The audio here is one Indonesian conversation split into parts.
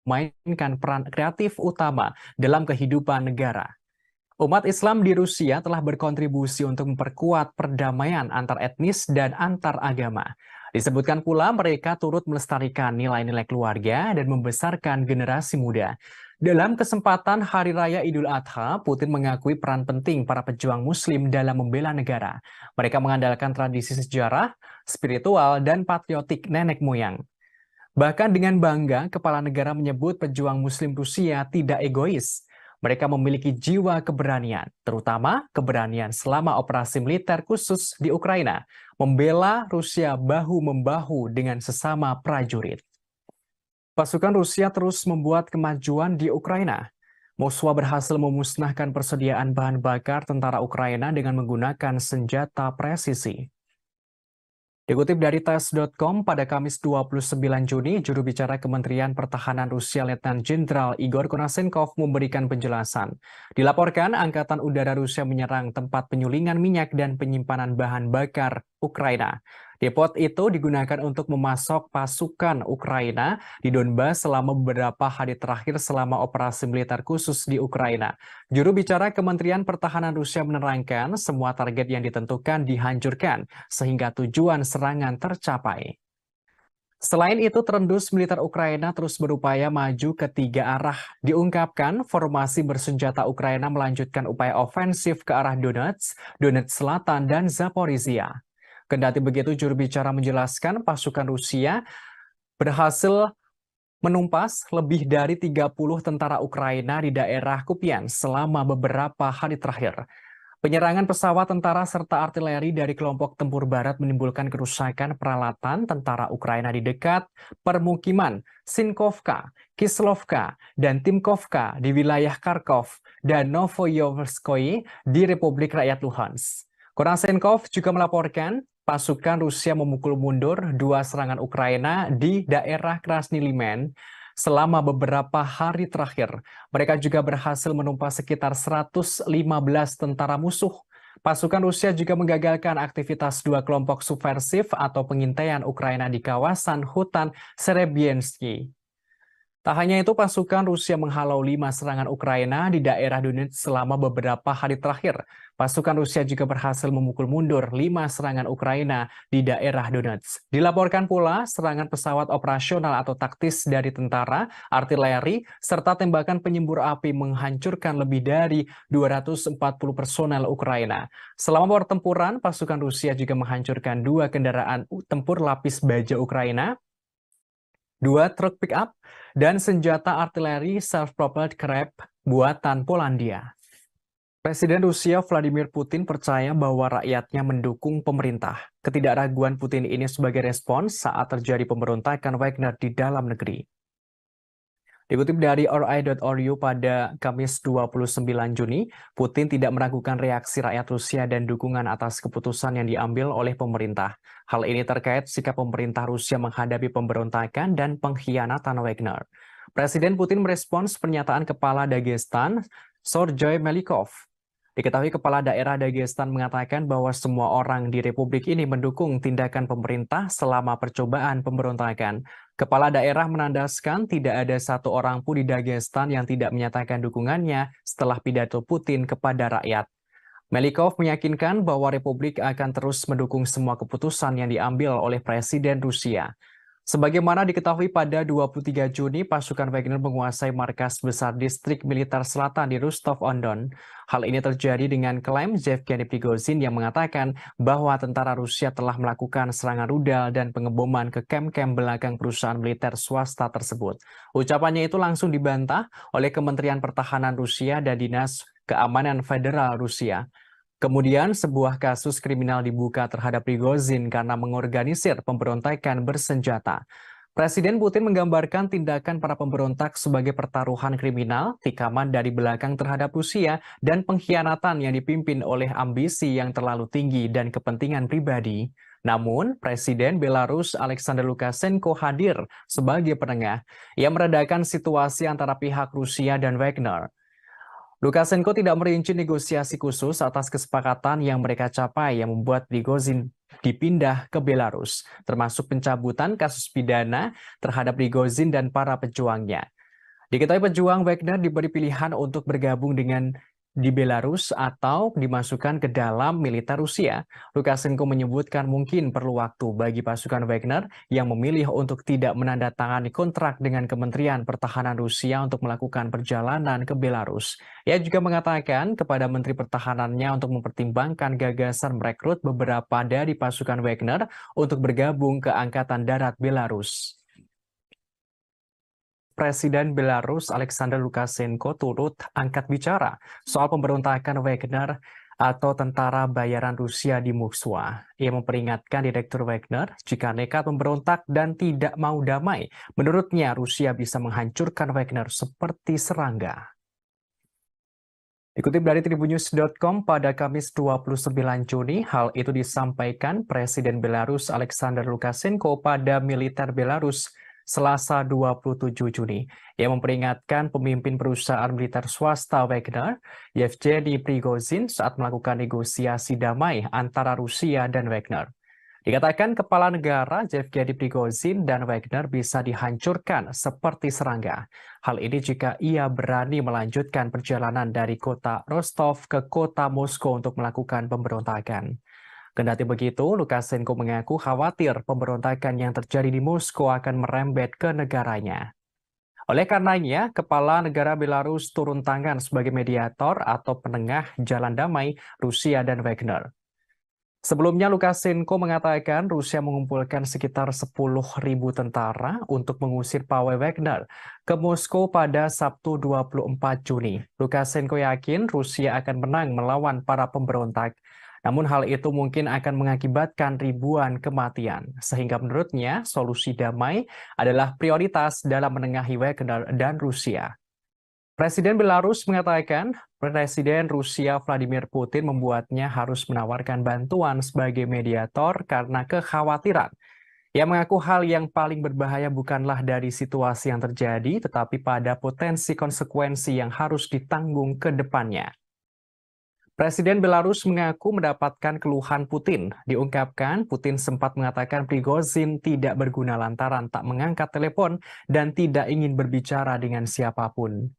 memainkan peran kreatif utama dalam kehidupan negara. Umat Islam di Rusia telah berkontribusi untuk memperkuat perdamaian antar etnis dan antar agama. Disebutkan pula mereka turut melestarikan nilai-nilai keluarga dan membesarkan generasi muda. Dalam kesempatan Hari Raya Idul Adha, Putin mengakui peran penting para pejuang Muslim dalam membela negara. Mereka mengandalkan tradisi sejarah, spiritual, dan patriotik nenek moyang. Bahkan dengan bangga, kepala negara menyebut pejuang Muslim Rusia tidak egois. Mereka memiliki jiwa keberanian, terutama keberanian selama operasi militer khusus di Ukraina, membela Rusia bahu-membahu dengan sesama prajurit. Pasukan Rusia terus membuat kemajuan di Ukraina. Moskwa berhasil memusnahkan persediaan bahan bakar tentara Ukraina dengan menggunakan senjata presisi. Dikutip dari tes.com pada Kamis 29 Juni, juru bicara Kementerian Pertahanan Rusia Letnan Jenderal Igor Konashenkov memberikan penjelasan. Dilaporkan Angkatan Udara Rusia menyerang tempat penyulingan minyak dan penyimpanan bahan bakar Ukraina. Depot itu digunakan untuk memasok pasukan Ukraina di Donbas selama beberapa hari terakhir selama operasi militer khusus di Ukraina. Juru bicara Kementerian Pertahanan Rusia menerangkan semua target yang ditentukan dihancurkan sehingga tujuan serangan tercapai. Selain itu, terendus militer Ukraina terus berupaya maju ke tiga arah. Diungkapkan, formasi bersenjata Ukraina melanjutkan upaya ofensif ke arah Donetsk, Donetsk Selatan, dan Zaporizhia. Kendati begitu, juru bicara menjelaskan pasukan Rusia berhasil menumpas lebih dari 30 tentara Ukraina di daerah Kupiansk selama beberapa hari terakhir. Penyerangan pesawat tentara serta artileri dari kelompok tempur barat menimbulkan kerusakan peralatan tentara Ukraina di dekat permukiman Sinkovka, Kislovka, dan Timkovka di wilayah Kharkov dan Novoyoverskoye di Republik Rakyat Luhansk. Konashenkov juga melaporkan pasukan Rusia memukul mundur dua serangan Ukraina di daerah Krasny Liman selama beberapa hari terakhir. Mereka juga berhasil menumpas sekitar 115 tentara musuh. Pasukan Rusia juga menggagalkan aktivitas dua kelompok subversif atau pengintaian Ukraina di kawasan hutan Serebiensky. Tak hanya itu, pasukan Rusia menghalau 5 serangan Ukraina di daerah Donetsk selama beberapa hari terakhir. Pasukan Rusia juga berhasil memukul mundur 5 serangan Ukraina di daerah Donetsk. Dilaporkan pula serangan pesawat operasional atau taktis dari tentara, artileri, serta tembakan penyembur api menghancurkan lebih dari 240 personel Ukraina. Selama pertempuran, pasukan Rusia juga menghancurkan 2 kendaraan tempur lapis baja Ukraina, 2 truk pick-up, dan senjata artileri self-propelled Krep buatan Polandia. Presiden Rusia Vladimir Putin percaya bahwa rakyatnya mendukung pemerintah. Ketidakraguan Putin ini sebagai respons saat terjadi pemberontakan Wagner di dalam negeri. Dikutip dari RI.ru pada Kamis 29 Juni, Putin tidak meragukan reaksi rakyat Rusia dan dukungan atas keputusan yang diambil oleh pemerintah. Hal ini terkait sikap pemerintah Rusia menghadapi pemberontakan dan pengkhianatan Wagner. Presiden Putin merespons pernyataan Kepala Dagestan, Sergei Melikov. Diketahui Kepala Daerah Dagestan mengatakan bahwa semua orang di Republik ini mendukung tindakan pemerintah selama percobaan pemberontakan. Kepala daerah menandaskan tidak ada satu orang pun di Dagestan yang tidak menyatakan dukungannya setelah pidato Putin kepada rakyat. Melikov meyakinkan bahwa Republik akan terus mendukung semua keputusan yang diambil oleh Presiden Rusia. Sebagaimana diketahui pada 23 Juni, pasukan Wagner menguasai markas besar distrik militer selatan di Rostov-on-Don. Hal ini terjadi dengan klaim Yevgeny Prigozhin yang mengatakan bahwa tentara Rusia telah melakukan serangan rudal dan pengeboman ke kem-kem belakang perusahaan militer swasta tersebut. Ucapannya itu langsung dibantah oleh Kementerian Pertahanan Rusia dan Dinas Keamanan Federal Rusia. Kemudian sebuah kasus kriminal dibuka terhadap Prigozhin karena mengorganisir pemberontakan bersenjata. Presiden Putin menggambarkan tindakan para pemberontak sebagai pertaruhan kriminal, tikaman dari belakang terhadap Rusia, dan pengkhianatan yang dipimpin oleh ambisi yang terlalu tinggi dan kepentingan pribadi. Namun, Presiden Belarus Alexander Lukashenko hadir sebagai penengah. Ia meredakan situasi antara pihak Rusia dan Wagner. Lukashenko tidak merinci negosiasi khusus atas kesepakatan yang mereka capai yang membuat Prigozhin dipindah ke Belarus, termasuk pencabutan kasus pidana terhadap Prigozhin dan para pejuangnya. Diketahui pejuang Wagner diberi pilihan untuk bergabung di Belarus atau dimasukkan ke dalam militer Rusia. Lukashenko menyebutkan mungkin perlu waktu bagi pasukan Wagner yang memilih untuk tidak menandatangani kontrak dengan Kementerian Pertahanan Rusia untuk melakukan perjalanan ke Belarus. Ia juga mengatakan kepada Menteri Pertahanannya untuk mempertimbangkan gagasan merekrut beberapa dari pasukan Wagner untuk bergabung ke Angkatan Darat Belarus. Presiden Belarus Alexander Lukashenko turut angkat bicara soal pemberontakan Wagner atau tentara bayaran Rusia di Moskwa. Ia memperingatkan Direktur Wagner jika nekat memberontak dan tidak mau damai. Menurutnya Rusia bisa menghancurkan Wagner seperti serangga. Dikutip dari tribunnews.com pada Kamis 29 Juni, hal itu disampaikan Presiden Belarus Alexander Lukashenko pada militer Belarus Selasa 27 Juni. Ia memperingatkan pemimpin perusahaan militer swasta Wagner, Yevgeny Prigozhin, saat melakukan negosiasi damai antara Rusia dan Wagner. Dikatakan kepala negara Yevgeny Prigozhin dan Wagner bisa dihancurkan seperti serangga. Hal ini jika ia berani melanjutkan perjalanan dari kota Rostov ke kota Moskow untuk melakukan pemberontakan. Kendati begitu, Lukashenko mengaku khawatir pemberontakan yang terjadi di Moskow akan merembet ke negaranya. Oleh karenanya, kepala negara Belarus turun tangan sebagai mediator atau penengah jalan damai Rusia dan Wagner. Sebelumnya, Lukashenko mengatakan Rusia mengumpulkan sekitar 10.000 tentara untuk mengusir pawai Wagner ke Moskow pada Sabtu 24 Juni. Lukashenko yakin Rusia akan menang melawan para pemberontak. Namun hal itu mungkin akan mengakibatkan ribuan kematian, sehingga menurutnya solusi damai adalah prioritas dalam menengahi Wagner dan Rusia. Presiden Belarus mengatakan Presiden Rusia Vladimir Putin membuatnya harus menawarkan bantuan sebagai mediator karena kekhawatiran. Ia mengaku hal yang paling berbahaya bukanlah dari situasi yang terjadi, tetapi pada potensi konsekuensi yang harus ditanggung ke depannya. Presiden Belarus mengaku mendapatkan keluhan Putin. Diungkapkan, Putin sempat mengatakan Prigozhin tidak berguna lantaran tak mengangkat telepon dan tidak ingin berbicara dengan siapapun.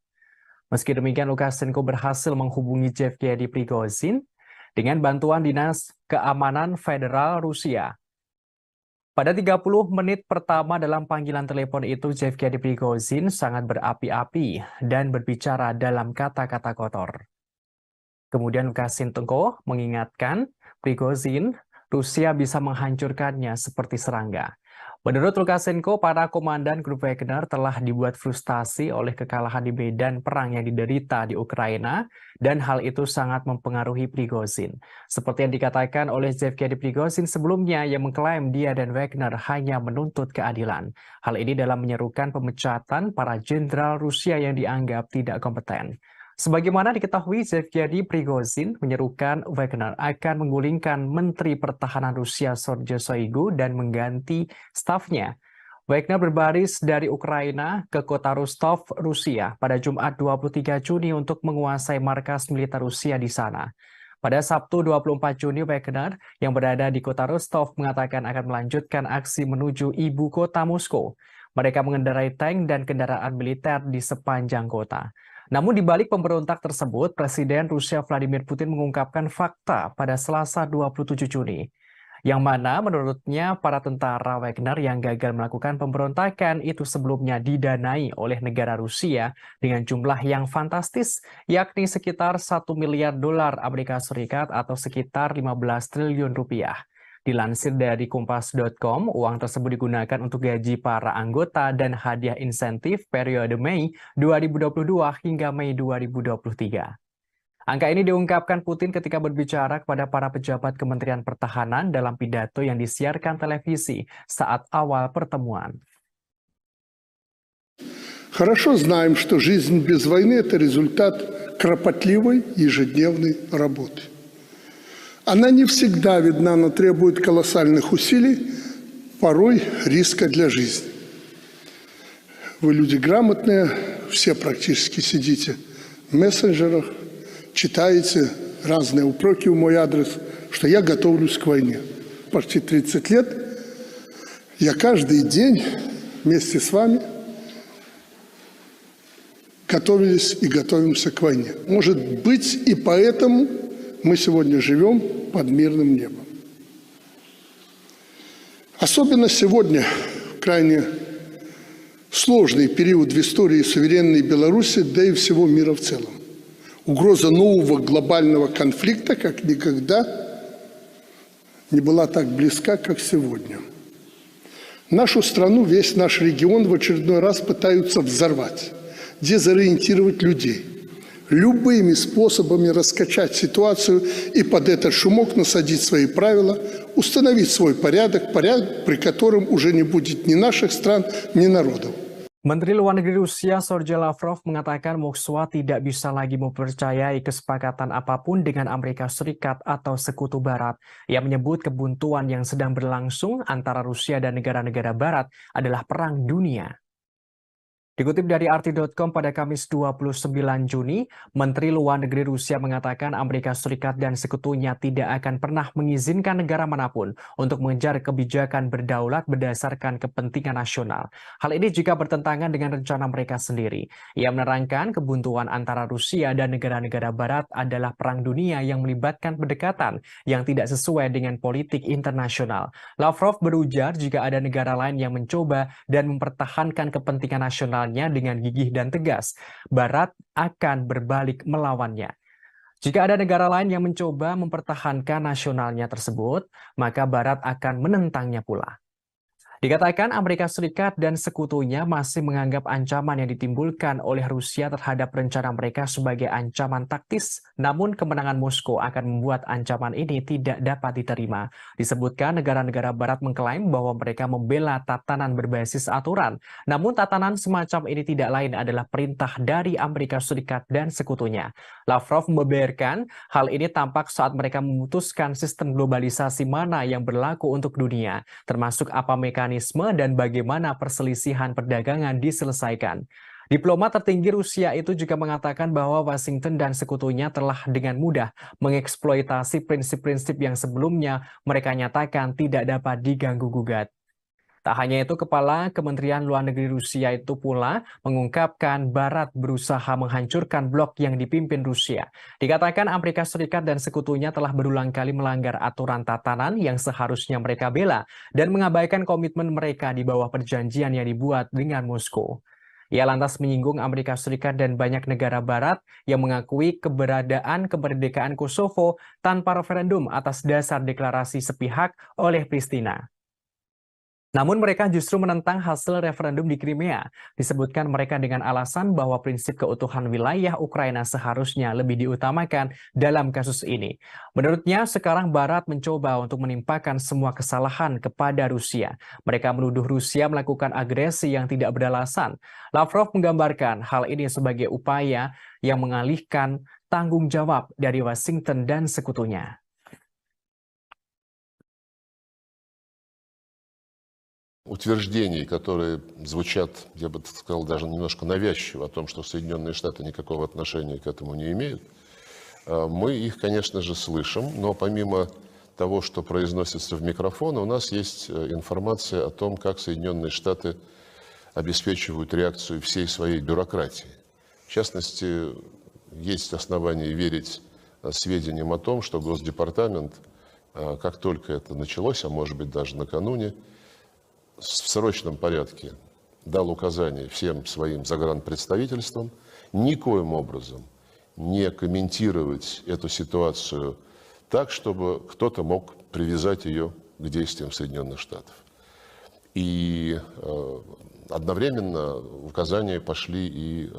Meski demikian, Lukashenko berhasil menghubungi Yevgeny Prigozhin dengan bantuan Dinas Keamanan Federal Rusia. Pada 30 menit pertama dalam panggilan telepon itu, Yevgeny Prigozhin sangat berapi-api dan berbicara dalam kata-kata kotor. Kemudian Lukashenko mengingatkan Prigozhin, Rusia bisa menghancurkannya seperti serangga. Menurut Lukashenko, para komandan grup Wagner telah dibuat frustasi oleh kekalahan di medan perang yang diderita di Ukraina, dan hal itu sangat mempengaruhi Prigozhin. Seperti yang dikatakan oleh Yevgeny Prigozhin sebelumnya yang mengklaim dia dan Wagner hanya menuntut keadilan. Hal ini dalam menyerukan pemecatan para jenderal Rusia yang dianggap tidak kompeten. Sebagaimana diketahui, Yevgeny Prigozhin menyerukan Wagner akan menggulingkan Menteri Pertahanan Rusia Sergei Shoigu dan mengganti stafnya. Wagner berbaris dari Ukraina ke kota Rostov, Rusia pada Jumat 23 Juni untuk menguasai markas militer Rusia di sana. Pada Sabtu 24 Juni, Wagner yang berada di kota Rostov mengatakan akan melanjutkan aksi menuju ibu kota Moskow. Mereka mengendarai tank dan kendaraan militer di sepanjang kota. Namun di balik pemberontak tersebut, Presiden Rusia Vladimir Putin mengungkapkan fakta pada Selasa 27 Juni, yang mana menurutnya para tentara Wagner yang gagal melakukan pemberontakan itu sebelumnya didanai oleh negara Rusia dengan jumlah yang fantastis, yakni sekitar 1 miliar dolar Amerika Serikat atau sekitar 15 triliun rupiah. Dilansir dari Kompas.com, uang tersebut digunakan untuk gaji para anggota dan hadiah insentif periode Mei 2022 hingga Mei 2023. Angka ini diungkapkan Putin ketika berbicara kepada para pejabat Kementerian Pertahanan dalam pidato yang disiarkan televisi saat awal pertemuan. Хорошо знаем, что жизнь без войны – это результат кропотливой ежедневной работы. Она не всегда видна, но требует колоссальных усилий, порой риска для жизни. Вы люди грамотные, все практически сидите в мессенджерах, читаете разные упреки в мой адрес, что я готовлюсь к войне. Почти 30 лет я каждый день вместе с вами готовились и готовимся к войне. Может быть, и поэтому мы сегодня живем под мирным небом. Особенно сегодня, крайне сложный период в истории суверенной Беларуси, да и всего мира в целом. Угроза нового глобального конфликта как никогда не была так близка, как сегодня. Нашу страну, весь наш регион в очередной раз пытаются взорвать, дезориентировать людей, любыми способами раскачать ситуацию и под этот шумок насадить свои правила, установить свой порядок, при котором уже не будет ни наших стран, ни народов. Menteri Luar Negeri Rusia Sergei Lavrov mengatakan Moskwa tidak bisa lagi mempercayai kesepakatan apapun dengan Amerika Serikat atau Sekutu Barat. Ia menyebut kebuntuan yang sedang berlangsung antara Rusia dan negara-negara Barat adalah perang dunia. Dikutip dari RT.com pada Kamis 29 Juni, Menteri Luar Negeri Rusia mengatakan Amerika Serikat dan sekutunya tidak akan pernah mengizinkan negara manapun untuk mengejar kebijakan berdaulat berdasarkan kepentingan nasional. Hal ini juga bertentangan dengan rencana mereka sendiri. Ia menerangkan kebuntuan antara Rusia dan negara-negara Barat adalah perang dunia yang melibatkan pendekatan yang tidak sesuai dengan politik internasional. Lavrov berujar jika ada negara lain yang mencoba dan mempertahankan kepentingan nasional dengan gigih dan tegas, Barat akan berbalik melawannya. Jika ada negara lain yang mencoba mempertahankan nasionalnya tersebut, maka Barat akan menentangnya pula. Dikatakan Amerika Serikat dan sekutunya masih menganggap ancaman yang ditimbulkan oleh Rusia terhadap rencana mereka sebagai ancaman taktis, namun kemenangan Moskow akan membuat ancaman ini tidak dapat diterima. Disebutkan negara-negara Barat mengklaim bahwa mereka membela tatanan berbasis aturan, namun tatanan semacam ini tidak lain adalah perintah dari Amerika Serikat dan sekutunya. Lavrov membeberkan hal ini tampak saat mereka memutuskan sistem globalisasi mana yang berlaku untuk dunia, termasuk apa mekanisme dan bagaimana perselisihan perdagangan diselesaikan. Diplomat tertinggi Rusia itu juga mengatakan bahwa Washington dan sekutunya telah dengan mudah mengeksploitasi prinsip-prinsip yang sebelumnya mereka nyatakan tidak dapat diganggu-gugat. Tak hanya itu, Kepala Kementerian Luar Negeri Rusia itu pula mengungkapkan Barat berusaha menghancurkan blok yang dipimpin Rusia. Dikatakan Amerika Serikat dan sekutunya telah berulang kali melanggar aturan tatanan yang seharusnya mereka bela dan mengabaikan komitmen mereka di bawah perjanjian yang dibuat dengan Moskow. Ia lantas menyinggung Amerika Serikat dan banyak negara Barat yang mengakui keberadaan kemerdekaan Kosovo tanpa referendum atas dasar deklarasi sepihak oleh Pristina. Namun mereka justru menentang hasil referendum di Crimea. Disebutkan mereka dengan alasan bahwa prinsip keutuhan wilayah Ukraina seharusnya lebih diutamakan dalam kasus ini. Menurutnya, sekarang Barat mencoba untuk menimpakan semua kesalahan kepada Rusia. Mereka menuduh Rusia melakukan agresi yang tidak beralasan. Lavrov menggambarkan hal ini sebagai upaya yang mengalihkan tanggung jawab dari Washington dan sekutunya. Утверждений, которые звучат, я бы сказал, даже немножко навязчиво, о том, что Соединенные Штаты никакого отношения к этому не имеют, мы их, конечно же, слышим, но помимо того, что произносится в микрофон, у нас есть информация о том, как Соединенные Штаты обеспечивают реакцию всей своей бюрократии. В частности, есть основания верить сведениям о том, что Госдепартамент, как только это началось, а может быть даже накануне, в срочном порядке дал указание всем своим загранпредставительствам никоим образом не комментировать эту ситуацию так, чтобы кто-то мог привязать ее к действиям Соединенных Штатов. И одновременно указания пошли и,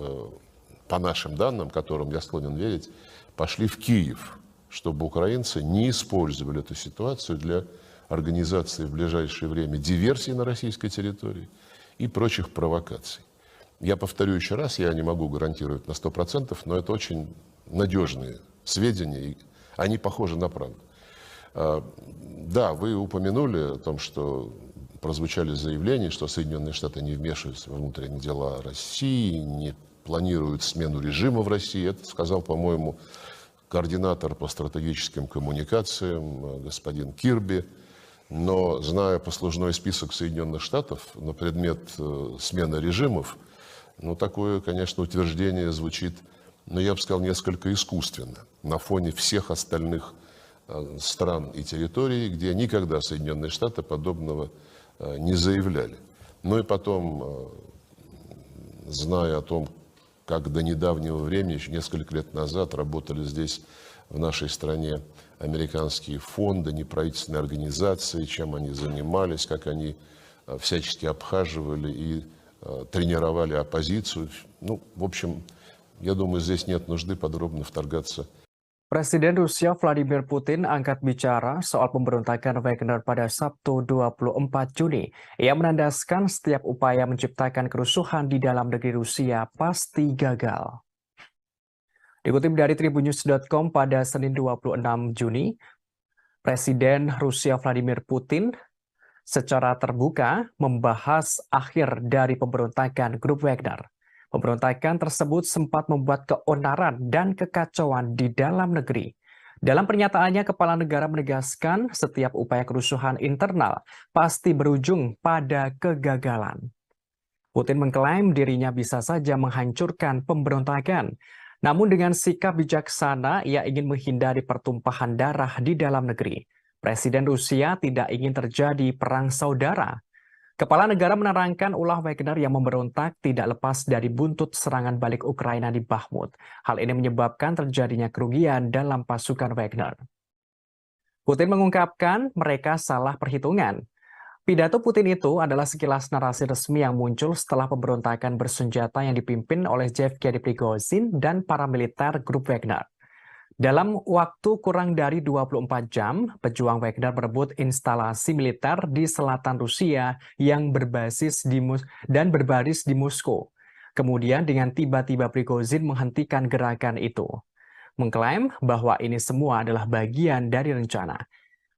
по нашим данным, которым я склонен верить, пошли в Киев, чтобы украинцы не использовали эту ситуацию для организации в ближайшее время диверсий на российской территории и прочих провокаций. Я повторю еще раз, я не могу гарантировать на 100%, но это очень надежные сведения, и они похожи на правду. Да, вы упомянули о том, что прозвучали заявления, что Соединенные Штаты не вмешиваются во внутренние дела России, не планируют смену режима в России. Это сказал, по-моему, координатор по стратегическим коммуникациям господин Кирби. Но, зная послужной список Соединенных Штатов на предмет смены режимов, Но такое, конечно, утверждение звучит, ну, я бы сказал, несколько искусственно на фоне всех остальных стран и территорий, где никогда Соединенные Штаты подобного не заявляли. Ну и потом, зная о том, как до недавнего времени, еще несколько лет назад, работали здесь, в нашей стране, американские фонды, неправительственные организации, чем они занимались, как они всячески обхаживали и тренировали оппозицию. Ну, в общем, я думаю, здесь нет нужды подробно вторгаться. Presiden Rusia Vladimir Putin angkat bicara soal pemberontakan Wagner pada Sabtu 24 Juni. Ia menandaskan setiap upaya menciptakan kerusuhan di dalam negeri Rusia pasti gagal. Dikutip dari tribunnews.com pada Senin 26 Juni, Presiden Rusia Vladimir Putin secara terbuka membahas akhir dari pemberontakan grup Wagner. Pemberontakan tersebut sempat membuat keonaran dan kekacauan di dalam negeri. Dalam pernyataannya, kepala negara menegaskan setiap upaya kerusuhan internal pasti berujung pada kegagalan. Putin mengklaim dirinya bisa saja menghancurkan pemberontakan. Namun dengan sikap bijaksana, ia ingin menghindari pertumpahan darah di dalam negeri. Presiden Rusia tidak ingin terjadi perang saudara. Kepala negara menerangkan ulah Wagner yang memberontak tidak lepas dari buntut serangan balik Ukraina di Bakhmut. Hal ini menyebabkan terjadinya kerugian dalam pasukan Wagner. Putin mengungkapkan mereka salah perhitungan. Pidato Putin itu adalah sekilas narasi resmi yang muncul setelah pemberontakan bersenjata yang dipimpin oleh Yevgeny Prigozhin dan para militer grup Wagner. Dalam waktu kurang dari 24 jam, pejuang Wagner merebut instalasi militer di selatan Rusia yang berbasis berbaris di Moskow. Kemudian dengan tiba-tiba Prigozhin menghentikan gerakan itu, mengklaim bahwa ini semua adalah bagian dari rencana.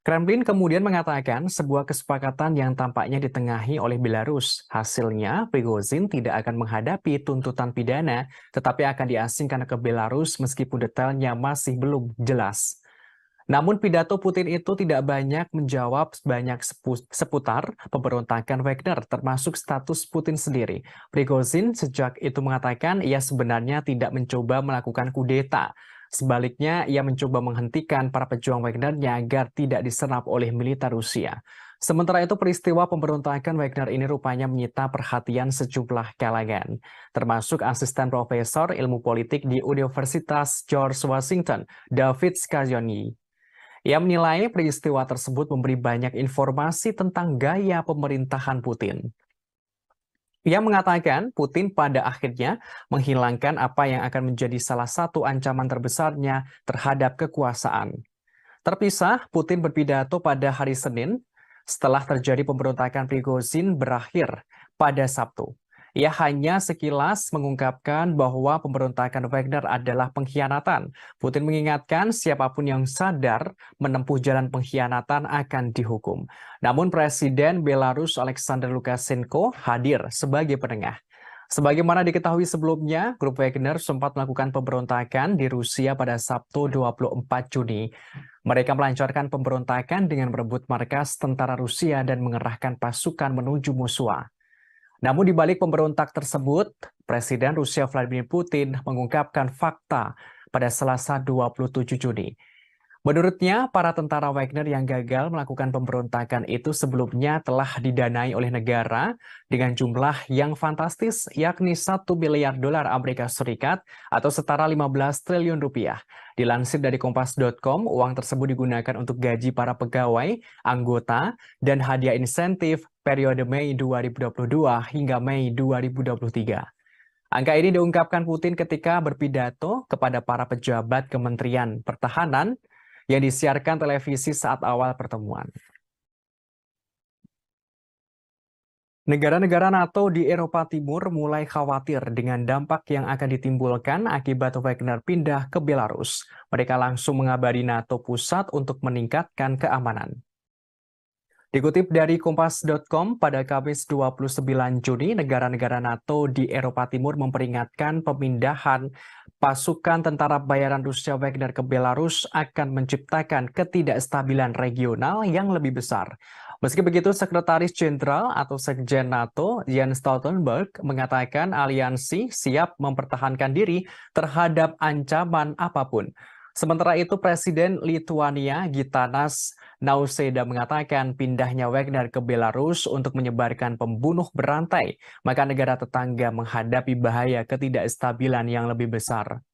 Kremlin kemudian mengatakan sebuah kesepakatan yang tampaknya ditengahi oleh Belarus. Hasilnya, Prigozhin tidak akan menghadapi tuntutan pidana, tetapi akan diasingkan ke Belarus meskipun detailnya masih belum jelas. Namun pidato Putin itu tidak banyak menjawab seputar pemberontakan Wagner, termasuk status Putin sendiri. Prigozhin sejak itu mengatakan ia sebenarnya tidak mencoba melakukan kudeta. Sebaliknya, ia mencoba menghentikan para pejuang Wagner-nya agar tidak diserap oleh militer Rusia. Sementara itu, peristiwa pemberontakan Wagner ini rupanya menyita perhatian sejumlah kalangan, termasuk asisten profesor ilmu politik di Universitas George Washington, David Scaglione. Ia menilai peristiwa tersebut memberi banyak informasi tentang gaya pemerintahan Putin. Ia mengatakan Putin pada akhirnya menghilangkan apa yang akan menjadi salah satu ancaman terbesarnya terhadap kekuasaan. Terpisah, Putin berpidato pada hari Senin setelah terjadi pemberontakan Prigozhin berakhir pada Sabtu. Ia hanya sekilas mengungkapkan bahwa pemberontakan Wagner adalah pengkhianatan. Putin mengingatkan siapapun yang sadar menempuh jalan pengkhianatan akan dihukum. Namun Presiden Belarus Alexander Lukashenko hadir sebagai penengah. Sebagaimana diketahui sebelumnya, grup Wagner sempat melakukan pemberontakan di Rusia pada Sabtu 24 Juni. Mereka melancarkan pemberontakan dengan merebut markas tentara Rusia dan mengerahkan pasukan menuju Moskwa. Namun di balik pemberontak tersebut, Presiden Rusia Vladimir Putin mengungkapkan fakta pada Selasa 27 Juni. Menurutnya, para tentara Wagner yang gagal melakukan pemberontakan itu sebelumnya telah didanai oleh negara dengan jumlah yang fantastis, yakni 1 miliar dolar Amerika Serikat atau setara 15 triliun rupiah. Dilansir dari Kompas.com, uang tersebut digunakan untuk gaji para pegawai, anggota, dan hadiah insentif periode Mei 2022 hingga Mei 2023. Angka ini diungkapkan Putin ketika berpidato kepada para pejabat Kementerian Pertahanan yang disiarkan televisi saat awal pertemuan. Negara-negara NATO di Eropa Timur mulai khawatir dengan dampak yang akan ditimbulkan akibat Wagner pindah ke Belarus. Mereka langsung mengabari NATO pusat untuk meningkatkan keamanan. Dikutip dari Kompas.com, pada Kamis 29 Juni, negara-negara NATO di Eropa Timur memperingatkan pemindahan pasukan tentara bayaran Rusia Wagner ke Belarus akan menciptakan ketidakstabilan regional yang lebih besar. Meski begitu, Sekretaris Jenderal atau Sekjen NATO, Jens Stoltenberg, mengatakan aliansi siap mempertahankan diri terhadap ancaman apapun. Sementara itu, Presiden Lituania Gitanas Nausėda mengatakan pindahnya Wagner ke Belarus untuk menyebarkan pembunuh berantai, maka negara tetangga menghadapi bahaya ketidakstabilan yang lebih besar.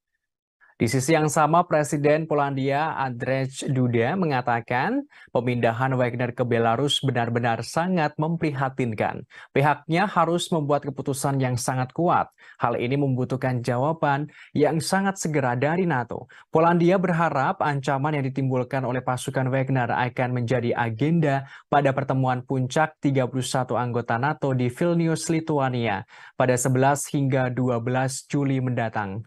Di sisi yang sama, Presiden Polandia Andrzej Duda mengatakan pemindahan Wagner ke Belarus benar-benar sangat memprihatinkan. Pihaknya harus membuat keputusan yang sangat kuat. Hal ini membutuhkan jawaban yang sangat segera dari NATO. Polandia berharap ancaman yang ditimbulkan oleh pasukan Wagner akan menjadi agenda pada pertemuan puncak 31 anggota NATO di Vilnius, Lituania pada 11 hingga 12 Juli mendatang.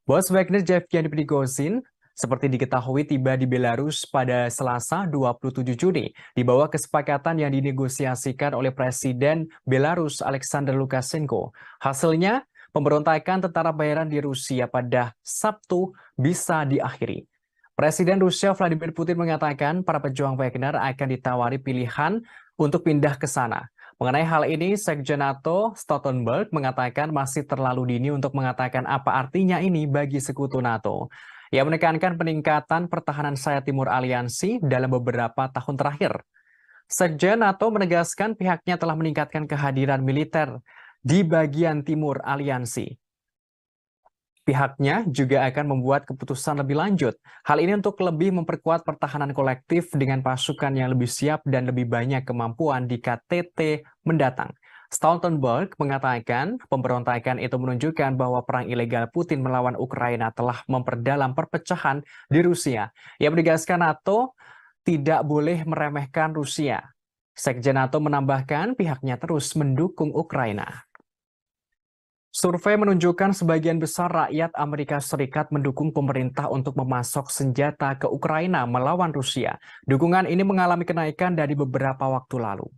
Bos Wagner Yevgeny Prigozhin seperti diketahui tiba di Belarus pada Selasa 27 Juni di bawah kesepakatan yang dinegosiasikan oleh Presiden Belarus Alexander Lukashenko. Hasilnya, pemberontakan tentara bayaran di Rusia pada Sabtu bisa diakhiri. Presiden Rusia Vladimir Putin mengatakan para pejuang Wagner akan ditawari pilihan untuk pindah ke sana. Mengenai hal ini, Sekjen NATO Stoltenberg mengatakan masih terlalu dini untuk mengatakan apa artinya ini bagi sekutu NATO. Ia menekankan peningkatan pertahanan sayap timur aliansi dalam beberapa tahun terakhir. Sekjen NATO menegaskan pihaknya telah meningkatkan kehadiran militer di bagian timur aliansi. Pihaknya juga akan membuat keputusan lebih lanjut. Hal ini untuk lebih memperkuat pertahanan kolektif dengan pasukan yang lebih siap dan lebih banyak kemampuan di KTT mendatang. Stoltenberg mengatakan pemberontakan itu menunjukkan bahwa perang ilegal Putin melawan Ukraina telah memperdalam perpecahan di Rusia. Ia menegaskan NATO tidak boleh meremehkan Rusia. Sekjen NATO menambahkan pihaknya terus mendukung Ukraina. Survei menunjukkan sebagian besar rakyat Amerika Serikat mendukung pemerintah untuk memasok senjata ke Ukraina melawan Rusia. Dukungan ini mengalami kenaikan dari beberapa waktu lalu.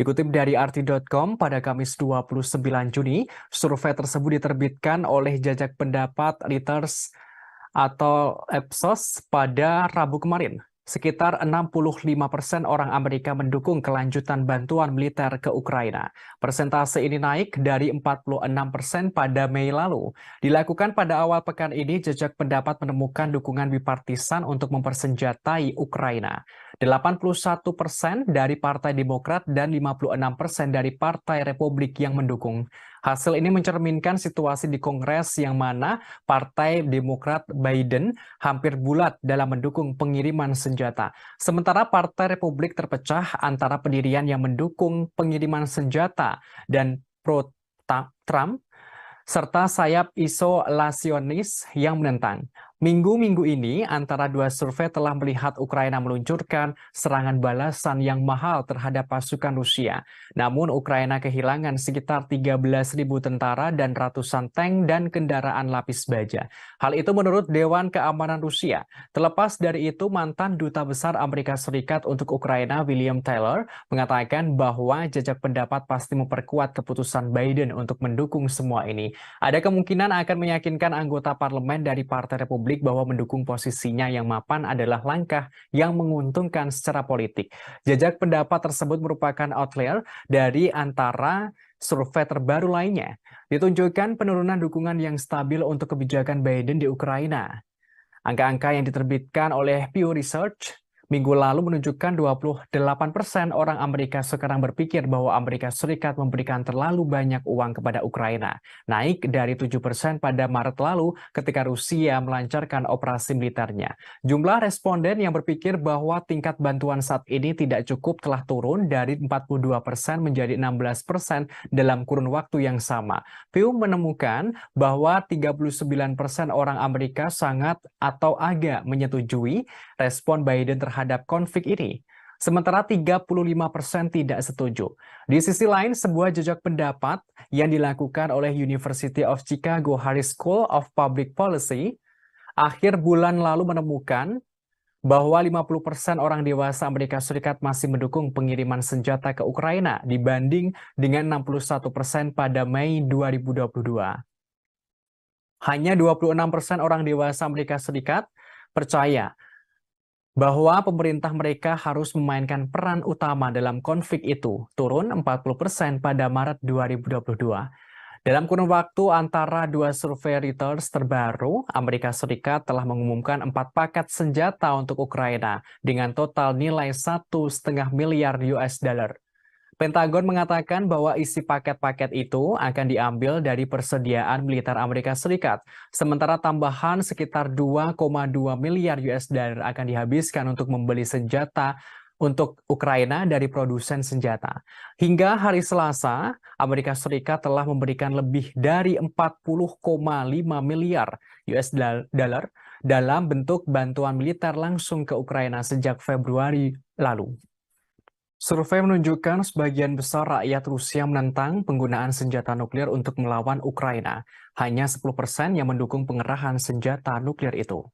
Dikutip dari RT.com pada Kamis 29 Juni, survei tersebut diterbitkan oleh Jajak Pendapat Reuters atau Ipsos pada Rabu kemarin. Sekitar 65% orang Amerika mendukung kelanjutan bantuan militer ke Ukraina. Persentase ini naik dari 46% pada Mei lalu. Dilakukan pada awal pekan ini, Jajak Pendapat menemukan dukungan bipartisan untuk mempersenjatai Ukraina. 81% dari Partai Demokrat dan 56% dari Partai Republik yang mendukung. Hasil ini mencerminkan situasi di Kongres yang mana Partai Demokrat Biden hampir bulat dalam mendukung pengiriman senjata. Sementara Partai Republik terpecah antara pendirian yang mendukung pengiriman senjata dan pro-Trump, serta sayap isolasionis yang menentang. Minggu-minggu ini, antara dua survei telah melihat Ukraina meluncurkan serangan balasan yang mahal terhadap pasukan Rusia. Namun, Ukraina kehilangan sekitar 13.000 tentara dan ratusan tank dan kendaraan lapis baja. Hal itu menurut Dewan Keamanan Rusia. Terlepas dari itu, mantan Duta Besar Amerika Serikat untuk Ukraina, William Taylor, mengatakan bahwa Jajak Pendapat pasti memperkuat keputusan Biden untuk mendukung semua ini. Ada kemungkinan akan meyakinkan anggota parlemen dari Partai Republik bahwa mendukung posisinya yang mapan adalah langkah yang menguntungkan secara politik. Jajak pendapat tersebut merupakan outlier dari antara survei terbaru lainnya. Ditunjukkan penurunan dukungan yang stabil untuk kebijakan Biden di Ukraina. Angka-angka yang diterbitkan oleh Pew Research minggu lalu menunjukkan 28% orang Amerika sekarang berpikir bahwa Amerika Serikat memberikan terlalu banyak uang kepada Ukraina, naik dari 7% pada Maret lalu ketika Rusia melancarkan operasi militernya. Jumlah responden yang berpikir bahwa tingkat bantuan saat ini tidak cukup telah turun dari 42% menjadi 16% dalam kurun waktu yang sama. Pew menemukan bahwa 39% orang Amerika sangat atau agak menyetujui respon Biden terhadap konflik ini. Sementara 35% tidak setuju. Di sisi lain, sebuah jajak pendapat yang dilakukan oleh University of Chicago Harris School of Public Policy akhir bulan lalu menemukan bahwa 50% orang dewasa Amerika Serikat masih mendukung pengiriman senjata ke Ukraina dibanding dengan 61% pada Mei 2022. Hanya 26% orang dewasa Amerika Serikat percaya bahwa pemerintah mereka harus memainkan peran utama dalam konflik itu, turun 40% pada Maret 2022. Dalam kurun waktu antara dua survei Reuters terbaru, Amerika Serikat telah mengumumkan 4 paket senjata untuk Ukraina dengan total nilai 1,5 miliar US dollar. Pentagon mengatakan bahwa isi paket-paket itu akan diambil dari persediaan militer Amerika Serikat, sementara tambahan sekitar 2,2 miliar US dollar akan dihabiskan untuk membeli senjata untuk Ukraina dari produsen senjata. Hingga hari Selasa, Amerika Serikat telah memberikan lebih dari 40,5 miliar US dollar dalam bentuk bantuan militer langsung ke Ukraina sejak Februari lalu. Survei menunjukkan sebagian besar rakyat Rusia menentang penggunaan senjata nuklir untuk melawan Ukraina. Hanya 10% yang mendukung pengerahan senjata nuklir itu.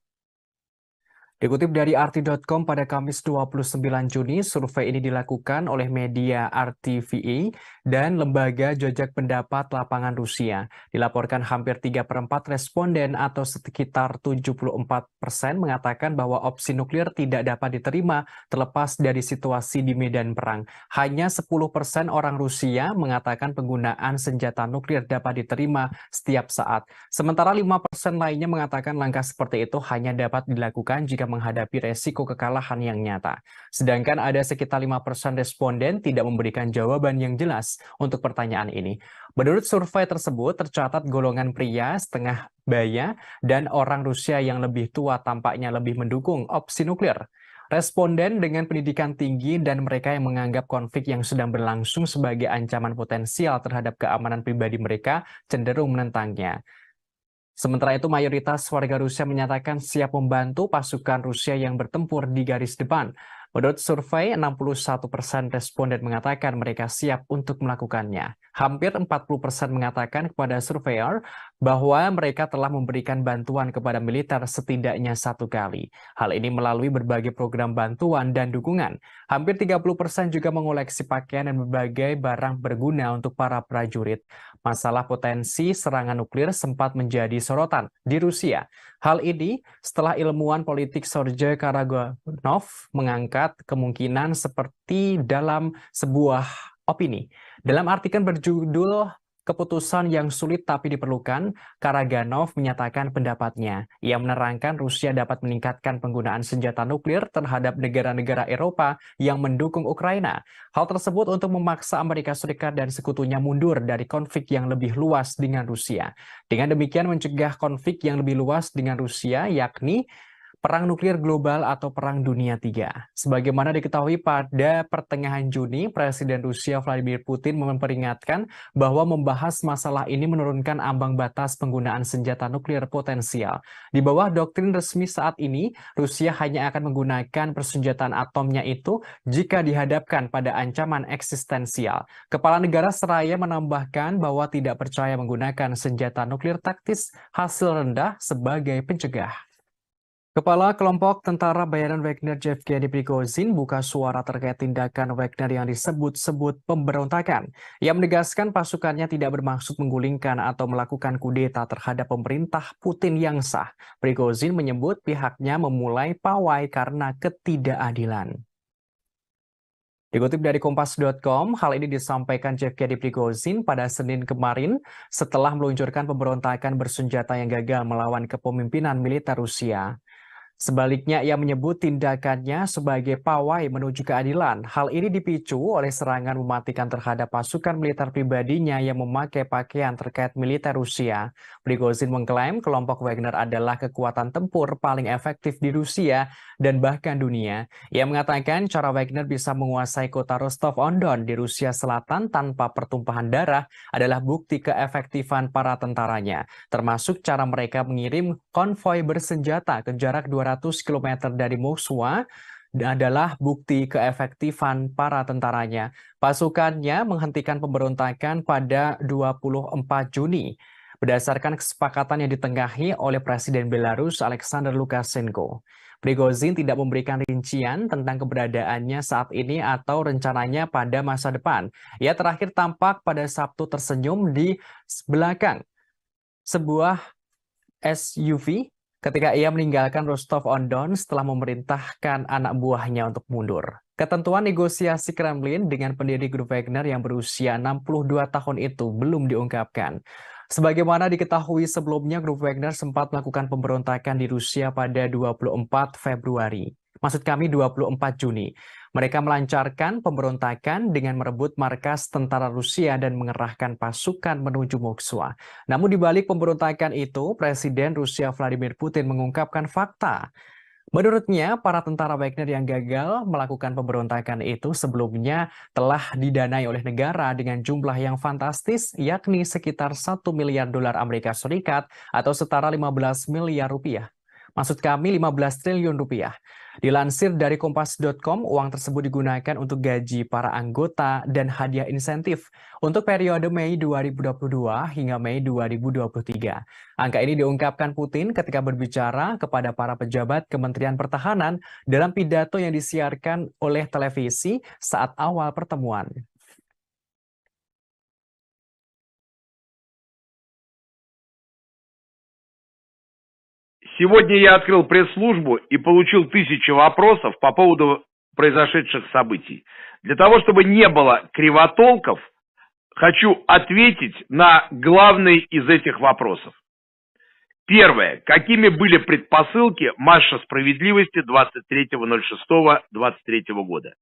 Dikutip dari RT.com pada Kamis 29 Juni, survei ini dilakukan oleh media RTVE dan Lembaga Jajak Pendapat Lapangan Rusia. Dilaporkan hampir 3/4 responden atau sekitar 74% mengatakan bahwa opsi nuklir tidak dapat diterima terlepas dari situasi di medan perang. Hanya 10% orang Rusia mengatakan penggunaan senjata nuklir dapat diterima setiap saat. Sementara 5% lainnya mengatakan langkah seperti itu hanya dapat dilakukan jika menghadapi resiko kekalahan yang nyata. Sedangkan ada sekitar 5% responden tidak memberikan jawaban yang jelas untuk pertanyaan ini. Menurut survei tersebut, tercatat golongan pria setengah baya dan orang Rusia yang lebih tua tampaknya lebih mendukung opsi nuklir. Responden dengan pendidikan tinggi dan mereka yang menganggap konflik yang sedang berlangsung sebagai ancaman potensial terhadap keamanan pribadi mereka cenderung menentangnya. Sementara itu, mayoritas warga Rusia menyatakan siap membantu pasukan Rusia yang bertempur di garis depan. Menurut survei, 61% responden mengatakan mereka siap untuk melakukannya. Hampir 40% mengatakan kepada surveyor bahwa mereka telah memberikan bantuan kepada militer setidaknya 1 kali. Hal ini melalui berbagai program bantuan dan dukungan. Hampir 30% juga mengoleksi pakaian dan berbagai barang berguna untuk para prajurit. Masalah potensi serangan nuklir sempat menjadi sorotan di Rusia. Hal ini setelah ilmuwan politik Sergei Karaganov mengangkat kemungkinan seperti dalam sebuah opini. Dalam artikel berjudul "Keputusan yang sulit tapi diperlukan", Karaganov menyatakan pendapatnya. Ia menerangkan Rusia dapat meningkatkan penggunaan senjata nuklir terhadap negara-negara Eropa yang mendukung Ukraina. Hal tersebut untuk memaksa Amerika Serikat dan sekutunya mundur dari konflik yang lebih luas dengan Rusia. Dengan demikian mencegah konflik yang lebih luas dengan Rusia, yakni Perang Nuklir Global atau Perang Dunia III. Sebagaimana diketahui pada pertengahan Juni, Presiden Rusia Vladimir Putin memperingatkan bahwa membahas masalah ini menurunkan ambang batas penggunaan senjata nuklir potensial. Di bawah doktrin resmi saat ini, Rusia hanya akan menggunakan persenjataan atomnya itu jika dihadapkan pada ancaman eksistensial. Kepala negara seraya menambahkan bahwa tidak percaya menggunakan senjata nuklir taktis hasil rendah sebagai pencegah. Kepala kelompok tentara bayaran Wagner Yevgeny Prigozhin buka suara terkait tindakan Wagner yang disebut-sebut pemberontakan. Ia menegaskan pasukannya tidak bermaksud menggulingkan atau melakukan kudeta terhadap pemerintah Putin yang sah. Prigozhin menyebut pihaknya memulai pawai karena ketidakadilan. Dikutip dari Kompas.com, hal ini disampaikan Yevgeny Prigozhin pada Senin kemarin setelah meluncurkan pemberontakan bersenjata yang gagal melawan kepemimpinan militer Rusia. Sebaliknya, ia menyebut tindakannya sebagai pawai menuju keadilan. Hal ini dipicu oleh serangan mematikan terhadap pasukan militer pribadinya yang memakai pakaian terkait militer Rusia. Prigozhin mengklaim kelompok Wagner adalah kekuatan tempur paling efektif di Rusia dan bahkan dunia. Ia mengatakan cara Wagner bisa menguasai kota Rostov-on-Don di Rusia Selatan tanpa pertumpahan darah adalah bukti keefektifan para tentaranya, termasuk cara mereka mengirim konvoi bersenjata ke jarak 200 km dari Moskwa adalah bukti keefektifan para tentaranya. Pasukannya menghentikan pemberontakan pada 24 Juni berdasarkan kesepakatan yang ditengahi oleh Presiden Belarus Alexander Lukashenko. Prigozhin tidak memberikan rincian tentang keberadaannya saat ini atau rencananya pada masa depan. Ia terakhir tampak pada Sabtu tersenyum di belakang sebuah SUV ketika ia meninggalkan Rostov-on-Don setelah memerintahkan anak buahnya untuk mundur. Ketentuan negosiasi Kremlin dengan pendiri grup Wagner yang berusia 62 tahun itu belum diungkapkan. Sebagaimana diketahui sebelumnya, grup Wagner sempat melakukan pemberontakan di Rusia pada 24 Februari. Maksud kami 24 Juni. Mereka melancarkan pemberontakan dengan merebut markas tentara Rusia dan mengerahkan pasukan menuju Moskwa. Namun di balik pemberontakan itu, Presiden Rusia Vladimir Putin mengungkapkan fakta. Menurutnya, para tentara Wagner yang gagal melakukan pemberontakan itu sebelumnya telah didanai oleh negara dengan jumlah yang fantastis, yakni sekitar 1 miliar dolar Amerika Serikat atau setara 15 miliar rupiah. Maksud kami 15 triliun rupiah. Dilansir dari Kompas.com, uang tersebut digunakan untuk gaji para anggota dan hadiah insentif untuk periode Mei 2022 hingga Mei 2023. Angka ini diungkapkan Putin ketika berbicara kepada para pejabat Kementerian Pertahanan dalam pidato yang disiarkan oleh televisi saat awal pertemuan. Сегодня я открыл пресс-службу и получил 1000 вопросов по поводу произошедших событий. Для того, чтобы не было кривотолков, хочу ответить на главный из этих вопросов. Первое. Какими были предпосылки марша справедливости 23.06.23 года?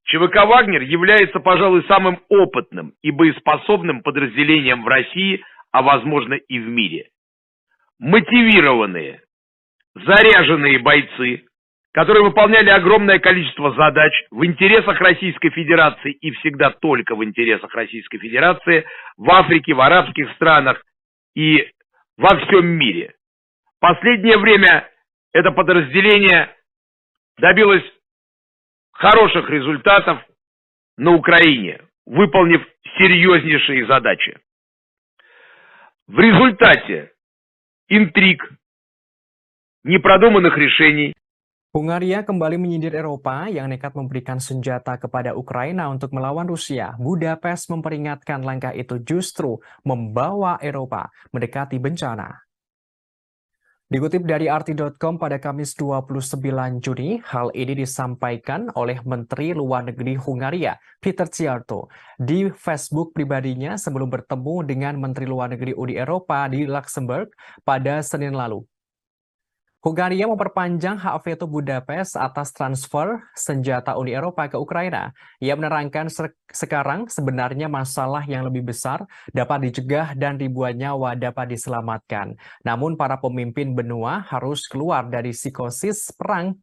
ЧВК «Вагнер» является, пожалуй, самым опытным и боеспособным подразделением в России, а возможно и в мире. Мотивированные, заряженные бойцы, которые выполняли огромное количество задач в интересах Российской Федерации и всегда только в интересах Российской Федерации, в Африке, в арабских странах и во всем мире. В последнее время это подразделение добилось хороших результатов на Украине, выполнив серьезнейшие задачи. В результате intrigue, непродуманных решений. Hungaria kembali menyindir Eropa yang nekat memberikan senjata kepada Ukraina untuk melawan Rusia. Budapest memperingatkan langkah itu justru membawa Eropa mendekati bencana. Dikutip dari RT.com pada Kamis 29 Juni, hal ini disampaikan oleh Menteri Luar Negeri Hungaria, Peter Szijjártó, di Facebook pribadinya sebelum bertemu dengan Menteri Luar Negeri Uni Eropa di Luxembourg pada Senin lalu. Hungaria memperpanjang hak veto Budapest atas transfer senjata Uni Eropa ke Ukraina. Ia menerangkan sekarang sebenarnya masalah yang lebih besar dapat dicegah dan ribuan nyawa dapat diselamatkan. Namun para pemimpin benua harus keluar dari psikosis perang.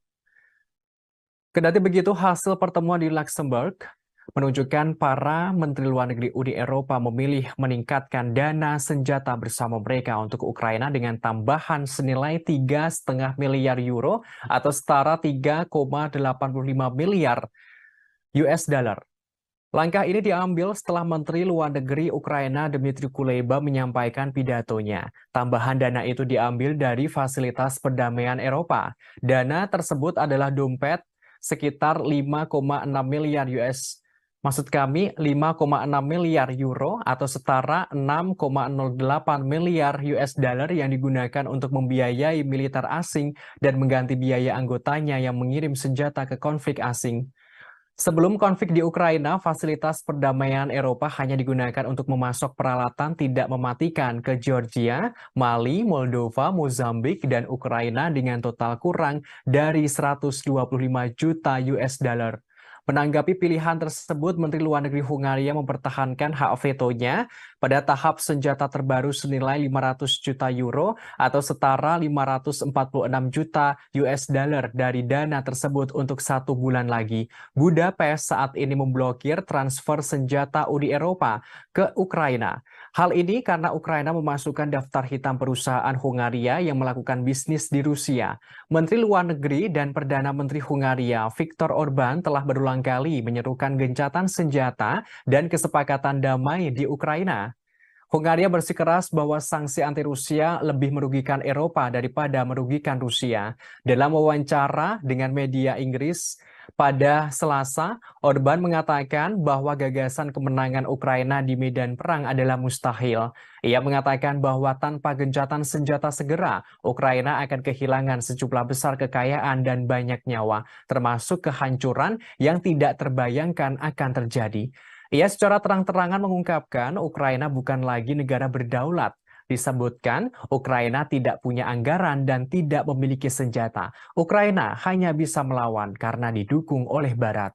Kendati begitu, hasil pertemuan di Luxembourg menunjukkan para Menteri Luar Negeri Uni Eropa memilih meningkatkan dana senjata bersama mereka untuk Ukraina dengan tambahan senilai 3,5 miliar euro atau setara 3,85 miliar US dollar. Langkah ini diambil setelah Menteri Luar Negeri Ukraina Dmytro Kuleba menyampaikan pidatonya. Tambahan dana itu diambil dari fasilitas perdamaian Eropa. Dana tersebut adalah dompet sekitar 5,6 miliar US. Maksud kami 5,6 miliar euro atau setara 6,08 miliar US dollar yang digunakan untuk membiayai militer asing dan mengganti biaya anggotanya yang mengirim senjata ke konflik asing. Sebelum konflik di Ukraina, fasilitas perdamaian Eropa hanya digunakan untuk memasok peralatan tidak mematikan ke Georgia, Mali, Moldova, Mozambik, dan Ukraina dengan total kurang dari 125 juta US dollar. Menanggapi pilihan tersebut, Menteri Luar Negeri Hungaria mempertahankan hak vetonya pada tahap senjata terbaru senilai 500 juta euro atau setara 546 juta US dollar dari dana tersebut untuk 1 bulan lagi. Budapest saat ini memblokir transfer senjata Uni Eropa ke Ukraina. Hal ini karena Ukraina memasukkan daftar hitam perusahaan Hungaria yang melakukan bisnis di Rusia. Menteri Luar Negeri dan Perdana Menteri Hungaria, Viktor Orbán, telah berulang kali menyerukan gencatan senjata dan kesepakatan damai di Ukraina. Hungaria bersikeras bahwa sanksi anti-Rusia lebih merugikan Eropa daripada merugikan Rusia. Dalam wawancara dengan media Inggris pada Selasa, Orban mengatakan bahwa gagasan kemenangan Ukraina di medan perang adalah mustahil. Ia mengatakan bahwa tanpa gencatan senjata segera, Ukraina akan kehilangan sejumlah besar kekayaan dan banyak nyawa, termasuk kehancuran yang tidak terbayangkan akan terjadi. Ia secara terang-terangan mengungkapkan Ukraina bukan lagi negara berdaulat. Disebutkan Ukraina tidak punya anggaran dan tidak memiliki senjata. Ukraina hanya bisa melawan karena didukung oleh Barat.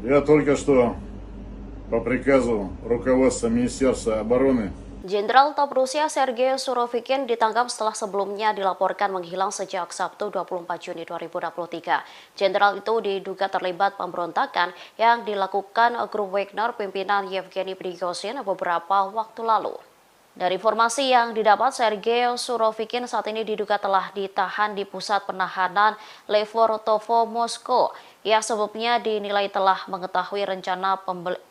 Я только что по приказу руководства Министерства обороны Jenderal Top Rusia Sergei Surovikin ditangkap setelah sebelumnya dilaporkan menghilang sejak Sabtu 24 Juni 2023. Jenderal itu diduga terlibat pemberontakan yang dilakukan grup Wagner pimpinan Yevgeny Prigozhin beberapa waktu lalu. Dari informasi yang didapat, Sergei Surovikin saat ini diduga telah ditahan di pusat penahanan Lefortovo, Moskow. Ia sebelumnya dinilai telah mengetahui rencana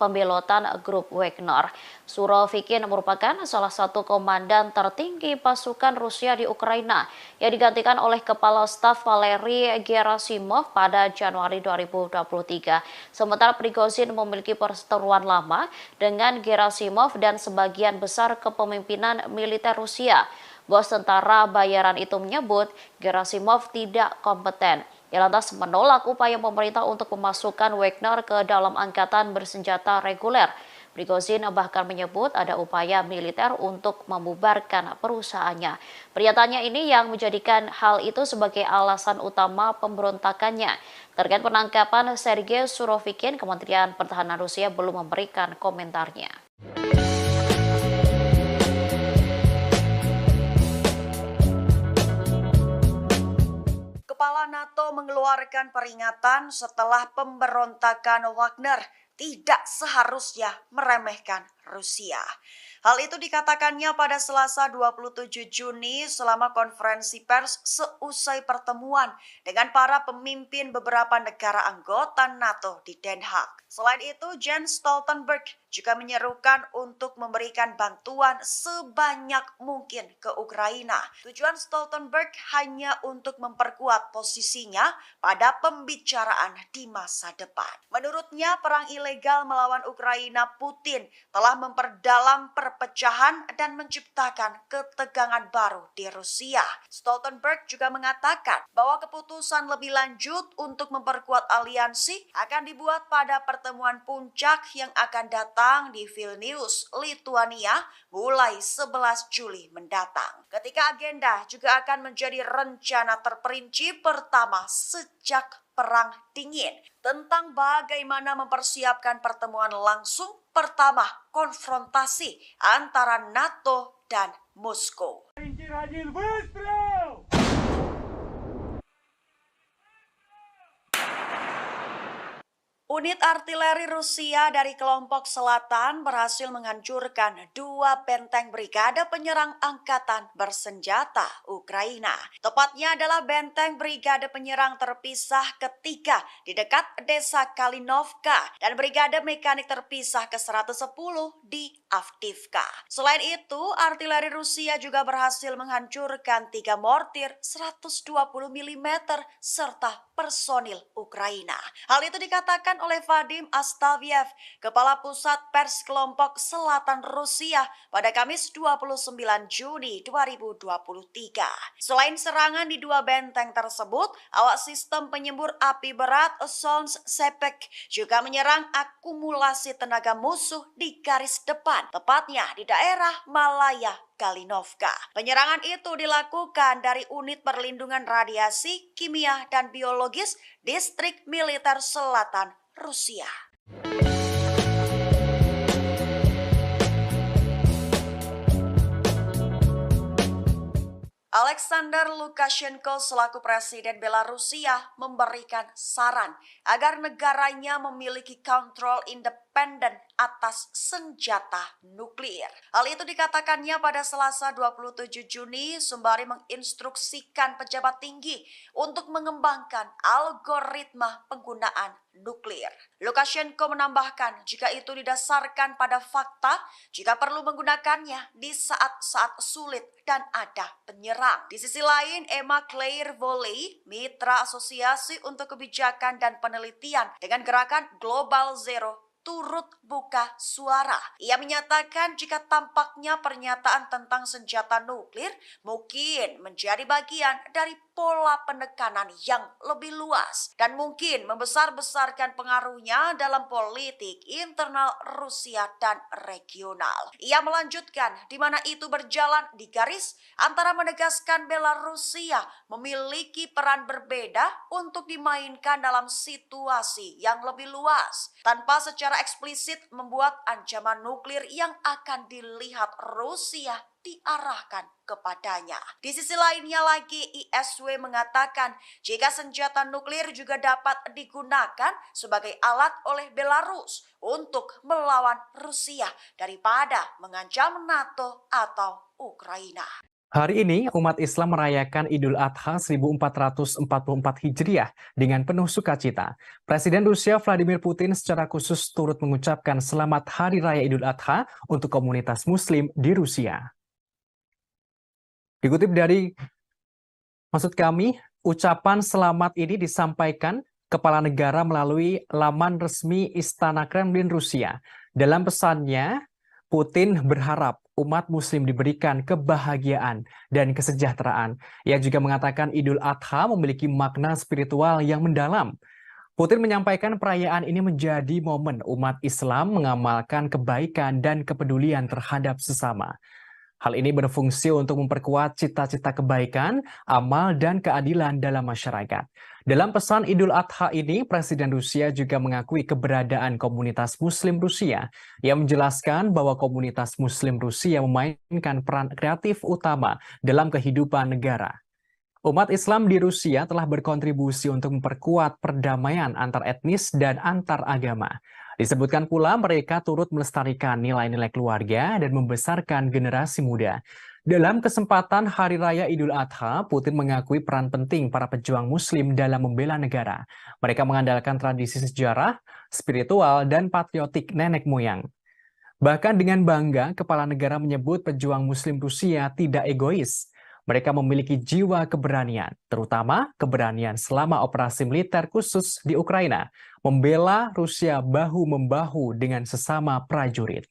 pembelotan grup Wagner. Surovikin merupakan salah satu komandan tertinggi pasukan Rusia di Ukraina yang digantikan oleh Kepala Staf Valery Gerasimov pada Januari 2023. Sementara Prigozhin memiliki perseteruan lama dengan Gerasimov dan sebagian besar kepemimpinan militer Rusia. Bos tentara bayaran itu menyebut Gerasimov tidak kompeten. Ia lantas menolak upaya pemerintah untuk memasukkan Wagner ke dalam angkatan bersenjata reguler. Prigozhin bahkan menyebut ada upaya militer untuk membubarkan perusahaannya. Pernyataannya ini yang menjadikan hal itu sebagai alasan utama pemberontakannya. Terkait penangkapan Sergei Surovikin, Kementerian Pertahanan Rusia belum memberikan komentarnya. Kepala NATO mengeluarkan peringatan setelah pemberontakan Wagner tidak seharusnya meremehkan Rusia. Hal itu dikatakannya pada Selasa 27 Juni selama konferensi pers seusai pertemuan dengan para pemimpin beberapa negara anggota NATO di Den Haag. Selain itu, Jens Stoltenberg juga menyerukan untuk memberikan bantuan sebanyak mungkin ke Ukraina. Tujuan Stoltenberg hanya untuk memperkuat posisinya pada pembicaraan di masa depan. Menurutnya, perang ilegal melawan Ukraina Putin telah memperdalam perpecahan dan menciptakan ketegangan baru di Rusia. Stoltenberg juga mengatakan bahwa keputusan lebih lanjut untuk memperkuat aliansi akan dibuat pada pertemuan puncak yang akan datang di Vilnius, Lituania mulai 11 Juli mendatang. Ketika agenda juga akan menjadi rencana terperinci pertama sejak Perang Dingin tentang bagaimana mempersiapkan pertemuan langsung pertama konfrontasi antara NATO dan Moskow. Unit artileri Rusia dari kelompok selatan berhasil menghancurkan 2 benteng brigade penyerang angkatan bersenjata Ukraina. Tepatnya adalah benteng brigade penyerang terpisah ketiga di dekat desa Kalinovka dan brigade mekanik terpisah ke-110 di Avdiivka. Selain itu, artileri Rusia juga berhasil menghancurkan 3 mortir 120 mm serta personil Ukraina. Hal itu dikatakan oleh Vadim Astaviev, Kepala Pusat Pers Kelompok Selatan Rusia pada Kamis 29 Juni 2023. Selain serangan di 2 benteng tersebut, awak sistem penyembur api berat Sons Sepek juga menyerang akumulasi tenaga musuh di garis depan, tepatnya di daerah Malaya Kalinovka. Penyerangan itu dilakukan dari unit perlindungan radiasi, kimia, dan biologis Distrik Militer Selatan Rusia. Alexander Lukashenko selaku Presiden Belarusia memberikan saran agar negaranya memiliki kontrol independen atas senjata nuklir. Hal itu dikatakannya pada Selasa 27 Juni sembari menginstruksikan pejabat tinggi untuk mengembangkan algoritma penggunaan nuklir. Lukashenko menambahkan jika itu didasarkan pada fakta, jika perlu menggunakannya di saat-saat sulit dan ada penyerang. Di sisi lain, Emma Claire Volley, mitra Asosiasi untuk Kebijakan dan Penelitian dengan gerakan Global Zero, turut buka suara. Ia menyatakan jika tampaknya pernyataan tentang senjata nuklir mungkin menjadi bagian dari pola penekanan yang lebih luas dan mungkin membesar-besarkan pengaruhnya dalam politik internal Rusia dan regional. Ia melanjutkan di mana itu berjalan di garis antara menegaskan Belarusia memiliki peran berbeda untuk dimainkan dalam situasi yang lebih luas tanpa secara eksplisit membuat ancaman nuklir yang akan dilihat Rusia diarahkan kepadanya. Di sisi lainnya lagi, ISW mengatakan jika senjata nuklir juga dapat digunakan sebagai alat oleh Belarus untuk melawan Rusia daripada mengancam NATO atau Ukraina. Hari ini, umat Islam merayakan Idul Adha 1444 Hijriah dengan penuh sukacita. Presiden Rusia Vladimir Putin secara khusus turut mengucapkan selamat Hari Raya Idul Adha untuk komunitas Muslim di Rusia. Dikutip dari ucapan selamat ini disampaikan Kepala Negara melalui laman resmi Istana Kremlin Rusia. Dalam pesannya, Putin berharap umat Muslim diberikan kebahagiaan dan kesejahteraan. Ia juga mengatakan Idul Adha memiliki makna spiritual yang mendalam. Putin menyampaikan perayaan ini menjadi momen umat Islam mengamalkan kebaikan dan kepedulian terhadap sesama. Hal ini berfungsi untuk memperkuat cita-cita kebaikan, amal, dan keadilan dalam masyarakat. Dalam pesan Idul Adha ini, Presiden Rusia juga mengakui keberadaan komunitas Muslim Rusia. Ia menjelaskan bahwa komunitas Muslim Rusia memainkan peran kreatif utama dalam kehidupan negara. Umat Islam di Rusia telah berkontribusi untuk memperkuat perdamaian antar etnis dan antar agama. Disebutkan pula mereka turut melestarikan nilai-nilai keluarga dan membesarkan generasi muda. Dalam kesempatan Hari Raya Idul Adha, Putin mengakui peran penting para pejuang Muslim dalam membela negara. Mereka mengandalkan tradisi sejarah, spiritual, dan patriotik nenek moyang. Bahkan dengan bangga, Kepala Negara menyebut pejuang Muslim Rusia tidak egois. Mereka memiliki jiwa keberanian, terutama keberanian selama operasi militer khusus di Ukraina, membela Rusia bahu-membahu dengan sesama prajurit.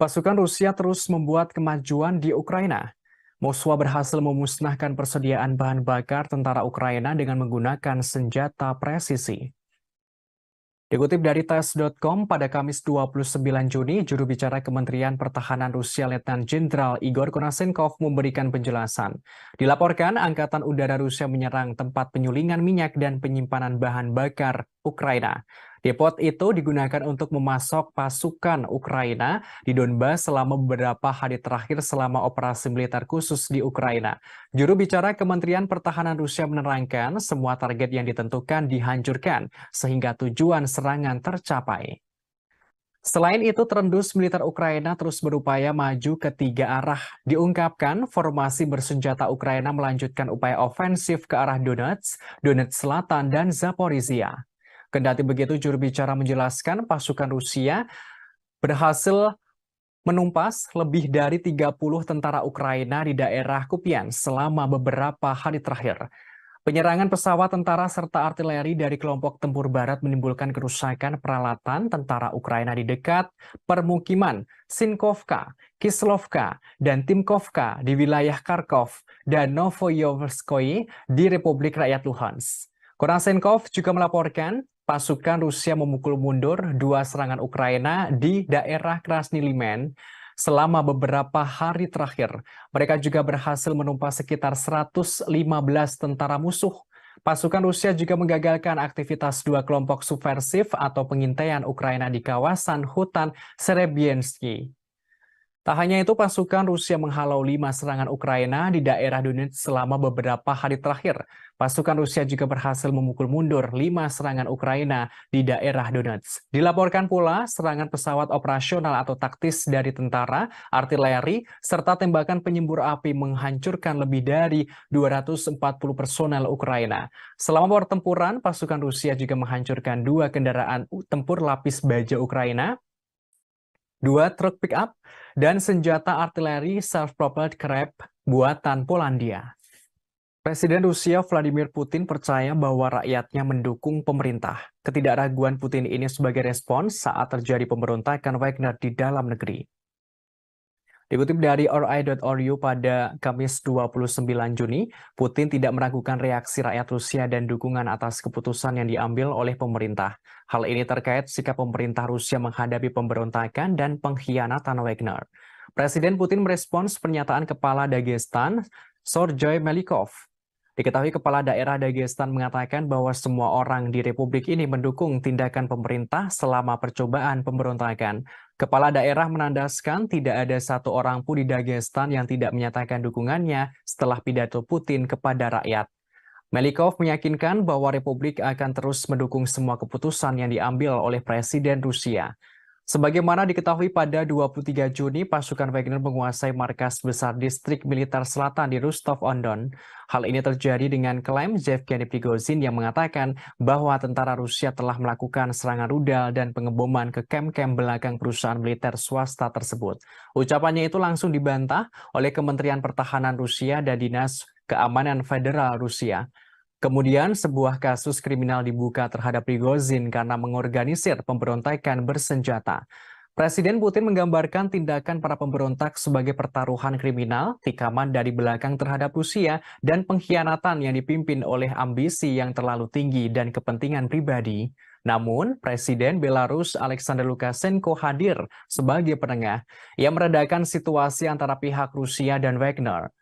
Pasukan Rusia terus membuat kemajuan di Ukraina. Moskwa berhasil memusnahkan persediaan bahan bakar tentara Ukraina dengan menggunakan senjata presisi. Dikutip dari TASS.com, pada Kamis 29 Juni, juru bicara Kementerian Pertahanan Rusia Letnan Jenderal Igor Konashenkov memberikan penjelasan. Dilaporkan, Angkatan Udara Rusia menyerang tempat penyulingan minyak dan penyimpanan bahan bakar Ukraina. Depot itu digunakan untuk memasok pasukan Ukraina di Donbas selama beberapa hari terakhir selama operasi militer khusus di Ukraina. Juru bicara Kementerian Pertahanan Rusia menerangkan semua target yang ditentukan dihancurkan sehingga tujuan serangan tercapai. Selain itu, terendus militer Ukraina terus berupaya maju ke tiga arah. Diungkapkan, formasi bersenjata Ukraina melanjutkan upaya ofensif ke arah Donetsk, Donetsk Selatan, dan Zaporizhia. Kendati begitu, juru bicara menjelaskan pasukan Rusia berhasil menumpas lebih dari 30 tentara Ukraina di daerah Kupiansk selama beberapa hari terakhir. Penyerangan pesawat tentara serta artileri dari kelompok tempur barat menimbulkan kerusakan peralatan tentara Ukraina di dekat permukiman Sinkovka, Kislovka, dan Timkovka di wilayah Kharkov dan Novoyoverskoye di Republik Rakyat Luhansk. Konashenkov juga melaporkan pasukan Rusia memukul mundur dua serangan Ukraina di daerah Krasny Liman selama beberapa hari terakhir. Mereka juga berhasil menumpas sekitar 115 tentara musuh. Pasukan Rusia juga menggagalkan aktivitas dua kelompok subversif atau pengintaian Ukraina di kawasan hutan Serebiensky. Tak hanya itu, pasukan Rusia menghalau 5 serangan Ukraina di daerah Donetsk selama beberapa hari terakhir. Pasukan Rusia juga berhasil memukul mundur 5 serangan Ukraina di daerah Donetsk. Dilaporkan pula serangan pesawat operasional atau taktis dari tentara, artileri, serta tembakan penyembur api menghancurkan lebih dari 240 personel Ukraina. Selama pertempuran, pasukan Rusia juga menghancurkan 2 kendaraan tempur lapis baja Ukraina, 2 truk pick-up, dan senjata artileri self-propelled Krep buatan Polandia. Presiden Rusia Vladimir Putin percaya bahwa rakyatnya mendukung pemerintah. Ketidakraguan Putin ini sebagai respons saat terjadi pemberontakan Wagner di dalam negeri. Dikutip dari RI.ru pada Kamis 29 Juni, Putin tidak meragukan reaksi rakyat Rusia dan dukungan atas keputusan yang diambil oleh pemerintah. Hal ini terkait sikap pemerintah Rusia menghadapi pemberontakan dan pengkhianatan Wagner. Presiden Putin merespons pernyataan Kepala Dagestan, Sergei Melikov. Diketahui Kepala Daerah Dagestan mengatakan bahwa semua orang di Republik ini mendukung tindakan pemerintah selama percobaan pemberontakan. Kepala daerah menandaskan tidak ada satu orang pun di Dagestan yang tidak menyatakan dukungannya setelah pidato Putin kepada rakyat. Melikov meyakinkan bahwa Republik akan terus mendukung semua keputusan yang diambil oleh Presiden Rusia. Sebagaimana diketahui pada 23 Juni, pasukan Wagner menguasai markas besar distrik militer selatan di Rostov-on-Don. Hal ini terjadi dengan klaim Yevgeny Prigozhin yang mengatakan bahwa tentara Rusia telah melakukan serangan rudal dan pengeboman ke kem-kem belakang perusahaan militer swasta tersebut. Ucapannya itu langsung dibantah oleh Kementerian Pertahanan Rusia dan Dinas Keamanan Federal Rusia. Kemudian sebuah kasus kriminal dibuka terhadap Prigozhin karena mengorganisir pemberontakan bersenjata. Presiden Putin menggambarkan tindakan para pemberontak sebagai pertaruhan kriminal, tikaman dari belakang terhadap Rusia, dan pengkhianatan yang dipimpin oleh ambisi yang terlalu tinggi dan kepentingan pribadi. Namun, Presiden Belarus Alexander Lukashenko hadir sebagai penengah yang meredakan situasi antara pihak Rusia dan Wagner.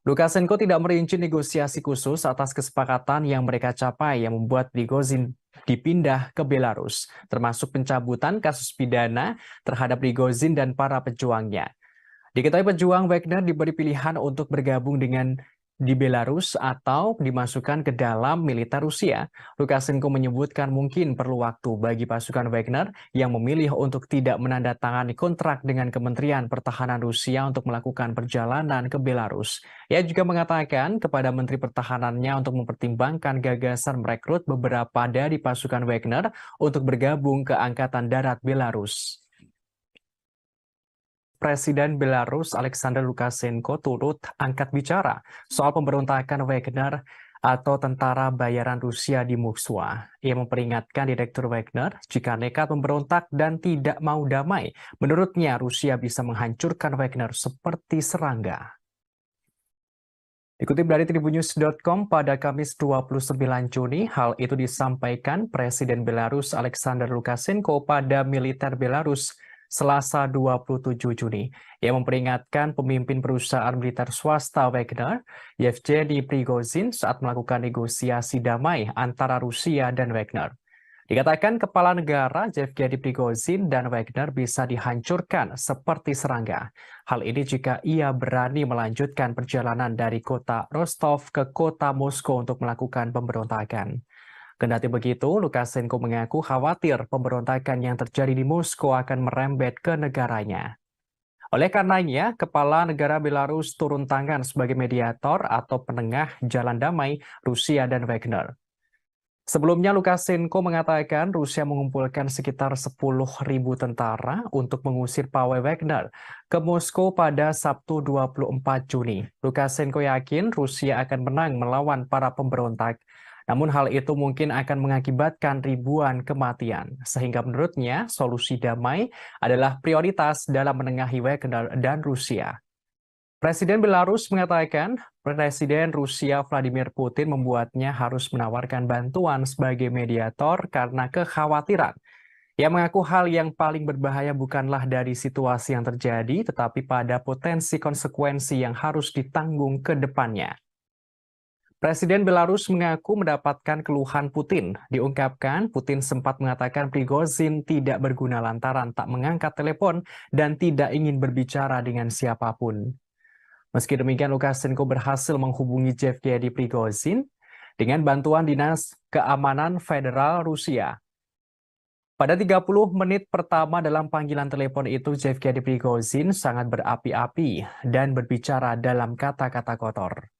Lukashenko tidak merinci negosiasi khusus atas kesepakatan yang mereka capai yang membuat Prigozhin dipindah ke Belarus, termasuk pencabutan kasus pidana terhadap Prigozhin dan para pejuangnya. Diketahui pejuang Wagner diberi pilihan untuk bergabung di Belarus atau dimasukkan ke dalam militer Rusia. Lukashenko menyebutkan mungkin perlu waktu bagi pasukan Wagner yang memilih untuk tidak menandatangani kontrak dengan Kementerian Pertahanan Rusia untuk melakukan perjalanan ke Belarus. Ia juga mengatakan kepada Menteri Pertahanannya untuk mempertimbangkan gagasan merekrut beberapa dari pasukan Wagner untuk bergabung ke Angkatan Darat Belarus. Presiden Belarus Alexander Lukashenko turut angkat bicara soal pemberontakan Wagner atau tentara bayaran Rusia di Moskwa. Ia memperingatkan Direktur Wagner jika nekat memberontak dan tidak mau damai. Menurutnya Rusia bisa menghancurkan Wagner seperti serangga. Dikutip dari Tribunnews.com pada Kamis 29 Juni, hal itu disampaikan Presiden Belarus Alexander Lukashenko pada militer Belarus Selasa 27 Juni. Ia memperingatkan pemimpin perusahaan militer swasta Wagner, Yevgeny Prigozhin, saat melakukan negosiasi damai antara Rusia dan Wagner. Dikatakan kepala negara Yevgeny Prigozhin dan Wagner bisa dihancurkan seperti serangga. Hal ini jika ia berani melanjutkan perjalanan dari kota Rostov ke kota Moskow untuk melakukan pemberontakan. Kendati begitu, Lukashenko mengaku khawatir pemberontakan yang terjadi di Moskow akan merembet ke negaranya. Oleh karenanya, Kepala Negara Belarus turun tangan sebagai mediator atau penengah jalan damai Rusia dan Wagner. Sebelumnya, Lukashenko mengatakan Rusia mengumpulkan sekitar 10.000 tentara untuk mengusir pawai Wagner ke Moskow pada Sabtu 24 Juni. Lukashenko yakin Rusia akan menang melawan para pemberontak. Namun hal itu mungkin akan mengakibatkan ribuan kematian. Sehingga menurutnya solusi damai adalah prioritas dalam menengahi Wagner dan Rusia. Presiden Belarus mengatakan Presiden Rusia Vladimir Putin membuatnya harus menawarkan bantuan sebagai mediator karena kekhawatiran. Ia mengaku hal yang paling berbahaya bukanlah dari situasi yang terjadi, tetapi pada potensi konsekuensi yang harus ditanggung ke depannya. Presiden Belarus mengaku mendapatkan keluhan Putin. Diungkapkan, Putin sempat mengatakan Prigozhin tidak berguna lantaran tak mengangkat telepon dan tidak ingin berbicara dengan siapapun. Meski demikian, Lukashenko berhasil menghubungi Yevgeny Prigozhin dengan bantuan Dinas Keamanan Federal Rusia. Pada 30 menit pertama dalam panggilan telepon itu, Yevgeny Prigozhin sangat berapi-api dan berbicara dalam kata-kata kotor.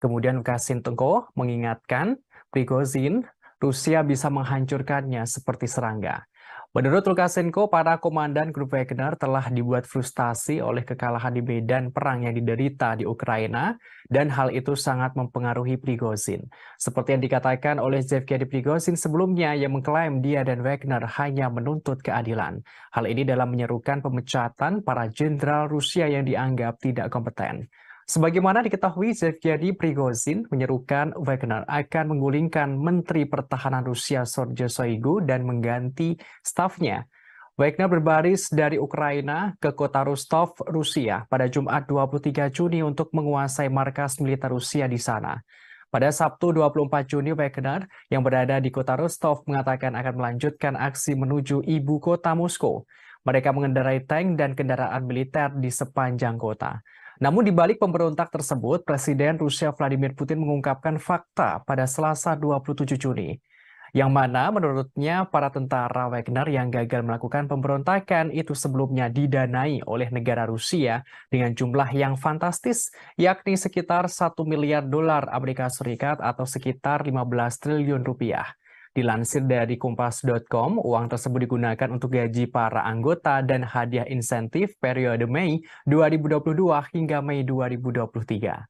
Kemudian Lukashenko mengingatkan Prigozhin, Rusia bisa menghancurkannya seperti serangga. Menurut Lukashenko, para komandan grup Wagner telah dibuat frustasi oleh kekalahan di medan perang yang diderita di Ukraina, dan hal itu sangat mempengaruhi Prigozhin. Seperti yang dikatakan oleh Yevgeny Prigozhin sebelumnya yang mengklaim dia dan Wagner hanya menuntut keadilan. Hal ini dalam menyerukan pemecatan para jenderal Rusia yang dianggap tidak kompeten. Sebagaimana diketahui, Yevgeny Prigozhin menyerukan Wagner akan menggulingkan Menteri Pertahanan Rusia Sergei Shoigu dan mengganti stafnya. Wagner berbaris dari Ukraina ke kota Rostov, Rusia pada Jumat 23 Juni untuk menguasai markas militer Rusia di sana. Pada Sabtu 24 Juni, Wagner yang berada di kota Rostov mengatakan akan melanjutkan aksi menuju ibu kota Moskow. Mereka mengendarai tank dan kendaraan militer di sepanjang kota. Namun di balik pemberontak tersebut, Presiden Rusia Vladimir Putin mengungkapkan fakta pada Selasa 27 Juni, yang mana menurutnya para tentara Wagner yang gagal melakukan pemberontakan itu sebelumnya didanai oleh negara Rusia dengan jumlah yang fantastis, yakni sekitar 1 miliar dolar Amerika Serikat atau sekitar 15 triliun rupiah. Dilansir dari Kompas.com, uang tersebut digunakan untuk gaji para anggota dan hadiah insentif periode Mei 2022 hingga Mei 2023.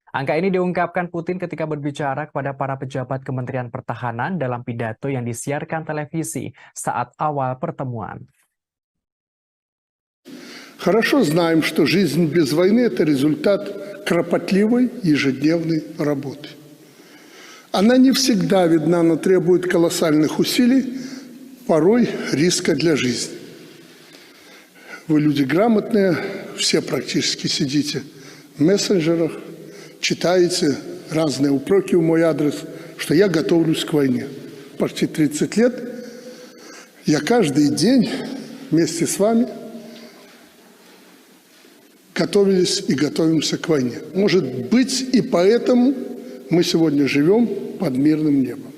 Angka ini diungkapkan Putin ketika berbicara kepada para pejabat Kementerian Pertahanan dalam pidato yang disiarkan televisi saat awal pertemuan. Хорошо знаем, что жизнь без войны – это результат кропотливой ежедневной работы. Она не всегда видна, но требует колоссальных усилий, порой риска для жизни. Вы люди грамотные, все практически сидите в мессенджерах, читаете разные упреки в мой адрес, что я готовлюсь к войне. Почти 30 лет я каждый день вместе с вами готовились и готовимся к войне. Может быть, и поэтому мы сегодня живем под мирным небом.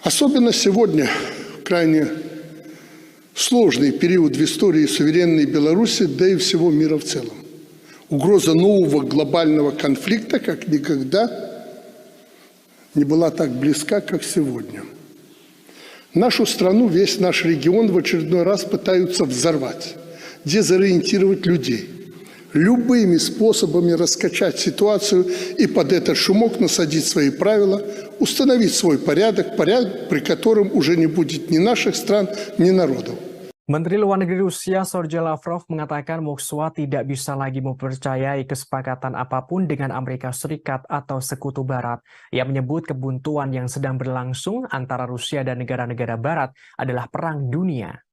Особенно сегодня, крайне сложный период в истории суверенной Беларуси, да и всего мира в целом. Угроза нового глобального конфликта как никогда не была так близка, как сегодня. Нашу страну, весь наш регион в очередной раз пытаются взорвать, дезориентировать людей, любыми способами раскачать ситуацию и под этот шумок насадить свои правила, установить свой порядок, при котором уже не будет ни наших стран, ни народов. Menteri Luar Negeri Rusia Sergei Lavrov mengatakan Moskwa tidak bisa lagi mempercayai kesepakatan apapun dengan Amerika Serikat atau Sekutu Barat. Ia menyebut kebuntuan yang sedang berlangsung antara Rusia dan negara-negara Barat adalah perang dunia.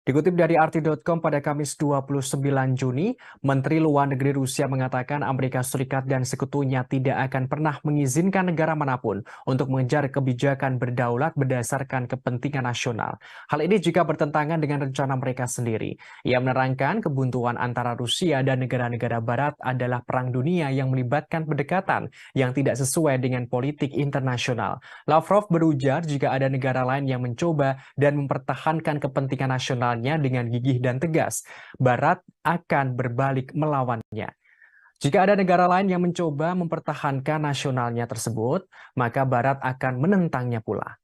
Dikutip dari RT.com pada Kamis 29 Juni, Menteri Luar Negeri Rusia mengatakan Amerika Serikat dan sekutunya tidak akan pernah mengizinkan negara manapun untuk mengejar kebijakan berdaulat berdasarkan kepentingan nasional. Hal ini juga bertentangan dengan rencana mereka sendiri. Ia menerangkan kebuntuan antara Rusia dan negara-negara Barat adalah perang dunia yang melibatkan pendekatan yang tidak sesuai dengan politik internasional. Lavrov berujar jika ada negara lain yang mencoba dan mempertahankan kepentingan nasional dengan gigih dan tegas, Barat akan berbalik melawannya. Jika ada negara lain yang mencoba mempertahankan nasionalnya tersebut, maka Barat akan menentangnya pula.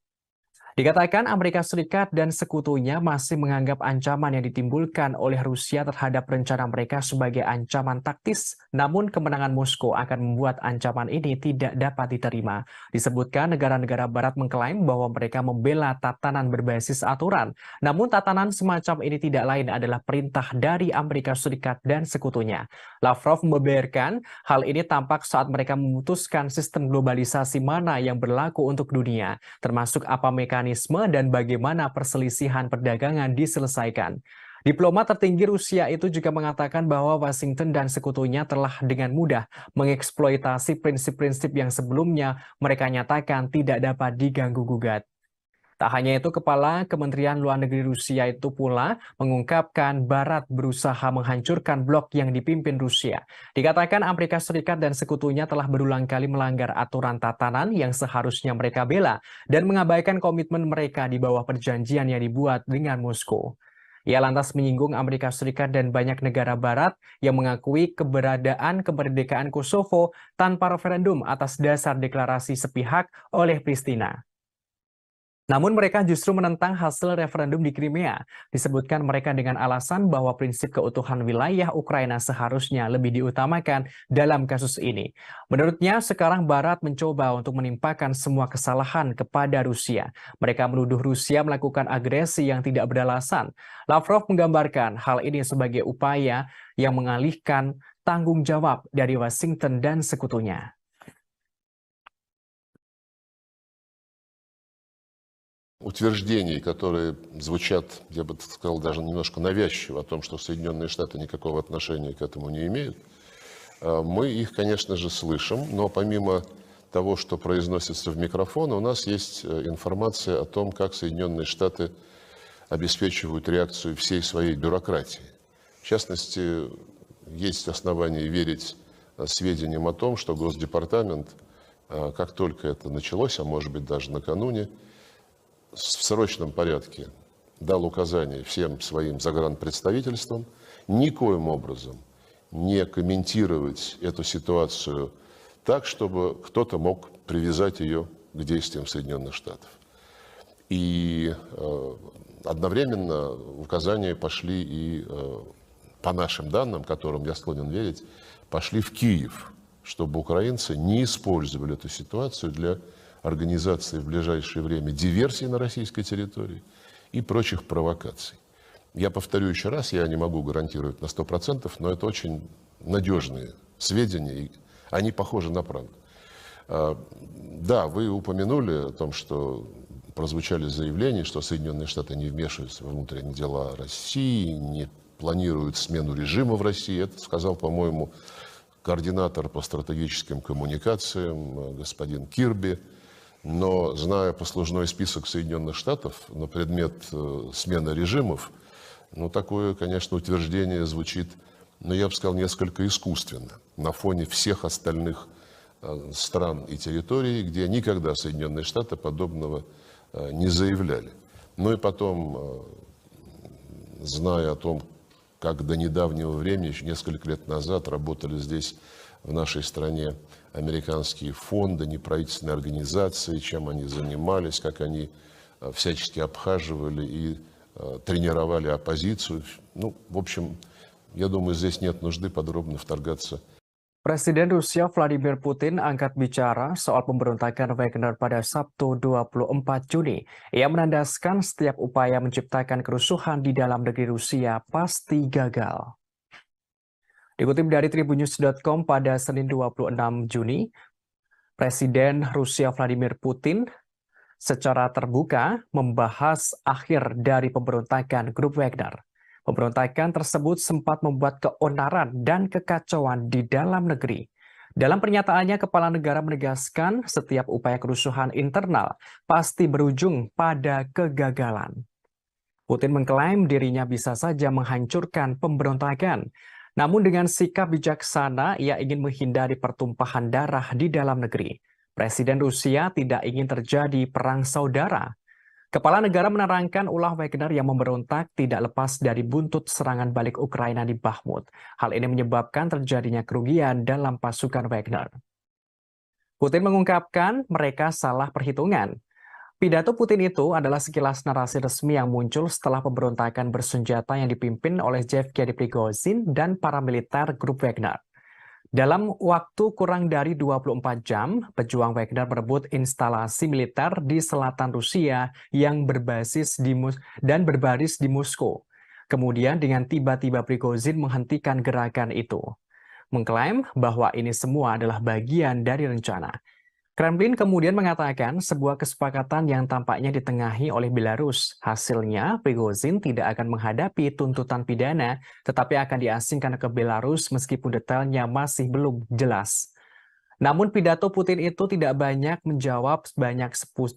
Dikatakan Amerika Serikat dan sekutunya masih menganggap ancaman yang ditimbulkan oleh Rusia terhadap rencana mereka sebagai ancaman taktis, namun kemenangan Moskow akan membuat ancaman ini tidak dapat diterima. Disebutkan negara-negara Barat mengklaim bahwa mereka membela tatanan berbasis aturan, namun tatanan semacam ini tidak lain adalah perintah dari Amerika Serikat dan sekutunya. Lavrov membeberkan hal ini tampak saat mereka memutuskan sistem globalisasi mana yang berlaku untuk dunia, termasuk apa mekanisme dan bagaimana perselisihan perdagangan diselesaikan. Diplomat tertinggi Rusia itu juga mengatakan bahwa Washington dan sekutunya telah dengan mudah mengeksploitasi prinsip-prinsip yang sebelumnya mereka nyatakan tidak dapat diganggu-gugat. Tak hanya itu, Kepala Kementerian Luar Negeri Rusia itu pula mengungkapkan Barat berusaha menghancurkan blok yang dipimpin Rusia. Dikatakan Amerika Serikat dan sekutunya telah berulang kali melanggar aturan tatanan yang seharusnya mereka bela dan mengabaikan komitmen mereka di bawah perjanjian yang dibuat dengan Moskow. Ia lantas menyinggung Amerika Serikat dan banyak negara Barat yang mengakui keberadaan kemerdekaan Kosovo tanpa referendum atas dasar deklarasi sepihak oleh Pristina. Namun mereka justru menentang hasil referendum di Crimea. Disebutkan mereka dengan alasan bahwa prinsip keutuhan wilayah Ukraina seharusnya lebih diutamakan dalam kasus ini. Menurutnya, sekarang Barat mencoba untuk menimpakan semua kesalahan kepada Rusia. Mereka menuduh Rusia melakukan agresi yang tidak beralasan. Lavrov menggambarkan hal ini sebagai upaya yang mengalihkan tanggung jawab dari Washington dan sekutunya. Утверждений, которые звучат, я бы сказал, даже немножко навязчиво, о том, что Соединенные Штаты никакого отношения к этому не имеют, мы их, конечно же, слышим, но помимо того, что произносится в микрофон, у нас есть информация о том, как Соединенные Штаты обеспечивают реакцию всей своей бюрократии. В частности, есть основания верить сведениям о том, что Госдепартамент, как только это началось, а может быть даже накануне, в срочном порядке дал указание всем своим загранпредставительствам никоим образом не комментировать эту ситуацию так, чтобы кто-то мог привязать ее к действиям Соединенных Штатов. И одновременно указания пошли и, по нашим данным, которым я склонен верить, пошли в Киев, чтобы украинцы не использовали эту ситуацию для организации в ближайшее время диверсий на российской территории и прочих провокаций. Я повторю еще раз, я не могу гарантировать на 100%, но это очень надежные сведения, и они похожи на правду. Да, вы упомянули о том, что прозвучали заявления, что Соединенные Штаты не вмешиваются во внутренние дела России, не планируют смену режима в России. Это сказал, по-моему, координатор по стратегическим коммуникациям господин Кирби. Но, зная послужной список Соединенных Штатов на предмет смены режимов, ну, такое, конечно, утверждение звучит, но я бы сказал, несколько искусственно, на фоне всех остальных стран и территорий, где никогда Соединенные Штаты подобного не заявляли. Ну и потом, зная о том, как до недавнего времени, еще несколько лет назад, работали здесь, в нашей стране, американские фонды, неправительственные организации, чем они занимались, как они всячески обхаживали и тренировали оппозицию. Ну, в общем, я думаю, здесь нет нужды подробно вторгаться. Presiden Rusia Vladimir Putin angkat bicara soal pemberontakan Wagner pada Sabtu 24 Juni. Ia menandaskan setiap upaya menciptakan kerusuhan di dalam negeri Rusia pasti gagal. Dikutip dari tribunnews.com pada Senin 26 Juni, Presiden Rusia Vladimir Putin secara terbuka membahas akhir dari pemberontakan grup Wagner. Pemberontakan tersebut sempat membuat keonaran dan kekacauan di dalam negeri. Dalam pernyataannya, kepala negara menegaskan setiap upaya kerusuhan internal pasti berujung pada kegagalan. Putin mengklaim dirinya bisa saja menghancurkan pemberontakan. Namun dengan sikap bijaksana, ia ingin menghindari pertumpahan darah di dalam negeri. Presiden Rusia tidak ingin terjadi perang saudara. Kepala negara menerangkan ulah Wagner yang memberontak tidak lepas dari buntut serangan balik Ukraina di Bakhmut. Hal ini menyebabkan terjadinya kerugian dalam pasukan Wagner. Putin mengungkapkan mereka salah perhitungan. Pidato Putin itu adalah sekilas narasi resmi yang muncul setelah pemberontakan bersenjata yang dipimpin oleh Yevgeny Prigozhin dan para militer grup Wagner. Dalam waktu kurang dari 24 jam, pejuang Wagner merebut instalasi militer di selatan Rusia yang berbasis di berbaris di Moskow. Kemudian dengan tiba-tiba Prigozhin menghentikan gerakan itu, mengklaim bahwa ini semua adalah bagian dari rencana. Kremlin kemudian mengatakan sebuah kesepakatan yang tampaknya ditengahi oleh Belarus. Hasilnya, Prigozhin tidak akan menghadapi tuntutan pidana, tetapi akan diasingkan ke Belarus meskipun detailnya masih belum jelas. Namun pidato Putin itu tidak banyak menjawab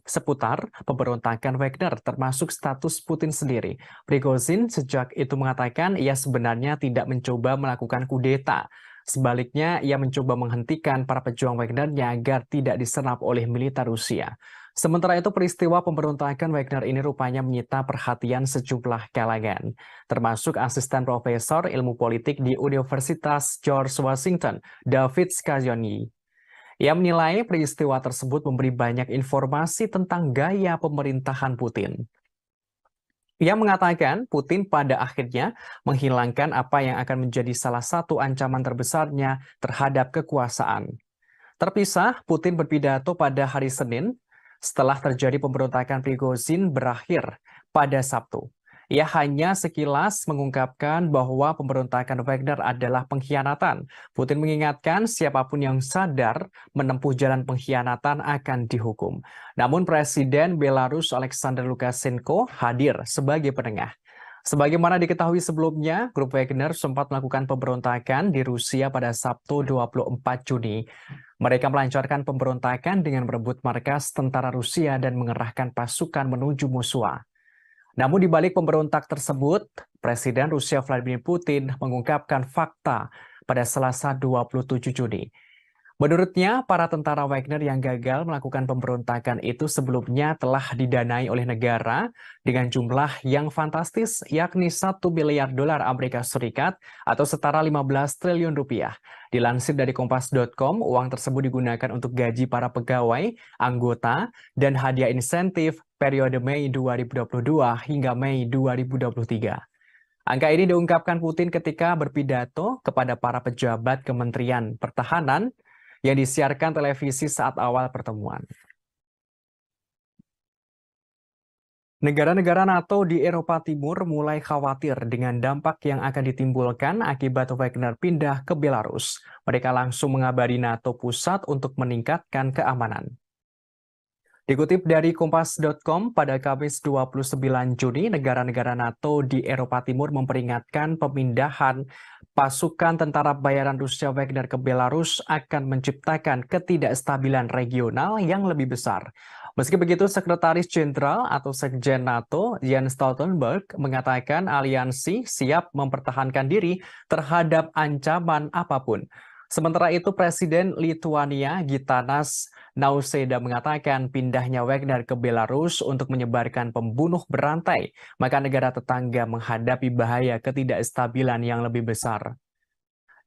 seputar pemberontakan Wagner, termasuk status Putin sendiri. Prigozhin sejak itu mengatakan ia sebenarnya tidak mencoba melakukan kudeta. Sebaliknya, ia mencoba menghentikan para pejuang Wagner-nya agar tidak diserap oleh militer Rusia. Sementara itu, peristiwa pemberontakan Wagner ini rupanya menyita perhatian sejumlah kalangan, termasuk asisten profesor ilmu politik di Universitas George Washington, David Scaglione. Ia menilai peristiwa tersebut memberi banyak informasi tentang gaya pemerintahan Putin. Ia mengatakan Putin pada akhirnya menghilangkan apa yang akan menjadi salah satu ancaman terbesarnya terhadap kekuasaan. Terpisah, Putin berpidato pada hari Senin setelah terjadi pemberontakan Prigozhin berakhir pada Sabtu. Ia hanya sekilas mengungkapkan bahwa pemberontakan Wagner adalah pengkhianatan. Putin mengingatkan siapapun yang sadar menempuh jalan pengkhianatan akan dihukum. Namun Presiden Belarus Alexander Lukashenko hadir sebagai penengah. Sebagaimana diketahui sebelumnya, grup Wagner sempat melakukan pemberontakan di Rusia pada Sabtu 24 Juni. Mereka melancarkan pemberontakan dengan merebut markas tentara Rusia dan mengerahkan pasukan menuju Moskwa. Namun di balik pemberontak tersebut, Presiden Rusia Vladimir Putin mengungkapkan fakta pada Selasa 27 Juni. Menurutnya, para tentara Wagner yang gagal melakukan pemberontakan itu sebelumnya telah didanai oleh negara dengan jumlah yang fantastis, yakni 1 miliar dolar Amerika Serikat atau setara 15 triliun rupiah. Dilansir dari Kompas.com, uang tersebut digunakan untuk gaji para pegawai, anggota, dan hadiah insentif periode Mei 2022 hingga Mei 2023. Angka ini diungkapkan Putin ketika berpidato kepada para pejabat Kementerian Pertahanan yang disiarkan televisi saat awal pertemuan. Negara-negara NATO di Eropa Timur mulai khawatir dengan dampak yang akan ditimbulkan akibat Wagner pindah ke Belarus. Mereka langsung mengabari NATO pusat untuk meningkatkan keamanan. Dikutip dari Kompas.com, pada Kamis 29 Juni, negara-negara NATO di Eropa Timur memperingatkan pemindahan pasukan tentara bayaran Rusia Wagner ke Belarus akan menciptakan ketidakstabilan regional yang lebih besar. Meski begitu, Sekretaris Jenderal atau Sekjen NATO, Jens Stoltenberg, mengatakan aliansi siap mempertahankan diri terhadap ancaman apapun. Sementara itu, Presiden Lituania Gitanas Nausėda mengatakan pindahnya Wagner ke Belarus untuk menyebarkan pembunuh berantai, maka negara tetangga menghadapi bahaya ketidakstabilan yang lebih besar.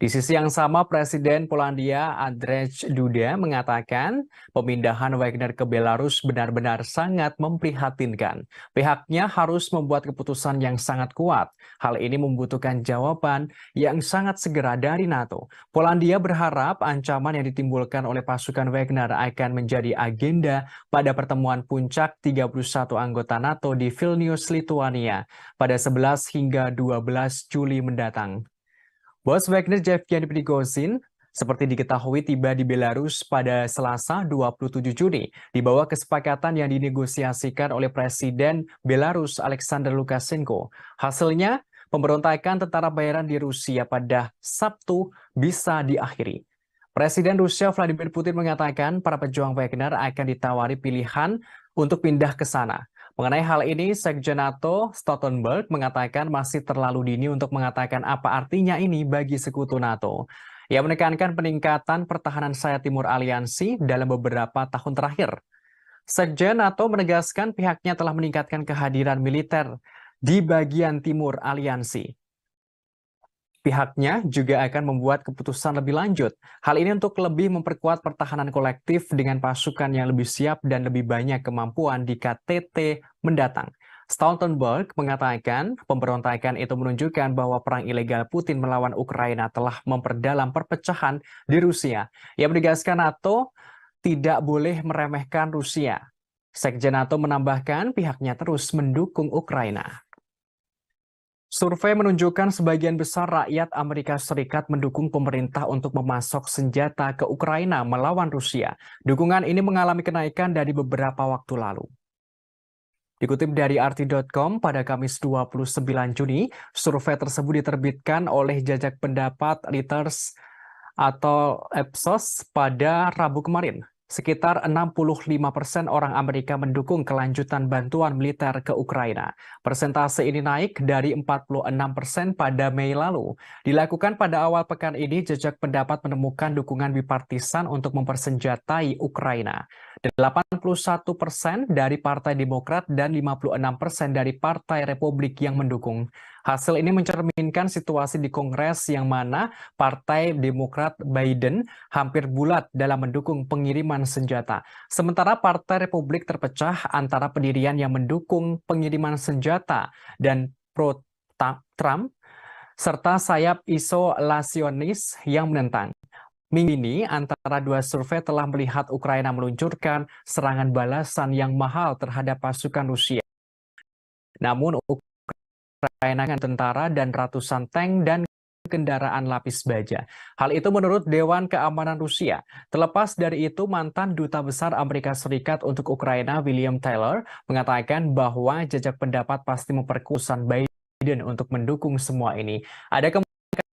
Di sisi yang sama, Presiden Polandia Andrzej Duda mengatakan pemindahan Wagner ke Belarus benar-benar sangat memprihatinkan. Pihaknya harus membuat keputusan yang sangat kuat. Hal ini membutuhkan jawaban yang sangat segera dari NATO. Polandia berharap ancaman yang ditimbulkan oleh pasukan Wagner akan menjadi agenda pada pertemuan puncak 31 anggota NATO di Vilnius, Lituania pada 11 hingga 12 Juli mendatang. Bos Wagner Yevgeny Prigozhin seperti diketahui tiba di Belarus pada Selasa 27 Juni di bawah kesepakatan yang dinegosiasikan oleh Presiden Belarus Alexander Lukashenko. Hasilnya, pemberontakan tentara bayaran di Rusia pada Sabtu bisa diakhiri. Presiden Rusia Vladimir Putin mengatakan para pejuang Wagner akan ditawari pilihan untuk pindah ke sana. Mengenai hal ini, Sekjen NATO Stoltenberg mengatakan masih terlalu dini untuk mengatakan apa artinya ini bagi sekutu NATO. Ia menekankan peningkatan pertahanan sayap timur aliansi dalam beberapa tahun terakhir. Sekjen NATO menegaskan pihaknya telah meningkatkan kehadiran militer di bagian timur aliansi. Pihaknya juga akan membuat keputusan lebih lanjut. Hal ini untuk lebih memperkuat pertahanan kolektif dengan pasukan yang lebih siap dan lebih banyak kemampuan di KTT mendatang. Stoltenberg mengatakan pemberontakan itu menunjukkan bahwa perang ilegal Putin melawan Ukraina telah memperdalam perpecahan di Rusia. Ia menegaskan NATO tidak boleh meremehkan Rusia. Sekjen NATO menambahkan pihaknya terus mendukung Ukraina. Survei menunjukkan sebagian besar rakyat Amerika Serikat mendukung pemerintah untuk memasok senjata ke Ukraina melawan Rusia. Dukungan ini mengalami kenaikan dari beberapa waktu lalu. Dikutip dari RT.com, pada Kamis 29 Juni, survei tersebut diterbitkan oleh Jajak Pendapat Reuters atau Ipsos pada Rabu kemarin. Sekitar 65% orang Amerika mendukung kelanjutan bantuan militer ke Ukraina. Persentase ini naik dari 46% pada Mei lalu. Dilakukan pada awal pekan ini, Jajak Pendapat menemukan dukungan bipartisan untuk mempersenjatai Ukraina. 81% dari Partai Demokrat dan 56% dari Partai Republik yang mendukung. Hasil ini mencerminkan situasi di Kongres yang mana Partai Demokrat Biden hampir bulat dalam mendukung pengiriman senjata. Sementara Partai Republik terpecah antara pendirian yang mendukung pengiriman senjata dan pro-Trump, serta sayap isolasionis yang menentang. Minggu ini, antara dua survei telah melihat Ukraina meluncurkan serangan balasan yang mahal terhadap pasukan Rusia. Namun, Ukraina dengan tentara dan ratusan tank dan kendaraan lapis baja. Hal itu menurut Dewan Keamanan Rusia. Terlepas dari itu, mantan Duta Besar Amerika Serikat untuk Ukraina, William Taylor, mengatakan bahwa jajak pendapat pasti memperkuat Biden untuk mendukung semua ini. Ada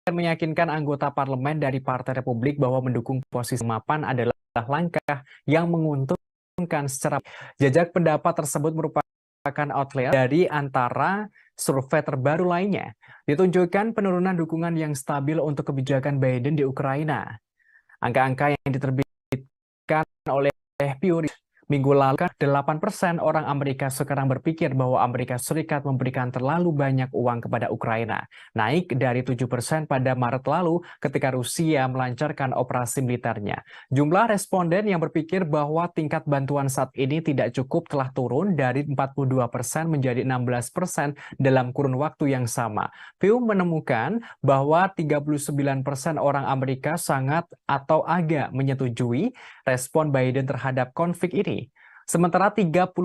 meyakinkan anggota parlemen dari Partai Republik bahwa mendukung posisi mapan adalah langkah yang menguntungkan secara. Jajak pendapat tersebut merupakan outlier dari antara survei terbaru lainnya. Ditunjukkan penurunan dukungan yang stabil untuk kebijakan Biden di Ukraina. Angka-angka yang diterbitkan oleh Pew minggu lalu, 8% orang Amerika sekarang berpikir bahwa Amerika Serikat memberikan terlalu banyak uang kepada Ukraina, naik dari 7% pada Maret lalu ketika Rusia melancarkan operasi militernya. Jumlah responden yang berpikir bahwa tingkat bantuan saat ini tidak cukup telah turun dari 42% menjadi 16% dalam kurun waktu yang sama. Pew menemukan bahwa 39% orang Amerika sangat atau agak menyetujui respon Biden terhadap konflik ini. Sementara 35%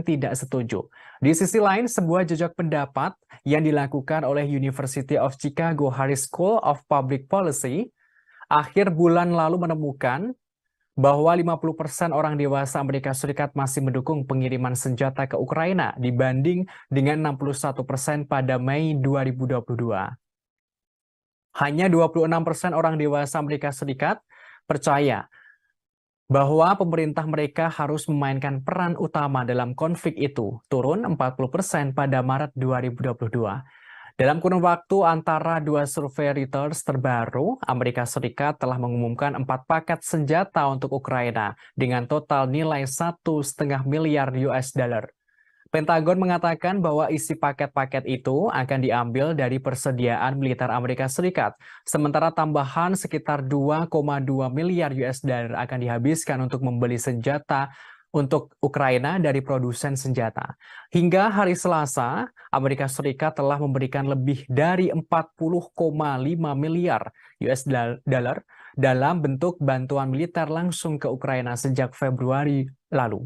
tidak setuju. Di sisi lain, sebuah jajak pendapat yang dilakukan oleh University of Chicago Harris School of Public Policy akhir bulan lalu menemukan bahwa 50% orang dewasa Amerika Serikat masih mendukung pengiriman senjata ke Ukraina dibanding dengan 61% pada Mei 2022. Hanya 26% orang dewasa Amerika Serikat percaya bahwa pemerintah mereka harus memainkan peran utama dalam konflik itu, turun 40% pada Maret 2022. Dalam kurun waktu antara dua survei Reuters terbaru, Amerika Serikat telah mengumumkan 4 paket senjata untuk Ukraina dengan total nilai 1,5 miliar US dollar. Pentagon mengatakan bahwa isi paket-paket itu akan diambil dari persediaan militer Amerika Serikat, sementara tambahan sekitar 2,2 miliar US dollar akan dihabiskan untuk membeli senjata untuk Ukraina dari produsen senjata. Hingga hari Selasa, Amerika Serikat telah memberikan lebih dari 40,5 miliar US dollar dalam bentuk bantuan militer langsung ke Ukraina sejak Februari lalu.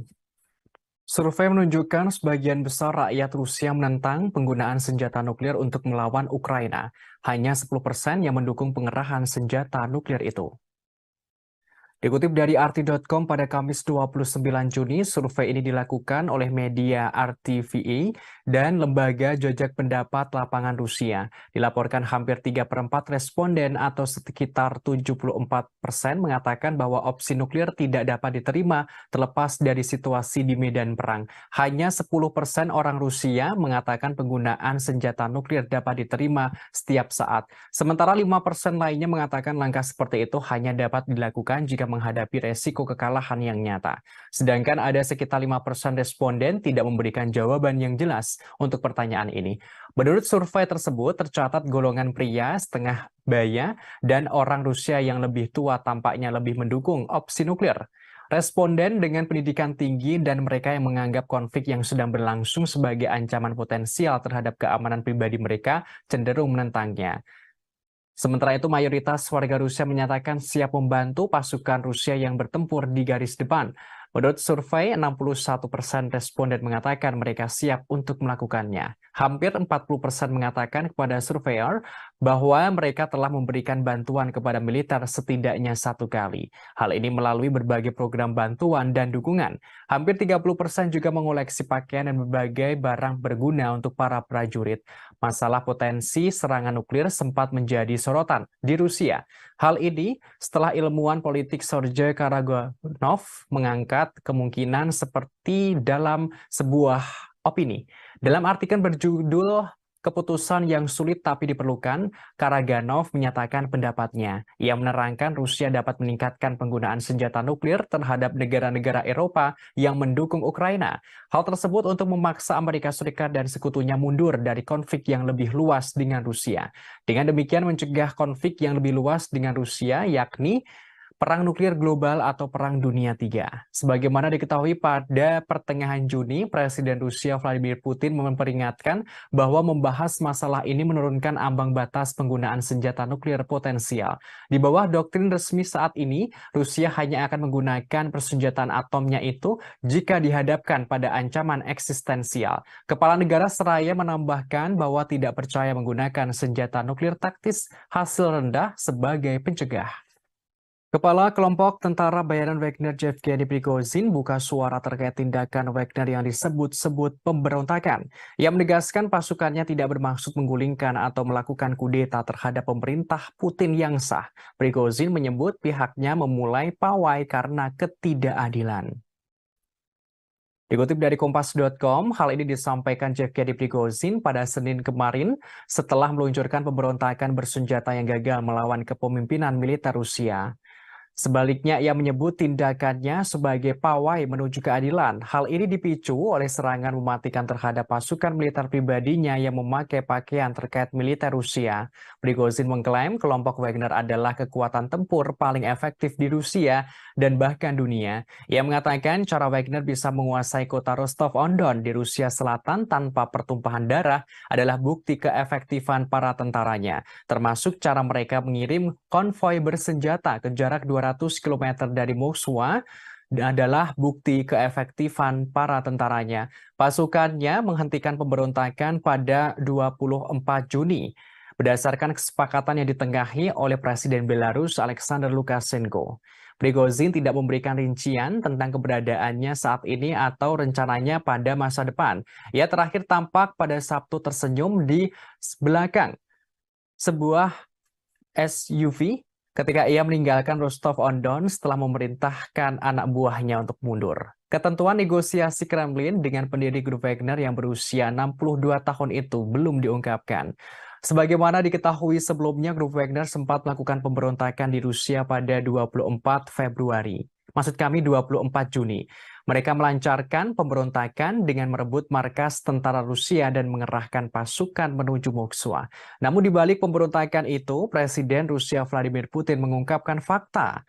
Survei menunjukkan sebagian besar rakyat Rusia menentang penggunaan senjata nuklir untuk melawan Ukraina. Hanya 10% yang mendukung pengerahan senjata nuklir itu. Dikutip dari RT.com pada Kamis 29 Juni, survei ini dilakukan oleh media RTVE dan lembaga jajak pendapat lapangan Rusia. Dilaporkan hampir 3/4 responden atau sekitar 74% mengatakan bahwa opsi nuklir tidak dapat diterima terlepas dari situasi di medan perang. Hanya 10% orang Rusia mengatakan penggunaan senjata nuklir dapat diterima setiap saat. Sementara 5% lainnya mengatakan langkah seperti itu hanya dapat dilakukan jika menghadapi resiko kekalahan yang nyata. Sedangkan ada sekitar 5% responden tidak memberikan jawaban yang jelas untuk pertanyaan ini. Menurut survei tersebut, tercatat golongan pria setengah baya dan orang Rusia yang lebih tua tampaknya lebih mendukung opsi nuklir. Responden dengan pendidikan tinggi dan mereka yang menganggap konflik yang sedang berlangsung sebagai ancaman potensial terhadap keamanan pribadi mereka cenderung menentangnya. Sementara itu, mayoritas warga Rusia menyatakan siap membantu pasukan Rusia yang bertempur di garis depan. Menurut survei, 61% responden mengatakan mereka siap untuk melakukannya. Hampir 40% mengatakan kepada surveyor bahwa mereka telah memberikan bantuan kepada militer setidaknya 1 kali. Hal ini melalui berbagai program bantuan dan dukungan. Hampir 30% juga mengoleksi pakaian dan berbagai barang berguna untuk para prajurit. Masalah potensi serangan nuklir sempat menjadi sorotan di Rusia. Hal ini setelah ilmuwan politik Sergei Karaganov mengangkat kemungkinan seperti dalam sebuah opini. Dalam artikel berjudul keputusan yang sulit tapi diperlukan, Karaganov menyatakan pendapatnya. Ia menerangkan Rusia dapat meningkatkan penggunaan senjata nuklir terhadap negara-negara Eropa yang mendukung Ukraina. Hal tersebut untuk memaksa Amerika Serikat dan sekutunya mundur dari konflik yang lebih luas dengan Rusia. Dengan demikian mencegah konflik yang lebih luas dengan Rusia, yakni Perang Nuklir Global atau Perang Dunia III. Sebagaimana diketahui pada pertengahan Juni, Presiden Rusia Vladimir Putin memperingatkan bahwa membahas masalah ini menurunkan ambang batas penggunaan senjata nuklir potensial. Di bawah doktrin resmi saat ini, Rusia hanya akan menggunakan persenjataan atomnya itu jika dihadapkan pada ancaman eksistensial. Kepala negara seraya menambahkan bahwa tidak percaya menggunakan senjata nuklir taktis hasil rendah sebagai pencegah. Kepala kelompok tentara bayaran Wagner Yevgeny Prigozhin buka suara terkait tindakan Wagner yang disebut-sebut pemberontakan. Ia menegaskan pasukannya tidak bermaksud menggulingkan atau melakukan kudeta terhadap pemerintah Putin yang sah. Prigozhin menyebut pihaknya memulai pawai karena ketidakadilan. Dikutip dari Kompas.com, hal ini disampaikan Yevgeny Prigozhin pada Senin kemarin setelah meluncurkan pemberontakan bersenjata yang gagal melawan kepemimpinan militer Rusia. Sebaliknya, ia menyebut tindakannya sebagai pawai menuju keadilan. Hal ini dipicu oleh serangan mematikan terhadap pasukan militer pribadinya yang memakai pakaian terkait militer Rusia. Prigozhin mengklaim kelompok Wagner adalah kekuatan tempur paling efektif di Rusia dan bahkan dunia. Ia mengatakan cara Wagner bisa menguasai kota Rostov-on-Don di Rusia Selatan tanpa pertumpahan darah adalah bukti keefektifan para tentaranya, termasuk cara mereka mengirim konvoi bersenjata ke jarak 200 km dari Moskwa adalah bukti keefektifan para tentaranya. Pasukannya menghentikan pemberontakan pada 24 Juni berdasarkan kesepakatan yang ditengahi oleh Presiden Belarus Alexander Lukashenko. Prigozhin tidak memberikan rincian tentang keberadaannya saat ini atau rencananya pada masa depan. Ia terakhir tampak pada Sabtu tersenyum di belakang sebuah SUV ketika ia meninggalkan Rostov-on-Don setelah memerintahkan anak buahnya untuk mundur. Ketentuan negosiasi Kremlin dengan pendiri grup Wagner yang berusia 62 tahun itu belum diungkapkan. Sebagaimana diketahui sebelumnya, grup Wagner sempat melakukan pemberontakan di Rusia pada 24 Februari. Maksud kami 24 Juni. Mereka melancarkan pemberontakan dengan merebut markas tentara Rusia dan mengerahkan pasukan menuju Moskwa. Namun di balik pemberontakan itu, Presiden Rusia Vladimir Putin mengungkapkan fakta.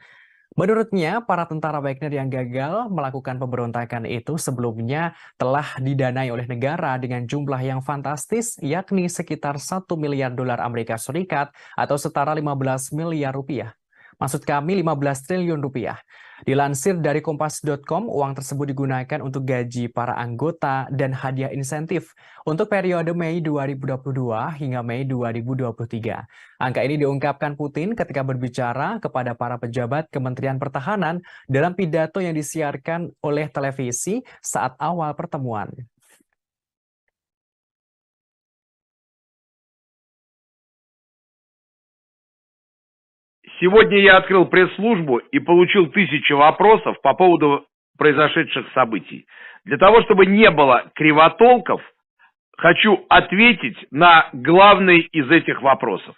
Menurutnya, para tentara Wagner yang gagal melakukan pemberontakan itu sebelumnya telah didanai oleh negara dengan jumlah yang fantastis, yakni sekitar 1 miliar dolar Amerika Serikat atau setara 15 miliar rupiah. Maksud kami 15 triliun rupiah. Dilansir dari Kompas.com, uang tersebut digunakan untuk gaji para anggota dan hadiah insentif untuk periode Mei 2022 hingga Mei 2023. Angka ini diungkapkan Putin ketika berbicara kepada para pejabat Kementerian Pertahanan dalam pidato yang disiarkan oleh televisi saat awal pertemuan. Сегодня я открыл пресс-службу и получил 1000 вопросов по поводу произошедших событий. Для того, чтобы не было кривотолков, хочу ответить на главный из этих вопросов.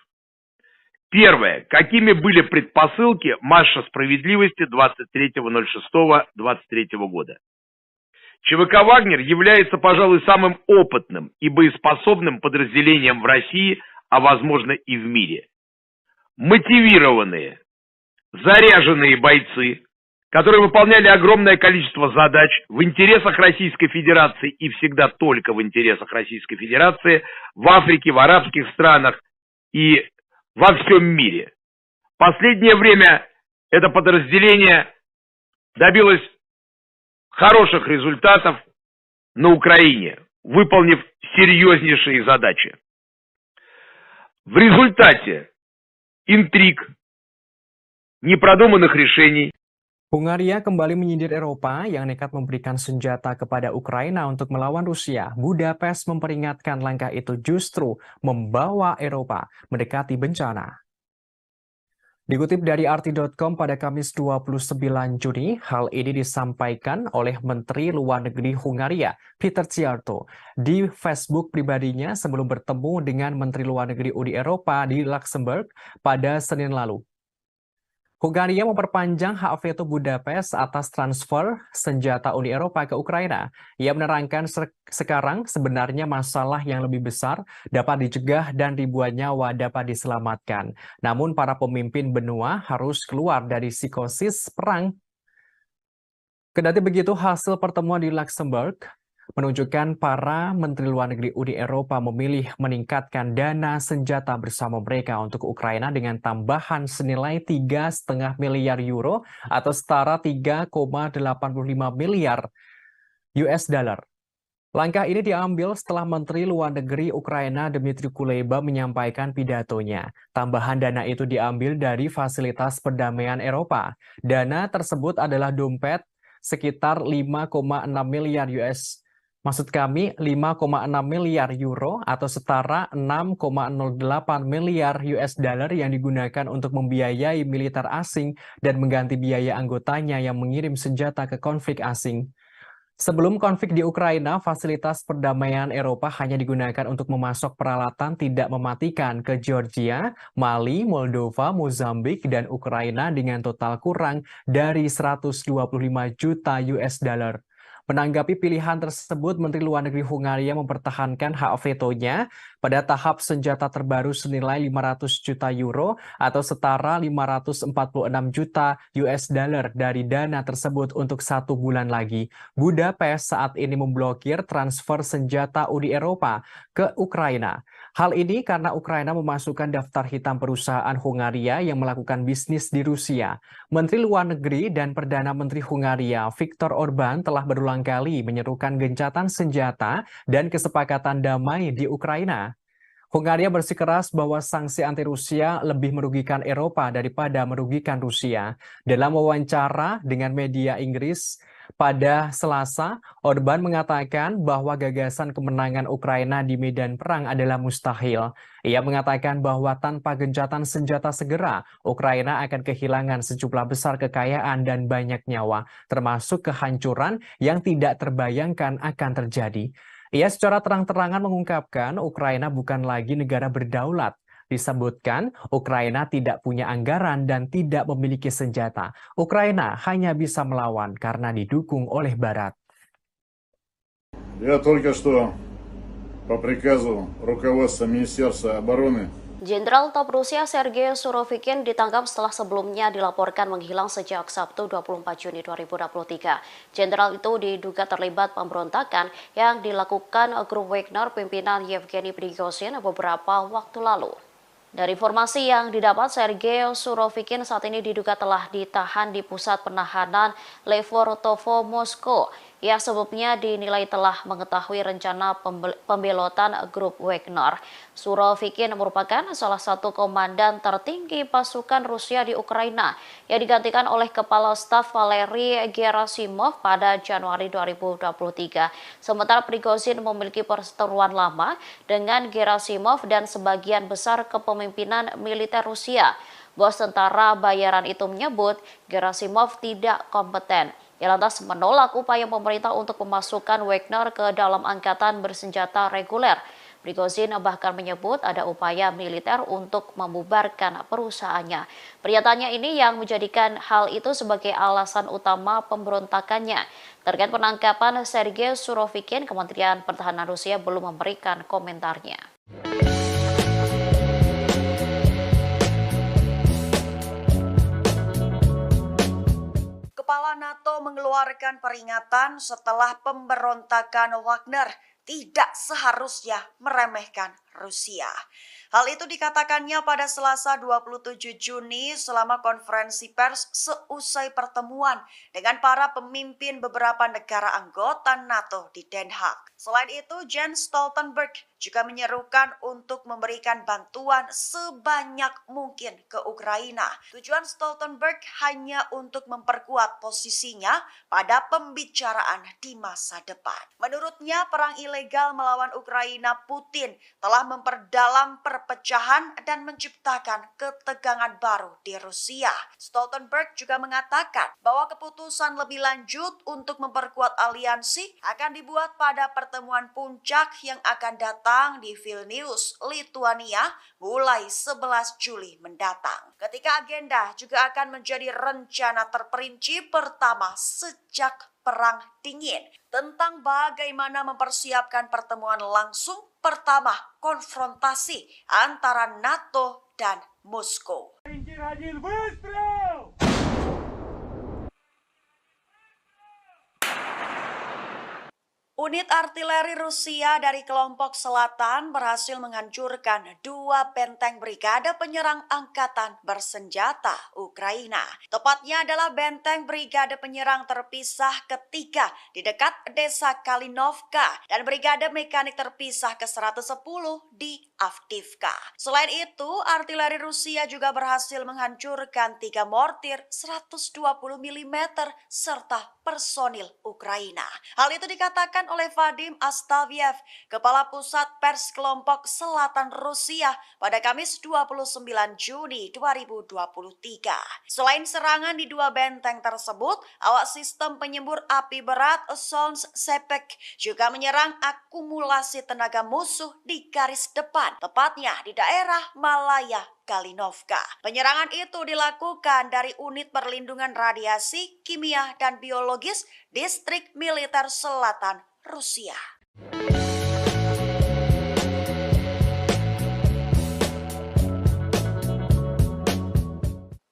Первое. Какими были предпосылки марша справедливости 23.06.23 года? ЧВК «Вагнер» является, пожалуй, самым опытным и боеспособным подразделением в России, а возможно и в мире. Мотивированные, заряженные бойцы, которые выполняли огромное количество задач в интересах Российской Федерации и всегда только в интересах Российской Федерации, в Африке, в арабских странах и во всем мире. В последнее время это подразделение добилось хороших результатов на Украине, выполнив серьезнейшие задачи. В результате intrиг, непродуманных решений. Hungaria kembali menyindir Eropa yang nekat memberikan senjata kepada Ukraina untuk melawan Rusia. Budapest memperingatkan langkah itu justru membawa Eropa mendekati bencana. Dikutip dari RT.com pada Kamis 29 Juni, hal ini disampaikan oleh Menteri Luar Negeri Hungaria, Peter Szijjártó, di Facebook pribadinya sebelum bertemu dengan Menteri Luar Negeri Uni Eropa di Luxembourg pada Senin lalu. Hungaria memperpanjang hak veto Budapest atas transfer senjata Uni Eropa ke Ukraina. Ia menerangkan sekarang sebenarnya masalah yang lebih besar dapat dicegah dan ribuan nyawa dapat diselamatkan. Namun para pemimpin benua harus keluar dari psikosis perang. Kendati begitu, hasil pertemuan di Luxembourg menunjukkan para Menteri Luar Negeri Uni Eropa memilih meningkatkan dana senjata bersama mereka untuk Ukraina dengan tambahan senilai 3,5 miliar euro atau setara 3,85 miliar US dollar. Langkah ini diambil setelah Menteri Luar Negeri Ukraina Dmytro Kuleba menyampaikan pidatonya. Tambahan dana itu diambil dari Fasilitas Perdamaian Eropa. Dana tersebut adalah dompet sekitar 5,6 miliar US. Maksud kami 5,6 miliar euro atau setara 6,08 miliar US dollar yang digunakan untuk membiayai militer asing dan mengganti biaya anggotanya yang mengirim senjata ke konflik asing. Sebelum konflik di Ukraina, Fasilitas Perdamaian Eropa hanya digunakan untuk memasok peralatan tidak mematikan ke Georgia, Mali, Moldova, Mozambik, dan Ukraina dengan total kurang dari 125 juta US dollar. Menanggapi pilihan tersebut, Menteri Luar Negeri Hungaria mempertahankan hak vetonya pada tahap senjata terbaru senilai 500 juta euro atau setara 546 juta US dollar dari dana tersebut untuk 1 bulan lagi. Budapest saat ini memblokir transfer senjata Uni Eropa ke Ukraina. Hal ini karena Ukraina memasukkan daftar hitam perusahaan Hungaria yang melakukan bisnis di Rusia. Menteri Luar Negeri dan Perdana Menteri Hungaria, Viktor Orbán, telah berulang kali menyerukan gencatan senjata dan kesepakatan damai di Ukraina. Hungaria bersikeras bahwa sanksi anti-Rusia lebih merugikan Eropa daripada merugikan Rusia. Dalam wawancara dengan media Inggris pada Selasa, Orbán mengatakan bahwa gagasan kemenangan Ukraina di medan perang adalah mustahil. Ia mengatakan bahwa tanpa gencatan senjata segera, Ukraina akan kehilangan sejumlah besar kekayaan dan banyak nyawa, termasuk kehancuran yang tidak terbayangkan akan terjadi. Ia secara terang-terangan mengungkapkan Ukraina bukan lagi negara berdaulat. Disebutkan, Ukraina tidak punya anggaran dan tidak memiliki senjata. Ukraina hanya bisa melawan karena didukung oleh Barat. Я только что по приказу руководства Министерства обороны Jenderal Top Rusia Sergei Surovikin ditangkap setelah sebelumnya dilaporkan menghilang sejak Sabtu 24 Juni 2023. Jenderal itu diduga terlibat pemberontakan yang dilakukan grup Wagner pimpinan Yevgeny Prigozhin beberapa waktu lalu. Dari informasi yang didapat, Sergei Surovikin saat ini diduga telah ditahan di pusat penahanan Lefortovo, Moskow. Ia sebelumnya dinilai telah mengetahui rencana pembelotan grup Wagner. Surovikin merupakan salah satu komandan tertinggi pasukan Rusia di Ukraina yang digantikan oleh Kepala Staf Valery Gerasimov pada Januari 2023. Sementara Prigozhin memiliki perseteruan lama dengan Gerasimov dan sebagian besar kepemimpinan militer Rusia. Bos tentara bayaran itu menyebut Gerasimov tidak kompeten. Ia lantas menolak upaya pemerintah untuk memasukkan Wagner ke dalam angkatan bersenjata reguler. Prigozhin bahkan menyebut ada upaya militer untuk membubarkan perusahaannya. Pernyataannya ini yang menjadikan hal itu sebagai alasan utama pemberontakannya. Terkait penangkapan Sergei Surovikin, Kementerian Pertahanan Rusia belum memberikan komentarnya. Kepala NATO mengeluarkan peringatan setelah pemberontakan Wagner tidak seharusnya meremehkan Rusia. Hal itu dikatakannya pada Selasa 27 Juni selama konferensi pers seusai pertemuan dengan para pemimpin beberapa negara anggota NATO di Den Haag. Selain itu, Jens Stoltenberg juga menyerukan untuk memberikan bantuan sebanyak mungkin ke Ukraina. Tujuan Stoltenberg hanya untuk memperkuat posisinya pada pembicaraan di masa depan. Menurutnya, perang ilegal melawan Ukraina Putin telah malah memperdalam perpecahan dan menciptakan ketegangan baru di Rusia. Stoltenberg juga mengatakan bahwa keputusan lebih lanjut untuk memperkuat aliansi akan dibuat pada pertemuan puncak yang akan datang di Vilnius, Lituania mulai 11 Juli mendatang. Ketika agenda juga akan menjadi rencana terperinci pertama sejak Perang Dingin tentang bagaimana mempersiapkan pertemuan langsung pertama konfrontasi antara NATO dan Moskow. Unit artileri Rusia dari kelompok selatan berhasil menghancurkan 2 benteng brigade penyerang angkatan bersenjata Ukraina. Tepatnya adalah benteng brigade penyerang terpisah ketiga di dekat desa Kalinovka dan brigade mekanik terpisah ke-110 di Avdiivka. Selain itu, artileri Rusia juga berhasil menghancurkan 3 mortir 120 mm serta personil Ukraina. Hal itu dikatakan oleh Vadim Astaviev, Kepala Pusat Pers Kelompok Selatan Rusia pada Kamis 29 Juni 2023. Selain serangan di 2 benteng tersebut, awak sistem penyembur api berat Sons Sepek juga menyerang akumulasi tenaga musuh di garis depan, tepatnya di daerah Malaya Kalinovka. Penyerangan itu dilakukan dari unit perlindungan radiasi, kimia, dan biologis Distrik Militer Selatan Rusia.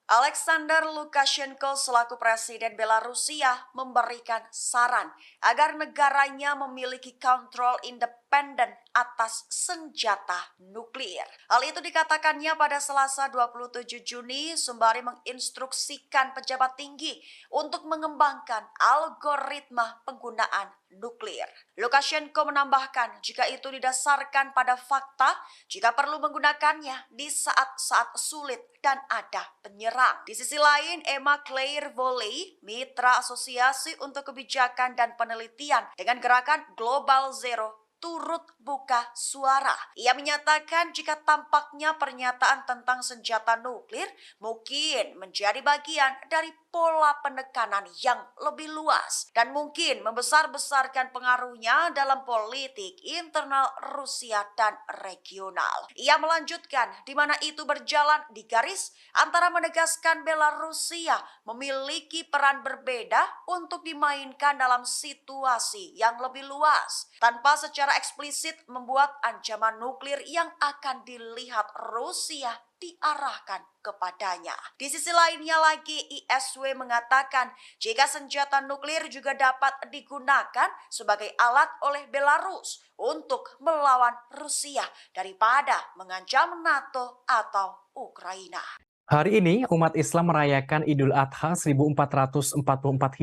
Alexander Lukashenko selaku Presiden Belarusia memberikan saran agar negaranya memiliki kontrol independen atas senjata nuklir. Hal itu dikatakannya pada Selasa 27 Juni sembari menginstruksikan pejabat tinggi untuk mengembangkan algoritma penggunaan nuklir. Lukashenko menambahkan jika itu didasarkan pada fakta, jika perlu menggunakannya di saat-saat sulit dan ada penyerang. Di sisi lain, Emma Claire Volley, mitra Asosiasi untuk Kebijakan dan Penelitian dengan gerakan Global Zero, turut buka suara. Ia menyatakan jika tampaknya pernyataan tentang senjata nuklir mungkin menjadi bagian dari pola penekanan yang lebih luas dan mungkin membesar-besarkan pengaruhnya dalam politik internal Rusia dan regional. Ia melanjutkan di mana itu berjalan di garis antara menegaskan Belarusia memiliki peran berbeda untuk dimainkan dalam situasi yang lebih luas tanpa secara eksplisit membuat ancaman nuklir yang akan dilihat Rusia diarahkan kepadanya. Di sisi lainnya lagi, ISW mengatakan jika senjata nuklir juga dapat digunakan sebagai alat oleh Belarus untuk melawan Rusia daripada mengancam NATO atau Ukraina. Hari ini, umat Islam merayakan Idul Adha 1444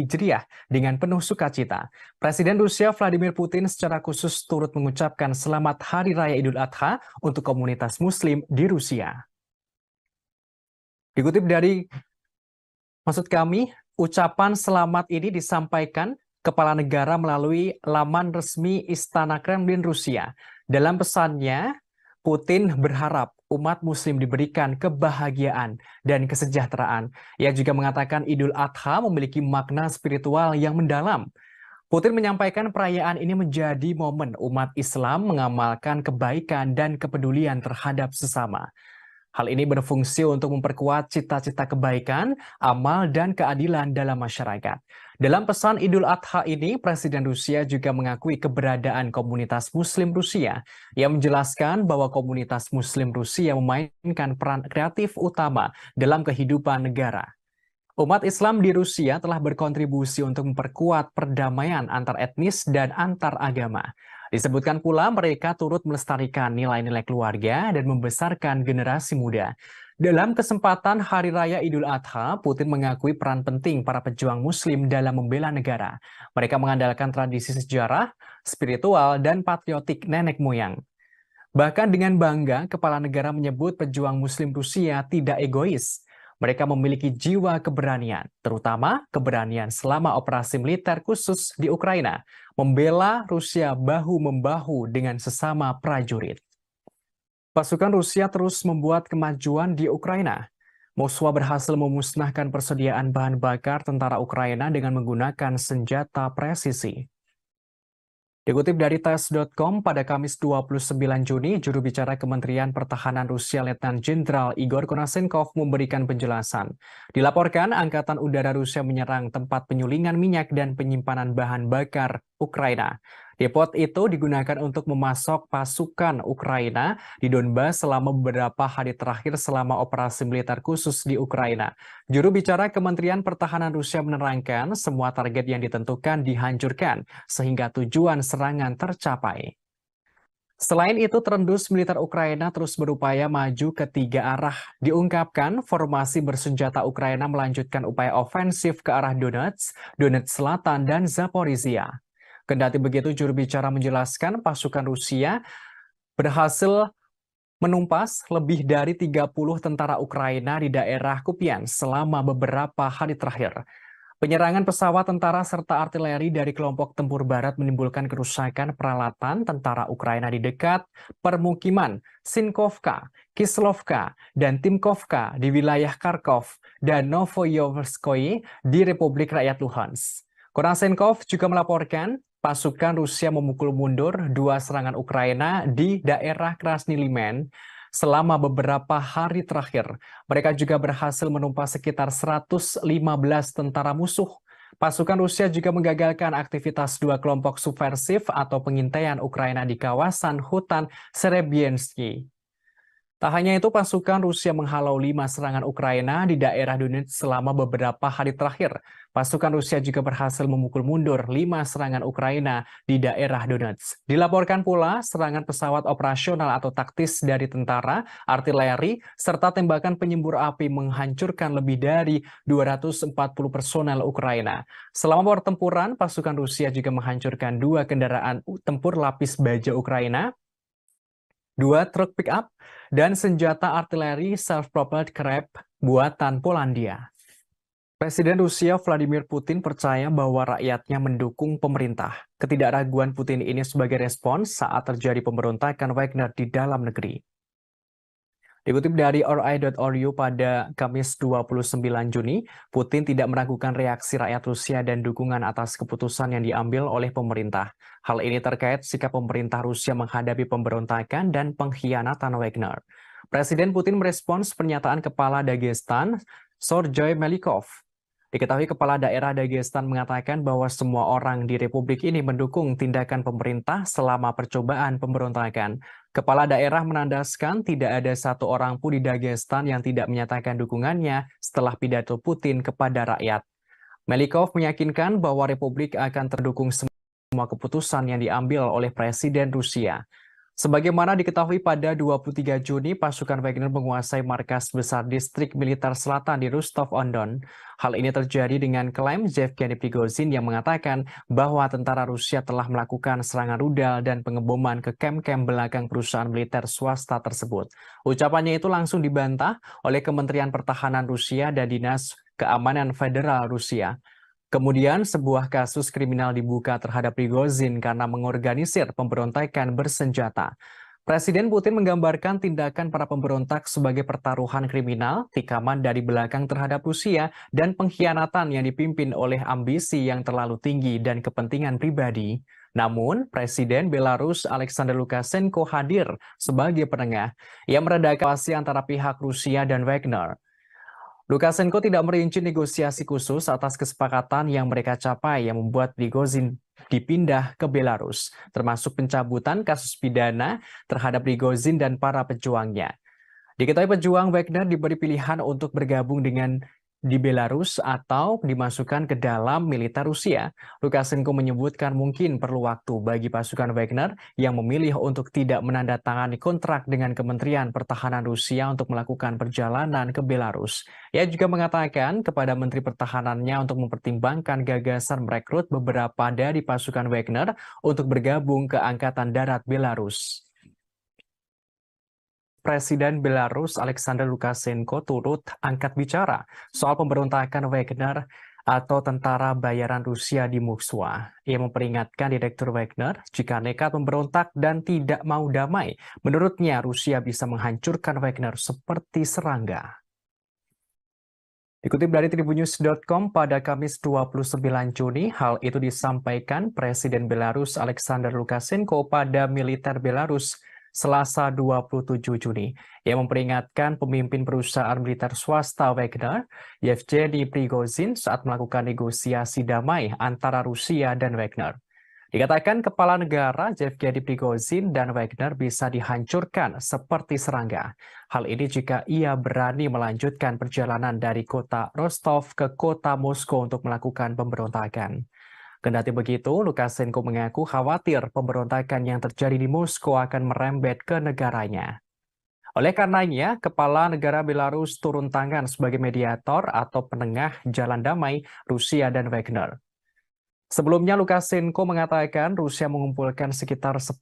Hijriah dengan penuh sukacita. Presiden Rusia Vladimir Putin secara khusus turut mengucapkan selamat Hari Raya Idul Adha untuk komunitas Muslim di Rusia. Dikutip dari maksud kami, ucapan selamat ini disampaikan Kepala Negara melalui laman resmi Istana Kremlin Rusia. Dalam pesannya, Putin berharap umat Muslim diberikan kebahagiaan dan kesejahteraan. Ia juga mengatakan Idul Adha memiliki makna spiritual yang mendalam. Putin menyampaikan perayaan ini menjadi momen umat Islam mengamalkan kebaikan dan kepedulian terhadap sesama. Hal ini berfungsi untuk memperkuat cita-cita kebaikan, amal, dan keadilan dalam masyarakat. Dalam pesan Idul Adha ini, Presiden Rusia juga mengakui keberadaan komunitas Muslim Rusia. Ia menjelaskan bahwa komunitas Muslim Rusia memainkan peran kreatif utama dalam kehidupan negara. Umat Islam di Rusia telah berkontribusi untuk memperkuat perdamaian antar etnis dan antar agama. Disebutkan pula mereka turut melestarikan nilai-nilai keluarga dan membesarkan generasi muda. Dalam kesempatan Hari Raya Idul Adha, Putin mengakui peran penting para pejuang Muslim dalam membela negara. Mereka mengandalkan tradisi sejarah, spiritual, dan patriotik nenek moyang. Bahkan dengan bangga, Kepala Negara menyebut pejuang Muslim Rusia tidak egois. Mereka memiliki jiwa keberanian, terutama keberanian selama operasi militer khusus di Ukraina, membela Rusia bahu-membahu dengan sesama prajurit. Pasukan Rusia terus membuat kemajuan di Ukraina. Moskwa berhasil memusnahkan persediaan bahan bakar tentara Ukraina dengan menggunakan senjata presisi. Dikutip dari tes.com pada Kamis 29 Juni, juru bicara Kementerian Pertahanan Rusia Letnan Jenderal Igor Konashenkov memberikan penjelasan. Dilaporkan Angkatan Udara Rusia menyerang tempat penyulingan minyak dan penyimpanan bahan bakar Ukraina. Depot itu digunakan untuk memasok pasukan Ukraina di Donbas selama beberapa hari terakhir selama operasi militer khusus di Ukraina. Juru bicara Kementerian Pertahanan Rusia menerangkan semua target yang ditentukan dihancurkan sehingga tujuan serangan tercapai. Selain itu, terendus militer Ukraina terus berupaya maju ke tiga arah. Diungkapkan, formasi bersenjata Ukraina melanjutkan upaya ofensif ke arah Donetsk, Donetsk Selatan, dan Zaporizhia. Kendati begitu, juru bicara menjelaskan pasukan Rusia berhasil menumpas lebih dari 30 tentara Ukraina di daerah Kupiansk selama beberapa hari terakhir. Penyerangan pesawat tentara serta artileri dari kelompok tempur barat menimbulkan kerusakan peralatan tentara Ukraina di dekat permukiman Sinkovka, Kislovka, dan Timkovka di wilayah Kharkov dan Novoyoverskoye di Republik Rakyat Luhansk. Konashenkov juga melaporkan pasukan Rusia memukul mundur dua serangan Ukraina di daerah Krasny Liman selama beberapa hari terakhir. Mereka juga berhasil menumpas sekitar 115 tentara musuh. Pasukan Rusia juga menggagalkan aktivitas dua kelompok subversif atau pengintaian Ukraina di kawasan hutan Serebiensky. Tak hanya itu, pasukan Rusia menghalau 5 serangan Ukraina di daerah Donetsk selama beberapa hari terakhir. Pasukan Rusia juga berhasil memukul mundur 5 serangan Ukraina di daerah Donetsk. Dilaporkan pula serangan pesawat operasional atau taktis dari tentara, artileri, serta tembakan penyembur api menghancurkan lebih dari 240 personel Ukraina. Selama pertempuran, pasukan Rusia juga menghancurkan 2 kendaraan tempur lapis baja Ukraina, 2 truk pick-up, dan senjata artileri self-propelled Krep buatan Polandia. Presiden Rusia Vladimir Putin percaya bahwa rakyatnya mendukung pemerintah. Ketidakraguan Putin ini sebagai respons saat terjadi pemberontakan Wagner di dalam negeri. Dikutip dari RI.ru pada Kamis 29 Juni, Putin tidak meragukan reaksi rakyat Rusia dan dukungan atas keputusan yang diambil oleh pemerintah. Hal ini terkait sikap pemerintah Rusia menghadapi pemberontakan dan pengkhianatan Wagner. Presiden Putin merespons pernyataan Kepala Dagestan, Sergei Melikov. Diketahui Kepala Daerah Dagestan mengatakan bahwa semua orang di Republik ini mendukung tindakan pemerintah selama percobaan pemberontakan. Kepala daerah menandaskan tidak ada satu orang pun di Dagestan yang tidak menyatakan dukungannya setelah pidato Putin kepada rakyat. Melikov meyakinkan bahwa Republik akan terdukung semua keputusan yang diambil oleh Presiden Rusia. Sebagaimana diketahui pada 23 Juni, pasukan Wagner menguasai markas besar distrik militer selatan di Rostov-on-Don. Hal ini terjadi dengan klaim Yevgeny Prigozhin yang mengatakan bahwa tentara Rusia telah melakukan serangan rudal dan pengeboman ke kem-kem belakang perusahaan militer swasta tersebut. Ucapannya itu langsung dibantah oleh Kementerian Pertahanan Rusia dan Dinas Keamanan Federal Rusia. Kemudian sebuah kasus kriminal dibuka terhadap Prigozhin karena mengorganisir pemberontakan bersenjata. Presiden Putin menggambarkan tindakan para pemberontak sebagai pertaruhan kriminal, tikaman dari belakang terhadap Rusia, dan pengkhianatan yang dipimpin oleh ambisi yang terlalu tinggi dan kepentingan pribadi. Namun, Presiden Belarus Alexander Lukashenko hadir sebagai penengah yang meredakan situasi antara pihak Rusia dan Wagner. Lukashenko tidak merinci negosiasi khusus atas kesepakatan yang mereka capai yang membuat Prigozhin dipindah ke Belarus, termasuk pencabutan kasus pidana terhadap Prigozhin dan para pejuangnya. Diketahui pejuang Wagner diberi pilihan untuk bergabung dengan di Belarus atau dimasukkan ke dalam militer Rusia. Lukashenko menyebutkan mungkin perlu waktu bagi pasukan Wagner yang memilih untuk tidak menandatangani kontrak dengan Kementerian Pertahanan Rusia untuk melakukan perjalanan ke Belarus. Ia juga mengatakan kepada Menteri Pertahanannya untuk mempertimbangkan gagasan merekrut beberapa dari pasukan Wagner untuk bergabung ke Angkatan Darat Belarus. Presiden Belarus Alexander Lukashenko turut angkat bicara soal pemberontakan Wagner atau tentara bayaran Rusia di Moskwa. Ia memperingatkan Direktur Wagner jika nekat memberontak dan tidak mau damai. Menurutnya, Rusia bisa menghancurkan Wagner seperti serangga. Dikutip dari Tribunnews.com pada Kamis 29 Juni, hal itu disampaikan Presiden Belarus Alexander Lukashenko pada militer Belarus Selasa 27 Juni. Ia memperingatkan pemimpin perusahaan militer swasta Wagner, Yevgeny Prigozhin, saat melakukan negosiasi damai antara Rusia dan Wagner. Dikatakan kepala negara Yevgeny Prigozhin dan Wagner bisa dihancurkan seperti serangga. Hal ini jika ia berani melanjutkan perjalanan dari kota Rostov ke kota Moskow untuk melakukan pemberontakan. Kendati begitu, Lukashenko mengaku khawatir pemberontakan yang terjadi di Moskow akan merembet ke negaranya. Oleh karenanya, kepala negara Belarus turun tangan sebagai mediator atau penengah jalan damai Rusia dan Wagner. Sebelumnya, Lukashenko mengatakan Rusia mengumpulkan sekitar 10.000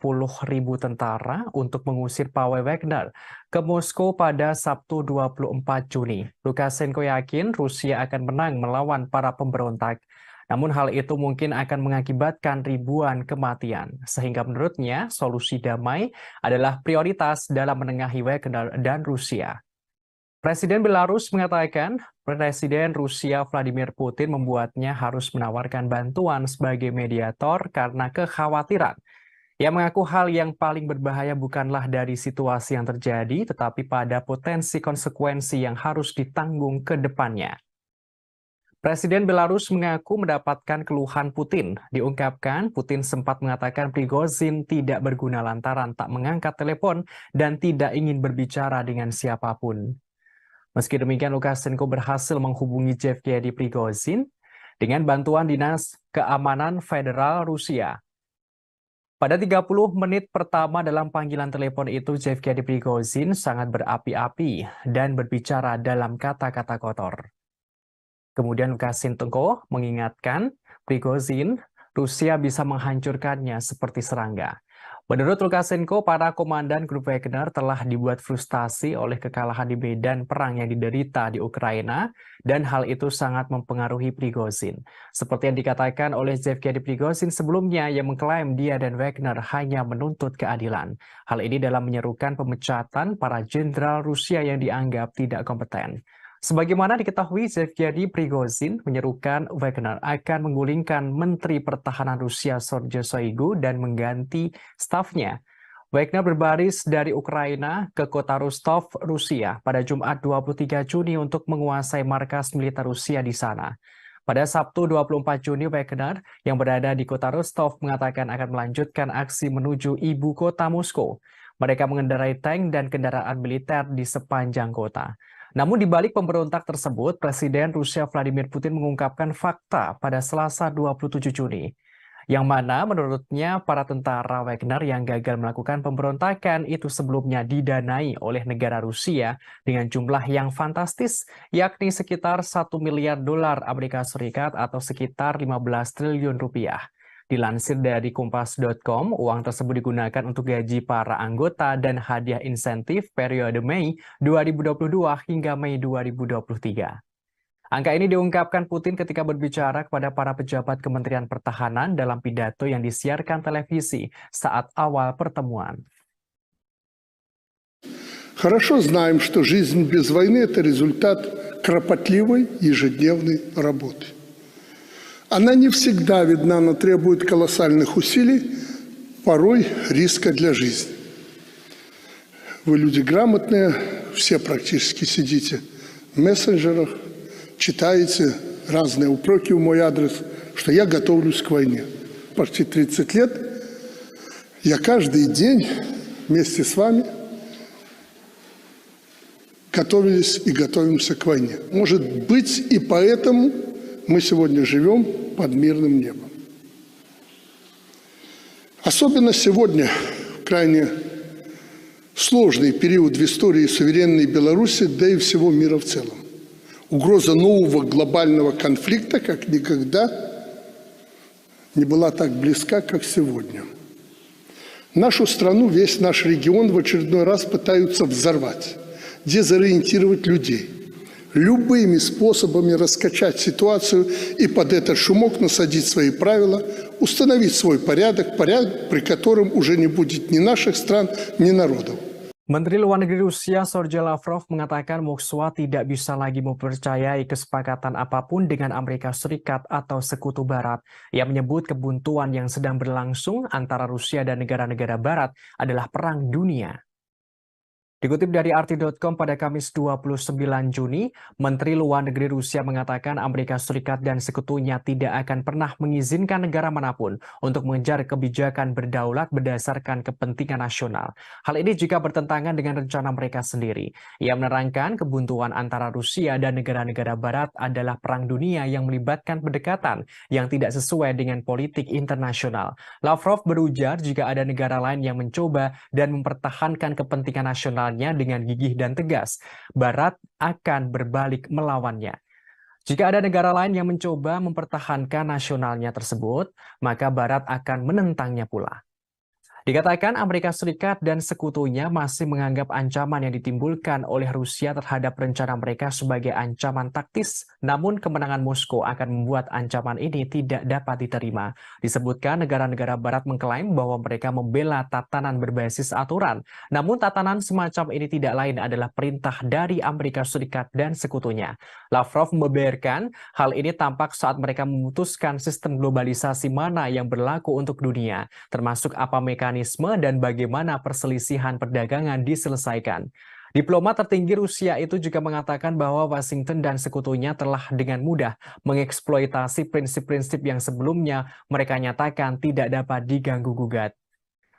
tentara untuk mengusir pawai Wagner ke Moskow pada Sabtu 24 Juni. Lukashenko yakin Rusia akan menang melawan para pemberontak. Namun hal itu mungkin akan mengakibatkan ribuan kematian. Sehingga menurutnya solusi damai adalah prioritas dalam menengahi Wagner dan Rusia. Presiden Belarus mengatakan Presiden Rusia Vladimir Putin membuatnya harus menawarkan bantuan sebagai mediator karena kekhawatiran. Ia mengaku hal yang paling berbahaya bukanlah dari situasi yang terjadi, tetapi pada potensi konsekuensi yang harus ditanggung ke depannya. Presiden Belarus mengaku mendapatkan keluhan Putin. Diungkapkan, Putin sempat mengatakan Prigozhin tidak berguna lantaran tak mengangkat telepon dan tidak ingin berbicara dengan siapapun. Meski demikian, Lukashenko berhasil menghubungi Yevgeny Prigozhin dengan bantuan Dinas Keamanan Federal Rusia. Pada 30 menit pertama dalam panggilan telepon itu, Yevgeny Prigozhin sangat berapi-api dan berbicara dalam kata-kata kotor. Kemudian Lukashenko mengingatkan Prigozhin, Rusia bisa menghancurkannya seperti serangga. Menurut Lukashenko, para komandan grup Wagner telah dibuat frustasi oleh kekalahan di medan perang yang diderita di Ukraina, dan hal itu sangat mempengaruhi Prigozhin. Seperti yang dikatakan oleh Yevgeny Prigozhin sebelumnya yang mengklaim dia dan Wagner hanya menuntut keadilan. Hal ini dalam menyerukan pemecatan para jenderal Rusia yang dianggap tidak kompeten. Sebagaimana diketahui, Yevgeny Prigozhin menyerukan Wagner akan menggulingkan Menteri Pertahanan Rusia Sergei Shoigu dan mengganti stafnya. Wagner berbaris dari Ukraina ke kota Rostov, Rusia pada Jumat 23 Juni untuk menguasai markas militer Rusia di sana. Pada Sabtu 24 Juni, Wagner yang berada di kota Rostov mengatakan akan melanjutkan aksi menuju ibu kota Moskow. Mereka mengendarai tank dan kendaraan militer di sepanjang kota. Namun di balik pemberontak tersebut, Presiden Rusia Vladimir Putin mengungkapkan fakta pada Selasa 27 Juni, yang mana menurutnya para tentara Wagner yang gagal melakukan pemberontakan itu sebelumnya didanai oleh negara Rusia dengan jumlah yang fantastis, yakni sekitar 1 miliar dolar Amerika Serikat atau sekitar 15 triliun rupiah. Dilansir dari Kompas.com, uang tersebut digunakan untuk gaji para anggota dan hadiah insentif periode Mei 2022 hingga Mei 2023. Angka ini diungkapkan Putin ketika berbicara kepada para pejabat Kementerian Pertahanan dalam pidato yang disiarkan televisi saat awal pertemuan. Хорошо знаем, что жизнь без войны – это результат кропотливой ежедневной работы. Она не всегда видна, но требует колоссальных усилий, порой риска для жизни. Вы люди грамотные, все практически сидите в мессенджерах, читаете разные упреки в мой адрес, что я готовлюсь к войне. Почти 30 лет я каждый день вместе с вами готовились и готовимся к войне. Может быть, и поэтому мы сегодня живем под мирным небом. Особенно сегодня, в крайне сложный период в истории суверенной Беларуси, да и всего мира в целом. Угроза нового глобального конфликта как никогда не была так близка, как сегодня. Нашу страну, весь наш регион в очередной раз пытаются взорвать, дезориентировать людей, любыми способами раскачать ситуацию и под этот шумок насадить свои правила, установить свой порядок, при котором уже не будет ни наших стран, ни народов. Menteri Luar Negeri Rusia Sergei Lavrov mengatakan Moskwa tidak bisa lagi mempercayai kesepakatan apapun dengan Amerika Serikat atau Sekutu Barat. Ia menyebut kebuntuan yang sedang berlangsung antara Rusia dan negara-negara Barat adalah perang dunia. Dikutip dari RT.com pada Kamis 29 Juni, Menteri Luar Negeri Rusia mengatakan Amerika Serikat dan sekutunya tidak akan pernah mengizinkan negara manapun untuk mengejar kebijakan berdaulat berdasarkan kepentingan nasional. Hal ini juga bertentangan dengan rencana mereka sendiri. Ia menerangkan kebuntuan antara Rusia dan negara-negara Barat adalah perang dunia yang melibatkan pendekatan yang tidak sesuai dengan politik internasional. Lavrov berujar jika ada negara lain yang mencoba dan mempertahankan kepentingan nasional dengan gigih dan tegas, Barat akan berbalik melawannya. Jika ada negara lain yang mencoba mempertahankan nasionalnya tersebut, maka Barat akan menentangnya pula. Dikatakan Amerika Serikat dan sekutunya masih menganggap ancaman yang ditimbulkan oleh Rusia terhadap rencana mereka sebagai ancaman taktis, namun kemenangan Moskow akan membuat ancaman ini tidak dapat diterima. Disebutkan negara-negara Barat mengklaim bahwa mereka membela tatanan berbasis aturan, namun tatanan semacam ini tidak lain adalah perintah dari Amerika Serikat dan sekutunya. Lavrov membeberkan hal ini tampak saat mereka memutuskan sistem globalisasi mana yang berlaku untuk dunia, termasuk apa mekanisme dan bagaimana perselisihan perdagangan diselesaikan. Diplomat tertinggi Rusia itu juga mengatakan bahwa Washington dan sekutunya telah dengan mudah mengeksploitasi prinsip-prinsip yang sebelumnya mereka nyatakan tidak dapat diganggu-gugat.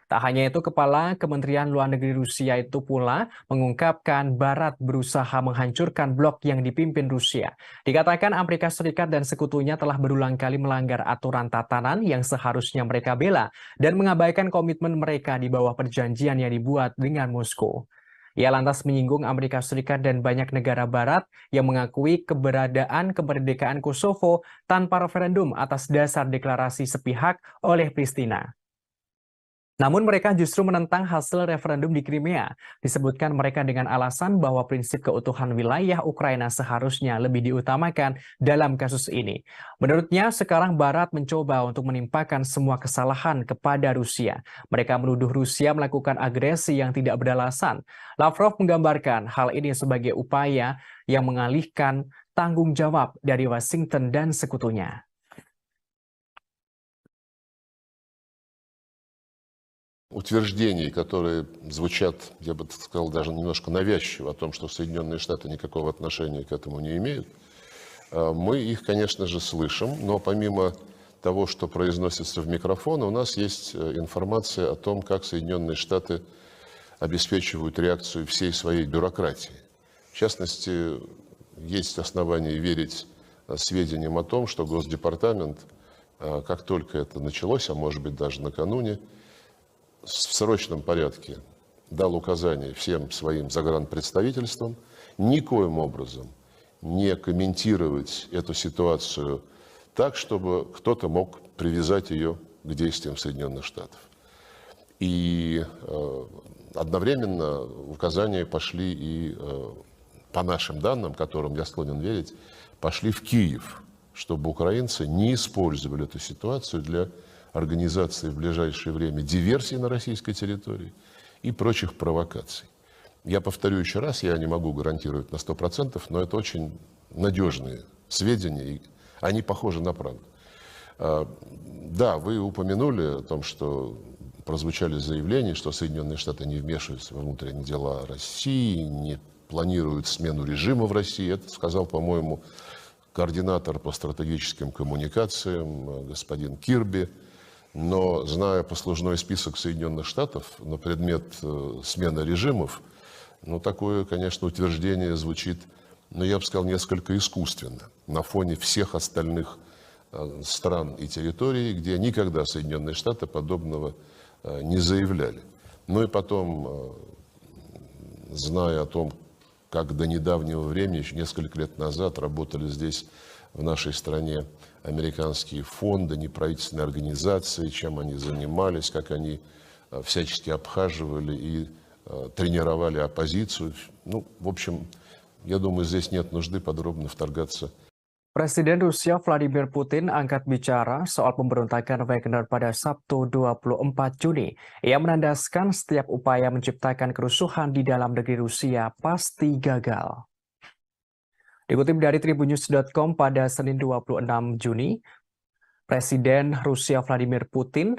Tak hanya itu, Kepala Kementerian Luar Negeri Rusia itu pula mengungkapkan Barat berusaha menghancurkan blok yang dipimpin Rusia. Dikatakan Amerika Serikat dan sekutunya telah berulang kali melanggar aturan tatanan yang seharusnya mereka bela dan mengabaikan komitmen mereka di bawah perjanjian yang dibuat dengan Moskow. Ia lantas menyinggung Amerika Serikat dan banyak negara Barat yang mengakui keberadaan kemerdekaan Kosovo tanpa referendum atas dasar deklarasi sepihak oleh Pristina. Namun mereka justru menentang hasil referendum di Crimea. Disebutkan mereka dengan alasan bahwa prinsip keutuhan wilayah Ukraina seharusnya lebih diutamakan dalam kasus ini. Menurutnya, sekarang Barat mencoba untuk menimpakan semua kesalahan kepada Rusia. Mereka menuduh Rusia melakukan agresi yang tidak beralasan. Lavrov menggambarkan hal ini sebagai upaya yang mengalihkan tanggung jawab dari Washington dan sekutunya. Утверждений, которые звучат, я бы сказал, даже немножко навязчиво, о том, что Соединенные Штаты никакого отношения к этому не имеют, мы их, конечно же, слышим, но помимо того, что произносится в микрофон, у нас есть информация о том, как Соединенные Штаты обеспечивают реакцию всей своей бюрократии. В частности, есть основания верить сведениям о том, что Госдепартамент, как только это началось, а может быть даже накануне, в срочном порядке дал указание всем своим загранпредставительствам никоим образом не комментировать эту ситуацию так, чтобы кто-то мог привязать ее к действиям Соединенных Штатов. И одновременно указания пошли и, по нашим данным, которым я склонен верить, пошли в Киев, чтобы украинцы не использовали эту ситуацию для организации в ближайшее время диверсий на российской территории и прочих провокаций. Я повторю еще раз, я не могу гарантировать на 100%, но это очень надежные сведения, и они похожи на правду. Да, вы упомянули о том, что прозвучали заявления, что Соединенные Штаты не вмешиваются во внутренние дела России, не планируют смену режима в России. Это сказал, по-моему, координатор по стратегическим коммуникациям господин Кирби. Но, зная послужной список Соединенных Штатов на предмет смены режимов, такое, конечно, утверждение звучит, я бы сказал, несколько искусственно на фоне всех остальных стран и территорий, где никогда Соединенные Штаты подобного не заявляли. И потом, зная о том, как до недавнего времени, еще несколько лет назад, работали здесь, в нашей стране, американские фонды, неправительственные организации, чем они занимались, как они всячески обхаживали и тренировали оппозицию. В общем, Я думаю, здесь нет нужды подробно вторгаться. Presiden Rusia Vladimir Putin angkat bicara soal pemberontakan Wagner pada Sabtu 24 Juni. Ia menandaskan setiap upaya menciptakan kerusuhan di dalam negeri Rusia pasti gagal. Dikutip dari tribunnews.com pada Senin 26 Juni, Presiden Rusia Vladimir Putin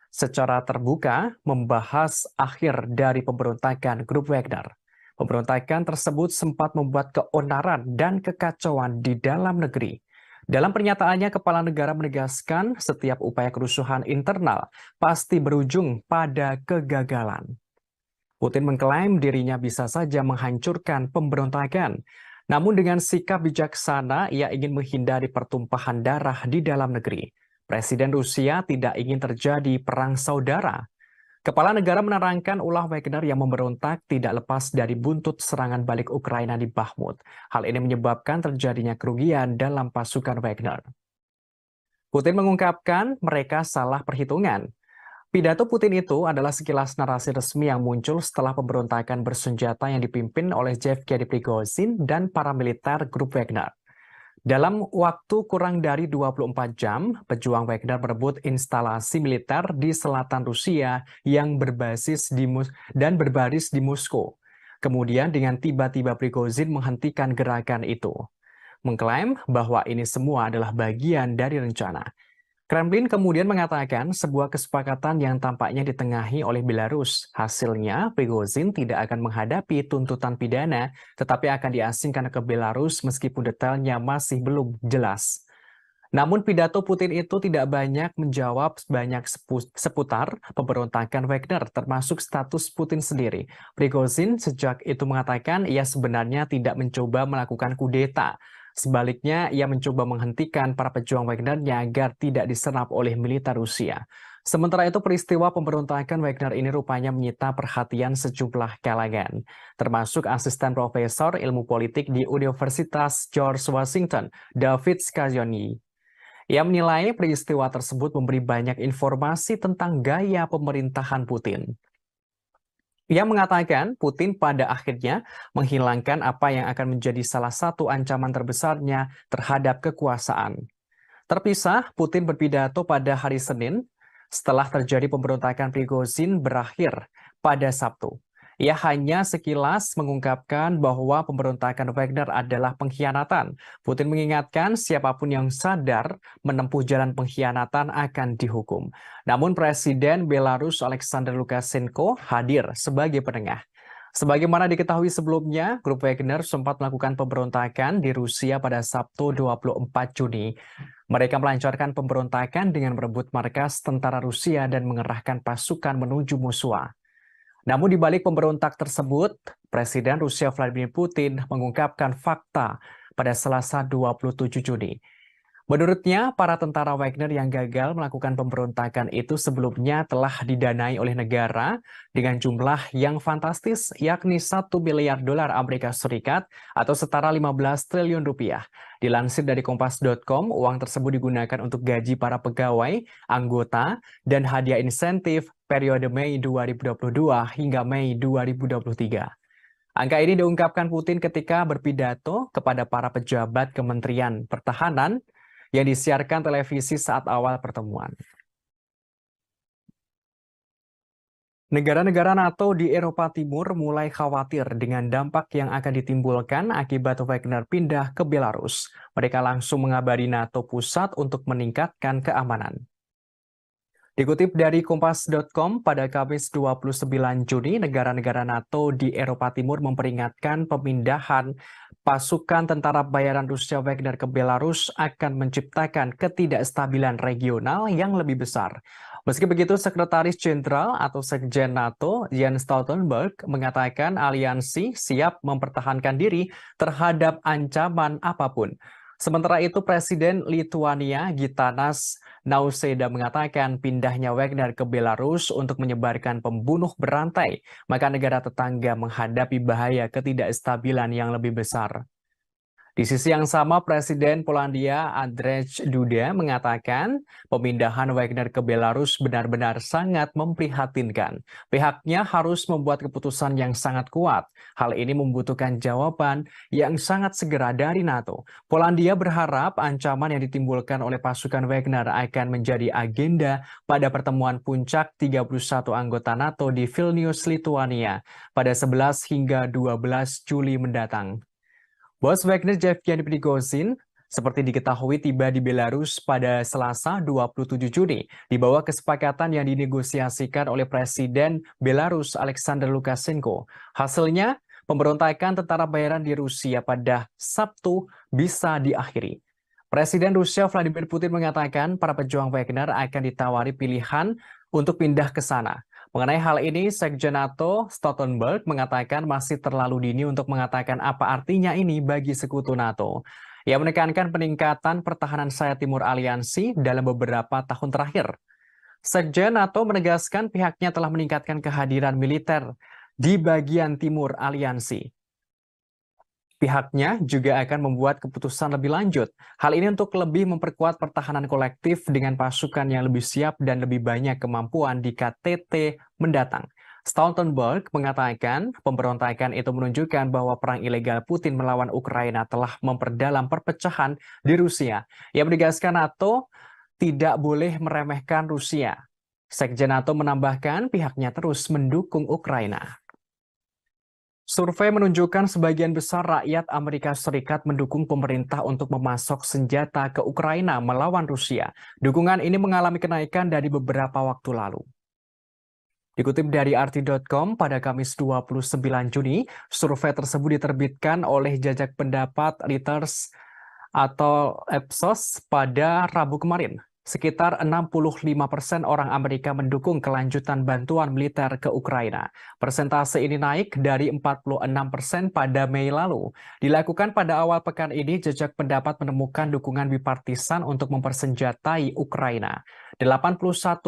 secara terbuka membahas akhir dari pemberontakan grup Wagner. Pemberontakan tersebut sempat membuat keonaran dan kekacauan di dalam negeri. Dalam pernyataannya, kepala negara menegaskan setiap upaya kerusuhan internal pasti berujung pada kegagalan. Putin mengklaim dirinya bisa saja menghancurkan pemberontakan. Namun dengan sikap bijaksana, ia ingin menghindari pertumpahan darah di dalam negeri. Presiden Rusia tidak ingin terjadi perang saudara. Kepala negara menerangkan ulah Wagner yang memberontak tidak lepas dari buntut serangan balik Ukraina di Bakhmut. Hal ini menyebabkan terjadinya kerugian dalam pasukan Wagner. Putin mengungkapkan mereka salah perhitungan. Pidato Putin itu adalah sekilas narasi resmi yang muncul setelah pemberontakan bersenjata yang dipimpin oleh Yevgeny Prigozhin dan paramiliter grup Wagner. Dalam waktu kurang dari 24 jam, pejuang Wagner merebut instalasi militer di selatan Rusia yang berbasis berbaris di Moskow. Kemudian dengan tiba-tiba Prigozhin menghentikan gerakan itu, mengklaim bahwa ini semua adalah bagian dari rencana. Kremlin kemudian mengatakan sebuah kesepakatan yang tampaknya ditengahi oleh Belarus. Hasilnya, Prigozhin tidak akan menghadapi tuntutan pidana, tetapi akan diasingkan ke Belarus meskipun detailnya masih belum jelas. Namun pidato Putin itu tidak banyak menjawab seputar pemberontakan Wagner, termasuk status Putin sendiri. Prigozhin sejak itu mengatakan ia sebenarnya tidak mencoba melakukan kudeta. Sebaliknya, ia mencoba menghentikan para pejuang Wagner-nya agar tidak diserap oleh militer Rusia. Sementara itu, peristiwa pemberontakan Wagner ini rupanya menyita perhatian sejumlah kalangan, termasuk asisten profesor ilmu politik di Universitas George Washington, David Scaglione. Ia menilai peristiwa tersebut memberi banyak informasi tentang gaya pemerintahan Putin. Ia mengatakan Putin pada akhirnya menghilangkan apa yang akan menjadi salah satu ancaman terbesarnya terhadap kekuasaan. Terpisah, Putin berpidato pada hari Senin setelah terjadi pemberontakan Prigozhin berakhir pada Sabtu. Ia hanya sekilas mengungkapkan bahwa pemberontakan Wagner adalah pengkhianatan. Putin mengingatkan siapapun yang sadar menempuh jalan pengkhianatan akan dihukum. Namun Presiden Belarus Alexander Lukashenko hadir sebagai penengah. Sebagaimana diketahui sebelumnya, grup Wagner sempat melakukan pemberontakan di Rusia pada Sabtu 24 Juni. Mereka melancarkan pemberontakan dengan merebut markas tentara Rusia dan mengerahkan pasukan menuju Moskwa. Namun di balik pemberontak tersebut, Presiden Rusia Vladimir Putin mengungkapkan fakta pada Selasa 27 Juni. Menurutnya, para tentara Wagner yang gagal melakukan pemberontakan itu sebelumnya telah didanai oleh negara dengan jumlah yang fantastis, yakni 1 miliar dolar Amerika Serikat atau setara 15 triliun rupiah. Dilansir dari Kompas.com, uang tersebut digunakan untuk gaji para pegawai, anggota, dan hadiah insentif periode Mei 2022 hingga Mei 2023. Angka ini diungkapkan Putin ketika berpidato kepada para pejabat Kementerian Pertahanan yang disiarkan televisi saat awal pertemuan. Negara-negara NATO di Eropa Timur mulai khawatir dengan dampak yang akan ditimbulkan akibat Wagner pindah ke Belarus. Mereka langsung mengabari NATO pusat untuk meningkatkan keamanan. Dikutip dari Kompas.com, pada Kamis 29 Juni, negara-negara NATO di Eropa Timur memperingatkan pemindahan pasukan tentara bayaran Rusia Wagner ke Belarus akan menciptakan ketidakstabilan regional yang lebih besar. Meski begitu, Sekretaris Jenderal atau Sekjen NATO, Jens Stoltenberg, mengatakan aliansi siap mempertahankan diri terhadap ancaman apapun. Sementara itu, Presiden Lituania Gitanas Nausėda mengatakan pindahnya Wagner ke Belarus untuk menyebarkan pembunuh berantai, maka negara tetangga menghadapi bahaya ketidakstabilan yang lebih besar. Di sisi yang sama, Presiden Polandia Andrzej Duda mengatakan pemindahan Wagner ke Belarus benar-benar sangat memprihatinkan. Pihaknya harus membuat keputusan yang sangat kuat. Hal ini membutuhkan jawaban yang sangat segera dari NATO. Polandia berharap ancaman yang ditimbulkan oleh pasukan Wagner akan menjadi agenda pada pertemuan puncak 31 anggota NATO di Vilnius, Lithuania pada 11 hingga 12 Juli mendatang. Bos Wagner Yevgeny Prigozhin seperti diketahui tiba di Belarus pada Selasa 27 Juni di bawah kesepakatan yang dinegosiasikan oleh Presiden Belarus Alexander Lukashenko. Hasilnya, pemberontakan tentara bayaran di Rusia pada Sabtu bisa diakhiri. Presiden Rusia Vladimir Putin mengatakan para pejuang Wagner akan ditawari pilihan untuk pindah ke sana. Mengenai hal ini, Sekjen NATO Stoltenberg mengatakan masih terlalu dini untuk mengatakan apa artinya ini bagi sekutu NATO. Ia menekankan peningkatan pertahanan sayap timur aliansi dalam beberapa tahun terakhir. Sekjen NATO menegaskan pihaknya telah meningkatkan kehadiran militer di bagian timur aliansi. Pihaknya juga akan membuat keputusan lebih lanjut. Hal ini untuk lebih memperkuat pertahanan kolektif dengan pasukan yang lebih siap dan lebih banyak kemampuan di KTT mendatang. Stoltenberg mengatakan pemberontakan itu menunjukkan bahwa perang ilegal Putin melawan Ukraina telah memperdalam perpecahan di Rusia. Ia menegaskan NATO tidak boleh meremehkan Rusia. Sekjen NATO menambahkan pihaknya terus mendukung Ukraina. Survei menunjukkan sebagian besar rakyat Amerika Serikat mendukung pemerintah untuk memasok senjata ke Ukraina melawan Rusia. Dukungan ini mengalami kenaikan dari beberapa waktu lalu. Dikutip dari RT.com pada Kamis 29 Juni, survei tersebut diterbitkan oleh Jajak Pendapat Reuters atau Ipsos pada Rabu kemarin. Sekitar 65% orang Amerika mendukung kelanjutan bantuan militer ke Ukraina. Persentase ini naik dari 46% pada Mei lalu. Dilakukan pada awal pekan ini, Jajak Pendapat menemukan dukungan bipartisan untuk mempersenjatai Ukraina. 81%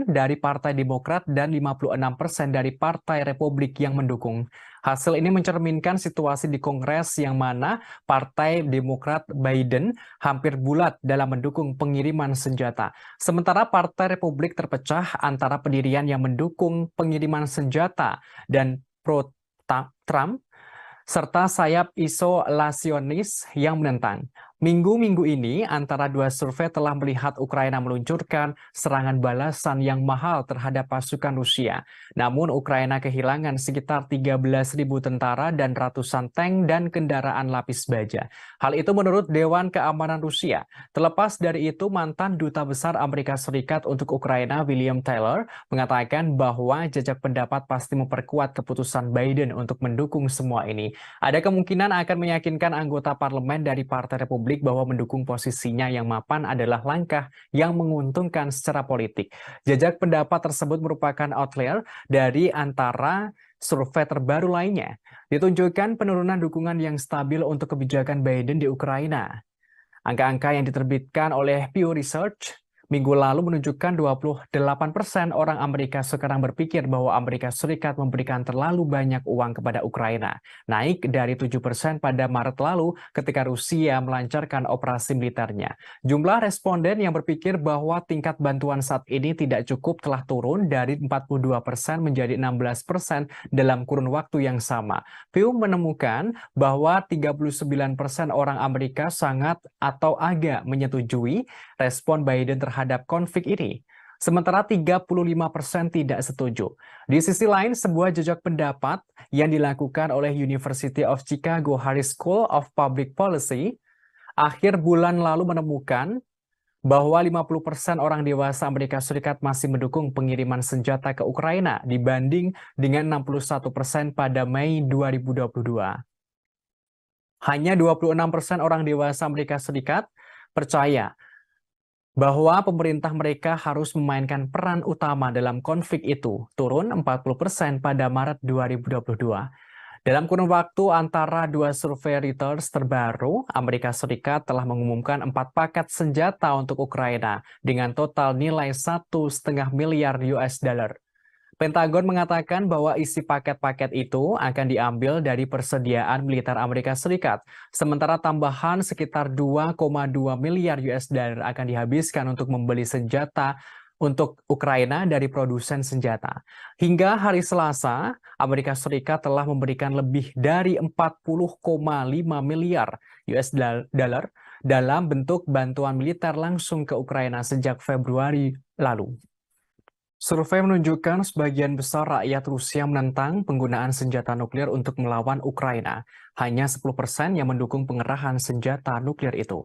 dari Partai Demokrat dan 56% dari Partai Republik yang mendukung. Hasil ini mencerminkan situasi di Kongres yang mana Partai Demokrat Biden hampir bulat dalam mendukung pengiriman senjata. Sementara Partai Republik terpecah antara pendirian yang mendukung pengiriman senjata dan pro-Trump, serta sayap isolasionis yang menentang. Minggu-minggu ini, antara dua survei telah melihat Ukraina meluncurkan serangan balasan yang mahal terhadap pasukan Rusia. Namun, Ukraina kehilangan sekitar 13.000 tentara dan ratusan tank dan kendaraan lapis baja. Hal itu menurut Dewan Keamanan Rusia. Terlepas dari itu, mantan Duta Besar Amerika Serikat untuk Ukraina, William Taylor, mengatakan bahwa Jajak Pendapat pasti memperkuat keputusan Biden untuk mendukung semua ini. Ada kemungkinan akan meyakinkan anggota parlemen dari Partai Republik bahwa mendukung posisinya yang mapan adalah langkah yang menguntungkan secara politik. Jajak pendapat tersebut merupakan outlier dari antara survei terbaru lainnya. Ditunjukkan penurunan dukungan yang stabil untuk kebijakan Biden di Ukraina. Angka-angka yang diterbitkan oleh Pew Research minggu lalu menunjukkan 28% orang Amerika sekarang berpikir bahwa Amerika Serikat memberikan terlalu banyak uang kepada Ukraina, naik dari 7% pada Maret lalu ketika Rusia melancarkan operasi militernya. Jumlah responden yang berpikir bahwa tingkat bantuan saat ini tidak cukup telah turun dari 42% menjadi 16% dalam kurun waktu yang sama. Pew menemukan bahwa 39% orang Amerika sangat atau agak menyetujui respon Biden terhadap konflik ini. Sementara 35% tidak setuju. Di sisi lain, sebuah jejak pendapat yang dilakukan oleh University of Chicago Harris School of Public Policy akhir bulan lalu menemukan bahwa 50% orang dewasa Amerika Serikat masih mendukung pengiriman senjata ke Ukraina dibanding dengan 61% pada Mei 2022. Hanya 26% orang dewasa Amerika Serikat percaya bahwa pemerintah mereka harus memainkan peran utama dalam konflik itu, turun 40% pada Maret 2022. Dalam kurun waktu antara dua survei Reuters terbaru, Amerika Serikat telah mengumumkan 4 paket senjata untuk Ukraina dengan total nilai $1,5 miliar. Pentagon mengatakan bahwa isi paket-paket itu akan diambil dari persediaan militer Amerika Serikat, sementara tambahan sekitar 2,2 miliar US dollar akan dihabiskan untuk membeli senjata untuk Ukraina dari produsen senjata. Hingga hari Selasa, Amerika Serikat telah memberikan lebih dari 40,5 miliar US dollar dalam bentuk bantuan militer langsung ke Ukraina sejak Februari lalu. Survei menunjukkan sebagian besar rakyat Rusia menentang penggunaan senjata nuklir untuk melawan Ukraina. Hanya 10% yang mendukung pengerahan senjata nuklir itu.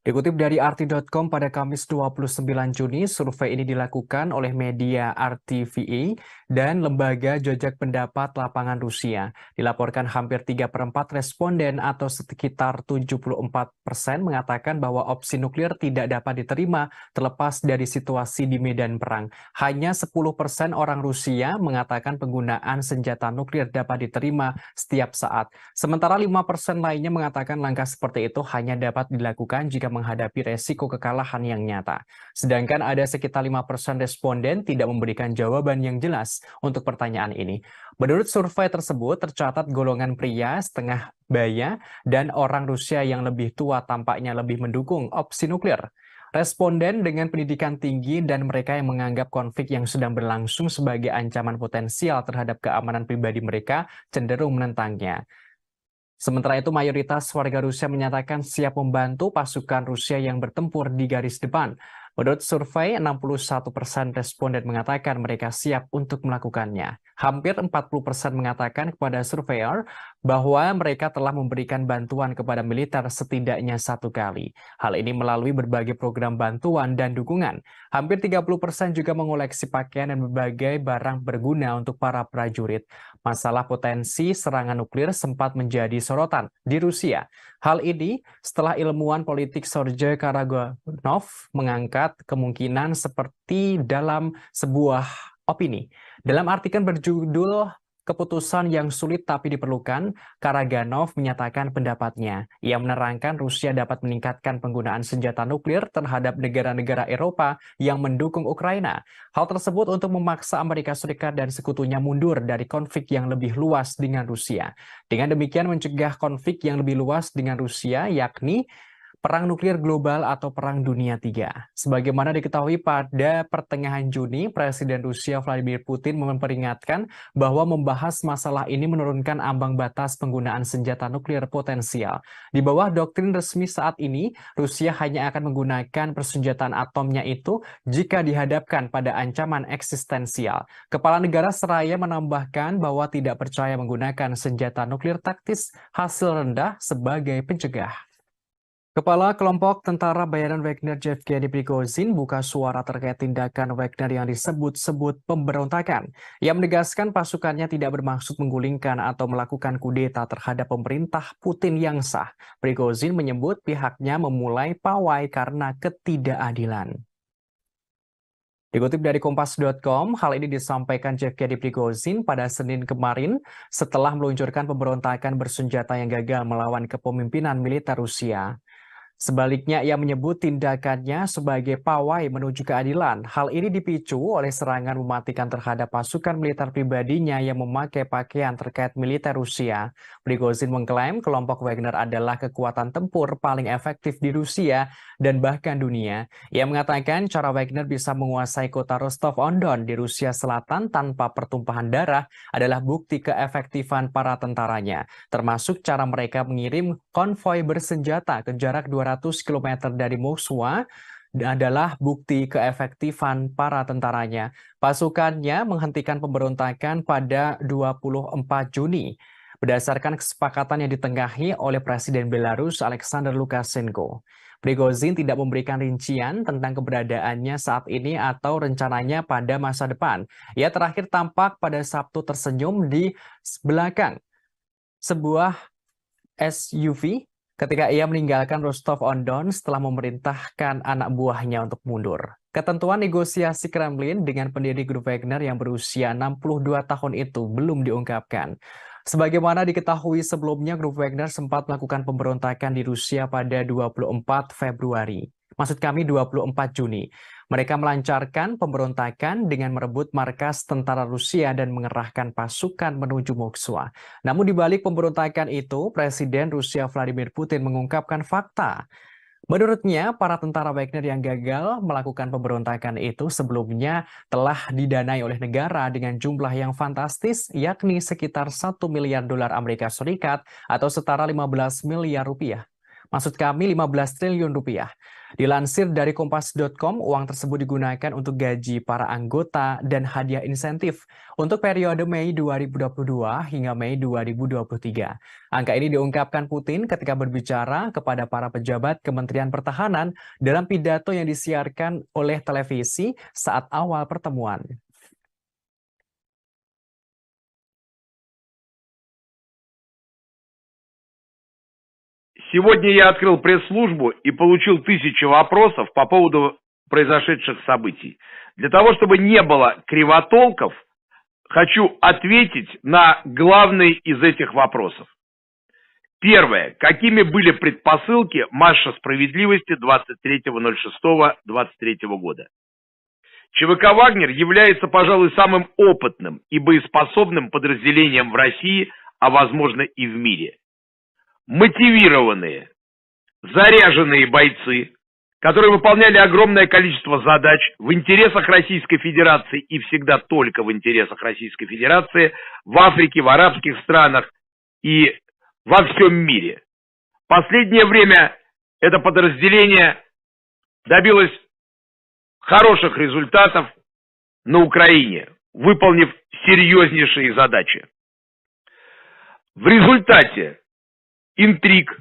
Dikutip dari RT.com pada Kamis 29 Juni, survei ini dilakukan oleh media RTVE dan lembaga jajak pendapat lapangan Rusia. Dilaporkan hampir 3/4 responden atau sekitar 74% mengatakan bahwa opsi nuklir tidak dapat diterima terlepas dari situasi di medan perang. Hanya 10% orang Rusia mengatakan penggunaan senjata nuklir dapat diterima setiap saat. Sementara 5% lainnya mengatakan langkah seperti itu hanya dapat dilakukan jika menghadapi resiko kekalahan yang nyata. Sedangkan ada sekitar 5% responden tidak memberikan jawaban yang jelas untuk pertanyaan ini. Menurut survei tersebut, tercatat golongan pria setengah baya dan orang Rusia yang lebih tua tampaknya lebih mendukung opsi nuklir. Responden dengan pendidikan tinggi dan mereka yang menganggap konflik yang sedang berlangsung sebagai ancaman potensial terhadap keamanan pribadi mereka cenderung menentangnya. Sementara itu, mayoritas warga Rusia menyatakan siap membantu pasukan Rusia yang bertempur di garis depan. Menurut survei, 61% responden mengatakan mereka siap untuk melakukannya. Hampir 40% mengatakan kepada surveyor bahwa mereka telah memberikan bantuan kepada militer setidaknya 1 kali. Hal ini melalui berbagai program bantuan dan dukungan. Hampir 30% juga mengoleksi pakaian dan berbagai barang berguna untuk para prajurit. Masalah potensi serangan nuklir sempat menjadi sorotan di Rusia. Hal ini setelah ilmuwan politik Sergei Karaganov mengangkat kemungkinan seperti dalam sebuah opini. Dalam artikel berjudul "Keputusan yang sulit tapi diperlukan", Karaganov menyatakan pendapatnya. Ia menerangkan Rusia dapat meningkatkan penggunaan senjata nuklir terhadap negara-negara Eropa yang mendukung Ukraina. Hal tersebut untuk memaksa Amerika Serikat dan sekutunya mundur dari konflik yang lebih luas dengan Rusia. Dengan demikian mencegah konflik yang lebih luas dengan Rusia, yakni Perang Nuklir Global atau Perang Dunia III. Sebagaimana diketahui pada pertengahan Juni, Presiden Rusia Vladimir Putin memperingatkan bahwa membahas masalah ini menurunkan ambang batas penggunaan senjata nuklir potensial. Di bawah doktrin resmi saat ini, Rusia hanya akan menggunakan persenjataan atomnya itu jika dihadapkan pada ancaman eksistensial. Kepala negara seraya menambahkan bahwa tidak percaya menggunakan senjata nuklir taktis hasil rendah sebagai pencegah. Kepala kelompok tentara bayaran Wagner Yevgeny Prigozhin buka suara terkait tindakan Wagner yang disebut-sebut pemberontakan. Ia menegaskan pasukannya tidak bermaksud menggulingkan atau melakukan kudeta terhadap pemerintah Putin yang sah. Prigozhin menyebut pihaknya memulai pawai karena ketidakadilan. Dikutip dari Kompas.com, hal ini disampaikan Yevgeny Prigozhin pada Senin kemarin setelah meluncurkan pemberontakan bersenjata yang gagal melawan kepemimpinan militer Rusia. Sebaliknya, ia menyebut tindakannya sebagai pawai menuju keadilan. Hal ini dipicu oleh serangan mematikan terhadap pasukan militer pribadinya yang memakai pakaian terkait militer Rusia. Prigozhin mengklaim kelompok Wagner adalah kekuatan tempur paling efektif di Rusia dan bahkan dunia. Ia mengatakan cara Wagner bisa menguasai kota Rostov-on-Don di Rusia Selatan tanpa pertumpahan darah adalah bukti keefektifan para tentaranya, termasuk cara mereka mengirim konvoi bersenjata ke jarak 200 km dari Moskwa adalah bukti keefektifan para tentaranya. Pasukannya menghentikan pemberontakan pada 24 Juni berdasarkan kesepakatan yang ditengahi oleh Presiden Belarus Alexander Lukashenko. Prigozhin tidak memberikan rincian tentang keberadaannya saat ini atau rencananya pada masa depan. Ia terakhir tampak pada Sabtu tersenyum di belakang sebuah SUV ketika ia meninggalkan Rostov-on-Don setelah memerintahkan anak buahnya untuk mundur. Ketentuan negosiasi Kremlin dengan pendiri grup Wagner yang berusia 62 tahun itu belum diungkapkan. Sebagaimana diketahui sebelumnya, grup Wagner sempat melakukan pemberontakan di Rusia pada 24 Februari. Maksud kami 24 Juni. Mereka melancarkan pemberontakan dengan merebut markas tentara Rusia dan mengerahkan pasukan menuju Moskwa. Namun di balik pemberontakan itu, Presiden Rusia Vladimir Putin mengungkapkan fakta. Menurutnya, para tentara Wagner yang gagal melakukan pemberontakan itu sebelumnya telah didanai oleh negara dengan jumlah yang fantastis, yakni sekitar 1 miliar dolar Amerika Serikat atau setara 15 miliar rupiah. Maksud kami 15 triliun rupiah. Dilansir dari kompas.com, uang tersebut digunakan untuk gaji para anggota dan hadiah insentif untuk periode Mei 2022 hingga Mei 2023. Angka ini diungkapkan Putin ketika berbicara kepada para pejabat Kementerian Pertahanan dalam pidato yang disiarkan oleh televisi saat awal pertemuan. Сегодня я открыл пресс-службу и получил 1000 вопросов по поводу произошедших событий. Для того, чтобы не было кривотолков, хочу ответить на главный из этих вопросов. Первое. Какими были предпосылки марша справедливости 23.06.23 года? ЧВК «Вагнер» является, пожалуй, самым опытным и боеспособным подразделением в России, а возможно и в мире. Мотивированные, заряженные бойцы, которые выполняли огромное количество задач в интересах Российской Федерации и всегда только в интересах Российской Федерации, в Африке, в арабских странах и во всем мире. В последнее время это подразделение добилось хороших результатов на Украине, выполнив серьезнейшие задачи. В результате intrиг,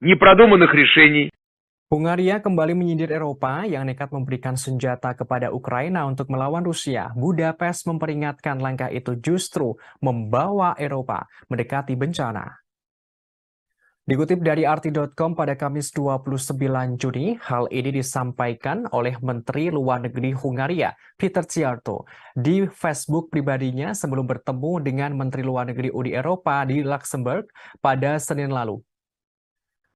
непродуманных решений. Hungaria kembali menyindir Eropa yang nekat memberikan senjata kepada Ukraina untuk melawan Rusia. Budapest memperingatkan langkah itu justru membawa Eropa mendekati bencana. Dikutip dari RT.com pada Kamis 29 Juni, hal ini disampaikan oleh Menteri Luar Negeri Hungaria, Peter Szijjártó, di Facebook pribadinya sebelum bertemu dengan Menteri Luar Negeri Uni Eropa di Luxembourg pada Senin lalu.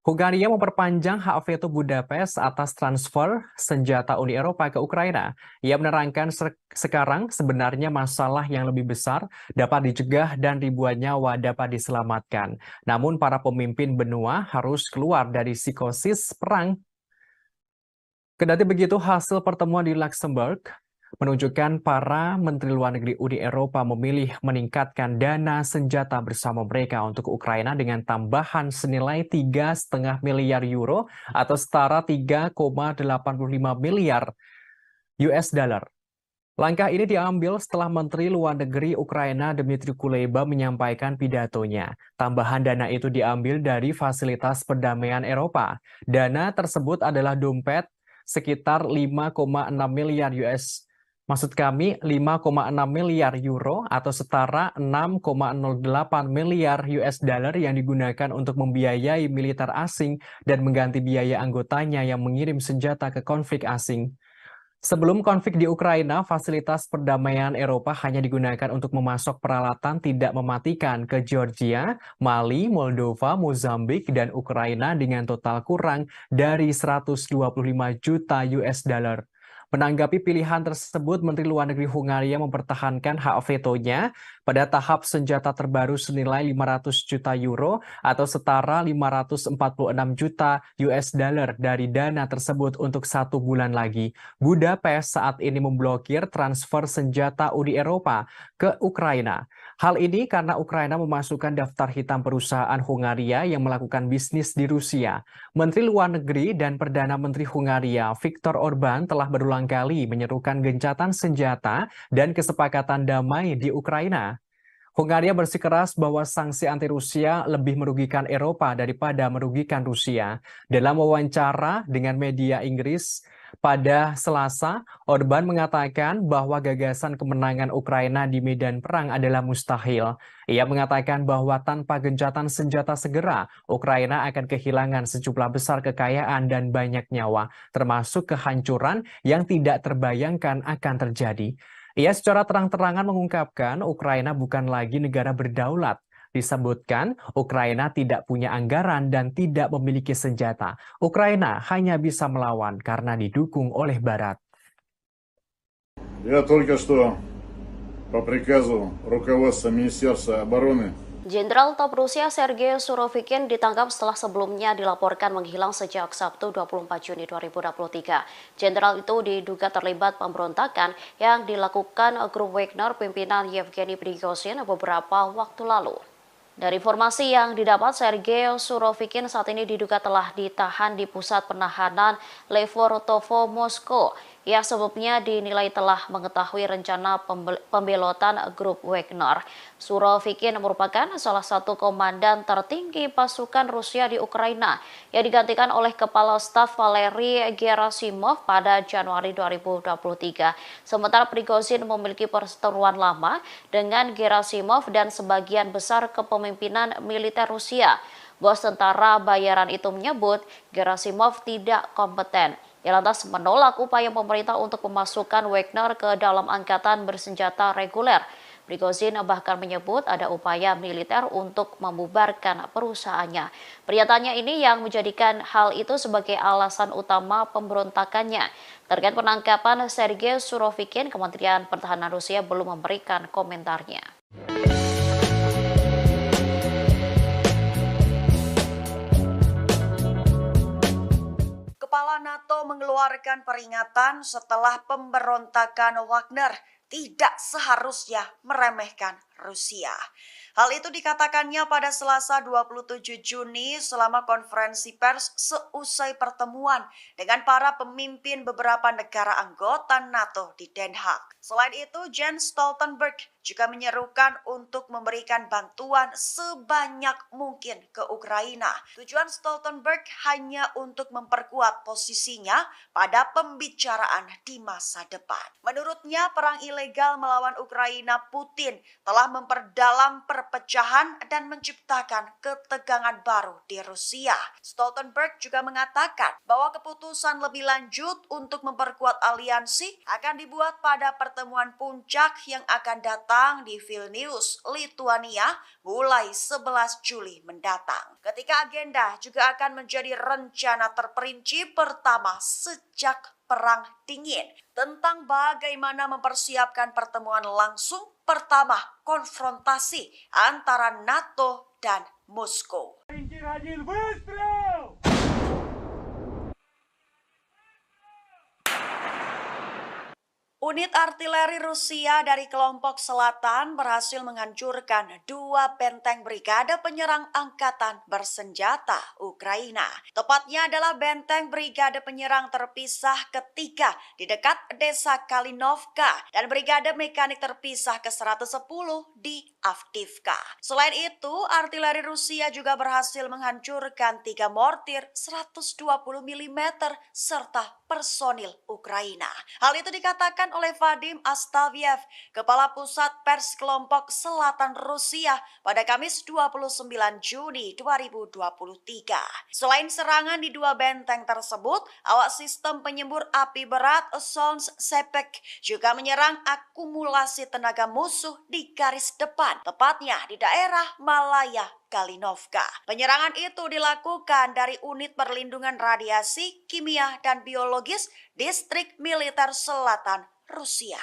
Hungaria memperpanjang hak veto Budapest atas transfer senjata Uni Eropa ke Ukraina. Ia menerangkan sekarang sebenarnya masalah yang lebih besar dapat dicegah dan ribuan nyawa dapat diselamatkan. Namun para pemimpin benua harus keluar dari psikosis perang. Kendati begitu, hasil pertemuan di Luxembourg menunjukkan para Menteri Luar Negeri Uni Eropa memilih meningkatkan dana senjata bersama mereka untuk Ukraina dengan tambahan senilai 3,5 miliar euro atau setara 3,85 miliar US dollar. Langkah ini diambil setelah Menteri Luar Negeri Ukraina Dmytro Kuleba menyampaikan pidatonya. Tambahan dana itu diambil dari Fasilitas Perdamaian Eropa. Dana tersebut adalah dompet sekitar 5,6 miliar US. Maksud kami 5,6 miliar euro atau setara 6,08 miliar US dollar yang digunakan untuk membiayai militer asing dan mengganti biaya anggotanya yang mengirim senjata ke konflik asing. Sebelum konflik di Ukraina, Fasilitas Perdamaian Eropa hanya digunakan untuk memasok peralatan tidak mematikan ke Georgia, Mali, Moldova, Mozambik, dan Ukraina dengan total kurang dari 125 juta US dollar. Menanggapi pilihan tersebut, Menteri Luar Negeri Hungaria mempertahankan hak vetonya pada tahap senjata terbaru senilai 500 juta euro atau setara 546 juta US dollar dari dana tersebut untuk 1 bulan lagi. Budapest saat ini memblokir transfer senjata Uni Eropa ke Ukraina. Hal ini karena Ukraina memasukkan daftar hitam perusahaan Hungaria yang melakukan bisnis di Rusia. Menteri Luar Negeri dan Perdana Menteri Hungaria, Viktor Orbán, telah berulang kali menyerukan gencatan senjata dan kesepakatan damai di Ukraina. Hungaria bersikeras bahwa sanksi anti-Rusia lebih merugikan Eropa daripada merugikan Rusia. Dalam wawancara dengan media Inggris pada Selasa, Orbán mengatakan bahwa gagasan kemenangan Ukraina di medan perang adalah mustahil. Ia mengatakan bahwa tanpa gencatan senjata segera, Ukraina akan kehilangan sejumlah besar kekayaan dan banyak nyawa, termasuk kehancuran yang tidak terbayangkan akan terjadi. Ia secara terang-terangan mengungkapkan Ukraina bukan lagi negara berdaulat. Disebutkan, Ukraina tidak punya anggaran dan tidak memiliki senjata. Ukraina hanya bisa melawan karena didukung oleh Barat. Я только что по приказу руководства Министерства обороны Jenderal Top Rusia Sergei Surovikin ditangkap setelah sebelumnya dilaporkan menghilang sejak Sabtu 24 Juni 2023. Jenderal itu diduga terlibat pemberontakan yang dilakukan grup Wagner pimpinan Yevgeny Prigozhin beberapa waktu lalu. Dari informasi yang didapat, Sergei Surovikin saat ini diduga telah ditahan di pusat penahanan Lefortovo, Moskow. Ia sebelumnya dinilai telah mengetahui rencana pembelotan grup Wagner. Surovikin merupakan salah satu komandan tertinggi pasukan Rusia di Ukraina yang digantikan oleh Kepala Staf Valery Gerasimov pada Januari 2023. Sementara Prigozhin memiliki perseteruan lama dengan Gerasimov dan sebagian besar kepemimpinan militer Rusia. Bos tentara bayaran itu menyebut Gerasimov tidak kompeten. Ia lantas menolak upaya pemerintah untuk memasukkan Wagner ke dalam angkatan bersenjata reguler. Prigozhin bahkan menyebut ada upaya militer untuk membubarkan perusahaannya. Pernyataannya ini yang menjadikan hal itu sebagai alasan utama pemberontakannya. Terkait penangkapan Sergei Surovikin, Kementerian Pertahanan Rusia belum memberikan komentarnya. Kepala NATO mengeluarkan peringatan setelah pemberontakan Wagner tidak seharusnya meremehkan Rusia. Hal itu dikatakannya pada Selasa 27 Juni selama konferensi pers seusai pertemuan dengan para pemimpin beberapa negara anggota NATO di Den Haag. Selain itu, Jens Stoltenberg juga menyerukan untuk memberikan bantuan sebanyak mungkin ke Ukraina. Tujuan Stoltenberg hanya untuk memperkuat posisinya pada pembicaraan di masa depan. Menurutnya, perang ilegal melawan Ukraina Putin telah memperdalam perpecahan dan menciptakan ketegangan baru di Rusia. Stoltenberg juga mengatakan bahwa keputusan lebih lanjut untuk memperkuat aliansi akan dibuat pada pertemuan puncak yang akan datang di Vilnius, Lituania mulai 11 Juli mendatang. Ketika agenda juga akan menjadi rencana terperinci pertama sejak Perang Dingin tentang bagaimana mempersiapkan pertemuan langsung pertama konfrontasi antara NATO dan Moskow. Unit artileri Rusia dari kelompok selatan berhasil menghancurkan 2 benteng brigade penyerang angkatan bersenjata Ukraina. Tepatnya adalah benteng brigade penyerang terpisah ketiga di dekat desa Kalinovka dan brigade mekanik terpisah ke-110 di Avdiivka. Selain itu, artileri Rusia juga berhasil menghancurkan 3 mortir 120 mm serta personil Ukraina. Hal itu dikatakan oleh Vadim Astaviev, Kepala Pusat Pers Kelompok Selatan Rusia pada Kamis 29 Juni 2023. Selain serangan di 2 benteng tersebut, awak sistem penyembur api berat Sons Sepek juga menyerang akumulasi tenaga musuh di garis depan, tepatnya di daerah Malaya Kalinovka. Penyerangan itu dilakukan dari unit perlindungan radiasi, kimia, dan biologis Distrik Militer Selatan Rusia.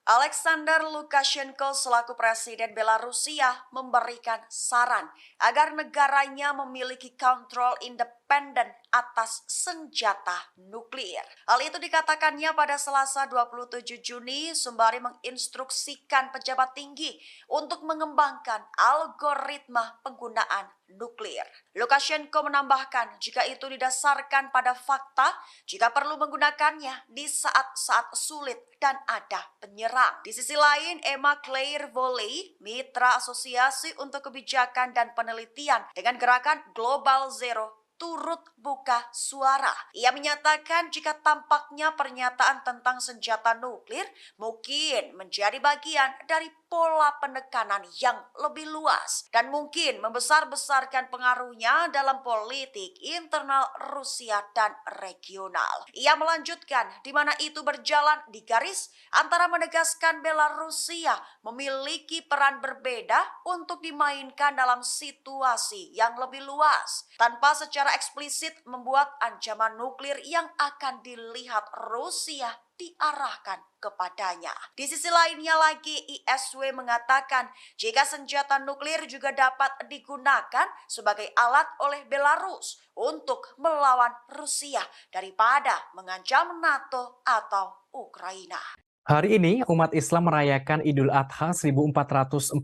Alexander Lukashenko selaku Presiden Belarusia memberikan saran agar negaranya memiliki kontrol independen atas senjata nuklir. Hal itu dikatakannya pada Selasa 27 Juni sembari menginstruksikan pejabat tinggi untuk mengembangkan algoritma penggunaan nuklir. Lukashenko menambahkan jika itu didasarkan pada fakta, jika perlu menggunakannya di saat-saat sulit dan ada penyerang. Di sisi lain, Emma Claire Volley, mitra Asosiasi untuk Kebijakan dan Penelitian dengan gerakan Global Zero, turut buka suara. Ia menyatakan jika tampaknya pernyataan tentang senjata nuklir mungkin menjadi bagian dari pola penekanan yang lebih luas dan mungkin membesar-besarkan pengaruhnya dalam politik internal Rusia dan regional. Ia melanjutkan di mana itu berjalan di garis antara menegaskan Belarusia memiliki peran berbeda untuk dimainkan dalam situasi yang lebih luas tanpa secara eksplisit membuat ancaman nuklir yang akan dilihat Rusia diarahkan kepadanya. Di sisi lainnya lagi, ISW mengatakan jika senjata nuklir juga dapat digunakan sebagai alat oleh Belarus untuk melawan Rusia daripada mengancam NATO atau Ukraina. Hari ini, umat Islam merayakan Idul Adha 1444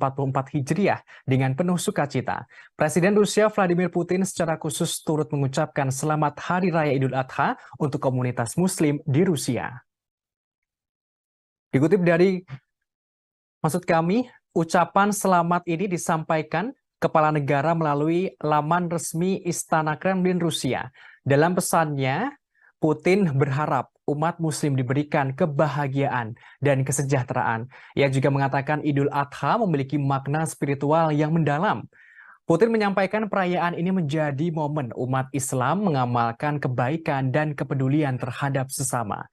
Hijriah dengan penuh sukacita. Presiden Rusia Vladimir Putin secara khusus turut mengucapkan selamat Hari Raya Idul Adha untuk komunitas Muslim di Rusia. Dikutip dari ucapan selamat ini disampaikan Kepala Negara melalui laman resmi Istana Kremlin Rusia. Dalam pesannya, Putin berharap umat Muslim diberikan kebahagiaan dan kesejahteraan. Ia juga mengatakan Idul Adha memiliki makna spiritual yang mendalam. Putin menyampaikan perayaan ini menjadi momen umat Islam mengamalkan kebaikan dan kepedulian terhadap sesama.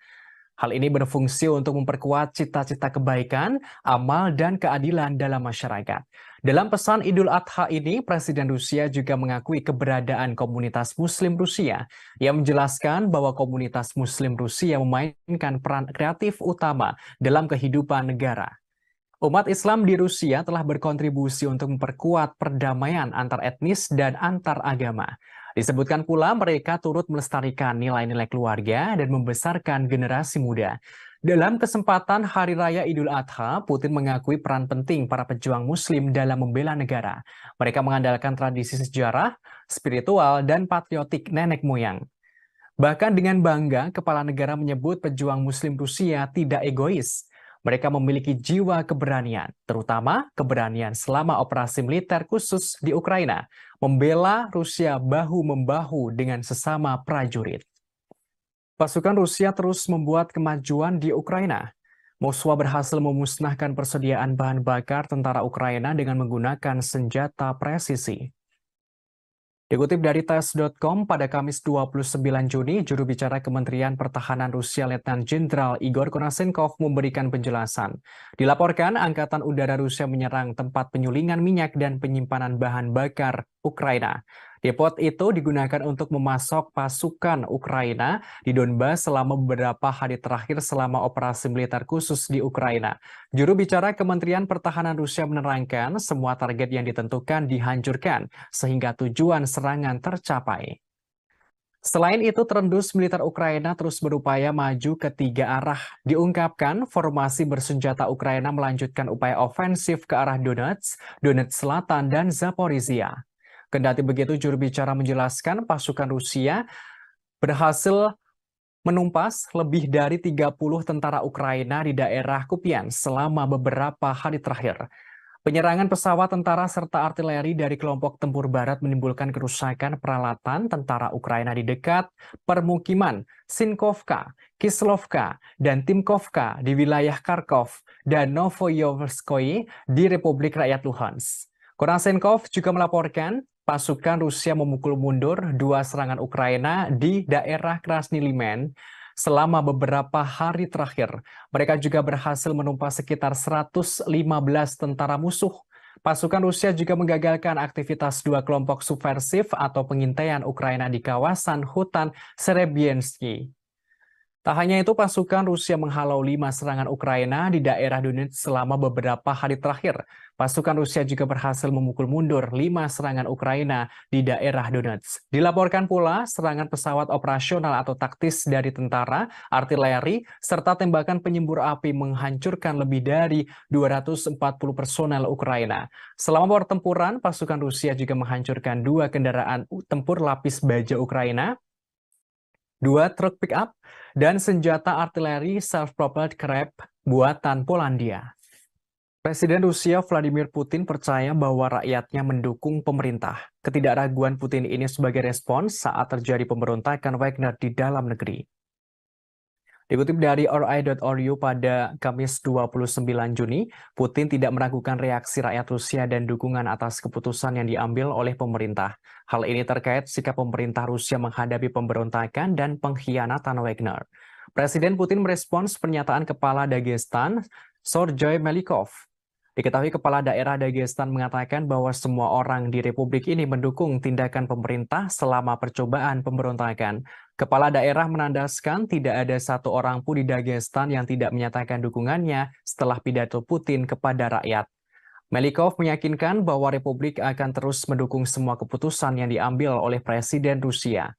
Hal ini berfungsi untuk memperkuat cita-cita kebaikan, amal, dan keadilan dalam masyarakat. Dalam pesan Idul Adha ini, Presiden Rusia juga mengakui keberadaan komunitas Muslim Rusia. Ia menjelaskan bahwa komunitas Muslim Rusia memainkan peran kreatif utama dalam kehidupan negara. Umat Islam di Rusia telah berkontribusi untuk memperkuat perdamaian antar etnis dan antar agama. Disebutkan pula mereka turut melestarikan nilai-nilai keluarga dan membesarkan generasi muda. Dalam kesempatan Hari Raya Idul Adha, Putin mengakui peran penting para pejuang Muslim dalam membela negara. Mereka mengandalkan tradisi sejarah, spiritual, dan patriotik nenek moyang. Bahkan dengan bangga, Kepala Negara menyebut pejuang Muslim Rusia tidak egois. Mereka memiliki jiwa keberanian, terutama keberanian selama operasi militer khusus di Ukraina, membela Rusia bahu-membahu dengan sesama prajurit. Pasukan Rusia terus membuat kemajuan di Ukraina. Moskwa berhasil memusnahkan persediaan bahan bakar tentara Ukraina dengan menggunakan senjata presisi. Dikutip dari TASS.com, pada Kamis 29 Juni, juru bicara Kementerian Pertahanan Rusia Letnan Jenderal Igor Konashenkov memberikan penjelasan. Dilaporkan, Angkatan Udara Rusia menyerang tempat penyulingan minyak dan penyimpanan bahan bakar Ukraina. Depot itu digunakan untuk memasok pasukan Ukraina di Donbas selama beberapa hari terakhir selama operasi militer khusus di Ukraina. Juru bicara Kementerian Pertahanan Rusia menerangkan semua target yang ditentukan dihancurkan sehingga tujuan serangan tercapai. Selain itu, terendus militer Ukraina terus berupaya maju ke tiga arah. Diungkapkan, formasi bersenjata Ukraina melanjutkan upaya ofensif ke arah Donetsk, Donetsk Selatan, dan Zaporizhia. Kendati begitu, juru bicara menjelaskan pasukan Rusia berhasil menumpas lebih dari 30 tentara Ukraina di daerah Kupiansk selama beberapa hari terakhir. Penyerangan pesawat tentara serta artileri dari kelompok tempur barat menimbulkan kerusakan peralatan tentara Ukraina di dekat permukiman Sinkovka, Kislovka, dan Timkovka di wilayah Kharkov dan Novoyoverskoye di Republik Rakyat Luhansk. Konashenkov juga melaporkan pasukan Rusia memukul mundur dua serangan Ukraina di daerah Krasny Liman selama beberapa hari terakhir. Mereka juga berhasil menumpas sekitar 115 tentara musuh. Pasukan Rusia juga menggagalkan aktivitas dua kelompok subversif atau pengintaian Ukraina di kawasan hutan Serebiensky. Tak hanya itu, pasukan Rusia menghalau 5 serangan Ukraina di daerah Donetsk selama beberapa hari terakhir. Pasukan Rusia juga berhasil memukul mundur 5 serangan Ukraina di daerah Donetsk. Dilaporkan pula serangan pesawat operasional atau taktis dari tentara, artileri, serta tembakan penyembur api menghancurkan lebih dari 240 personel Ukraina. Selama pertempuran, pasukan Rusia juga menghancurkan 2 kendaraan tempur lapis baja Ukraina, 2 truk pick-up, dan senjata artileri self-propelled Krep buatan Polandia. Presiden Rusia Vladimir Putin percaya bahwa rakyatnya mendukung pemerintah. Ketidakraguan Putin ini sebagai respons saat terjadi pemberontakan Wagner di dalam negeri. Dikutip dari RI.ru pada Kamis 29 Juni, Putin tidak meragukan reaksi rakyat Rusia dan dukungan atas keputusan yang diambil oleh pemerintah. Hal ini terkait sikap pemerintah Rusia menghadapi pemberontakan dan pengkhianatan Wagner. Presiden Putin merespons pernyataan Kepala Dagestan, Sergei Melikov. Diketahui Kepala Daerah Dagestan mengatakan bahwa semua orang di Republik ini mendukung tindakan pemerintah selama percobaan pemberontakan. Kepala daerah menandaskan tidak ada satu orang pun di Dagestan yang tidak menyatakan dukungannya setelah pidato Putin kepada rakyat. Melikov meyakinkan bahwa Republik akan terus mendukung semua keputusan yang diambil oleh Presiden Rusia.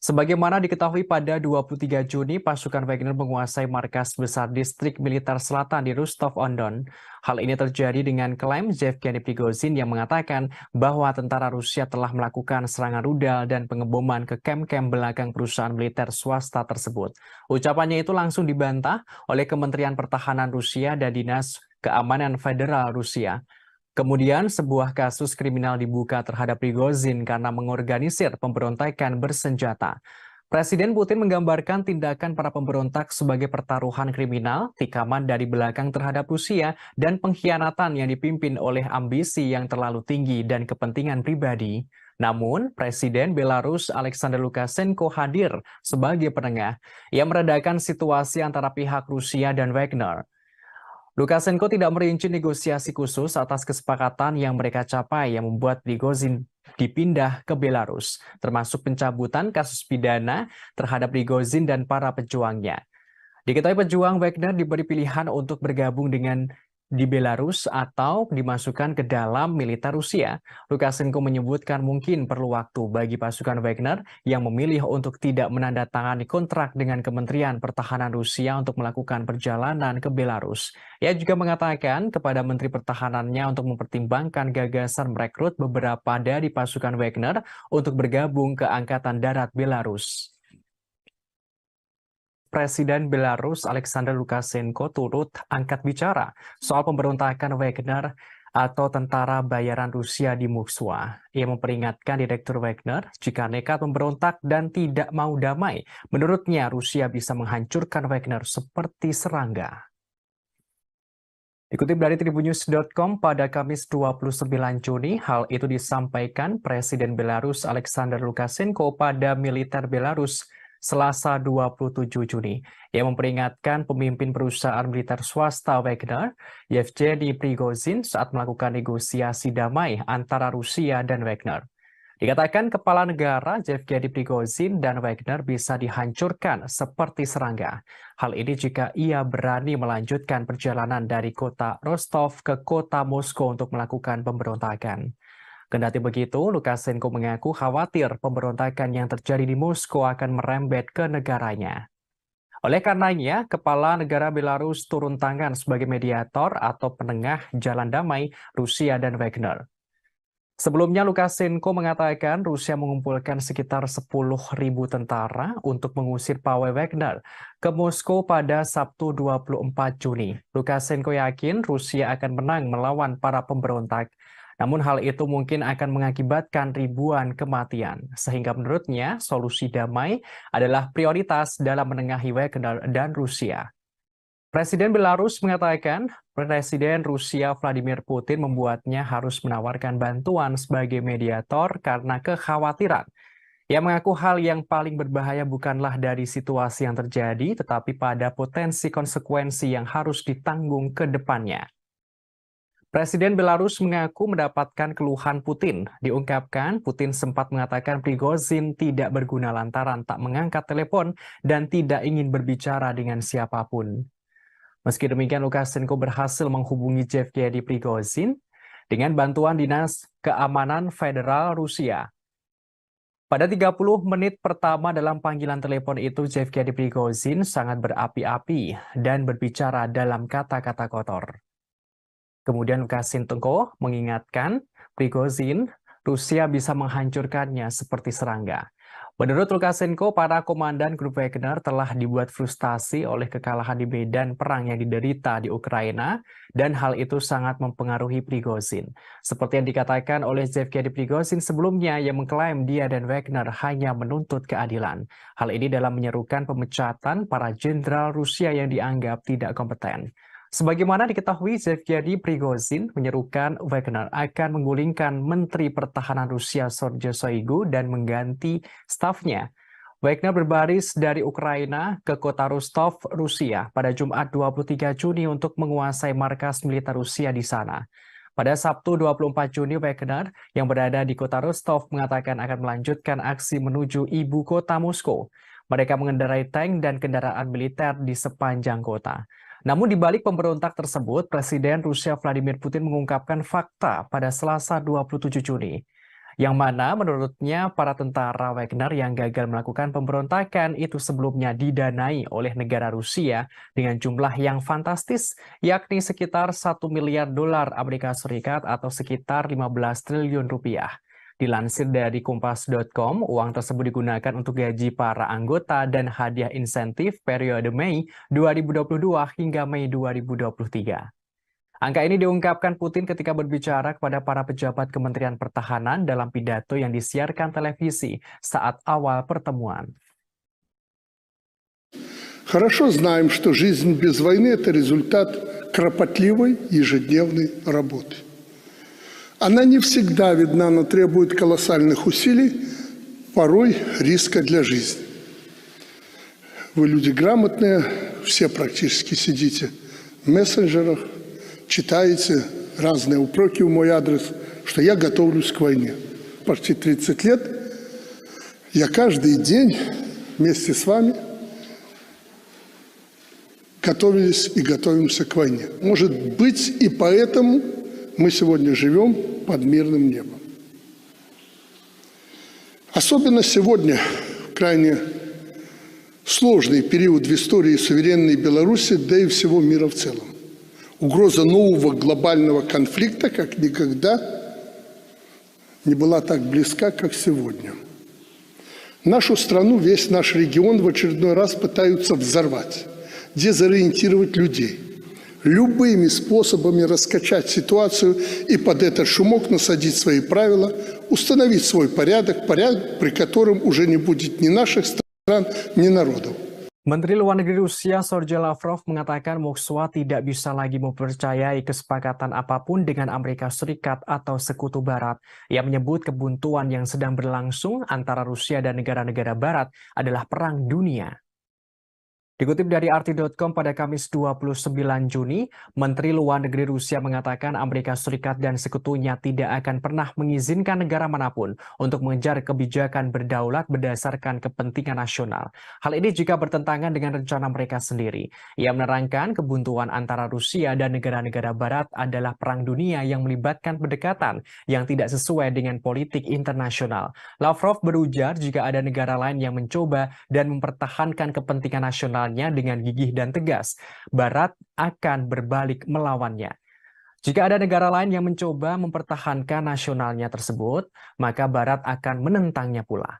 Sebagaimana diketahui pada 23 Juni, pasukan Wagner menguasai markas besar distrik militer selatan di Rostov-on-Don. Hal ini terjadi dengan klaim Yevgeny Prigozhin yang mengatakan bahwa tentara Rusia telah melakukan serangan rudal dan pengeboman ke kamp-kamp belakang perusahaan militer swasta tersebut. Ucapannya itu langsung dibantah oleh Kementerian Pertahanan Rusia dan Dinas Keamanan Federal Rusia. Kemudian sebuah kasus kriminal dibuka terhadap Prigozhin karena mengorganisir pemberontakan bersenjata. Presiden Putin menggambarkan tindakan para pemberontak sebagai pertaruhan kriminal, tikaman dari belakang terhadap Rusia, dan pengkhianatan yang dipimpin oleh ambisi yang terlalu tinggi dan kepentingan pribadi. Namun, Presiden Belarus Alexander Lukashenko hadir sebagai penengah. Ia meredakan situasi antara pihak Rusia dan Wagner. Lukashenko tidak merinci negosiasi khusus atas kesepakatan yang mereka capai yang membuat Prigozhin dipindah ke Belarus, termasuk pencabutan kasus pidana terhadap Prigozhin dan para pejuangnya. Diketahui pejuang Wagner diberi pilihan untuk bergabung di Belarus atau dimasukkan ke dalam militer Rusia. Lukashenko menyebutkan mungkin perlu waktu bagi pasukan Wagner yang memilih untuk tidak menandatangani kontrak dengan Kementerian Pertahanan Rusia untuk melakukan perjalanan ke Belarus. Ia juga mengatakan kepada Menteri Pertahanannya untuk mempertimbangkan gagasan merekrut beberapa dari pasukan Wagner untuk bergabung ke Angkatan Darat Belarus. Presiden Belarus Alexander Lukashenko turut angkat bicara soal pemberontakan Wagner atau tentara bayaran Rusia di Moskwa. Ia memperingatkan Direktur Wagner jika nekat memberontak dan tidak mau damai. Menurutnya Rusia bisa menghancurkan Wagner seperti serangga. Dikutip dari Tribunnews.com pada Kamis 29 Juni, hal itu disampaikan Presiden Belarus Alexander Lukashenko pada militer Belarus Selasa 27 Juni. Ia memperingatkan pemimpin perusahaan militer swasta Wagner, Yevgeny Prigozhin, saat melakukan negosiasi damai antara Rusia dan Wagner. Dikatakan kepala negara Yevgeny Prigozhin dan Wagner bisa dihancurkan seperti serangga. Hal ini jika ia berani melanjutkan perjalanan dari kota Rostov ke kota Moskow untuk melakukan pemberontakan. Kendati begitu, Lukashenko mengaku khawatir pemberontakan yang terjadi di Moskow akan merembet ke negaranya. Oleh karenanya, Kepala Negara Belarus turun tangan sebagai mediator atau penengah jalan damai Rusia dan Wagner. Sebelumnya, Lukashenko mengatakan Rusia mengumpulkan sekitar 10.000 tentara untuk mengusir pawai Wagner ke Moskow pada Sabtu 24 Juni. Lukashenko yakin Rusia akan menang melawan para pemberontak. Namun hal itu mungkin akan mengakibatkan ribuan kematian. Sehingga menurutnya solusi damai adalah prioritas dalam menengahi Wagner dan Rusia. Presiden Belarus mengatakan Presiden Rusia Vladimir Putin membuatnya harus menawarkan bantuan sebagai mediator karena kekhawatiran. Ia mengaku hal yang paling berbahaya bukanlah dari situasi yang terjadi, tetapi pada potensi konsekuensi yang harus ditanggung ke depannya. Presiden Belarus mengaku mendapatkan keluhan Putin. Diungkapkan, Putin sempat mengatakan Prigozhin tidak berguna lantaran tak mengangkat telepon dan tidak ingin berbicara dengan siapapun. Meski demikian, Lukashenko berhasil menghubungi Yevgeny Prigozhin dengan bantuan Dinas Keamanan Federal Rusia. Pada 30 menit pertama dalam panggilan telepon itu, Yevgeny Prigozhin sangat berapi-api dan berbicara dalam kata-kata kotor. Kemudian Lukashenko mengingatkan Prigozhin, Rusia bisa menghancurkannya seperti serangga. Menurut Lukashenko, para komandan grup Wagner telah dibuat frustasi oleh kekalahan di medan perang yang diderita di Ukraina, dan hal itu sangat mempengaruhi Prigozhin. Seperti yang dikatakan oleh Yevgeny Prigozhin sebelumnya yang mengklaim dia dan Wagner hanya menuntut keadilan. Hal ini dalam menyerukan pemecatan para jenderal Rusia yang dianggap tidak kompeten. Sebagaimana diketahui, Yevgeny Prigozhin menyerukan Wagner akan menggulingkan Menteri Pertahanan Rusia Sergei Shoigu dan mengganti stafnya. Wagner berbaris dari Ukraina ke kota Rostov, Rusia pada Jumat 23 Juni untuk menguasai markas militer Rusia di sana. Pada Sabtu 24 Juni, Wagner yang berada di kota Rostov mengatakan akan melanjutkan aksi menuju ibu kota Moskow. Mereka mengendarai tank dan kendaraan militer di sepanjang kota. Namun di balik pemberontak tersebut, Presiden Rusia Vladimir Putin mengungkapkan fakta pada Selasa 27 Juni, yang mana menurutnya para tentara Wagner yang gagal melakukan pemberontakan itu sebelumnya didanai oleh negara Rusia dengan jumlah yang fantastis, yakni sekitar 1 miliar dolar Amerika Serikat atau sekitar 15 triliun rupiah. Dilansir dari Kompas.com, uang tersebut digunakan untuk gaji para anggota dan hadiah insentif periode Mei 2022 hingga Mei 2023. Angka ini diungkapkan Putin ketika berbicara kepada para pejabat Kementerian Pertahanan dalam pidato yang disiarkan televisi saat awal pertemuan. Хорошо знаем, что жизнь без войны – это результат кропотливой ежедневной работы. Она не всегда видна, но требует колоссальных усилий, порой риска для жизни. Вы люди грамотные, все практически сидите в мессенджерах, читаете разные упреки в мой адрес, что я готовлюсь к войне. Почти 30 лет я каждый день вместе с вами готовились и готовимся к войне. Может быть, и поэтому мы сегодня живем под мирным небом. Особенно сегодня, в крайне сложный период в истории суверенной Беларуси, да и всего мира в целом. Угроза нового глобального конфликта как никогда не была так близка, как сегодня. Нашу страну, весь наш регион в очередной раз пытаются взорвать, дезориентировать людей, любыми способами раскачать ситуацию и под этот шумок насадить свои правила, установить свой порядок, при котором уже не будет ни наших стран, ни народов. Menteri Luar Negeri Rusia Sergei Lavrov mengatakan Moskwa tidak bisa lagi mempercayai kesepakatan apapun dengan Amerika Serikat atau Sekutu Barat. Ia menyebut kebuntuan yang sedang berlangsung antara Rusia dan negara-negara Barat adalah perang dunia. Dikutip dari RT.com pada Kamis 29 Juni, Menteri Luar Negeri Rusia mengatakan Amerika Serikat dan sekutunya tidak akan pernah mengizinkan negara manapun untuk mengejar kebijakan berdaulat berdasarkan kepentingan nasional. Hal ini juga bertentangan dengan rencana mereka sendiri. Ia menerangkan kebuntuan antara Rusia dan negara-negara Barat adalah perang dunia yang melibatkan pendekatan yang tidak sesuai dengan politik internasional. Lavrov berujar jika ada negara lain yang mencoba dan mempertahankan kepentingan nasional dengan gigih dan tegas, Barat akan berbalik melawannya. Jika ada negara lain yang mencoba mempertahankan nasionalnya tersebut, maka Barat akan menentangnya pula.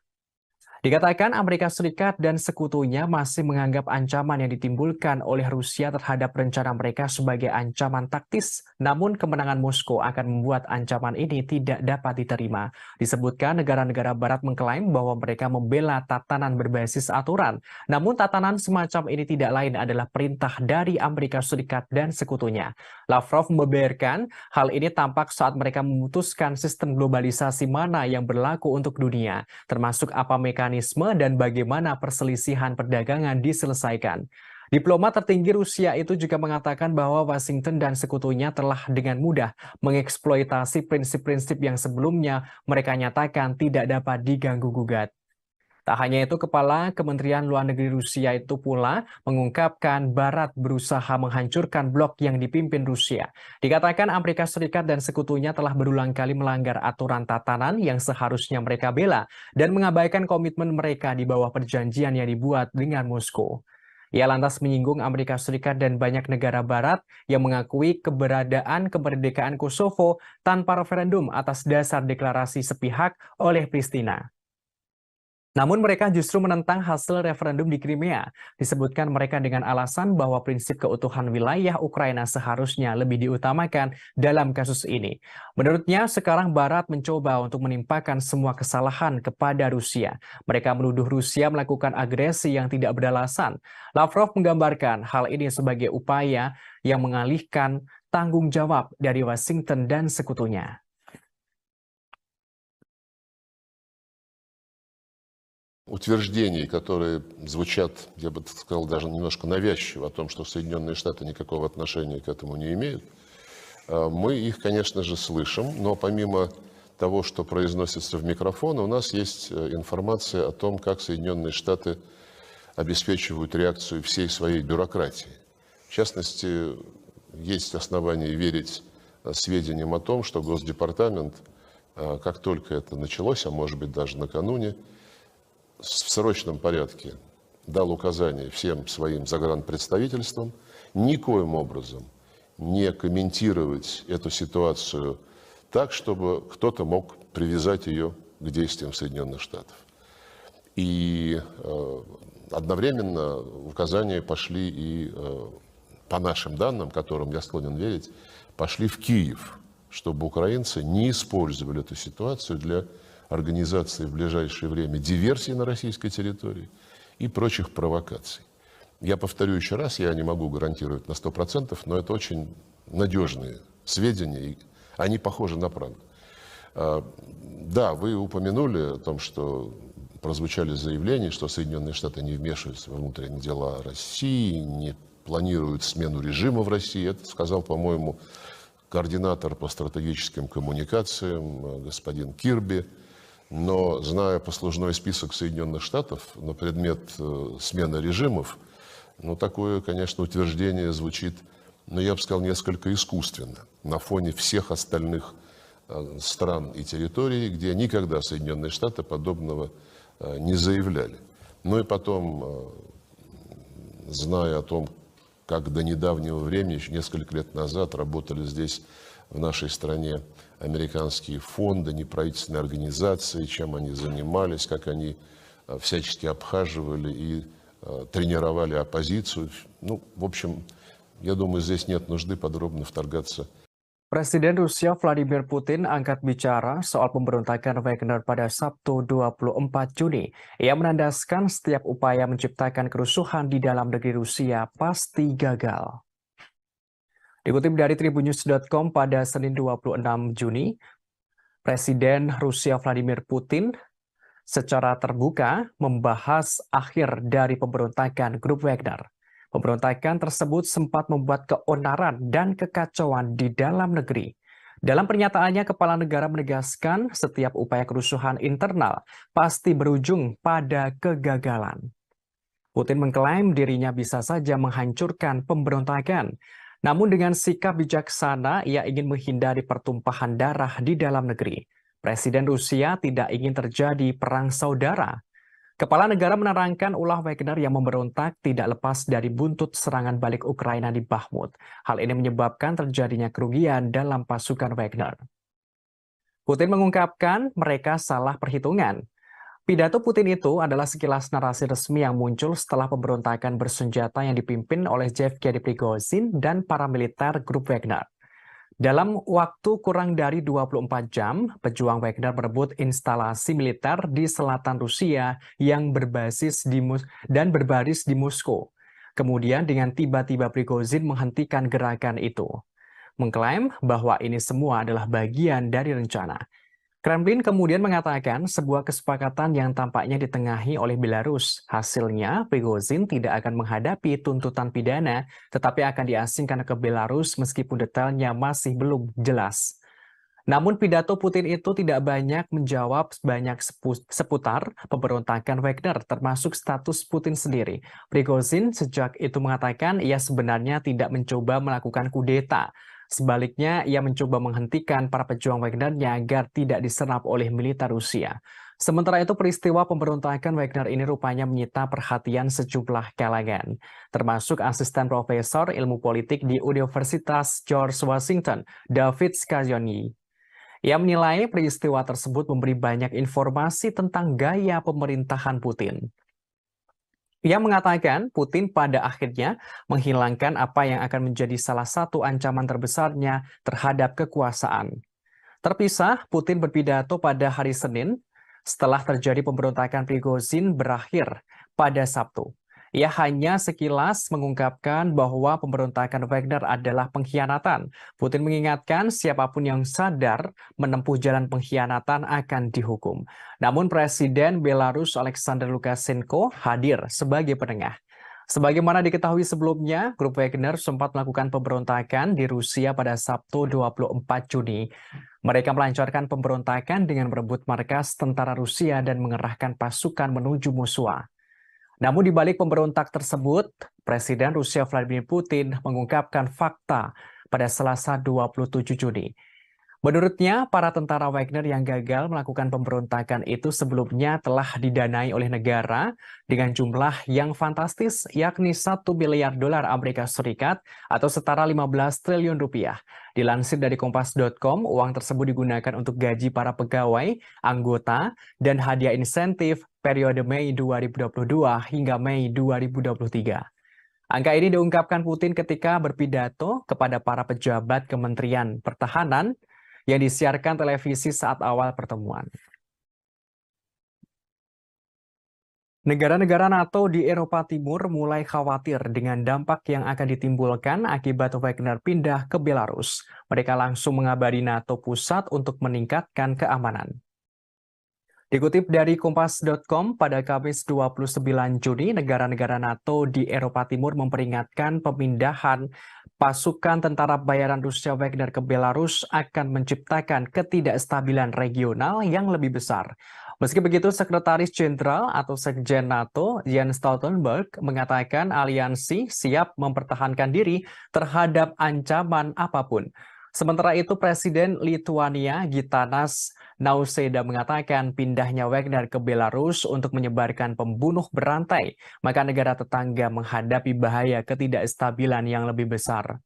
Dikatakan Amerika Serikat dan sekutunya masih menganggap ancaman yang ditimbulkan oleh Rusia terhadap rencana mereka sebagai ancaman taktis, namun kemenangan Moskow akan membuat ancaman ini tidak dapat diterima. Disebutkan negara-negara Barat mengklaim bahwa mereka membela tatanan berbasis aturan, namun tatanan semacam ini tidak lain adalah perintah dari Amerika Serikat dan sekutunya. Lavrov membeberkan hal ini tampak saat mereka memutuskan sistem globalisasi mana yang berlaku untuk dunia, termasuk apa mekanisme dan bagaimana perselisihan perdagangan diselesaikan. Diplomat tertinggi Rusia itu juga mengatakan bahwa Washington dan sekutunya telah dengan mudah mengeksploitasi prinsip-prinsip yang sebelumnya mereka nyatakan tidak dapat diganggu-gugat. Tak hanya itu, Kepala Kementerian Luar Negeri Rusia itu pula mengungkapkan Barat berusaha menghancurkan blok yang dipimpin Rusia. Dikatakan Amerika Serikat dan sekutunya telah berulang kali melanggar aturan tatanan yang seharusnya mereka bela dan mengabaikan komitmen mereka di bawah perjanjian yang dibuat dengan Moskow. Ia lantas menyinggung Amerika Serikat dan banyak negara Barat yang mengakui keberadaan kemerdekaan Kosovo tanpa referendum atas dasar deklarasi sepihak oleh Pristina. Namun mereka justru menentang hasil referendum di Crimea. Disebutkan mereka dengan alasan bahwa prinsip keutuhan wilayah Ukraina seharusnya lebih diutamakan dalam kasus ini. Menurutnya, sekarang Barat mencoba untuk menimpakan semua kesalahan kepada Rusia. Mereka menuduh Rusia melakukan agresi yang tidak beralasan. Lavrov menggambarkan hal ini sebagai upaya yang mengalihkan tanggung jawab dari Washington dan sekutunya. Утверждений, которые звучат, я бы так сказал, даже немножко навязчиво, о том, что Соединенные Штаты никакого отношения к этому не имеют, мы их, конечно же, слышим, но помимо того, что произносится в микрофон, у нас есть информация о том, как Соединенные Штаты обеспечивают реакцию всей своей бюрократии. В частности, есть основания верить сведениям о том, что Госдепартамент, как только это началось, а может быть даже накануне, в срочном порядке дал указание всем своим загранпредставительствам никоим образом не комментировать эту ситуацию так, чтобы кто-то мог привязать ее к действиям Соединенных Штатов. И одновременно указания пошли и, по нашим данным, которым я склонен верить, пошли в Киев, чтобы украинцы не использовали эту ситуацию для организации в ближайшее время диверсий на российской территории и прочих провокаций. Я повторю еще раз, я не могу гарантировать на 100%, но это очень надежные сведения, и они похожи на правду. Да, вы упомянули о том, что прозвучали заявления, что Соединенные Штаты не вмешиваются во внутренние дела России, не планируют смену режима в России. Это сказал, по-моему, координатор по стратегическим коммуникациям господин Кирби. Но, зная послужной список Соединенных Штатов на предмет смены режимов, такое, конечно, утверждение звучит, я бы сказал, несколько искусственно на фоне всех остальных стран и территорий, где никогда Соединенные Штаты подобного не заявляли. И потом, зная о том, как до недавнего времени, еще несколько лет назад, работали здесь, в нашей стране, американские фонды, неправительственные организации, чем они занимались, как они всячески обхаживали и тренировали оппозицию. В общем, я думаю, здесь нет нужды подробно вторгаться. Presiden Rusia Vladimir Putin angkat bicara soal pemberontakan Wagner pada Sabtu 24 Juni. Ia menandaskan setiap upaya menciptakan kerusuhan di dalam negeri Rusia pasti gagal. Dikutip dari tribunnews.com pada Senin 26 Juni, Presiden Rusia Vladimir Putin secara terbuka membahas akhir dari pemberontakan grup Wagner. Pemberontakan tersebut sempat membuat keonaran dan kekacauan di dalam negeri. Dalam pernyataannya, kepala negara menegaskan setiap upaya kerusuhan internal pasti berujung pada kegagalan. Putin mengklaim dirinya bisa saja menghancurkan pemberontakan. Namun dengan sikap bijaksana, ia ingin menghindari pertumpahan darah di dalam negeri. Presiden Rusia tidak ingin terjadi perang saudara. Kepala negara menerangkan ulah Wagner yang memberontak tidak lepas dari buntut serangan balik Ukraina di Bakhmut. Hal ini menyebabkan terjadinya kerugian dalam pasukan Wagner. Putin mengungkapkan mereka salah perhitungan. Pidato Putin itu adalah sekilas narasi resmi yang muncul setelah pemberontakan bersenjata yang dipimpin oleh Yevgeny Prigozhin dan paramiliter grup Wagner. Dalam waktu kurang dari 24 jam, pejuang Wagner merebut instalasi militer di selatan Rusia yang berbasis di berbaris di Moskow. Kemudian dengan tiba-tiba Prigozhin menghentikan gerakan itu, mengklaim bahwa ini semua adalah bagian dari rencana. Kremlin kemudian mengatakan sebuah kesepakatan yang tampaknya ditengahi oleh Belarus. Hasilnya, Prigozhin tidak akan menghadapi tuntutan pidana, tetapi akan diasingkan ke Belarus meskipun detailnya masih belum jelas. Namun pidato Putin itu tidak banyak menjawab seputar pemberontakan Wagner, termasuk status Putin sendiri. Prigozhin sejak itu mengatakan ia sebenarnya tidak mencoba melakukan kudeta. Sebaliknya, ia mencoba menghentikan para pejuang Wagner-nya agar tidak diserap oleh militer Rusia. Sementara itu, peristiwa pemberontakan Wagner ini rupanya menyita perhatian sejumlah kalangan, termasuk asisten profesor ilmu politik di Universitas George Washington, David Scaglione. Ia menilai peristiwa tersebut memberi banyak informasi tentang gaya pemerintahan Putin. Ia mengatakan Putin pada akhirnya menghilangkan apa yang akan menjadi salah satu ancaman terbesarnya terhadap kekuasaan. Terpisah, Putin berpidato pada hari Senin setelah terjadi pemberontakan Prigozhin berakhir pada Sabtu. Ia hanya sekilas mengungkapkan bahwa pemberontakan Wagner adalah pengkhianatan. Putin mengingatkan siapapun yang sadar menempuh jalan pengkhianatan akan dihukum. Namun Presiden Belarus Alexander Lukashenko hadir sebagai penengah. Sebagaimana diketahui sebelumnya, grup Wagner sempat melakukan pemberontakan di Rusia pada Sabtu 24 Juni. Mereka melancarkan pemberontakan dengan merebut markas tentara Rusia dan mengerahkan pasukan menuju Moskwa. Namun di balik pemberontak tersebut, Presiden Rusia Vladimir Putin mengungkapkan fakta pada Selasa 27 Juni. Menurutnya, para tentara Wagner yang gagal melakukan pemberontakan itu sebelumnya telah didanai oleh negara dengan jumlah yang fantastis, yakni 1 miliar dolar Amerika Serikat atau setara 15 triliun rupiah. Dilansir dari Kompas.com, uang tersebut digunakan untuk gaji para pegawai, anggota, dan hadiah insentif periode Mei 2022 hingga Mei 2023. Angka ini diungkapkan Putin ketika berpidato kepada para pejabat Kementerian Pertahanan yang disiarkan televisi saat awal pertemuan. Negara-negara NATO di Eropa Timur mulai khawatir dengan dampak yang akan ditimbulkan akibat Wagner pindah ke Belarus. Mereka langsung mengabari NATO pusat untuk meningkatkan keamanan. Dikutip dari Kompas.com, pada Kamis 29 Juni, negara-negara NATO di Eropa Timur memperingatkan pemindahan pasukan tentara bayaran Rusia Wagner ke Belarus akan menciptakan ketidakstabilan regional yang lebih besar. Meski begitu, Sekretaris Jenderal atau Sekjen NATO, Jens Stoltenberg, mengatakan aliansi siap mempertahankan diri terhadap ancaman apapun. Sementara itu, Presiden Lituania Gitanas Nausėda mengatakan pindahnya Wagner ke Belarus untuk menyebarkan pembunuh berantai, maka negara tetangga menghadapi bahaya ketidakstabilan yang lebih besar.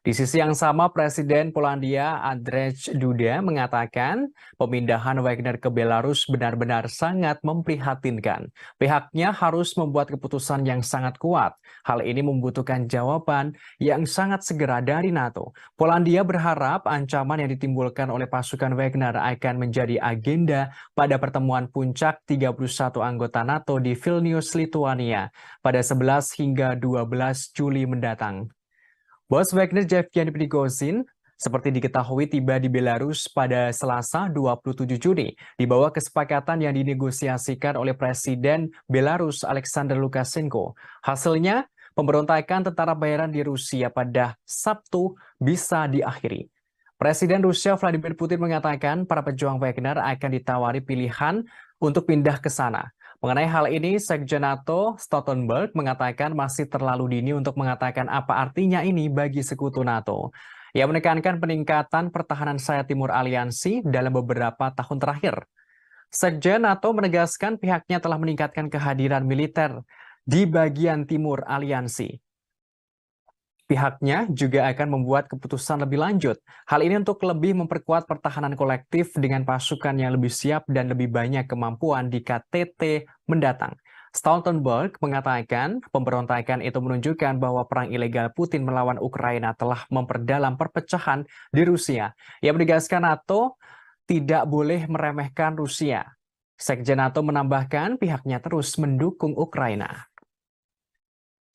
Di sisi yang sama, Presiden Polandia Andrzej Duda mengatakan pemindahan Wagner ke Belarus benar-benar sangat memprihatinkan. Pihaknya harus membuat keputusan yang sangat kuat. Hal ini membutuhkan jawaban yang sangat segera dari NATO. Polandia berharap ancaman yang ditimbulkan oleh pasukan Wagner akan menjadi agenda pada pertemuan puncak 31 anggota NATO di Vilnius, Lituania pada 11 hingga 12 Juli mendatang. Bos Wagner Yevgeny Prigozhin seperti diketahui tiba di Belarus pada Selasa 27 Juni di bawah kesepakatan yang dinegosiasikan oleh Presiden Belarus Alexander Lukashenko. Hasilnya, pemberontakan tentara bayaran di Rusia pada Sabtu bisa diakhiri. Presiden Rusia Vladimir Putin mengatakan para pejuang Wagner akan ditawari pilihan untuk pindah ke sana. Mengenai hal ini, Sekjen NATO Stoltenberg mengatakan masih terlalu dini untuk mengatakan apa artinya ini bagi sekutu NATO. Ia menekankan peningkatan pertahanan sayap timur aliansi dalam beberapa tahun terakhir. Sekjen NATO menegaskan pihaknya telah meningkatkan kehadiran militer di bagian timur aliansi. Pihaknya juga akan membuat keputusan lebih lanjut. Hal ini untuk lebih memperkuat pertahanan kolektif dengan pasukan yang lebih siap dan lebih banyak kemampuan di KTT mendatang. Stoltenberg mengatakan pemberontakan itu menunjukkan bahwa perang ilegal Putin melawan Ukraina telah memperdalam perpecahan di Rusia. Ia menegaskan NATO tidak boleh meremehkan Rusia. Sekjen NATO menambahkan pihaknya terus mendukung Ukraina.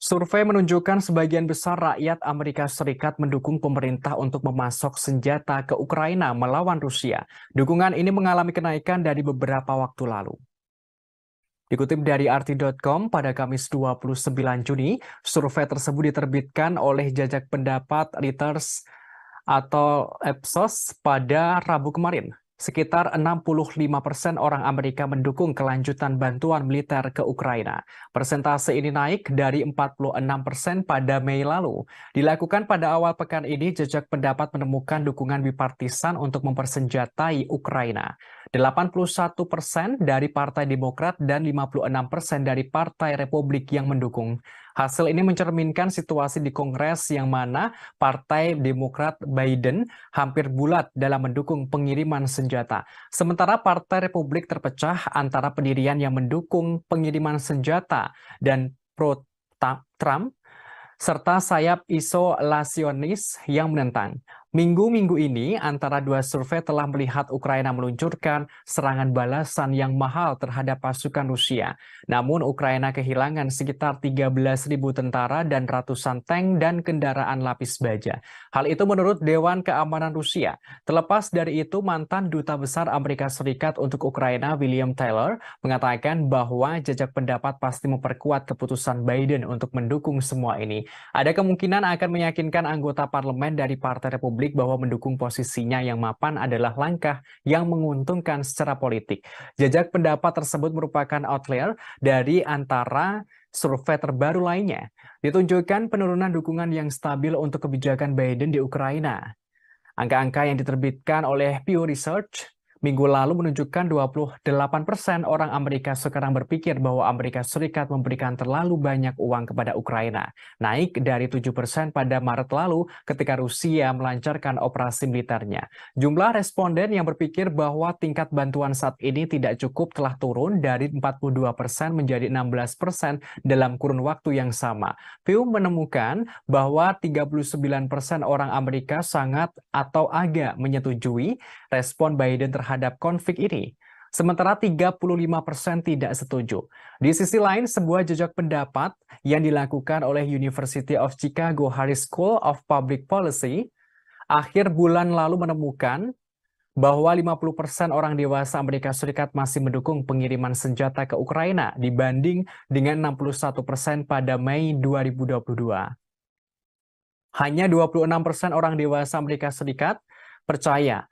Survei menunjukkan sebagian besar rakyat Amerika Serikat mendukung pemerintah untuk memasok senjata ke Ukraina melawan Rusia. Dukungan ini mengalami kenaikan dari beberapa waktu lalu. Dikutip dari RT.com pada Kamis 29 Juni, survei tersebut diterbitkan oleh Jajak Pendapat Reuters atau Ipsos pada Rabu kemarin. Sekitar 65% orang Amerika mendukung kelanjutan bantuan militer ke Ukraina. Persentase ini naik dari 46% pada Mei lalu. Dilakukan pada awal pekan ini, Jajak Pendapat menemukan dukungan bipartisan untuk mempersenjatai Ukraina. 81% dari Partai Demokrat dan 56% dari Partai Republik yang mendukung. Hasil ini mencerminkan situasi di Kongres yang mana Partai Demokrat Biden hampir bulat dalam mendukung pengiriman senjata. Sementara Partai Republik terpecah antara pendirian yang mendukung pengiriman senjata dan pro-Trump, serta sayap isolasionis yang menentang. Minggu-minggu ini, antara dua survei telah melihat Ukraina meluncurkan serangan balasan yang mahal terhadap pasukan Rusia. Namun, Ukraina kehilangan sekitar 13.000 tentara dan ratusan tank dan kendaraan lapis baja. Hal itu menurut Dewan Keamanan Rusia. Terlepas dari itu, mantan Duta Besar Amerika Serikat untuk Ukraina, William Taylor, mengatakan bahwa jajak pendapat pasti memperkuat keputusan Biden untuk mendukung semua ini. Ada kemungkinan akan meyakinkan anggota parlemen dari Partai Republik bahwa mendukung posisinya yang mapan adalah langkah yang menguntungkan secara politik. Jajak pendapat tersebut merupakan outlier dari antara survei terbaru lainnya. Ditunjukkan penurunan dukungan yang stabil untuk kebijakan Biden di Ukraina. Angka-angka yang diterbitkan oleh Pew Research minggu lalu menunjukkan 28% orang Amerika sekarang berpikir bahwa Amerika Serikat memberikan terlalu banyak uang kepada Ukraina, naik dari 7% pada Maret lalu ketika Rusia melancarkan operasi militernya. Jumlah responden yang berpikir bahwa tingkat bantuan saat ini tidak cukup telah turun dari 42% menjadi 16% dalam kurun waktu yang sama. Pew menemukan bahwa 39% orang Amerika sangat atau agak menyetujui respon Biden terhadap konflik ini. Sementara 35% tidak setuju. Di sisi lain, sebuah jejak pendapat yang dilakukan oleh University of Chicago Harris School of Public Policy akhir bulan lalu menemukan bahwa 50% orang dewasa Amerika Serikat masih mendukung pengiriman senjata ke Ukraina dibanding dengan 61% pada Mei 2022. Hanya 26% orang dewasa Amerika Serikat percaya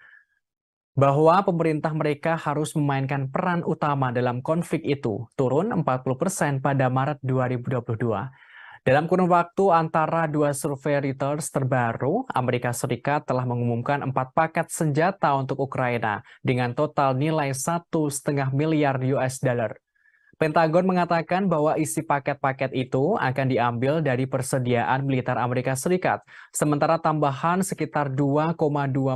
bahwa pemerintah mereka harus memainkan peran utama dalam konflik itu, turun 40% pada Maret 2022. Dalam kurun waktu antara dua survei Reuters terbaru, Amerika Serikat telah mengumumkan 4 paket senjata untuk Ukraina dengan total nilai 1,5 miliar US dollar. Pentagon mengatakan bahwa isi paket-paket itu akan diambil dari persediaan militer Amerika Serikat, sementara tambahan sekitar 2,2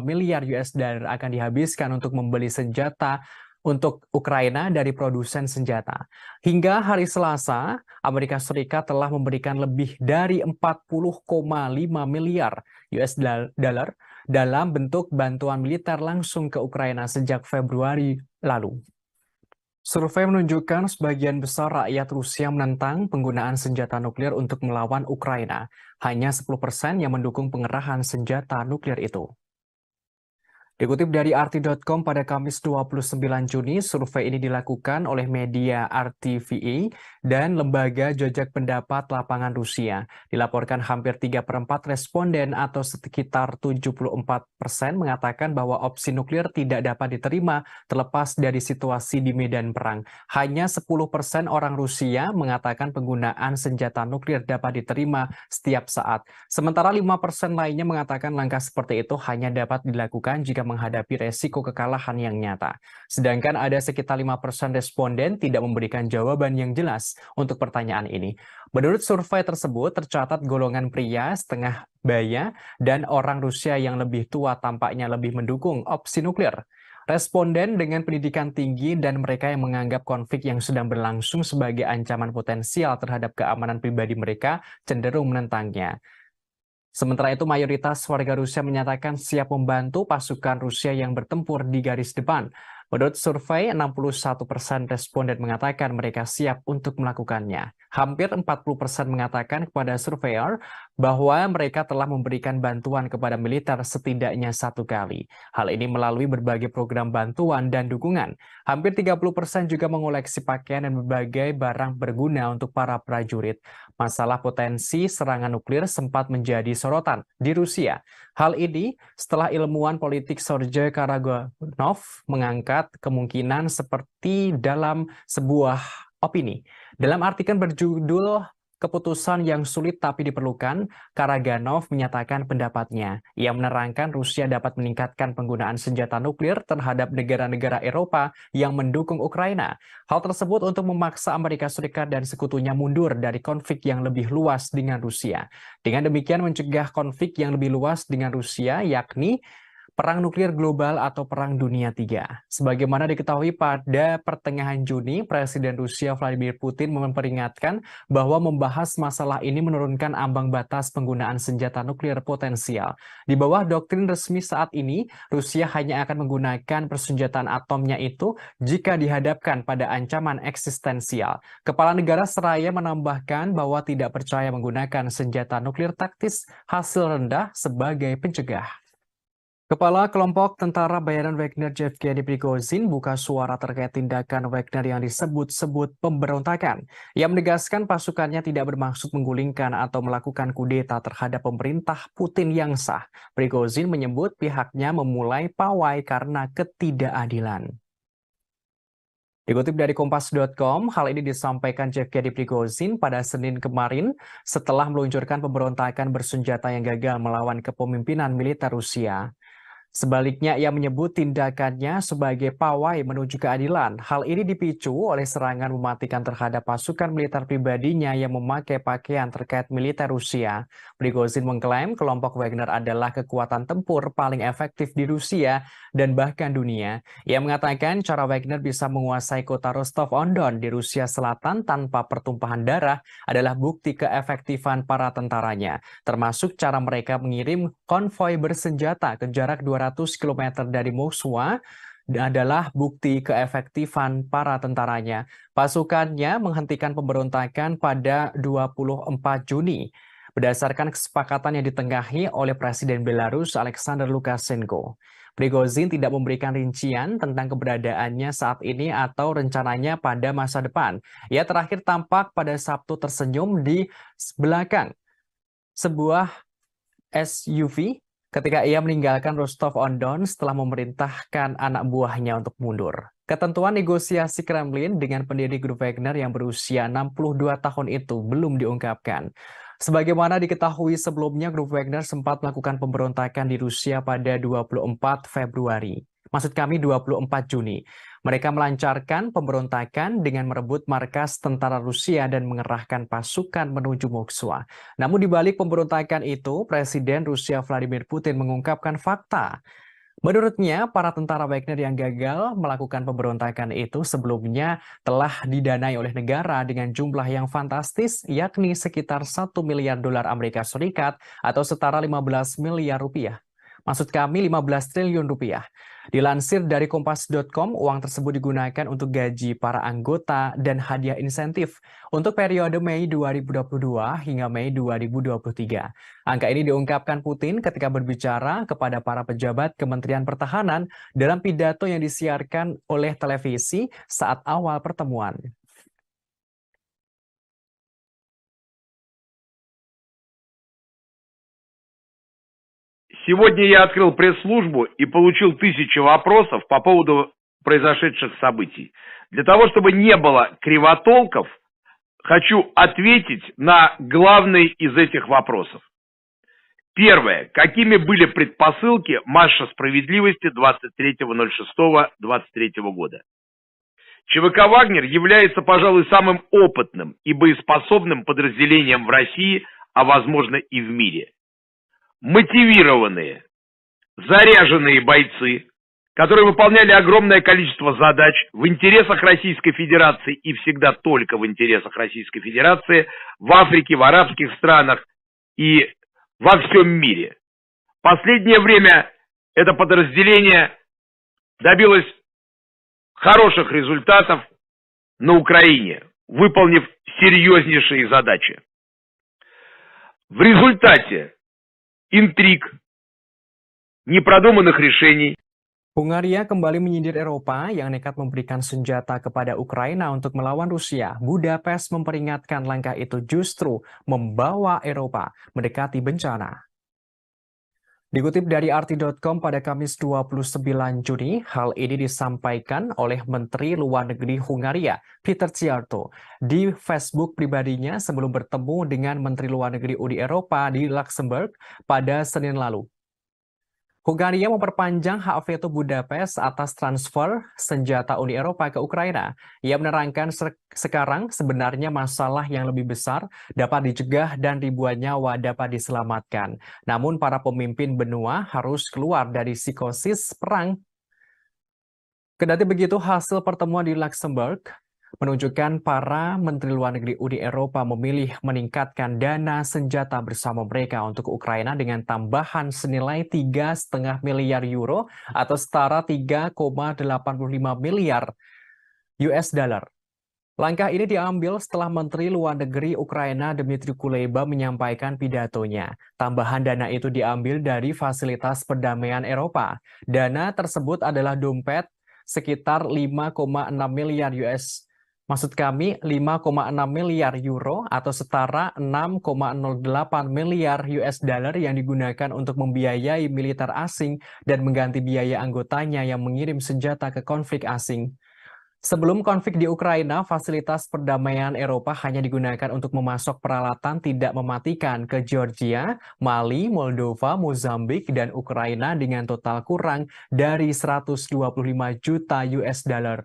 miliar US dollar akan dihabiskan untuk membeli senjata untuk Ukraina dari produsen senjata. Hingga hari Selasa, Amerika Serikat telah memberikan lebih dari 40,5 miliar US dollar dalam bentuk bantuan militer langsung ke Ukraina sejak Februari lalu. Survei menunjukkan sebagian besar rakyat Rusia menentang penggunaan senjata nuklir untuk melawan Ukraina. Hanya 10% yang mendukung pengerahan senjata nuklir itu. Dikutip dari RT.com pada Kamis 29 Juni, survei ini dilakukan oleh media RTVE dan lembaga jajak pendapat lapangan Rusia. Dilaporkan hampir 3/4 responden atau sekitar 74% mengatakan bahwa opsi nuklir tidak dapat diterima terlepas dari situasi di medan perang. Hanya 10% orang Rusia mengatakan penggunaan senjata nuklir dapat diterima setiap saat. Sementara 5% lainnya mengatakan langkah seperti itu hanya dapat dilakukan jika menghadapi resiko kekalahan yang nyata. Sedangkan ada sekitar 5% responden tidak memberikan jawaban yang jelas untuk pertanyaan ini. Menurut survei tersebut, tercatat golongan pria setengah baya dan orang Rusia yang lebih tua tampaknya lebih mendukung opsi nuklir. Responden dengan pendidikan tinggi dan mereka yang menganggap konflik yang sedang berlangsung sebagai ancaman potensial terhadap keamanan pribadi mereka cenderung menentangnya. Sementara itu, mayoritas warga Rusia menyatakan siap membantu pasukan Rusia yang bertempur di garis depan. Menurut survei, 61% responden mengatakan mereka siap untuk melakukannya. Hampir 40% mengatakan kepada surveyor bahwa mereka telah memberikan bantuan kepada militer setidaknya 1 kali. Hal ini melalui berbagai program bantuan dan dukungan. Hampir 30% juga mengoleksi pakaian dan berbagai barang berguna untuk para prajurit. Masalah potensi serangan nuklir sempat menjadi sorotan di Rusia. Hal ini setelah ilmuwan politik Sergei Karaganov mengangkat kemungkinan seperti dalam sebuah opini. Dalam artikel berjudul keputusan yang sulit tapi diperlukan, Karaganov menyatakan pendapatnya. Ia menerangkan Rusia dapat meningkatkan penggunaan senjata nuklir terhadap negara-negara Eropa yang mendukung Ukraina. Hal tersebut untuk memaksa Amerika Serikat dan sekutunya mundur dari konflik yang lebih luas dengan Rusia. Dengan demikian mencegah konflik yang lebih luas dengan Rusia, yakni Perang Nuklir Global atau Perang Dunia III. Sebagaimana diketahui pada pertengahan Juni, Presiden Rusia Vladimir Putin memperingatkan bahwa membahas masalah ini menurunkan ambang batas penggunaan senjata nuklir potensial. Di bawah doktrin resmi saat ini, Rusia hanya akan menggunakan persenjataan atomnya itu jika dihadapkan pada ancaman eksistensial. Kepala negara seraya menambahkan bahwa tidak percaya menggunakan senjata nuklir taktis hasil rendah sebagai pencegah. Kepala kelompok tentara bayaran Wagner Yevgeny Prigozhin buka suara terkait tindakan Wagner yang disebut-sebut pemberontakan. Ia menegaskan pasukannya tidak bermaksud menggulingkan atau melakukan kudeta terhadap pemerintah Putin yang sah. Prigozhin menyebut pihaknya memulai pawai karena ketidakadilan. Dikutip dari Kompas.com, hal ini disampaikan Yevgeny Prigozhin pada Senin kemarin setelah meluncurkan pemberontakan bersenjata yang gagal melawan kepemimpinan militer Rusia. Sebaliknya, ia menyebut tindakannya sebagai pawai menuju keadilan. Hal ini dipicu oleh serangan mematikan terhadap pasukan militer pribadinya yang memakai pakaian terkait militer Rusia. Prigozhin mengklaim kelompok Wagner adalah kekuatan tempur paling efektif di Rusia dan bahkan dunia. Ia mengatakan cara Wagner bisa menguasai kota Rostov-on-Don di Rusia Selatan tanpa pertumpahan darah adalah bukti keefektifan para tentaranya, termasuk cara mereka mengirim konvoi bersenjata ke jarak 200 km dari Moskwa adalah bukti keefektifan para tentaranya. Pasukannya menghentikan pemberontakan pada 24 Juni berdasarkan kesepakatan yang ditengahi oleh Presiden Belarus Alexander Lukashenko. Prigozhin tidak memberikan rincian tentang keberadaannya saat ini atau rencananya pada masa depan. Ia terakhir tampak pada Sabtu tersenyum di belakang sebuah SUV ketika ia meninggalkan Rostov-on-Don setelah memerintahkan anak buahnya untuk mundur. Ketentuan negosiasi Kremlin dengan pendiri grup Wagner yang berusia 62 tahun itu belum diungkapkan. Sebagaimana diketahui sebelumnya, grup Wagner sempat melakukan pemberontakan di Rusia pada 24 Februari. Maksud kami 24 Juni. Mereka melancarkan pemberontakan dengan merebut markas tentara Rusia dan mengerahkan pasukan menuju Moskwa. Namun di balik pemberontakan itu, Presiden Rusia Vladimir Putin mengungkapkan fakta. Menurutnya, para tentara Wagner yang gagal melakukan pemberontakan itu sebelumnya telah didanai oleh negara dengan jumlah yang fantastis, yakni sekitar 1 miliar dolar Amerika Serikat atau setara 15 miliar rupiah. Maksud kami 15 triliun rupiah. Dilansir dari Kompas.com, uang tersebut digunakan untuk gaji para anggota dan hadiah insentif untuk periode Mei 2022 hingga Mei 2023. Angka ini diungkapkan Putin ketika berbicara kepada para pejabat Kementerian Pertahanan dalam pidato yang disiarkan oleh televisi saat awal pertemuan. Сегодня я открыл пресс-службу и получил 1000 вопросов по поводу произошедших событий. Для того, чтобы не было кривотолков, хочу ответить на главный из этих вопросов. Первое. Какими были предпосылки марша справедливости 23.06.23 года? ЧВК «Вагнер» является, пожалуй, самым опытным и боеспособным подразделением в России, а возможно и в мире. Мотивированные, заряженные бойцы, которые выполняли огромное количество задач в интересах Российской Федерации и всегда только в интересах Российской Федерации, в Африке, в арабских странах и во всем мире. В последнее время это подразделение добилось хороших результатов на Украине, выполнив серьезнейшие задачи. В результате intrиг, непродуманных решений. Hungaria kembali menyindir Eropa yang nekat memberikan senjata kepada Ukraina untuk melawan Rusia. Budapest memperingatkan langkah itu justru membawa Eropa mendekati bencana. Dikutip dari arti.com pada Kamis 29 Juni, hal ini disampaikan oleh Menteri Luar Negeri Hungaria, Peter Szijjártó, di Facebook pribadinya sebelum bertemu dengan Menteri Luar Negeri Uni Eropa di Luxembourg pada Senin lalu. Hungaria memperpanjang hak veto Budapest atas transfer senjata Uni Eropa ke Ukraina. Ia menerangkan sekarang sebenarnya masalah yang lebih besar dapat dicegah dan ribuan nyawa dapat diselamatkan. Namun para pemimpin benua harus keluar dari psikosis perang. Kendati begitu, hasil pertemuan di Luxembourg menunjukkan para Menteri Luar Negeri Uni Eropa memilih meningkatkan dana senjata bersama mereka untuk Ukraina dengan tambahan senilai 3,5 miliar euro atau setara 3,85 miliar US dollar. Langkah ini diambil setelah Menteri Luar Negeri Ukraina Dmytro Kuleba menyampaikan pidatonya. Tambahan dana itu diambil dari Fasilitas Perdamaian Eropa. Dana tersebut adalah dompet sekitar 5,6 miliar US. Maksud kami 5,6 miliar euro atau setara 6,08 miliar US dollar yang digunakan untuk membiayai militer asing dan mengganti biaya anggotanya yang mengirim senjata ke konflik asing. Sebelum konflik di Ukraina, Fasilitas Perdamaian Eropa hanya digunakan untuk memasok peralatan tidak mematikan ke Georgia, Mali, Moldova, Mozambik, dan Ukraina dengan total kurang dari 125 juta US dollar.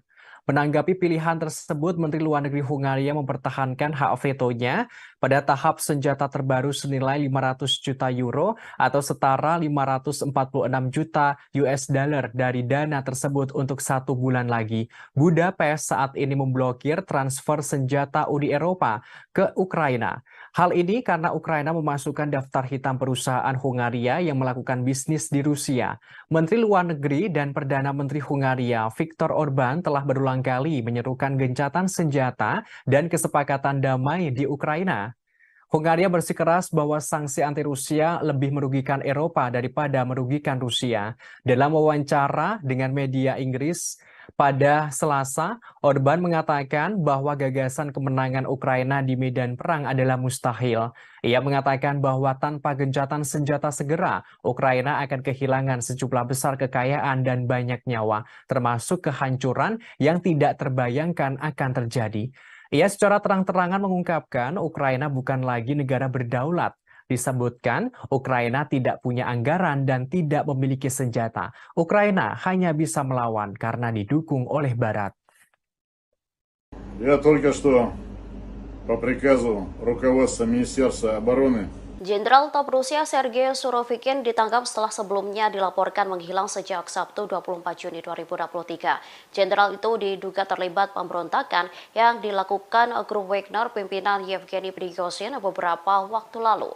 Menanggapi pilihan tersebut, Menteri Luar Negeri Hungaria mempertahankan hak vetonya pada tahap senjata terbaru senilai 500 juta euro atau setara 546 juta US dollar dari dana tersebut untuk 1 bulan lagi. Budapest saat ini memblokir transfer senjata Uni Eropa ke Ukraina. Hal ini karena Ukraina memasukkan daftar hitam perusahaan Hungaria yang melakukan bisnis di Rusia. Menteri Luar Negeri dan Perdana Menteri Hungaria, Viktor Orbán, telah berulang kali menyerukan gencatan senjata dan kesepakatan damai di Ukraina. Hungaria bersikeras bahwa sanksi anti-Rusia lebih merugikan Eropa daripada merugikan Rusia. Dalam wawancara dengan media Inggris pada Selasa, Orbán mengatakan bahwa gagasan kemenangan Ukraina di medan perang adalah mustahil. Ia mengatakan bahwa tanpa gencatan senjata segera, Ukraina akan kehilangan sejumlah besar kekayaan dan banyak nyawa, termasuk kehancuran yang tidak terbayangkan akan terjadi. Ia secara terang-terangan mengungkapkan Ukraina bukan lagi negara berdaulat. Disebutkan Ukraina tidak punya anggaran dan tidak memiliki senjata. Ukraina hanya bisa melawan karena didukung oleh Barat. Я только что по приказу руководства Министерства обороны Jenderal Top Rusia Sergei Surovikin ditangkap setelah sebelumnya dilaporkan menghilang sejak Sabtu 24 Juni 2023. Jenderal itu diduga terlibat pemberontakan yang dilakukan grup Wagner pimpinan Yevgeny Prigozhin beberapa waktu lalu.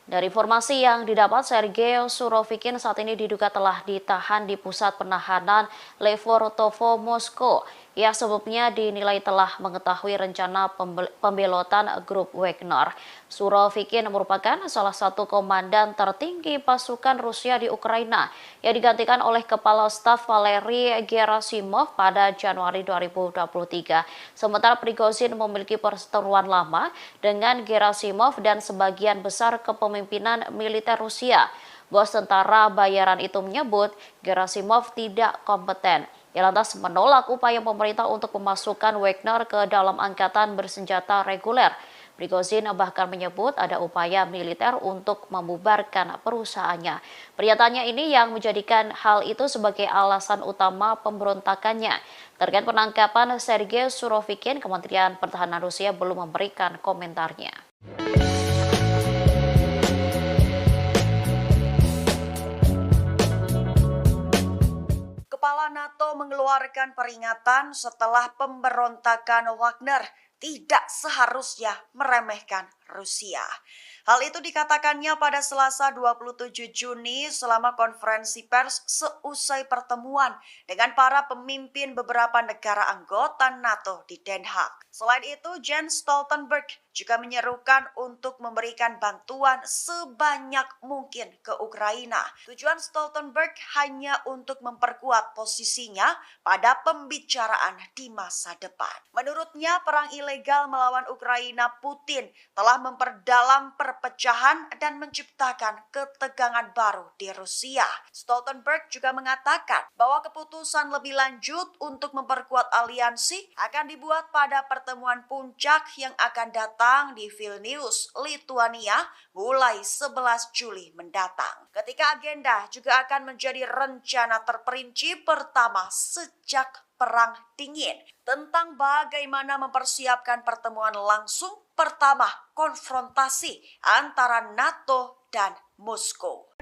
Dari informasi yang didapat, Sergei Surovikin saat ini diduga telah ditahan di pusat penahanan Lefortovo, Moskow. Ia sebelumnya dinilai telah mengetahui rencana pembelotan grup Wagner. Surovikin merupakan salah satu komandan tertinggi pasukan Rusia di Ukraina yang digantikan oleh Kepala Staf Valery Gerasimov pada Januari 2023. Sementara Prigozhin memiliki perseteruan lama dengan Gerasimov dan sebagian besar kepemimpinan militer Rusia. Bos tentara bayaran itu menyebut Gerasimov tidak kompeten. Ia lantas menolak upaya pemerintah untuk memasukkan Wagner ke dalam angkatan bersenjata reguler. Prigozhin bahkan menyebut ada upaya militer untuk membubarkan perusahaannya. Pernyataannya ini yang menjadikan hal itu sebagai alasan utama pemberontakannya. Terkait penangkapan Sergei Surovikin, Kementerian Pertahanan Rusia belum memberikan komentarnya. Kepala NATO mengeluarkan peringatan setelah pemberontakan Wagner tidak seharusnya meremehkan Rusia. Hal itu dikatakannya pada Selasa 27 Juni selama konferensi pers seusai pertemuan dengan para pemimpin beberapa negara anggota NATO di Den Haag. Selain itu, Jens Stoltenberg juga menyerukan untuk memberikan bantuan sebanyak mungkin ke Ukraina. Tujuan Stoltenberg hanya untuk memperkuat posisinya pada pembicaraan di masa depan. Menurutnya, perang ilegal melawan Ukraina Putin telah memperdalam perpecahan dan menciptakan ketegangan baru di Rusia. Stoltenberg juga mengatakan bahwa keputusan lebih lanjut untuk memperkuat aliansi akan dibuat pada pertemuan puncak yang akan datang di Vilnius, Lituania mulai 11 Juli mendatang. Ketika agenda juga akan menjadi rencana terperinci pertama sejak Perang Dingin tentang bagaimana mempersiapkan pertemuan langsung pertama konfrontasi antara NATO dan Moskow.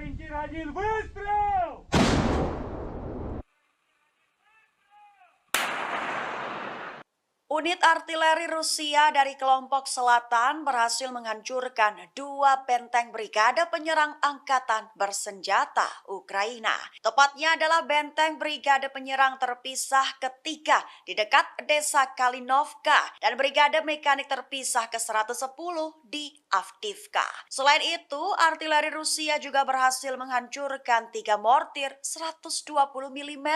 Unit artileri Rusia dari kelompok selatan berhasil menghancurkan 2 benteng brigade penyerang angkatan bersenjata Ukraina. Tepatnya adalah benteng brigade penyerang terpisah ketiga di dekat desa Kalinovka dan brigade mekanik terpisah ke-110 di Avdiivka. Selain itu, artileri Rusia juga berhasil menghancurkan 3 mortir 120 mm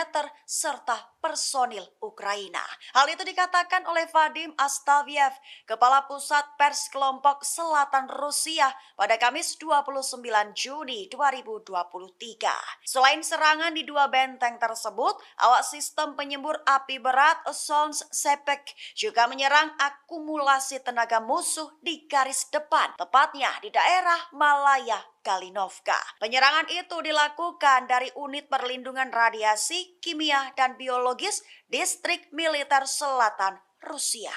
serta personil Ukraina. Hal itu dikatakan oleh Vadim Astaviev, Kepala Pusat Pers Kelompok Selatan Rusia pada Kamis 29 Juni 2023. Selain serangan di 2 benteng tersebut, awak sistem penyembur api berat Sons Sepek juga menyerang akumulasi tenaga musuh di garis depan, tepatnya di daerah Malaya Kalinovka. Penyerangan itu dilakukan dari unit perlindungan radiasi, kimia, dan biologis Distrik Militer Selatan Rusia.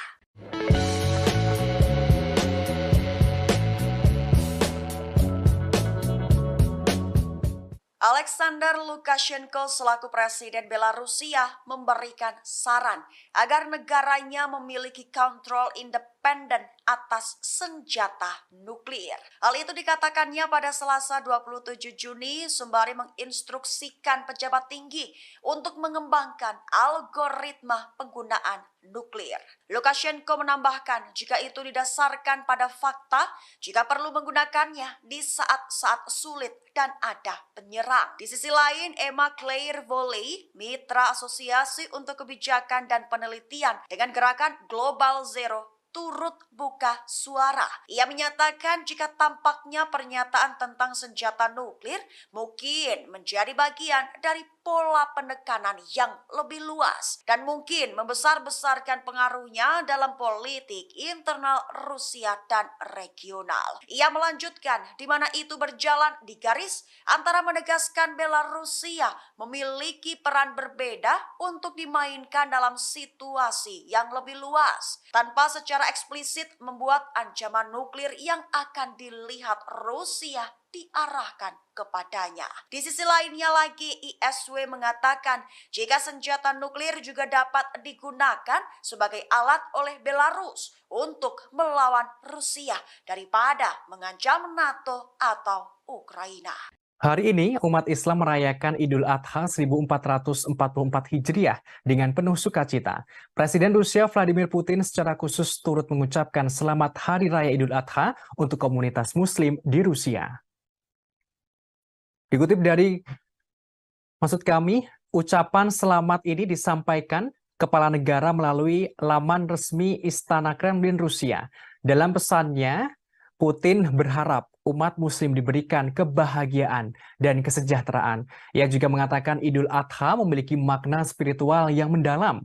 Alexander Lukashenko selaku Presiden Belarusia memberikan saran agar negaranya memiliki kontrol independen atas senjata nuklir. Hal itu dikatakannya pada Selasa 27 Juni sembari menginstruksikan pejabat tinggi untuk mengembangkan algoritma penggunaan nuklir. Lukashenko menambahkan jika itu didasarkan pada fakta, jika perlu menggunakannya di saat-saat sulit dan ada penyerang. Di sisi lain, Emma Claire Volley, mitra Asosiasi untuk Kebijakan dan Penelitian dengan gerakan Global Zero, turut buka suara. Ia menyatakan jika tampaknya pernyataan tentang senjata nuklir mungkin menjadi bagian dari pola penekanan yang lebih luas dan mungkin membesar-besarkan pengaruhnya dalam politik internal Rusia dan regional. Ia melanjutkan di mana itu berjalan di garis antara menegaskan Belarusia memiliki peran berbeda untuk dimainkan dalam situasi yang lebih luas tanpa secara eksplisit membuat ancaman nuklir yang akan dilihat Rusia diarahkan kepadanya. Di sisi lainnya lagi, ISW mengatakan jika senjata nuklir juga dapat digunakan sebagai alat oleh Belarus untuk melawan Rusia daripada mengancam NATO atau Ukraina. Hari ini, umat Islam merayakan Idul Adha 1444 Hijriah dengan penuh sukacita. Presiden Rusia Vladimir Putin secara khusus turut mengucapkan selamat Hari Raya Idul Adha untuk komunitas Muslim di Rusia. Dikutip dari ucapan selamat ini disampaikan Kepala Negara melalui laman resmi Istana Kremlin Rusia. Dalam pesannya, Putin berharap umat Muslim diberikan kebahagiaan dan kesejahteraan. Ia juga mengatakan Idul Adha memiliki makna spiritual yang mendalam.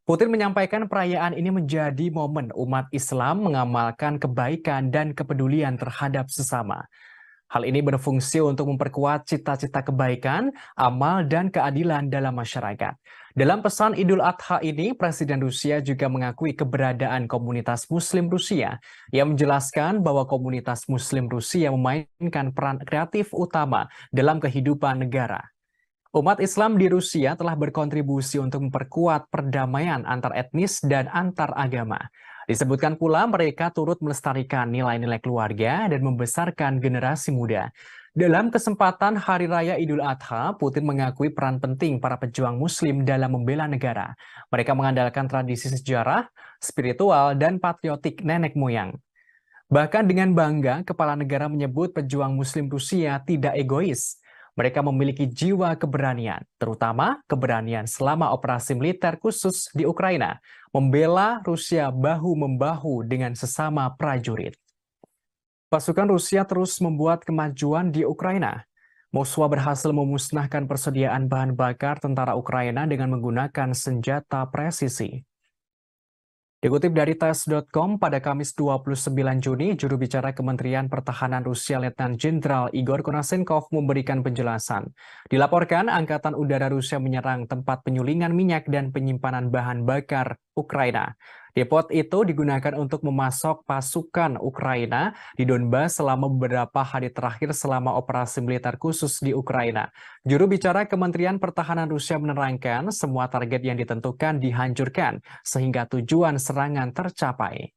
Putin menyampaikan perayaan ini menjadi momen umat Islam mengamalkan kebaikan dan kepedulian terhadap sesama. Hal ini berfungsi untuk memperkuat cita-cita kebaikan, amal, dan keadilan dalam masyarakat. Dalam pesan Idul Adha ini, Presiden Rusia juga mengakui keberadaan komunitas Muslim Rusia. Ia menjelaskan bahwa komunitas Muslim Rusia memainkan peran kreatif utama dalam kehidupan negara. Umat Islam di Rusia telah berkontribusi untuk memperkuat perdamaian antar etnis dan antar agama. Disebutkan pula mereka turut melestarikan nilai-nilai keluarga dan membesarkan generasi muda. Dalam kesempatan Hari Raya Idul Adha, Putin mengakui peran penting para pejuang Muslim dalam membela negara. Mereka mengandalkan tradisi sejarah, spiritual, dan patriotik nenek moyang. Bahkan dengan bangga, Kepala Negara menyebut pejuang Muslim Rusia tidak egois. Mereka memiliki jiwa keberanian, terutama keberanian selama operasi militer khusus di Ukraina, membela Rusia bahu-membahu dengan sesama prajurit. Pasukan Rusia terus membuat kemajuan di Ukraina. Moskwa berhasil memusnahkan persediaan bahan bakar tentara Ukraina dengan menggunakan senjata presisi. Dikutip dari tes.com, pada Kamis 29 Juni, juru bicara Kementerian Pertahanan Rusia Letnan Jenderal Igor Konashenkov memberikan penjelasan. Dilaporkan, Angkatan Udara Rusia menyerang tempat penyulingan minyak dan penyimpanan bahan bakar Ukraina. Depot itu digunakan untuk memasok pasukan Ukraina di Donbas selama beberapa hari terakhir selama operasi militer khusus di Ukraina. Juru bicara Kementerian Pertahanan Rusia menerangkan semua target yang ditentukan dihancurkan sehingga tujuan serangan tercapai.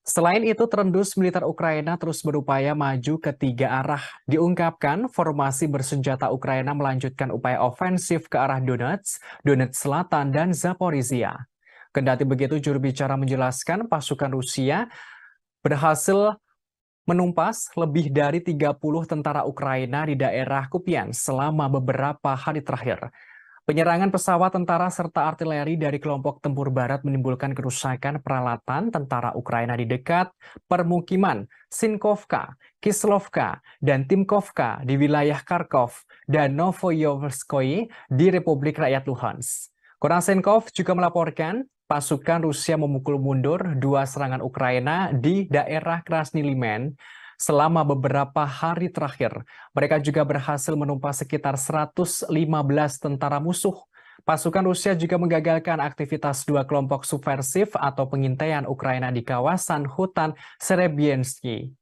Selain itu, terendus militer Ukraina terus berupaya maju ke tiga arah. Diungkapkan, formasi bersenjata Ukraina melanjutkan upaya ofensif ke arah Donetsk, Donetsk Selatan, dan Zaporizhia. Kendati begitu, juru bicara menjelaskan pasukan Rusia berhasil menumpas lebih dari 30 tentara Ukraina di daerah Kupiansk selama beberapa hari terakhir. Penyerangan pesawat tentara serta artileri dari kelompok tempur barat menimbulkan kerusakan peralatan tentara Ukraina di dekat permukiman Sinkovka, Kislovka, dan Timkovka di wilayah Kharkov dan Novoyoverskoye di Republik Rakyat Luhansk. Konashenkov juga melaporkan pasukan Rusia memukul mundur dua serangan Ukraina di daerah Krasny Liman selama beberapa hari terakhir. Mereka juga berhasil menumpas sekitar 115 tentara musuh. Pasukan Rusia juga menggagalkan aktivitas dua kelompok subversif atau pengintaian Ukraina di kawasan hutan Serebiensky.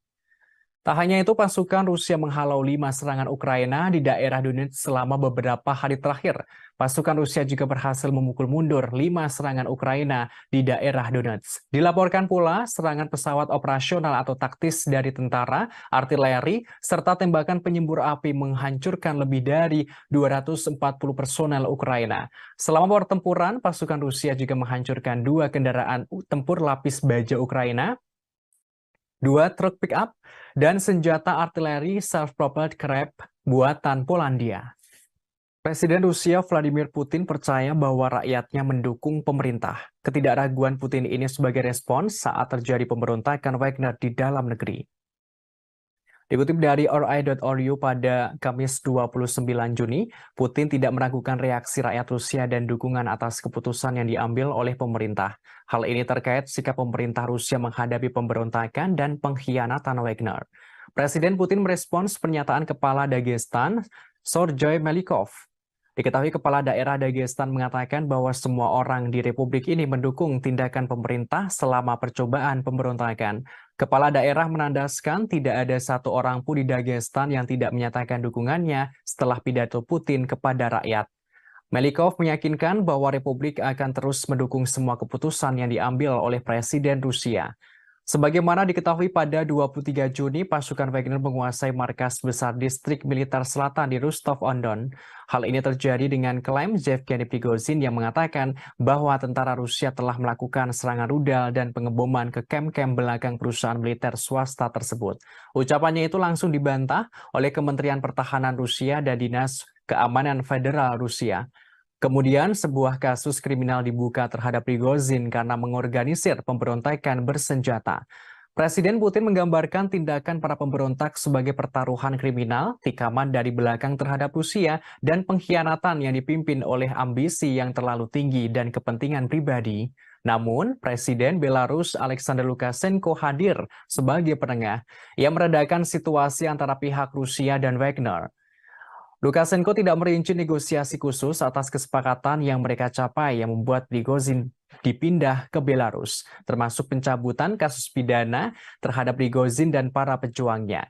Tak hanya itu, pasukan Rusia menghalau 5 serangan Ukraina di daerah Donetsk selama beberapa hari terakhir. Pasukan Rusia juga berhasil memukul mundur 5 serangan Ukraina di daerah Donetsk. Dilaporkan pula serangan pesawat operasional atau taktis dari tentara, artileri, serta tembakan penyembur api menghancurkan lebih dari 240 personel Ukraina. Selama pertempuran, pasukan Rusia juga menghancurkan 2 kendaraan tempur lapis baja Ukraina, 2 truk pick-up, dan senjata artileri self-propelled Krep buatan Polandia. Presiden Rusia Vladimir Putin percaya bahwa rakyatnya mendukung pemerintah. Ketidakraguan Putin ini sebagai respons saat terjadi pemberontakan Wagner di dalam negeri. Dikutip dari RI.ru pada Kamis 29 Juni, Putin tidak meragukan reaksi rakyat Rusia dan dukungan atas keputusan yang diambil oleh pemerintah. Hal ini terkait sikap pemerintah Rusia menghadapi pemberontakan dan pengkhianatan Wagner. Presiden Putin merespons pernyataan Kepala Dagestan, Sergei Melikov. Diketahui Kepala Daerah Dagestan mengatakan bahwa semua orang di Republik ini mendukung tindakan pemerintah selama percobaan pemberontakan. Kepala daerah menandaskan tidak ada satu orang pun di Dagestan yang tidak menyatakan dukungannya setelah pidato Putin kepada rakyat. Melikov meyakinkan bahwa Republik akan terus mendukung semua keputusan yang diambil oleh Presiden Rusia. Sebagaimana diketahui pada 23 Juni, pasukan Wagner menguasai markas besar distrik militer selatan di Rostov-on-Don. Hal ini terjadi dengan klaim Yevgeny Prigozhin yang mengatakan bahwa tentara Rusia telah melakukan serangan rudal dan pengeboman ke kamp-kamp belakang perusahaan militer swasta tersebut. Ucapannya itu langsung dibantah oleh Kementerian Pertahanan Rusia dan Dinas Keamanan Federal Rusia. Kemudian sebuah kasus kriminal dibuka terhadap Prigozhin karena mengorganisir pemberontakan bersenjata. Presiden Putin menggambarkan tindakan para pemberontak sebagai pertaruhan kriminal, tikaman dari belakang terhadap Rusia, dan pengkhianatan yang dipimpin oleh ambisi yang terlalu tinggi dan kepentingan pribadi. Namun, Presiden Belarus Alexander Lukashenko hadir sebagai penengah yang meredakan situasi antara pihak Rusia dan Wagner. Lukashenko tidak merinci negosiasi khusus atas kesepakatan yang mereka capai yang membuat Prigozhin dipindah ke Belarus, termasuk pencabutan kasus pidana terhadap Prigozhin dan para pejuangnya.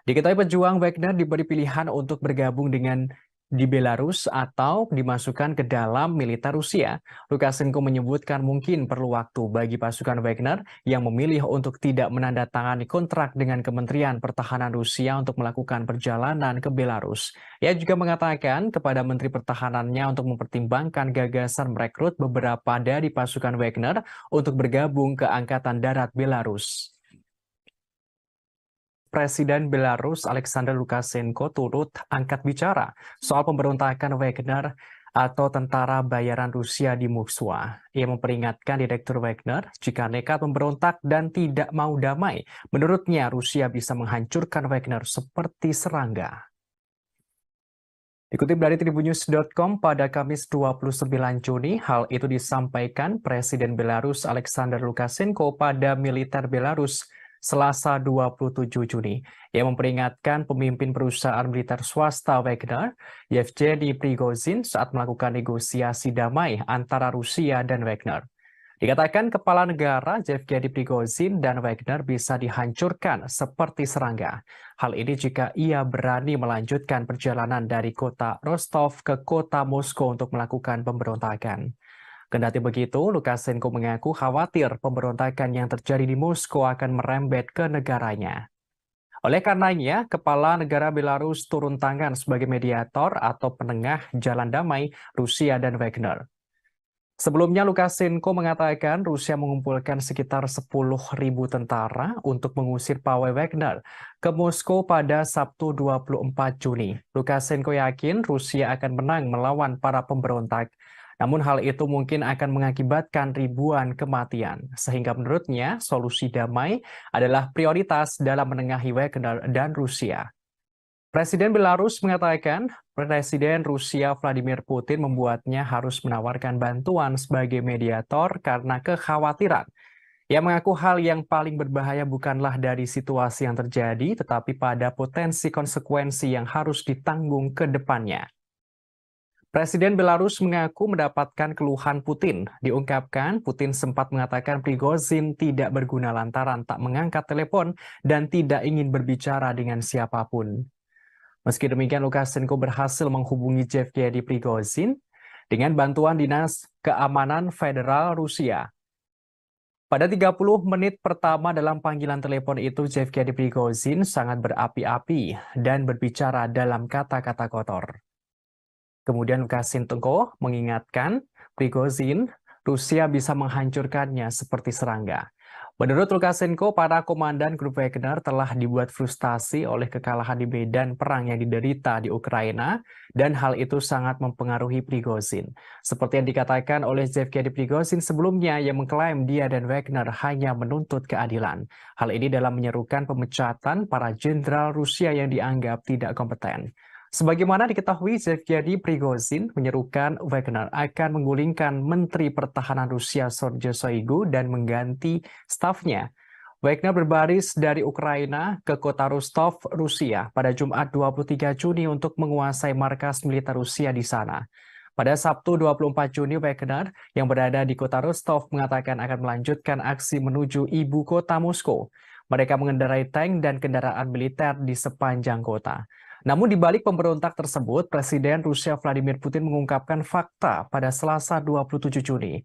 Diketahui pejuang Wagner diberi pilihan untuk bergabung dengan di Belarus atau dimasukkan ke dalam militer Rusia. Lukashenko menyebutkan mungkin perlu waktu bagi pasukan Wagner yang memilih untuk tidak menandatangani kontrak dengan Kementerian Pertahanan Rusia untuk melakukan perjalanan ke Belarus. Ia juga mengatakan kepada Menteri Pertahanannya untuk mempertimbangkan gagasan merekrut beberapa dari pasukan Wagner untuk bergabung ke Angkatan Darat Belarus. Presiden Belarus Alexander Lukashenko turut angkat bicara soal pemberontakan Wagner atau tentara bayaran Rusia di Moskwa. Ia memperingatkan Direktur Wagner jika nekat memberontak dan tidak mau damai. Menurutnya, Rusia bisa menghancurkan Wagner seperti serangga. Dikutip dari Tribunnews.com pada Kamis 29 Juni, hal itu disampaikan Presiden Belarus Alexander Lukashenko pada militer Belarus Selasa 27 Juni. Ia memperingatkan pemimpin perusahaan militer swasta Wagner, Yevgeny Prigozhin, saat melakukan negosiasi damai antara Rusia dan Wagner. Dikatakan kepala negara Yevgeny Prigozhin dan Wagner bisa dihancurkan seperti serangga. Hal ini jika ia berani melanjutkan perjalanan dari kota Rostov ke kota Moskow untuk melakukan pemberontakan. Kendati begitu, Lukashenko mengaku khawatir pemberontakan yang terjadi di Moskow akan merembet ke negaranya. Oleh karenanya, kepala negara Belarus turun tangan sebagai mediator atau penengah jalan damai Rusia dan Wagner. Sebelumnya, Lukashenko mengatakan Rusia mengumpulkan sekitar 10.000 tentara untuk mengusir pawai Wagner ke Moskow pada Sabtu 24 Juni. Lukashenko yakin Rusia akan menang melawan para pemberontak. Namun hal itu mungkin akan mengakibatkan ribuan kematian. Sehingga menurutnya solusi damai adalah prioritas dalam menengahi Wagner dan Rusia. Presiden Belarus mengatakan Presiden Rusia Vladimir Putin membuatnya harus menawarkan bantuan sebagai mediator karena kekhawatiran. Ia mengaku hal yang paling berbahaya bukanlah dari situasi yang terjadi, tetapi pada potensi konsekuensi yang harus ditanggung ke depannya. Presiden Belarus mengaku mendapatkan keluhan Putin. Diungkapkan, Putin sempat mengatakan Prigozhin tidak berguna lantaran tak mengangkat telepon dan tidak ingin berbicara dengan siapapun. Meski demikian, Lukashenko berhasil menghubungi Yevgeny Prigozhin dengan bantuan Dinas Keamanan Federal Rusia. Pada 30 menit pertama dalam panggilan telepon itu, Yevgeny Prigozhin sangat berapi-api dan berbicara dalam kata-kata kotor. Kemudian Lukashenko mengingatkan Prigozhin, Rusia bisa menghancurkannya seperti serangga. Menurut Lukashenko, para komandan grup Wagner telah dibuat frustasi oleh kekalahan di medan perang yang diderita di Ukraina, dan hal itu sangat mempengaruhi Prigozhin. Seperti yang dikatakan oleh Yevgeny Prigozhin sebelumnya yang mengklaim dia dan Wagner hanya menuntut keadilan. Hal ini dalam menyerukan pemecatan para jenderal Rusia yang dianggap tidak kompeten. Sebagaimana diketahui, Yevgeny Prigozhin menyerukan Wagner akan menggulingkan Menteri Pertahanan Rusia Sergei Shoigu dan mengganti stafnya. Wagner berbaris dari Ukraina ke kota Rostov, Rusia pada Jumat 23 Juni untuk menguasai markas militer Rusia di sana. Pada Sabtu 24 Juni, Wagner yang berada di kota Rostov mengatakan akan melanjutkan aksi menuju ibu kota Moskow. Mereka mengendarai tank dan kendaraan militer di sepanjang kota. Namun di balik pemberontak tersebut, Presiden Rusia Vladimir Putin mengungkapkan fakta pada Selasa 27 Juni,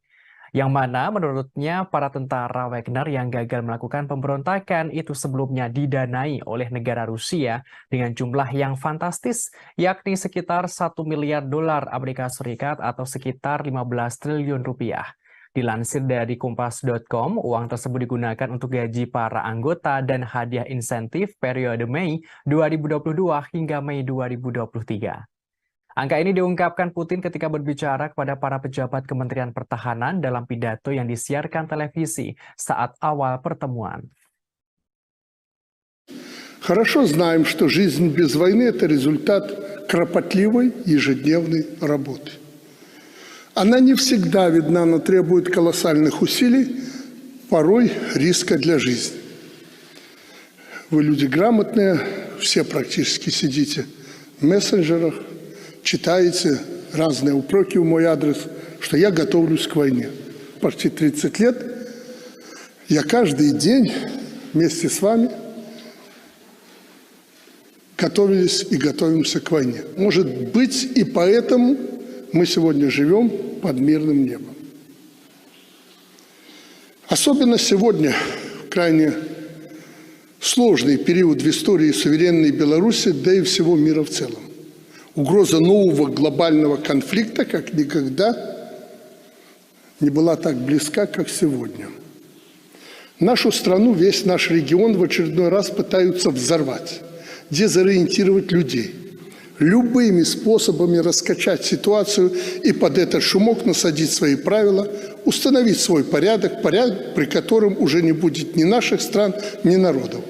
yang mana menurutnya para tentara Wagner yang gagal melakukan pemberontakan itu sebelumnya didanai oleh negara Rusia dengan jumlah yang fantastis, yakni sekitar 1 miliar dolar Amerika Serikat atau sekitar 15 triliun rupiah. Dilansir dari Kompas.com, uang tersebut digunakan untuk gaji para anggota dan hadiah insentif periode Mei 2022 hingga Mei 2023. Angka ini diungkapkan Putin ketika berbicara kepada para pejabat Kementerian Pertahanan dalam pidato yang disiarkan televisi saat awal pertemuan. Хорошо знаем, что жизнь без войны – это результат кропотливой ежедневной работы. Она не всегда видна, но требует колоссальных усилий, порой риска для жизни. Вы люди грамотные, все практически сидите в мессенджерах, читаете разные упреки в мой адрес, что я готовлюсь к войне. Почти 30 лет я каждый день вместе с вами готовились и готовимся к войне. Может быть, и поэтому мы сегодня живем под мирным небом. Особенно сегодня, в крайне сложный период в истории суверенной Беларуси, да и всего мира в целом. Угроза нового глобального конфликта как никогда не была так близка, как сегодня. Нашу страну, весь наш регион в очередной раз пытаются взорвать, дезориентировать людей, любыми способами раскачать ситуацию и под этот шумок насадить свои правила, установить свой порядок, при котором уже не будет ни наших стран, ни народов.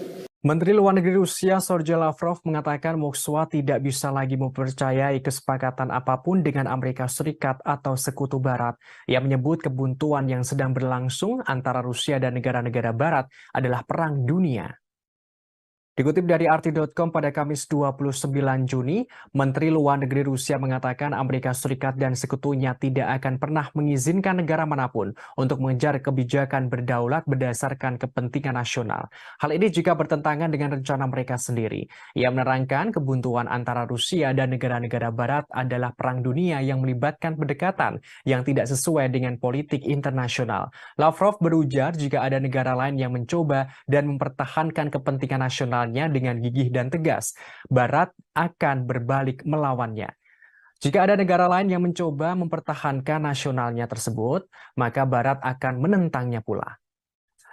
Menteri Luar Negeri Rusia Sergei Lavrov mengatakan Moskwa tidak bisa lagi mempercayai kesepakatan apapun dengan Amerika Serikat atau Sekutu Barat. Ia menyebut kebuntuan yang sedang berlangsung antara Rusia dan negara-negara Barat adalah perang dunia. Dikutip dari RT.com pada Kamis 29 Juni, Menteri Luar Negeri Rusia mengatakan Amerika Serikat dan sekutunya tidak akan pernah mengizinkan negara manapun untuk mengejar kebijakan berdaulat berdasarkan kepentingan nasional. Hal ini juga bertentangan dengan rencana mereka sendiri. Ia menerangkan kebuntuan antara Rusia dan negara-negara Barat adalah perang dunia yang melibatkan pendekatan yang tidak sesuai dengan politik internasional. Lavrov berujar jika ada negara lain yang mencoba dan mempertahankan kepentingan nasional dengan gigih dan tegas, Barat akan berbalik melawannya. Jika ada negara lain yang mencoba mempertahankan nasionalnya tersebut, maka Barat akan menentangnya pula.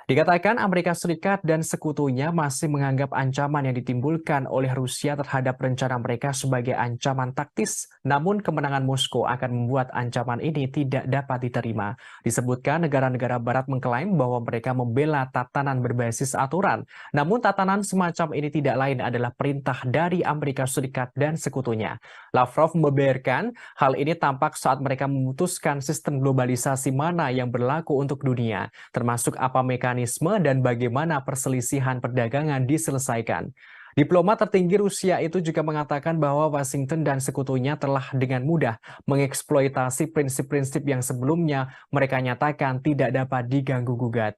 Dikatakan Amerika Serikat dan sekutunya masih menganggap ancaman yang ditimbulkan oleh Rusia terhadap rencana mereka sebagai ancaman taktis, namun kemenangan Moskow akan membuat ancaman ini tidak dapat diterima. Disebutkan negara-negara Barat mengklaim bahwa mereka membela tatanan berbasis aturan, namun tatanan semacam ini tidak lain adalah perintah dari Amerika Serikat dan sekutunya. Lavrov membeberkan hal ini tampak saat mereka memutuskan sistem globalisasi mana yang berlaku untuk dunia, termasuk apa mekanisme dan bagaimana perselisihan perdagangan diselesaikan. Diplomat tertinggi Rusia itu juga mengatakan bahwa Washington dan sekutunya telah dengan mudah mengeksploitasi prinsip-prinsip yang sebelumnya mereka nyatakan tidak dapat diganggu-gugat.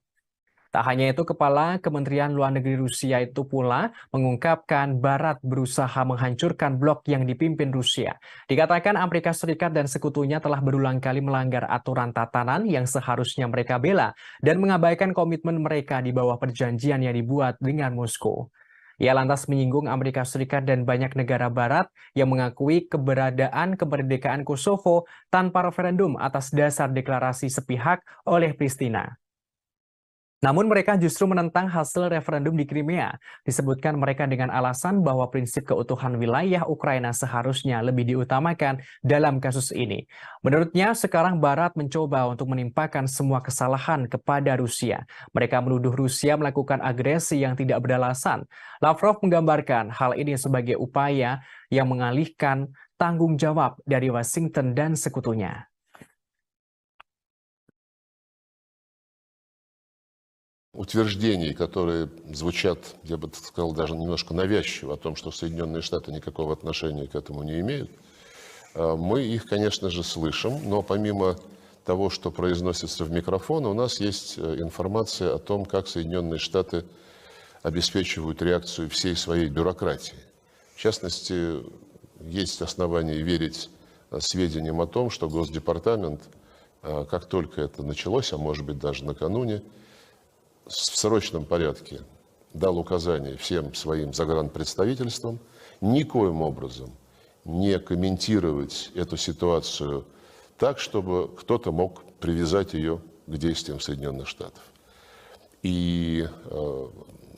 Tak hanya itu, Kepala Kementerian Luar Negeri Rusia itu pula mengungkapkan Barat berusaha menghancurkan blok yang dipimpin Rusia. Dikatakan Amerika Serikat dan sekutunya telah berulang kali melanggar aturan tatanan yang seharusnya mereka bela dan mengabaikan komitmen mereka di bawah perjanjian yang dibuat dengan Moskow. Ia lantas menyinggung Amerika Serikat dan banyak negara Barat yang mengakui keberadaan kemerdekaan Kosovo tanpa referendum atas dasar deklarasi sepihak oleh Pristina. Namun mereka justru menentang hasil referendum di Crimea. Disebutkan mereka dengan alasan bahwa prinsip keutuhan wilayah Ukraina seharusnya lebih diutamakan dalam kasus ini. Menurutnya, sekarang Barat mencoba untuk menimpakan semua kesalahan kepada Rusia. Mereka menuduh Rusia melakukan agresi yang tidak beralasan. Lavrov menggambarkan hal ini sebagai upaya yang mengalihkan tanggung jawab dari Washington dan sekutunya. Утверждений, которые звучат, я бы сказал, даже немножко навязчиво, о том, что Соединенные Штаты никакого отношения к этому не имеют, мы их, конечно же, слышим, но помимо того, что произносится в микрофон, у нас есть информация о том, как Соединенные Штаты обеспечивают реакцию всей своей бюрократии. В частности, есть основания верить сведениям о том, что Госдепартамент, как только это началось, а может быть даже накануне, в срочном порядке дал указание всем своим загранпредставительствам никоим образом не комментировать эту ситуацию так, чтобы кто-то мог привязать ее к действиям Соединенных Штатов. И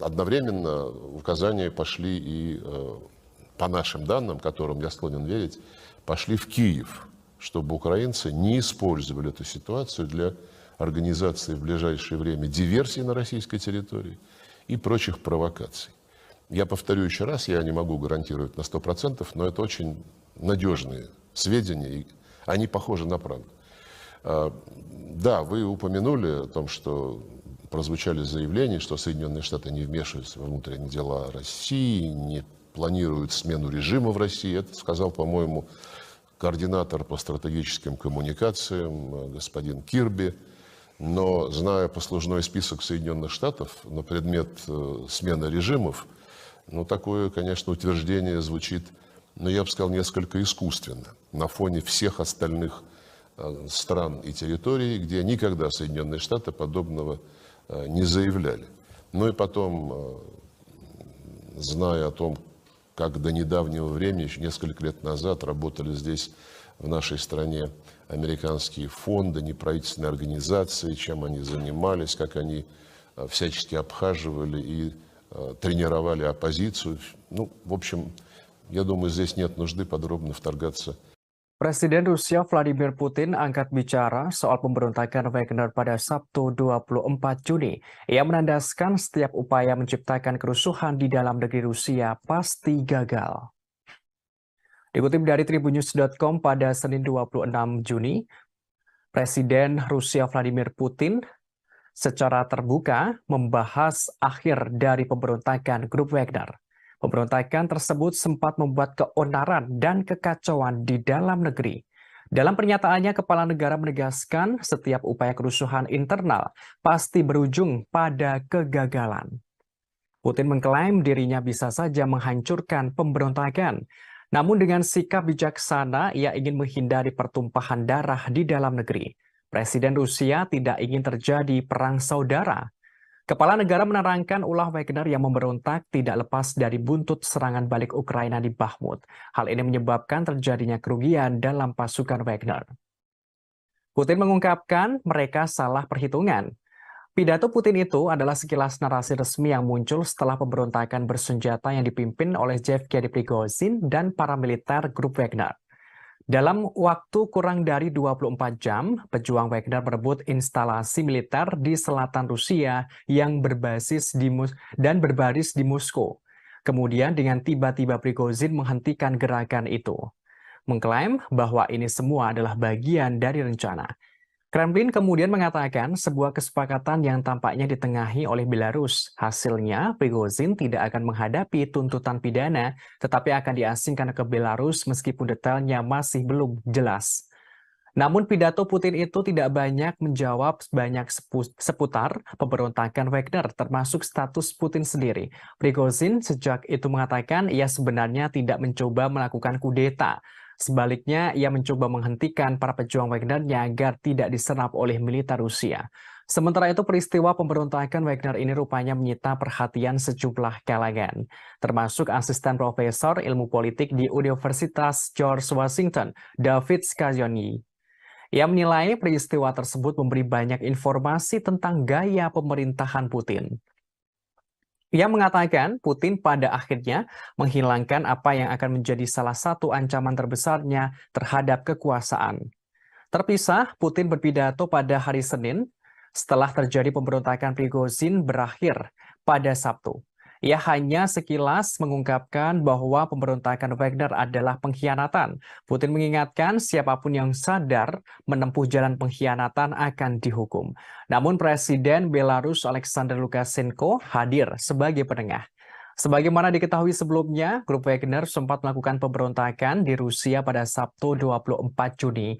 одновременно указания пошли и, по нашим данным, которым я склонен верить, пошли в Киев, чтобы украинцы не использовали эту ситуацию для организации в ближайшее время диверсий на российской территории и прочих провокаций. Я повторю еще раз, я не могу гарантировать на 100%, но это очень надежные сведения, и они похожи на правду. Да, вы упомянули о том, что прозвучали заявления, что Соединенные Штаты не вмешиваются во внутренние дела России, не планируют смену режима в России. Это сказал, по-моему, координатор по стратегическим коммуникациям господин Кирби. Но, зная послужной список Соединенных Штатов на предмет смены режимов, такое, конечно, утверждение звучит, я бы сказал, несколько искусственно, на фоне всех остальных стран и территорий, где никогда Соединенные Штаты подобного не заявляли. И потом, зная о том, как до недавнего времени, еще несколько лет назад, работали здесь, в нашей стране, американские фонды, неправительственные организации, чем они занимались, как они всячески обхаживали и тренировали оппозицию. В общем, Я думаю, здесь нет нужды подробно вторгаться. Presiden Rusia Vladimir Putin angkat bicara soal pemberontakan Wagner pada Sabtu 24 Juni. Ia menandaskan setiap upaya menciptakan kerusuhan di dalam negeri Rusia pasti gagal. Dikutip dari tribunnews.com pada Senin 26 Juni, Presiden Rusia Vladimir Putin secara terbuka membahas akhir dari pemberontakan grup Wagner. Pemberontakan tersebut sempat membuat keonaran dan kekacauan di dalam negeri. Dalam pernyataannya, kepala negara menegaskan setiap upaya kerusuhan internal pasti berujung pada kegagalan. Putin mengklaim dirinya bisa saja menghancurkan pemberontakan. Namun dengan sikap bijaksana, ia ingin menghindari pertumpahan darah di dalam negeri. Presiden Rusia tidak ingin terjadi perang saudara. Kepala negara menerangkan ulah Wagner yang memberontak tidak lepas dari buntut serangan balik Ukraina di Bakhmut. Hal ini menyebabkan terjadinya kerugian dalam pasukan Wagner. Putin mengungkapkan mereka salah perhitungan. Pidato Putin itu adalah sekilas narasi resmi yang muncul setelah pemberontakan bersenjata yang dipimpin oleh Yevgeny Prigozhin dan para militer grup Wagner. Dalam waktu kurang dari 24 jam, pejuang Wagner merebut instalasi militer di selatan Rusia yang berbasis berbaris di Moskow. Kemudian dengan tiba-tiba Prigozhin menghentikan gerakan itu, mengklaim bahwa ini semua adalah bagian dari rencana. Kremlin kemudian mengatakan sebuah kesepakatan yang tampaknya ditengahi oleh Belarus. Hasilnya, Prigozhin tidak akan menghadapi tuntutan pidana, tetapi akan diasingkan ke Belarus meskipun detailnya masih belum jelas. Namun pidato Putin itu tidak banyak menjawab seputar pemberontakan Wagner, termasuk status Putin sendiri. Prigozhin sejak itu mengatakan ia sebenarnya tidak mencoba melakukan kudeta. Sebaliknya, ia mencoba menghentikan para pejuang Wagner-nya agar tidak diserap oleh militer Rusia. Sementara itu, peristiwa pemberontakan Wagner ini rupanya menyita perhatian sejumlah kalangan, termasuk asisten profesor ilmu politik di Universitas George Washington, David Scaglione. Ia menilai peristiwa tersebut memberi banyak informasi tentang gaya pemerintahan Putin. Ia mengatakan Putin pada akhirnya menghilangkan apa yang akan menjadi salah satu ancaman terbesarnya terhadap kekuasaan. Terpisah, Putin berpidato pada hari Senin setelah terjadi pemberontakan Prigozhin berakhir pada Sabtu. Ia hanya sekilas mengungkapkan bahwa pemberontakan Wagner adalah pengkhianatan. Putin mengingatkan siapapun yang sadar menempuh jalan pengkhianatan akan dihukum. Namun Presiden Belarus Alexander Lukashenko hadir sebagai penengah. Sebagaimana diketahui sebelumnya, grup Wagner sempat melakukan pemberontakan di Rusia pada Sabtu 24 Juni.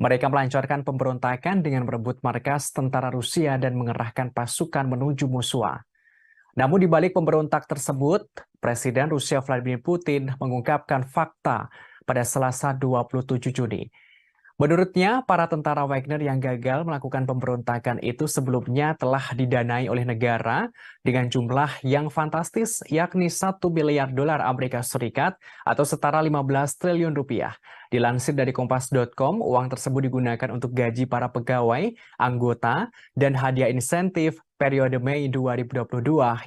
Mereka melancarkan pemberontakan dengan merebut markas tentara Rusia dan mengerahkan pasukan menuju Moskwa. Namun di balik pemberontak tersebut, Presiden Rusia Vladimir Putin mengungkapkan fakta pada Selasa 27 Juni. Menurutnya, para tentara Wagner yang gagal melakukan pemberontakan itu sebelumnya telah didanai oleh negara dengan jumlah yang fantastis, yakni 1 miliar dolar Amerika Serikat atau setara 15 triliun rupiah. Dilansir dari Kompas.com, uang tersebut digunakan untuk gaji para pegawai, anggota, dan hadiah insentif periode Mei 2022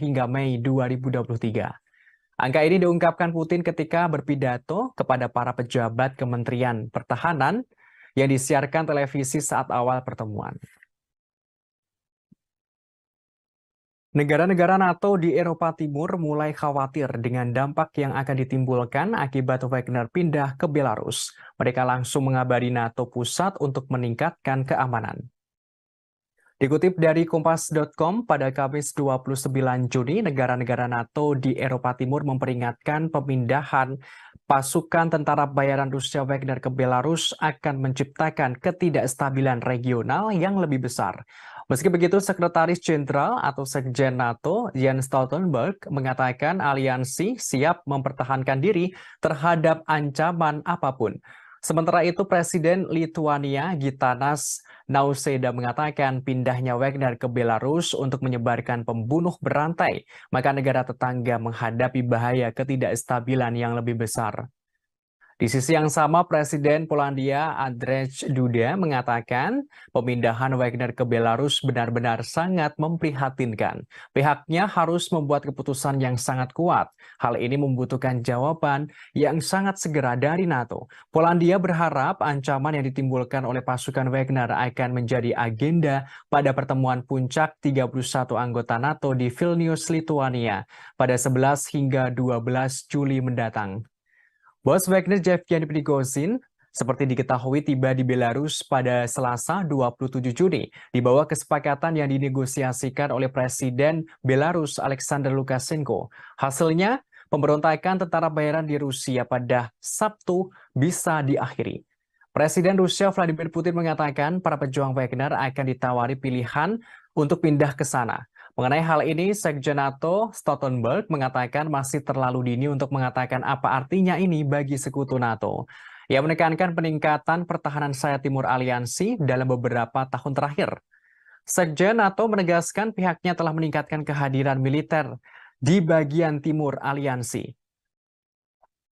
hingga Mei 2023. Angka ini diungkapkan Putin ketika berpidato kepada para pejabat Kementerian Pertahanan yang disiarkan televisi saat awal pertemuan. Negara-negara NATO di Eropa Timur mulai khawatir dengan dampak yang akan ditimbulkan akibat Wagner pindah ke Belarus. Mereka langsung mengabari NATO pusat untuk meningkatkan keamanan. Dikutip dari Kompas.com, pada Kamis 29 Juni, negara-negara NATO di Eropa Timur memperingatkan pemindahan pasukan tentara bayaran Rusia Wagner ke Belarus akan menciptakan ketidakstabilan regional yang lebih besar. Meski begitu, Sekretaris Jenderal atau Sekjen NATO, Jens Stoltenberg, mengatakan aliansi siap mempertahankan diri terhadap ancaman apapun. Sementara itu, Presiden Lituania Gitanas Nausėda mengatakan pindahnya Wagner ke Belarus untuk menyebarkan pembunuh berantai, maka negara tetangga menghadapi bahaya ketidakstabilan yang lebih besar. Di sisi yang sama, Presiden Polandia Andrzej Duda mengatakan pemindahan Wagner ke Belarus benar-benar sangat memprihatinkan. Pihaknya harus membuat keputusan yang sangat kuat. Hal ini membutuhkan jawaban yang sangat segera dari NATO. Polandia berharap ancaman yang ditimbulkan oleh pasukan Wagner akan menjadi agenda pada pertemuan puncak 31 anggota NATO di Vilnius, Lithuania pada 11 hingga 12 Juli mendatang. Bos Wagner Yevgeny Prigozhin seperti diketahui tiba di Belarus pada Selasa 27 Juni di bawah kesepakatan yang dinegosiasikan oleh Presiden Belarus Alexander Lukashenko. Hasilnya, pemberontakan tentara bayaran di Rusia pada Sabtu bisa diakhiri. Presiden Rusia Vladimir Putin mengatakan para pejuang Wagner akan ditawari pilihan untuk pindah ke sana. Mengenai hal ini, Sekjen NATO Stoltenberg mengatakan masih terlalu dini untuk mengatakan apa artinya ini bagi sekutu NATO. Ia menekankan peningkatan pertahanan sayap timur aliansi dalam beberapa tahun terakhir. Sekjen NATO menegaskan pihaknya telah meningkatkan kehadiran militer di bagian timur aliansi.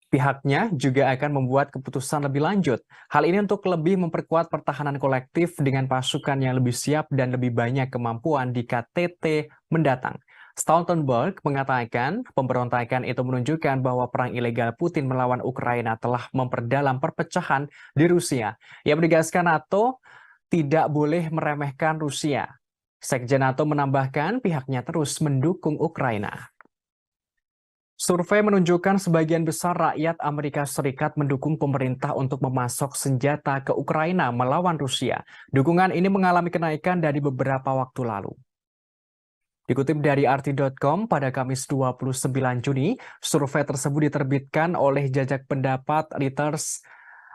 Pihaknya juga akan membuat keputusan lebih lanjut. Hal ini untuk lebih memperkuat pertahanan kolektif dengan pasukan yang lebih siap dan lebih banyak kemampuan di KTT mendatang. Stoltenberg mengatakan pemberontakan itu menunjukkan bahwa perang ilegal Putin melawan Ukraina telah memperdalam perpecahan di Rusia. Ia menegaskan NATO tidak boleh meremehkan Rusia. Sekjen NATO menambahkan pihaknya terus mendukung Ukraina. Survei menunjukkan sebagian besar rakyat Amerika Serikat mendukung pemerintah untuk memasok senjata ke Ukraina melawan Rusia. Dukungan ini mengalami kenaikan dari beberapa waktu lalu. Dikutip dari RT.com pada Kamis 29 Juni, survei tersebut diterbitkan oleh Jajak Pendapat Reuters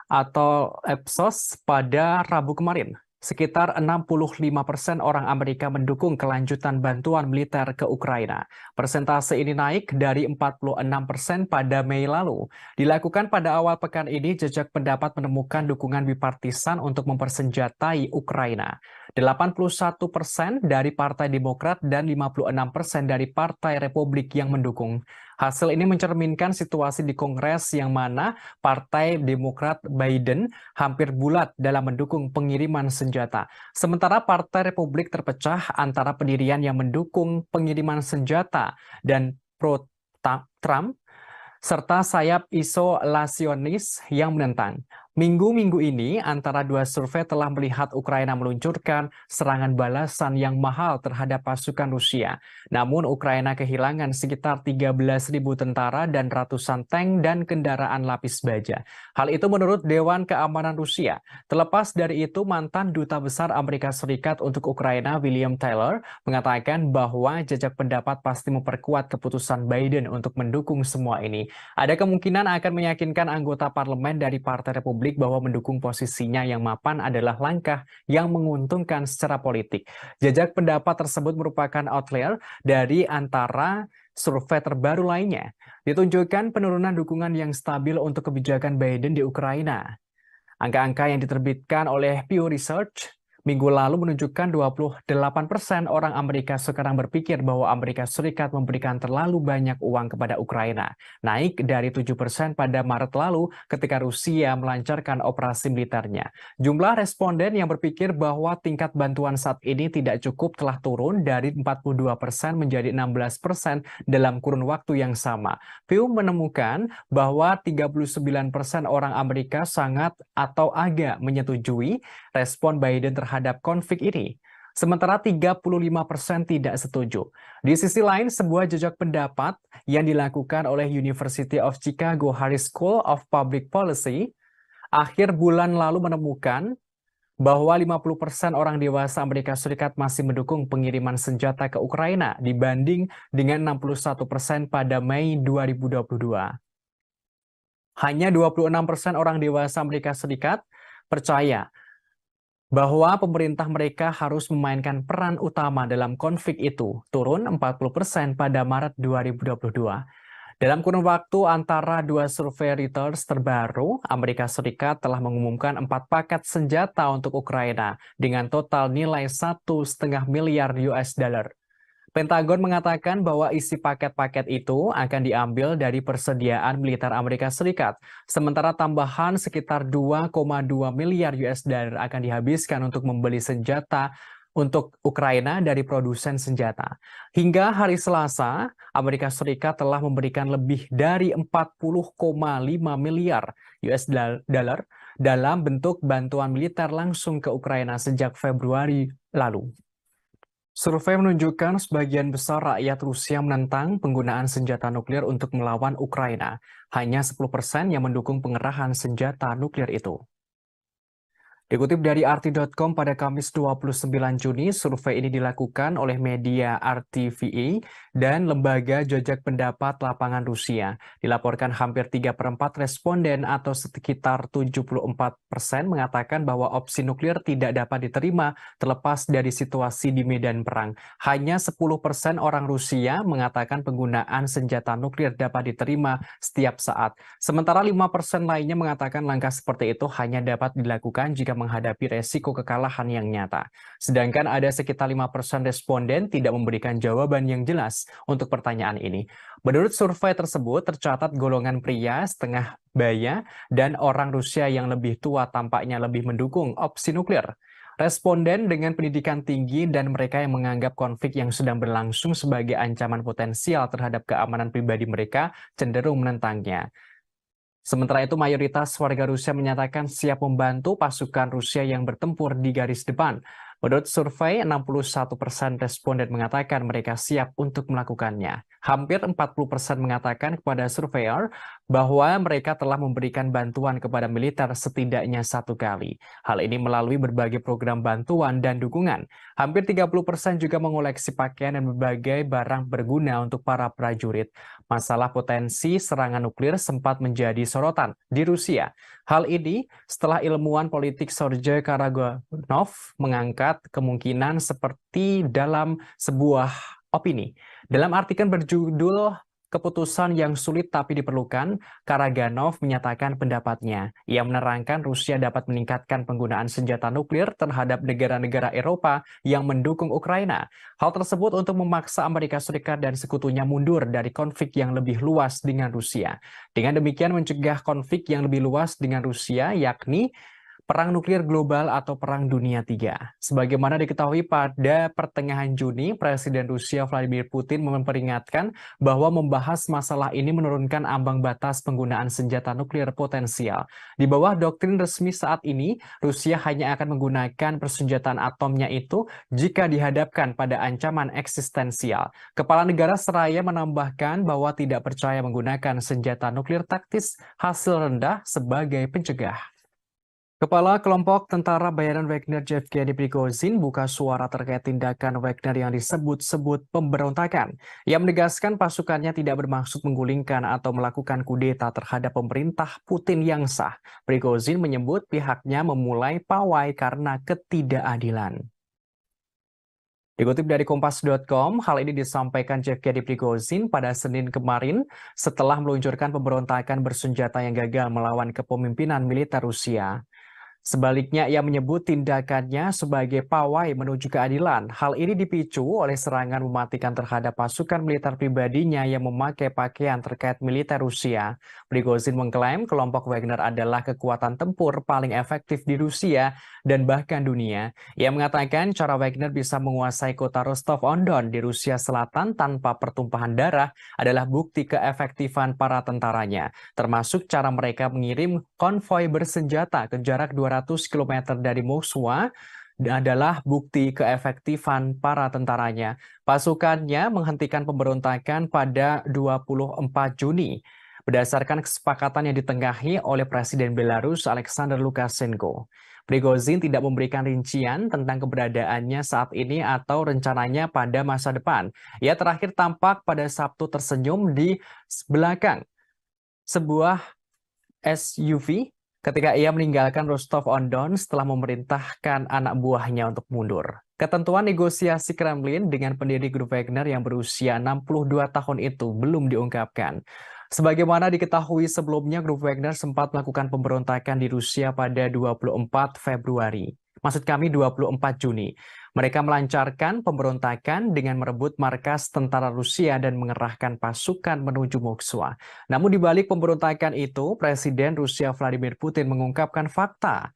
atau Ipsos pada Rabu kemarin. Sekitar 65% orang Amerika mendukung kelanjutan bantuan militer ke Ukraina. Persentase ini naik dari 46% pada Mei lalu. Dilakukan pada awal pekan ini, Jajak Pendapat menemukan dukungan bipartisan untuk mempersenjatai Ukraina. 81% dari Partai Demokrat dan 56% dari Partai Republik yang mendukung. Hasil ini mencerminkan situasi di Kongres yang mana Partai Demokrat Biden hampir bulat dalam mendukung pengiriman senjata. Sementara Partai Republik terpecah antara pendirian yang mendukung pengiriman senjata dan pro-Trump, serta sayap isolasionis yang menentang. Minggu-minggu ini, antara dua survei telah melihat Ukraina meluncurkan serangan balasan yang mahal terhadap pasukan Rusia. Namun, Ukraina kehilangan sekitar 13.000 tentara dan ratusan tank dan kendaraan lapis baja. Hal itu menurut Dewan Keamanan Rusia. Terlepas dari itu, mantan Duta Besar Amerika Serikat untuk Ukraina, William Taylor, mengatakan bahwa Jajak Pendapat pasti memperkuat keputusan Biden untuk mendukung semua ini. Ada kemungkinan akan meyakinkan anggota parlemen dari Partai Republik bahwa mendukung posisinya yang mapan adalah langkah yang menguntungkan secara politik. Jajak pendapat tersebut merupakan outlier dari antara survei terbaru lainnya. Ditunjukkan penurunan dukungan yang stabil untuk kebijakan Biden di Ukraina. Angka-angka yang diterbitkan oleh Pew Research minggu lalu menunjukkan 28% orang Amerika sekarang berpikir bahwa Amerika Serikat memberikan terlalu banyak uang kepada Ukraina, naik dari 7% pada Maret lalu ketika Rusia melancarkan operasi militernya. Jumlah responden yang berpikir bahwa tingkat bantuan saat ini tidak cukup telah turun dari 42% menjadi 16% dalam kurun waktu yang sama. Pew menemukan bahwa 39% orang Amerika sangat atau agak menyetujui respon Biden terhadap konflik ini. Sementara 35% tidak setuju. Di sisi lain, sebuah jajak pendapat yang dilakukan oleh University of Chicago Harris School of Public Policy akhir bulan lalu menemukan bahwa 50% orang dewasa Amerika Serikat masih mendukung pengiriman senjata ke Ukraina dibanding dengan 61% pada Mei 2022. Hanya 26% orang dewasa Amerika Serikat percaya bahwa pemerintah mereka harus memainkan peran utama dalam konflik itu, turun 40% pada Maret 2022. Dalam kurun waktu antara dua survei Reuters terbaru, Amerika Serikat telah mengumumkan 4 paket senjata untuk Ukraina dengan total nilai $1,5 miliar. Pentagon mengatakan bahwa isi paket-paket itu akan diambil dari persediaan militer Amerika Serikat, sementara tambahan sekitar 2,2 miliar US dollar akan dihabiskan untuk membeli senjata untuk Ukraina dari produsen senjata. Hingga hari Selasa, Amerika Serikat telah memberikan lebih dari 40,5 miliar US dollar dalam bentuk bantuan militer langsung ke Ukraina sejak Februari lalu. Survei menunjukkan sebagian besar rakyat Rusia menentang penggunaan senjata nuklir untuk melawan Ukraina. Hanya 10% yang mendukung pengerahan senjata nuklir itu. Dikutip dari RT.com pada Kamis 29 Juni, survei ini dilakukan oleh media RTVE dan lembaga jajak pendapat lapangan Rusia. Dilaporkan hampir 3/4 responden atau sekitar 74% mengatakan bahwa opsi nuklir tidak dapat diterima terlepas dari situasi di medan perang. Hanya 10% orang Rusia mengatakan penggunaan senjata nuklir dapat diterima setiap saat. Sementara 5% lainnya mengatakan langkah seperti itu hanya dapat dilakukan jika menghadapi resiko kekalahan yang nyata. Sedangkan ada sekitar 5% responden tidak memberikan jawaban yang jelas untuk pertanyaan ini. Menurut survei tersebut, tercatat golongan pria setengah baya dan orang Rusia yang lebih tua tampaknya lebih mendukung opsi nuklir. Responden dengan pendidikan tinggi dan mereka yang menganggap konflik yang sedang berlangsung sebagai ancaman potensial terhadap keamanan pribadi mereka cenderung menentangnya. Sementara itu, mayoritas warga Rusia menyatakan siap membantu pasukan Rusia yang bertempur di garis depan. Menurut survei, 61% responden mengatakan mereka siap untuk melakukannya. Hampir 40% mengatakan kepada surveyor bahwa mereka telah memberikan bantuan kepada militer setidaknya 1 kali. Hal ini melalui berbagai program bantuan dan dukungan. Hampir 30% juga mengoleksi pakaian dan berbagai barang berguna untuk para prajurit. Masalah potensi serangan nuklir sempat menjadi sorotan di Rusia. Hal ini setelah ilmuwan politik Sergei Karaganov mengangkat kemungkinan seperti dalam sebuah opini. Dalam artikel berjudul "Keputusan yang sulit tapi diperlukan", Karaganov menyatakan pendapatnya. Ia menerangkan Rusia dapat meningkatkan penggunaan senjata nuklir terhadap negara-negara Eropa yang mendukung Ukraina. Hal tersebut untuk memaksa Amerika Serikat dan sekutunya mundur dari konflik yang lebih luas dengan Rusia. Dengan demikian mencegah konflik yang lebih luas dengan Rusia, yakni Perang Nuklir Global atau Perang Dunia III. Sebagaimana diketahui pada pertengahan Juni, Presiden Rusia Vladimir Putin memperingatkan bahwa membahas masalah ini menurunkan ambang batas penggunaan senjata nuklir potensial. Di bawah doktrin resmi saat ini, Rusia hanya akan menggunakan persenjataan atomnya itu jika dihadapkan pada ancaman eksistensial. Kepala negara seraya menambahkan bahwa tidak percaya menggunakan senjata nuklir taktis hasil rendah sebagai pencegah. Kepala kelompok tentara bayaran Wagner Yevgeny Prigozhin buka suara terkait tindakan Wagner yang disebut-sebut pemberontakan. Ia menegaskan pasukannya tidak bermaksud menggulingkan atau melakukan kudeta terhadap pemerintah Putin yang sah. Prigozhin menyebut pihaknya memulai pawai karena ketidakadilan. Dikutip dari Kompas.com, hal ini disampaikan Yevgeny Prigozhin pada Senin kemarin setelah meluncurkan pemberontakan bersenjata yang gagal melawan kepemimpinan militer Rusia. Sebaliknya, ia menyebut tindakannya sebagai pawai menuju keadilan. Hal ini dipicu oleh serangan mematikan terhadap pasukan militer pribadinya yang memakai pakaian terkait militer Rusia. Prigozhin mengklaim kelompok Wagner adalah kekuatan tempur paling efektif di Rusia dan bahkan dunia. Ia mengatakan cara Wagner bisa menguasai kota Rostov-on-Don di Rusia Selatan tanpa pertumpahan darah adalah bukti keefektifan para tentaranya, termasuk cara mereka mengirim konvoi bersenjata ke jarak 200 km dari Moskwa adalah bukti keefektifan para tentaranya. Pasukannya menghentikan pemberontakan pada 24 Juni berdasarkan kesepakatan yang ditengahi oleh Presiden Belarus Alexander Lukashenko. Prigozhin tidak memberikan rincian tentang keberadaannya saat ini atau rencananya pada masa depan. Ia terakhir tampak pada Sabtu tersenyum di belakang sebuah SUV ketika ia meninggalkan Rostov-on-Don setelah memerintahkan anak buahnya untuk mundur. Ketentuan negosiasi Kremlin dengan pendiri grup Wagner yang berusia 62 tahun itu belum diungkapkan. Sebagaimana diketahui sebelumnya, grup Wagner sempat melakukan pemberontakan di Rusia pada 24 Februari. Maksud kami 24 Juni. Mereka melancarkan pemberontakan dengan merebut markas tentara Rusia dan mengerahkan pasukan menuju Moskwa. Namun di balik pemberontakan itu, Presiden Rusia Vladimir Putin mengungkapkan fakta.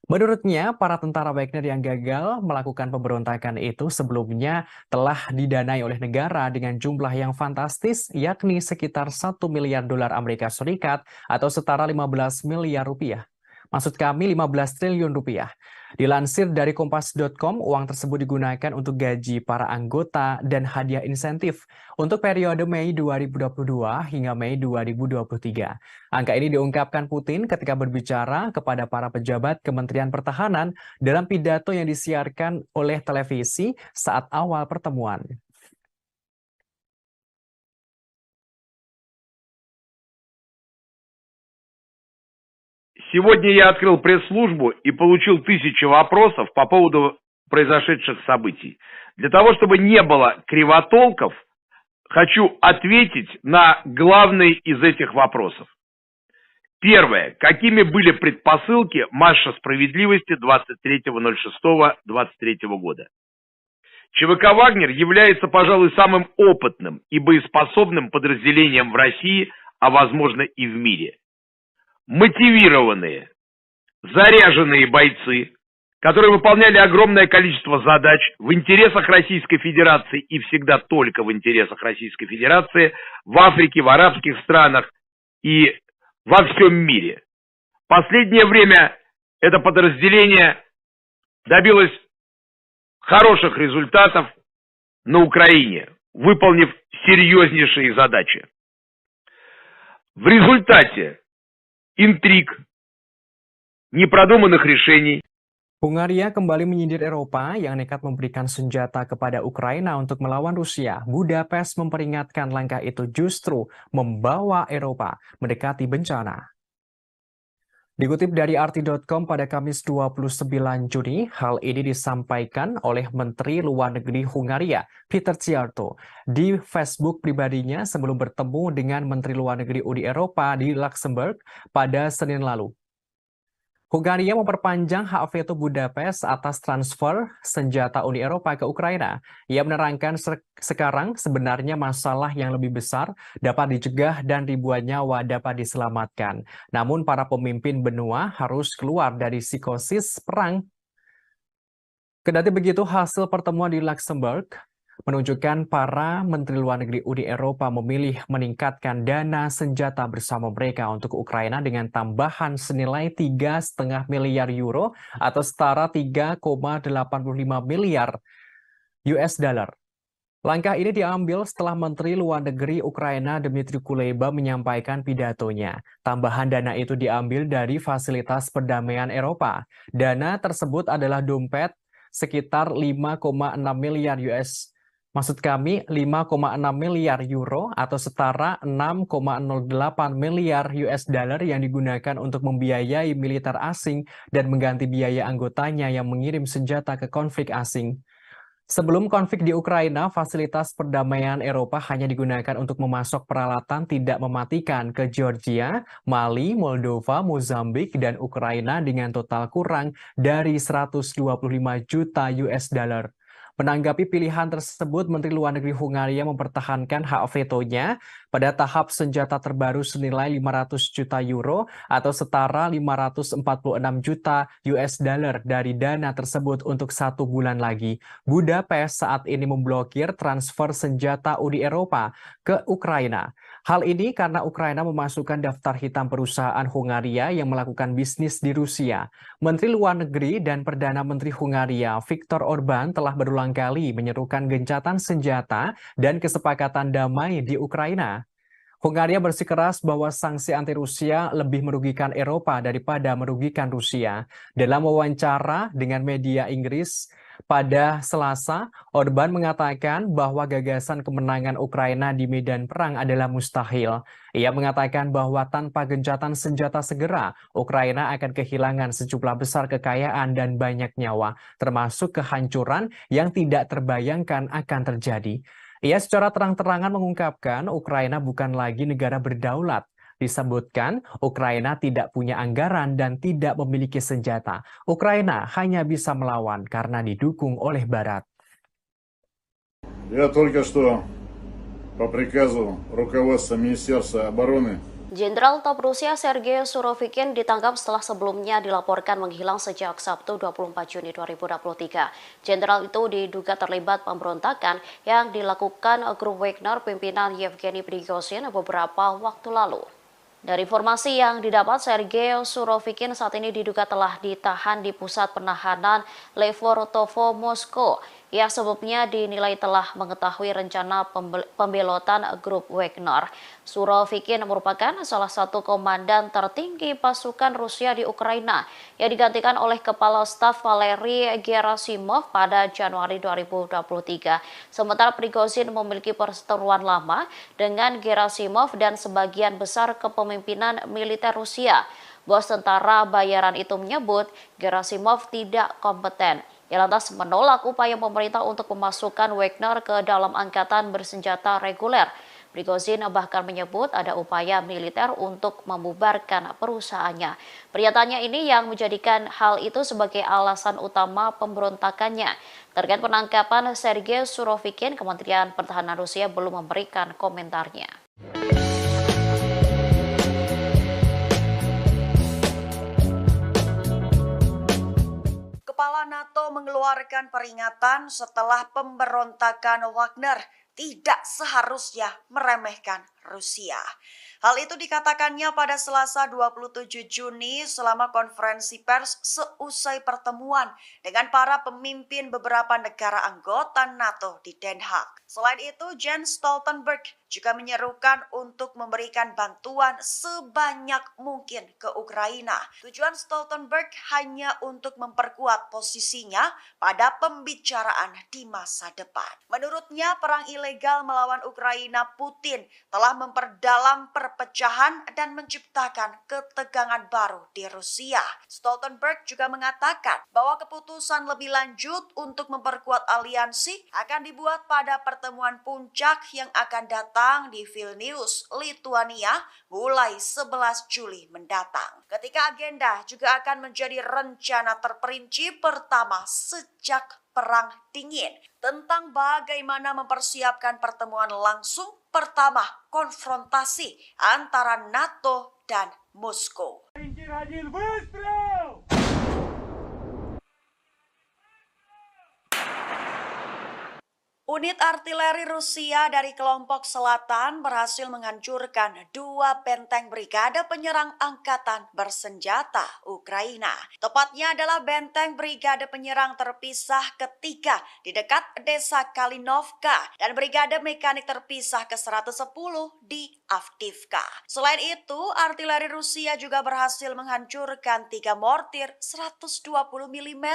Menurutnya, para tentara Wagner yang gagal melakukan pemberontakan itu sebelumnya telah didanai oleh negara dengan jumlah yang fantastis, yakni sekitar 1 miliar dolar Amerika Serikat atau setara 15 miliar rupiah. Maksud kami 15 triliun rupiah. Dilansir dari Kompas.com, uang tersebut digunakan untuk gaji para anggota dan hadiah insentif untuk periode Mei 2022 hingga Mei 2023. Angka ini diungkapkan Putin ketika berbicara kepada para pejabat Kementerian Pertahanan dalam pidato yang disiarkan oleh televisi saat awal pertemuan. Сегодня я открыл пресс-службу и получил 1000 вопросов по поводу произошедших событий. Для того, чтобы не было кривотолков, хочу ответить на главный из этих вопросов. Первое. Какими были предпосылки марша справедливости 23.06.23 года? ЧВК «Вагнер» является, пожалуй, самым опытным и боеспособным подразделением в России, а возможно и в мире. Мотивированные, заряженные бойцы, которые выполняли огромное количество задач в интересах Российской Федерации и всегда только в интересах Российской Федерации, в Африке, в арабских странах и во всем мире. В последнее время это подразделение добилось хороших результатов на Украине, выполнив серьезнейшие задачи. В результате intrиг, непродуманных решений. Hungaria kembali menyindir Eropa yang nekat memberikan senjata kepada Ukraina untuk melawan Rusia. Budapest memperingatkan langkah itu justru membawa Eropa mendekati bencana. Dikutip dari RT.com pada Kamis 29 Juni, hal ini disampaikan oleh Menteri Luar Negeri Hungaria, Peter Szijjártó, di Facebook pribadinya sebelum bertemu dengan Menteri Luar Negeri Uni Eropa di Luxembourg pada Senin lalu. Hungaria memperpanjang hak veto Budapest atas transfer senjata Uni Eropa ke Ukraina. Ia menerangkan sekarang sebenarnya masalah yang lebih besar dapat dicegah dan ribuan nyawa dapat diselamatkan. Namun para pemimpin benua harus keluar dari psikosis perang. Kendati begitu, hasil pertemuan di Luxembourg menunjukkan para Menteri Luar Negeri Uni Eropa memilih meningkatkan dana senjata bersama mereka untuk Ukraina dengan tambahan senilai 3,5 miliar euro atau setara 3,85 miliar US dollar. Langkah ini diambil setelah Menteri Luar Negeri Ukraina Dmytro Kuleba menyampaikan pidatonya. Tambahan dana itu diambil dari Fasilitas Perdamaian Eropa. Dana tersebut adalah dompet sekitar 5,6 miliar US. Maksud kami 5,6 miliar euro atau setara 6,08 miliar US dollar yang digunakan untuk membiayai militer asing dan mengganti biaya anggotanya yang mengirim senjata ke konflik asing. Sebelum konflik di Ukraina, Fasilitas Perdamaian Eropa hanya digunakan untuk memasok peralatan tidak mematikan ke Georgia, Mali, Moldova, Mozambik, dan Ukraina dengan total kurang dari 125 juta US dollar. Menanggapi pilihan tersebut, Menteri Luar Negeri Hungaria mempertahankan hak vetonya pada tahap senjata terbaru senilai 500 juta euro atau setara 546 juta US dollar dari dana tersebut untuk 1 bulan lagi. Budapest saat ini memblokir transfer senjata Uni Eropa ke Ukraina. Hal ini karena Ukraina memasukkan daftar hitam perusahaan Hungaria yang melakukan bisnis di Rusia. Menteri Luar Negeri dan Perdana Menteri Hungaria, Viktor Orbán, telah berulang kali menyerukan gencatan senjata dan kesepakatan damai di Ukraina. Hungaria bersikeras bahwa sanksi anti-Rusia lebih merugikan Eropa daripada merugikan Rusia. Dalam wawancara dengan media Inggris pada Selasa, Orbán mengatakan bahwa gagasan kemenangan Ukraina di medan perang adalah mustahil. Ia mengatakan bahwa tanpa gencatan senjata segera, Ukraina akan kehilangan sejumlah besar kekayaan dan banyak nyawa, termasuk kehancuran yang tidak terbayangkan akan terjadi. Ia secara terang-terangan mengungkapkan Ukraina bukan lagi negara berdaulat. Disebutkan, Ukraina tidak punya anggaran dan tidak memiliki senjata. Ukraina hanya bisa melawan karena didukung oleh Barat. Я только что по приказу руководства Министерства обороны Jenderal Top Rusia Sergei Surovikin ditangkap setelah sebelumnya dilaporkan menghilang sejak Sabtu 24 Juni 2023. Jenderal itu diduga terlibat pemberontakan yang dilakukan grup Wagner pimpinan Yevgeny Prigozhin beberapa waktu lalu. Dari informasi yang didapat, Sergei Surovikin saat ini diduga telah ditahan di pusat penahanan Lefortovo, Moskow. Ia sebelumnya dinilai telah mengetahui rencana pembelotan grup Wagner. Surovikin merupakan salah satu komandan tertinggi pasukan Rusia di Ukraina yang digantikan oleh Kepala Staf Valery Gerasimov pada Januari 2023. Sementara Prigozhin memiliki perseteruan lama dengan Gerasimov dan sebagian besar kepemimpinan militer Rusia. Bos tentara bayaran itu menyebut Gerasimov tidak kompeten. Ia lantas menolak upaya pemerintah untuk memasukkan Wagner ke dalam angkatan bersenjata reguler. Prigozhin bahkan menyebut ada upaya militer untuk membubarkan perusahaannya. Pernyataannya ini yang menjadikan hal itu sebagai alasan utama pemberontakannya. Terkait penangkapan Sergei Surovikin, Kementerian Pertahanan Rusia belum memberikan komentarnya. Kepala NATO mengeluarkan peringatan setelah pemberontakan Wagner tidak seharusnya meremehkan Rusia. Hal itu dikatakannya pada Selasa 27 Juni selama konferensi pers seusai pertemuan dengan para pemimpin beberapa negara anggota NATO di Den Haag. Selain itu, Jens Stoltenberg juga menyerukan untuk memberikan bantuan sebanyak mungkin ke Ukraina. Tujuan Stoltenberg hanya untuk memperkuat posisinya pada pembicaraan di masa depan. Menurutnya, perang ilegal melawan Ukraina Putin telah memperdalam perpecahan dan menciptakan ketegangan baru di Rusia. Stoltenberg juga mengatakan bahwa keputusan lebih lanjut untuk memperkuat aliansi akan dibuat pada pertemuan puncak yang akan datang di Vilnius, Lituania mulai 11 Juli mendatang. Ketika agenda juga akan menjadi rencana terperinci pertama sejak Perang Dingin tentang bagaimana mempersiapkan pertemuan langsung pertama konfrontasi antara NATO dan Moskow. Unit artileri Rusia dari kelompok selatan berhasil menghancurkan 2 benteng brigade penyerang angkatan bersenjata Ukraina. Tepatnya adalah benteng brigade penyerang terpisah ketiga di dekat desa Kalinovka dan brigade mekanik terpisah ke-110 di Avdiivka. Selain itu, artileri Rusia juga berhasil menghancurkan 3 mortir 120 mm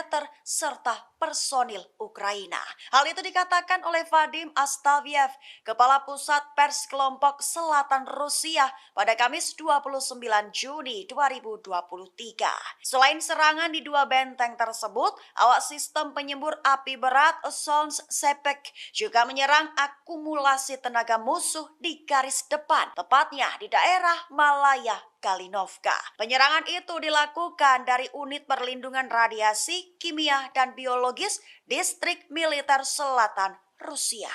serta personil Ukraina. Hal itu dikatakan oleh Vadim Astaviev, Kepala Pusat Pers Kelompok Selatan Rusia pada Kamis 29 Juni 2023. Selain serangan di 2 benteng tersebut, awak sistem penyembur api berat Sons Sepek juga menyerang akumulasi tenaga musuh di garis depan, tepatnya di daerah Malaya Kalinovka. Penyerangan itu dilakukan dari unit perlindungan radiasi, kimia, dan biologis Distrik Militer Selatan Rusia.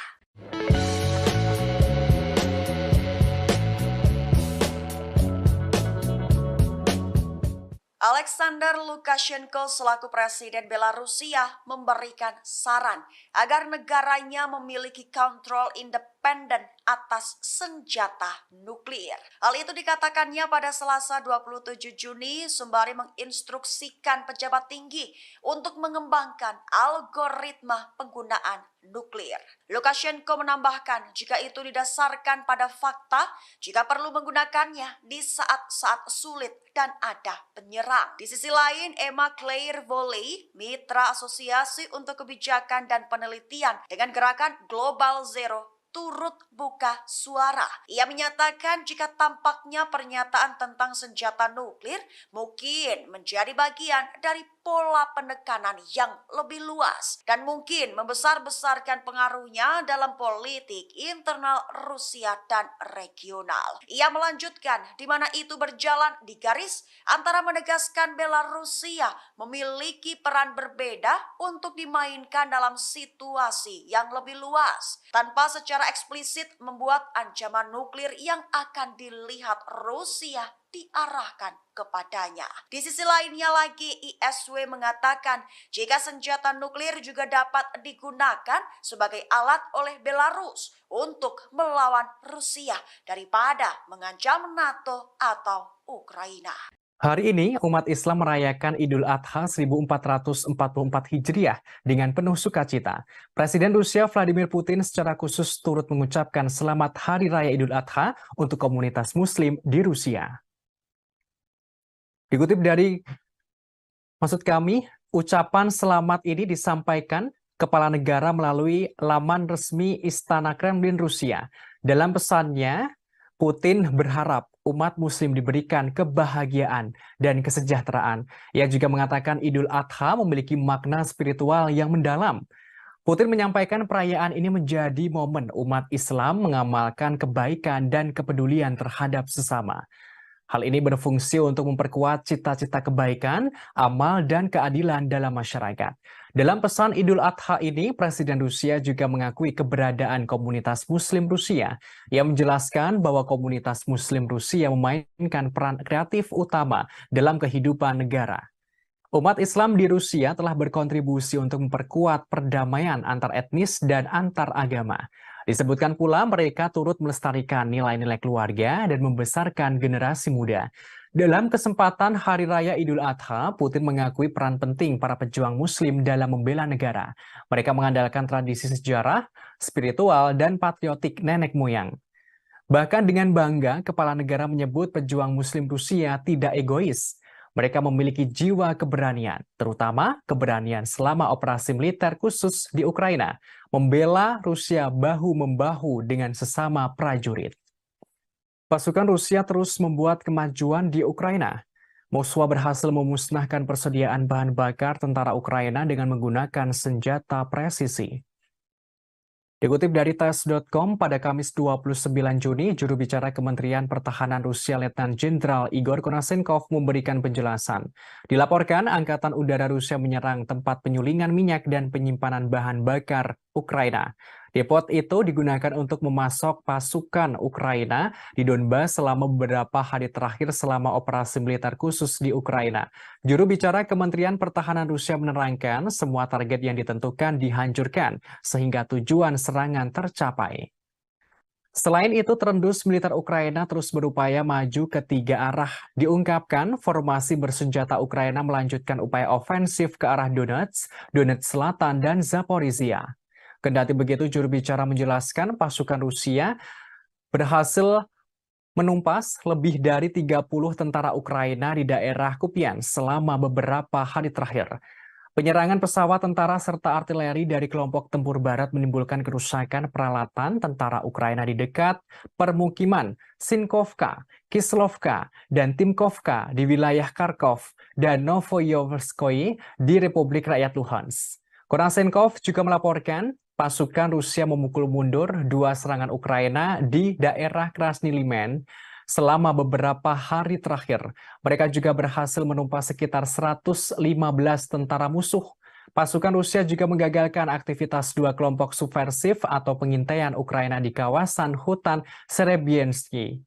Alexander Lukashenko selaku Presiden Belarusia memberikan saran agar negaranya memiliki kontrol independen atas senjata nuklir. Hal itu dikatakannya pada Selasa 27 Juni sembari menginstruksikan pejabat tinggi untuk mengembangkan algoritma penggunaan nuklir. Lukashenko menambahkan jika itu didasarkan pada fakta, jika perlu menggunakannya di saat-saat sulit dan ada penyerang. Di sisi lain, Emma Claire Volley, mitra asosiasi untuk kebijakan dan penelitian dengan gerakan Global Zero turut buka suara. Ia menyatakan jika tampaknya pernyataan tentang senjata nuklir mungkin menjadi bagian dari pola penekanan yang lebih luas dan mungkin membesar-besarkan pengaruhnya dalam politik internal Rusia dan regional. Ia melanjutkan di mana itu berjalan di garis antara menegaskan Belarusia memiliki peran berbeda untuk dimainkan dalam situasi yang lebih luas tanpa secara eksplisit membuat ancaman nuklir yang akan dilihat Rusia diarahkan kepadanya. Di sisi lainnya lagi, ISW mengatakan jika senjata nuklir juga dapat digunakan sebagai alat oleh Belarus untuk melawan Rusia daripada mengancam NATO atau Ukraina. Hari ini, umat Islam merayakan Idul Adha 1444 Hijriah dengan penuh sukacita. Presiden Rusia Vladimir Putin secara khusus turut mengucapkan selamat Hari Raya Idul Adha untuk komunitas Muslim di Rusia. Dikutip dari, ucapan selamat ini disampaikan Kepala Negara melalui laman resmi Istana Kremlin Rusia. Dalam pesannya, Putin berharap umat Muslim diberikan kebahagiaan dan kesejahteraan. Ia juga mengatakan Idul Adha memiliki makna spiritual yang mendalam. Putin menyampaikan perayaan ini menjadi momen umat Islam mengamalkan kebaikan dan kepedulian terhadap sesama. Hal ini berfungsi untuk memperkuat cita-cita kebaikan, amal, dan keadilan dalam masyarakat. Dalam pesan Idul Adha ini, Presiden Rusia juga mengakui keberadaan komunitas Muslim Rusia. Ia menjelaskan bahwa komunitas Muslim Rusia memainkan peran kreatif utama dalam kehidupan negara. Umat Islam di Rusia telah berkontribusi untuk memperkuat perdamaian antar etnis dan antar agama. Disebutkan pula mereka turut melestarikan nilai-nilai keluarga dan membesarkan generasi muda. Dalam kesempatan Hari Raya Idul Adha, Putin mengakui peran penting para pejuang Muslim dalam membela negara. Mereka mengandalkan tradisi sejarah, spiritual, dan patriotik nenek moyang. Bahkan dengan bangga, Kepala Negara menyebut pejuang Muslim Rusia tidak egois. Mereka memiliki jiwa keberanian, terutama keberanian selama operasi militer khusus di Ukraina, membela Rusia bahu-membahu dengan sesama prajurit. Pasukan Rusia terus membuat kemajuan di Ukraina. Moskwa berhasil memusnahkan persediaan bahan bakar tentara Ukraina dengan menggunakan senjata presisi. Dikutip dari TASS.com, pada Kamis 29 Juni, juru bicara Kementerian Pertahanan Rusia Letnan Jenderal Igor Konashenkov memberikan penjelasan. Dilaporkan, Angkatan Udara Rusia menyerang tempat penyulingan minyak dan penyimpanan bahan bakar Ukraina. Depot itu digunakan untuk memasok pasukan Ukraina di Donbas selama beberapa hari terakhir selama operasi militer khusus di Ukraina. Juru bicara Kementerian Pertahanan Rusia menerangkan semua target yang ditentukan dihancurkan sehingga tujuan serangan tercapai. Selain itu, terendus militer Ukraina terus berupaya maju ke tiga arah. Diungkapkan, formasi bersenjata Ukraina melanjutkan upaya ofensif ke arah Donetsk, Donetsk Selatan, dan Zaporizhia. Kendati begitu, juru bicara menjelaskan pasukan Rusia berhasil menumpas lebih dari 30 tentara Ukraina di daerah Kupiansk selama beberapa hari terakhir. Penyerangan pesawat tentara serta artileri dari kelompok tempur barat menimbulkan kerusakan peralatan tentara Ukraina di dekat permukiman Sinkovka, Kislovka, dan Timkovka di wilayah Kharkov dan Novoyoverskoye di Republik Rakyat Luhansk. Konashenkov juga melaporkan pasukan Rusia memukul mundur dua serangan Ukraina di daerah Krasny Liman selama beberapa hari terakhir. Mereka juga berhasil menumpas sekitar 115 tentara musuh. Pasukan Rusia juga menggagalkan aktivitas dua kelompok subversif atau pengintaian Ukraina di kawasan hutan Serebiensky.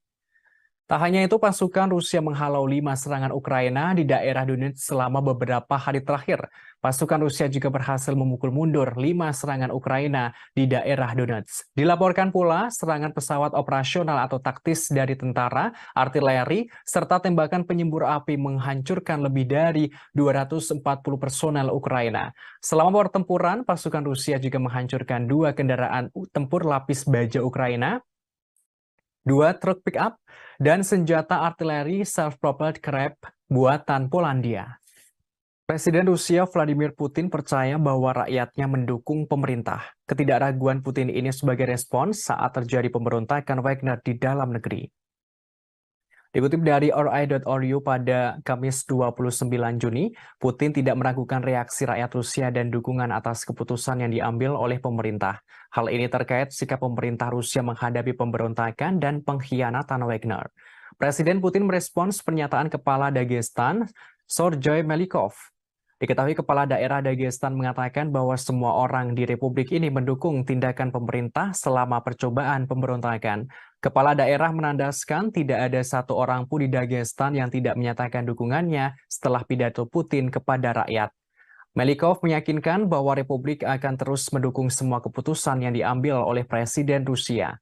Tak hanya itu, pasukan Rusia menghalau 5 serangan Ukraina di daerah Donetsk selama beberapa hari terakhir. Pasukan Rusia juga berhasil memukul mundur 5 serangan Ukraina di daerah Donetsk. Dilaporkan pula serangan pesawat operasional atau taktis dari tentara, artileri, serta tembakan penyembur api menghancurkan lebih dari 240 personel Ukraina. Selama pertempuran, pasukan Rusia juga menghancurkan 2 kendaraan tempur lapis baja Ukraina, 2 truk pick-up, dan senjata artileri self-propelled Krep buatan Polandia. Presiden Rusia Vladimir Putin percaya bahwa rakyatnya mendukung pemerintah. Ketidakraguan Putin ini sebagai respons saat terjadi pemberontakan Wagner di dalam negeri. Dikutip dari RI.ru pada Kamis 29 Juni, Putin tidak meragukan reaksi rakyat Rusia dan dukungan atas keputusan yang diambil oleh pemerintah. Hal ini terkait sikap pemerintah Rusia menghadapi pemberontakan dan pengkhianatan Wagner. Presiden Putin merespons pernyataan Kepala Dagestan, Sergei Melikov. Diketahui Kepala Daerah Dagestan mengatakan bahwa semua orang di Republik ini mendukung tindakan pemerintah selama percobaan pemberontakan. Kepala daerah menandaskan tidak ada satu orang pun di Dagestan yang tidak menyatakan dukungannya setelah pidato Putin kepada rakyat. Melikov meyakinkan bahwa Republik akan terus mendukung semua keputusan yang diambil oleh Presiden Rusia.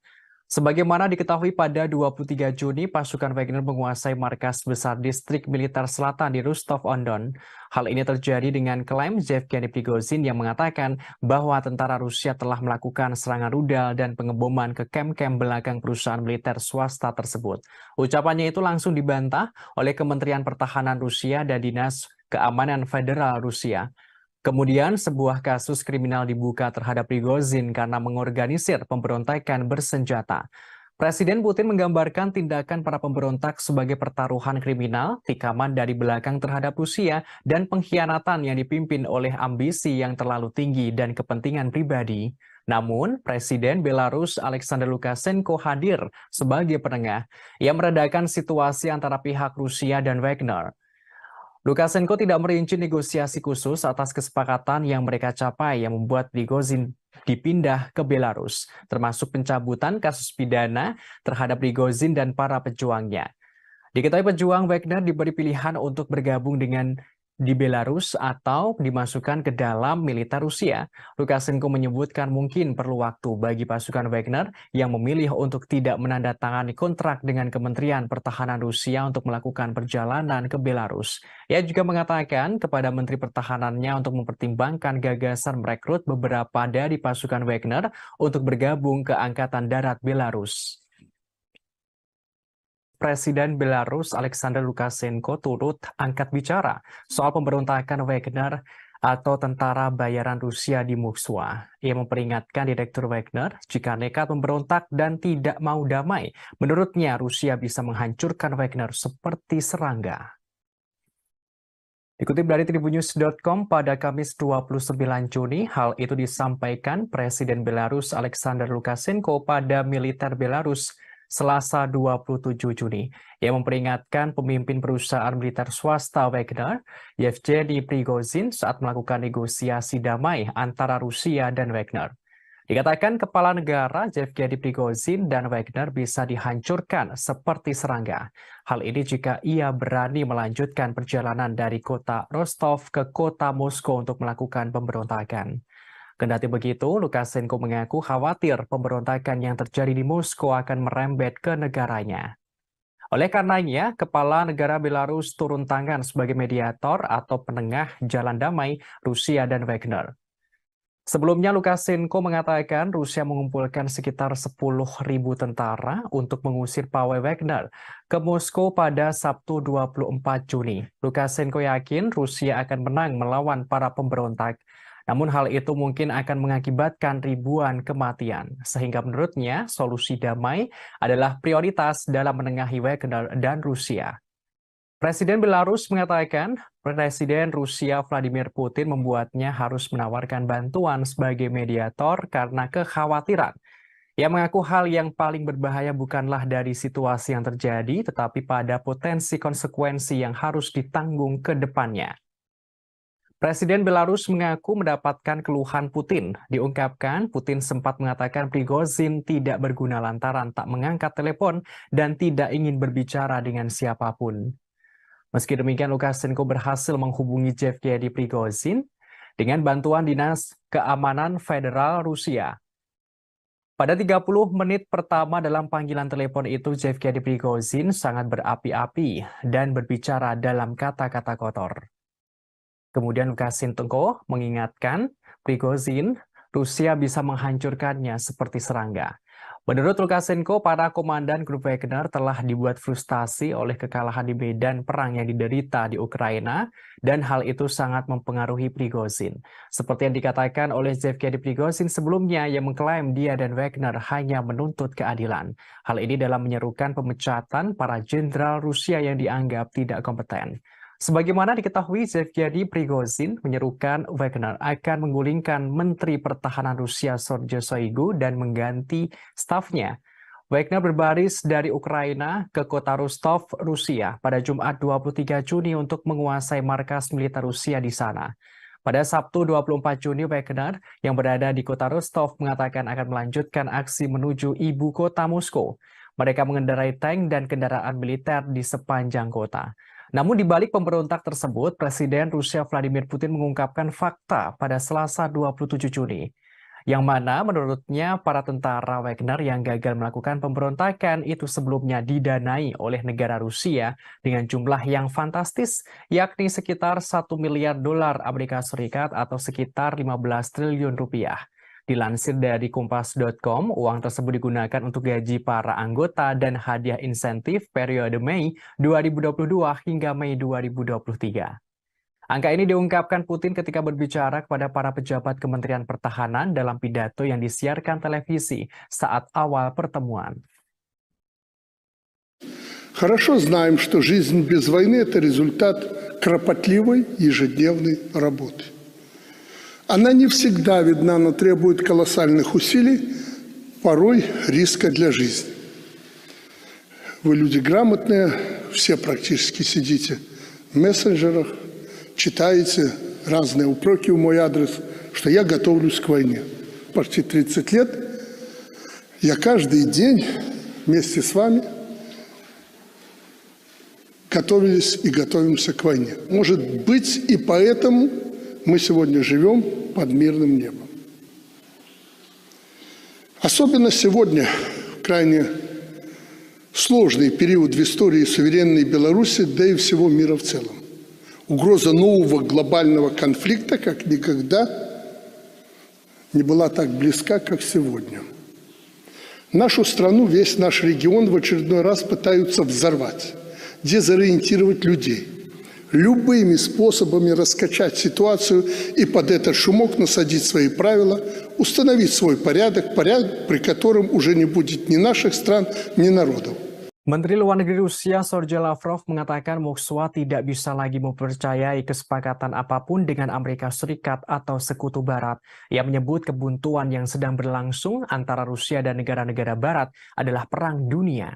Sebagaimana diketahui pada 23 Juni, pasukan Wagner menguasai markas besar distrik militer selatan di Rostov-on-Don. Hal ini terjadi dengan klaim Yevgeny Prigozhin yang mengatakan bahwa tentara Rusia telah melakukan serangan rudal dan pengeboman ke kem-kem belakang perusahaan militer swasta tersebut. Ucapannya itu langsung dibantah oleh Kementerian Pertahanan Rusia dan Dinas Keamanan Federal Rusia. Kemudian sebuah kasus kriminal dibuka terhadap Prigozhin karena mengorganisir pemberontakan bersenjata. Presiden Putin menggambarkan tindakan para pemberontak sebagai pertaruhan kriminal, tikaman dari belakang terhadap Rusia, dan pengkhianatan yang dipimpin oleh ambisi yang terlalu tinggi dan kepentingan pribadi. Namun, Presiden Belarus Alexander Lukashenko hadir sebagai penengah yang meredakan situasi antara pihak Rusia dan Wagner. Lukashenko tidak merinci negosiasi khusus atas kesepakatan yang mereka capai yang membuat Prigozhin dipindah ke Belarus, termasuk pencabutan kasus pidana terhadap Prigozhin dan para pejuangnya. Diketahui pejuang Wagner diberi pilihan untuk bergabung di Belarus atau dimasukkan ke dalam militer Rusia. Lukashenko menyebutkan mungkin perlu waktu bagi pasukan Wagner yang memilih untuk tidak menandatangani kontrak dengan Kementerian Pertahanan Rusia untuk melakukan perjalanan ke Belarus. Ia juga mengatakan kepada Menteri Pertahanannya untuk mempertimbangkan gagasan merekrut beberapa dari pasukan Wagner untuk bergabung ke Angkatan Darat Belarus. Presiden Belarus Alexander Lukashenko turut angkat bicara soal pemberontakan Wagner atau tentara bayaran Rusia di Moskwa. Ia memperingatkan Direktur Wagner jika nekat memberontak dan tidak mau damai. Menurutnya Rusia bisa menghancurkan Wagner seperti serangga. Dikutip dari Tribunnews.com pada Kamis 29 Juni, hal itu disampaikan Presiden Belarus Alexander Lukashenko pada militer Belarus Selasa 27 Juni. Ia memperingatkan pemimpin perusahaan militer swasta Wagner, Yevgeny Prigozhin, saat melakukan negosiasi damai antara Rusia dan Wagner. Dikatakan kepala negara Yevgeny Prigozhin dan Wagner bisa dihancurkan seperti serangga. Hal ini jika ia berani melanjutkan perjalanan dari kota Rostov ke kota Moskow untuk melakukan pemberontakan. Kendati begitu, Lukashenko mengaku khawatir pemberontakan yang terjadi di Moskow akan merembet ke negaranya. Oleh karenanya, Kepala Negara Belarus turun tangan sebagai mediator atau penengah jalan damai Rusia dan Wagner. Sebelumnya, Lukashenko mengatakan Rusia mengumpulkan sekitar 10.000 tentara untuk mengusir pawai Wagner ke Moskow pada Sabtu 24 Juni. Lukashenko yakin Rusia akan menang melawan para pemberontak. Namun hal itu mungkin akan mengakibatkan ribuan kematian. Sehingga menurutnya solusi damai adalah prioritas dalam menengahi Wagner dan Rusia. Presiden Belarus mengatakan Presiden Rusia Vladimir Putin membuatnya harus menawarkan bantuan sebagai mediator karena kekhawatiran. Ia mengaku hal yang paling berbahaya bukanlah dari situasi yang terjadi, tetapi pada potensi konsekuensi yang harus ditanggung ke depannya. Presiden Belarus mengaku mendapatkan keluhan Putin. Diungkapkan, Putin sempat mengatakan Prigozhin tidak berguna lantaran tak mengangkat telepon dan tidak ingin berbicara dengan siapapun. Meski demikian, Lukashenko berhasil menghubungi Yevgeny Prigozhin dengan bantuan Dinas Keamanan Federal Rusia. Pada 30 menit pertama dalam panggilan telepon itu, Yevgeny Prigozhin sangat berapi-api dan berbicara dalam kata-kata kotor. Kemudian Lukashenko mengingatkan Prigozhin, Rusia bisa menghancurkannya seperti serangga. Menurut Lukashenko, para komandan grup Wagner telah dibuat frustasi oleh kekalahan di medan perang yang diderita di Ukraina, dan hal itu sangat mempengaruhi Prigozhin. Seperti yang dikatakan oleh Yevgeny Prigozhin sebelumnya yang mengklaim dia dan Wagner hanya menuntut keadilan. Hal ini dalam menyerukan pemecatan para jenderal Rusia yang dianggap tidak kompeten. Sebagaimana diketahui, Yevgeny Prigozhin menyerukan Wagner akan menggulingkan Menteri Pertahanan Rusia Sergei Shoigu dan mengganti stafnya. Wagner berbaris dari Ukraina ke kota Rostov, Rusia pada Jumat 23 Juni untuk menguasai markas militer Rusia di sana. Pada Sabtu 24 Juni, Wagner yang berada di kota Rostov mengatakan akan melanjutkan aksi menuju ibu kota Moskow. Mereka mengendarai tank dan kendaraan militer di sepanjang kota. Namun di balik pemberontak tersebut, Presiden Rusia Vladimir Putin mengungkapkan fakta pada Selasa 27 Juni, yang mana menurutnya para tentara Wagner yang gagal melakukan pemberontakan itu sebelumnya didanai oleh negara Rusia dengan jumlah yang fantastis, yakni sekitar 1 miliar dolar Amerika Serikat atau sekitar 15 triliun rupiah. Dilansir dari Kompas.com, uang tersebut digunakan untuk gaji para anggota dan hadiah insentif periode Mei 2022 hingga Mei 2023. Angka ini diungkapkan Putin ketika berbicara kepada para pejabat Kementerian Pertahanan dalam pidato yang disiarkan televisi saat awal pertemuan. Хорошо знаем, что жизнь без войны – это результат кропотливой ежедневной работы. Она не всегда видна, но требует колоссальных усилий, порой риска для жизни. Вы люди грамотные, все практически сидите в мессенджерах, читаете разные упреки в мой адрес, что я готовлюсь к войне. Почти 30 лет я каждый день вместе с вами готовились и готовимся к войне. Может быть, и поэтому мы сегодня живем под мирным небом. Особенно сегодня, в крайне сложный период в истории суверенной Беларуси, да и всего мира в целом. Угроза нового глобального конфликта как никогда не была так близка, как сегодня. Нашу страну, весь наш регион в очередной раз пытаются взорвать, дезориентировать людей, любыми способами раскачать ситуацию и под этот шумок насадить свои правила, установить свой порядок, при котором уже не будет ни наших стран, ни народов. Menteri Luar Negeri Rusia Sergei Lavrov mengatakan Moskwa tidak bisa lagi mempercayai kesepakatan apapun dengan Amerika Serikat atau Sekutu Barat. Ia menyebut kebuntuan yang sedang berlangsung antara Rusia dan negara-negara Barat adalah perang dunia.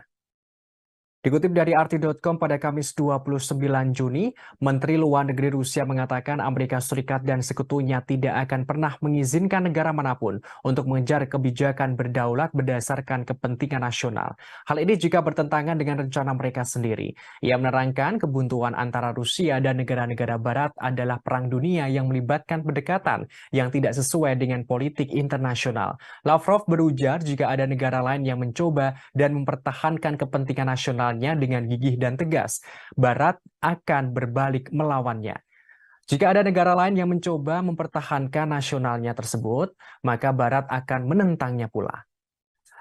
Dikutip dari RT.com pada Kamis 29 Juni, Menteri Luar Negeri Rusia mengatakan Amerika Serikat dan sekutunya tidak akan pernah mengizinkan negara manapun untuk mengejar kebijakan berdaulat berdasarkan kepentingan nasional. Hal ini juga bertentangan dengan rencana mereka sendiri. Ia menerangkan kebuntuan antara Rusia dan negara-negara Barat adalah perang dunia yang melibatkan pendekatan yang tidak sesuai dengan politik internasional. Lavrov berujar jika ada negara lain yang mencoba dan mempertahankan kepentingan nasional dengan gigih dan tegas, Barat akan berbalik melawannya. Jika ada negara lain yang mencoba mempertahankan nasionalnya tersebut, maka Barat akan menentangnya pula.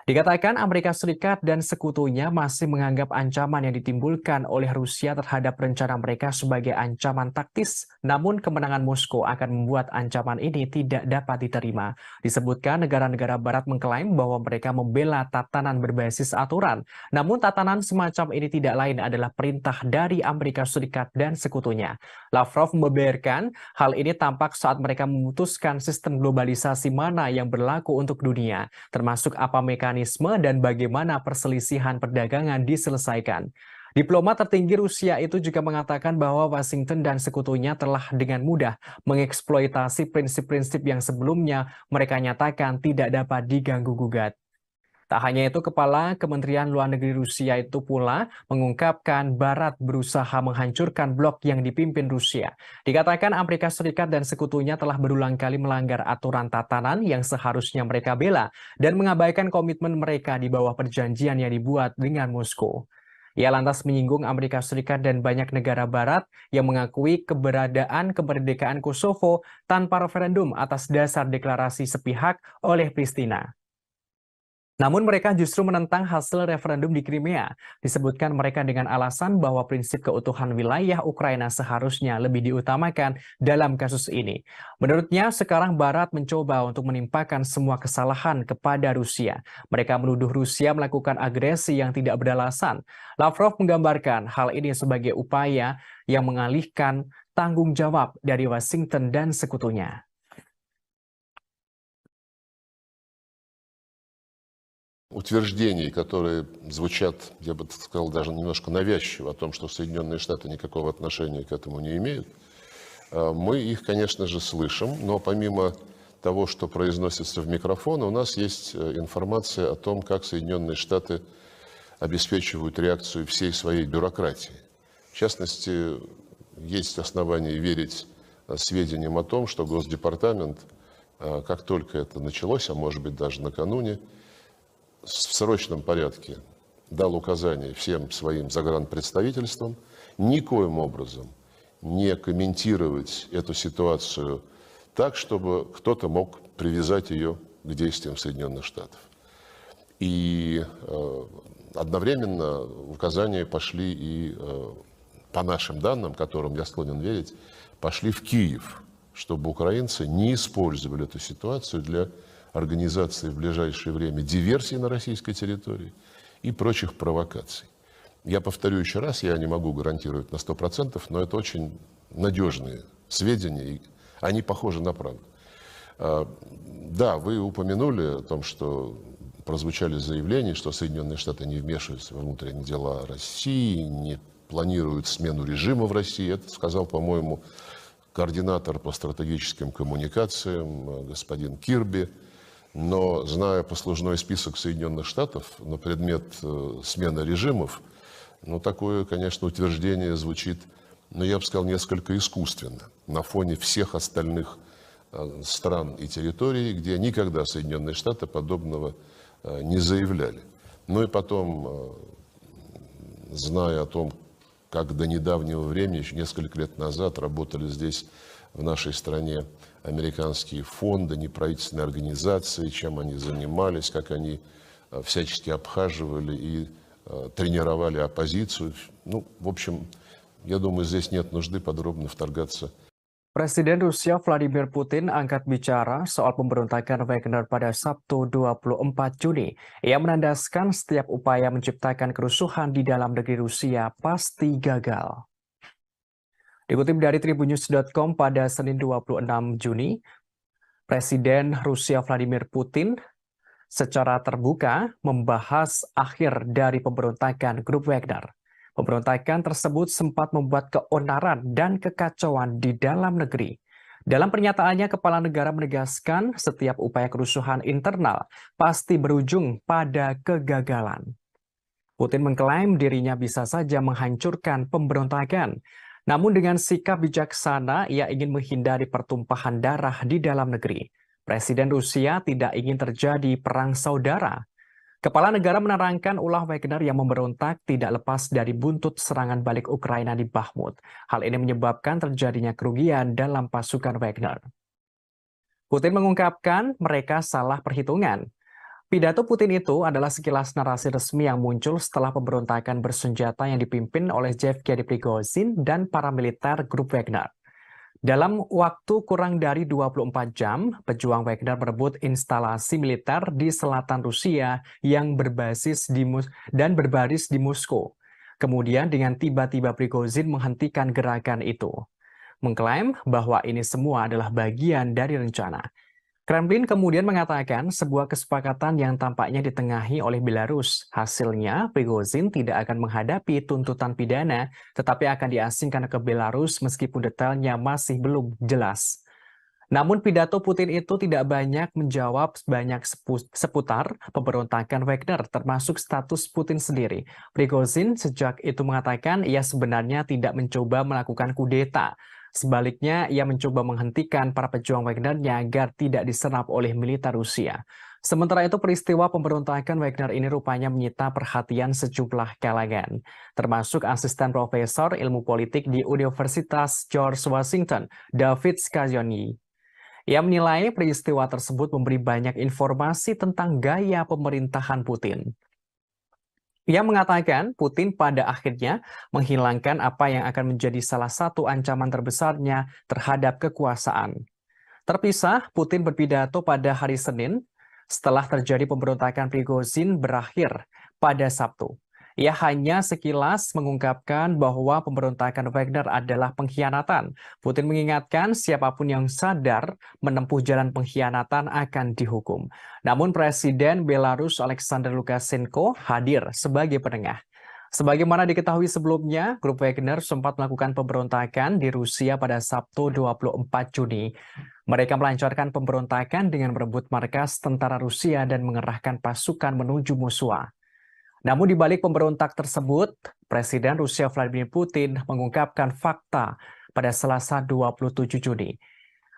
Dikatakan Amerika Serikat dan sekutunya masih menganggap ancaman yang ditimbulkan oleh Rusia terhadap rencana mereka sebagai ancaman taktis, namun kemenangan Moskow akan membuat ancaman ini tidak dapat diterima. Disebutkan negara-negara Barat mengklaim bahwa mereka membela tatanan berbasis aturan, namun tatanan semacam ini tidak lain adalah perintah dari Amerika Serikat dan sekutunya. Lavrov membeberkan hal ini tampak saat mereka memutuskan sistem globalisasi mana yang berlaku untuk dunia, termasuk apa mekanisme dan bagaimana perselisihan perdagangan diselesaikan. Diplomat tertinggi Rusia itu juga mengatakan bahwa Washington dan sekutunya telah dengan mudah mengeksploitasi prinsip-prinsip yang sebelumnya mereka nyatakan tidak dapat diganggu-gugat. Tak hanya itu, Kepala Kementerian Luar Negeri Rusia itu pula mengungkapkan Barat berusaha menghancurkan blok yang dipimpin Rusia. Dikatakan Amerika Serikat dan sekutunya telah berulang kali melanggar aturan tatanan yang seharusnya mereka bela dan mengabaikan komitmen mereka di bawah perjanjian yang dibuat dengan Moskow. Ia lantas menyinggung Amerika Serikat dan banyak negara Barat yang mengakui keberadaan kemerdekaan Kosovo tanpa referendum atas dasar deklarasi sepihak oleh Pristina. Namun mereka justru menentang hasil referendum di Crimea. Disebutkan mereka dengan alasan bahwa prinsip keutuhan wilayah Ukraina seharusnya lebih diutamakan dalam kasus ini. Menurutnya, sekarang Barat mencoba untuk menimpakan semua kesalahan kepada Rusia. Mereka menuduh Rusia melakukan agresi yang tidak beralasan. Lavrov menggambarkan hal ini sebagai upaya yang mengalihkan tanggung jawab dari Washington dan sekutunya. Утверждений, которые звучат, я бы сказал, даже немножко навязчиво, о том, что Соединенные Штаты никакого отношения к этому не имеют, мы их, конечно же, слышим, но помимо того, что произносится в микрофон, у нас есть информация о том, как Соединенные Штаты обеспечивают реакцию всей своей бюрократии. В частности, есть основания верить сведениям о том, что Госдепартамент, как только это началось, а может быть даже накануне, в срочном порядке дал указание всем своим загранпредставительствам никоим образом не комментировать эту ситуацию так, чтобы кто-то мог привязать ее к действиям Соединенных Штатов. И одновременно указания пошли и, по нашим данным, которым я склонен верить, пошли в Киев, чтобы украинцы не использовали эту ситуацию для организации в ближайшее время диверсий на российской территории и прочих провокаций. Я повторю еще раз, я не могу гарантировать на 100%, но это очень надежные сведения, и они похожи на правду. Да, вы упомянули о том, что прозвучали заявления, что Соединенные Штаты не вмешиваются во внутренние дела России, не планируют смену режима в России. Это сказал, по-моему, координатор по стратегическим коммуникациям господин Кирби. Но, зная послужной список Соединенных Штатов на предмет смены режимов, такое, конечно, утверждение звучит, я бы сказал, несколько искусственно на фоне всех остальных стран и территорий, где никогда Соединенные Штаты подобного не заявляли. И потом, зная о том, как до недавнего времени, еще несколько лет назад, работали здесь, в нашей стране, американские фонды, неправительственные организации, чем они занимались, как они всячески обхаживали и тренировали оппозицию. В общем, я думаю, здесь нет нужды подробно вторгаться. Presiden Rusia Vladimir Putin angkat bicara soal pemberontakan Wagner pada Sabtu 24 Juni. Ia menandaskan setiap upaya menciptakan kerusuhan di dalam negeri Rusia pasti gagal. Dikutip dari tribunnews.com pada Senin 26 Juni, Presiden Rusia Vladimir Putin secara terbuka membahas akhir dari pemberontakan grup Wagner. Pemberontakan tersebut sempat membuat keonaran dan kekacauan di dalam negeri. Dalam pernyataannya, kepala negara menegaskan setiap upaya kerusuhan internal pasti berujung pada kegagalan. Putin mengklaim dirinya bisa saja menghancurkan pemberontakan. Namun dengan sikap bijaksana, ia ingin menghindari pertumpahan darah di dalam negeri. Presiden Rusia tidak ingin terjadi perang saudara. Kepala negara menerangkan ulah Wagner yang memberontak tidak lepas dari buntut serangan balik Ukraina di Bakhmut. Hal ini menyebabkan terjadinya kerugian dalam pasukan Wagner. Putin mengungkapkan mereka salah perhitungan. Pidato Putin itu adalah sekilas narasi resmi yang muncul setelah pemberontakan bersenjata yang dipimpin oleh Yevgeny Prigozhin dan para militer grup Wagner. Dalam waktu kurang dari 24 jam, pejuang Wagner merebut instalasi militer di selatan Rusia yang berbasis di Moskow. Kemudian dengan tiba-tiba Prigozhin menghentikan gerakan itu, mengklaim bahwa ini semua adalah bagian dari rencana. Kremlin kemudian mengatakan sebuah kesepakatan yang tampaknya ditengahi oleh Belarus. Hasilnya, Prigozhin tidak akan menghadapi tuntutan pidana, tetapi akan diasingkan ke Belarus meskipun detailnya masih belum jelas. Namun pidato Putin itu tidak banyak menjawab seputar pemberontakan Wagner, termasuk status Putin sendiri. Prigozhin sejak itu mengatakan ia sebenarnya tidak mencoba melakukan kudeta. Sebaliknya, ia mencoba menghentikan para pejuang Wagner-nya agar tidak diserap oleh militer Rusia. Sementara itu, peristiwa pemberontakan Wagner ini rupanya menyita perhatian sejumlah kalangan, termasuk asisten profesor ilmu politik di Universitas George Washington, David Scaglione. Ia menilai peristiwa tersebut memberi banyak informasi tentang gaya pemerintahan Putin. Ia mengatakan Putin pada akhirnya menghilangkan apa yang akan menjadi salah satu ancaman terbesarnya terhadap kekuasaan. Terpisah, Putin berpidato pada hari Senin setelah terjadi pemberontakan Prigozhin berakhir pada Sabtu. Ia hanya sekilas mengungkapkan bahwa pemberontakan Wagner adalah pengkhianatan. Putin mengingatkan siapapun yang sadar menempuh jalan pengkhianatan akan dihukum. Namun Presiden Belarus Alexander Lukashenko hadir sebagai penengah. Sebagaimana diketahui sebelumnya, grup Wagner sempat melakukan pemberontakan di Rusia pada Sabtu 24 Juni. Mereka melancarkan pemberontakan dengan merebut markas tentara Rusia dan mengerahkan pasukan menuju Moskwa. Namun di balik pemberontak tersebut, Presiden Rusia Vladimir Putin mengungkapkan fakta pada Selasa 27 Juni.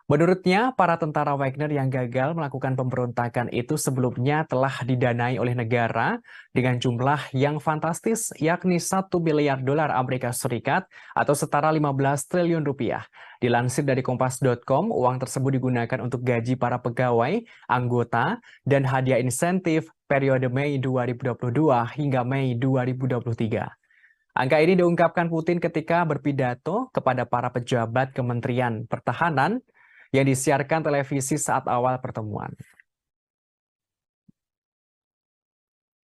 Menurutnya, para tentara Wagner yang gagal melakukan pemberontakan itu sebelumnya telah didanai oleh negara dengan jumlah yang fantastis, yakni 1 miliar dolar Amerika Serikat atau setara 15 triliun rupiah. Dilansir dari Kompas.com, uang tersebut digunakan untuk gaji para pegawai, anggota, dan hadiah insentif periode Mei 2022 hingga Mei 2023. Angka ini diungkapkan Putin ketika berpidato kepada para pejabat Kementerian Pertahanan yang disiarkan televisi saat awal pertemuan.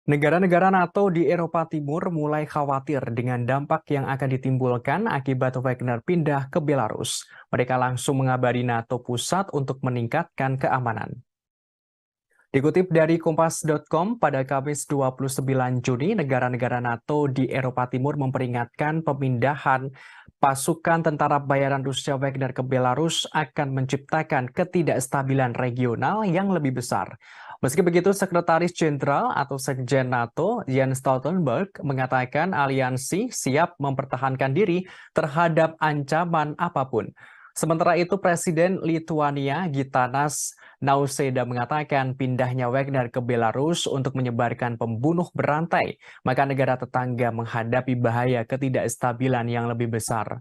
Negara-negara NATO di Eropa Timur mulai khawatir dengan dampak yang akan ditimbulkan akibat Wagner pindah ke Belarus. Mereka langsung mengabari NATO pusat untuk meningkatkan keamanan. Dikutip dari Kompas.com, pada Kamis 29 Juni, negara-negara NATO di Eropa Timur memperingatkan pemindahan pasukan tentara bayaran Rusia Wagner ke Belarus akan menciptakan ketidakstabilan regional yang lebih besar. Meski begitu, Sekretaris Jenderal atau Sekjen NATO, Jens Stoltenberg, mengatakan aliansi siap mempertahankan diri terhadap ancaman apapun. Sementara itu, Presiden Lituania Gitanas Nausėda mengatakan pindahnya Wagner ke Belarus untuk menyebarkan pembunuh berantai, maka negara tetangga menghadapi bahaya ketidakstabilan yang lebih besar.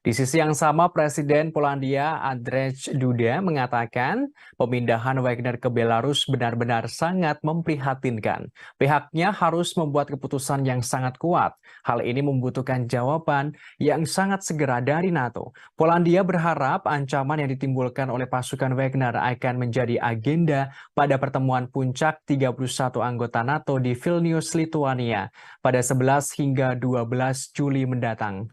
Di sisi yang sama, Presiden Polandia Andrzej Duda mengatakan pemindahan Wagner ke Belarus benar-benar sangat memprihatinkan. Pihaknya harus membuat keputusan yang sangat kuat. Hal ini membutuhkan jawaban yang sangat segera dari NATO. Polandia berharap ancaman yang ditimbulkan oleh pasukan Wagner akan menjadi agenda pada pertemuan puncak 31 anggota NATO di Vilnius, Lituania pada 11 hingga 12 Juli mendatang.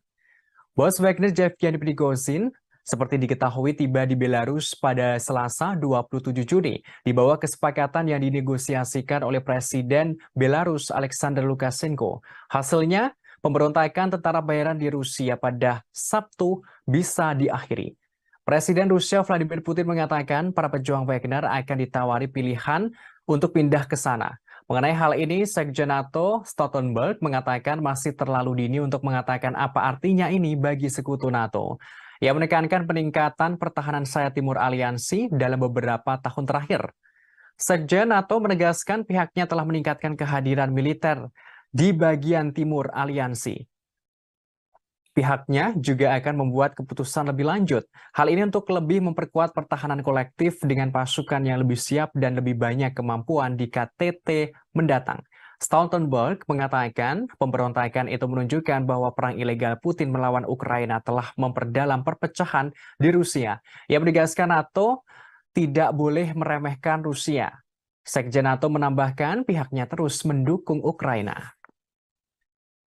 Bos Wagner Yevgeny Prigozhin seperti diketahui tiba di Belarus pada Selasa 27 Juni di bawah kesepakatan yang dinegosiasikan oleh Presiden Belarus Alexander Lukashenko. Hasilnya, pemberontakan tentara bayaran di Rusia pada Sabtu bisa diakhiri. Presiden Rusia Vladimir Putin mengatakan para pejuang Wagner akan ditawari pilihan untuk pindah ke sana. Mengenai hal ini, Sekjen NATO Stoltenberg mengatakan masih terlalu dini untuk mengatakan apa artinya ini bagi sekutu NATO. Ia menekankan peningkatan pertahanan sayap timur aliansi dalam beberapa tahun terakhir. Sekjen NATO menegaskan pihaknya telah meningkatkan kehadiran militer di bagian timur aliansi. Pihaknya juga akan membuat keputusan lebih lanjut. Hal ini untuk lebih memperkuat pertahanan kolektif dengan pasukan yang lebih siap dan lebih banyak kemampuan di KTT mendatang. Stoltenberg mengatakan pemberontakan itu menunjukkan bahwa perang ilegal Putin melawan Ukraina telah memperdalam perpecahan di Rusia. Ia menegaskan NATO tidak boleh meremehkan Rusia. Sekjen NATO menambahkan pihaknya terus mendukung Ukraina.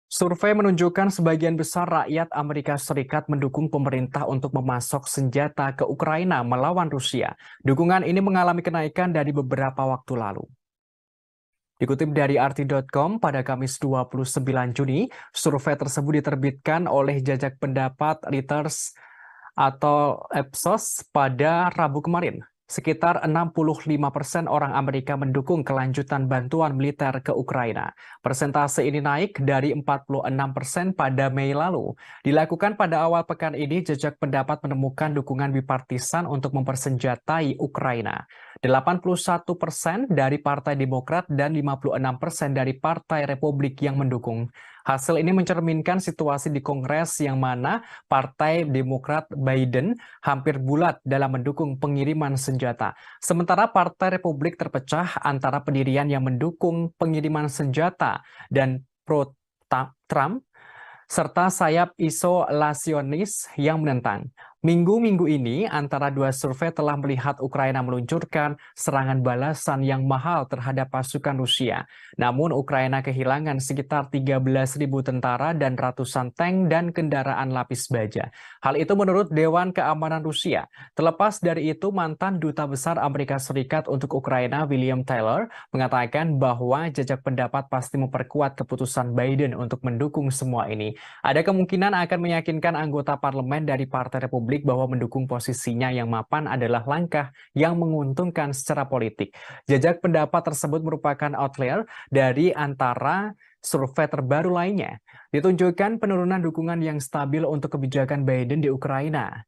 Survei menunjukkan sebagian besar rakyat Amerika Serikat mendukung pemerintah untuk memasok senjata ke Ukraina melawan Rusia. Dukungan ini mengalami kenaikan dari beberapa waktu lalu. Dikutip dari RT.com pada Kamis 29 Juni, survei tersebut diterbitkan oleh Jajak Pendapat Reuters atau Ipsos pada Rabu kemarin. Sekitar 65% orang Amerika mendukung kelanjutan bantuan militer ke Ukraina. Persentase ini naik dari 46% pada Mei lalu. Dilakukan pada awal pekan ini, Jajak Pendapat menemukan dukungan bipartisan untuk mempersenjatai Ukraina. 81% dari Partai Demokrat dan 56% dari Partai Republik yang mendukung. Hasil ini mencerminkan situasi di Kongres yang mana Partai Demokrat Biden hampir bulat dalam mendukung pengiriman senjata. Sementara Partai Republik terpecah antara pendirian yang mendukung pengiriman senjata dan pro-Trump, serta sayap isolasionis yang menentang. Minggu-minggu ini, antara dua survei telah melihat Ukraina meluncurkan serangan balasan yang mahal terhadap pasukan Rusia. Namun, Ukraina kehilangan sekitar 13.000 tentara dan ratusan tank dan kendaraan lapis baja. Hal itu menurut Dewan Keamanan Rusia. Terlepas dari itu, mantan Duta Besar Amerika Serikat untuk Ukraina, William Taylor, mengatakan bahwa jejak pendapat pasti memperkuat keputusan Biden untuk mendukung semua ini. Ada kemungkinan akan meyakinkan anggota parlemen dari Partai Republik bahwa mendukung posisinya yang mapan adalah langkah yang menguntungkan secara politik. Jejak pendapat tersebut merupakan outlier dari antara survei terbaru lainnya. Ditunjukkan penurunan dukungan yang stabil untuk kebijakan Biden di Ukraina.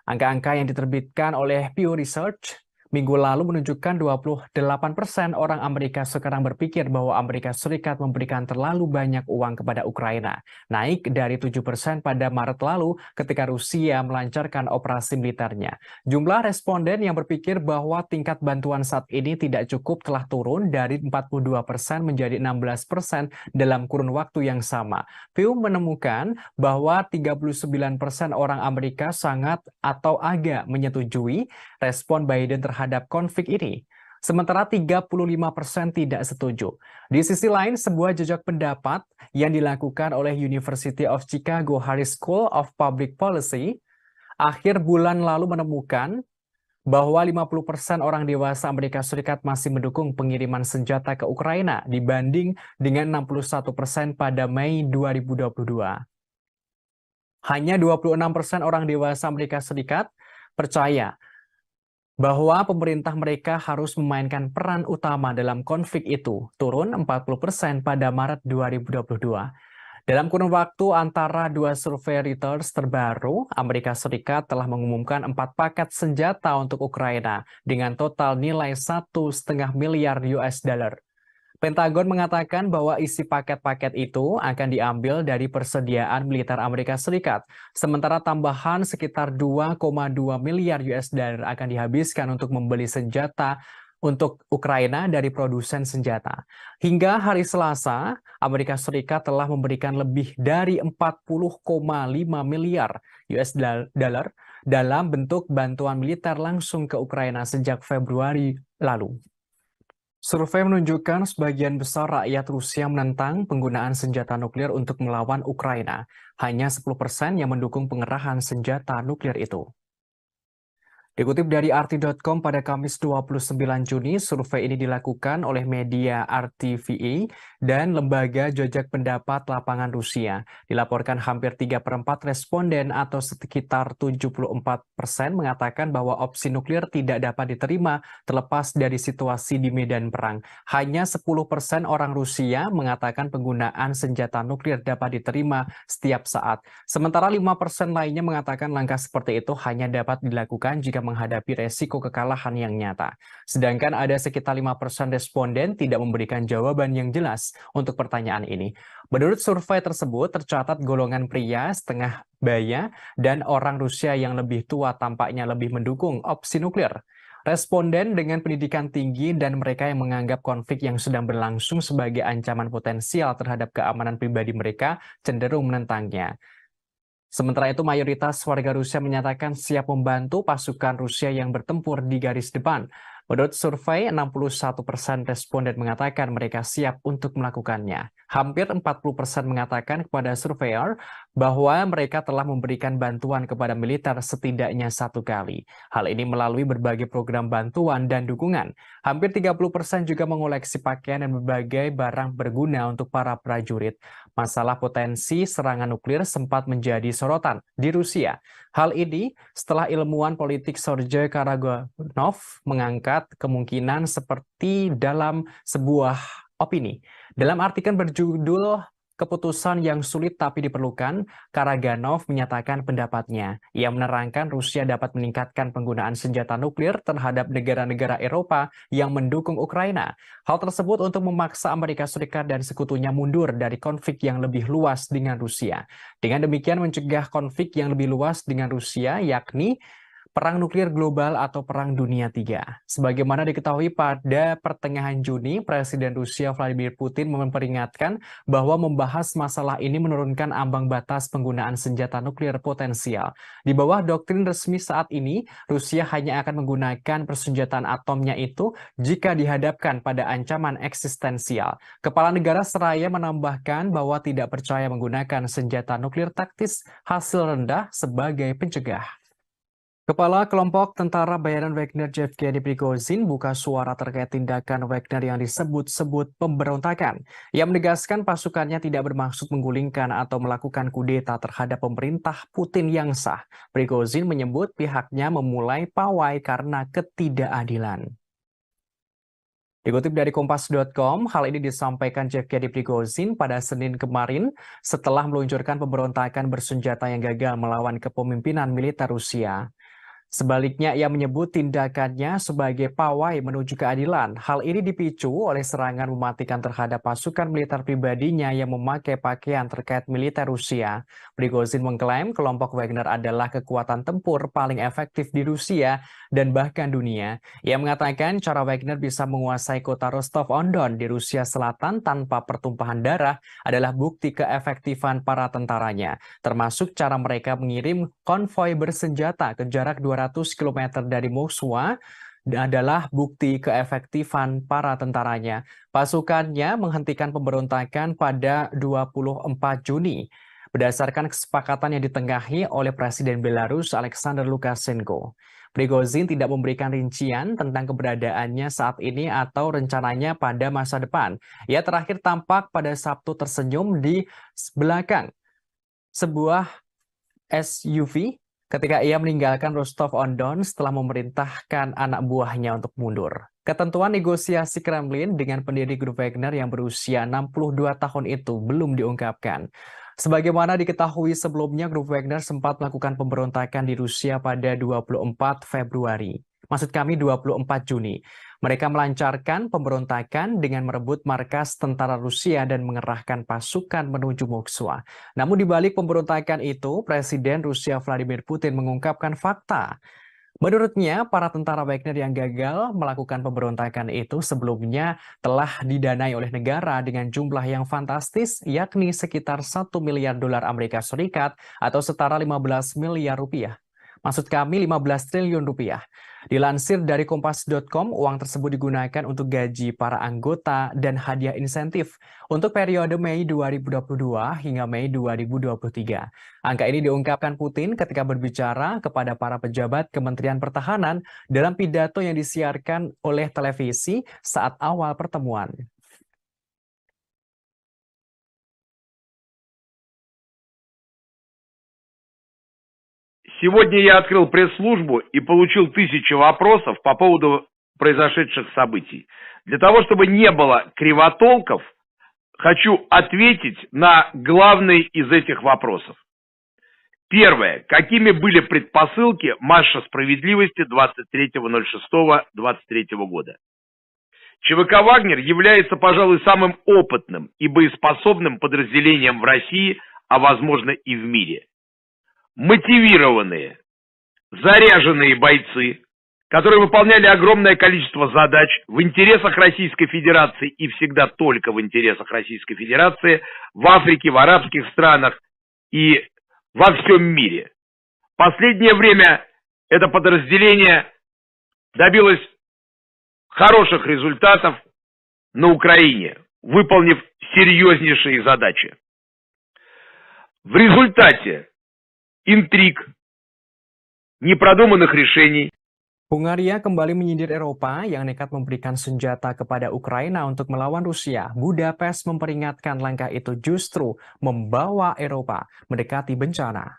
Angka-angka yang diterbitkan oleh Pew Research minggu lalu menunjukkan 28% orang Amerika sekarang berpikir bahwa Amerika Serikat memberikan terlalu banyak uang kepada Ukraina, naik dari 7% pada Maret lalu ketika Rusia melancarkan operasi militernya. Jumlah responden yang berpikir bahwa tingkat bantuan saat ini tidak cukup telah turun dari 42% menjadi 16% dalam kurun waktu yang sama. Pew menemukan bahwa 39% orang Amerika sangat atau agak menyetujui respon Biden terhadap konflik ini. Sementara 35% tidak setuju. Di sisi lain, sebuah jejak pendapat yang dilakukan oleh University of Chicago Harris School of Public Policy akhir bulan lalu menemukan bahwa 50% orang dewasa Amerika Serikat masih mendukung pengiriman senjata ke Ukraina dibanding dengan 61% pada Mei 2022. Hanya 26% orang dewasa Amerika Serikat percaya bahwa pemerintah mereka harus memainkan peran utama dalam konflik itu, turun 40% pada Maret 2022. Dalam kurun waktu antara dua survei Reuters terbaru, Amerika Serikat telah mengumumkan 4 paket senjata untuk Ukraina dengan total nilai 1,5 miliar US dollar. Pentagon mengatakan bahwa isi paket-paket itu akan diambil dari persediaan militer Amerika Serikat, sementara tambahan sekitar 2,2 miliar US dollar akan dihabiskan untuk membeli senjata untuk Ukraina dari produsen senjata. Hingga hari Selasa, Amerika Serikat telah memberikan lebih dari 40,5 miliar US dollar dalam bentuk bantuan militer langsung ke Ukraina sejak Februari lalu. Survei menunjukkan sebagian besar rakyat Rusia menentang penggunaan senjata nuklir untuk melawan Ukraina. Hanya 10% yang mendukung pengerahan senjata nuklir itu. Dikutip dari RT.com pada Kamis 29 Juni, survei ini dilakukan oleh media RTVE dan lembaga jejak pendapat lapangan Rusia. Dilaporkan hampir 3/4 responden atau sekitar 74% mengatakan bahwa opsi nuklir tidak dapat diterima terlepas dari situasi di medan perang. Hanya 10% orang Rusia mengatakan penggunaan senjata nuklir dapat diterima setiap saat. Sementara 5% lainnya mengatakan langkah seperti itu hanya dapat dilakukan jika menghadapi resiko kekalahan yang nyata. Sedangkan ada sekitar 5% responden tidak memberikan jawaban yang jelas untuk pertanyaan ini. Menurut survei tersebut, tercatat golongan pria setengah baya dan orang Rusia yang lebih tua tampaknya lebih mendukung opsi nuklir. Responden dengan pendidikan tinggi dan mereka yang menganggap konflik yang sedang berlangsung sebagai ancaman potensial terhadap keamanan pribadi mereka cenderung menentangnya. Sementara itu, mayoritas warga Rusia menyatakan siap membantu pasukan Rusia yang bertempur di garis depan. Menurut survei, 61% responden mengatakan mereka siap untuk melakukannya. Hampir 40% mengatakan kepada surveyor bahwa mereka telah memberikan bantuan kepada militer setidaknya 1 kali. Hal ini melalui berbagai program bantuan dan dukungan. Hampir 30% juga mengoleksi pakaian dan berbagai barang berguna untuk para prajurit. Masalah potensi serangan nuklir sempat menjadi sorotan di Rusia. Hal ini setelah ilmuwan politik Sergei Karaganov mengangkat kemungkinan seperti dalam sebuah opini. Dalam artikel berjudul keputusan yang sulit tapi diperlukan, Karaganov menyatakan pendapatnya. Ia menerangkan Rusia dapat meningkatkan penggunaan senjata nuklir terhadap negara-negara Eropa yang mendukung Ukraina. Hal tersebut untuk memaksa Amerika Serikat dan sekutunya mundur dari konflik yang lebih luas dengan Rusia. Dengan demikian mencegah konflik yang lebih luas dengan Rusia, yakni Perang Nuklir Global atau Perang Dunia III. Sebagaimana diketahui pada pertengahan Juni, Presiden Rusia Vladimir Putin memperingatkan bahwa membahas masalah ini menurunkan ambang batas penggunaan senjata nuklir potensial. Di bawah doktrin resmi saat ini, Rusia hanya akan menggunakan persenjataan atomnya itu jika dihadapkan pada ancaman eksistensial. Kepala negara seraya menambahkan bahwa tidak percaya menggunakan senjata nuklir taktis hasil rendah sebagai pencegah. Kepala kelompok tentara bayaran Wagner Yevgeny Prigozhin buka suara terkait tindakan Wagner yang disebut-sebut pemberontakan. Ia menegaskan pasukannya tidak bermaksud menggulingkan atau melakukan kudeta terhadap pemerintah Putin yang sah. Prigozhin menyebut pihaknya memulai pawai karena ketidakadilan. Dikutip dari Kompas.com, hal ini disampaikan Yevgeny Prigozhin pada Senin kemarin setelah meluncurkan pemberontakan bersenjata yang gagal melawan kepemimpinan militer Rusia. Sebaliknya, ia menyebut tindakannya sebagai pawai menuju keadilan. Hal ini dipicu oleh serangan mematikan terhadap pasukan militer pribadinya yang memakai pakaian terkait militer Rusia. Prigozhin mengklaim kelompok Wagner adalah kekuatan tempur paling efektif di Rusia dan bahkan dunia. Ia mengatakan cara Wagner bisa menguasai kota Rostov-on-Don di Rusia Selatan tanpa pertumpahan darah adalah bukti keefektifan para tentaranya, termasuk cara mereka mengirim konvoi bersenjata ke jarak 200 km dari Moskwa adalah bukti keefektifan para tentaranya. Pasukannya menghentikan pemberontakan pada 24 Juni berdasarkan kesepakatan yang ditengahi oleh Presiden Belarus Alexander Lukashenko. Prigozhin tidak memberikan rincian tentang keberadaannya saat ini atau rencananya pada masa depan. Ia terakhir tampak pada Sabtu tersenyum di belakang sebuah SUV ketika ia meninggalkan Rostov-on-Don setelah memerintahkan anak buahnya untuk mundur. Ketentuan negosiasi Kremlin dengan pendiri grup Wagner yang berusia 62 tahun itu belum diungkapkan. Sebagaimana diketahui sebelumnya, grup Wagner sempat melakukan pemberontakan di Rusia pada 24 Februari. Maksud kami 24 Juni. Mereka melancarkan pemberontakan dengan merebut markas tentara Rusia dan mengerahkan pasukan menuju Moskwa. Namun di balik pemberontakan itu, Presiden Rusia Vladimir Putin mengungkapkan fakta. Menurutnya, para tentara Wagner yang gagal melakukan pemberontakan itu sebelumnya telah didanai oleh negara dengan jumlah yang fantastis, yakni sekitar 1 miliar dolar Amerika Serikat atau setara 15 miliar rupiah. Maksud kami 15 triliun rupiah. Dilansir dari Kompas.com, uang tersebut digunakan untuk gaji para anggota dan hadiah insentif untuk periode Mei 2022 hingga Mei 2023. Angka ini diungkapkan Putin ketika berbicara kepada para pejabat Kementerian Pertahanan dalam pidato yang disiarkan oleh televisi saat awal pertemuan. Сегодня я открыл пресс-службу и получил 1000 вопросов по поводу произошедших событий. Для того, чтобы не было кривотолков, хочу ответить на главный из этих вопросов. Первое. Какими были предпосылки марша справедливости 23.06.23 года? ЧВК «Вагнер» является, пожалуй, самым опытным и боеспособным подразделением в России, а возможно и в мире. Мотивированные, заряженные бойцы, которые выполняли огромное количество задач в интересах Российской Федерации и всегда только в интересах Российской Федерации, в Африке, в арабских странах и во всем мире. В последнее время это подразделение добилось хороших результатов на Украине, выполнив серьезнейшие задачи. В результате intrиг, непродуманных решений. Hungaria kembali menyindir Eropa yang nekat memberikan senjata kepada Ukraina untuk melawan Rusia. Budapest memperingatkan langkah itu justru membawa Eropa mendekati bencana.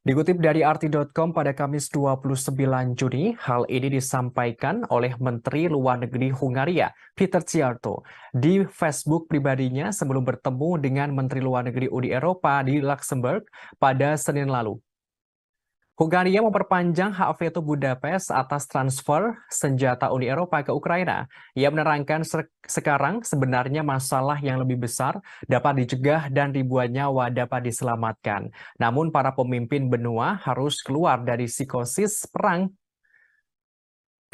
Dikutip dari RT.com pada Kamis 29 Juni, hal ini disampaikan oleh Menteri Luar Negeri Hungaria, Peter Szijjártó, di Facebook pribadinya sebelum bertemu dengan Menteri Luar Negeri Uni Eropa di Luxembourg pada Senin lalu. Hungaria memperpanjang hak veto Budapest atas transfer senjata Uni Eropa ke Ukraina. Ia menerangkan sekarang sebenarnya masalah yang lebih besar dapat dicegah dan ribuan nyawa dapat diselamatkan. Namun para pemimpin benua harus keluar dari psikosis perang.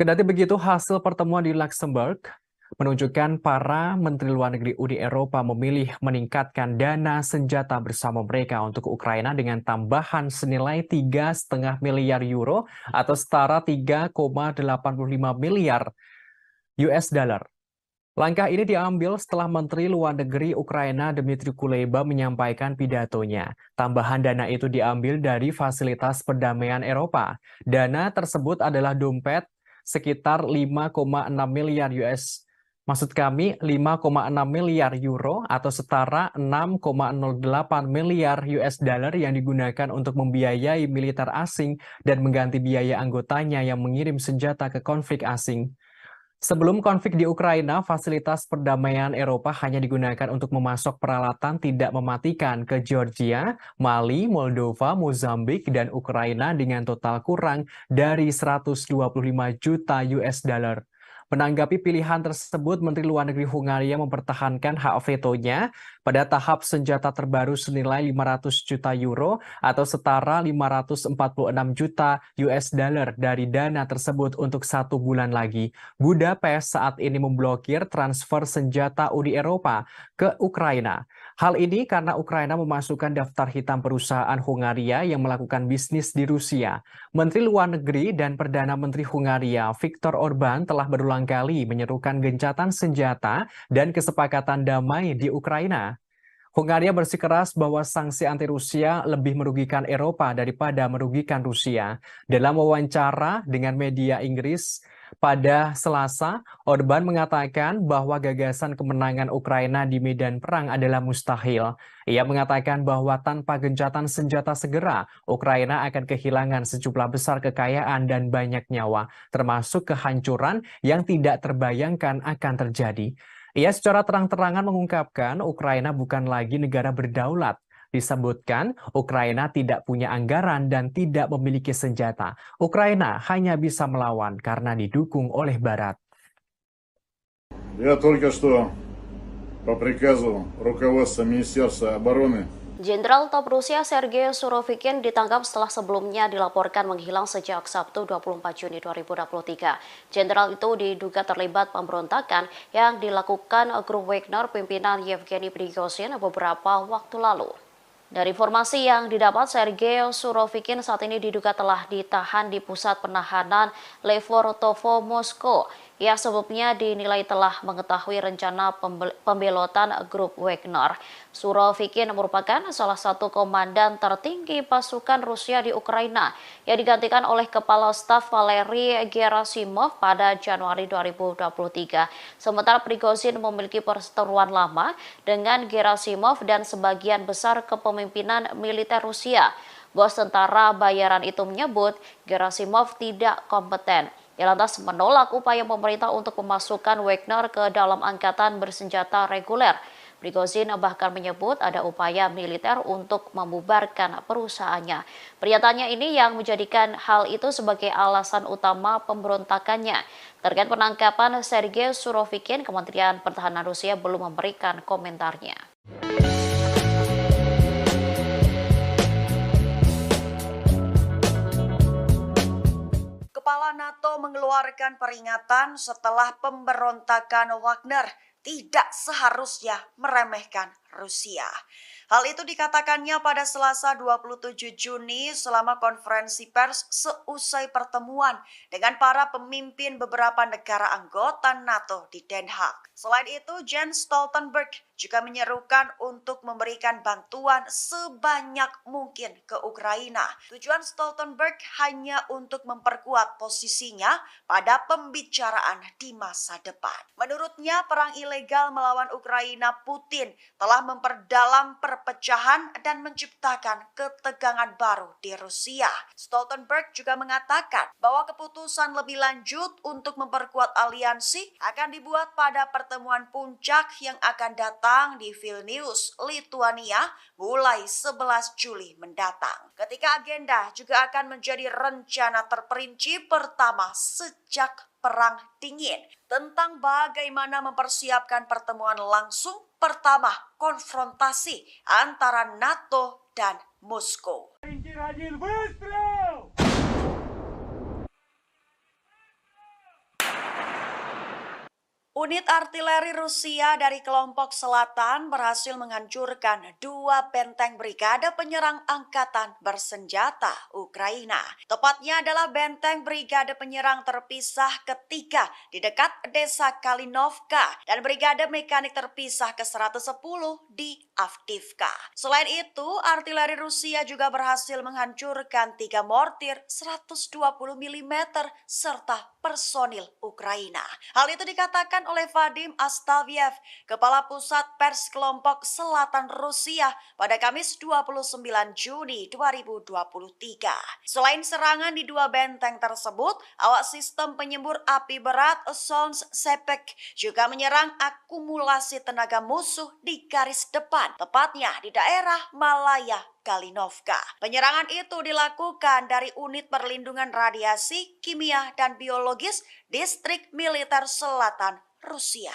Kendati begitu, hasil pertemuan di Luxembourg menunjukkan para Menteri Luar Negeri Uni Eropa memilih meningkatkan dana senjata bersama mereka untuk Ukraina dengan tambahan senilai 3,5 miliar euro atau setara 3,85 miliar US dollar. Langkah ini diambil setelah Menteri Luar Negeri Ukraina Dmytro Kuleba menyampaikan pidatonya. Tambahan dana itu diambil dari Fasilitas Perdamaian Eropa. Dana tersebut adalah dompet sekitar 5,6 miliar US. Maksud kami 5,6 miliar euro atau setara 6,08 miliar US dollar yang digunakan untuk membiayai militer asing dan mengganti biaya anggotanya yang mengirim senjata ke konflik asing. Sebelum konflik di Ukraina, Fasilitas Perdamaian Eropa hanya digunakan untuk memasok peralatan tidak mematikan ke Georgia, Mali, Moldova, Mozambik, dan Ukraina dengan total kurang dari 125 juta US dollar. Menanggapi pilihan tersebut, Menteri Luar Negeri Hungaria mempertahankan hak vetonya pada tahap senjata terbaru senilai 500 juta euro atau setara 546 juta US dollar dari dana tersebut untuk 1 bulan lagi. Budapest saat ini memblokir transfer senjata Uni Eropa ke Ukraina. Hal ini karena Ukraina memasukkan daftar hitam perusahaan Hungaria yang melakukan bisnis di Rusia. Menteri Luar Negeri dan Perdana Menteri Hungaria, Viktor Orbán, telah berulang kali menyerukan gencatan senjata dan kesepakatan damai di Ukraina. Hungaria bersikeras bahwa sanksi anti-Rusia lebih merugikan Eropa daripada merugikan Rusia. Dalam wawancara dengan media Inggris pada Selasa, Orbán mengatakan bahwa gagasan kemenangan Ukraina di medan perang adalah mustahil. Ia mengatakan bahwa tanpa gencatan senjata segera, Ukraina akan kehilangan sejumlah besar kekayaan dan banyak nyawa, termasuk kehancuran yang tidak terbayangkan akan terjadi. Ia secara terang-terangan mengungkapkan Ukraina bukan lagi negara berdaulat. Disebutkan Ukraina tidak punya anggaran dan tidak memiliki senjata. Ukraina hanya bisa melawan karena didukung oleh Barat. Я только что по приказу руководства Министерства обороны Jenderal Top Rusia Sergei Surovikin ditangkap setelah sebelumnya dilaporkan menghilang sejak Sabtu 24 Juni 2023. Jenderal itu diduga terlibat pemberontakan yang dilakukan grup Wagner pimpinan Yevgeny Prigozhin beberapa waktu lalu. Dari informasi yang didapat, Sergei Surovikin saat ini diduga telah ditahan di pusat penahanan Lefortovo, Moskow. Ia sebelumnya dinilai telah mengetahui rencana pembelotan grup Wagner. Surovikin merupakan salah satu komandan tertinggi pasukan Rusia di Ukraina yang digantikan oleh Kepala Staf Valery Gerasimov pada Januari 2023. Sementara Prigozhin memiliki perseteruan lama dengan Gerasimov dan sebagian besar kepemimpinan militer Rusia. Bos tentara bayaran itu menyebut Gerasimov tidak kompeten. Ia lantas menolak upaya pemerintah untuk memasukkan Wagner ke dalam angkatan bersenjata reguler. Prigozhin bahkan menyebut ada upaya militer untuk membubarkan perusahaannya. Pernyataannya ini yang menjadikan hal itu sebagai alasan utama pemberontakannya. Terkait penangkapan Sergei Surovikin, Kementerian Pertahanan Rusia belum memberikan komentarnya. Kepala NATO mengeluarkan peringatan setelah pemberontakan Wagner tidak seharusnya meremehkan Rusia. Hal itu dikatakannya pada Selasa 27 Juni selama konferensi pers seusai pertemuan dengan para pemimpin beberapa negara anggota NATO di Den Haag. Selain itu, Jens Stoltenberg juga menyerukan untuk memberikan bantuan sebanyak mungkin ke Ukraina. Tujuan Stoltenberg hanya untuk memperkuat posisinya pada pembicaraan di masa depan. Menurutnya, perang ilegal melawan Ukraina Putin telah memperdalam perpecahan dan menciptakan ketegangan baru di Rusia. Stoltenberg juga mengatakan bahwa keputusan lebih lanjut untuk memperkuat aliansi akan dibuat pada pertemuan puncak yang akan datang di Vilnius, Lituania mulai 11 Juli mendatang. Ketika agenda juga akan menjadi rencana terperinci pertama sejak Perang Dingin tentang bagaimana mempersiapkan pertemuan langsung pertama konfrontasi antara NATO dan Moskow. Unit artileri Rusia dari kelompok selatan berhasil menghancurkan 2 benteng brigade penyerang angkatan bersenjata Ukraina. Tepatnya adalah benteng brigade penyerang terpisah ketiga di dekat desa Kalinovka dan brigade mekanik terpisah ke-110 di Avdiivka. Selain itu, artileri Rusia juga berhasil menghancurkan 3 mortir 120 mm serta personil Ukraina. Hal itu dikatakan oleh Vadim Astaviev, Kepala Pusat Pers Kelompok Selatan Rusia pada Kamis 29 Juni 2023. Selain serangan di 2 benteng tersebut, awak sistem penyembur api berat Sons Sepek juga menyerang akumulasi tenaga musuh di garis depan, tepatnya di daerah Malaya Kalinovka. Penyerangan itu dilakukan dari unit perlindungan radiasi, kimia, dan biologis Distrik Militer Selatan Rusia.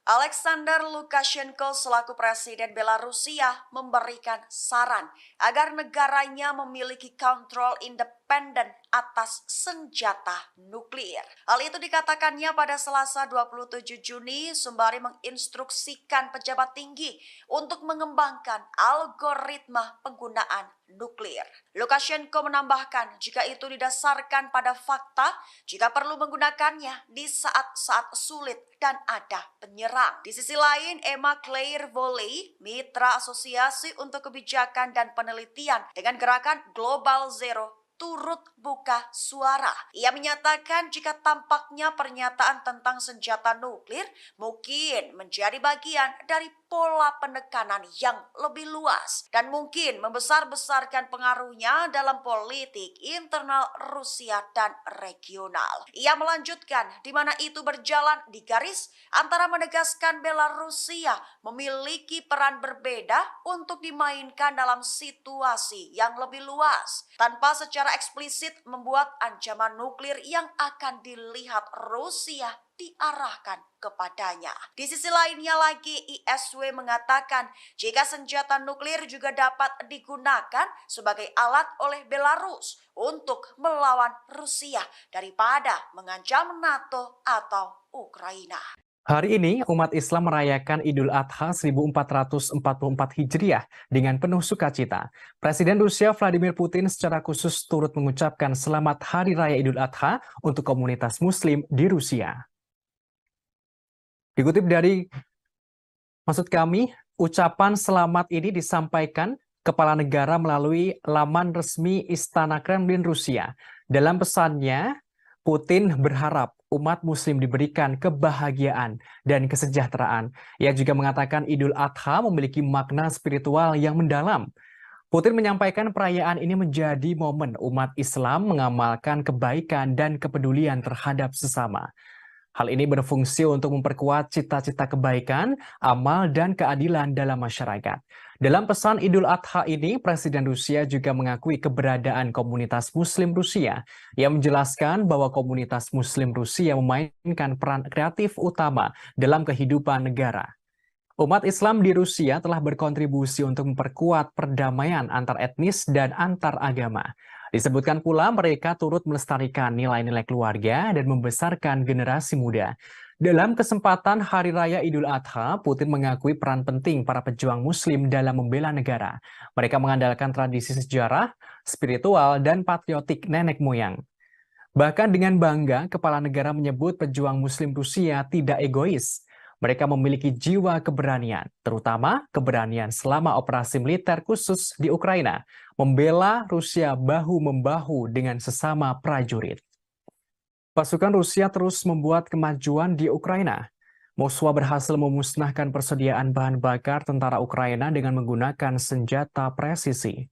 Alexander Lukashenko selaku Presiden Belarusia memberikan saran agar negaranya memiliki kontrol independen atas senjata nuklir. Hal itu dikatakannya pada Selasa 27 Juni sembari menginstruksikan pejabat tinggi untuk mengembangkan algoritma penggunaan nuklir. Lukashenko menambahkan jika itu didasarkan pada fakta, jika perlu menggunakannya di saat-saat sulit dan ada penyerang. Di sisi lain, Emma Claire Volley, mitra Asosiasi untuk Kebijakan dan Penelitian dengan gerakan Global Zero, turut buka suara. Ia menyatakan jika tampaknya pernyataan tentang senjata nuklir mungkin menjadi bagian dari pola penekanan yang lebih luas dan mungkin membesar-besarkan pengaruhnya dalam politik internal Rusia dan regional. Ia melanjutkan di mana itu berjalan di garis antara menegaskan Belarusia memiliki peran berbeda untuk dimainkan dalam situasi yang lebih luas tanpa secara eksplisit membuat ancaman nuklir yang akan dilihat Rusia diarahkan kepadanya. Di sisi lainnya lagi, ISW mengatakan jika senjata nuklir juga dapat digunakan sebagai alat oleh Belarus untuk melawan Rusia daripada mengancam NATO atau Ukraina. Hari ini, umat Islam merayakan Idul Adha 1444 Hijriah dengan penuh sukacita. Presiden Rusia Vladimir Putin secara khusus turut mengucapkan selamat Hari Raya Idul Adha untuk komunitas Muslim di Rusia. Dikutip dari maksud kami, ucapan selamat ini disampaikan Kepala Negara melalui laman resmi Istana Kremlin Rusia. Dalam pesannya, Putin berharap umat Muslim diberikan kebahagiaan dan kesejahteraan. Ia juga mengatakan Idul Adha memiliki makna spiritual yang mendalam. Putin menyampaikan perayaan ini menjadi momen umat Islam mengamalkan kebaikan dan kepedulian terhadap sesama. Hal ini berfungsi untuk memperkuat cita-cita kebaikan, amal, dan keadilan dalam masyarakat. Dalam pesan Idul Adha ini, Presiden Rusia juga mengakui keberadaan komunitas Muslim Rusia. Ia menjelaskan bahwa komunitas Muslim Rusia memainkan peran kreatif utama dalam kehidupan negara. Umat Islam di Rusia telah berkontribusi untuk memperkuat perdamaian antar etnis dan antar agama. Disebutkan pula mereka turut melestarikan nilai-nilai keluarga dan membesarkan generasi muda. Dalam kesempatan Hari Raya Idul Adha, Putin mengakui peran penting para pejuang Muslim dalam membela negara. Mereka mengandalkan tradisi sejarah, spiritual, dan patriotik nenek moyang. Bahkan dengan bangga, kepala negara menyebut pejuang Muslim Rusia tidak egois. Mereka memiliki jiwa keberanian, terutama keberanian selama operasi militer khusus di Ukraina, membela Rusia bahu-membahu dengan sesama prajurit. Pasukan Rusia terus membuat kemajuan di Ukraina. Moskwa berhasil memusnahkan persediaan bahan bakar tentara Ukraina dengan menggunakan senjata presisi.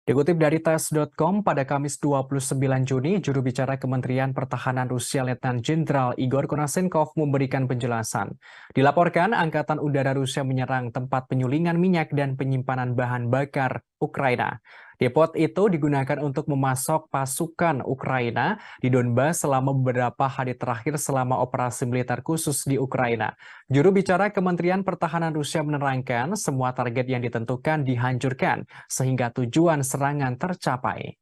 Dikutip dari tes.com pada Kamis 29 Juni, juru bicara Kementerian Pertahanan Rusia Letnan Jenderal Igor Konashenkov memberikan penjelasan. Dilaporkan Angkatan Udara Rusia menyerang tempat penyulingan minyak dan penyimpanan bahan bakar Ukraina. Depot itu digunakan untuk memasok pasukan Ukraina di Donbas selama beberapa hari terakhir selama operasi militer khusus di Ukraina. Juru bicara Kementerian Pertahanan Rusia menerangkan semua target yang ditentukan dihancurkan sehingga tujuan serangan tercapai.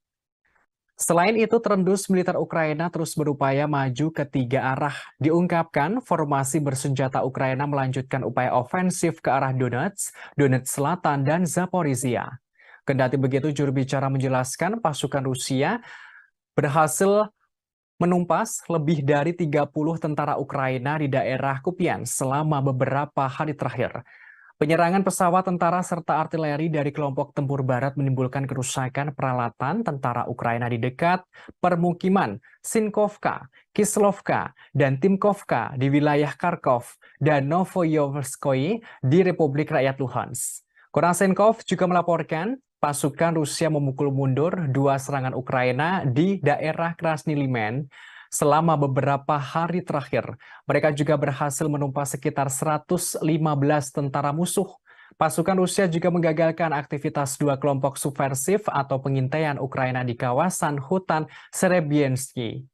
Selain itu, terendus militer Ukraina terus berupaya maju ke tiga arah. Diungkapkan, formasi bersenjata Ukraina melanjutkan upaya ofensif ke arah Donetsk, Donetsk Selatan, dan Zaporizhia. Kendati begitu, juru bicara menjelaskan pasukan Rusia berhasil menumpas lebih dari 30 tentara Ukraina di daerah Kupiansk selama beberapa hari terakhir. Penyerangan pesawat tentara serta artileri dari kelompok tempur barat menimbulkan kerusakan peralatan tentara Ukraina di dekat permukiman Sinkovka, Kislovka, dan Timkovka di wilayah Kharkov dan Novoyoverskoye di Republik Rakyat Luhansk. Konashenkov juga melaporkan pasukan Rusia memukul mundur dua serangan Ukraina di daerah Krasny Liman selama beberapa hari terakhir. Mereka juga berhasil menumpas sekitar 115 tentara musuh. Pasukan Rusia juga menggagalkan aktivitas dua kelompok subversif atau pengintaian Ukraina di kawasan hutan Serebiensky.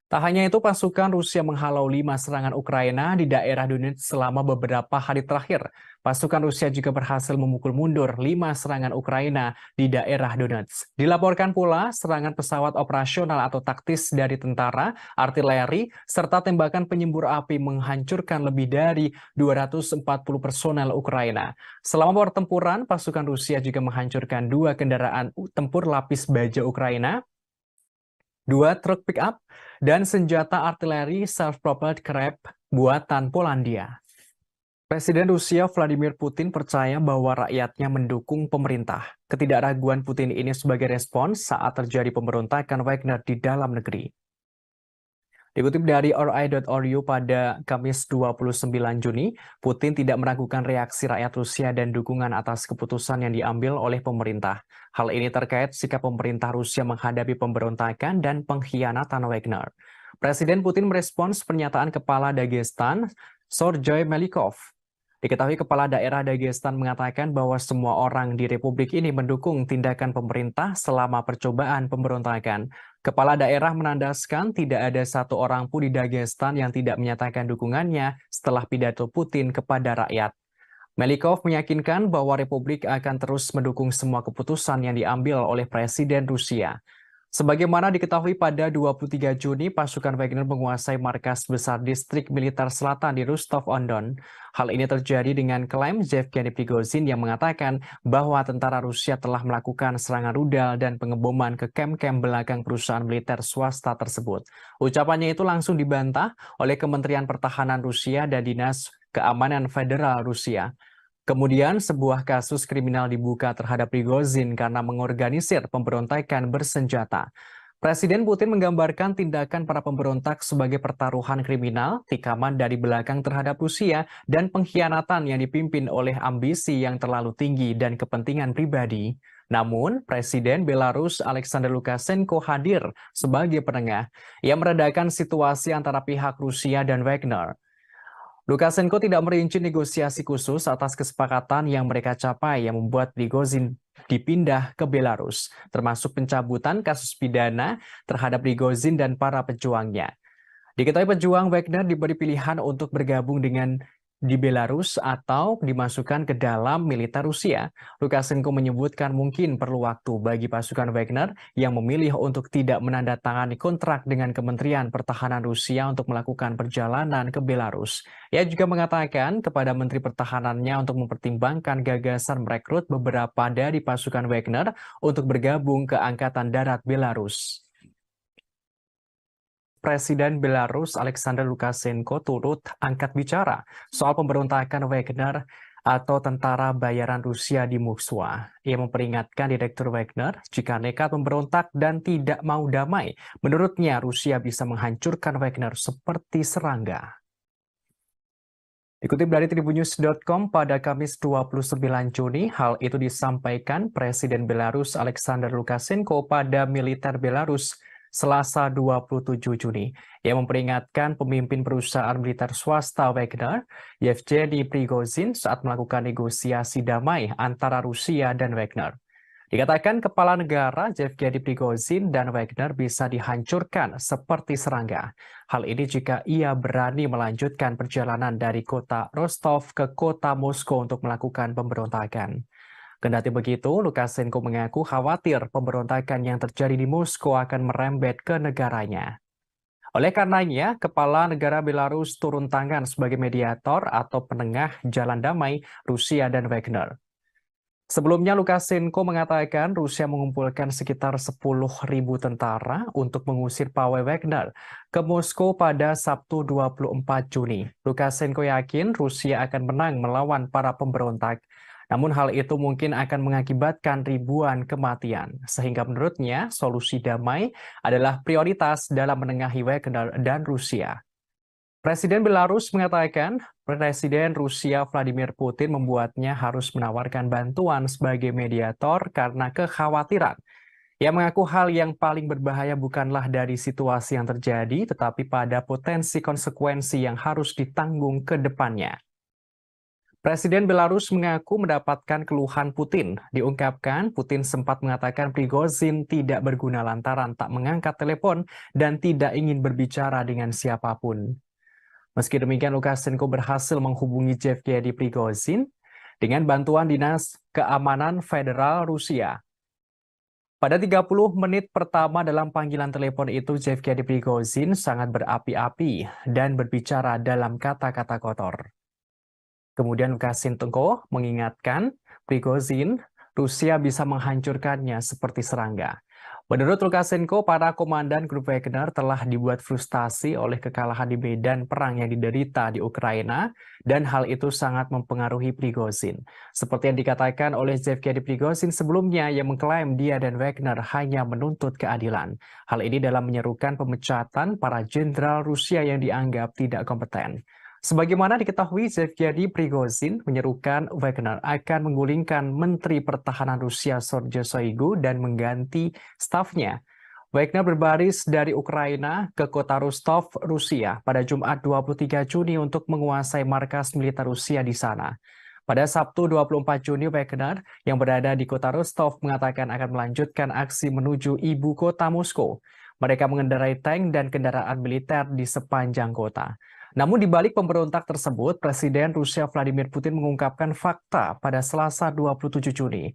Tak hanya itu, pasukan Rusia menghalau 5 serangan Ukraina di daerah Donetsk selama beberapa hari terakhir. Pasukan Rusia juga berhasil memukul mundur 5 serangan Ukraina di daerah Donetsk. Dilaporkan pula serangan pesawat operasional atau taktis dari tentara, artileri, serta tembakan penyembur api menghancurkan lebih dari 240 personel Ukraina. Selama pertempuran, pasukan Rusia juga menghancurkan 2 kendaraan tempur lapis baja Ukraina, 2 truk pick-up, dan senjata artileri self-propelled Krep buatan Polandia. Presiden Rusia Vladimir Putin percaya bahwa rakyatnya mendukung pemerintah. Ketidakraguan Putin ini sebagai respons saat terjadi pemberontakan Wagner di dalam negeri. Dikutip dari RI.ru pada Kamis 29 Juni, Putin tidak meragukan reaksi rakyat Rusia dan dukungan atas keputusan yang diambil oleh pemerintah. Hal ini terkait sikap pemerintah Rusia menghadapi pemberontakan dan pengkhianatan Wagner. Presiden Putin merespons pernyataan Kepala Dagestan, Sergei Melikov. Diketahui Kepala Daerah Dagestan mengatakan bahwa semua orang di Republik ini mendukung tindakan pemerintah selama percobaan pemberontakan. Kepala daerah menandaskan tidak ada satu orang pun di Dagestan yang tidak menyatakan dukungannya setelah pidato Putin kepada rakyat. Melikov meyakinkan bahwa Republik akan terus mendukung semua keputusan yang diambil oleh Presiden Rusia. Sebagaimana diketahui pada 23 Juni, pasukan Wagner menguasai markas besar distrik militer selatan di Rostov-on-Don. Hal ini terjadi dengan klaim Yevgeny Prigozhin yang mengatakan bahwa tentara Rusia telah melakukan serangan rudal dan pengeboman ke kem-kem belakang perusahaan militer swasta tersebut. Ucapannya itu langsung dibantah oleh Kementerian Pertahanan Rusia dan Dinas Keamanan Federal Rusia. Kemudian sebuah kasus kriminal dibuka terhadap Prigozhin karena mengorganisir pemberontakan bersenjata. Presiden Putin menggambarkan tindakan para pemberontak sebagai pertaruhan kriminal, tikaman dari belakang terhadap Rusia, dan pengkhianatan yang dipimpin oleh ambisi yang terlalu tinggi dan kepentingan pribadi. Namun, Presiden Belarus Alexander Lukashenko hadir sebagai penengah. Ia meredakan situasi antara pihak Rusia dan Wagner. Lukashenko tidak merinci negosiasi khusus atas kesepakatan yang mereka capai yang membuat Prigozhin dipindah ke Belarus, termasuk pencabutan kasus pidana terhadap Prigozhin dan para pejuangnya. Diketahui pejuang Wagner diberi pilihan untuk bergabung di Belarus atau dimasukkan ke dalam militer Rusia. Lukashenko menyebutkan mungkin perlu waktu bagi pasukan Wagner yang memilih untuk tidak menandatangani kontrak dengan Kementerian Pertahanan Rusia untuk melakukan perjalanan ke Belarus. Ia juga mengatakan kepada Menteri Pertahanannya untuk mempertimbangkan gagasan merekrut beberapa dari pasukan Wagner untuk bergabung ke Angkatan Darat Belarus. Presiden Belarus Alexander Lukashenko turut angkat bicara soal pemberontakan Wagner atau tentara bayaran Rusia di Moskwa. Ia memperingatkan Direktur Wagner jika nekat memberontak dan tidak mau damai. Menurutnya, Rusia bisa menghancurkan Wagner seperti serangga. Dikutip dari tribunnews.com pada Kamis 29 Juni, hal itu disampaikan Presiden Belarus Alexander Lukashenko pada militer Belarus Selasa 27 Juni. Ia memperingatkan pemimpin perusahaan militer swasta Wagner, Yevgeny Prigozhin, saat melakukan negosiasi damai antara Rusia dan Wagner. Dikatakan kepala negara Yevgeny Prigozhin dan Wagner bisa dihancurkan seperti serangga. Hal ini jika ia berani melanjutkan perjalanan dari kota Rostov ke kota Moskow untuk melakukan pemberontakan. Kendati begitu, Lukashenko mengaku khawatir pemberontakan yang terjadi di Moskow akan merembet ke negaranya. Oleh karenanya, kepala negara Belarus turun tangan sebagai mediator atau penengah jalan damai Rusia dan Wagner. Sebelumnya, Lukashenko mengatakan Rusia mengumpulkan sekitar 10.000 tentara untuk mengusir pawai Wagner ke Moskow pada Sabtu 24 Juni. Lukashenko yakin Rusia akan menang melawan para pemberontak. Namun hal itu mungkin akan mengakibatkan ribuan kematian. Sehingga menurutnya solusi damai adalah prioritas dalam menengahi Wagner dan Rusia. Presiden Belarus mengatakan Presiden Rusia Vladimir Putin membuatnya harus menawarkan bantuan sebagai mediator karena kekhawatiran. Ia mengaku hal yang paling berbahaya bukanlah dari situasi yang terjadi, tetapi pada potensi konsekuensi yang harus ditanggung ke depannya. Presiden Belarus mengaku mendapatkan keluhan Putin. Diungkapkan, Putin sempat mengatakan Prigozhin tidak berguna lantaran tak mengangkat telepon dan tidak ingin berbicara dengan siapapun. Meski demikian, Lukashenko berhasil menghubungi Yevgeny Prigozhin dengan bantuan Dinas Keamanan Federal Rusia. Pada 30 menit pertama dalam panggilan telepon itu, Yevgeny Prigozhin sangat berapi-api dan berbicara dalam kata-kata kotor. Kemudian Lukashenko mengingatkan Prigozhin, Rusia bisa menghancurkannya seperti serangga. Menurut Lukashenko, para komandan grup Wagner telah dibuat frustasi oleh kekalahan di medan perang yang diderita di Ukraina, dan hal itu sangat mempengaruhi Prigozhin. Seperti yang dikatakan oleh Yevgeny Prigozhin sebelumnya yang mengklaim dia dan Wagner hanya menuntut keadilan. Hal ini dalam menyerukan pemecatan para jenderal Rusia yang dianggap tidak kompeten. Sebagaimana diketahui, Yevgeny Prigozhin menyerukan Wagner akan menggulingkan Menteri Pertahanan Rusia Sergei Shoigu dan mengganti stafnya. Wagner berbaris dari Ukraina ke kota Rostov, Rusia pada Jumat 23 Juni untuk menguasai markas militer Rusia di sana. Pada Sabtu 24 Juni, Wagner yang berada di kota Rostov mengatakan akan melanjutkan aksi menuju ibu kota Moskow. Mereka mengendarai tank dan kendaraan militer di sepanjang kota. Namun di balik pemberontak tersebut, Presiden Rusia Vladimir Putin mengungkapkan fakta pada Selasa 27 Juni,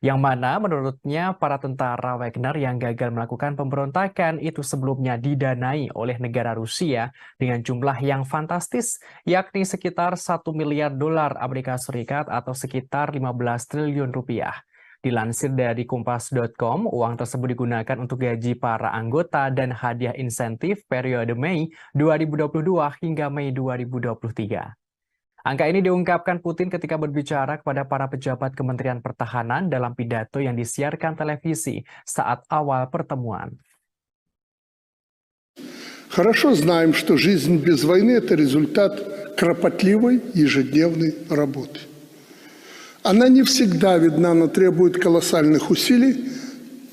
yang mana menurutnya para tentara Wagner yang gagal melakukan pemberontakan itu sebelumnya didanai oleh negara Rusia dengan jumlah yang fantastis, yakni sekitar $1 miliar Amerika Serikat atau sekitar 15 triliun rupiah. Dilansir dari Kompas.com, uang tersebut digunakan untuk gaji para anggota dan hadiah insentif periode Mei 2022 hingga Mei 2023. Angka ini diungkapkan Putin ketika berbicara kepada para pejabat Kementerian Pertahanan dalam pidato yang disiarkan televisi saat awal pertemuan. Хорошо знаем, что жизнь без войны – это результат кропотливой ежедневной работы. Она не всегда видна, но требует колоссальных усилий,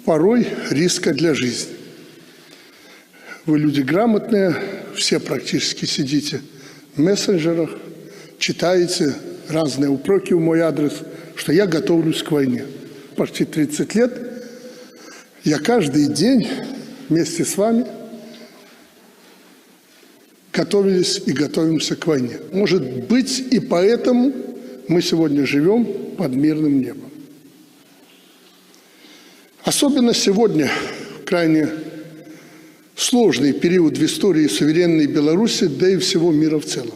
порой риска для жизни. Вы люди грамотные, все практически сидите в мессенджерах, читаете разные упреки в мой адрес, что я готовлюсь к войне. Почти 30 лет я каждый день вместе с вами готовились и готовимся к войне. Может быть, и поэтому мы сегодня живем под мирным небом. Особенно сегодня, в крайне сложный период в истории суверенной Беларуси, да и всего мира в целом.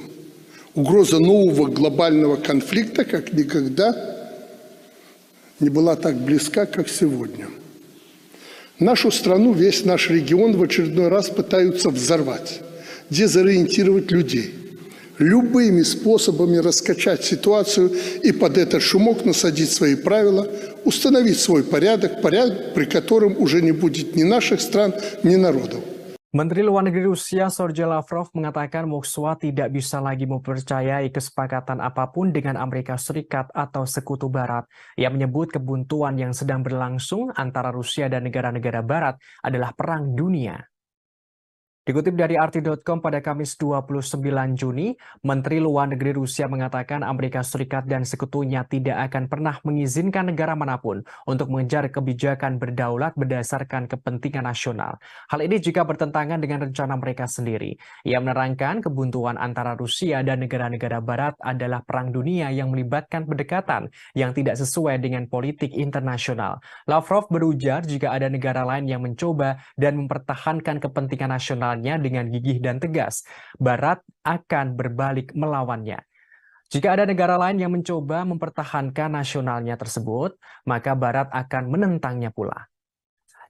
Угроза нового глобального конфликта как никогда не была так близка, как сегодня. Нашу страну, весь наш регион в очередной раз пытаются взорвать, дезориентировать людей, любыми способами раскачать ситуацию и под этот шумок насадить свои правила, установить свой порядок, при котором уже не будет ни наших стран, ни народов. Menteri Luar Negeri Rusia Sergei Lavrov mengatakan Moskwa tidak bisa lagi mempercayai kesepakatan apapun dengan Amerika Serikat atau Sekutu Barat. Ia menyebut kebuntuan yang sedang berlangsung antara Rusia dan negara-negara Barat adalah perang dunia. Dikutip dari RT.com pada Kamis 29 Juni, Menteri Luar Negeri Rusia mengatakan Amerika Serikat dan sekutunya tidak akan pernah mengizinkan negara manapun untuk mengejar kebijakan berdaulat berdasarkan kepentingan nasional. Hal ini juga bertentangan dengan rencana mereka sendiri. Ia menerangkan kebuntuan antara Rusia dan negara-negara Barat adalah perang dunia yang melibatkan pendekatan yang tidak sesuai dengan politik internasional. Lavrov berujar jika ada negara lain yang mencoba dan mempertahankan kepentingan nasional dengan gigih dan tegas, Barat akan berbalik melawannya. Jika ada negara lain yang mencoba mempertahankan nasionalnya tersebut, maka Barat akan menentangnya pula.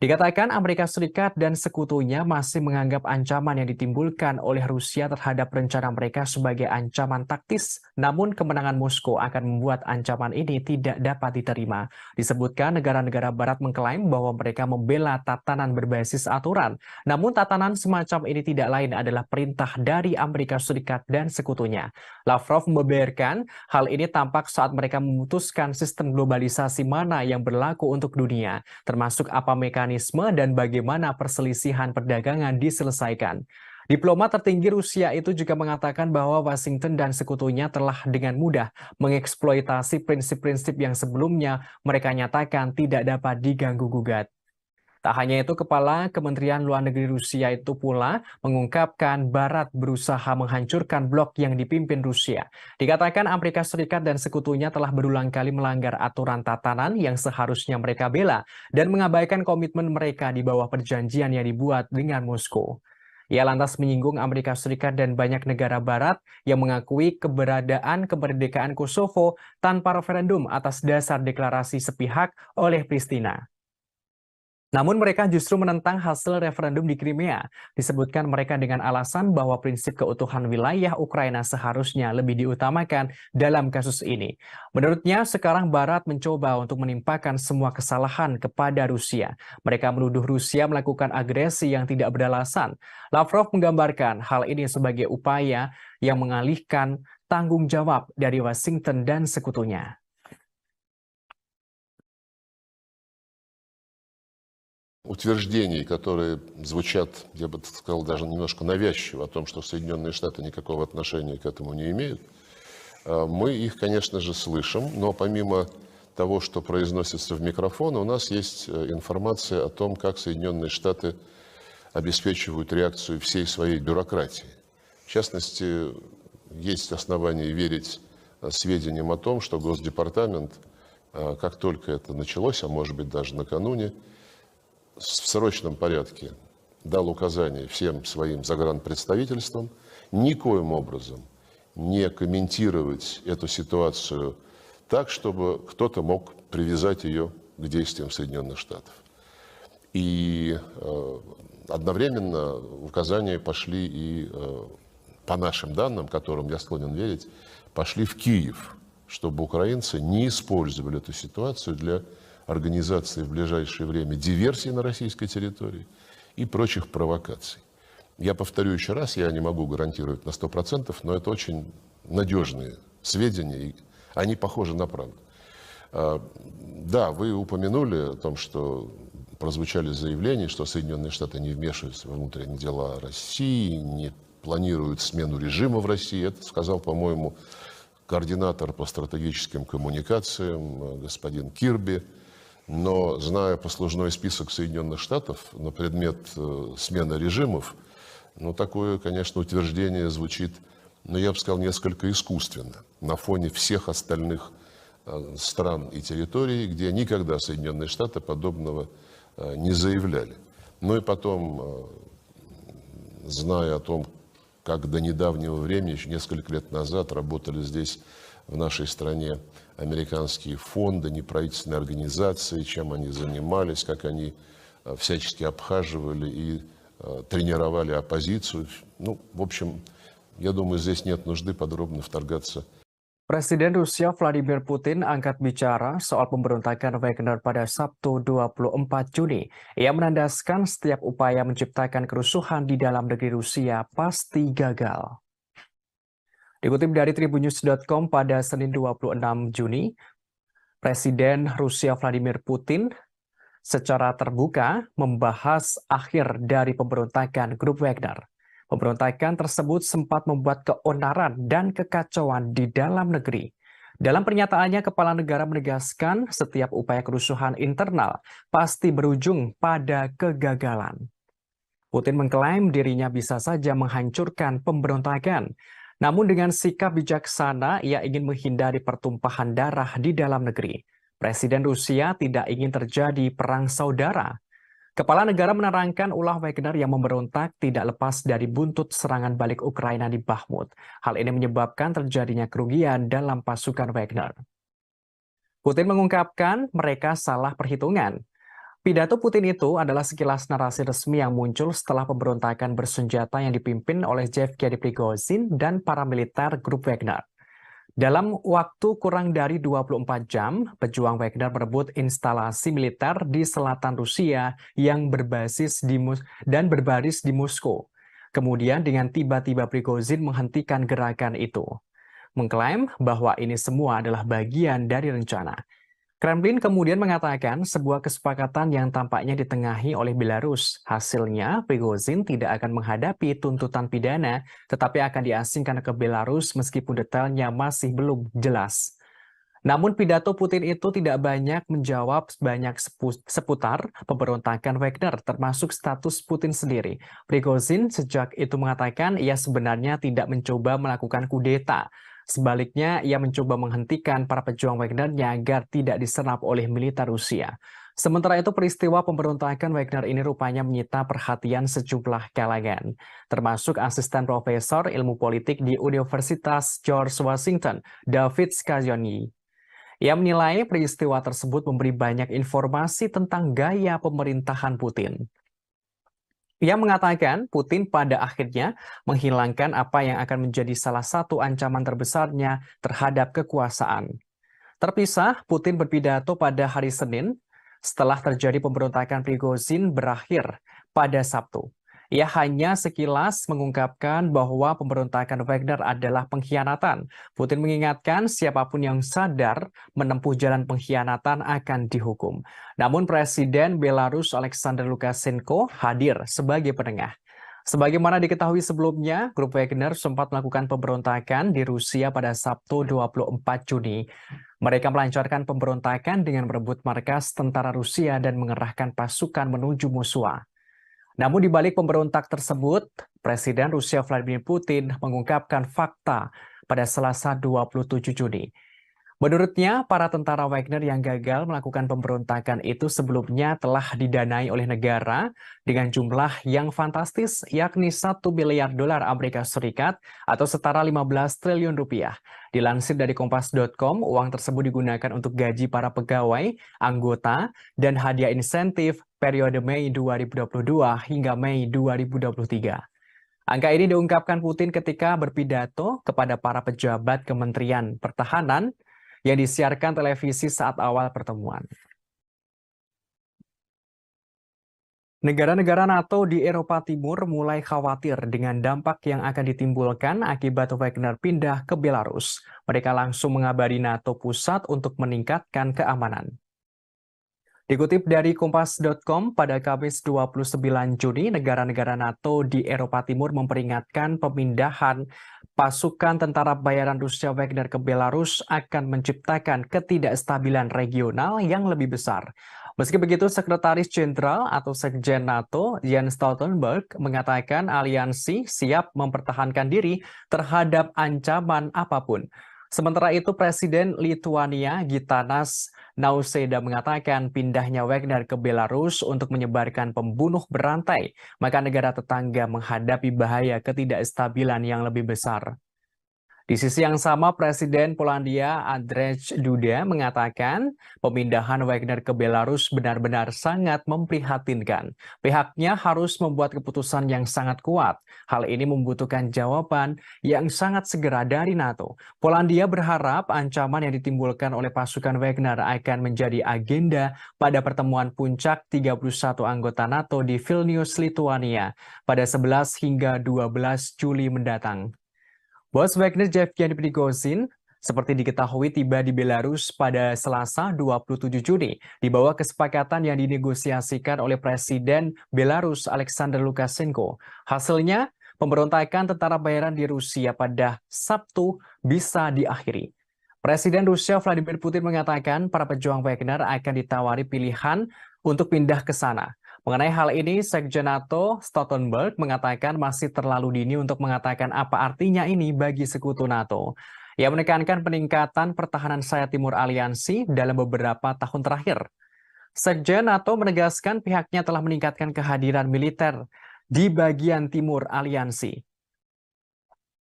Dikatakan Amerika Serikat dan sekutunya masih menganggap ancaman yang ditimbulkan oleh Rusia terhadap rencana mereka sebagai ancaman taktis, namun kemenangan Moskow akan membuat ancaman ini tidak dapat diterima. Disebutkan negara-negara Barat mengklaim bahwa mereka membela tatanan berbasis aturan, namun tatanan semacam ini tidak lain adalah perintah dari Amerika Serikat dan sekutunya. Lavrov membeberkan hal ini tampak saat mereka memutuskan sistem globalisasi mana yang berlaku untuk dunia, termasuk apa mekanisme dan bagaimana perselisihan perdagangan diselesaikan. Diplomat tertinggi Rusia itu juga mengatakan bahwa Washington dan sekutunya telah dengan mudah mengeksploitasi prinsip-prinsip yang sebelumnya mereka nyatakan tidak dapat diganggu-gugat. Tak hanya itu, Kepala Kementerian Luar Negeri Rusia itu pula mengungkapkan Barat berusaha menghancurkan blok yang dipimpin Rusia. Dikatakan Amerika Serikat dan sekutunya telah berulang kali melanggar aturan tatanan yang seharusnya mereka bela dan mengabaikan komitmen mereka di bawah perjanjian yang dibuat dengan Moskow. Ia lantas menyinggung Amerika Serikat dan banyak negara Barat yang mengakui keberadaan kemerdekaan Kosovo tanpa referendum atas dasar deklarasi sepihak oleh Pristina. Namun mereka justru menentang hasil referendum di Crimea. Disebutkan mereka dengan alasan bahwa prinsip keutuhan wilayah Ukraina seharusnya lebih diutamakan dalam kasus ini. Menurutnya, sekarang Barat mencoba untuk menimpakan semua kesalahan kepada Rusia. Mereka menuduh Rusia melakukan agresi yang tidak beralasan. Lavrov menggambarkan hal ini sebagai upaya yang mengalihkan tanggung jawab dari Washington dan sekutunya. Утверждений, которые звучат, я бы сказал, даже немножко навязчиво, о том, что Соединенные Штаты никакого отношения к этому не имеют, мы их, конечно же, слышим, но помимо того, что произносится в микрофон, у нас есть информация о том, как Соединенные Штаты обеспечивают реакцию всей своей бюрократии. В частности, есть основания верить сведениям о том, что Госдепартамент, как только это началось, а может быть даже накануне, в срочном порядке дал указание всем своим загранпредставительствам никоим образом не комментировать эту ситуацию так, чтобы кто-то мог привязать ее к действиям Соединенных Штатов. И одновременно указания пошли и, по нашим данным, которым я склонен верить, пошли в Киев, чтобы украинцы не использовали эту ситуацию для организации в ближайшее время диверсий на российской территории и прочих провокаций. Я повторю еще раз, я не могу гарантировать на 100%, но это очень надежные сведения, и они похожи на правду. Да, вы упомянули о том, что прозвучали заявления, что Соединенные Штаты не вмешиваются во внутренние дела России, не планируют смену режима в России. Это сказал, по-моему, координатор по стратегическим коммуникациям господин Кирби. Но, зная послужной список Соединенных Штатов на предмет смены режимов, ну, такое, конечно, утверждение звучит, но я бы сказал, несколько искусственно на фоне всех остальных стран и территорий, где никогда Соединенные Штаты подобного не заявляли. Ну и потом, зная о том, как до недавнего времени, еще несколько лет назад, работали здесь, в нашей стране, американские фонды, неправительственные организации, чем они занимались, как они всячески обхаживали и тренировали оппозицию. Ну, в общем, я думаю, здесь нет нужды подробно вторгаться. Presiden Rusia Vladimir Putin angkat bicara soal pemberontakan Wagner pada Sabtu 24 Juni. Ia menandaskan setiap upaya menciptakan kerusuhan di dalam negeri Rusia pasti gagal. Dikutip dari tribunnews.com pada Senin 26 Juni, Presiden Rusia Vladimir Putin secara terbuka membahas akhir dari pemberontakan grup Wagner. Pemberontakan tersebut sempat membuat keonaran dan kekacauan di dalam negeri. Dalam pernyataannya, kepala negara menegaskan setiap upaya kerusuhan internal pasti berujung pada kegagalan. Putin mengklaim dirinya bisa saja menghancurkan pemberontakan. Namun dengan sikap bijaksana, ia ingin menghindari pertumpahan darah di dalam negeri. Presiden Rusia tidak ingin terjadi perang saudara. Kepala negara menerangkan ulah Wagner yang memberontak tidak lepas dari buntut serangan balik Ukraina di Bakhmut. Hal ini menyebabkan terjadinya kerugian dalam pasukan Wagner. Putin mengungkapkan mereka salah perhitungan. Pidato Putin itu adalah sekilas narasi resmi yang muncul setelah pemberontakan bersenjata yang dipimpin oleh Yevgeny Prigozhin dan para militer grup Wagner. Dalam waktu kurang dari 24 jam, pejuang Wagner merebut instalasi militer di selatan Rusia yang berbasis di berbaris di Moskow. Kemudian dengan tiba-tiba Prigozhin menghentikan gerakan itu, mengklaim bahwa ini semua adalah bagian dari rencana. Kremlin kemudian mengatakan sebuah kesepakatan yang tampaknya ditengahi oleh Belarus. Hasilnya, Prigozhin tidak akan menghadapi tuntutan pidana, tetapi akan diasingkan ke Belarus meskipun detailnya masih belum jelas. Namun pidato Putin itu tidak banyak menjawab seputar pemberontakan Wagner, termasuk status Putin sendiri. Prigozhin sejak itu mengatakan ia sebenarnya tidak mencoba melakukan kudeta. Sebaliknya, ia mencoba menghentikan para pejuang Wagner-nya agar tidak diserap oleh militer Rusia. Sementara itu, peristiwa pemberontakan Wagner ini rupanya menyita perhatian sejumlah kalangan, termasuk asisten profesor ilmu politik di Universitas George Washington, David Scaglione. Ia menilai peristiwa tersebut memberi banyak informasi tentang gaya pemerintahan Putin. Ia mengatakan Putin pada akhirnya menghilangkan apa yang akan menjadi salah satu ancaman terbesarnya terhadap kekuasaan. Terpisah, Putin berpidato pada hari Senin setelah terjadi pemberontakan Prigozhin berakhir pada Sabtu. Ia hanya sekilas mengungkapkan bahwa pemberontakan Wagner adalah pengkhianatan. Putin mengingatkan siapapun yang sadar menempuh jalan pengkhianatan akan dihukum. Namun Presiden Belarus Alexander Lukashenko hadir sebagai penengah. Sebagaimana diketahui sebelumnya, grup Wagner sempat melakukan pemberontakan di Rusia pada Sabtu 24 Juni. Mereka melancarkan pemberontakan dengan merebut markas tentara Rusia dan mengerahkan pasukan menuju Moskwa. Namun di balik pemberontak tersebut, Presiden Rusia Vladimir Putin mengungkapkan fakta pada Selasa 27 Juni. Menurutnya, para tentara Wagner yang gagal melakukan pemberontakan itu sebelumnya telah didanai oleh negara dengan jumlah yang fantastis, yakni $1 miliar Amerika Serikat atau setara 15 triliun rupiah. Dilansir dari Kompas.com, uang tersebut digunakan untuk gaji para pegawai, anggota, dan hadiah insentif periode Mei 2022 hingga Mei 2023. Angka ini diungkapkan Putin ketika berpidato kepada para pejabat Kementerian Pertahanan yang disiarkan televisi saat awal pertemuan. Negara-negara NATO di Eropa Timur mulai khawatir dengan dampak yang akan ditimbulkan akibat Wagner pindah ke Belarus. Mereka langsung mengabari NATO pusat untuk meningkatkan keamanan. Dikutip dari Kompas.com, pada Kamis 29 Juni, negara-negara NATO di Eropa Timur memperingatkan pemindahan pasukan tentara bayaran Rusia Wagner ke Belarus akan menciptakan ketidakstabilan regional yang lebih besar. Meski begitu, Sekretaris Jenderal atau Sekjen NATO, Jens Stoltenberg, mengatakan aliansi siap mempertahankan diri terhadap ancaman apapun. Sementara itu, Presiden Lituania Gitanas Nausėda mengatakan pindahnya Wagner ke Belarus untuk menyebarkan pembunuh berantai, maka negara tetangga menghadapi bahaya ketidakstabilan yang lebih besar. Di sisi yang sama, Presiden Polandia Andrzej Duda mengatakan pemindahan Wagner ke Belarus benar-benar sangat memprihatinkan. Pihaknya harus membuat keputusan yang sangat kuat. Hal ini membutuhkan jawaban yang sangat segera dari NATO. Polandia berharap ancaman yang ditimbulkan oleh pasukan Wagner akan menjadi agenda pada pertemuan puncak 31 anggota NATO di Vilnius, Lithuania pada 11 hingga 12 Juli mendatang. Bos Wagner Yevgeny Prigozhin seperti diketahui tiba di Belarus pada Selasa 27 Juni di bawah kesepakatan yang dinegosiasikan oleh Presiden Belarus Alexander Lukashenko. Hasilnya, pemberontakan tentara bayaran di Rusia pada Sabtu bisa diakhiri. Presiden Rusia Vladimir Putin mengatakan para pejuang Wagner akan ditawari pilihan untuk pindah ke sana. Mengenai hal ini, Sekjen NATO Stoltenberg mengatakan masih terlalu dini untuk mengatakan apa artinya ini bagi sekutu NATO. Ia menekankan peningkatan pertahanan sayap timur aliansi dalam beberapa tahun terakhir. Sekjen NATO menegaskan pihaknya telah meningkatkan kehadiran militer di bagian timur aliansi.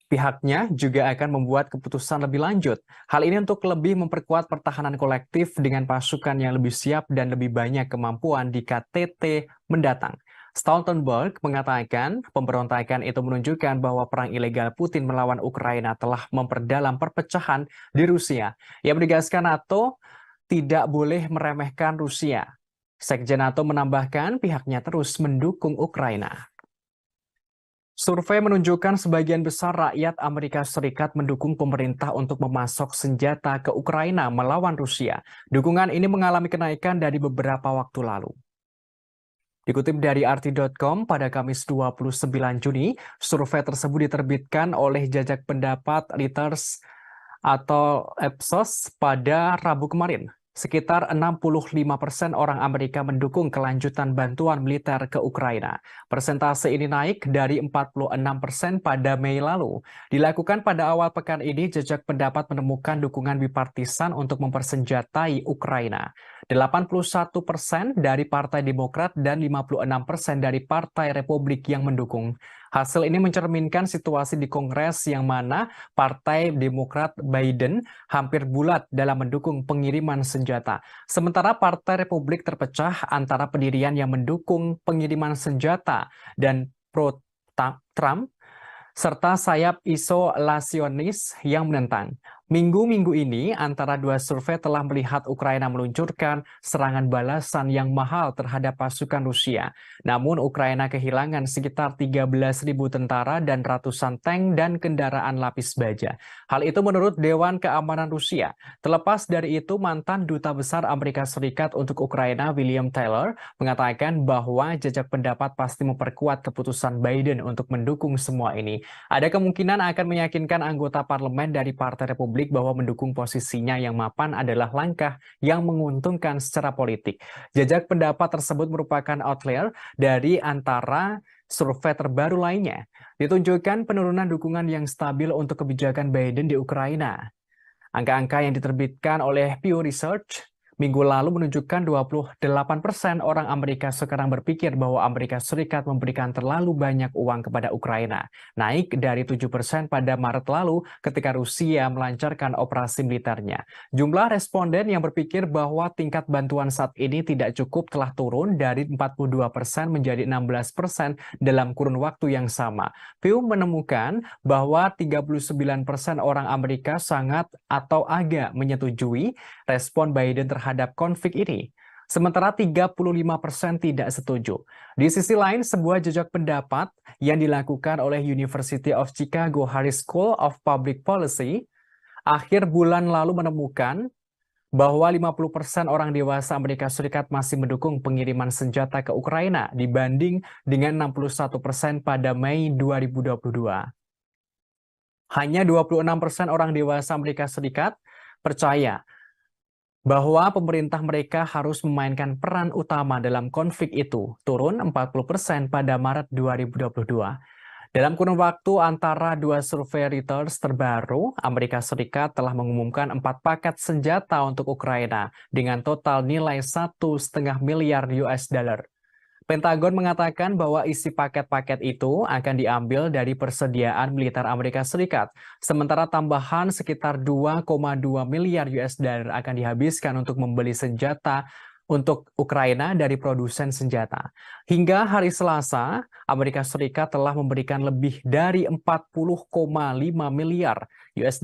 Pihaknya juga akan membuat keputusan lebih lanjut. Hal ini untuk lebih memperkuat pertahanan kolektif dengan pasukan yang lebih siap dan lebih banyak kemampuan di KTT mendatang. Stoltenberg mengatakan pemberontakan itu menunjukkan bahwa perang ilegal Putin melawan Ukraina telah memperdalam perpecahan di Rusia. Ia menegaskan NATO tidak boleh meremehkan Rusia. Sekjen NATO menambahkan pihaknya terus mendukung Ukraina. Survei menunjukkan sebagian besar rakyat Amerika Serikat mendukung pemerintah untuk memasok senjata ke Ukraina melawan Rusia. Dukungan ini mengalami kenaikan dari beberapa waktu lalu. Dikutip dari RT.com pada Kamis 29 Juni, survei tersebut diterbitkan oleh Jajak Pendapat Reuters atau Ipsos pada Rabu kemarin. Sekitar 65% orang Amerika mendukung kelanjutan bantuan militer ke Ukraina. Persentase ini naik dari 46% pada Mei lalu. Dilakukan pada awal pekan ini, Jajak Pendapat menemukan dukungan bipartisan untuk mempersenjatai Ukraina. 81% dari Partai Demokrat dan 56% dari Partai Republik yang mendukung. Hasil ini mencerminkan situasi di Kongres yang mana Partai Demokrat Biden hampir bulat dalam mendukung pengiriman senjata. Sementara Partai Republik terpecah antara pendirian yang mendukung pengiriman senjata dan pro-Trump, serta sayap isolasionis yang menentang. Minggu-minggu ini, antara dua survei telah melihat Ukraina meluncurkan serangan balasan yang mahal terhadap pasukan Rusia. Namun, Ukraina kehilangan sekitar 13.000 tentara dan ratusan tank dan kendaraan lapis baja. Hal itu menurut Dewan Keamanan Rusia. Terlepas dari itu, mantan Duta Besar Amerika Serikat untuk Ukraina, William Taylor, mengatakan bahwa Jajak Pendapat pasti memperkuat keputusan Biden untuk mendukung semua ini. Ada kemungkinan akan meyakinkan anggota parlemen dari Partai Republik bahwa mendukung posisinya yang mapan adalah langkah yang menguntungkan secara politik. Jajak pendapat tersebut merupakan outlier dari antara survei terbaru lainnya. Ditunjukkan penurunan dukungan yang stabil untuk kebijakan Biden di Ukraina. Angka-angka yang diterbitkan oleh Pew Research minggu lalu menunjukkan 28% orang Amerika sekarang berpikir bahwa Amerika Serikat memberikan terlalu banyak uang kepada Ukraina, naik dari 7% pada Maret lalu ketika Rusia melancarkan operasi militernya. Jumlah responden yang berpikir bahwa tingkat bantuan saat ini tidak cukup telah turun dari 42% menjadi 16% dalam kurun waktu yang sama. Pew menemukan bahwa 39% orang Amerika sangat atau agak menyetujui respon Biden terhadap konflik ini. Sementara 35% tidak setuju. Di sisi lain, sebuah jajak pendapat yang dilakukan oleh University of Chicago Harris School of Public Policy akhir bulan lalu menemukan bahwa 50% orang dewasa Amerika Serikat masih mendukung pengiriman senjata ke Ukraina dibanding dengan 61% pada Mei 2022. Hanya 26% orang dewasa Amerika Serikat percaya bahwa pemerintah mereka harus memainkan peran utama dalam konflik itu, turun 40% pada Maret 2022. Dalam kurun waktu antara dua survei Reuters terbaru, Amerika Serikat telah mengumumkan 4 paket senjata untuk Ukraina dengan total nilai $1,5 miliar. Pentagon mengatakan bahwa isi paket-paket itu akan diambil dari persediaan militer Amerika Serikat, sementara tambahan sekitar 2,2 miliar US$ akan dihabiskan untuk membeli senjata untuk Ukraina dari produsen senjata. Hingga hari Selasa, Amerika Serikat telah memberikan lebih dari 40,5 miliar US$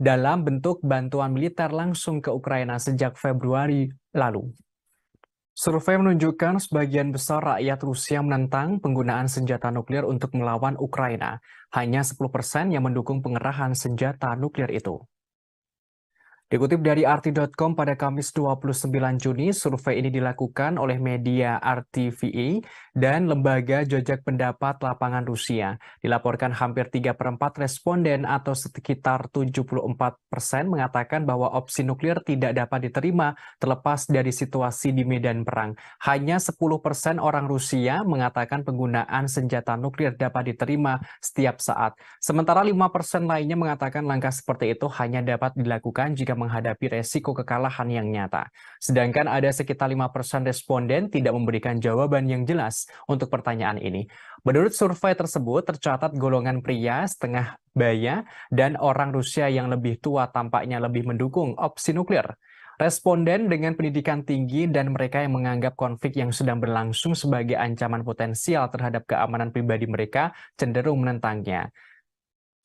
dalam bentuk bantuan militer langsung ke Ukraina sejak Februari lalu. Survei menunjukkan sebagian besar rakyat Rusia menentang penggunaan senjata nuklir untuk melawan Ukraina. Hanya 10% yang mendukung pengerahan senjata nuklir itu. Dikutip dari RT.com pada Kamis 29 Juni, survei ini dilakukan oleh media RTVE dan lembaga jajak pendapat lapangan Rusia. Dilaporkan hampir 3/4 responden atau sekitar 74% mengatakan bahwa opsi nuklir tidak dapat diterima terlepas dari situasi di medan perang. Hanya 10% orang Rusia mengatakan penggunaan senjata nuklir dapat diterima setiap saat. Sementara 5% lainnya mengatakan langkah seperti itu hanya dapat dilakukan jika menghadapi resiko kekalahan yang nyata. Sedangkan ada sekitar 5% responden tidak memberikan jawaban yang jelas untuk pertanyaan ini. Menurut survei tersebut, tercatat golongan pria setengah baya dan orang Rusia yang lebih tua tampaknya lebih mendukung opsi nuklir. Responden dengan pendidikan tinggi dan mereka yang menganggap konflik yang sedang berlangsung sebagai ancaman potensial terhadap keamanan pribadi mereka cenderung menentangnya.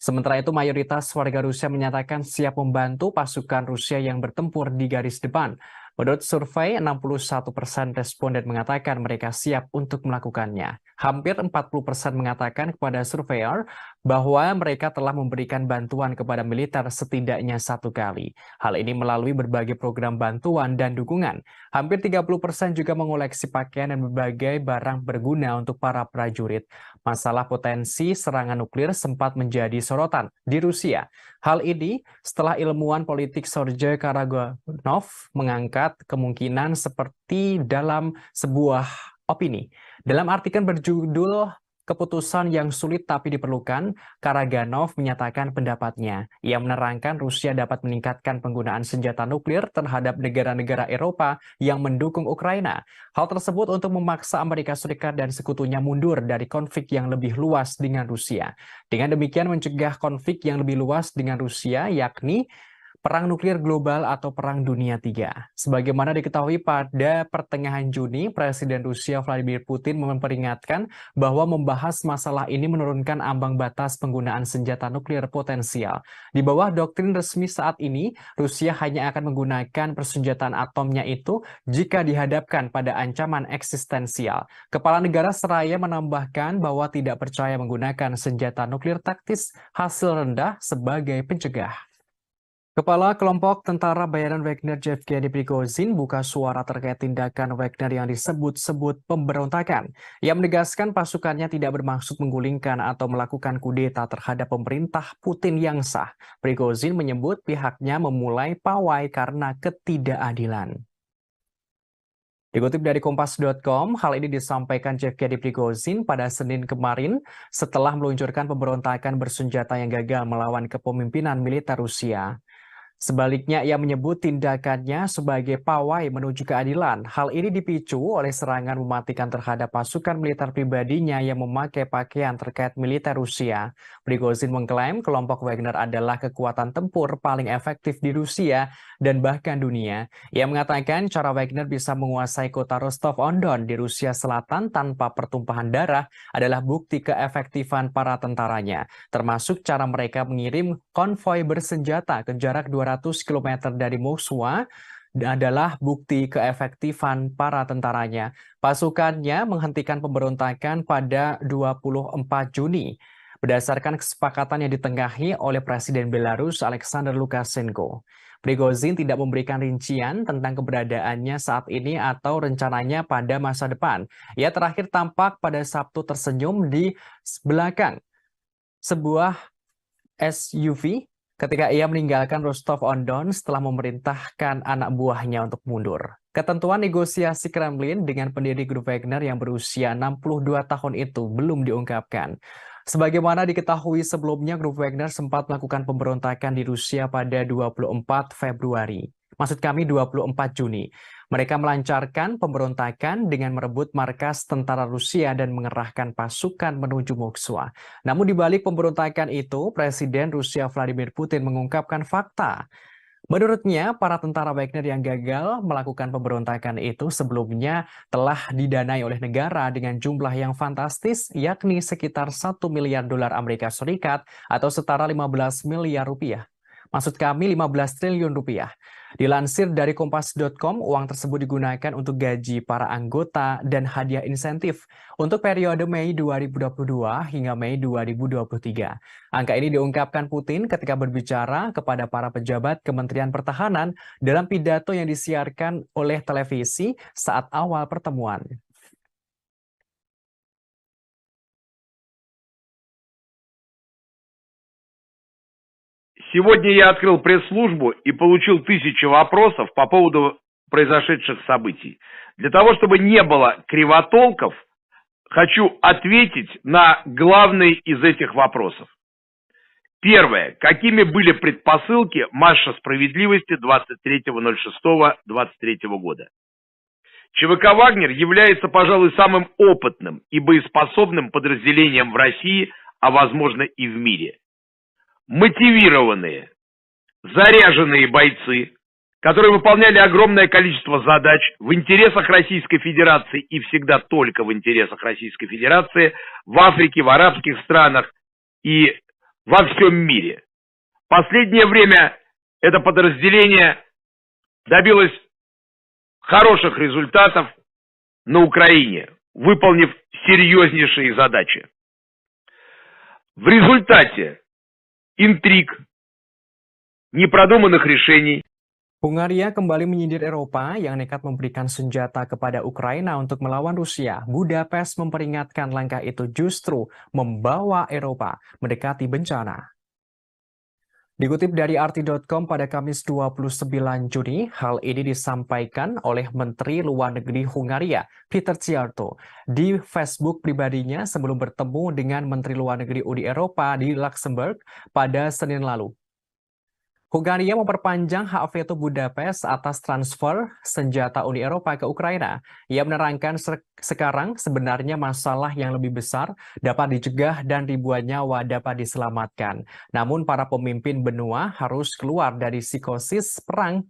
Sementara itu, mayoritas warga Rusia menyatakan siap membantu pasukan Rusia yang bertempur di garis depan. Menurut survei, 61% responden mengatakan mereka siap untuk melakukannya. Hampir 40% mengatakan kepada surveyor bahwa mereka telah memberikan bantuan kepada militer setidaknya 1 kali. Hal ini melalui berbagai program bantuan dan dukungan. Hampir 30% juga mengoleksi pakaian dan berbagai barang berguna untuk para prajurit. Masalah potensi serangan nuklir sempat menjadi sorotan di Rusia. Hal ini setelah ilmuwan politik Sergei Karaganov mengangkat kemungkinan seperti dalam sebuah opini. Dalam artikel berjudul "Keputusan yang sulit tapi diperlukan", Karaganov menyatakan pendapatnya. Ia menerangkan Rusia dapat meningkatkan penggunaan senjata nuklir terhadap negara-negara Eropa yang mendukung Ukraina. Hal tersebut untuk memaksa Amerika Serikat dan sekutunya mundur dari konflik yang lebih luas dengan Rusia. Dengan demikian mencegah konflik yang lebih luas dengan Rusia, yakni Perang Nuklir Global atau Perang Dunia III. Sebagaimana diketahui pada pertengahan Juni, Presiden Rusia Vladimir Putin memperingatkan bahwa membahas masalah ini menurunkan ambang batas penggunaan senjata nuklir potensial. Di bawah doktrin resmi saat ini, Rusia hanya akan menggunakan persenjataan atomnya itu jika dihadapkan pada ancaman eksistensial. Kepala negara seraya menambahkan bahwa tidak percaya menggunakan senjata nuklir taktis hasil rendah sebagai pencegah. Kepala kelompok tentara bayaran Wagner Yevgeny Prigozhin buka suara terkait tindakan Wagner yang disebut-sebut pemberontakan. Ia menegaskan pasukannya tidak bermaksud menggulingkan atau melakukan kudeta terhadap pemerintah Putin yang sah. Prigozhin menyebut pihaknya memulai pawai karena ketidakadilan. Dikutip dari Kompas.com, hal ini disampaikan Yevgeny Prigozhin pada Senin kemarin setelah meluncurkan pemberontakan bersenjata yang gagal melawan kepemimpinan militer Rusia. Sebaliknya, ia menyebut tindakannya sebagai pawai menuju keadilan. Hal ini dipicu oleh serangan mematikan terhadap pasukan militer pribadinya yang memakai pakaian terkait militer Rusia. Prigozhin mengklaim kelompok Wagner adalah kekuatan tempur paling efektif di Rusia dan bahkan dunia. Ia mengatakan cara Wagner bisa menguasai kota Rostov-on-Don di Rusia Selatan tanpa pertumpahan darah adalah bukti keefektifan para tentaranya, termasuk cara mereka mengirim konvoi bersenjata ke jarak 200 km dari Moskwa adalah bukti keefektifan para tentaranya. Pasukannya menghentikan pemberontakan pada 24 Juni berdasarkan kesepakatan yang ditengahi oleh Presiden Belarus Alexander Lukashenko. Prigozhin tidak memberikan rincian tentang keberadaannya saat ini atau rencananya pada masa depan. Ia terakhir tampak pada Sabtu tersenyum di belakang sebuah SUV ketika ia meninggalkan Rostov-on-Don setelah memerintahkan anak buahnya untuk mundur. Ketentuan negosiasi Kremlin dengan pendiri grup Wagner yang berusia 62 tahun itu belum diungkapkan. Sebagaimana diketahui sebelumnya, grup Wagner sempat melakukan pemberontakan di Rusia pada 24 Februari. Maksud kami 24 Juni. Mereka melancarkan pemberontakan dengan merebut markas tentara Rusia dan mengerahkan pasukan menuju Moskwa. Namun di balik pemberontakan itu, Presiden Rusia Vladimir Putin mengungkapkan fakta. Menurutnya, para tentara Wagner yang gagal melakukan pemberontakan itu sebelumnya telah didanai oleh negara dengan jumlah yang fantastis, yakni sekitar 1 miliar dolar Amerika Serikat atau setara 15 miliar rupiah. Maksud kami 15 triliun rupiah. Dilansir dari Kompas.com, uang tersebut digunakan untuk gaji para anggota dan hadiah insentif untuk periode Mei 2022 hingga Mei 2023. Angka ini diungkapkan Putin ketika berbicara kepada para pejabat Kementerian Pertahanan dalam pidato yang disiarkan oleh televisi saat awal pertemuan. Сегодня я открыл пресс-службу и получил 1000 вопросов по поводу произошедших событий. Для того, чтобы не было кривотолков, хочу ответить на главный из этих вопросов. Первое. Какими были предпосылки марша справедливости 23.06.23 года? ЧВК «Вагнер» является, пожалуй, самым опытным и боеспособным подразделением в России, а возможно и в мире. Мотивированные, заряженные бойцы, которые выполняли огромное количество задач в интересах Российской Федерации и всегда только в интересах Российской Федерации, в Африке, в арабских странах и во всем мире. В последнее время это подразделение добилось хороших результатов на Украине, выполнив серьезнейшие задачи. В результате интриг, непродуманных решений. Hungaria kembali menyindir Eropa yang nekat memberikan senjata kepada Ukraina untuk melawan Rusia. Budapest memperingatkan langkah itu justru membawa Eropa mendekati bencana. Dikutip dari RT.com pada Kamis 29 Juni, hal ini disampaikan oleh Menteri Luar Negeri Hungaria, Peter Szijjártó, di Facebook pribadinya sebelum bertemu dengan Menteri Luar Negeri Uni Eropa di Luxembourg pada Senin lalu. Hungaria memperpanjang hak veto Budapest atas transfer senjata Uni Eropa ke Ukraina. Ia menerangkan sekarang sebenarnya masalah yang lebih besar dapat dicegah dan ribuan nyawa dapat diselamatkan. Namun para pemimpin benua harus keluar dari psikosis perang.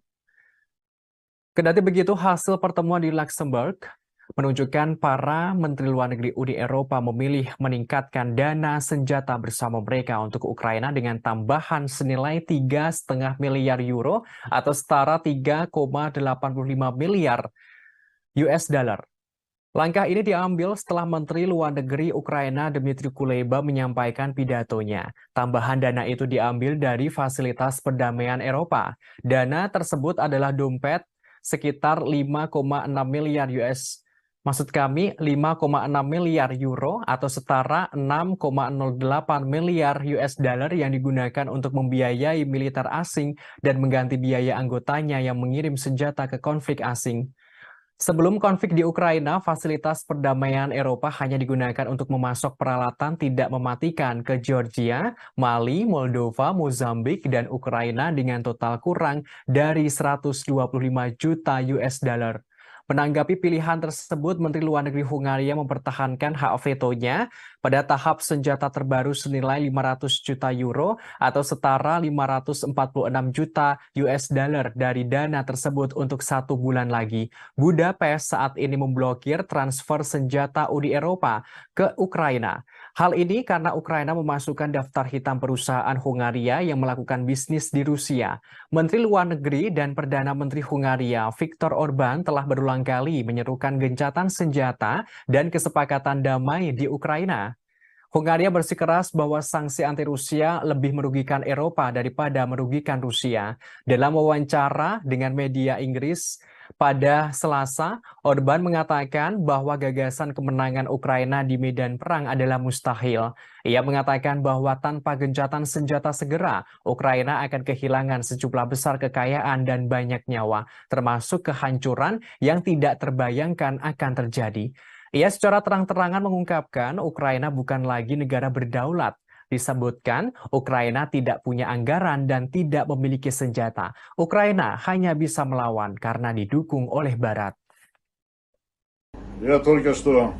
Kendati begitu, hasil pertemuan di Luxembourg menunjukkan para Menteri Luar Negeri Uni Eropa memilih meningkatkan dana senjata bersama mereka untuk Ukraina dengan tambahan senilai 3,5 miliar euro atau setara 3,85 miliar US dollar. Langkah ini diambil setelah Menteri Luar Negeri Ukraina Dmytro Kuleba menyampaikan pidatonya. Tambahan dana itu diambil dari Fasilitas Perdamaian Eropa. Dana tersebut adalah dompet sekitar 5,6 miliar US. Maksud kami 5,6 miliar euro atau setara 6,08 miliar US dollar yang digunakan untuk membiayai militer asing dan mengganti biaya anggotanya yang mengirim senjata ke konflik asing. Sebelum konflik di Ukraina, Fasilitas Perdamaian Eropa hanya digunakan untuk memasok peralatan tidak mematikan ke Georgia, Mali, Moldova, Mozambik, dan Ukraina dengan total kurang dari 125 juta US dollar. Menanggapi pilihan tersebut, Menteri Luar Negeri Hungaria mempertahankan hak vetonya pada tahap senjata terbaru senilai 500 juta euro atau setara 546 juta US dollar dari dana tersebut untuk 1 bulan lagi. Budapest saat ini memblokir transfer senjata Uni Eropa ke Ukraina. Hal ini karena Ukraina memasukkan daftar hitam perusahaan Hungaria yang melakukan bisnis di Rusia. Menteri Luar Negeri dan Perdana Menteri Hungaria, Viktor Orbán, telah berulang kali menyerukan gencatan senjata dan kesepakatan damai di Ukraina. Hungaria bersikeras bahwa sanksi anti-Rusia lebih merugikan Eropa daripada merugikan Rusia. Dalam wawancara dengan media Inggris pada Selasa, Orbán mengatakan bahwa gagasan kemenangan Ukraina di medan perang adalah mustahil. Ia mengatakan bahwa tanpa gencatan senjata segera, Ukraina akan kehilangan sejumlah besar kekayaan dan banyak nyawa, termasuk kehancuran yang tidak terbayangkan akan terjadi. Ia secara terang-terangan mengungkapkan Ukraina bukan lagi negara berdaulat, Disebutkan, Ukraina tidak punya anggaran dan tidak memiliki senjata. Ukraina hanya bisa melawan karena didukung oleh Barat. Я только что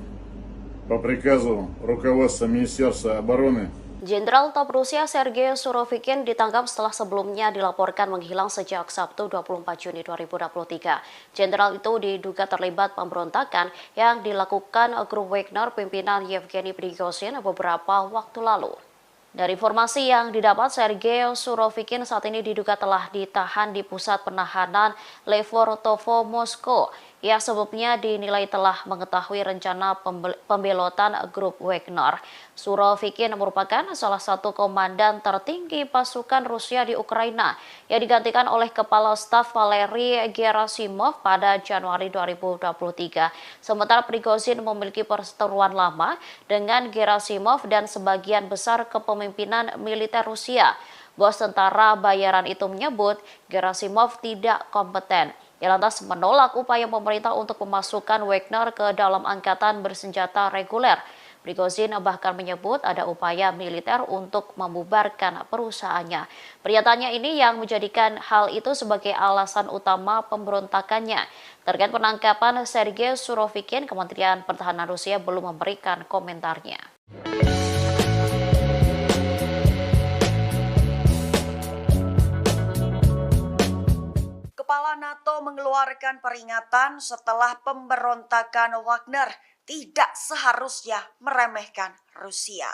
по приказу руководства Министерства обороны Jenderal Top Rusia Sergei Surovikin ditangkap setelah sebelumnya dilaporkan menghilang sejak Sabtu 24 Juni 2023. Jenderal itu diduga terlibat pemberontakan yang dilakukan grup Wagner pimpinan Yevgeny Prigozhin beberapa waktu lalu. Dari informasi yang didapat, Sergei Surovikin saat ini diduga telah ditahan di pusat penahanan Lefortovo, Moskow. Ia sebelumnya dinilai telah mengetahui rencana pembelotan grup Wagner. Surovikin merupakan salah satu komandan tertinggi pasukan Rusia di Ukraina yang digantikan oleh Kepala Staf Valery Gerasimov pada Januari 2023. Sementara Prigozhin memiliki perseteruan lama dengan Gerasimov dan sebagian besar kepemimpinan militer Rusia. Bos tentara bayaran itu menyebut Gerasimov tidak kompeten. Ia lantas menolak upaya pemerintah untuk memasukkan Wagner ke dalam angkatan bersenjata reguler. Prigozhin bahkan menyebut ada upaya militer untuk membubarkan perusahaannya. Pernyataannya ini yang menjadikan hal itu sebagai alasan utama pemberontakannya. Terkait penangkapan Sergei Surovikin, Kementerian Pertahanan Rusia belum memberikan komentarnya. Kepala NATO mengeluarkan peringatan setelah pemberontakan Wagner tidak seharusnya meremehkan Rusia.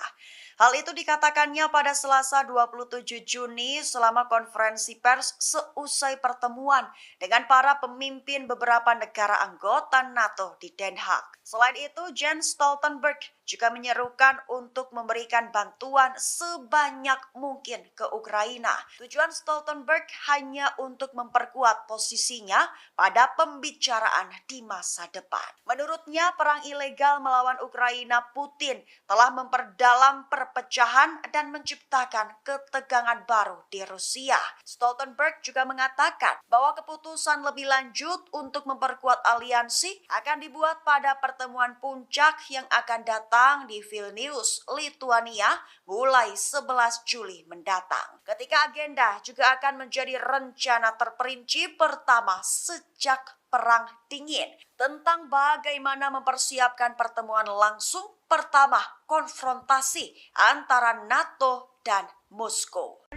Hal itu dikatakannya pada Selasa 27 Juni selama konferensi pers seusai pertemuan dengan para pemimpin beberapa negara anggota NATO di Den Haag. Selain itu, Jens Stoltenberg juga menyerukan untuk memberikan bantuan sebanyak mungkin ke Ukraina. Tujuan Stoltenberg hanya untuk memperkuat posisinya pada pembicaraan di masa depan. Menurutnya, perang ilegal melawan Ukraina Putin telah memperdalam perpecahan dan menciptakan ketegangan baru di Rusia. Stoltenberg juga mengatakan bahwa keputusan lebih lanjut untuk memperkuat aliansi akan dibuat pada pertemuan puncak yang akan datang di Vilnius, Lituania mulai 11 Juli mendatang. Ketika agenda juga akan menjadi rencana terperinci pertama sejak Perang Dingin tentang bagaimana mempersiapkan pertemuan langsung pertama konfrontasi antara NATO dan Moskow.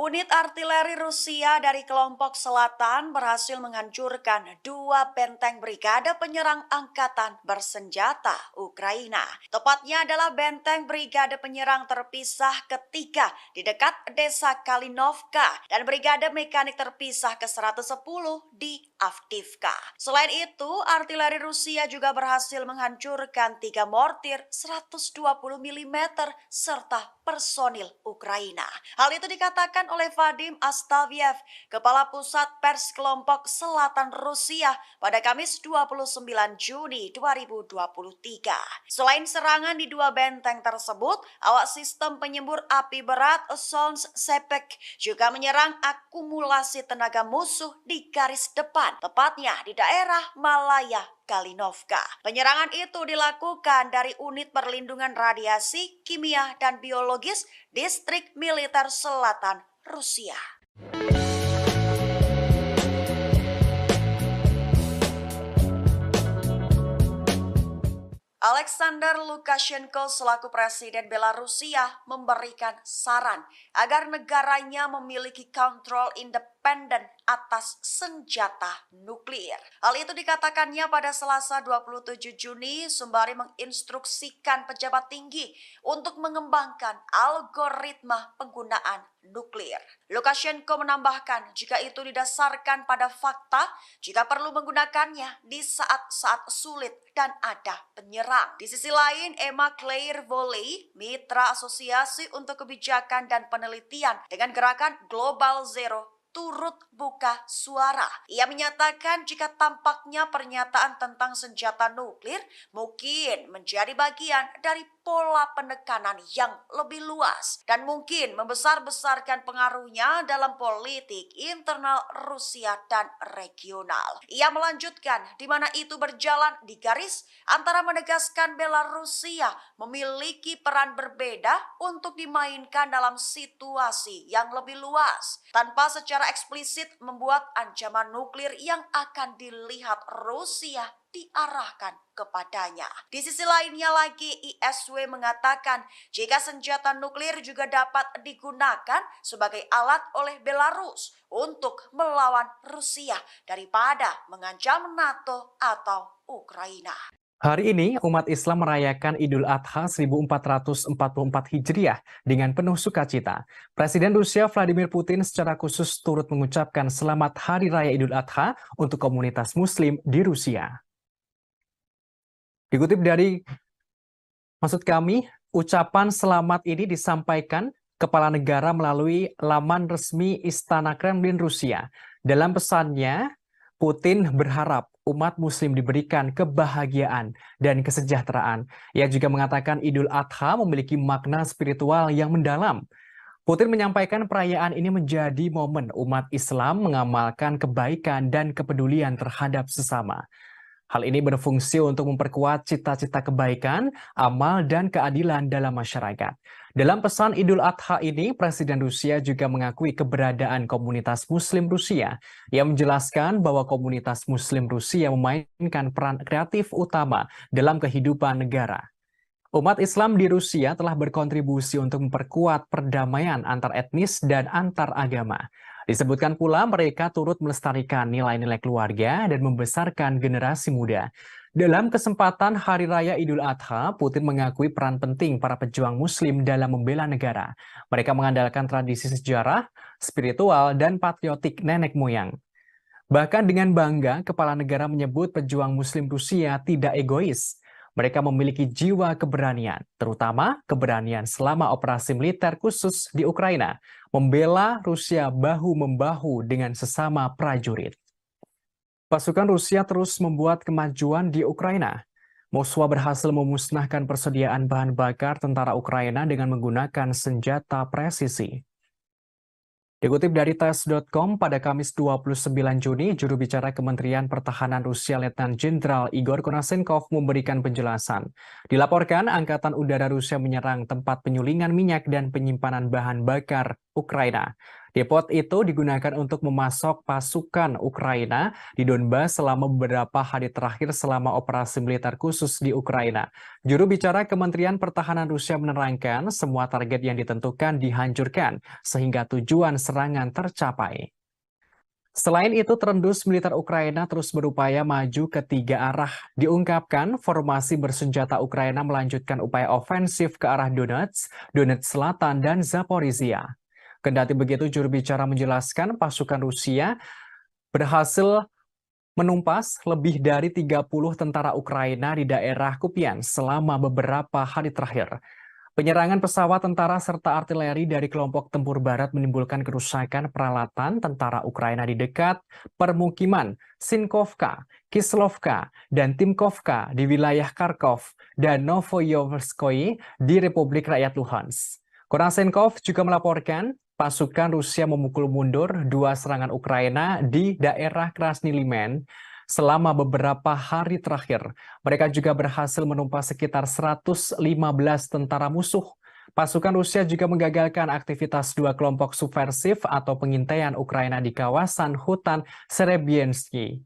Unit artileri Rusia dari kelompok selatan berhasil menghancurkan 2 benteng brigade penyerang angkatan bersenjata Ukraina. Tepatnya adalah benteng brigade penyerang terpisah ketiga di dekat desa Kalinovka dan brigade mekanik terpisah ke-110 di Avdiivka. Selain itu, artileri Rusia juga berhasil menghancurkan 3 mortir 120 mm serta personil Ukraina. Hal itu dikatakan oleh Vadim Astaviev, Kepala Pusat Pers Kelompok Selatan Rusia pada Kamis 29 Juni 2023. Selain serangan di 2 benteng tersebut, awak sistem penyembur api berat Sons Sepek juga menyerang akumulasi tenaga musuh di garis depan, tepatnya di daerah Malaya Kalinovka. Penyerangan itu dilakukan dari unit perlindungan radiasi, kimia, dan biologis Distrik Militer Selatan Rusia. Alexander Lukashenko selaku Presiden Belarusia memberikan saran agar negaranya memiliki kontrol independen atas senjata nuklir. Hal itu dikatakannya pada Selasa 27 Juni sembari menginstruksikan pejabat tinggi untuk mengembangkan algoritma penggunaan nuklir. Lukashenko menambahkan jika itu didasarkan pada fakta, jika perlu menggunakannya di saat-saat sulit dan ada penyerang. Di sisi lain, Emma Claire Volley, mitra asosiasi untuk kebijakan dan penelitian dengan gerakan Global Zero turut buka suara. Ia menyatakan jika tampaknya pernyataan tentang senjata nuklir mungkin menjadi bagian dari pola penekanan yang lebih luas dan mungkin membesar-besarkan pengaruhnya dalam politik internal Rusia dan regional. Ia melanjutkan di mana itu berjalan di garis antara menegaskan Belarusia memiliki peran berbeda untuk dimainkan dalam situasi yang lebih luas tanpa secara eksplisit membuat ancaman nuklir yang akan dilihat Rusia diarahkan kepadanya. Di sisi lainnya lagi, ISW mengatakan jika senjata nuklir juga dapat digunakan sebagai alat oleh Belarus untuk melawan Rusia daripada mengancam NATO atau Ukraina. Hari ini, umat Islam merayakan Idul Adha 1444 Hijriah dengan penuh sukacita. Presiden Rusia Vladimir Putin secara khusus turut mengucapkan selamat Hari Raya Idul Adha untuk komunitas Muslim di Rusia. Dikutip dari maksud kami, ucapan selamat ini disampaikan Kepala Negara melalui laman resmi Istana Kremlin Rusia. Dalam pesannya, Putin berharap umat Muslim diberikan kebahagiaan dan kesejahteraan. Ia juga mengatakan Idul Adha memiliki makna spiritual yang mendalam. Putin menyampaikan perayaan ini menjadi momen umat Islam mengamalkan kebaikan dan kepedulian terhadap sesama. Hal ini berfungsi untuk memperkuat cita-cita kebaikan, amal, dan keadilan dalam masyarakat. Dalam pesan Idul Adha ini, Presiden Rusia juga mengakui keberadaan komunitas Muslim Rusia. Ia menjelaskan bahwa komunitas Muslim Rusia memainkan peran kreatif utama dalam kehidupan negara. Umat Islam di Rusia telah berkontribusi untuk memperkuat perdamaian antar etnis dan antar agama. Disebutkan pula mereka turut melestarikan nilai-nilai keluarga dan membesarkan generasi muda. Dalam kesempatan Hari Raya Idul Adha, Putin mengakui peran penting para pejuang Muslim dalam membela negara. Mereka mengandalkan tradisi sejarah, spiritual, dan patriotik nenek moyang. Bahkan dengan bangga, Kepala Negara menyebut pejuang Muslim Rusia tidak egois. Mereka memiliki jiwa keberanian, terutama keberanian selama operasi militer khusus di Ukraina, membela Rusia bahu-membahu dengan sesama prajurit. Pasukan Rusia terus membuat kemajuan di Ukraina. Moskwa berhasil memusnahkan persediaan bahan bakar tentara Ukraina dengan menggunakan senjata presisi. Dikutip dari tes.com, pada Kamis 29 Juni, juru bicara Kementerian Pertahanan Rusia Letnan Jenderal Igor Konashenkov memberikan penjelasan. Dilaporkan, Angkatan Udara Rusia menyerang tempat penyulingan minyak dan penyimpanan bahan bakar Ukraina. Depot itu digunakan untuk memasok pasukan Ukraina di Donbas selama beberapa hari terakhir selama operasi militer khusus di Ukraina. Juru bicara Kementerian Pertahanan Rusia menerangkan semua target yang ditentukan dihancurkan sehingga tujuan serangan tercapai. Selain itu, terendus militer Ukraina terus berupaya maju ke tiga arah. Diungkapkan, formasi bersenjata Ukraina melanjutkan upaya ofensif ke arah Donetsk, Donetsk Selatan, dan Zaporizhia. Kendati begitu, juru bicara menjelaskan pasukan Rusia berhasil menumpas lebih dari 30 tentara Ukraina di daerah Kupiansk selama beberapa hari terakhir. Penyerangan pesawat tentara serta artileri dari kelompok tempur barat menimbulkan kerusakan peralatan tentara Ukraina di dekat permukiman Sinkovka, Kislovka, dan Timkovka di wilayah Kharkov dan Novoyoverskoye di Republik Rakyat Luhansk. Konashenkov juga melaporkan pasukan Rusia memukul mundur dua serangan Ukraina di daerah Krasny Liman selama beberapa hari terakhir. Mereka juga berhasil menumpas sekitar 115 tentara musuh. Pasukan Rusia juga menggagalkan aktivitas dua kelompok subversif atau pengintaian Ukraina di kawasan hutan Serebiensky.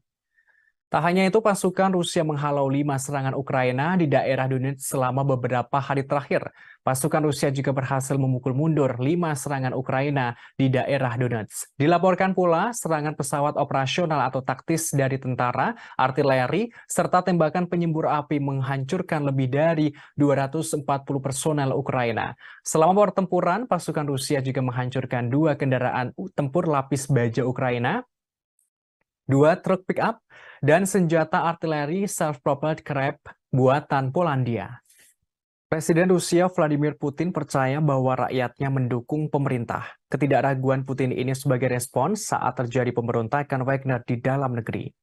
Tak hanya itu, pasukan Rusia menghalau 5 serangan Ukraina di daerah Donetsk selama beberapa hari terakhir. Pasukan Rusia juga berhasil memukul mundur 5 serangan Ukraina di daerah Donetsk. Dilaporkan pula serangan pesawat operasional atau taktis dari tentara, artileri, serta tembakan penyembur api menghancurkan lebih dari 240 personel Ukraina. Selama pertempuran, pasukan Rusia juga menghancurkan 2 kendaraan tempur lapis baja Ukraina, 2 truk pick-up, dan senjata artileri self-propelled Krep buatan Polandia. Presiden Rusia Vladimir Putin percaya bahwa rakyatnya mendukung pemerintah. Ketidakraguan Putin ini sebagai respons saat terjadi pemberontakan Wagner di dalam negeri.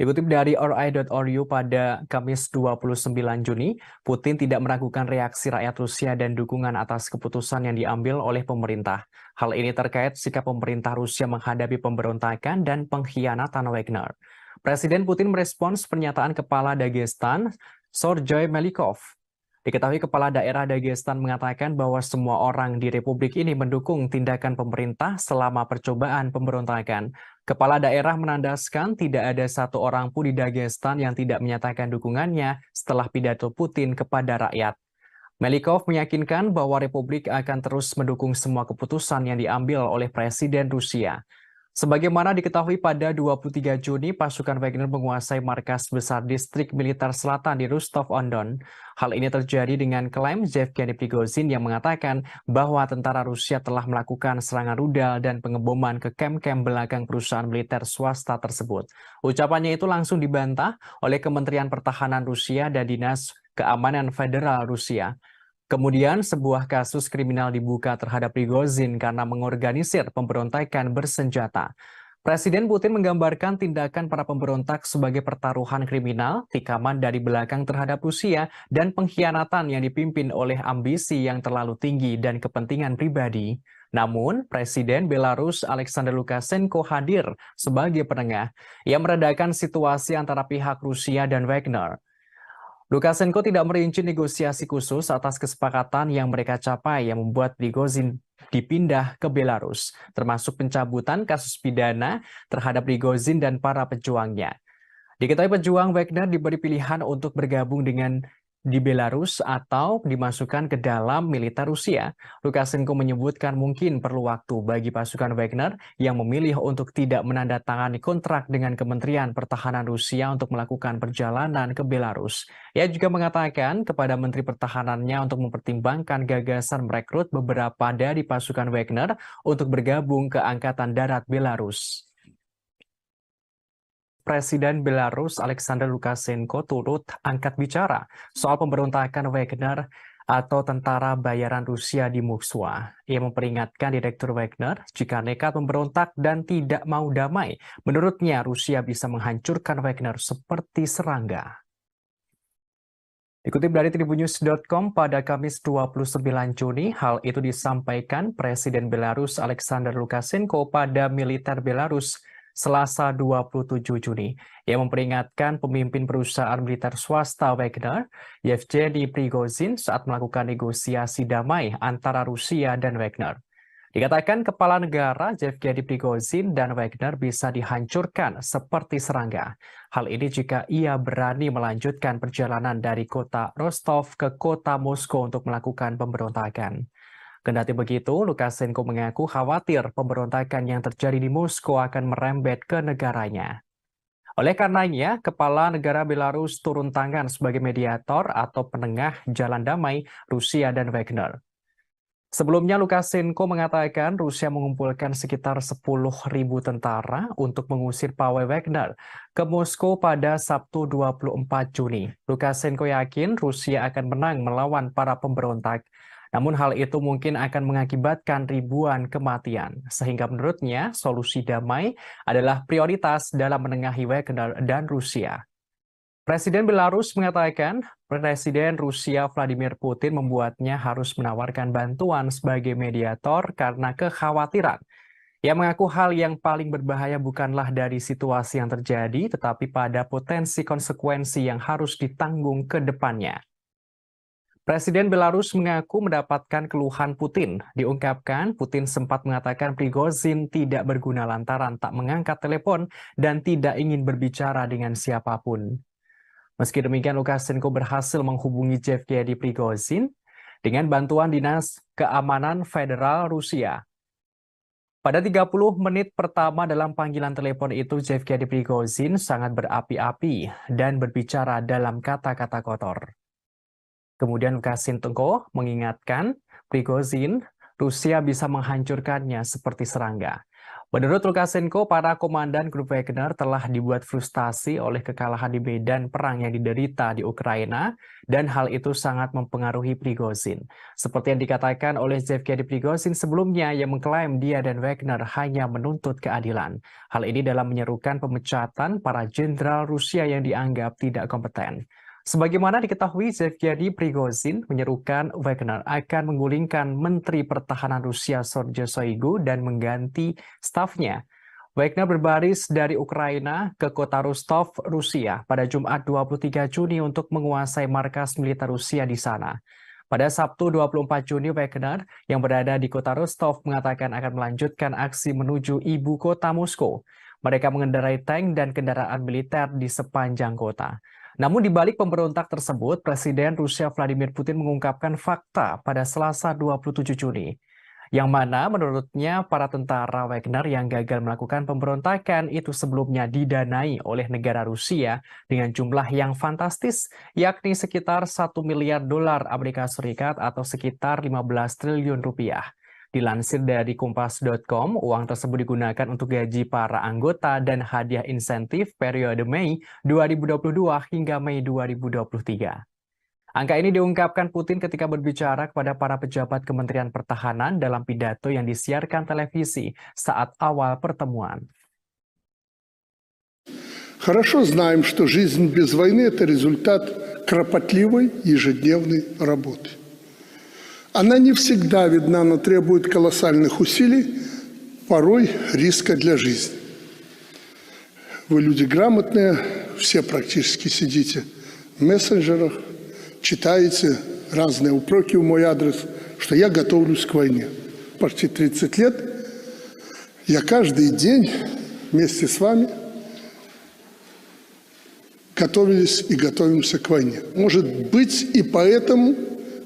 Dikutip dari RI.ru pada Kamis 29 Juni, Putin tidak meragukan reaksi rakyat Rusia dan dukungan atas keputusan yang diambil oleh pemerintah. Hal ini terkait sikap pemerintah Rusia menghadapi pemberontakan dan pengkhianatan Wagner. Presiden Putin merespons pernyataan Kepala Dagestan, Sergei Melikov. Diketahui Kepala Daerah Dagestan mengatakan bahwa semua orang di Republik ini mendukung tindakan pemerintah selama percobaan pemberontakan. Kepala daerah menandaskan tidak ada satu orang pun di Dagestan yang tidak menyatakan dukungannya setelah pidato Putin kepada rakyat. Melikov meyakinkan bahwa Republik akan terus mendukung semua keputusan yang diambil oleh Presiden Rusia. Sebagaimana diketahui pada 23 Juni, pasukan Wagner menguasai markas besar distrik militer selatan di Rostov-on-Don. Hal ini terjadi dengan klaim Yevgeny Prigozhin yang mengatakan bahwa tentara Rusia telah melakukan serangan rudal dan pengeboman ke kem-kem belakang perusahaan militer swasta tersebut. Ucapannya itu langsung dibantah oleh Kementerian Pertahanan Rusia dan Dinas Keamanan Federal Rusia. Kemudian sebuah kasus kriminal dibuka terhadap Prigozhin karena mengorganisir pemberontakan bersenjata. Presiden Putin menggambarkan tindakan para pemberontak sebagai pertaruhan kriminal, tikaman dari belakang terhadap Rusia, dan pengkhianatan yang dipimpin oleh ambisi yang terlalu tinggi dan kepentingan pribadi. Namun, Presiden Belarus Alexander Lukashenko hadir sebagai penengah. Ia meredakan situasi antara pihak Rusia dan Wagner. Lukashenko tidak merinci negosiasi khusus atas kesepakatan yang mereka capai yang membuat Prigozhin dipindah ke Belarus, termasuk pencabutan kasus pidana terhadap Prigozhin dan para pejuangnya. Diketahui pejuang Wagner diberi pilihan untuk bergabung dengan di Belarus atau dimasukkan ke dalam militer Rusia. Lukashenko menyebutkan mungkin perlu waktu bagi pasukan Wagner yang memilih untuk tidak menandatangani kontrak dengan Kementerian Pertahanan Rusia untuk melakukan perjalanan ke Belarus. Ia juga mengatakan kepada Menteri Pertahanannya untuk mempertimbangkan gagasan merekrut beberapa dari pasukan Wagner untuk bergabung ke Angkatan Darat Belarus. Presiden Belarus Alexander Lukashenko turut angkat bicara soal pemberontakan Wagner atau tentara bayaran Rusia di Moskwa. Ia memperingatkan Direktur Wagner jika nekat memberontak dan tidak mau damai. Menurutnya Rusia bisa menghancurkan Wagner seperti serangga. Dikutip dari Tribunnews.com pada Kamis 29 Juni, hal itu disampaikan Presiden Belarus Alexander Lukashenko pada militer Belarus Selasa 27 Juni. Ia memperingatkan pemimpin perusahaan militer swasta Wagner, Yevgeny Prigozhin, saat melakukan negosiasi damai antara Rusia dan Wagner. Dikatakan kepala negara Yevgeny Prigozhin dan Wagner bisa dihancurkan seperti serangga. Hal ini jika ia berani melanjutkan perjalanan dari kota Rostov ke kota Moskow untuk melakukan pemberontakan. Kendati begitu, Lukashenko mengaku khawatir pemberontakan yang terjadi di Moskow akan merembet ke negaranya. Oleh karenanya, Kepala Negara Belarus turun tangan sebagai mediator atau penengah jalan damai Rusia dan Wagner. Sebelumnya, Lukashenko mengatakan Rusia mengumpulkan sekitar 10.000 tentara untuk mengusir pawai Wagner ke Moskow pada Sabtu 24 Juni. Lukashenko yakin Rusia akan menang melawan para pemberontak. Namun hal itu mungkin akan mengakibatkan ribuan kematian. Sehingga menurutnya solusi damai adalah prioritas dalam menengahi Wagner dan Rusia. Presiden Belarus mengatakan Presiden Rusia Vladimir Putin membuatnya harus menawarkan bantuan sebagai mediator karena kekhawatiran. Ia mengaku hal yang paling berbahaya bukanlah dari situasi yang terjadi, tetapi pada potensi konsekuensi yang harus ditanggung ke depannya. Presiden Belarus mengaku mendapatkan keluhan Putin. Diungkapkan, Putin sempat mengatakan Prigozhin tidak berguna lantaran tak mengangkat telepon dan tidak ingin berbicara dengan siapapun. Meski demikian, Lukashenko berhasil menghubungi Yevgeny Prigozhin dengan bantuan Dinas Keamanan Federal Rusia. Pada 30 menit pertama dalam panggilan telepon itu, Yevgeny Prigozhin sangat berapi-api dan berbicara dalam kata-kata kotor. Kemudian Lukashenko mengingatkan Prigozhin, Rusia bisa menghancurkannya seperti serangga. Menurut Lukashenko, para komandan grup Wagner telah dibuat frustasi oleh kekalahan di medan perang yang diderita di Ukraina, dan hal itu sangat mempengaruhi Prigozhin. Seperti yang dikatakan oleh Yevgeny Prigozhin sebelumnya yang mengklaim dia dan Wagner hanya menuntut keadilan. Hal ini dalam menyerukan pemecatan para jenderal Rusia yang dianggap tidak kompeten. Sebagaimana diketahui, Yevgeny Prigozhin menyerukan Wagner akan menggulingkan Menteri Pertahanan Rusia Sergei Shoigu dan mengganti stafnya. Wagner berbaris dari Ukraina ke kota Rostov, Rusia pada Jumat 23 Juni untuk menguasai markas militer Rusia di sana. Pada Sabtu 24 Juni, Wagner yang berada di kota Rostov mengatakan akan melanjutkan aksi menuju ibu kota Moskow. Mereka mengendarai tank dan kendaraan militer di sepanjang kota. Namun di balik pemberontak tersebut, Presiden Rusia Vladimir Putin mengungkapkan fakta pada Selasa 27 Juni, yang mana menurutnya para tentara Wagner yang gagal melakukan pemberontakan itu sebelumnya didanai oleh negara Rusia dengan jumlah yang fantastis, yakni sekitar 1 miliar dolar Amerika Serikat atau sekitar 15 triliun rupiah. Dilansir dari Kompas.com, uang tersebut digunakan untuk gaji para anggota dan hadiah insentif periode Mei 2022 hingga Mei 2023. Angka ini diungkapkan Putin ketika berbicara kepada para pejabat Kementerian Pertahanan dalam pidato yang disiarkan televisi saat awal pertemuan. Хорошо знаем, что жизнь без войны – это результат кропотливой ежедневной работы. Она не всегда видна, но требует колоссальных усилий, порой риска для жизни. Вы люди грамотные, все практически сидите в мессенджерах, читаете разные упреки в мой адрес, что я готовлюсь к войне. Почти 30 лет я каждый день вместе с вами готовились и готовимся к войне. Может быть, и поэтому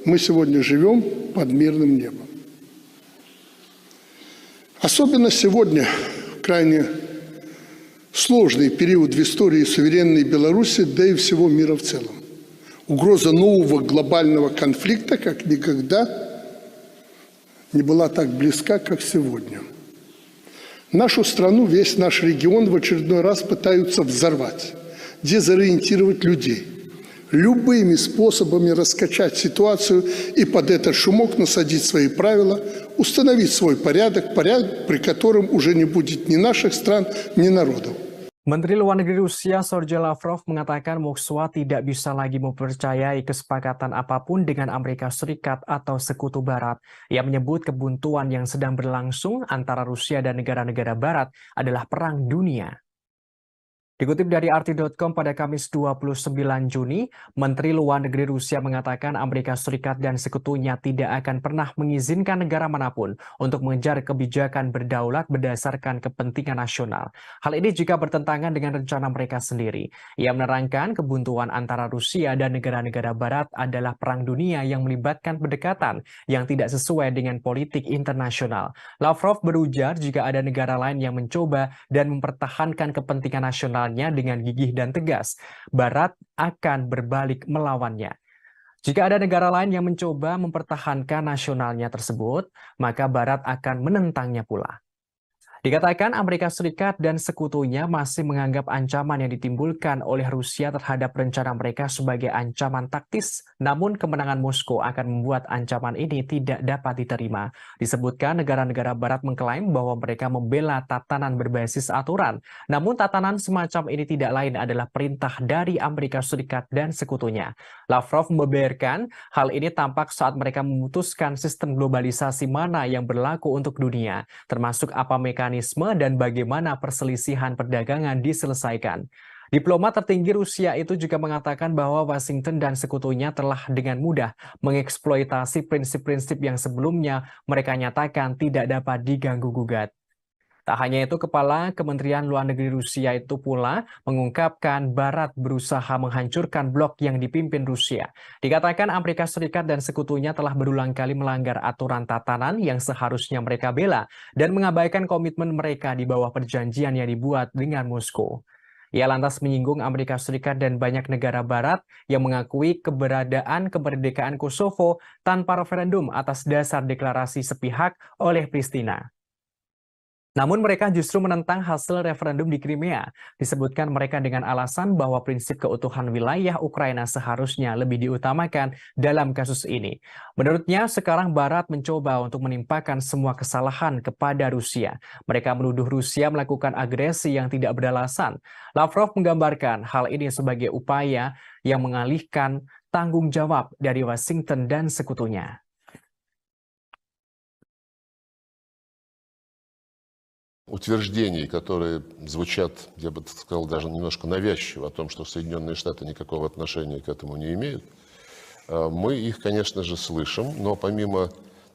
мы сегодня живем под мирным небом. Особенно сегодня, в крайне сложный период в истории суверенной Беларуси, да и всего мира в целом. Угроза нового глобального конфликта как никогда не была так близка, как сегодня. Нашу страну, весь наш регион в очередной раз пытаются взорвать, дезориентировать людей, любыми способами раскачать ситуацию и под этот шумок насадить свои правила, установить свой порядок, при котором уже не будет ни наших стран, ни народов. Menteri Luar Negeri Rusia Sergei Lavrov mengatakan Moskwa tidak bisa lagi mempercayai kesepakatan apapun dengan Amerika Serikat atau Sekutu Barat. Ia menyebut kebuntuan yang sedang berlangsung antara Rusia dan negara-negara Barat adalah perang dunia. Dikutip dari RT.com pada Kamis 29 Juni, Menteri Luar Negeri Rusia mengatakan Amerika Serikat dan sekutunya tidak akan pernah mengizinkan negara manapun untuk mengejar kebijakan berdaulat berdasarkan kepentingan nasional. Hal ini juga bertentangan dengan rencana mereka sendiri. Ia menerangkan kebuntuan antara Rusia dan negara-negara Barat adalah perang dunia yang melibatkan pendekatan yang tidak sesuai dengan politik internasional. Lavrov berujar jika ada negara lain yang mencoba dan mempertahankan kepentingan nasional dengan gigih dan tegas, Barat akan berbalik melawannya. Jika ada negara lain yang mencoba mempertahankan nasionalnya tersebut, maka Barat akan menentangnya pula. Dikatakan Amerika Serikat dan sekutunya masih menganggap ancaman yang ditimbulkan oleh Rusia terhadap rencana mereka sebagai ancaman taktis, namun kemenangan Moskow akan membuat ancaman ini tidak dapat diterima. Disebutkan negara-negara Barat mengklaim bahwa mereka membela tatanan berbasis aturan, namun tatanan semacam ini tidak lain adalah perintah dari Amerika Serikat dan sekutunya. Lavrov membeberkan hal ini tampak saat mereka memutuskan sistem globalisasi mana yang berlaku untuk dunia, termasuk apa mekanisme dan bagaimana perselisihan perdagangan diselesaikan. Diplomat tertinggi Rusia itu juga mengatakan bahwa Washington dan sekutunya telah dengan mudah mengeksploitasi prinsip-prinsip yang sebelumnya mereka nyatakan tidak dapat diganggu-gugat. Tak hanya itu, Kepala Kementerian Luar Negeri Rusia itu pula mengungkapkan Barat berusaha menghancurkan blok yang dipimpin Rusia. Dikatakan Amerika Serikat dan sekutunya telah berulang kali melanggar aturan tatanan yang seharusnya mereka bela dan mengabaikan komitmen mereka di bawah perjanjian yang dibuat dengan Moskow. Ia lantas menyinggung Amerika Serikat dan banyak negara Barat yang mengakui keberadaan kemerdekaan Kosovo tanpa referendum atas dasar deklarasi sepihak oleh Pristina. Namun mereka justru menentang hasil referendum di Crimea. Disebutkan mereka dengan alasan bahwa prinsip keutuhan wilayah Ukraina seharusnya lebih diutamakan dalam kasus ini. Menurutnya, sekarang Barat mencoba untuk menimpakan semua kesalahan kepada Rusia. Mereka menuduh Rusia melakukan agresi yang tidak beralasan. Lavrov menggambarkan hal ini sebagai upaya yang mengalihkan tanggung jawab dari Washington dan sekutunya. Утверждений, которые звучат, я бы так сказал, даже немножко навязчиво, о том, что Соединенные Штаты никакого отношения к этому не имеют, мы их, конечно же, слышим, но помимо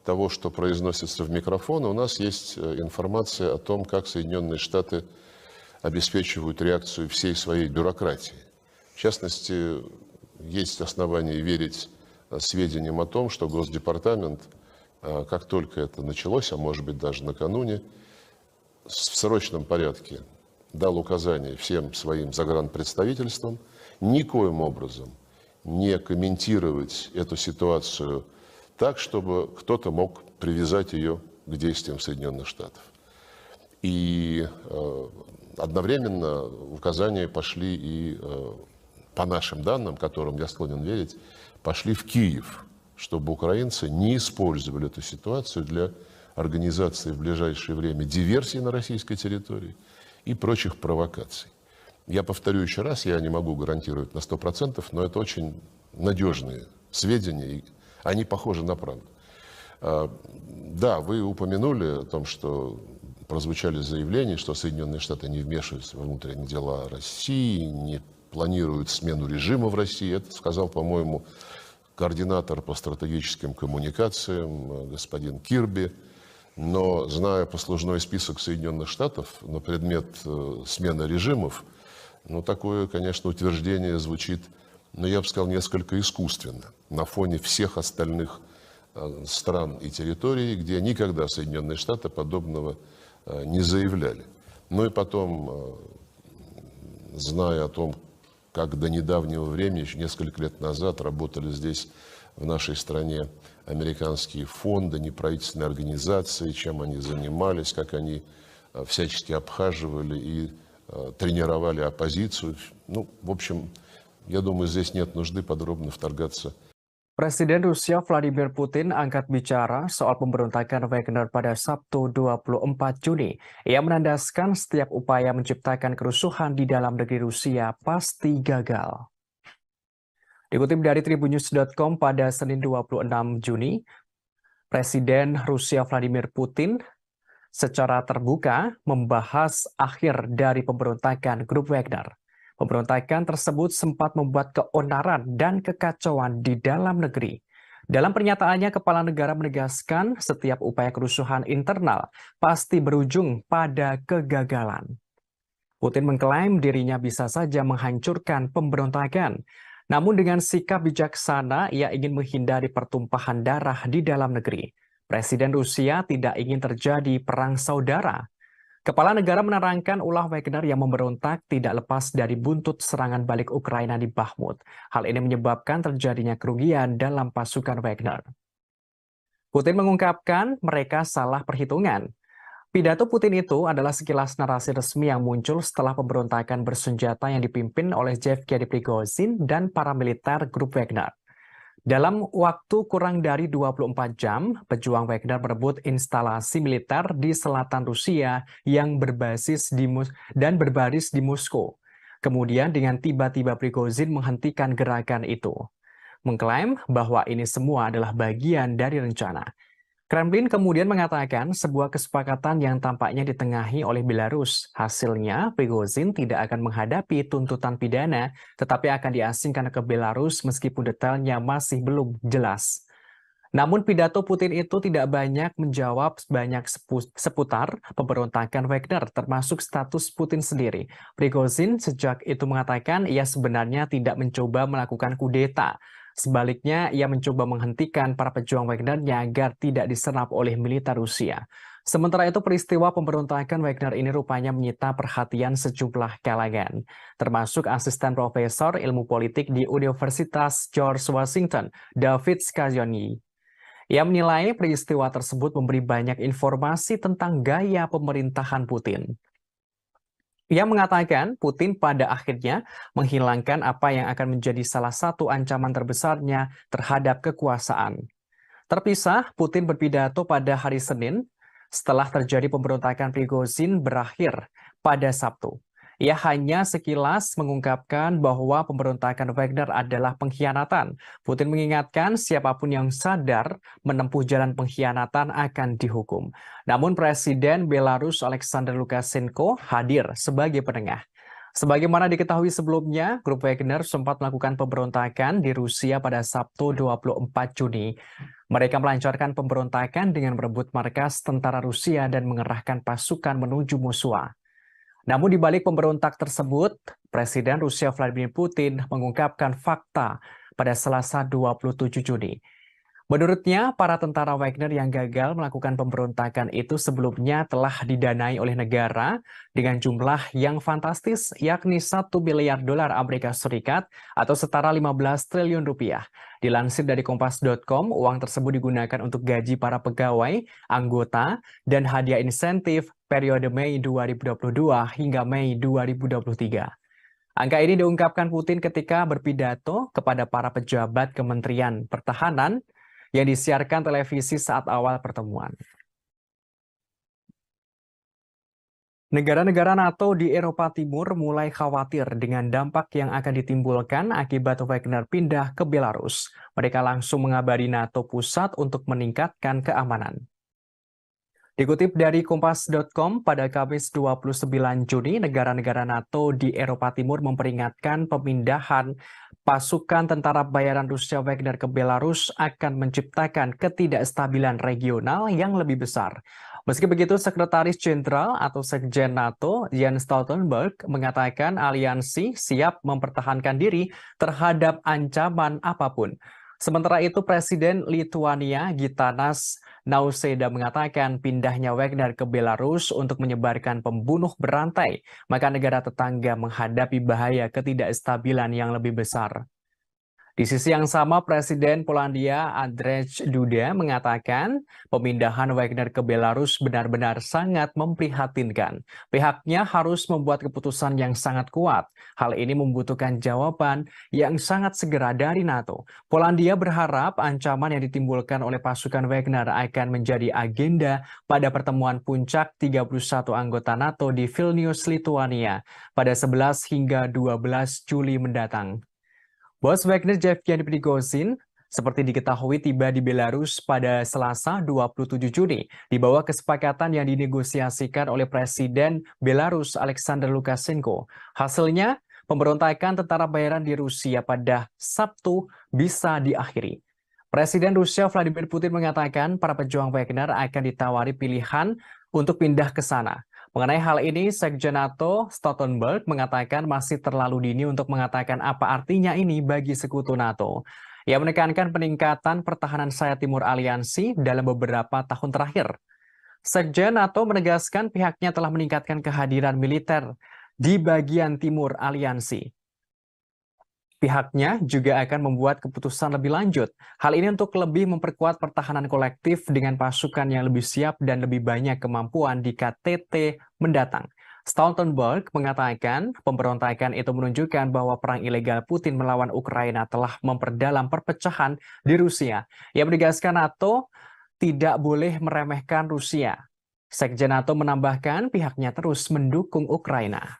того, что произносится в микрофон, у нас есть информация о том, как Соединенные Штаты обеспечивают реакцию всей своей бюрократии. В частности, есть основания верить сведениям о том, что Госдепартамент, как только это началось, а может быть даже накануне, в срочном порядке дал указание всем своим загранпредставительствам никоим образом не комментировать эту ситуацию так, чтобы кто-то мог привязать ее к действиям Соединенных Штатов. И одновременно указания пошли и, по нашим данным, которым я склонен верить, пошли в Киев, чтобы украинцы не использовали эту ситуацию для организации в ближайшее время диверсий на российской территории и прочих провокаций. Я повторю еще раз, я не могу гарантировать на 100%, но это очень надежные сведения, и они похожи на правду. Да, вы упомянули о том, что прозвучали заявления, что Соединенные Штаты не вмешиваются во внутренние дела России, не планируют смену режима в России. Это сказал, по-моему, координатор по стратегическим коммуникациям господин Кирби. Но, зная послужной список Соединенных Штатов на предмет смены режимов, ну, такое, конечно, утверждение звучит, но я бы сказал, несколько искусственно на фоне всех остальных стран и территорий, где никогда Соединенные Штаты подобного не заявляли. Ну и потом, зная о том, как до недавнего времени, еще несколько лет назад, работали здесь, в нашей стране, американские фонды, неправительственные организации, чем они занимались, как они всячески обхаживали и тренировали оппозицию. Ну, в общем, я думаю, здесь нет нужды подробно вторгаться. Presiden Rusia Vladimir Putin angkat bicara soal pemberontakan Wagner pada Sabtu 24 Juni. Ia menandaskan setiap upaya menciptakan kerusuhan di dalam negeri Rusia pasti gagal. Dikutip dari tribunnews.com pada Senin 26 Juni, Presiden Rusia Vladimir Putin secara terbuka membahas akhir dari pemberontakan grup Wagner. Pemberontakan tersebut sempat membuat keonaran dan kekacauan di dalam negeri. Dalam pernyataannya, kepala negara menegaskan setiap upaya kerusuhan internal pasti berujung pada kegagalan. Putin mengklaim dirinya bisa saja menghancurkan pemberontakan. Namun dengan sikap bijaksana, ia ingin menghindari pertumpahan darah di dalam negeri. Presiden Rusia tidak ingin terjadi perang saudara. Kepala negara menerangkan ulah Wagner yang memberontak tidak lepas dari buntut serangan balik Ukraina di Bakhmut. Hal ini menyebabkan terjadinya kerugian dalam pasukan Wagner. Putin mengungkapkan mereka salah perhitungan. Pidato Putin itu adalah sekilas narasi resmi yang muncul setelah pemberontakan bersenjata yang dipimpin oleh Yevgeny Prigozhin dan paramiliter grup Wagner. Dalam waktu kurang dari 24 jam, pejuang Wagner merebut instalasi militer di selatan Rusia yang berbasis di berbaris di Moskow. Kemudian dengan tiba-tiba Prigozhin menghentikan gerakan itu, mengklaim bahwa ini semua adalah bagian dari rencana. Kremlin kemudian mengatakan sebuah kesepakatan yang tampaknya ditengahi oleh Belarus. Hasilnya, Prigozhin tidak akan menghadapi tuntutan pidana, tetapi akan diasingkan ke Belarus meskipun detailnya masih belum jelas. Namun pidato Putin itu tidak banyak menjawab seputar pemberontakan Wagner, termasuk status Putin sendiri. Prigozhin sejak itu mengatakan ia sebenarnya tidak mencoba melakukan kudeta. Sebaliknya, ia mencoba menghentikan para pejuang Wagner-nya agar tidak diserap oleh militer Rusia. Sementara itu, peristiwa pemberontakan Wagner ini rupanya menyita perhatian sejumlah kalangan, termasuk asisten profesor ilmu politik di Universitas George Washington, David Scaglione. Ia menilai peristiwa tersebut memberi banyak informasi tentang gaya pemerintahan Putin. Ia mengatakan Putin pada akhirnya menghilangkan apa yang akan menjadi salah satu ancaman terbesarnya terhadap kekuasaan. Terpisah, Putin berpidato pada hari Senin setelah terjadi pemberontakan Prigozhin berakhir pada Sabtu. Ia hanya sekilas mengungkapkan bahwa pemberontakan Wagner adalah pengkhianatan. Putin mengingatkan siapapun yang sadar menempuh jalan pengkhianatan akan dihukum. Namun Presiden Belarus Alexander Lukashenko hadir sebagai penengah. Sebagaimana diketahui sebelumnya, grup Wagner sempat melakukan pemberontakan di Rusia pada Sabtu 24 Juni. Mereka melancarkan pemberontakan dengan merebut markas tentara Rusia dan mengerahkan pasukan menuju Moskwa. Namun di balik pemberontak tersebut, Presiden Rusia Vladimir Putin mengungkapkan fakta pada Selasa 27 Juni. Menurutnya, para tentara Wagner yang gagal melakukan pemberontakan itu sebelumnya telah didanai oleh negara dengan jumlah yang fantastis, yakni 1 miliar dolar Amerika Serikat atau setara 15 triliun rupiah. Dilansir dari Kompas.com, uang tersebut digunakan untuk gaji para pegawai, anggota, dan hadiah insentif periode Mei 2022 hingga Mei 2023. Angka ini diungkapkan Putin ketika berpidato kepada para pejabat Kementerian Pertahanan yang disiarkan televisi saat awal pertemuan. Negara-negara NATO di Eropa Timur mulai khawatir dengan dampak yang akan ditimbulkan akibat Wagner pindah ke Belarus. Mereka langsung mengabari NATO pusat untuk meningkatkan keamanan. Dikutip dari Kompas.com, pada Kamis 29 Juni, negara-negara NATO di Eropa Timur memperingatkan pemindahan pasukan tentara bayaran Rusia Wagner ke Belarus akan menciptakan ketidakstabilan regional yang lebih besar. Meski begitu, Sekretaris Jenderal atau Sekjen NATO, Jens Stoltenberg, mengatakan aliansi siap mempertahankan diri terhadap ancaman apapun. Sementara itu, Presiden Lituania Gitanas Nausėda mengatakan pindahnya Wagner ke Belarus untuk menyebarkan pembunuh berantai, maka negara tetangga menghadapi bahaya ketidakstabilan yang lebih besar. Di sisi yang sama, Presiden Polandia Andrzej Duda mengatakan pemindahan Wagner ke Belarus benar-benar sangat memprihatinkan. Pihaknya harus membuat keputusan yang sangat kuat. Hal ini membutuhkan jawaban yang sangat segera dari NATO. Polandia berharap ancaman yang ditimbulkan oleh pasukan Wagner akan menjadi agenda pada pertemuan puncak 31 anggota NATO di Vilnius, Lituania pada 11 hingga 12 Juli mendatang. Bos Wagner Yevgeny Prigozhin seperti diketahui tiba di Belarus pada Selasa 27 Juni di bawah kesepakatan yang dinegosiasikan oleh Presiden Belarus Alexander Lukashenko. Hasilnya, pemberontakan tentara bayaran di Rusia pada Sabtu bisa diakhiri. Presiden Rusia Vladimir Putin mengatakan para pejuang Wagner akan ditawari pilihan untuk pindah ke sana. Mengenai hal ini, Sekjen NATO Stoltenberg mengatakan masih terlalu dini untuk mengatakan apa artinya ini bagi sekutu NATO. Ia menekankan peningkatan pertahanan sayap timur aliansi dalam beberapa tahun terakhir. Sekjen NATO menegaskan pihaknya telah meningkatkan kehadiran militer di bagian timur aliansi. Pihaknya juga akan membuat keputusan lebih lanjut. Hal ini untuk lebih memperkuat pertahanan kolektif dengan pasukan yang lebih siap dan lebih banyak kemampuan di KTT mendatang. Stoltenberg mengatakan pemberontakan itu menunjukkan bahwa perang ilegal Putin melawan Ukraina telah memperdalam perpecahan di Rusia. Ia menegaskan NATO tidak boleh meremehkan Rusia. Sekjen NATO menambahkan pihaknya terus mendukung Ukraina.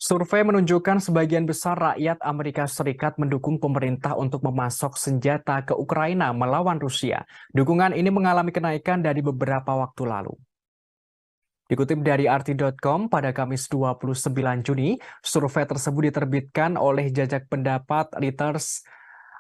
Survei menunjukkan sebagian besar rakyat Amerika Serikat mendukung pemerintah untuk memasok senjata ke Ukraina melawan Rusia. Dukungan ini mengalami kenaikan dari beberapa waktu lalu. Dikutip dari RT.com pada Kamis 29 Juni, survei tersebut diterbitkan oleh Jajak Pendapat Reuters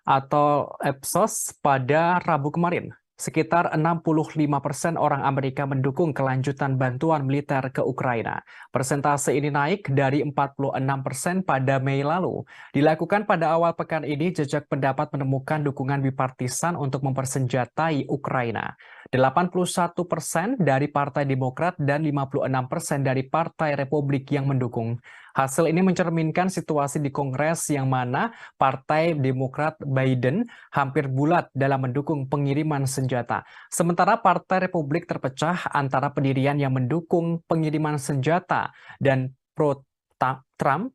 atau Ipsos pada Rabu kemarin. Sekitar 65% orang Amerika mendukung kelanjutan bantuan militer ke Ukraina. Persentase ini naik dari 46% pada Mei lalu. Dilakukan pada awal pekan ini, Jajak Pendapat menemukan dukungan bipartisan untuk mempersenjatai Ukraina. 81% dari Partai Demokrat dan 56% dari Partai Republik yang mendukung. Hasil ini mencerminkan situasi di Kongres yang mana Partai Demokrat Biden hampir bulat dalam mendukung pengiriman senjata. Sementara Partai Republik terpecah antara pendirian yang mendukung pengiriman senjata dan pro-Trump,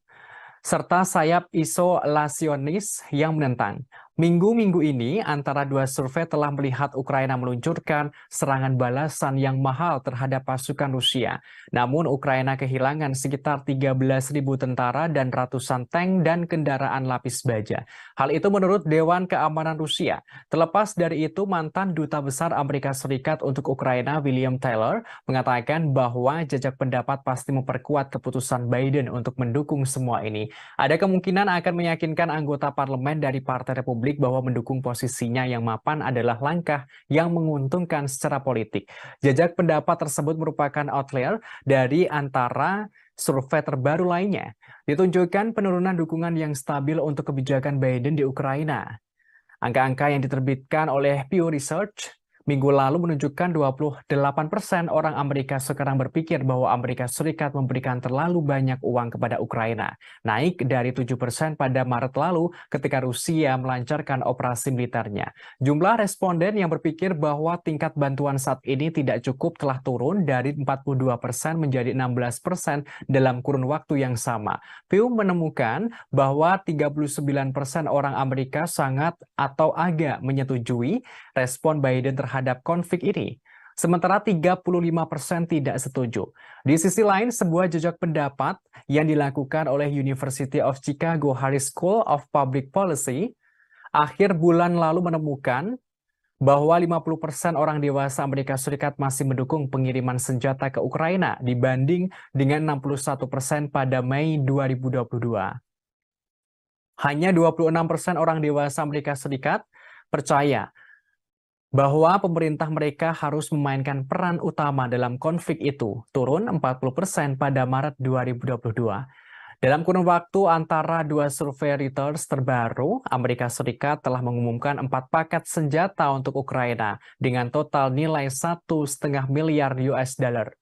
serta sayap isolasionis yang menentang. Minggu-minggu ini, antara dua survei telah melihat Ukraina meluncurkan serangan balasan yang mahal terhadap pasukan Rusia. Namun, Ukraina kehilangan sekitar 13.000 tentara dan ratusan tank dan kendaraan lapis baja. Hal itu menurut Dewan Keamanan Rusia. Terlepas dari itu, mantan Duta Besar Amerika Serikat untuk Ukraina, William Taylor, mengatakan bahwa jajak pendapat pasti memperkuat keputusan Biden untuk mendukung semua ini. Ada kemungkinan akan meyakinkan anggota parlemen dari Partai Republik bahwa mendukung posisinya yang mapan adalah langkah yang menguntungkan secara politik. Jajak pendapat tersebut merupakan outlier dari antara survei terbaru lainnya. Ditunjukkan penurunan dukungan yang stabil untuk kebijakan Biden di Ukraina. Angka-angka yang diterbitkan oleh Pew Research minggu lalu menunjukkan 28% orang Amerika sekarang berpikir bahwa Amerika Serikat memberikan terlalu banyak uang kepada Ukraina, naik dari 7% pada Maret lalu ketika Rusia melancarkan operasi militernya. Jumlah responden yang berpikir bahwa tingkat bantuan saat ini tidak cukup telah turun dari 42% menjadi 16% dalam kurun waktu yang sama. Pew menemukan bahwa 39% orang Amerika sangat atau agak menyetujui respon Biden terhadap konflik ini. Sementara 35% tidak setuju. Di sisi lain, sebuah jejak pendapat yang dilakukan oleh University of Chicago Harris School of Public Policy akhir bulan lalu menemukan bahwa 50% orang dewasa Amerika Serikat masih mendukung pengiriman senjata ke Ukraina dibanding dengan 61% pada Mei 2022. Hanya 26% orang dewasa Amerika Serikat percaya bahwa pemerintah mereka harus memainkan peran utama dalam konflik itu, turun 40% pada Maret 2022. Dalam kurun waktu antara dua survei Reuters terbaru, Amerika Serikat telah mengumumkan 4 paket senjata untuk Ukraina dengan total nilai 1,5 miliar US dollar.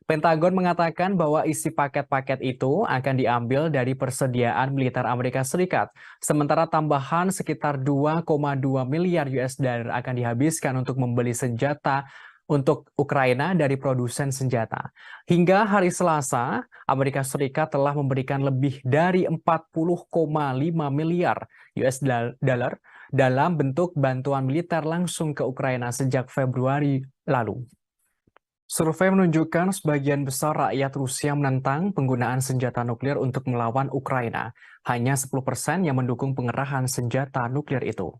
Pentagon mengatakan bahwa isi paket-paket itu akan diambil dari persediaan militer Amerika Serikat, sementara tambahan sekitar 2,2 miliar US dollar akan dihabiskan untuk membeli senjata untuk Ukraina dari produsen senjata. Hingga hari Selasa, Amerika Serikat telah memberikan lebih dari 40,5 miliar US dollar dalam bentuk bantuan militer langsung ke Ukraina sejak Februari lalu. Survei menunjukkan sebagian besar rakyat Rusia menentang penggunaan senjata nuklir untuk melawan Ukraina. Hanya 10% yang mendukung pengerahan senjata nuklir itu.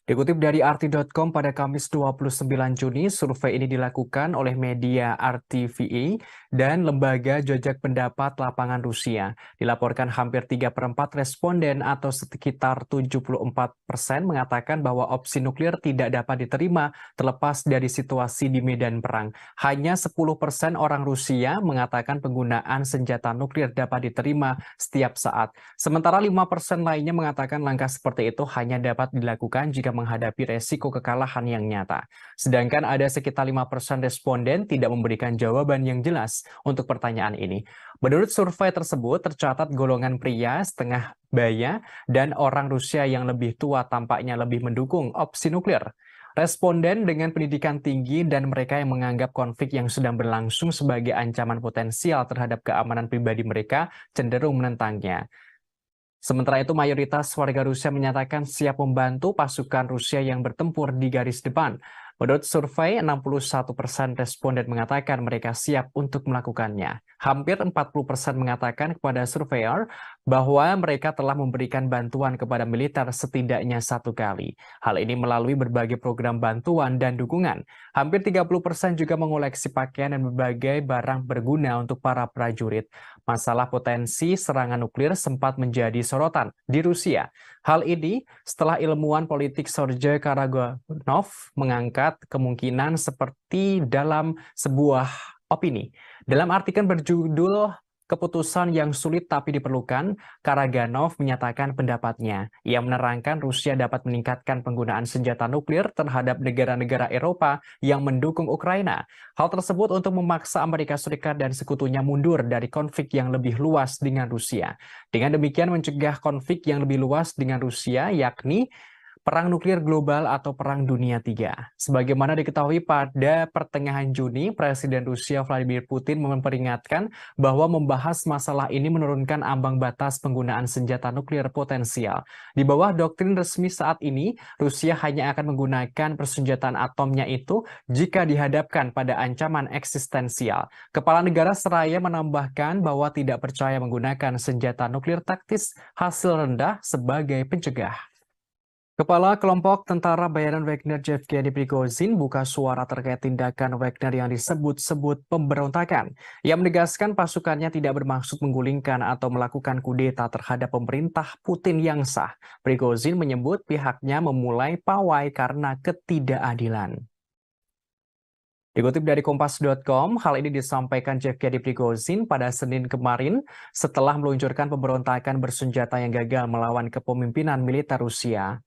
Dikutip dari RT.com pada Kamis 29 Juni, survei ini dilakukan oleh media RTVE dan lembaga jajak pendapat lapangan Rusia. Dilaporkan hampir 3/4 responden atau sekitar 74% mengatakan bahwa opsi nuklir tidak dapat diterima terlepas dari situasi di medan perang. Hanya 10% orang Rusia mengatakan penggunaan senjata nuklir dapat diterima setiap saat. Sementara 5% lainnya mengatakan langkah seperti itu hanya dapat dilakukan jika menghadapi resiko kekalahan yang nyata. Sedangkan ada sekitar 5% responden tidak memberikan jawaban yang jelas untuk pertanyaan ini. Menurut survei tersebut, tercatat golongan pria setengah baya dan orang Rusia yang lebih tua tampaknya lebih mendukung opsi nuklir. Responden dengan pendidikan tinggi dan mereka yang menganggap konflik yang sedang berlangsung sebagai ancaman potensial terhadap keamanan pribadi mereka cenderung menentangnya. Sementara itu, mayoritas warga Rusia menyatakan siap membantu pasukan Rusia yang bertempur di garis depan. Menurut survei, 61% responden mengatakan mereka siap untuk melakukannya. Hampir 40% mengatakan kepada surveyor bahwa mereka telah memberikan bantuan kepada militer setidaknya 1 kali. Hal ini melalui berbagai program bantuan dan dukungan. Hampir 30% juga mengoleksi pakaian dan berbagai barang berguna untuk para prajurit. Masalah potensi serangan nuklir sempat menjadi sorotan di Rusia. Hal ini setelah ilmuwan politik Sergei Karaganov mengangkat kemungkinan seperti dalam sebuah opini. Dalam artikel berjudul keputusan yang sulit tapi diperlukan, Karaganov menyatakan pendapatnya. Ia menerangkan Rusia dapat meningkatkan penggunaan senjata nuklir terhadap negara-negara Eropa yang mendukung Ukraina. Hal tersebut untuk memaksa Amerika Serikat dan sekutunya mundur dari konflik yang lebih luas dengan Rusia. Dengan demikian mencegah konflik yang lebih luas dengan Rusia, yakni Perang Nuklir Global atau Perang Dunia III. Sebagaimana diketahui pada pertengahan Juni, Presiden Rusia Vladimir Putin memperingatkan bahwa membahas masalah ini menurunkan ambang batas penggunaan senjata nuklir potensial. Di bawah doktrin resmi saat ini, Rusia hanya akan menggunakan persenjataan atomnya itu jika dihadapkan pada ancaman eksistensial. Kepala negara seraya menambahkan bahwa tidak percaya menggunakan senjata nuklir taktis hasil rendah sebagai pencegah. Kepala kelompok tentara bayaran Wagner Yevgeny Prigozhin buka suara terkait tindakan Wagner yang disebut-sebut pemberontakan. Ia menegaskan pasukannya tidak bermaksud menggulingkan atau melakukan kudeta terhadap pemerintah Putin yang sah. Prigozhin menyebut pihaknya memulai pawai karena ketidakadilan. Dikutip dari Kompas.com, hal ini disampaikan Yevgeny Prigozhin pada Senin kemarin setelah meluncurkan pemberontakan bersenjata yang gagal melawan kepemimpinan militer Rusia.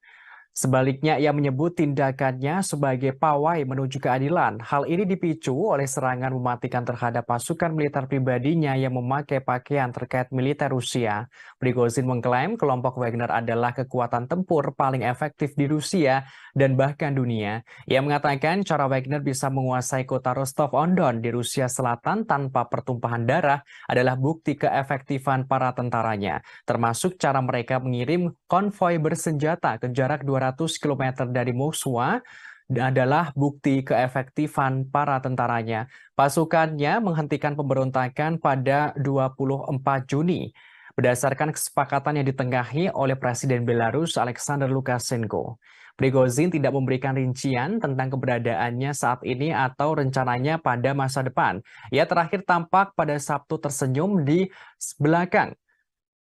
Sebaliknya, ia menyebut tindakannya sebagai pawai menuju keadilan. Hal ini dipicu oleh serangan mematikan terhadap pasukan militer pribadinya yang memakai pakaian terkait militer Rusia. Prigozhin mengklaim kelompok Wagner adalah kekuatan tempur paling efektif di Rusia dan bahkan dunia. Ia mengatakan cara Wagner bisa menguasai kota Rostov-on-Don di Rusia Selatan tanpa pertumpahan darah adalah bukti keefektifan para tentaranya, termasuk cara mereka mengirim konvoi bersenjata ke jarak 200 km dari Moskwa adalah bukti keefektifan para tentaranya. Pasukannya menghentikan pemberontakan pada 24 Juni berdasarkan kesepakatan yang ditengahi oleh Presiden Belarus Alexander Lukashenko. Prigozhin tidak memberikan rincian tentang keberadaannya saat ini atau rencananya pada masa depan. Ia terakhir tampak pada Sabtu tersenyum di belakang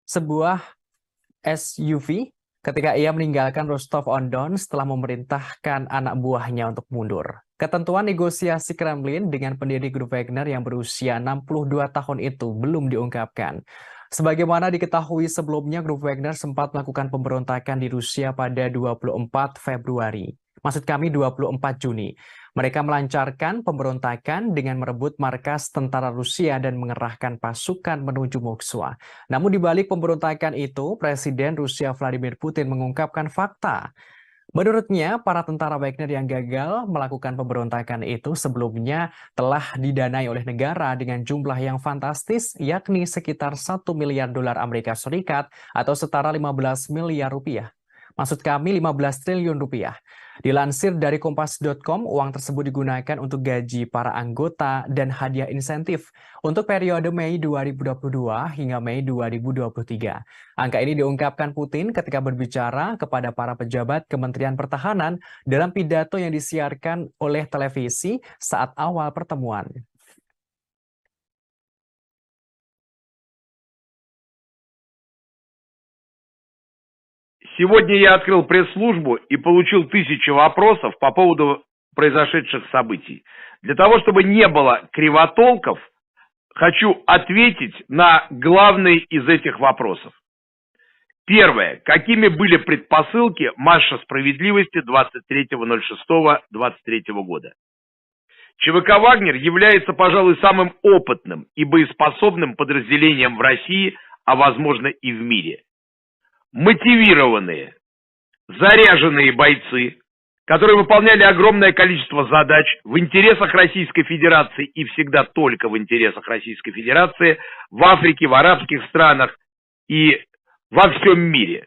sebuah SUV ketika ia meninggalkan Rostov-on-Don setelah memerintahkan anak buahnya untuk mundur. Ketentuan negosiasi Kremlin dengan pendiri grup Wagner yang berusia 62 tahun itu belum diungkapkan. Sebagaimana diketahui sebelumnya, grup Wagner sempat melakukan pemberontakan di Rusia pada 24 Februari. Maksud kami 24 Juni. Mereka melancarkan pemberontakan dengan merebut markas tentara Rusia dan mengerahkan pasukan menuju Moskwa. Namun di balik pemberontakan itu, Presiden Rusia Vladimir Putin mengungkapkan fakta. Menurutnya, para tentara Wagner yang gagal melakukan pemberontakan itu sebelumnya telah didanai oleh negara dengan jumlah yang fantastis, yakni sekitar 1 miliar dolar Amerika Serikat atau setara 15 miliar rupiah. Maksud kami 15 triliun rupiah. Dilansir dari Kompas.com, uang tersebut digunakan untuk gaji para anggota dan hadiah insentif untuk periode Mei 2022 hingga Mei 2023. Angka ini diungkapkan Putin ketika berbicara kepada para pejabat Kementerian Pertahanan dalam pidato yang disiarkan oleh televisi saat awal pertemuan. Сегодня я открыл пресс-службу и получил 1000 вопросов по поводу произошедших событий. Для того, чтобы не было кривотолков, хочу ответить на главный из этих вопросов. Первое. Какими были предпосылки марша справедливости 23.06.23 года? ЧВК «Вагнер» является, пожалуй, самым опытным и боеспособным подразделением в России, а возможно и в мире. Мотивированные, заряженные бойцы, которые выполняли огромное количество задач в интересах Российской Федерации и всегда только в интересах Российской Федерации, в Африке, в арабских странах и во всем мире.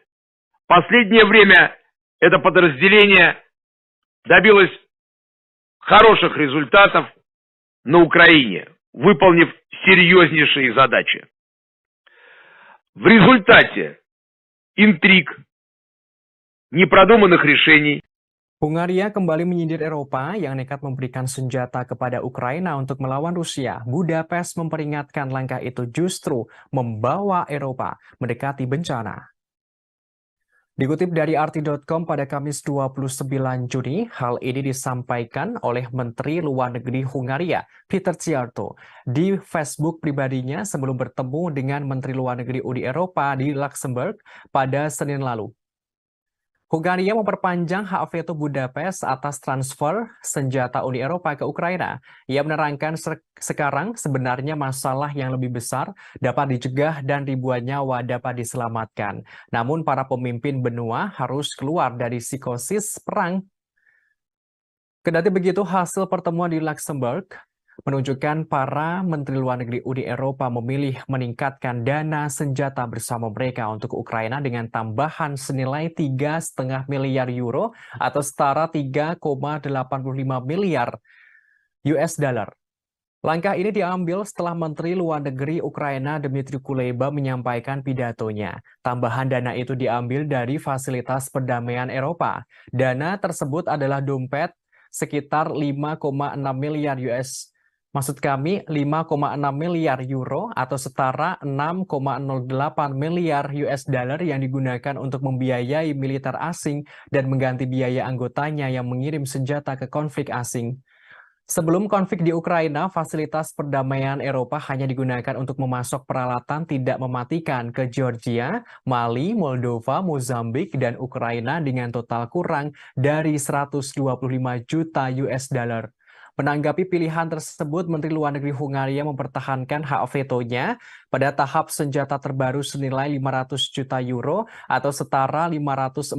В последнее время это подразделение добилось хороших результатов на Украине, выполнив серьезнейшие задачи. В результате intrиг, непродуманных решений. Hungaria kembali menyindir Eropa yang nekat memberikan senjata kepada Ukraina untuk melawan Rusia. Budapest memperingatkan langkah itu justru membawa Eropa mendekati bencana. Dikutip dari arti.com pada Kamis 29 Juni, hal ini disampaikan oleh Menteri Luar Negeri Hungaria, Peter Szijjártó, di Facebook pribadinya sebelum bertemu dengan Menteri Luar Negeri Uni Eropa di Luxembourg pada Senin lalu. Hungaria memperpanjang hak veto Budapest atas transfer senjata Uni Eropa ke Ukraina. Ia menerangkan sekarang sebenarnya masalah yang lebih besar dapat dicegah dan ribuan nyawa dapat diselamatkan. Namun para pemimpin benua harus keluar dari psikosis perang. Kendati begitu, hasil pertemuan di Luxembourg menunjukkan para Menteri Luar Negeri Uni Eropa memilih meningkatkan dana senjata bersama mereka untuk Ukraina dengan tambahan senilai 3,5 miliar euro atau setara 3,85 miliar US dollar. Langkah ini diambil setelah Menteri Luar Negeri Ukraina Dmytro Kuleba menyampaikan pidatonya. Tambahan dana itu diambil dari Fasilitas Perdamaian Eropa. Dana tersebut adalah dompet sekitar 5,6 miliar US. Maksud kami 5,6 miliar euro atau setara 6,08 miliar US dollar yang digunakan untuk membiayai militer asing dan mengganti biaya anggotanya yang mengirim senjata ke konflik asing. Sebelum konflik di Ukraina, Fasilitas Perdamaian Eropa hanya digunakan untuk memasok peralatan tidak mematikan ke Georgia, Mali, Moldova, Mozambik, dan Ukraina dengan total kurang dari 125 juta US dollar. Menanggapi pilihan tersebut, Menteri Luar Negeri Hungaria mempertahankan hak vetonya pada tahap senjata terbaru senilai 500 juta euro atau setara 546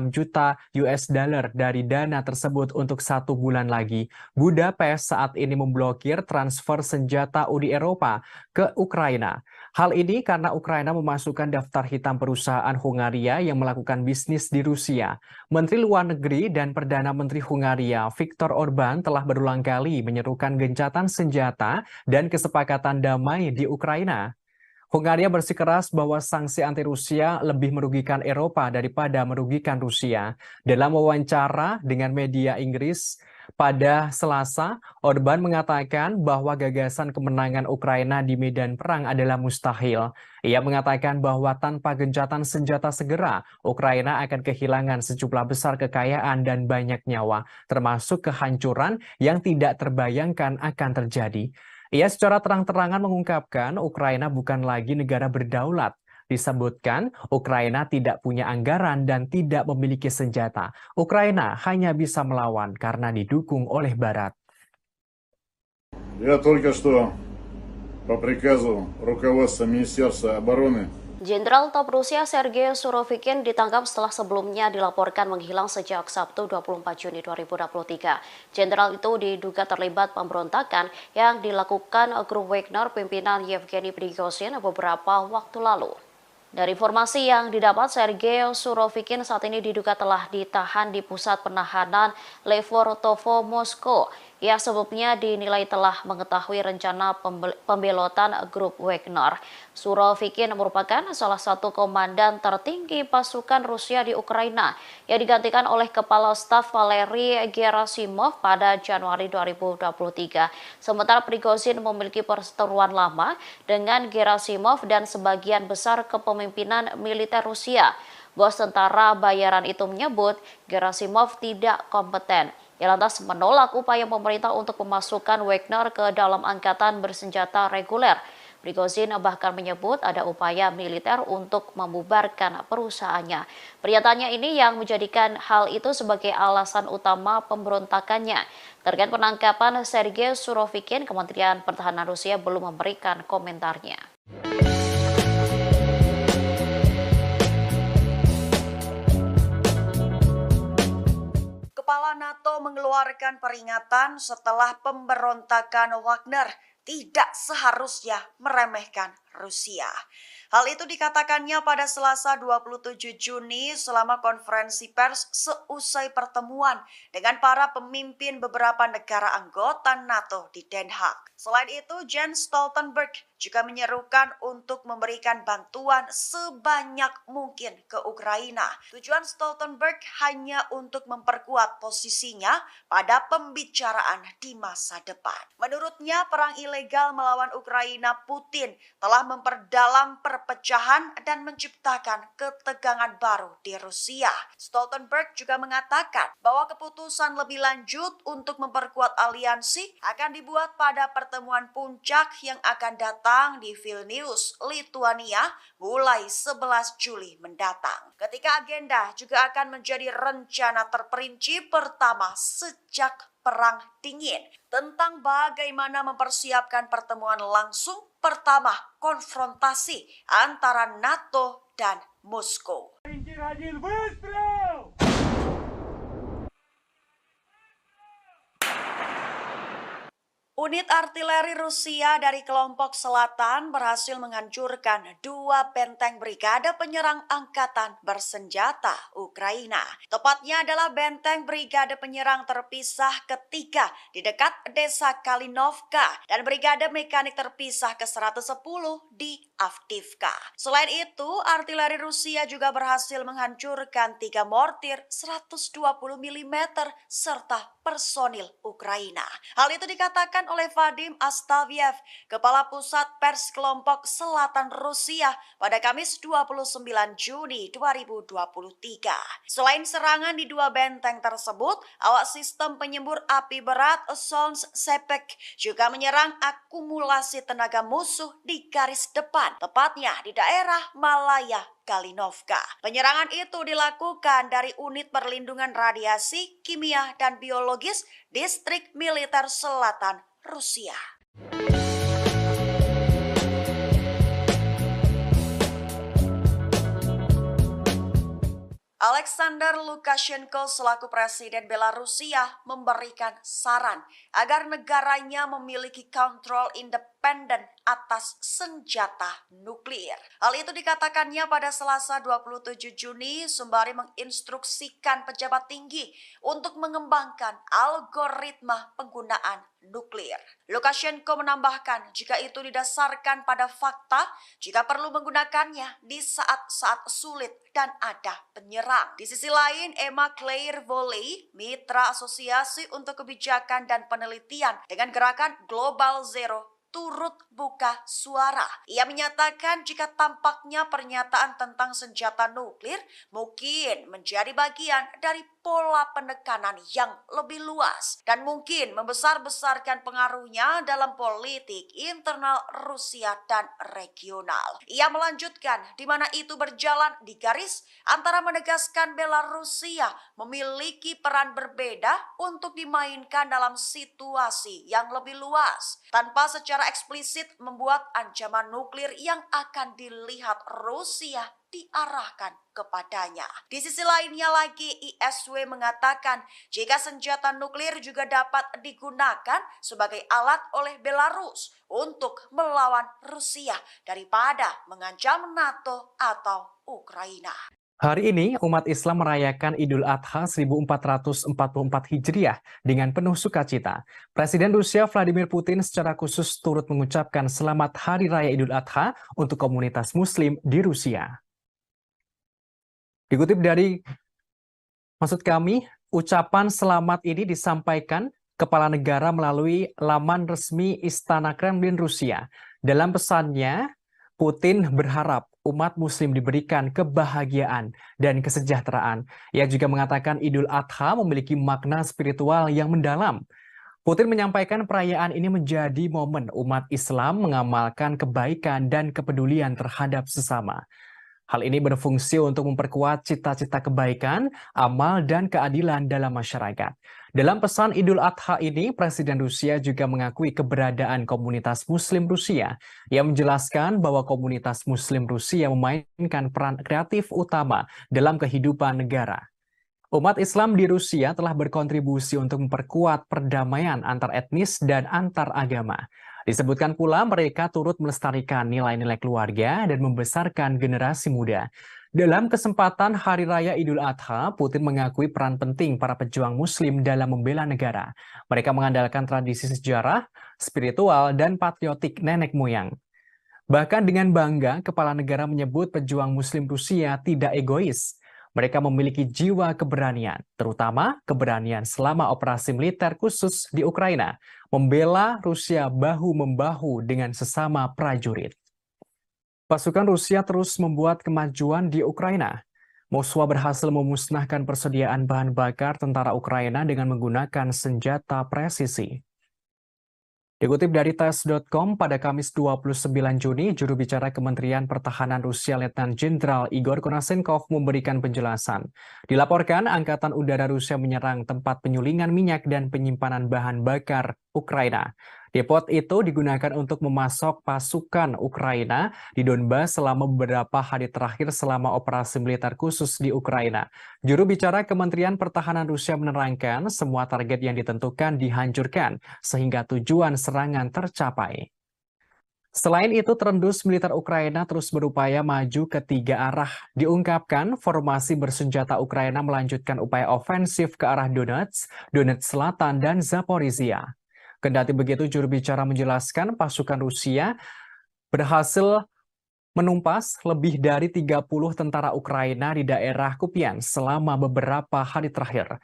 juta US dollar dari dana tersebut untuk 1 bulan lagi. Budapest saat ini memblokir transfer senjata Uni Eropa ke Ukraina. Hal ini karena Ukraina memasukkan daftar hitam perusahaan Hungaria yang melakukan bisnis di Rusia. Menteri Luar Negeri dan Perdana Menteri Hungaria, Viktor Orbán, telah berulang kali menyerukan gencatan senjata dan kesepakatan damai di Ukraina. Hungaria bersikeras bahwa sanksi anti-Rusia lebih merugikan Eropa daripada merugikan Rusia. Dalam wawancara dengan media Inggris pada Selasa, Orbán mengatakan bahwa gagasan kemenangan Ukraina di medan perang adalah mustahil. Ia mengatakan bahwa tanpa gencatan senjata segera, Ukraina akan kehilangan sejumlah besar kekayaan dan banyak nyawa, termasuk kehancuran yang tidak terbayangkan akan terjadi. Ia secara terang-terangan mengungkapkan Ukraina bukan lagi negara berdaulat. Disebutkan Ukraina tidak punya anggaran dan tidak memiliki senjata. Ukraina hanya bisa melawan karena didukung oleh Barat. Я только что по приказу руководства Министерства обороны Jenderal Top Rusia Sergei Surovikin ditangkap setelah sebelumnya dilaporkan menghilang sejak Sabtu 24 Juni 2023. Jenderal itu diduga terlibat pemberontakan yang dilakukan grup Wagner pimpinan Yevgeny Prigozhin beberapa waktu lalu. Dari informasi yang didapat, Sergei Surovikin saat ini diduga telah ditahan di pusat penahanan Lefortovo, Moskow. Ia sebelumnya dinilai telah mengetahui rencana pembelotan grup Wagner. Surovikin merupakan salah satu komandan tertinggi pasukan Rusia di Ukraina yang digantikan oleh Kepala Staf Valery Gerasimov pada Januari 2023. Sementara Prigozhin memiliki perseteruan lama dengan Gerasimov dan sebagian besar kepemimpinan militer Rusia. Bos tentara bayaran itu menyebut Gerasimov tidak kompeten. Ia lantas menolak upaya pemerintah untuk memasukkan Wagner ke dalam angkatan bersenjata reguler. Prigozhin bahkan menyebut ada upaya militer untuk membubarkan perusahaannya. Pernyataannya ini yang menjadikan hal itu sebagai alasan utama pemberontakannya. Terkait penangkapan Sergei Surovikin, Kementerian Pertahanan Rusia belum memberikan komentarnya. Kepala NATO mengeluarkan peringatan setelah pemberontakan Wagner tidak seharusnya meremehkan Rusia. Hal itu dikatakannya pada Selasa 27 Juni selama konferensi pers seusai pertemuan dengan para pemimpin beberapa negara anggota NATO di Den Haag. Selain itu, Jens Stoltenberg juga menyerukan untuk memberikan bantuan sebanyak mungkin ke Ukraina. Tujuan Stoltenberg hanya untuk memperkuat posisinya pada pembicaraan di masa depan. Menurutnya, perang ilegal ilegal melawan Ukraina Putin telah memperdalam perpecahan dan menciptakan ketegangan baru di Rusia. Stoltenberg juga mengatakan bahwa keputusan lebih lanjut untuk memperkuat aliansi akan dibuat pada pertemuan puncak yang akan datang di Vilnius, Lituania mulai 11 Juli mendatang. Ketika agenda juga akan menjadi rencana terperinci pertama sejak Perang Dingin tentang bagaimana mempersiapkan pertemuan langsung pertama konfrontasi antara NATO dan Moskow. Unit artileri Rusia dari kelompok selatan berhasil menghancurkan 2 benteng brigade penyerang angkatan bersenjata Ukraina. Tepatnya adalah benteng brigade penyerang terpisah ketiga di dekat desa Kalinovka dan brigade mekanik terpisah ke-110 di Avdiivka. Selain itu, artileri Rusia juga berhasil menghancurkan 3 mortir 120 mm serta personil Ukraina. Hal itu dikatakan oleh Vadim Astaviev, Kepala Pusat Pers Kelompok Selatan Rusia pada Kamis 29 Juni 2023. Selain serangan di 2 benteng tersebut, awak sistem penyembur api berat Sons Sepek juga menyerang akumulasi tenaga musuh di garis depan, tepatnya di daerah Malaya Kalinovka. Penyerangan itu dilakukan dari unit perlindungan radiasi, kimia, dan biologis Distrik Militer Selatan Rusia. Alexander Lukashenko selaku Presiden Belarusia memberikan saran agar negaranya memiliki kontrol independen atas senjata nuklir. Hal itu dikatakannya pada Selasa 27 Juni sembari menginstruksikan pejabat tinggi untuk mengembangkan algoritma penggunaan nuklir. Lukashenko menambahkan jika itu didasarkan pada fakta, jika perlu menggunakannya di saat-saat sulit dan ada penyerang. Di sisi lain, Emma Claire Volley, mitra Asosiasi untuk Kebijakan dan Penelitian dengan gerakan Global Zero, turut buka suara. Ia menyatakan jika tampaknya pernyataan tentang senjata nuklir mungkin menjadi bagian dari pola penekanan yang lebih luas dan mungkin membesar-besarkan pengaruhnya dalam politik internal Rusia dan regional. Ia melanjutkan di mana itu berjalan di garis antara menegaskan Belarusia memiliki peran berbeda untuk dimainkan dalam situasi yang lebih luas tanpa secara eksplisit membuat ancaman nuklir yang akan dilihat Rusia diarahkan kepadanya. Di sisi lainnya lagi, ISW mengatakan jika senjata nuklir juga dapat digunakan sebagai alat oleh Belarus untuk melawan Rusia daripada mengancam NATO atau Ukraina. Hari ini, umat Islam merayakan Idul Adha 1444 Hijriah dengan penuh sukacita. Presiden Rusia Vladimir Putin secara khusus turut mengucapkan selamat Hari Raya Idul Adha untuk komunitas Muslim di Rusia. Dikutip dari maksud kami, ucapan selamat ini disampaikan Kepala Negara melalui laman resmi Istana Kremlin Rusia. Dalam pesannya, Putin berharap umat Muslim diberikan kebahagiaan dan kesejahteraan. Ia juga mengatakan Idul Adha memiliki makna spiritual yang mendalam. Putin menyampaikan perayaan ini menjadi momen umat Islam mengamalkan kebaikan dan kepedulian terhadap sesama. Hal ini berfungsi untuk memperkuat cita-cita kebaikan, amal, dan keadilan dalam masyarakat. Dalam pesan Idul Adha ini, Presiden Rusia juga mengakui keberadaan komunitas Muslim Rusia. Ia menjelaskan bahwa komunitas Muslim Rusia memainkan peran kreatif utama dalam kehidupan negara. Umat Islam di Rusia telah berkontribusi untuk memperkuat perdamaian antar etnis dan antar agama. Disebutkan pula mereka turut melestarikan nilai-nilai keluarga dan membesarkan generasi muda. Dalam kesempatan Hari Raya Idul Adha, Putin mengakui peran penting para pejuang Muslim dalam membela negara. Mereka mengandalkan tradisi sejarah, spiritual, dan patriotik nenek moyang. Bahkan dengan bangga, Kepala Negara menyebut pejuang Muslim Rusia tidak egois. Mereka memiliki jiwa keberanian, terutama keberanian selama operasi militer khusus di Ukraina, membela Rusia bahu-membahu dengan sesama prajurit. Pasukan Rusia terus membuat kemajuan di Ukraina. Moskwa berhasil memusnahkan persediaan bahan bakar tentara Ukraina dengan menggunakan senjata presisi. Dikutip dari tes.com, pada Kamis 29 Juni, juru bicara Kementerian Pertahanan Rusia Letnan Jenderal Igor Konashenkov memberikan penjelasan. Dilaporkan, Angkatan Udara Rusia menyerang tempat penyulingan minyak dan penyimpanan bahan bakar Ukraina. Depot itu digunakan untuk memasok pasukan Ukraina di Donbas selama beberapa hari terakhir selama operasi militer khusus di Ukraina. Juru bicara Kementerian Pertahanan Rusia menerangkan semua target yang ditentukan dihancurkan sehingga tujuan serangan tercapai. Selain itu, terendus militer Ukraina terus berupaya maju ke tiga arah. Diungkapkan, formasi bersenjata Ukraina melanjutkan upaya ofensif ke arah Donetsk, Donetsk Selatan, dan Zaporizhia. Kendati begitu, juru bicara menjelaskan pasukan Rusia berhasil menumpas lebih dari 30 tentara Ukraina di daerah Kupiansk selama beberapa hari terakhir.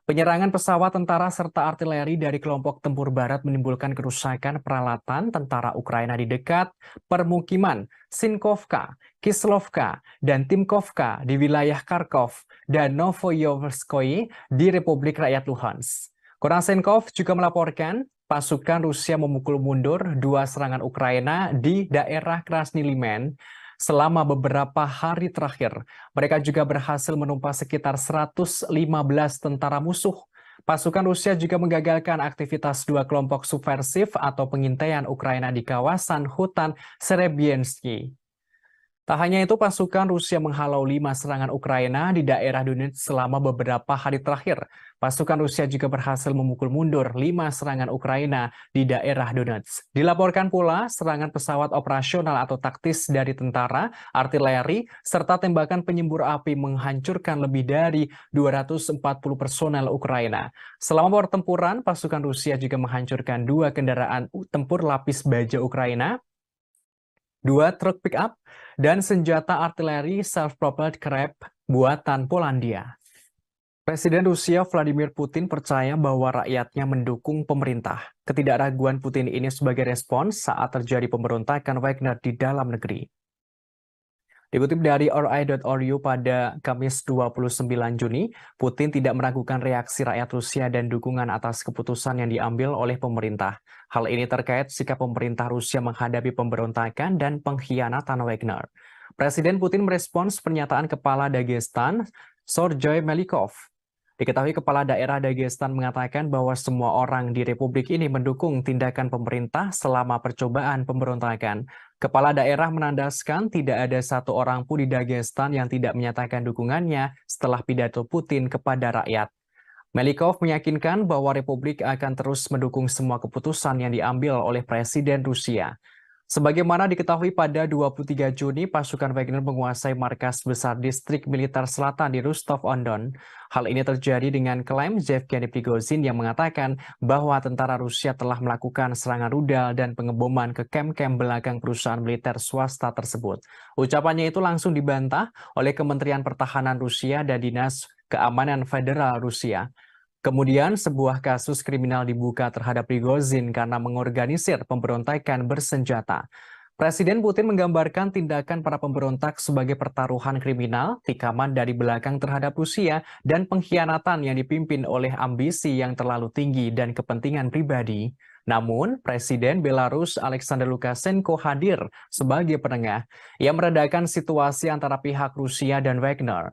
Penyerangan pesawat tentara serta artileri dari kelompok tempur barat menimbulkan kerusakan peralatan tentara Ukraina di dekat permukiman Sinkovka, Kislovka, dan Timkovka di wilayah Kharkov dan Novoyoverskoye di Republik Rakyat Luhansk. Konashenkov juga melaporkan pasukan Rusia memukul mundur dua serangan Ukraina di daerah Krasny Liman selama beberapa hari terakhir. Mereka juga berhasil menumpas sekitar 115 tentara musuh. Pasukan Rusia juga menggagalkan aktivitas dua kelompok subversif atau pengintaian Ukraina di kawasan hutan Serebiensky. Tak hanya itu, pasukan Rusia menghalau 5 serangan Ukraina di daerah Donetsk selama beberapa hari terakhir. Pasukan Rusia juga berhasil memukul mundur 5 serangan Ukraina di daerah Donetsk. Dilaporkan pula serangan pesawat operasional atau taktis dari tentara, artileri, serta tembakan penyembur api menghancurkan lebih dari 240 personel Ukraina. Selama pertempuran, pasukan Rusia juga menghancurkan 2 kendaraan tempur lapis baja Ukraina, 2 truk pick-up, dan senjata artileri self-propelled Krep buatan Polandia. Presiden Rusia Vladimir Putin percaya bahwa rakyatnya mendukung pemerintah. Ketidakraguan Putin ini sebagai respons saat terjadi pemberontakan Wagner di dalam negeri. Dikutip dari RI.ru pada Kamis 29 Juni, Putin tidak meragukan reaksi rakyat Rusia dan dukungan atas keputusan yang diambil oleh pemerintah. Hal ini terkait sikap pemerintah Rusia menghadapi pemberontakan dan pengkhianatan Wagner. Presiden Putin merespons pernyataan Kepala Dagestan, Sergei Melikov. Diketahui Kepala Daerah Dagestan mengatakan bahwa semua orang di Republik ini mendukung tindakan pemerintah selama percobaan pemberontakan. Kepala daerah menandaskan tidak ada satu orang pun di Dagestan yang tidak menyatakan dukungannya setelah pidato Putin kepada rakyat. Melikov meyakinkan bahwa Republik akan terus mendukung semua keputusan yang diambil oleh Presiden Rusia. Sebagaimana diketahui pada 23 Juni, pasukan Wagner menguasai markas besar distrik militer selatan di Rostov-on-Don. Hal ini terjadi dengan klaim Yevgeny Prigozhin yang mengatakan bahwa tentara Rusia telah melakukan serangan rudal dan pengeboman ke kem-kem belakang perusahaan militer swasta tersebut. Ucapannya itu langsung dibantah oleh Kementerian Pertahanan Rusia dan Dinas Keamanan Federal Rusia. Kemudian sebuah kasus kriminal dibuka terhadap Prigozhin karena mengorganisir pemberontakan bersenjata. Presiden Putin menggambarkan tindakan para pemberontak sebagai pertaruhan kriminal, tikaman dari belakang terhadap Rusia, dan pengkhianatan yang dipimpin oleh ambisi yang terlalu tinggi dan kepentingan pribadi. Namun, Presiden Belarus Alexander Lukashenko hadir sebagai penengah yang meredakan situasi antara pihak Rusia dan Wagner.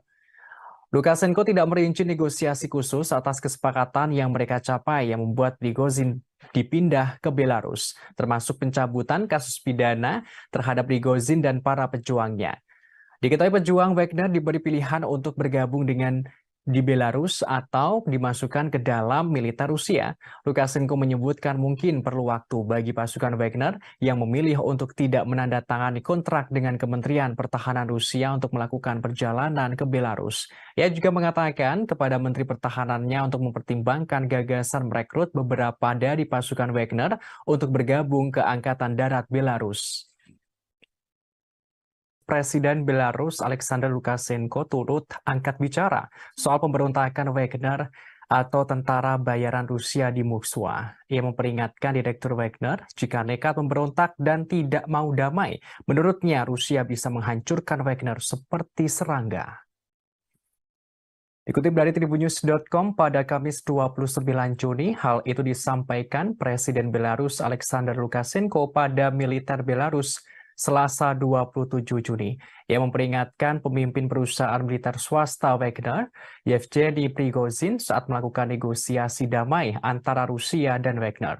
Lukashenko tidak merinci negosiasi khusus atas kesepakatan yang mereka capai yang membuat Prigozhin dipindah ke Belarus, termasuk pencabutan kasus pidana terhadap Prigozhin dan para pejuangnya. Diketahui pejuang Wagner diberi pilihan untuk bergabung di Belarus atau dimasukkan ke dalam militer Rusia. Lukashenko menyebutkan mungkin perlu waktu bagi pasukan Wagner yang memilih untuk tidak menandatangani kontrak dengan Kementerian Pertahanan Rusia untuk melakukan perjalanan ke Belarus. Ia juga mengatakan kepada Menteri Pertahanannya untuk mempertimbangkan gagasan merekrut beberapa dari pasukan Wagner untuk bergabung ke Angkatan Darat Belarus. Presiden Belarus Alexander Lukashenko turut angkat bicara soal pemberontakan Wagner atau tentara bayaran Rusia di Moskwa. Ia memperingatkan Direktur Wagner jika nekat memberontak dan tidak mau damai, menurutnya Rusia bisa menghancurkan Wagner seperti serangga. Dikutip dari tribunnews.com pada Kamis 29 Juni, hal itu disampaikan Presiden Belarus Alexander Lukashenko pada militer Belarus Selasa 27 Juni. Ia memperingatkan pemimpin perusahaan militer swasta Wagner, Yevgeny Prigozhin, saat melakukan negosiasi damai antara Rusia dan Wagner.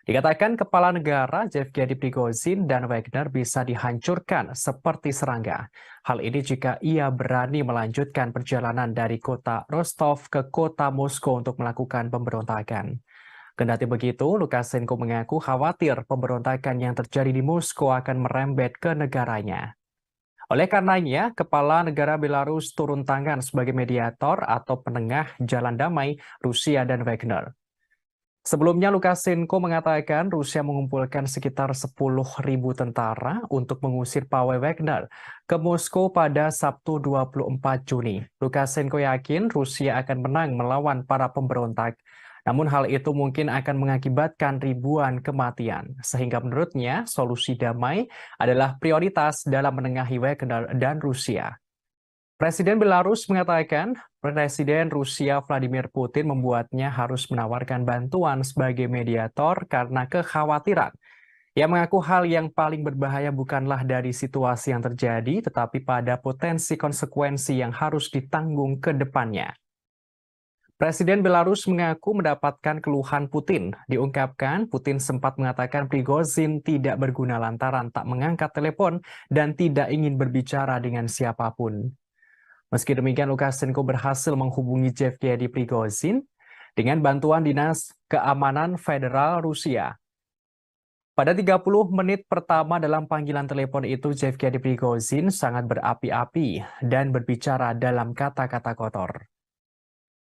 Dikatakan kepala negara Yevgeny Prigozhin dan Wagner bisa dihancurkan seperti serangga. Hal ini jika ia berani melanjutkan perjalanan dari kota Rostov ke kota Moskow untuk melakukan pemberontakan. Kendati begitu, Lukashenko mengaku khawatir pemberontakan yang terjadi di Moskow akan merembet ke negaranya. Oleh karenanya, kepala negara Belarus turun tangan sebagai mediator atau penengah jalan damai Rusia dan Wagner. Sebelumnya, Lukashenko mengatakan Rusia mengumpulkan sekitar 10.000 tentara untuk mengusir pawai Wagner ke Moskow pada Sabtu 24 Juni. Lukashenko yakin Rusia akan menang melawan para pemberontak. Namun hal itu mungkin akan mengakibatkan ribuan kematian. Sehingga menurutnya solusi damai adalah prioritas dalam menengahi Wagner dan Rusia. Presiden Belarus mengatakan Presiden Rusia Vladimir Putin membuatnya harus menawarkan bantuan sebagai mediator karena kekhawatiran. Ia mengaku hal yang paling berbahaya bukanlah dari situasi yang terjadi, tetapi pada potensi konsekuensi yang harus ditanggung ke depannya. Presiden Belarus mengaku mendapatkan keluhan Putin. Diungkapkan, Putin sempat mengatakan Prigozhin tidak berguna lantaran tak mengangkat telepon dan tidak ingin berbicara dengan siapapun. Meski demikian, Lukashenko berhasil menghubungi Yevgeny Prigozhin dengan bantuan Dinas Keamanan Federal Rusia. Pada 30 menit pertama dalam panggilan telepon itu, Yevgeny Prigozhin sangat berapi-api dan berbicara dalam kata-kata kotor.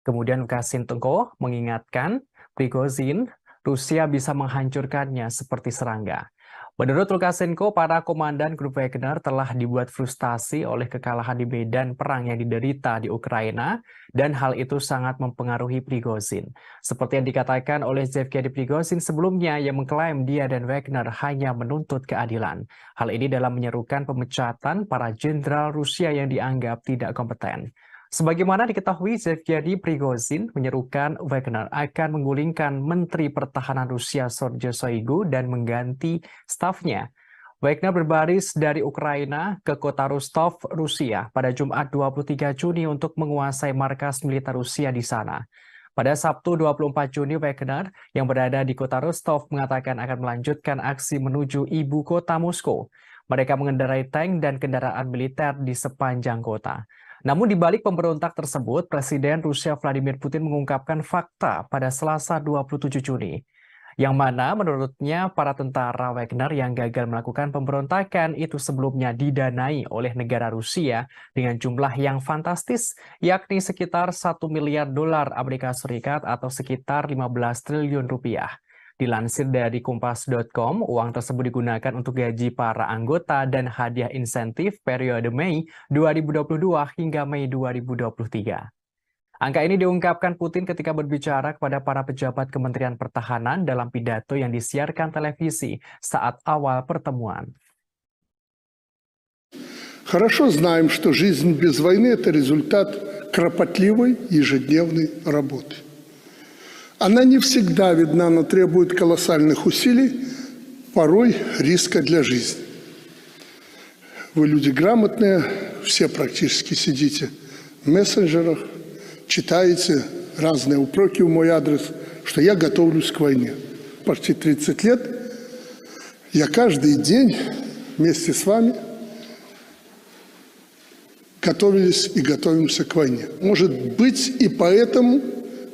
Kemudian Lukashenko mengingatkan Prigozhin, Rusia bisa menghancurkannya seperti serangga. Menurut Lukashenko, para komandan grup Wagner telah dibuat frustasi oleh kekalahan di medan perang yang diderita di Ukraina, dan hal itu sangat mempengaruhi Prigozhin. Seperti yang dikatakan oleh Yevgeny Prigozhin sebelumnya yang mengklaim dia dan Wagner hanya menuntut keadilan. Hal ini dalam menyerukan pemecatan para jenderal Rusia yang dianggap tidak kompeten. Sebagaimana diketahui, Yevgeny Prigozhin menyerukan Wagner akan menggulingkan Menteri Pertahanan Rusia Sergei Shoigu dan mengganti stafnya. Wagner berbaris dari Ukraina ke kota Rostov, Rusia pada Jumat 23 Juni untuk menguasai markas militer Rusia di sana. Pada Sabtu 24 Juni, Wagner yang berada di kota Rostov mengatakan akan melanjutkan aksi menuju ibu kota Moskow. Mereka mengendarai tank dan kendaraan militer di sepanjang kota. Namun di balik pemberontak tersebut, Presiden Rusia Vladimir Putin mengungkapkan fakta pada Selasa 27 Juni, yang mana menurutnya para tentara Wagner yang gagal melakukan pemberontakan itu sebelumnya didanai oleh negara Rusia dengan jumlah yang fantastis, yakni sekitar $1 miliar Amerika Serikat atau sekitar 15 triliun rupiah. Dilansir dari Kompas.com, uang tersebut digunakan untuk gaji para anggota dan hadiah insentif periode Mei 2022 hingga Mei 2023. Angka ini diungkapkan Putin ketika berbicara kepada para pejabat Kementerian Pertahanan dalam pidato yang disiarkan televisi saat awal pertemuan. Хорошо знаем, что жизнь без войны – это результат кропотливой ежедневной работы. Она не всегда видна, но требует колоссальных усилий, порой риска для жизни. Вы люди грамотные, все практически сидите в мессенджерах, читаете разные упреки в мой адрес, что я готовлюсь к войне. Почти 30 лет я каждый день вместе с вами готовились и готовимся к войне. Может быть, и поэтому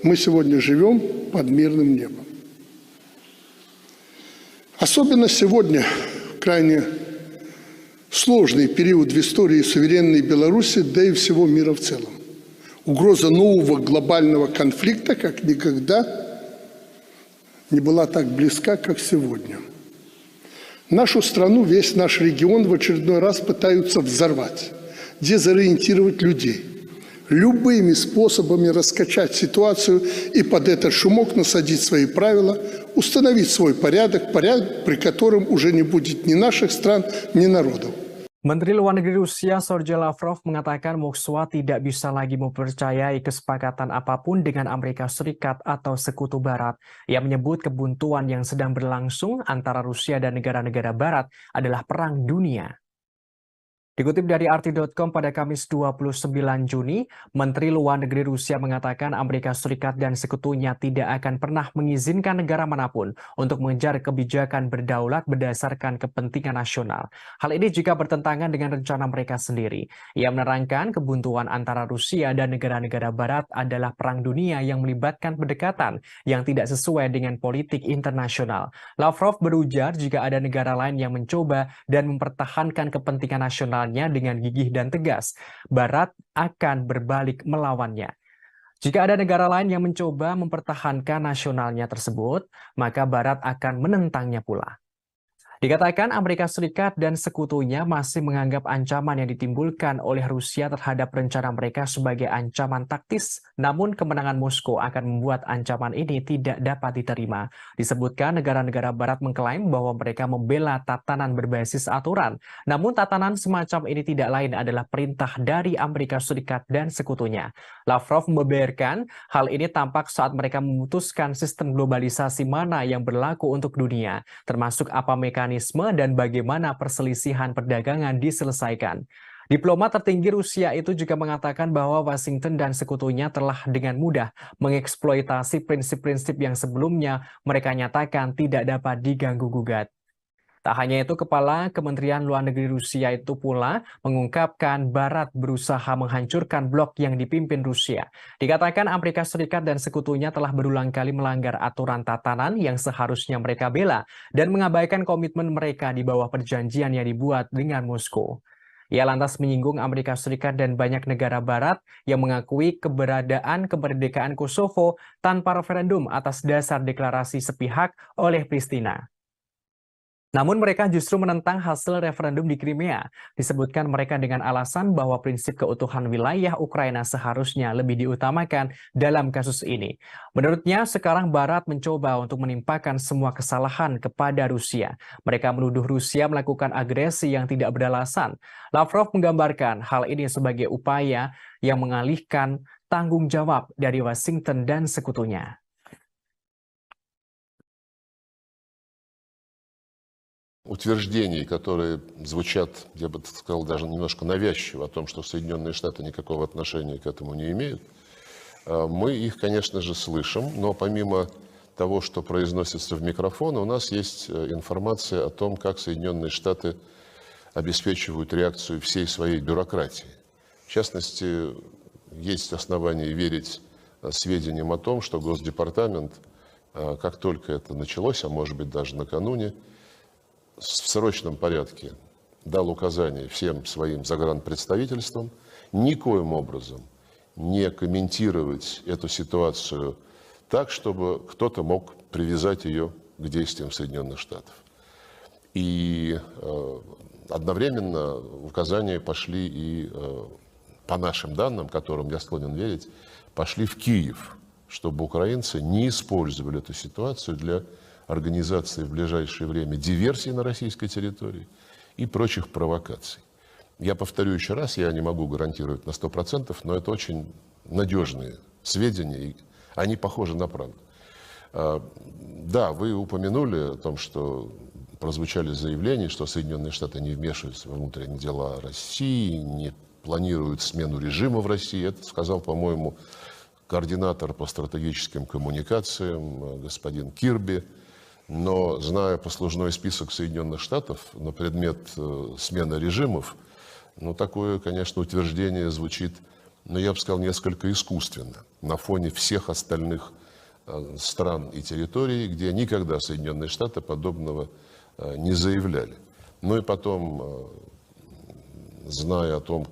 мы сегодня живем под мирным небом. Особенно сегодня, крайне сложный период в истории суверенной Беларуси, да и всего мира в целом. Угроза нового глобального конфликта как никогда не была так близка, как сегодня. Нашу страну, весь наш регион в очередной раз пытаются взорвать, дезориентировать людей, любыми способами раскачать ситуацию и под этот шумок насадить свои правила, установить свой порядок, при котором уже не будет ни наших стран, ни народов. Menteri Luar Negeri Rusia Sergei Lavrov mengatakan Moskwa tidak bisa lagi mempercayai kesepakatan apapun dengan Amerika Serikat atau Sekutu Barat. Ia menyebut kebuntuan yang sedang berlangsung antara Rusia dan negara-negara Barat adalah perang dunia. Dikutip dari RT.com pada Kamis 29 Juni, Menteri Luar Negeri Rusia mengatakan Amerika Serikat dan sekutunya tidak akan pernah mengizinkan negara manapun untuk mengejar kebijakan berdaulat berdasarkan kepentingan nasional. Hal ini jika bertentangan dengan rencana mereka sendiri. Ia menerangkan kebuntuan antara Rusia dan negara-negara Barat adalah perang dunia yang melibatkan pendekatan yang tidak sesuai dengan politik internasional. Lavrov berujar jika ada negara lain yang mencoba dan mempertahankan kepentingan nasional dengan gigih dan tegas, Barat akan berbalik melawannya. Jika ada negara lain yang mencoba mempertahankan nasionalnya tersebut, maka Barat akan menentangnya pula. Dikatakan Amerika Serikat dan sekutunya masih menganggap ancaman yang ditimbulkan oleh Rusia terhadap rencana mereka sebagai ancaman taktis, namun kemenangan Moskow akan membuat ancaman ini tidak dapat diterima. Disebutkan negara-negara Barat mengklaim bahwa mereka membela tatanan berbasis aturan, namun tatanan semacam ini tidak lain adalah perintah dari Amerika Serikat dan sekutunya. Lavrov membeberkan hal ini tampak saat mereka memutuskan sistem globalisasi mana yang berlaku untuk dunia, termasuk apa mekanisme dan bagaimana perselisihan perdagangan diselesaikan. Diplomat tertinggi Rusia itu juga mengatakan bahwa Washington dan sekutunya telah dengan mudah mengeksploitasi prinsip-prinsip yang sebelumnya mereka nyatakan tidak dapat diganggu-gugat. Tak hanya itu, Kepala Kementerian Luar Negeri Rusia itu pula mengungkapkan Barat berusaha menghancurkan blok yang dipimpin Rusia. Dikatakan Amerika Serikat dan sekutunya telah berulang kali melanggar aturan tatanan yang seharusnya mereka bela dan mengabaikan komitmen mereka di bawah perjanjian yang dibuat dengan Moskow. Ia lantas menyinggung Amerika Serikat dan banyak negara Barat yang mengakui keberadaan kemerdekaan Kosovo tanpa referendum atas dasar deklarasi sepihak oleh Pristina. Namun mereka justru menentang hasil referendum di Crimea. Disebutkan mereka dengan alasan bahwa prinsip keutuhan wilayah Ukraina seharusnya lebih diutamakan dalam kasus ini. Menurutnya, sekarang Barat mencoba untuk menimpakan semua kesalahan kepada Rusia. Mereka menuduh Rusia melakukan agresi yang tidak beralasan. Lavrov menggambarkan hal ini sebagai upaya yang mengalihkan tanggung jawab dari Washington dan sekutunya. Утверждений, которые звучат, я бы сказал, даже немножко навязчиво, о том, что Соединенные Штаты никакого отношения к этому не имеют, мы их, конечно же, слышим, но помимо того, что произносится в микрофон, у нас есть информация о том, как Соединенные Штаты обеспечивают реакцию всей своей бюрократии. В частности, есть основания верить сведениям о том, что Госдепартамент, как только это началось, а может быть даже накануне, в срочном порядке дал указание всем своим загранпредставительствам никоим образом не комментировать эту ситуацию так, чтобы кто-то мог привязать ее к действиям Соединенных Штатов. И одновременно указания пошли и, по нашим данным, которым я склонен верить, пошли в Киев, чтобы украинцы не использовали эту ситуацию для организации в ближайшее время диверсий на российской территории и прочих провокаций. Я повторю еще раз, я не могу гарантировать на 100%, но это очень надежные сведения, и они похожи на правду. Да, вы упомянули о том, что прозвучали заявления, что Соединенные Штаты не вмешиваются во внутренние дела России, не планируют смену режима в России. Это сказал, по-моему, координатор по стратегическим коммуникациям господин Кирби. Но, зная послужной список Соединенных Штатов на предмет смены режимов, такое, конечно, утверждение звучит, я бы сказал, несколько искусственно на фоне всех остальных стран и территорий, где никогда Соединенные Штаты подобного не заявляли. И потом, зная о том,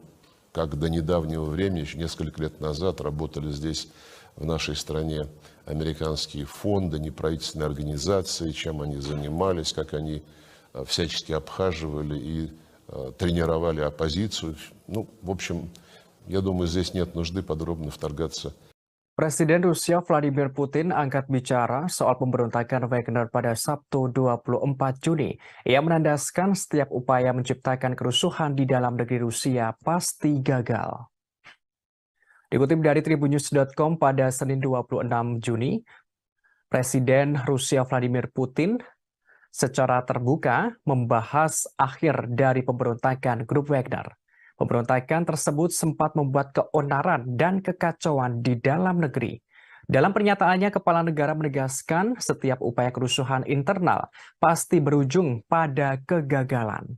как до недавнего времени, еще несколько лет назад, работали здесь, в нашей стране, американские фонды, неправительственные организации, чем они занимались, как они всячески обхаживали и тренировали оппозицию. Ну, в общем, я думаю, здесь нет нужды подробно вторгаться. Presiden Rusia Vladimir Putin angkat bicara soal pemberontakan Wagner pada Sabtu 24 Juni. Ia menandaskan setiap upaya menciptakan kerusuhan di dalam negeri Rusia pasti gagal. Dikutip dari Tribunnews.com pada Senin 26 Juni, Presiden Rusia Vladimir Putin secara terbuka membahas akhir dari pemberontakan grup Wagner. Pemberontakan tersebut sempat membuat keonaran dan kekacauan di dalam negeri. Dalam pernyataannya, kepala negara menegaskan setiap upaya kerusuhan internal pasti berujung pada kegagalan.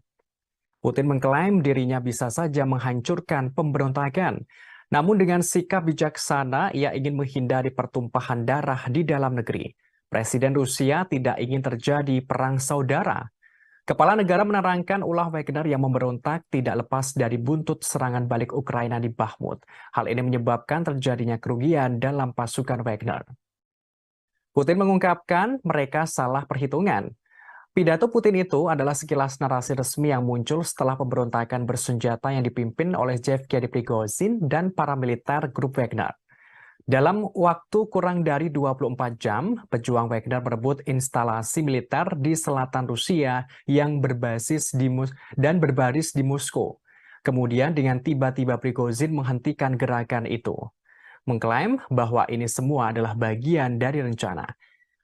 Putin mengklaim dirinya bisa saja menghancurkan pemberontakan. Namun dengan sikap bijaksana, ia ingin menghindari pertumpahan darah di dalam negeri. Presiden Rusia tidak ingin terjadi perang saudara. Kepala negara menerangkan ulah Wagner yang memberontak tidak lepas dari buntut serangan balik Ukraina di Bakhmut. Hal ini menyebabkan terjadinya kerugian dalam pasukan Wagner. Putin mengungkapkan mereka salah perhitungan. Pidato Putin itu adalah sekilas narasi resmi yang muncul setelah pemberontakan bersenjata yang dipimpin oleh Yevgeny Prigozhin dan para militer grup Wagner. Dalam waktu kurang dari 24 jam, pejuang Wagner merebut instalasi militer di selatan Rusia yang berbasis di berbaris di Moskow. Kemudian dengan tiba-tiba Prigozhin menghentikan gerakan itu, mengklaim bahwa ini semua adalah bagian dari rencana.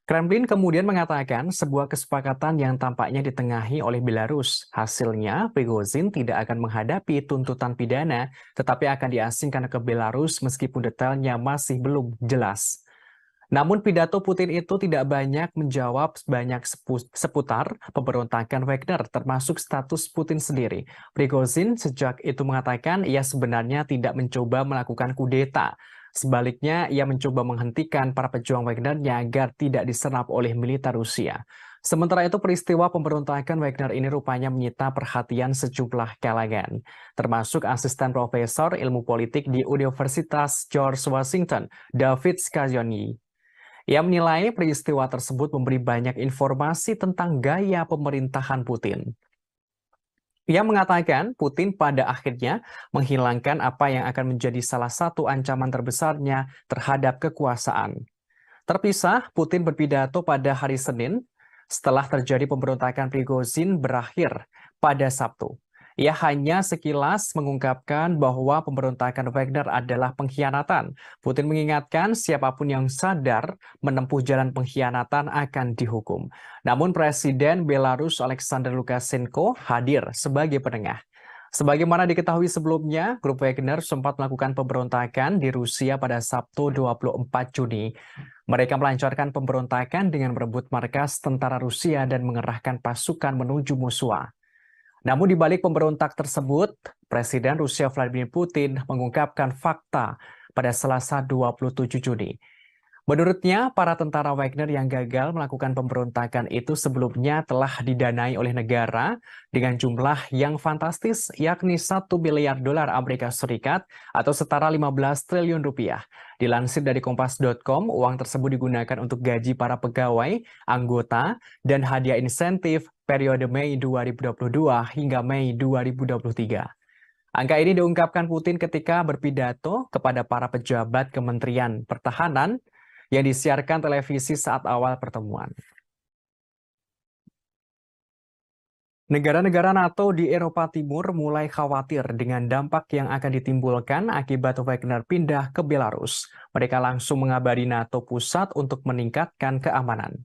Kremlin kemudian mengatakan sebuah kesepakatan yang tampaknya ditengahi oleh Belarus. Hasilnya, Prigozhin tidak akan menghadapi tuntutan pidana, tetapi akan diasingkan ke Belarus meskipun detailnya masih belum jelas. Namun pidato Putin itu tidak banyak menjawab seputar pemberontakan Wagner, termasuk status Putin sendiri. Prigozhin sejak itu mengatakan ia sebenarnya tidak mencoba melakukan kudeta. Sebaliknya, ia mencoba menghentikan para pejuang Wagner-nya agar tidak diserap oleh militer Rusia. Sementara itu, peristiwa pemberontakan Wagner ini rupanya menyita perhatian sejumlah kalangan, termasuk asisten profesor ilmu politik di Universitas George Washington, David Scaglione. Ia menilai peristiwa tersebut memberi banyak informasi tentang gaya pemerintahan Putin. Ia mengatakan Putin pada akhirnya menghilangkan apa yang akan menjadi salah satu ancaman terbesarnya terhadap kekuasaan. Terpisah, Putin berpidato pada hari Senin setelah terjadi pemberontakan Prigozhin berakhir pada Sabtu. Ia hanya sekilas mengungkapkan bahwa pemberontakan Wagner adalah pengkhianatan. Putin mengingatkan siapapun yang sadar menempuh jalan pengkhianatan akan dihukum. Namun Presiden Belarus Alexander Lukashenko hadir sebagai penengah. Sebagaimana diketahui sebelumnya, grup Wagner sempat melakukan pemberontakan di Rusia pada Sabtu 24 Juni. Mereka melancarkan pemberontakan dengan merebut markas tentara Rusia dan mengerahkan pasukan menuju Moskwa. Namun di balik pemberontak tersebut, Presiden Rusia Vladimir Putin mengungkapkan fakta pada Selasa 27 Juni. Menurutnya, para tentara Wagner yang gagal melakukan pemberontakan itu sebelumnya telah didanai oleh negara dengan jumlah yang fantastis, yakni 1 miliar dolar Amerika Serikat atau setara 15 triliun rupiah. Dilansir dari Kompas.com, uang tersebut digunakan untuk gaji para pegawai, anggota, dan hadiah insentif periode Mei 2022 hingga Mei 2023. Angka ini diungkapkan Putin ketika berpidato kepada para pejabat Kementerian Pertahanan yang disiarkan televisi saat awal pertemuan. Negara-negara NATO di Eropa Timur mulai khawatir dengan dampak yang akan ditimbulkan akibat Wagner pindah ke Belarus. Mereka langsung mengabari NATO pusat untuk meningkatkan keamanan.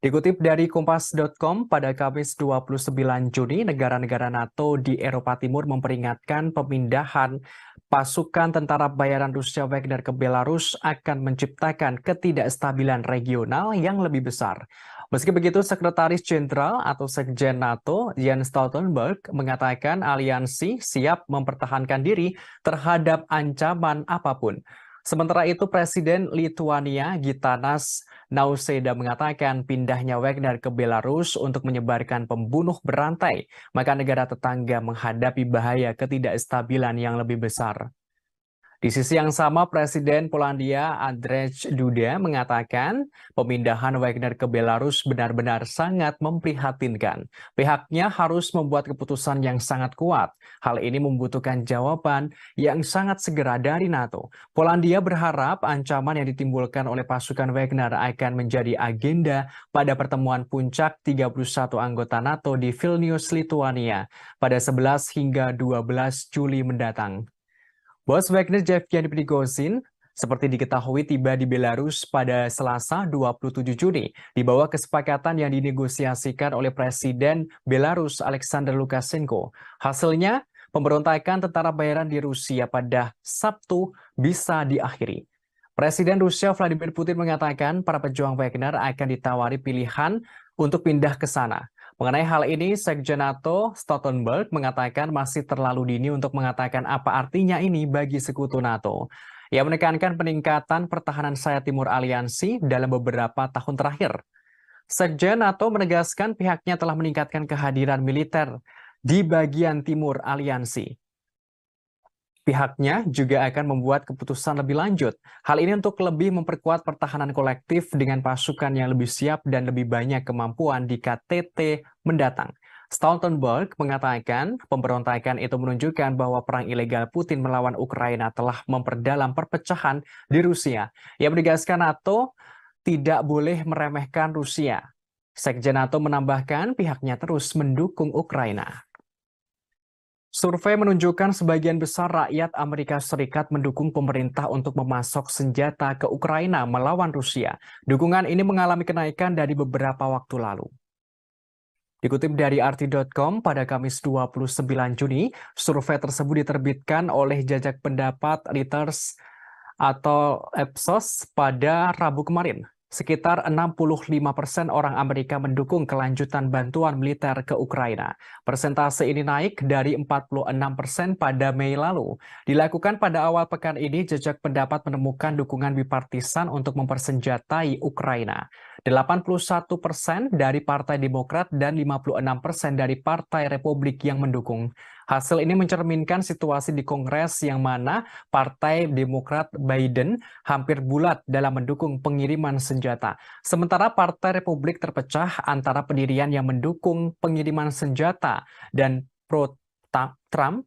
Dikutip dari Kompas.com, pada Kamis 29 Juni, negara-negara NATO di Eropa Timur memperingatkan pemindahan pasukan tentara bayaran Rusia Wagner ke Belarus akan menciptakan ketidakstabilan regional yang lebih besar. Meski begitu, Sekretaris Jenderal atau Sekjen NATO, Jens Stoltenberg, mengatakan aliansi siap mempertahankan diri terhadap ancaman apapun. Sementara itu, Presiden Lituania Gitanas Nausėda mengatakan pindahnya Wagner ke Belarus untuk menyebarkan pembunuh berantai, maka negara tetangga menghadapi bahaya ketidakstabilan yang lebih besar. Di sisi yang sama, Presiden Polandia Andrzej Duda mengatakan pemindahan Wagner ke Belarus benar-benar sangat memprihatinkan. Pihaknya harus membuat keputusan yang sangat kuat. Hal ini membutuhkan jawaban yang sangat segera dari NATO. Polandia berharap ancaman yang ditimbulkan oleh pasukan Wagner akan menjadi agenda pada pertemuan puncak 31 anggota NATO di Vilnius, Lithuania pada 11 hingga 12 Juli mendatang. Bos Wagner Yevgeny Prigozhin seperti diketahui tiba di Belarus pada Selasa 27 Juni di bawah kesepakatan yang dinegosiasikan oleh Presiden Belarus Alexander Lukashenko. Hasilnya, pemberontakan tentara bayaran di Rusia pada Sabtu bisa diakhiri. Presiden Rusia Vladimir Putin mengatakan para pejuang Wagner akan ditawari pilihan untuk pindah ke sana. Mengenai hal ini, Sekjen NATO Stoltenberg mengatakan masih terlalu dini untuk mengatakan apa artinya ini bagi sekutu NATO. Ia menekankan peningkatan pertahanan sayap timur aliansi dalam beberapa tahun terakhir. Sekjen NATO menegaskan pihaknya telah meningkatkan kehadiran militer di bagian timur aliansi. Pihaknya juga akan membuat keputusan lebih lanjut. Hal ini untuk lebih memperkuat pertahanan kolektif dengan pasukan yang lebih siap dan lebih banyak kemampuan di KTT mendatang. Stoltenberg mengatakan pemberontakan itu menunjukkan bahwa perang ilegal Putin melawan Ukraina telah memperdalam perpecahan di Rusia. Ia menegaskan NATO tidak boleh meremehkan Rusia. Sekjen NATO menambahkan pihaknya terus mendukung Ukraina. Survei menunjukkan sebagian besar rakyat Amerika Serikat mendukung pemerintah untuk memasok senjata ke Ukraina melawan Rusia. Dukungan ini mengalami kenaikan dari beberapa waktu lalu. Dikutip dari RT.com pada Kamis 29 Juni, survei tersebut diterbitkan oleh Jajak Pendapat Reuters atau Ipsos pada Rabu kemarin. Sekitar 65% orang Amerika mendukung kelanjutan bantuan militer ke Ukraina. Persentase ini naik dari 46% pada Mei lalu. Dilakukan pada awal pekan ini, Jajak Pendapat menemukan dukungan bipartisan untuk mempersenjatai Ukraina. 81% dari Partai Demokrat dan 56% dari Partai Republik yang mendukung. Hasil ini mencerminkan situasi di Kongres yang mana Partai Demokrat Biden hampir bulat dalam mendukung pengiriman senjata. Sementara Partai Republik terpecah antara pendirian yang mendukung pengiriman senjata dan pro-Trump,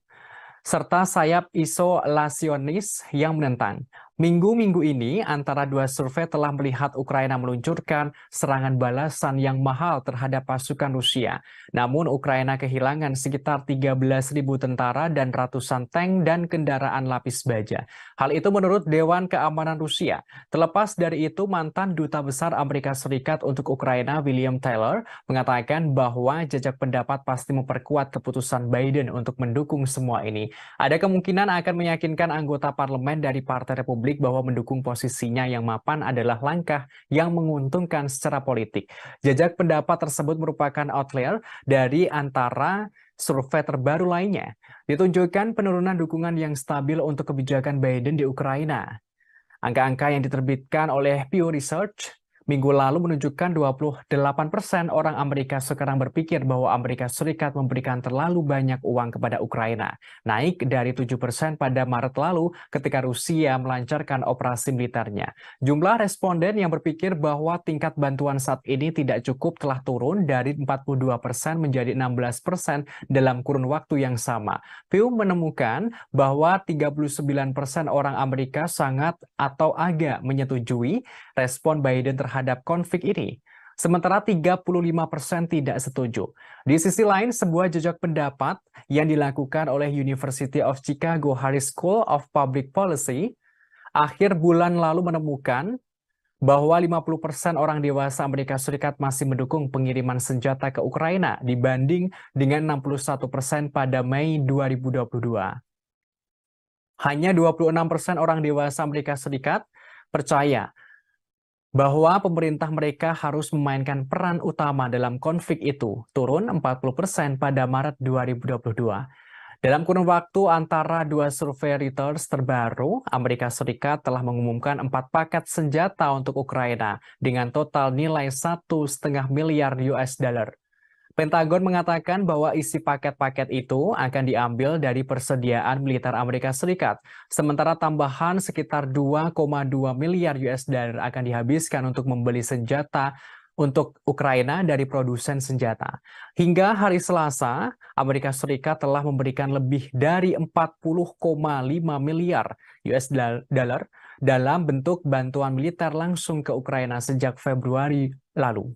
serta sayap isolasionis yang menentang. Minggu-minggu ini, antara dua survei telah melihat Ukraina meluncurkan serangan balasan yang mahal terhadap pasukan Rusia. Namun, Ukraina kehilangan sekitar 13.000 tentara dan ratusan tank dan kendaraan lapis baja. Hal itu menurut Dewan Keamanan Rusia. Terlepas dari itu, mantan Duta Besar Amerika Serikat untuk Ukraina, William Taylor, mengatakan bahwa Jajak Pendapat pasti memperkuat keputusan Biden untuk mendukung semua ini. Ada kemungkinan akan meyakinkan anggota parlemen dari Partai Republik bahwa mendukung posisinya yang mapan adalah langkah yang menguntungkan secara politik. Jajak pendapat tersebut merupakan outlier dari antara survei terbaru lainnya. Ditunjukkan penurunan dukungan yang stabil untuk kebijakan Biden di Ukraina. Angka-angka yang diterbitkan oleh Pew Research minggu lalu menunjukkan 28% orang Amerika sekarang berpikir bahwa Amerika Serikat memberikan terlalu banyak uang kepada Ukraina, naik dari 7% pada Maret lalu ketika Rusia melancarkan operasi militernya. Jumlah responden yang berpikir bahwa tingkat bantuan saat ini tidak cukup telah turun dari 42% menjadi 16% dalam kurun waktu yang sama. Pew menemukan bahwa 39% orang Amerika sangat atau agak menyetujui respon Biden terhadap konflik ini. Sementara 35% tidak setuju. Di sisi lain, sebuah jejak pendapat yang dilakukan oleh University of Chicago Harris School of Public Policy akhir bulan lalu menemukan bahwa 50% orang dewasa Amerika Serikat masih mendukung pengiriman senjata ke Ukraina dibanding dengan 61% pada Mei 2022. Hanya 26% orang dewasa Amerika Serikat percaya bahwa pemerintah mereka harus memainkan peran utama dalam konflik itu, turun 40% pada Maret 2022. Dalam kurun waktu antara dua survei Reuters terbaru, Amerika Serikat telah mengumumkan 4 paket senjata untuk Ukraina dengan total nilai $1,5 miliar. Pentagon mengatakan bahwa isi paket-paket itu akan diambil dari persediaan militer Amerika Serikat, sementara tambahan sekitar 2,2 miliar US dollar akan dihabiskan untuk membeli senjata untuk Ukraina dari produsen senjata. Hingga hari Selasa, Amerika Serikat telah memberikan lebih dari 40,5 miliar US dollar dalam bentuk bantuan militer langsung ke Ukraina sejak Februari lalu.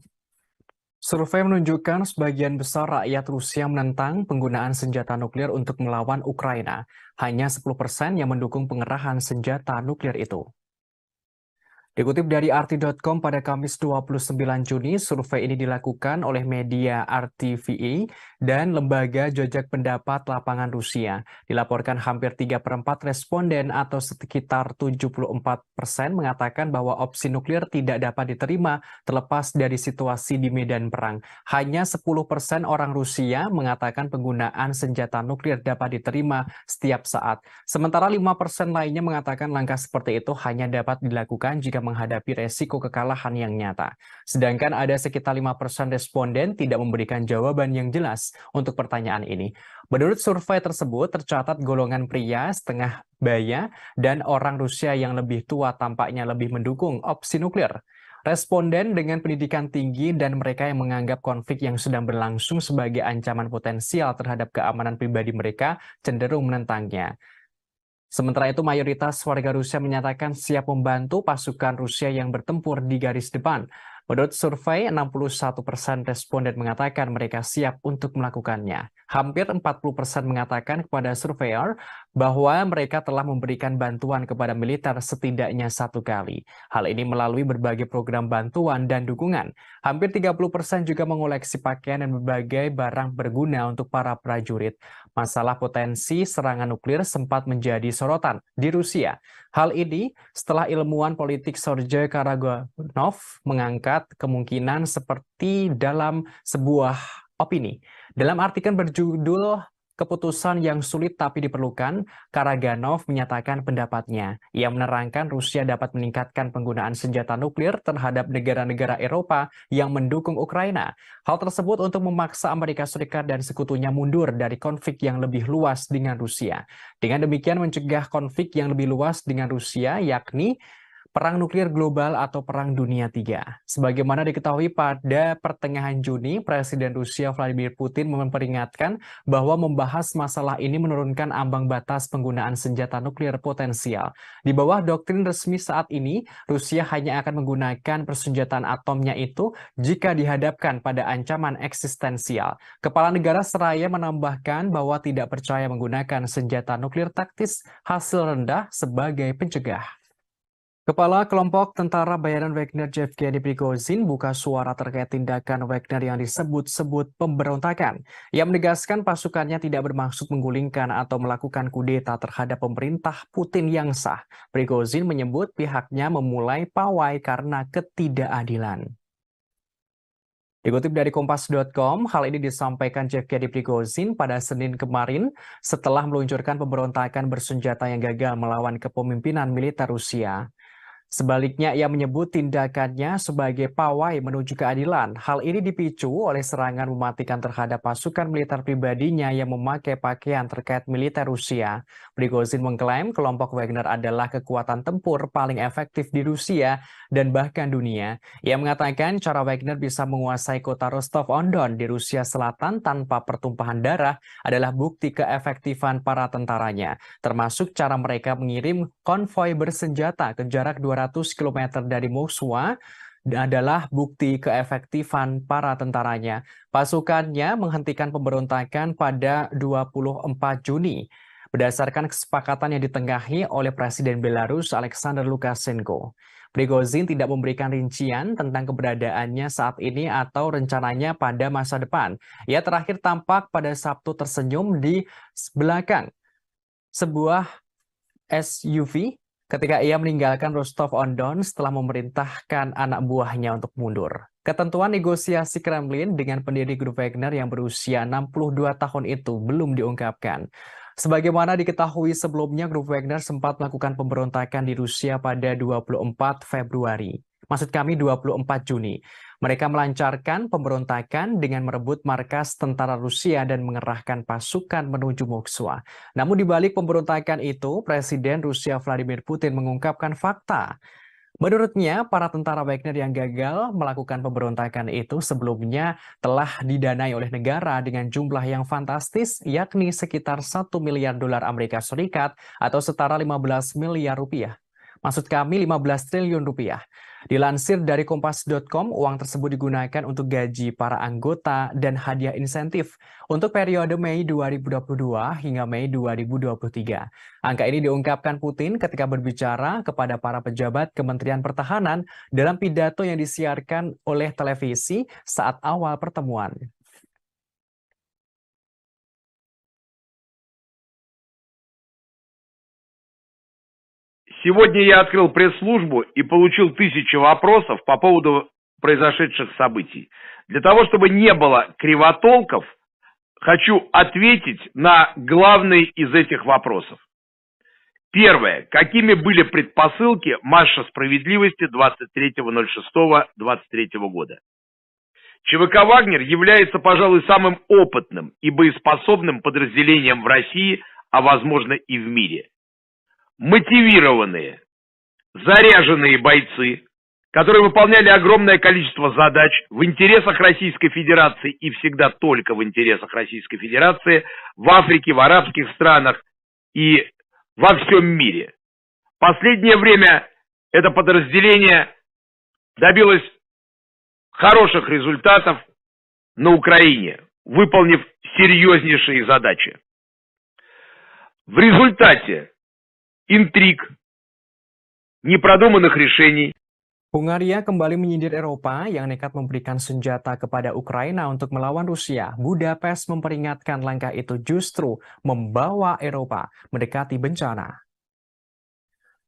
Survei menunjukkan sebagian besar rakyat Rusia menentang penggunaan senjata nuklir untuk melawan Ukraina. Hanya 10% yang mendukung pengerahan senjata nuklir itu. Dikutip dari RT.com pada Kamis 29 Juni, survei ini dilakukan oleh media RTVE dan lembaga jajak pendapat lapangan Rusia. Dilaporkan hampir 3/4 responden atau sekitar 74% mengatakan bahwa opsi nuklir tidak dapat diterima terlepas dari situasi di medan perang. Hanya 10% orang Rusia mengatakan penggunaan senjata nuklir dapat diterima setiap saat. Sementara 5% lainnya mengatakan langkah seperti itu hanya dapat dilakukan jika menghadapi resiko kekalahan yang nyata. Sedangkan ada sekitar 5% responden tidak memberikan jawaban yang jelas untuk pertanyaan ini. Menurut survei tersebut, tercatat golongan pria setengah baya dan orang Rusia yang lebih tua tampaknya lebih mendukung opsi nuklir. Responden dengan pendidikan tinggi dan mereka yang menganggap konflik yang sedang berlangsung sebagai ancaman potensial terhadap keamanan pribadi mereka cenderung menentangnya. Sementara itu, mayoritas warga Rusia menyatakan siap membantu pasukan Rusia yang bertempur di garis depan. Menurut survei, 61% responden mengatakan mereka siap untuk melakukannya. Hampir 40% mengatakan kepada surveyor bahwa mereka telah memberikan bantuan kepada militer setidaknya 1 kali. Hal ini melalui berbagai program bantuan dan dukungan. Hampir 30% juga mengoleksi pakaian dan berbagai barang berguna untuk para prajurit. Masalah potensi serangan nuklir sempat menjadi sorotan di Rusia. Hal ini setelah ilmuwan politik Sergei Karaganov mengangkat kemungkinan seperti dalam sebuah opini. Dalam artikel berjudul "Keputusan yang sulit tapi diperlukan", Karaganov menyatakan pendapatnya. Ia menerangkan Rusia dapat meningkatkan penggunaan senjata nuklir terhadap negara-negara Eropa yang mendukung Ukraina. Hal tersebut untuk memaksa Amerika Serikat dan sekutunya mundur dari konflik yang lebih luas dengan Rusia. Dengan demikian mencegah konflik yang lebih luas dengan Rusia, yakni Perang Nuklir Global atau Perang Dunia III. Sebagaimana diketahui pada pertengahan Juni, Presiden Rusia Vladimir Putin memperingatkan bahwa membahas masalah ini menurunkan ambang batas penggunaan senjata nuklir potensial. Di bawah doktrin resmi saat ini, Rusia hanya akan menggunakan persenjataan atomnya itu jika dihadapkan pada ancaman eksistensial. Kepala negara seraya menambahkan bahwa tidak percaya menggunakan senjata nuklir taktis hasil rendah sebagai pencegah. Kepala kelompok tentara bayaran Wagner Yevgeny Prigozhin buka suara terkait tindakan Wagner yang disebut-sebut pemberontakan. Ia menegaskan pasukannya tidak bermaksud menggulingkan atau melakukan kudeta terhadap pemerintah Putin yang sah. Prigozhin menyebut pihaknya memulai pawai karena ketidakadilan. Dikutip dari Kompas.com, hal ini disampaikan Yevgeny Prigozhin pada Senin kemarin setelah meluncurkan pemberontakan bersenjata yang gagal melawan kepemimpinan militer Rusia. Sebaliknya, ia menyebut tindakannya sebagai pawai menuju keadilan. Hal ini dipicu oleh serangan mematikan terhadap pasukan militer pribadinya yang memakai pakaian terkait militer Rusia. Prigozhin mengklaim kelompok Wagner adalah kekuatan tempur paling efektif di Rusia dan bahkan dunia. Ia mengatakan cara Wagner bisa menguasai kota Rostov-on-Don di Rusia Selatan tanpa pertumpahan darah adalah bukti keefektifan para tentaranya, termasuk cara mereka mengirim konvoi bersenjata ke jarak 200 km dari Moskwa adalah bukti keefektifan para tentaranya. Pasukannya menghentikan pemberontakan pada 24 Juni berdasarkan kesepakatan yang ditengahi oleh Presiden Belarus Alexander Lukashenko. Prigozhin tidak memberikan rincian tentang keberadaannya saat ini atau rencananya pada masa depan. Ia terakhir tampak pada Sabtu tersenyum di belakang sebuah SUV ketika ia meninggalkan Rostov-on-Don setelah memerintahkan anak buahnya untuk mundur. Ketentuan negosiasi Kremlin dengan pendiri grup Wagner yang berusia 62 tahun itu belum diungkapkan. Sebagaimana diketahui sebelumnya, grup Wagner sempat melakukan pemberontakan di Rusia pada 24 Februari. Maksud kami 24 Juni. Mereka melancarkan pemberontakan dengan merebut markas tentara Rusia dan mengerahkan pasukan menuju Moskwa. Namun di balik pemberontakan itu, Presiden Rusia Vladimir Putin mengungkapkan fakta. Menurutnya, para tentara Wagner yang gagal melakukan pemberontakan itu sebelumnya telah didanai oleh negara dengan jumlah yang fantastis, yakni sekitar 1 miliar dolar Amerika Serikat atau setara 15 miliar rupiah. Maksud kami 15 triliun rupiah. Dilansir dari kompas.com, uang tersebut digunakan untuk gaji para anggota dan hadiah insentif untuk periode Mei 2022 hingga Mei 2023. Angka ini diungkapkan Putin ketika berbicara kepada para pejabat Kementerian Pertahanan dalam pidato yang disiarkan oleh televisi saat awal pertemuan. Сегодня я открыл пресс-службу и получил 1000 вопросов по поводу произошедших событий. Для того, чтобы не было кривотолков, хочу ответить на главный из этих вопросов. Первое. Какими были предпосылки марша справедливости 23.06.23 года? ЧВК «Вагнер» является, пожалуй, самым опытным и боеспособным подразделением в России, а возможно и в мире. Мотивированные, заряженные бойцы, которые выполняли огромное количество задач в интересах Российской Федерации и всегда только в интересах Российской Федерации, в Африке, в арабских странах и во всем мире. В последнее время это подразделение добилось хороших результатов на Украине, выполнив серьезнейшие задачи. В результате интриг, непродуманных решений. Hungaria kembali menyindir Eropa yang nekat memberikan senjata kepada Ukraina untuk melawan Rusia. Budapest memperingatkan langkah itu justru membawa Eropa mendekati bencana.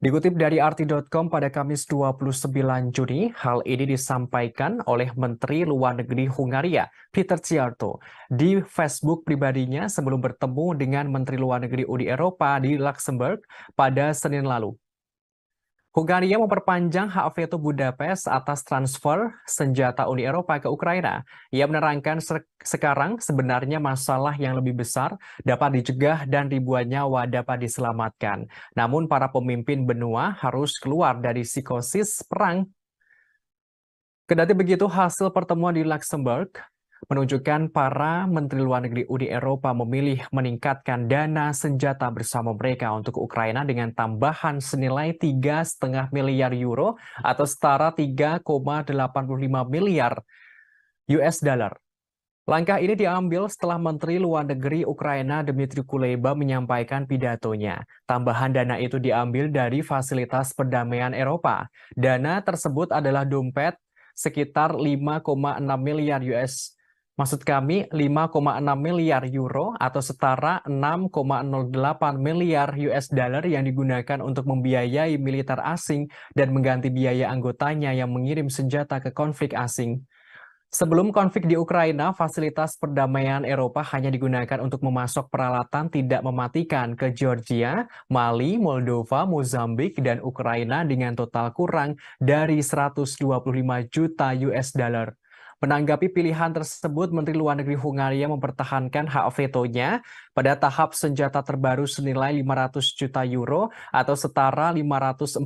Dikutip dari RT.com pada Kamis 29 Juni, hal ini disampaikan oleh Menteri Luar Negeri Hungaria, Peter Szijjártó, di Facebook pribadinya sebelum bertemu dengan Menteri Luar Negeri Uni Eropa di Luxembourg pada Senin lalu. Hungaria memperpanjang hak veto Budapest atas transfer senjata Uni Eropa ke Ukraina. Ia menerangkan sekarang sebenarnya masalah yang lebih besar dapat dicegah dan ribuan nyawa dapat diselamatkan. Namun para pemimpin benua harus keluar dari psikosis perang. Kendati begitu, hasil pertemuan di Luxembourg menunjukkan para Menteri Luar Negeri Uni Eropa memilih meningkatkan dana senjata bersama mereka untuk Ukraina dengan tambahan senilai 3,5 miliar euro atau setara 3,85 miliar US dollar. Langkah ini diambil setelah Menteri Luar Negeri Ukraina Dmytro Kuleba menyampaikan pidatonya. Tambahan dana itu diambil dari Fasilitas Perdamaian Eropa. Dana tersebut adalah dompet sekitar 5,6 miliar US. Maksud kami 5,6 miliar euro atau setara 6,08 miliar US dollar yang digunakan untuk membiayai militer asing dan mengganti biaya anggotanya yang mengirim senjata ke konflik asing. Sebelum konflik di Ukraina, Fasilitas Perdamaian Eropa hanya digunakan untuk memasok peralatan tidak mematikan ke Georgia, Mali, Moldova, Mozambik, dan Ukraina dengan total kurang dari 125 juta US dollar. Menanggapi pilihan tersebut, Menteri Luar Negeri Hungaria mempertahankan hak vetonya pada tahap senjata terbaru senilai 500 juta euro atau setara 546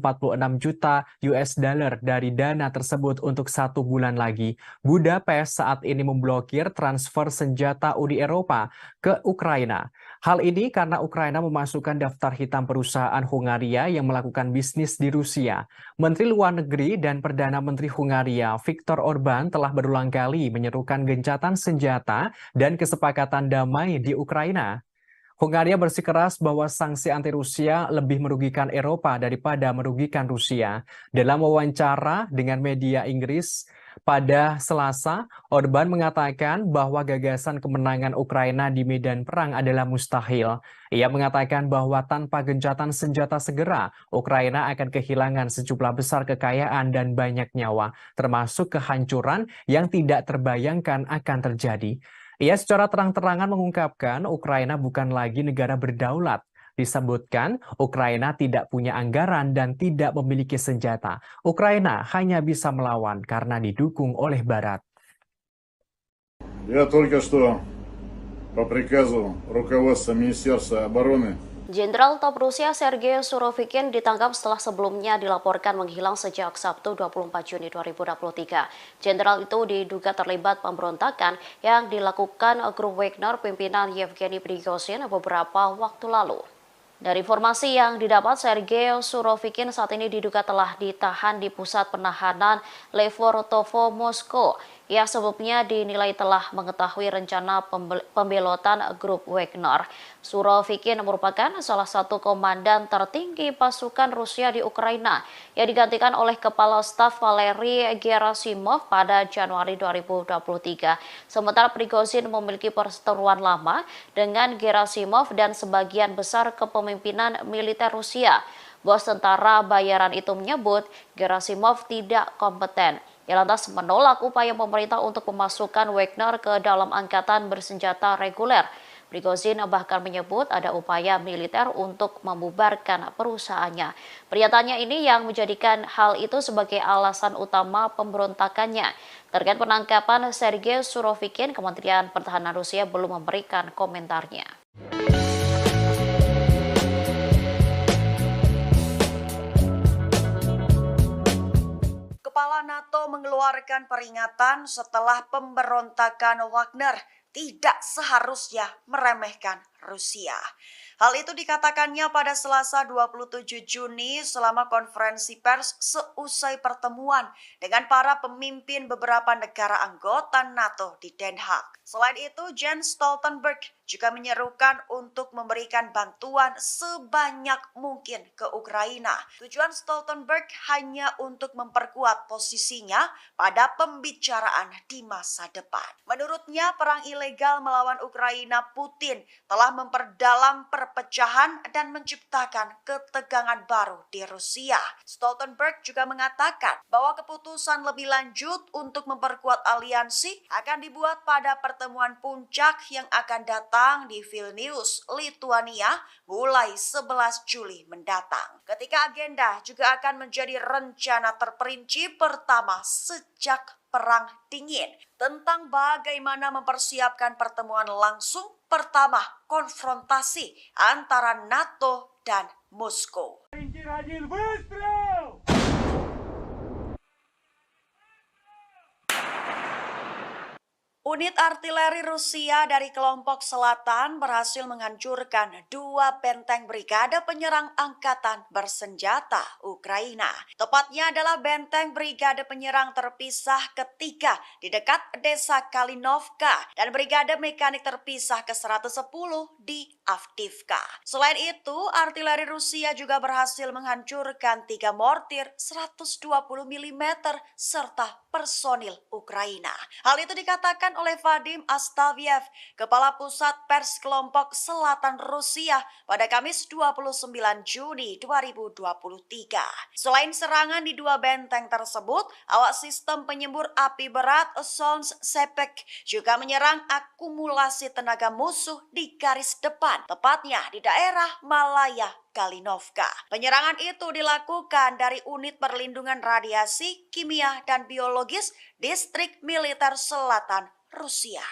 juta US dollar dari dana tersebut untuk 1 bulan lagi. Budapest saat ini memblokir transfer senjata Uni Eropa ke Ukraina. Hal ini karena Ukraina memasukkan daftar hitam perusahaan Hungaria yang melakukan bisnis di Rusia. Menteri Luar Negeri dan Perdana Menteri Hungaria, Viktor Orbán, telah berulang kali menyerukan gencatan senjata dan kesepakatan damai di Ukraina. Hungaria bersikeras bahwa sanksi anti-Rusia lebih merugikan Eropa daripada merugikan Rusia. Dalam wawancara dengan media Inggris pada Selasa, Orbán mengatakan bahwa gagasan kemenangan Ukraina di medan perang adalah mustahil. Ia mengatakan bahwa tanpa gencatan senjata segera, Ukraina akan kehilangan sejumlah besar kekayaan dan banyak nyawa, termasuk kehancuran yang tidak terbayangkan akan terjadi. Ia secara terang-terangan mengungkapkan Ukraina bukan lagi negara berdaulat. Disebutkan, Ukraina tidak punya anggaran dan tidak memiliki senjata. Ukraina hanya bisa melawan karena didukung oleh Barat. Я только что по приказу руководства Министерства обороны Jenderal Top Rusia Sergei Surovikin ditangkap setelah sebelumnya dilaporkan menghilang sejak Sabtu 24 Juni 2023. Jenderal itu diduga terlibat pemberontakan yang dilakukan grup Wagner pimpinan Yevgeny Prigozhin beberapa waktu lalu. Dari informasi yang didapat, Sergei Surovikin saat ini diduga telah ditahan di pusat penahanan Lefortovo, Moskow. Ia sebelumnya dinilai telah mengetahui rencana pembelotan grup Wagner. Surovikin merupakan salah satu komandan tertinggi pasukan Rusia di Ukraina yang digantikan oleh Kepala Staf Valery Gerasimov pada Januari 2023. Sementara Prigozhin memiliki perseteruan lama dengan Gerasimov dan sebagian besar kepemimpinan militer Rusia. Bos tentara bayaran itu menyebut Gerasimov tidak kompeten. Ia lantas menolak upaya pemerintah untuk memasukkan Wagner ke dalam angkatan bersenjata reguler. Prigozhin bahkan menyebut ada upaya militer untuk membubarkan perusahaannya. Pernyataannya ini yang menjadikan hal itu sebagai alasan utama pemberontakannya. Terkait penangkapan Sergei Surovikin, Kementerian Pertahanan Rusia belum memberikan komentarnya. Kepala NATO mengeluarkan peringatan setelah pemberontakan Wagner tidak seharusnya meremehkan Rusia. Hal itu dikatakannya pada Selasa 27 Juni selama konferensi pers seusai pertemuan dengan para pemimpin beberapa negara anggota NATO di Den Haag. Selain itu, Jens Stoltenberg juga menyerukan untuk memberikan bantuan sebanyak mungkin ke Ukraina. Tujuan Stoltenberg hanya untuk memperkuat posisinya pada pembicaraan di masa depan. Menurutnya, perang ilegal melawan Ukraina Putin telah memperdalam perpecahan dan menciptakan ketegangan baru di Rusia. Stoltenberg juga mengatakan bahwa keputusan lebih lanjut untuk memperkuat aliansi akan dibuat pada pertemuan puncak yang akan datang di Vilnius, Lituania mulai 11 Juli mendatang. Ketika agenda juga akan menjadi rencana terperinci pertama sejak Perang Dingin tentang bagaimana mempersiapkan pertemuan langsung pertama konfrontasi antara NATO dan Moskow. Unit artileri Rusia dari kelompok selatan berhasil menghancurkan 2 benteng brigade penyerang angkatan bersenjata Ukraina. Tepatnya adalah benteng brigade penyerang terpisah ketiga di dekat desa Kalinovka dan brigade mekanik terpisah ke-110 di Avdiivka. Selain itu, artileri Rusia juga berhasil menghancurkan 3 mortir 120 mm serta personil Ukraina. Hal itu dikatakan oleh Vadim Astaviev, Kepala Pusat Pers Kelompok Selatan Rusia pada Kamis 29 Juni 2023. Selain serangan di 2 benteng tersebut, awak sistem penyembur api berat Sons Sepek juga menyerang akumulasi tenaga musuh di garis depan, tepatnya di daerah Malaya Kalinovka. Penyerangan itu dilakukan dari unit perlindungan radiasi, kimia, dan biologis Distrik Militer Selatan Rusia.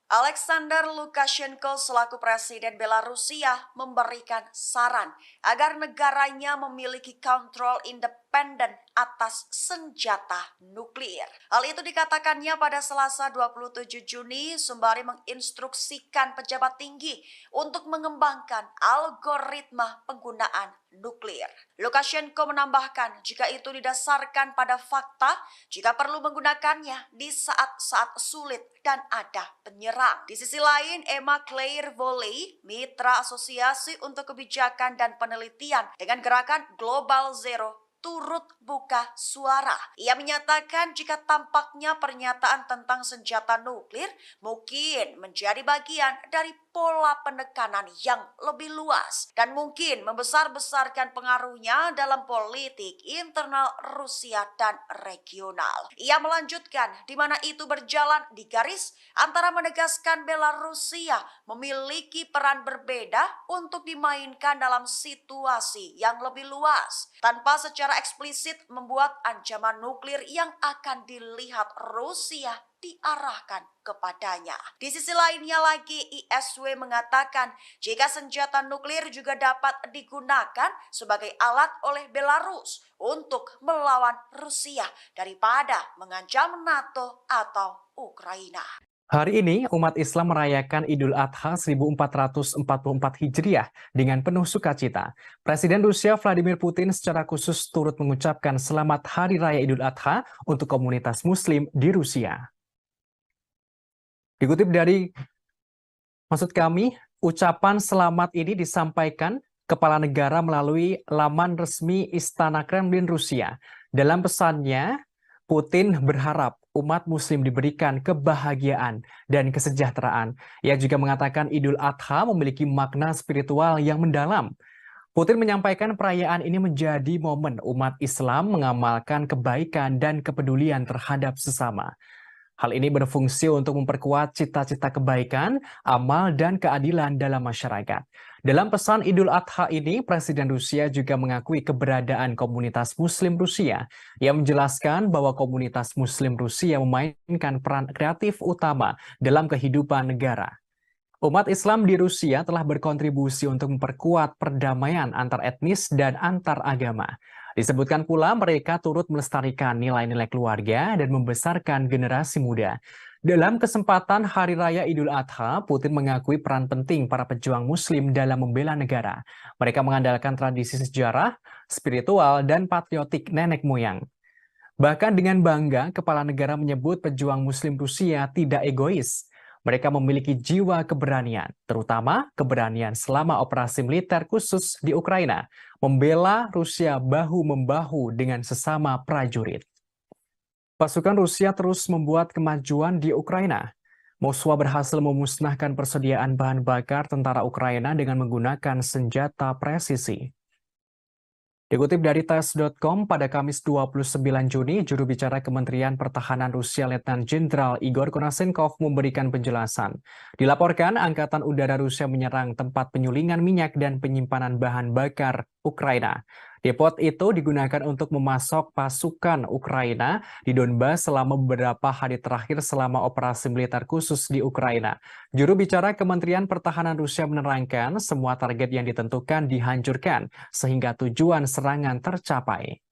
Alexander Lukashenko selaku Presiden Belarusia memberikan saran agar negaranya memiliki kontrol independen atas senjata nuklir. Hal itu dikatakannya pada Selasa 27 Juni sembari menginstruksikan pejabat tinggi untuk mengembangkan algoritma penggunaan nuklir. Lukashenko menambahkan jika itu didasarkan pada fakta, jika perlu menggunakannya di saat-saat sulit dan ada penyerang. Di sisi lain, Emma Claire Volley, mitra Asosiasi untuk Kebijakan dan Penelitian dengan gerakan Global Zero, turut buka suara. Ia menyatakan jika tampaknya pernyataan tentang senjata nuklir mungkin menjadi bagian dari pola penekanan yang lebih luas dan mungkin membesar-besarkan pengaruhnya dalam politik internal Rusia dan regional. Ia melanjutkan di mana itu berjalan di garis antara menegaskan Belarusia memiliki peran berbeda untuk dimainkan dalam situasi yang lebih luas tanpa secara eksplisit membuat ancaman nuklir yang akan dilihat Rusia diarahkan kepadanya. Di sisi lainnya lagi, ISW mengatakan jika senjata nuklir juga dapat digunakan sebagai alat oleh Belarus untuk melawan Rusia daripada mengancam NATO atau Ukraina. Hari ini, umat Islam merayakan Idul Adha 1444 Hijriah dengan penuh sukacita. Presiden Rusia Vladimir Putin secara khusus turut mengucapkan selamat Hari Raya Idul Adha untuk komunitas Muslim di Rusia. Dikutip dari ucapan selamat ini disampaikan Kepala Negara melalui laman resmi Istana Kremlin Rusia. Dalam pesannya, Putin berharap umat Muslim diberikan kebahagiaan dan kesejahteraan. Ia juga mengatakan Idul Adha memiliki makna spiritual yang mendalam. Putin menyampaikan perayaan ini menjadi momen umat Islam mengamalkan kebaikan dan kepedulian terhadap sesama. Hal ini berfungsi untuk memperkuat cita-cita kebaikan, amal, dan keadilan dalam masyarakat. Dalam pesan Idul Adha ini, Presiden Rusia juga mengakui keberadaan komunitas Muslim Rusia. Ia menjelaskan bahwa komunitas Muslim Rusia memainkan peran kreatif utama dalam kehidupan negara. Umat Islam di Rusia telah berkontribusi untuk memperkuat perdamaian antar etnis dan antar agama. Disebutkan pula mereka turut melestarikan nilai-nilai keluarga dan membesarkan generasi muda. Dalam kesempatan Hari Raya Idul Adha, Putin mengakui peran penting para pejuang Muslim dalam membela negara. Mereka mengandalkan tradisi sejarah, spiritual, dan patriotik nenek moyang. Bahkan dengan bangga, Kepala Negara menyebut pejuang Muslim Rusia tidak egois. Mereka memiliki jiwa keberanian, terutama keberanian selama operasi militer khusus di Ukraina, membela Rusia bahu-membahu dengan sesama prajurit. Pasukan Rusia terus membuat kemajuan di Ukraina. Moskwa berhasil memusnahkan persediaan bahan bakar tentara Ukraina dengan menggunakan senjata presisi. Dikutip dari TASS.com, pada Kamis 29 Juni, juru bicara Kementerian Pertahanan Rusia Letnan Jenderal Igor Konashenkov memberikan penjelasan. Dilaporkan, Angkatan Udara Rusia menyerang tempat penyulingan minyak dan penyimpanan bahan bakar Ukraina. Depot itu digunakan untuk memasok pasukan Ukraina di Donbas selama beberapa hari terakhir selama operasi militer khusus di Ukraina. Juru bicara Kementerian Pertahanan Rusia menerangkan semua target yang ditentukan dihancurkan sehingga tujuan serangan tercapai.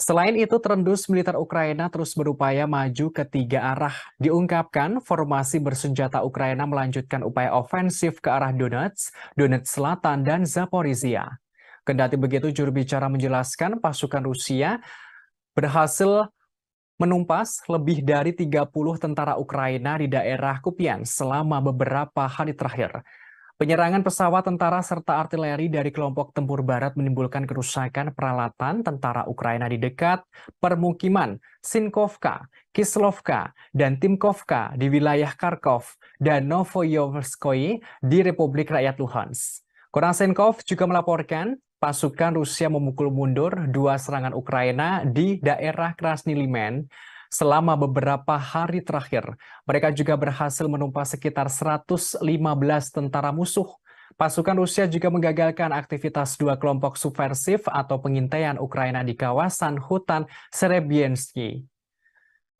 Selain itu, terendus militer Ukraina terus berupaya maju ke tiga arah. Diungkapkan, formasi bersenjata Ukraina melanjutkan upaya ofensif ke arah Donetsk, Donetsk Selatan, dan Zaporizhia. Kendati begitu, juru bicara menjelaskan pasukan Rusia berhasil menumpas lebih dari 30 tentara Ukraina di daerah Kupiansk selama beberapa hari terakhir. Penyerangan pesawat tentara serta artileri dari kelompok tempur barat menimbulkan kerusakan peralatan tentara Ukraina di dekat permukiman Sinkovka, Kislovka, dan Timkovka di wilayah Kharkov dan Novoyoverskoye di Republik Rakyat Luhansk. Konashenkov juga melaporkan pasukan Rusia memukul mundur dua serangan Ukraina di daerah Krasny Liman selama beberapa hari terakhir. Mereka juga berhasil menumpas sekitar 115 tentara musuh. Pasukan Rusia juga menggagalkan aktivitas dua kelompok subversif atau pengintaian Ukraina di kawasan hutan Serebiensky.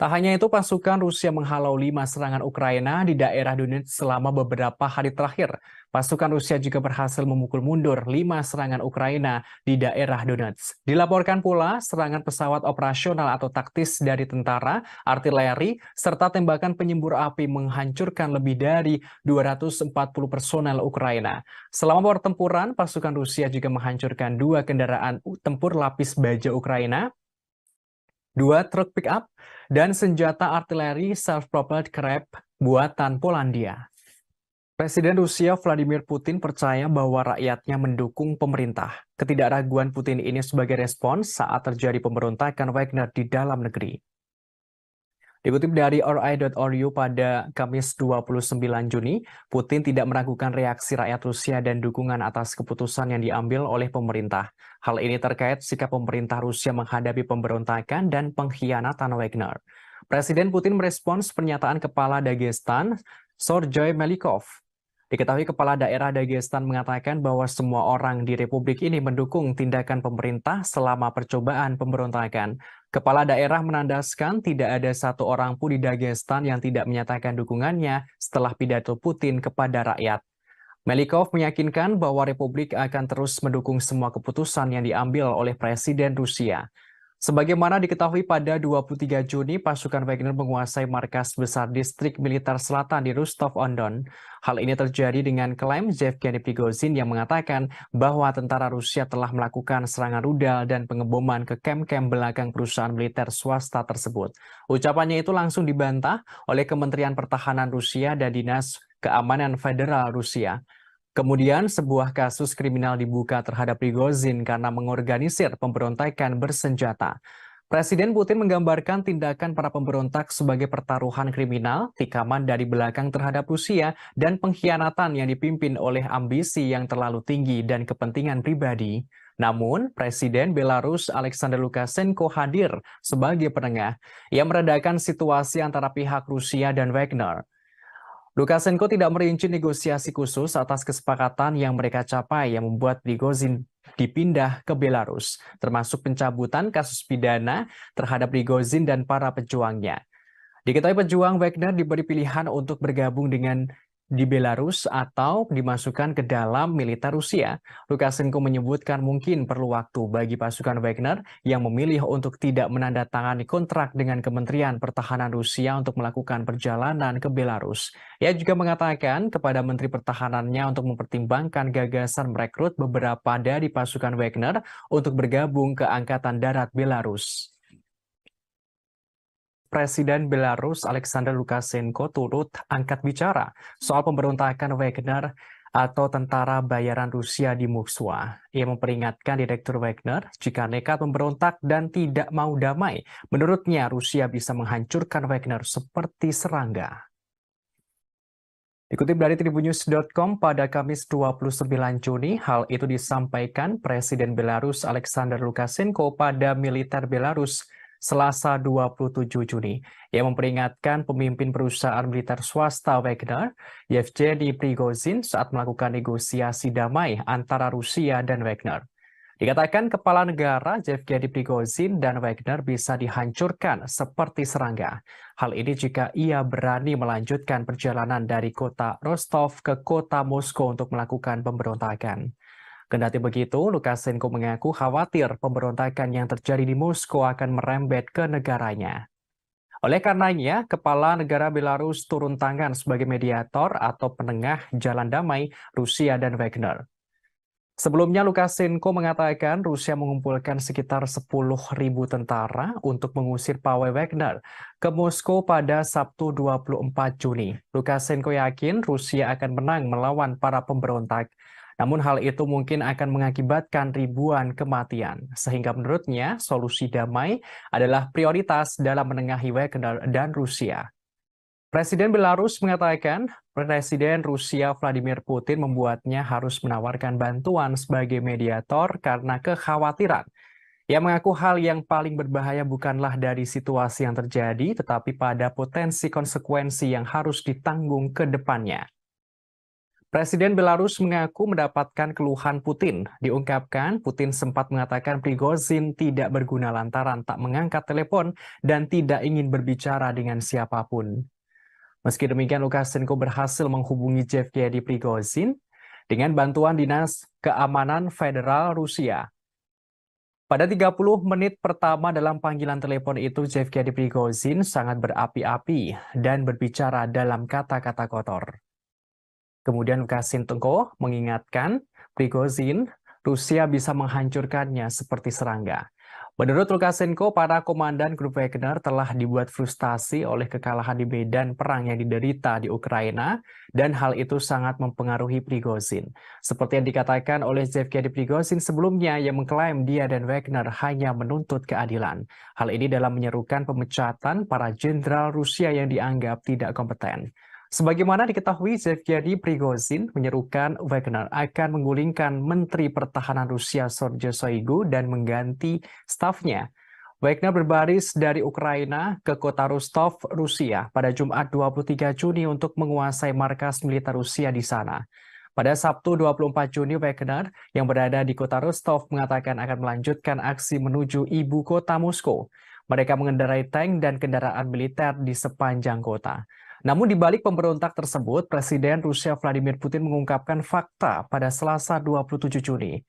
Tak hanya itu, pasukan Rusia menghalau 5 serangan Ukraina di daerah Donetsk selama beberapa hari terakhir. Pasukan Rusia juga berhasil memukul mundur 5 serangan Ukraina di daerah Donetsk. Dilaporkan pula serangan pesawat operasional atau taktis dari tentara, artileri, serta tembakan penyembur api menghancurkan lebih dari 240 personel Ukraina. Selama pertempuran, pasukan Rusia juga menghancurkan 2 kendaraan tempur lapis baja Ukraina, 2 truk pick-up, dan senjata artileri self-propelled Krep buatan Polandia. Presiden Rusia Vladimir Putin percaya bahwa rakyatnya mendukung pemerintah. Ketidakraguan Putin ini sebagai respons saat terjadi pemberontakan Wagner di dalam negeri. Dikutip dari RI.ru pada Kamis 29 Juni, Putin tidak meragukan reaksi rakyat Rusia dan dukungan atas keputusan yang diambil oleh pemerintah. Hal ini terkait sikap pemerintah Rusia menghadapi pemberontakan dan pengkhianatan Wagner. Presiden Putin merespons pernyataan Kepala Dagestan, Sergei Melikov. Diketahui Kepala Daerah Dagestan mengatakan bahwa semua orang di Republik ini mendukung tindakan pemerintah selama percobaan pemberontakan. Kepala daerah menandaskan tidak ada satu orang pun di Dagestan yang tidak menyatakan dukungannya setelah pidato Putin kepada rakyat. Melikov meyakinkan bahwa Republik akan terus mendukung semua keputusan yang diambil oleh Presiden Rusia. Sebagaimana diketahui pada 23 Juni, pasukan Wagner menguasai markas besar distrik militer selatan di Rostov-on-Don. Hal ini terjadi dengan klaim Yevgeny Prigozhin yang mengatakan bahwa tentara Rusia telah melakukan serangan rudal dan pengeboman ke kem-kem belakang perusahaan militer swasta tersebut. Ucapannya itu langsung dibantah oleh Kementerian Pertahanan Rusia dan Dinas Keamanan Federal Rusia. Kemudian sebuah kasus kriminal dibuka terhadap Prigozhin karena mengorganisir pemberontakan bersenjata. Presiden Putin menggambarkan tindakan para pemberontak sebagai pertaruhan kriminal, tikaman dari belakang terhadap Rusia, dan pengkhianatan yang dipimpin oleh ambisi yang terlalu tinggi dan kepentingan pribadi. Namun, Presiden Belarus Alexander Lukashenko hadir sebagai penengah yang meredakan situasi antara pihak Rusia dan Wagner. Lukashenko tidak merinci negosiasi khusus atas kesepakatan yang mereka capai yang membuat Prigozhin dipindah ke Belarus, termasuk pencabutan kasus pidana terhadap Prigozhin dan para pejuangnya. Diketahui pejuang Wagner diberi pilihan untuk bergabung di Belarus atau dimasukkan ke dalam militer Rusia. Lukashenko menyebutkan mungkin perlu waktu bagi pasukan Wagner yang memilih untuk tidak menandatangani kontrak dengan Kementerian Pertahanan Rusia untuk melakukan perjalanan ke Belarus. Ia juga mengatakan kepada Menteri Pertahanannya untuk mempertimbangkan gagasan merekrut beberapa dari pasukan Wagner untuk bergabung ke Angkatan Darat Belarus. Presiden Belarus Alexander Lukashenko turut angkat bicara soal pemberontakan Wagner atau tentara bayaran Rusia di Moskwa. Ia memperingatkan Direktur Wagner jika nekat memberontak dan tidak mau damai. Menurutnya Rusia bisa menghancurkan Wagner seperti serangga. Dikutip dari Tribunnews.com pada Kamis 29 Juni, hal itu disampaikan Presiden Belarus Alexander Lukashenko pada militer Belarus Selasa 27 Juni. Ia memperingatkan pemimpin perusahaan militer swasta Wagner, Yevgeny Prigozhin, saat melakukan negosiasi damai antara Rusia dan Wagner. Dikatakan kepala negara Yevgeny Prigozhin dan Wagner bisa dihancurkan seperti serangga. Hal ini jika ia berani melanjutkan perjalanan dari kota Rostov ke kota Moskow untuk melakukan pemberontakan. Kendati begitu, Lukashenko mengaku khawatir pemberontakan yang terjadi di Moskow akan merembet ke negaranya. Oleh karenanya, Kepala Negara Belarus turun tangan sebagai mediator atau penengah jalan damai Rusia dan Wagner. Sebelumnya, Lukashenko mengatakan Rusia mengumpulkan sekitar 10.000 tentara untuk mengusir pawai Wagner ke Moskow pada Sabtu 24 Juni. Lukashenko yakin Rusia akan menang melawan para pemberontak. Namun hal itu mungkin akan mengakibatkan ribuan kematian. Sehingga menurutnya solusi damai adalah prioritas dalam menengahi Wagner dan Rusia. Presiden Belarus mengatakan Presiden Rusia Vladimir Putin membuatnya harus menawarkan bantuan sebagai mediator karena kekhawatiran. Ia mengaku hal yang paling berbahaya bukanlah dari situasi yang terjadi, tetapi pada potensi konsekuensi yang harus ditanggung ke depannya. Presiden Belarus mengaku mendapatkan keluhan Putin. Diungkapkan, Putin sempat mengatakan Prigozhin tidak berguna lantaran tak mengangkat telepon dan tidak ingin berbicara dengan siapapun. Meski demikian, Lukashenko berhasil menghubungi Yevgeny Prigozhin dengan bantuan Dinas Keamanan Federal Rusia. Pada 30 menit pertama dalam panggilan telepon itu, Yevgeny Prigozhin sangat berapi-api dan berbicara dalam kata-kata kotor. Kemudian Lukashenko mengingatkan Prigozhin, Rusia bisa menghancurkannya seperti serangga. Menurut Lukashenko, para komandan grup Wagner telah dibuat frustasi oleh kekalahan di medan perang yang diderita di Ukraina, dan hal itu sangat mempengaruhi Prigozhin. Seperti yang dikatakan oleh Yevgeny Prigozhin sebelumnya yang mengklaim dia dan Wagner hanya menuntut keadilan. Hal ini dalam menyerukan pemecatan para jenderal Rusia yang dianggap tidak kompeten. Sebagaimana diketahui, Yevgeny Prigozhin menyerukan Wagner akan menggulingkan Menteri Pertahanan Rusia Sergei Shoigu dan mengganti stafnya. Wagner berbaris dari Ukraina ke kota Rostov, Rusia pada Jumat 23 Juni untuk menguasai markas militer Rusia di sana. Pada Sabtu 24 Juni, Wagner yang berada di kota Rostov mengatakan akan melanjutkan aksi menuju ibu kota Moskow. Mereka mengendarai tank dan kendaraan militer di sepanjang kota. Namun di balik pemberontak tersebut, Presiden Rusia Vladimir Putin mengungkapkan fakta pada Selasa 27 Juni,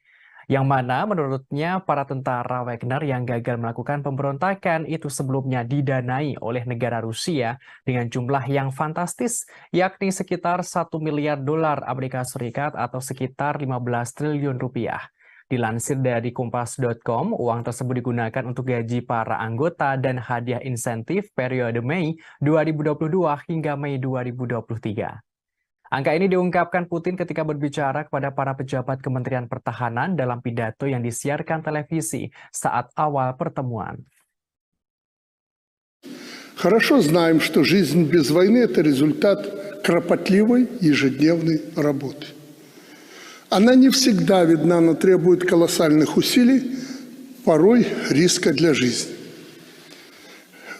yang mana menurutnya para tentara Wagner yang gagal melakukan pemberontakan itu sebelumnya didanai oleh negara Rusia dengan jumlah yang fantastis, yakni sekitar 1 miliar dolar Amerika Serikat atau sekitar 15 triliun rupiah. Dilansir dari Kompas.com, uang tersebut digunakan untuk gaji para anggota dan hadiah insentif periode Mei 2022 hingga Mei 2023. Angka ini diungkapkan Putin ketika berbicara kepada para pejabat Kementerian Pertahanan dalam pidato yang disiarkan televisi saat awal pertemuan. Хорошо знаем, что жизнь без войны – это результат кропотливой ежедневной работы. Она не всегда видна, но требует колоссальных усилий, порой риска для жизни.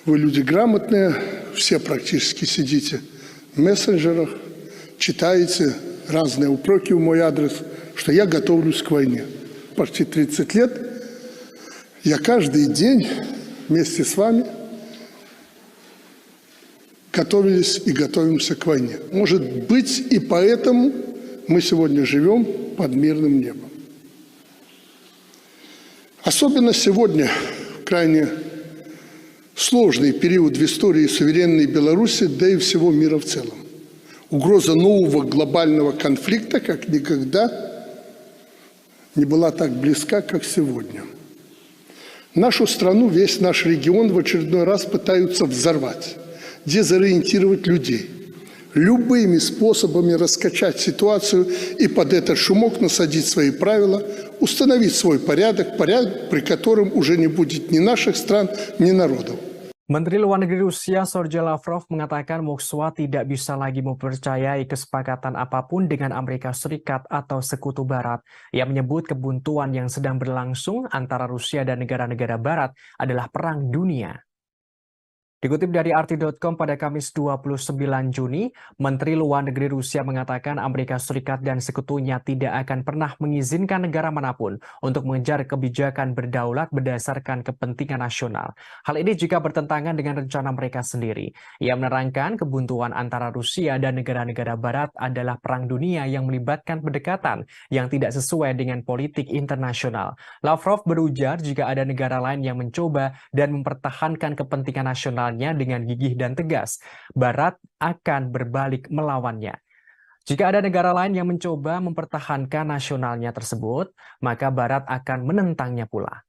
Вы люди грамотные, все практически сидите в мессенджерах, читаете разные упреки в мой адрес, что я готовлюсь к войне. Почти 30 лет я каждый день вместе с вами готовились и готовимся к войне. Может быть, и поэтому мы сегодня живем под мирным небом. Особенно сегодня, в крайне сложный период в истории суверенной Беларуси, да и всего мира в целом. Угроза нового глобального конфликта как никогда не была так близка, как сегодня. Нашу страну, весь наш регион в очередной раз пытаются взорвать, дезориентировать людей, любыми способами раскачать ситуацию и под этот шумок насадить свои правила, установить свой порядок, при котором уже не будет ни наших стран, ни народов. Menteri Luar Negeri Rusia Sergei Lavrov mengatakan Moskwa tidak bisa lagi mempercayai kesepakatan apapun dengan Amerika Serikat atau Sekutu Barat. Ia menyebut kebuntuan yang sedang berlangsung antara Rusia dan negara-negara Barat adalah perang dunia. Dikutip dari RT.com pada Kamis 29 Juni, Menteri Luar Negeri Rusia mengatakan Amerika Serikat dan sekutunya tidak akan pernah mengizinkan negara manapun untuk mengejar kebijakan berdaulat berdasarkan kepentingan nasional. Hal ini juga bertentangan dengan rencana mereka sendiri. Ia menerangkan kebuntuan antara Rusia dan negara-negara Barat adalah perang dunia yang melibatkan pendekatan yang tidak sesuai dengan politik internasional. Lavrov berujar jika ada negara lain yang mencoba dan mempertahankan kepentingan nasional dengan gigih dan tegas, Barat akan berbalik melawannya. Jika ada negara lain yang mencoba mempertahankan nasionalnya tersebut, maka Barat akan menentangnya pula.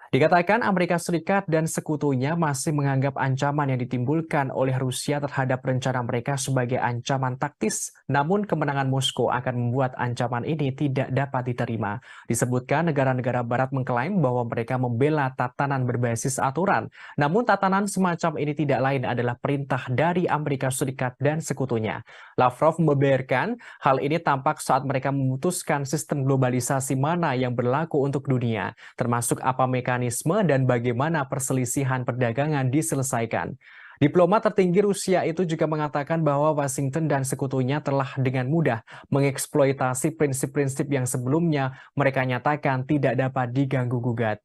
Dikatakan Amerika Serikat dan sekutunya masih menganggap ancaman yang ditimbulkan oleh Rusia terhadap rencana mereka sebagai ancaman taktis, namun kemenangan Moskow akan membuat ancaman ini tidak dapat diterima. Disebutkan negara-negara Barat mengklaim bahwa mereka membela tatanan berbasis aturan, namun tatanan semacam ini tidak lain adalah perintah dari Amerika Serikat dan sekutunya. Lavrov membeberkan hal ini tampak saat mereka memutuskan sistem globalisasi mana yang berlaku untuk dunia, termasuk apa mekanisme dan bagaimana perselisihan perdagangan diselesaikan. Diplomat tertinggi Rusia itu juga mengatakan bahwa Washington dan sekutunya telah dengan mudah mengeksploitasi prinsip-prinsip yang sebelumnya mereka nyatakan tidak dapat diganggu-gugat.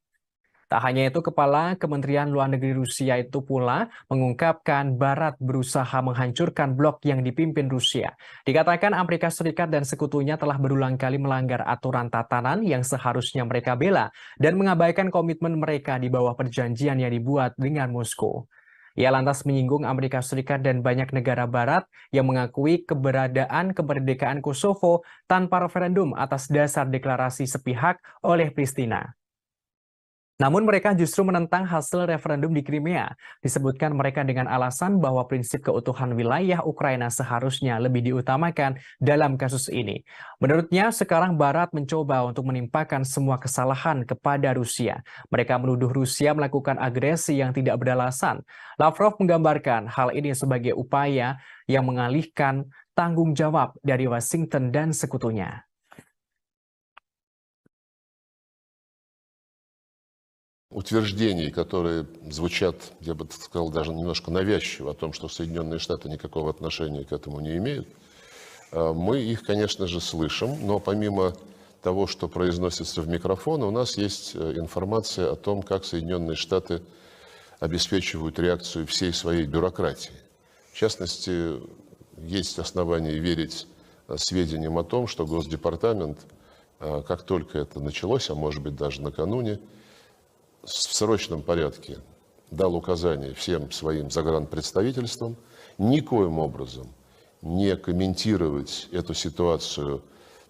Tak hanya itu, Kepala Kementerian Luar Negeri Rusia itu pula mengungkapkan Barat berusaha menghancurkan blok yang dipimpin Rusia. Dikatakan Amerika Serikat dan sekutunya telah berulang kali melanggar aturan tatanan yang seharusnya mereka bela dan mengabaikan komitmen mereka di bawah perjanjian yang dibuat dengan Moskow. Ia lantas menyinggung Amerika Serikat dan banyak negara Barat yang mengakui keberadaan kemerdekaan Kosovo tanpa referendum atas dasar deklarasi sepihak oleh Pristina. Namun mereka justru menentang hasil referendum di Crimea. Disebutkan mereka dengan alasan bahwa prinsip keutuhan wilayah Ukraina seharusnya lebih diutamakan dalam kasus ini. Menurutnya, sekarang Barat mencoba untuk menimpakan semua kesalahan kepada Rusia. Mereka menuduh Rusia melakukan agresi yang tidak beralasan. Lavrov menggambarkan hal ini sebagai upaya yang mengalihkan tanggung jawab dari Washington dan sekutunya. Утверждений, которые звучат, я бы так сказал, даже немножко навязчиво, о том, что Соединенные Штаты никакого отношения к этому не имеют, мы их, конечно же, слышим, но помимо того, что произносится в микрофон, у нас есть информация о том, как Соединенные Штаты обеспечивают реакцию всей своей бюрократии. В частности, есть основания верить сведениям о том, что Госдепартамент, как только это началось, а может быть даже накануне, в срочном порядке дал указание всем своим загранпредставительствам никоим образом не комментировать эту ситуацию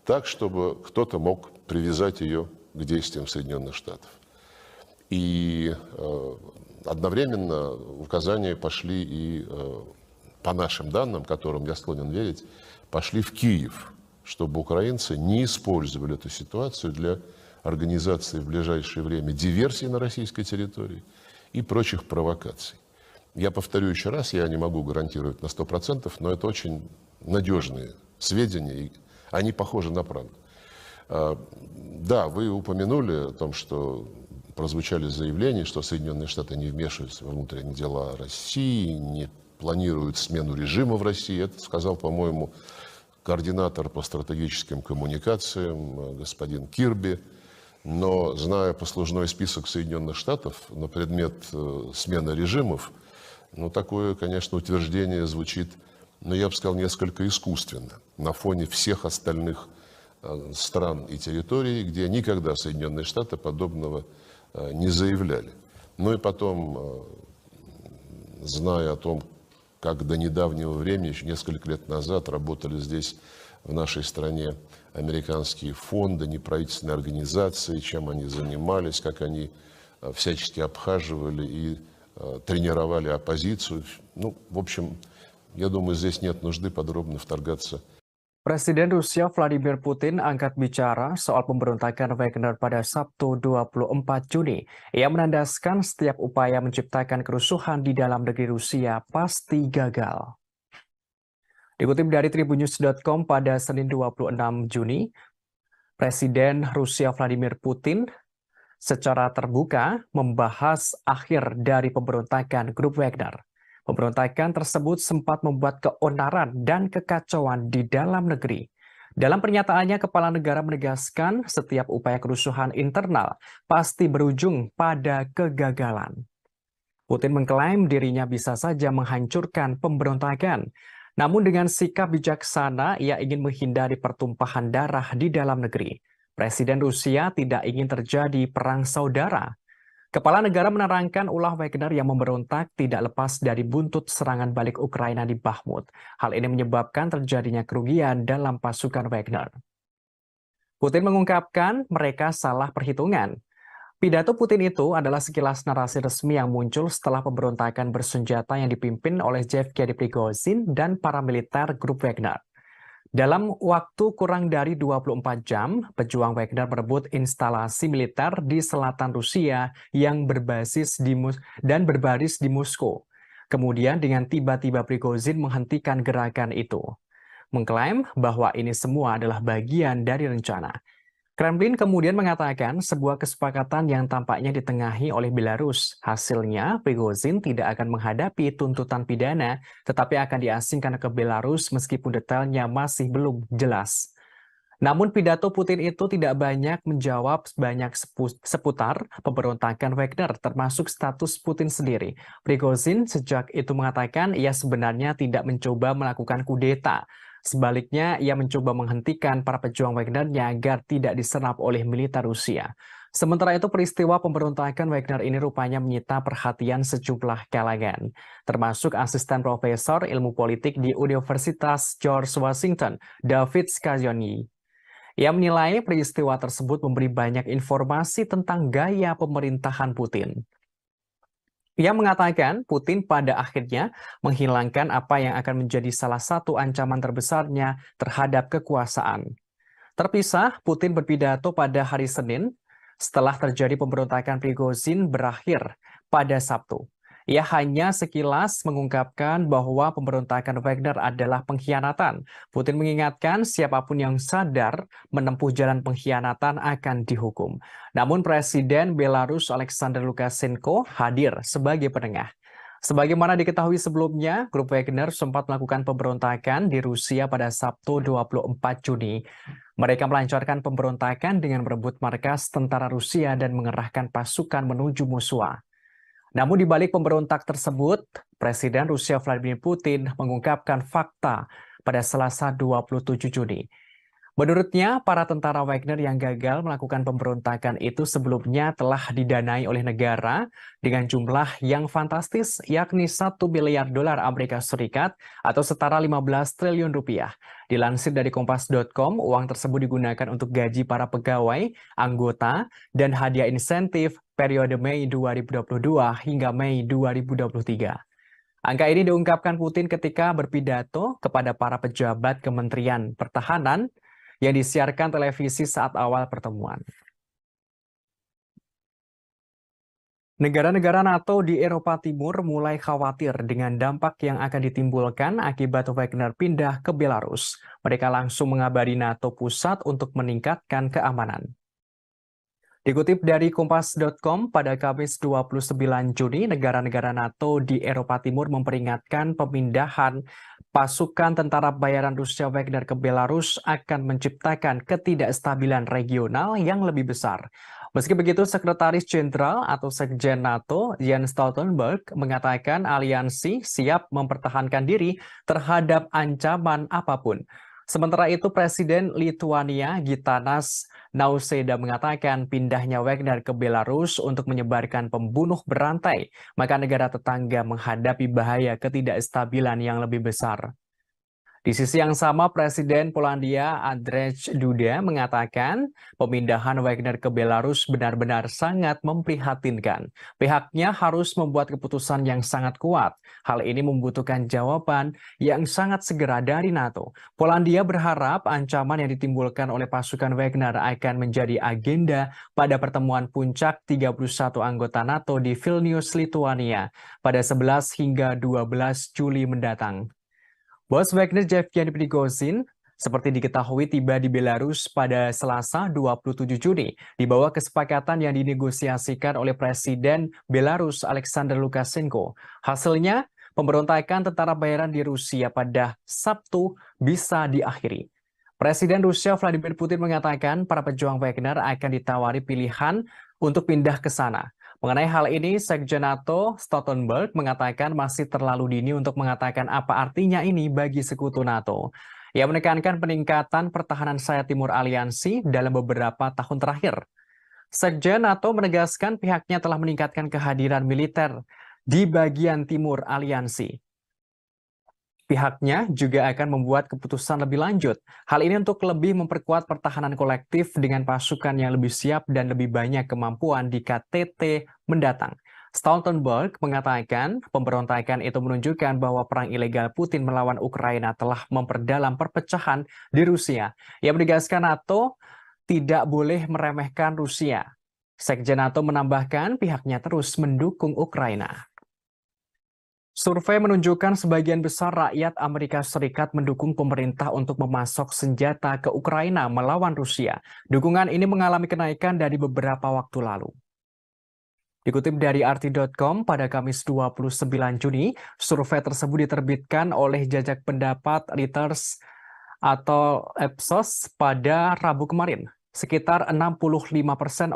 так, чтобы кто-то мог привязать ее к действиям Соединенных Штатов. И одновременно указания пошли и, по нашим данным, которым я склонен верить, пошли в Киев, чтобы украинцы не использовали эту ситуацию для организации в ближайшее время диверсий на российской территории и прочих провокаций. Я повторю еще раз, я не могу гарантировать на 100%, но это очень надежные сведения, и они похожи на правду. Да, вы упомянули о том, что прозвучали заявления, что Соединенные Штаты не вмешиваются во внутренние дела России, не планируют смену режима в России. Это сказал, по-моему, координатор по стратегическим коммуникациям господин Кирби. Но, зная послужной список Соединенных Штатов на предмет смены режимов, такое, конечно, утверждение звучит, я бы сказал, несколько искусственно, на фоне всех остальных стран и территорий, где никогда Соединенные Штаты подобного не заявляли. И потом, зная о том, как до недавнего времени, еще несколько лет назад, работали здесь, в нашей стране, американские фонды, неправительственные организации, чем они занимались, как они всячески обхаживали и тренировали оппозицию. В общем, я думаю, здесь нет нужды подробно вторгаться. Presiden Rusia Vladimir Putin angkat bicara soal pemberontakan Wagner pada Sabtu 24 Juni. Ia menandaskan setiap upaya menciptakan kerusuhan di dalam negeri Rusia pasti gagal. Dikutip dari Tribunnews.com pada Senin 26 Juni, Presiden Rusia Vladimir Putin secara terbuka membahas akhir dari pemberontakan grup Wagner. Pemberontakan tersebut sempat membuat keonaran dan kekacauan di dalam negeri. Dalam pernyataannya, kepala negara menegaskan setiap upaya kerusuhan internal pasti berujung pada kegagalan. Putin mengklaim dirinya bisa saja menghancurkan pemberontakan. Namun dengan sikap bijaksana, ia ingin menghindari pertumpahan darah di dalam negeri. Presiden Rusia tidak ingin terjadi perang saudara. Kepala negara menerangkan ulah Wagner yang memberontak tidak lepas dari buntut serangan balik Ukraina di Bakhmut. Hal ini menyebabkan terjadinya kerugian dalam pasukan Wagner. Putin mengungkapkan mereka salah perhitungan. Pidato Putin itu adalah sekilas narasi resmi yang muncul setelah pemberontakan bersenjata yang dipimpin oleh Yevgeny Prigozhin dan para militer grup Wagner. Dalam waktu kurang dari 24 jam, pejuang Wagner merebut instalasi militer di selatan Rusia yang berbasis di berbaris di Moskow. Kemudian dengan tiba-tiba Prigozhin menghentikan gerakan itu, mengklaim bahwa ini semua adalah bagian dari rencana. Kremlin kemudian mengatakan sebuah kesepakatan yang tampaknya ditengahi oleh Belarus. Hasilnya, Prigozhin tidak akan menghadapi tuntutan pidana, tetapi akan diasingkan ke Belarus meskipun detailnya masih belum jelas. Namun pidato Putin itu tidak banyak menjawab seputar pemberontakan Wagner, termasuk status Putin sendiri. Prigozhin sejak itu mengatakan ia sebenarnya tidak mencoba melakukan kudeta. Sebaliknya, ia mencoba menghentikan para pejuang Wagner-nya agar tidak diserap oleh militer Rusia. Sementara itu, peristiwa pemberontakan Wagner ini rupanya menyita perhatian sejumlah kalangan, termasuk asisten profesor ilmu politik di Universitas George Washington, David Scaglione. Ia menilai peristiwa tersebut memberi banyak informasi tentang gaya pemerintahan Putin. Ia mengatakan Putin pada akhirnya menghilangkan apa yang akan menjadi salah satu ancaman terbesarnya terhadap kekuasaan. Terpisah, Putin berpidato pada hari Senin setelah terjadi pemberontakan Prigozhin berakhir pada Sabtu. Ia hanya sekilas mengungkapkan bahwa pemberontakan Wagner adalah pengkhianatan. Putin mengingatkan siapapun yang sadar menempuh jalan pengkhianatan akan dihukum. Namun Presiden Belarus Alexander Lukashenko hadir sebagai penengah. Sebagaimana diketahui sebelumnya, grup Wagner sempat melakukan pemberontakan di Rusia pada Sabtu 24 Juni. Mereka melancarkan pemberontakan dengan merebut markas tentara Rusia dan mengerahkan pasukan menuju Moskwa. Namun di balik pemberontak tersebut, Presiden Rusia Vladimir Putin mengungkapkan fakta pada Selasa 27 Juni. Menurutnya, para tentara Wagner yang gagal melakukan pemberontakan itu sebelumnya telah didanai oleh negara dengan jumlah yang fantastis, yakni 1 miliar dolar Amerika Serikat atau setara 15 triliun rupiah. Dilansir dari Kompas.com, uang tersebut digunakan untuk gaji para pegawai, anggota, dan hadiah insentif periode Mei 2022 hingga Mei 2023. Angka ini diungkapkan Putin ketika berpidato kepada para pejabat Kementerian Pertahanan yang disiarkan televisi saat awal pertemuan. Negara-negara NATO di Eropa Timur mulai khawatir dengan dampak yang akan ditimbulkan akibat Wagner pindah ke Belarus. Mereka langsung mengabari NATO pusat untuk meningkatkan keamanan. Dikutip dari Kompas.com, pada Kamis 29 Juni, negara-negara NATO di Eropa Timur memperingatkan pemindahan pasukan tentara bayaran Rusia Wagner ke Belarus akan menciptakan ketidakstabilan regional yang lebih besar. Meski begitu, Sekretaris Jenderal atau Sekjen NATO, Jens Stoltenberg, mengatakan aliansi siap mempertahankan diri terhadap ancaman apapun. Sementara itu, Presiden Lituania Gitanas Nausėda mengatakan pindahnya Wagner ke Belarus untuk menyebarkan pembunuh berantai, maka negara tetangga menghadapi bahaya ketidakstabilan yang lebih besar. Di sisi yang sama, Presiden Polandia Andrzej Duda mengatakan pemindahan Wagner ke Belarus benar-benar sangat memprihatinkan. Pihaknya harus membuat keputusan yang sangat kuat. Hal ini membutuhkan jawaban yang sangat segera dari NATO. Polandia berharap ancaman yang ditimbulkan oleh pasukan Wagner akan menjadi agenda pada pertemuan puncak 31 anggota NATO di Vilnius, Lituania pada 11 hingga 12 Juli mendatang. Bos Wagner Yevgeny Prigozhin seperti diketahui tiba di Belarus pada Selasa 27 Juni di bawah kesepakatan yang dinegosiasikan oleh Presiden Belarus Alexander Lukashenko. Hasilnya, pemberontakan tentara bayaran di Rusia pada Sabtu bisa diakhiri. Presiden Rusia Vladimir Putin mengatakan para pejuang Wagner akan ditawari pilihan untuk pindah ke sana. Mengenai hal ini, Sekjen NATO Stoltenberg mengatakan masih terlalu dini untuk mengatakan apa artinya ini bagi sekutu NATO. Ia menekankan peningkatan pertahanan sayap timur aliansi dalam beberapa tahun terakhir. Sekjen NATO menegaskan pihaknya telah meningkatkan kehadiran militer di bagian timur aliansi. Pihaknya juga akan membuat keputusan lebih lanjut. Hal ini untuk lebih memperkuat pertahanan kolektif dengan pasukan yang lebih siap dan lebih banyak kemampuan di KTT mendatang. Stoltenberg mengatakan pemberontakan itu menunjukkan bahwa perang ilegal Putin melawan Ukraina telah memperdalam perpecahan di Rusia. Ia menegaskan NATO tidak boleh meremehkan Rusia. Sekjen NATO menambahkan pihaknya terus mendukung Ukraina. Survei menunjukkan sebagian besar rakyat Amerika Serikat mendukung pemerintah untuk memasok senjata ke Ukraina melawan Rusia. Dukungan ini mengalami kenaikan dari beberapa waktu lalu. Dikutip dari RT.com pada Kamis 29 Juni, survei tersebut diterbitkan oleh Jajak Pendapat Reuters atau Ipsos pada Rabu kemarin. Sekitar 65%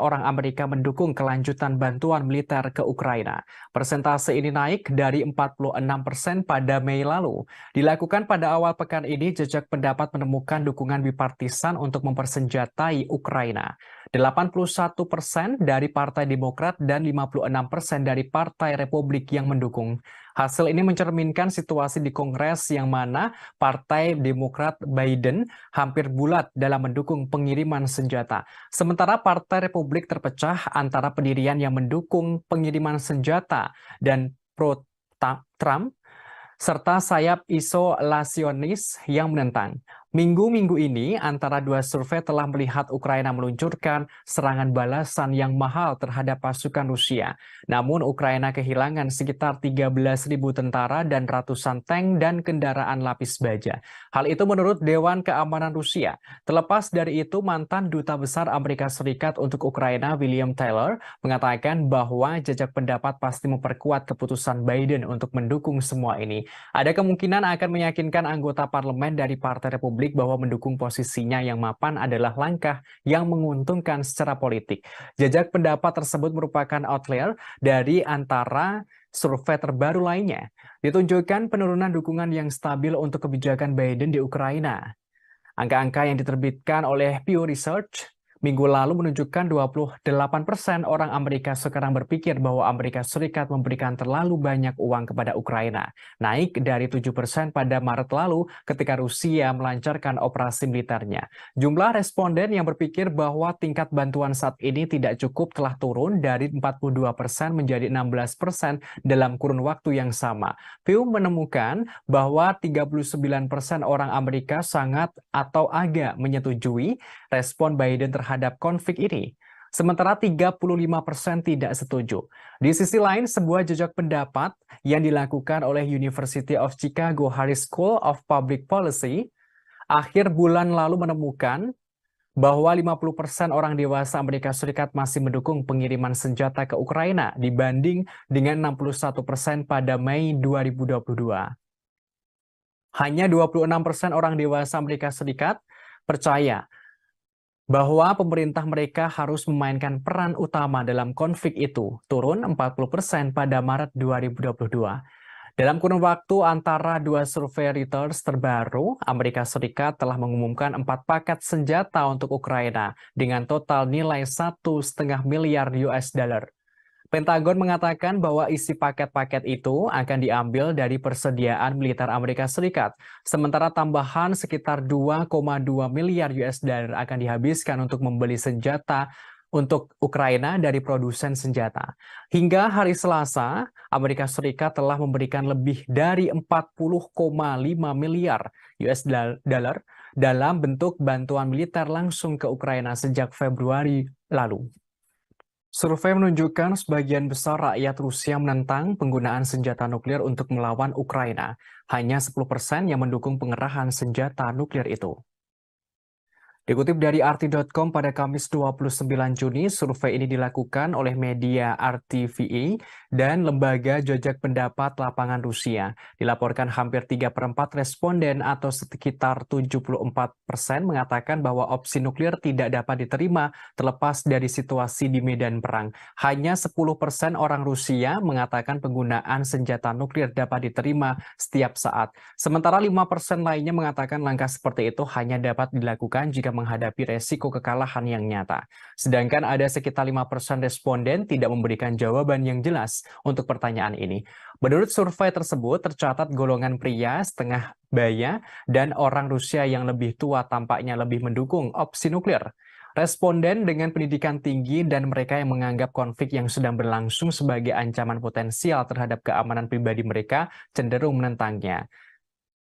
orang Amerika mendukung kelanjutan bantuan militer ke Ukraina. Persentase ini naik dari 46% pada Mei lalu. Dilakukan pada awal pekan ini, Jajak Pendapat menemukan dukungan bipartisan untuk mempersenjatai Ukraina. 81% dari Partai Demokrat dan 56% dari Partai Republik yang mendukung. Hasil ini mencerminkan situasi di Kongres yang mana Partai Demokrat Biden hampir bulat dalam mendukung pengiriman senjata. Sementara Partai Republik terpecah antara pendirian yang mendukung pengiriman senjata dan pro-Trump, serta sayap isolasionis yang menentang. Minggu-minggu ini, antara dua survei telah melihat Ukraina meluncurkan serangan balasan yang mahal terhadap pasukan Rusia. Namun, Ukraina kehilangan sekitar 13.000 tentara dan ratusan tank dan kendaraan lapis baja. Hal itu menurut Dewan Keamanan Rusia. Terlepas dari itu, mantan Duta Besar Amerika Serikat untuk Ukraina, William Taylor, mengatakan bahwa jejak pendapat pasti memperkuat keputusan Biden untuk mendukung semua ini. Ada kemungkinan akan meyakinkan anggota parlemen dari Partai Republik bahwa mendukung posisinya yang mapan adalah langkah yang menguntungkan secara politik. Jejak pendapat tersebut merupakan outlier dari antara survei terbaru lainnya. Ditunjukkan penurunan dukungan yang stabil untuk kebijakan Biden di Ukraina. Angka-angka yang diterbitkan oleh Pew Research minggu lalu menunjukkan 28% orang Amerika sekarang berpikir bahwa Amerika Serikat memberikan terlalu banyak uang kepada Ukraina, naik dari 7% pada Maret lalu ketika Rusia melancarkan operasi militernya. Jumlah responden yang berpikir bahwa tingkat bantuan saat ini tidak cukup telah turun dari 42% menjadi 16% dalam kurun waktu yang sama. Pew menemukan bahwa 39% orang Amerika sangat atau agak menyetujui respon Biden terhadap konflik ini. Sementara 35% tidak setuju. Di sisi lain, sebuah jejak pendapat yang dilakukan oleh University of Chicago Harris School of Public Policy akhir bulan lalu menemukan bahwa 50% orang dewasa Amerika Serikat masih mendukung pengiriman senjata ke Ukraina dibanding dengan 61% pada Mei 2022. Hanya 26% orang dewasa Amerika Serikat percaya bahwa pemerintah mereka harus memainkan peran utama dalam konflik itu, turun 40% pada Maret 2022. Dalam kurun waktu antara dua survei Reuters terbaru, Amerika Serikat telah mengumumkan 4 paket senjata untuk Ukraina dengan total nilai 1,5 miliar US dollar. Pentagon mengatakan bahwa isi paket-paket itu akan diambil dari persediaan militer Amerika Serikat, sementara tambahan sekitar 2,2 miliar US dollar akan dihabiskan untuk membeli senjata untuk Ukraina dari produsen senjata. Hingga hari Selasa, Amerika Serikat telah memberikan lebih dari 40,5 miliar US dollar dalam bentuk bantuan militer langsung ke Ukraina sejak Februari lalu. Survei menunjukkan sebagian besar rakyat Rusia menentang penggunaan senjata nuklir untuk melawan Ukraina. Hanya 10% yang mendukung pengerahan senjata nuklir itu. Dikutip dari RT.com pada Kamis 29 Juni, survei ini dilakukan oleh media RTVE dan lembaga jejak pendapat lapangan Rusia. Dilaporkan hampir 3/4 responden atau sekitar 74% mengatakan bahwa opsi nuklir tidak dapat diterima terlepas dari situasi di medan perang. Hanya 10% orang Rusia mengatakan penggunaan senjata nuklir dapat diterima setiap saat. Sementara 5% lainnya mengatakan langkah seperti itu hanya dapat dilakukan jika menghadapi resiko kekalahan yang nyata. Sedangkan ada sekitar 5% responden tidak memberikan jawaban yang jelas untuk pertanyaan ini. Menurut survei tersebut, tercatat golongan pria setengah baya dan orang Rusia yang lebih tua tampaknya lebih mendukung opsi nuklir. Responden dengan pendidikan tinggi dan mereka yang menganggap konflik yang sedang berlangsung sebagai ancaman potensial terhadap keamanan pribadi mereka cenderung menentangnya.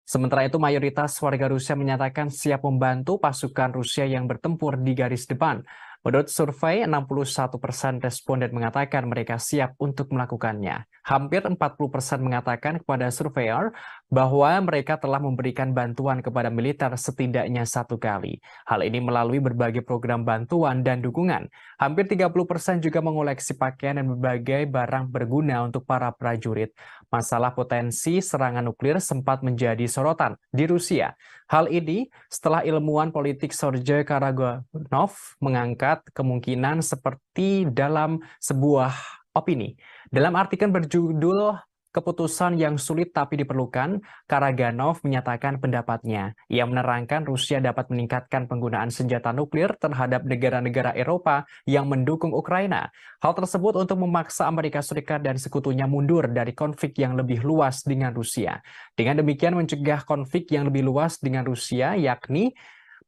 Sementara itu, mayoritas warga Rusia menyatakan siap membantu pasukan Rusia yang bertempur di garis depan. Menurut survei, 61% responden mengatakan mereka siap untuk melakukannya. Hampir 40% mengatakan kepada surveyor bahwa mereka telah memberikan bantuan kepada militer setidaknya 1 kali. Hal ini melalui berbagai program bantuan dan dukungan. Hampir 30% juga mengoleksi pakaian dan berbagai barang berguna untuk para prajurit. Masalah potensi serangan nuklir sempat menjadi sorotan di Rusia. Hal ini setelah ilmuwan politik Sergei Karaganov mengangkat kemungkinan seperti dalam sebuah opini. Dalam artikel berjudul keputusan yang sulit tapi diperlukan, Karaganov menyatakan pendapatnya. Ia menerangkan Rusia dapat meningkatkan penggunaan senjata nuklir terhadap negara-negara Eropa yang mendukung Ukraina. Hal tersebut untuk memaksa Amerika Serikat dan sekutunya mundur dari konflik yang lebih luas dengan Rusia. Dengan demikian mencegah konflik yang lebih luas dengan Rusia, yakni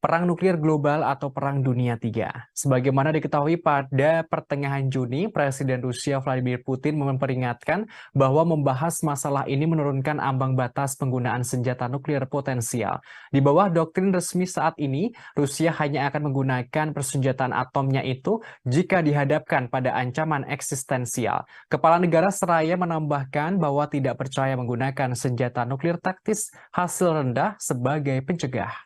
Perang Nuklir Global atau Perang Dunia III. Sebagaimana diketahui pada pertengahan Juni, Presiden Rusia Vladimir Putin memperingatkan bahwa membahas masalah ini menurunkan ambang batas penggunaan senjata nuklir potensial. Di bawah doktrin resmi saat ini, Rusia hanya akan menggunakan persenjataan atomnya itu jika dihadapkan pada ancaman eksistensial. Kepala negara seraya menambahkan bahwa tidak percaya menggunakan senjata nuklir taktis hasil rendah sebagai pencegah.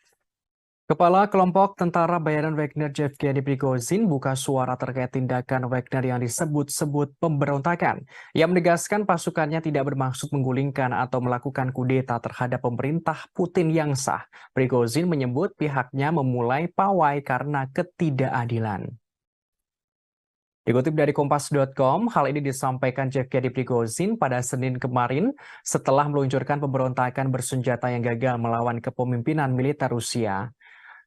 Kepala kelompok tentara bayaran Wagner Yevgeny Prigozhin buka suara terkait tindakan Wagner yang disebut-sebut pemberontakan. Ia menegaskan pasukannya tidak bermaksud menggulingkan atau melakukan kudeta terhadap pemerintah Putin yang sah. Prigozhin menyebut pihaknya memulai pawai karena ketidakadilan. Dikutip dari Kompas.com, hal ini disampaikan Yevgeny Prigozhin pada Senin kemarin setelah meluncurkan pemberontakan bersenjata yang gagal melawan kepemimpinan militer Rusia.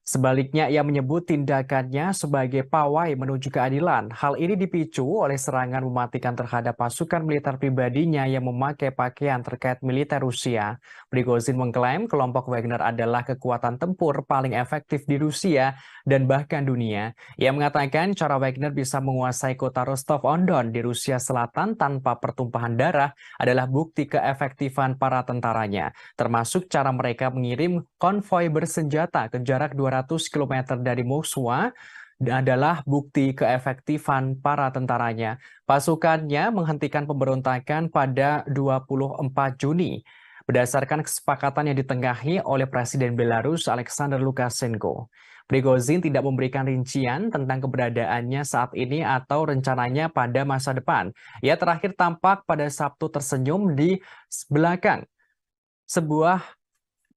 Sebaliknya, ia menyebut tindakannya sebagai pawai menuju keadilan. Hal ini dipicu oleh serangan mematikan terhadap pasukan militer pribadinya yang memakai pakaian terkait militer Rusia. Prigozhin mengklaim kelompok Wagner adalah kekuatan tempur paling efektif di Rusia dan bahkan dunia. Ia mengatakan cara Wagner bisa menguasai kota Rostov-on-Don di Rusia Selatan tanpa pertumpahan darah adalah bukti keefektifan para tentaranya, termasuk cara mereka mengirim konvoi bersenjata ke jarak 200 km dari Moskwa adalah bukti keefektifan para tentaranya. Pasukannya menghentikan pemberontakan pada 24 Juni berdasarkan kesepakatan yang ditengahi oleh Presiden Belarus Alexander Lukashenko. Prigozhin tidak memberikan rincian tentang keberadaannya saat ini atau rencananya pada masa depan. Ia terakhir tampak pada Sabtu tersenyum di belakang sebuah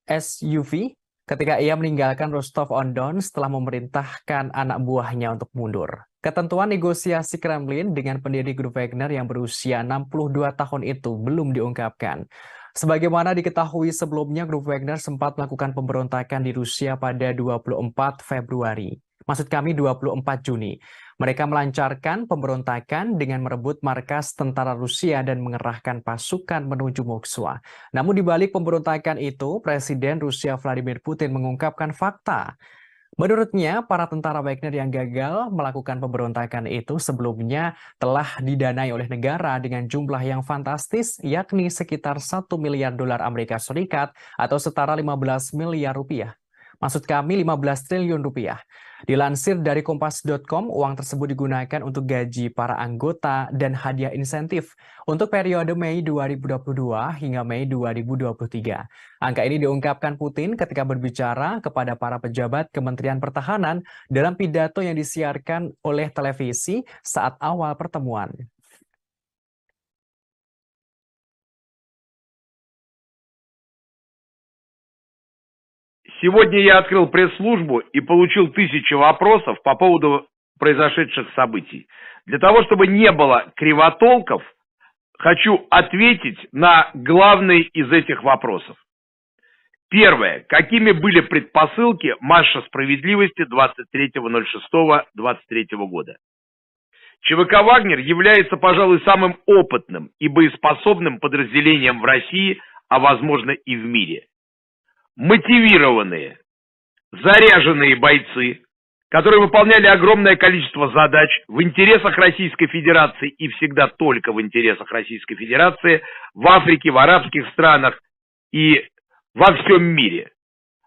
SUV ketika ia meninggalkan Rostov-on-Don setelah memerintahkan anak buahnya untuk mundur. Ketentuan negosiasi Kremlin dengan pendiri grup Wagner yang berusia 62 tahun itu belum diungkapkan. Sebagaimana diketahui sebelumnya, grup Wagner sempat melakukan pemberontakan di Rusia pada 24 Februari. Maksud kami 24 Juni. Mereka melancarkan pemberontakan dengan merebut markas tentara Rusia dan mengerahkan pasukan menuju Moskwa. Namun di balik pemberontakan itu, Presiden Rusia Vladimir Putin mengungkapkan fakta. Menurutnya, para tentara Wagner yang gagal melakukan pemberontakan itu sebelumnya telah didanai oleh negara dengan jumlah yang fantastis, yakni sekitar 1 miliar dolar Amerika Serikat atau setara 15 miliar rupiah. Maksud kami 15 triliun rupiah. Dilansir dari Kompas.com, uang tersebut digunakan untuk gaji para anggota dan hadiah insentif untuk periode Mei 2022 hingga Mei 2023. Angka ini diungkapkan Putin ketika berbicara kepada para pejabat Kementerian Pertahanan dalam pidato yang disiarkan oleh televisi saat awal pertemuan. Сегодня я открыл пресс-службу и получил 1000 вопросов по поводу произошедших событий. Для того, чтобы не было кривотолков, хочу ответить на главный из этих вопросов. Первое. Какими были предпосылки марша справедливости 23.06.23 года? ЧВК «Вагнер» является, пожалуй, самым опытным и боеспособным подразделением в России, а возможно и в мире. Мотивированные, заряженные бойцы, которые выполняли огромное количество задач в интересах Российской Федерации и всегда только в интересах Российской Федерации, в Африке, в арабских странах и во всем мире.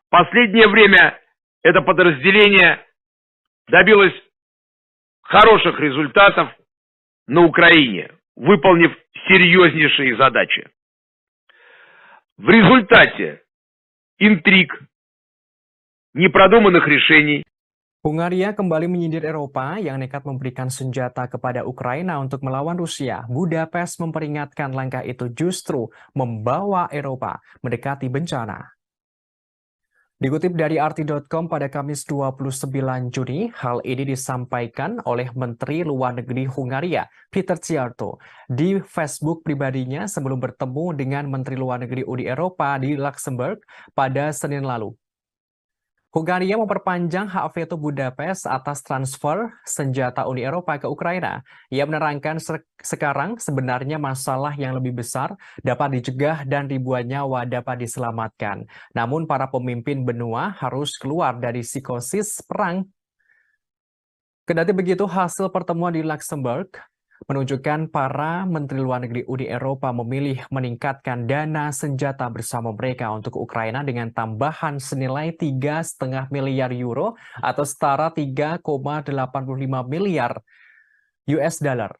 В последнее время это подразделение добилось хороших результатов на Украине, выполнив серьезнейшие задачи. В результате intrиг, непродуманных решений. Hungaria kembali menyindir Eropa yang nekat memberikan senjata kepada Ukraina untuk melawan Rusia. Budapest memperingatkan langkah itu justru membawa Eropa mendekati bencana. Dikutip dari RT.com pada Kamis 29 Juni, hal ini disampaikan oleh Menteri Luar Negeri Hungaria, Peter Szijjártó, di Facebook pribadinya sebelum bertemu dengan Menteri Luar Negeri Uni Eropa di Luxembourg pada Senin lalu. Hungaria memperpanjang hak veto Budapest atas transfer senjata Uni Eropa ke Ukraina. Ia menerangkan sekarang sebenarnya masalah yang lebih besar dapat dicegah dan ribuan nyawa dapat diselamatkan. Namun para pemimpin benua harus keluar dari psikosis perang. Kendati begitu, hasil pertemuan di Luxembourg menunjukkan para Menteri Luar Negeri Uni Eropa memilih meningkatkan dana senjata bersama mereka untuk Ukraina dengan tambahan senilai 3,5 miliar euro atau setara 3,85 miliar US dollar.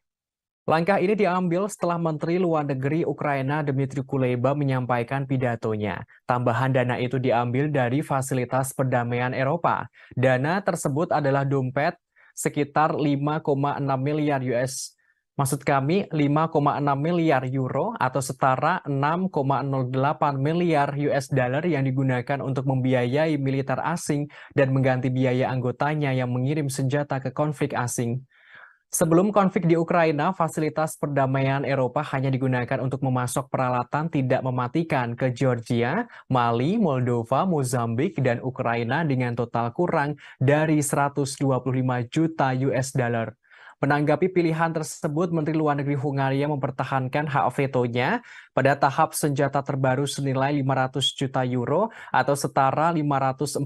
Langkah ini diambil setelah Menteri Luar Negeri Ukraina Dmytro Kuleba menyampaikan pidatonya. Tambahan dana itu diambil dari fasilitas perdamaian Eropa. Dana tersebut adalah dompet sekitar 5,6 miliar US. Maksud kami 5,6 miliar euro atau setara 6,08 miliar US dollar yang digunakan untuk membiayai militer asing dan mengganti biaya anggotanya yang mengirim senjata ke konflik asing. Sebelum konflik di Ukraina, fasilitas perdamaian Eropa hanya digunakan untuk memasok peralatan tidak mematikan ke Georgia, Mali, Moldova, Mozambik, dan Ukraina dengan total kurang dari 125 juta US dollar. Menanggapi pilihan tersebut, Menteri Luar Negeri Hungaria mempertahankan hak vetonya pada tahap senjata terbaru senilai 500 juta euro atau setara 546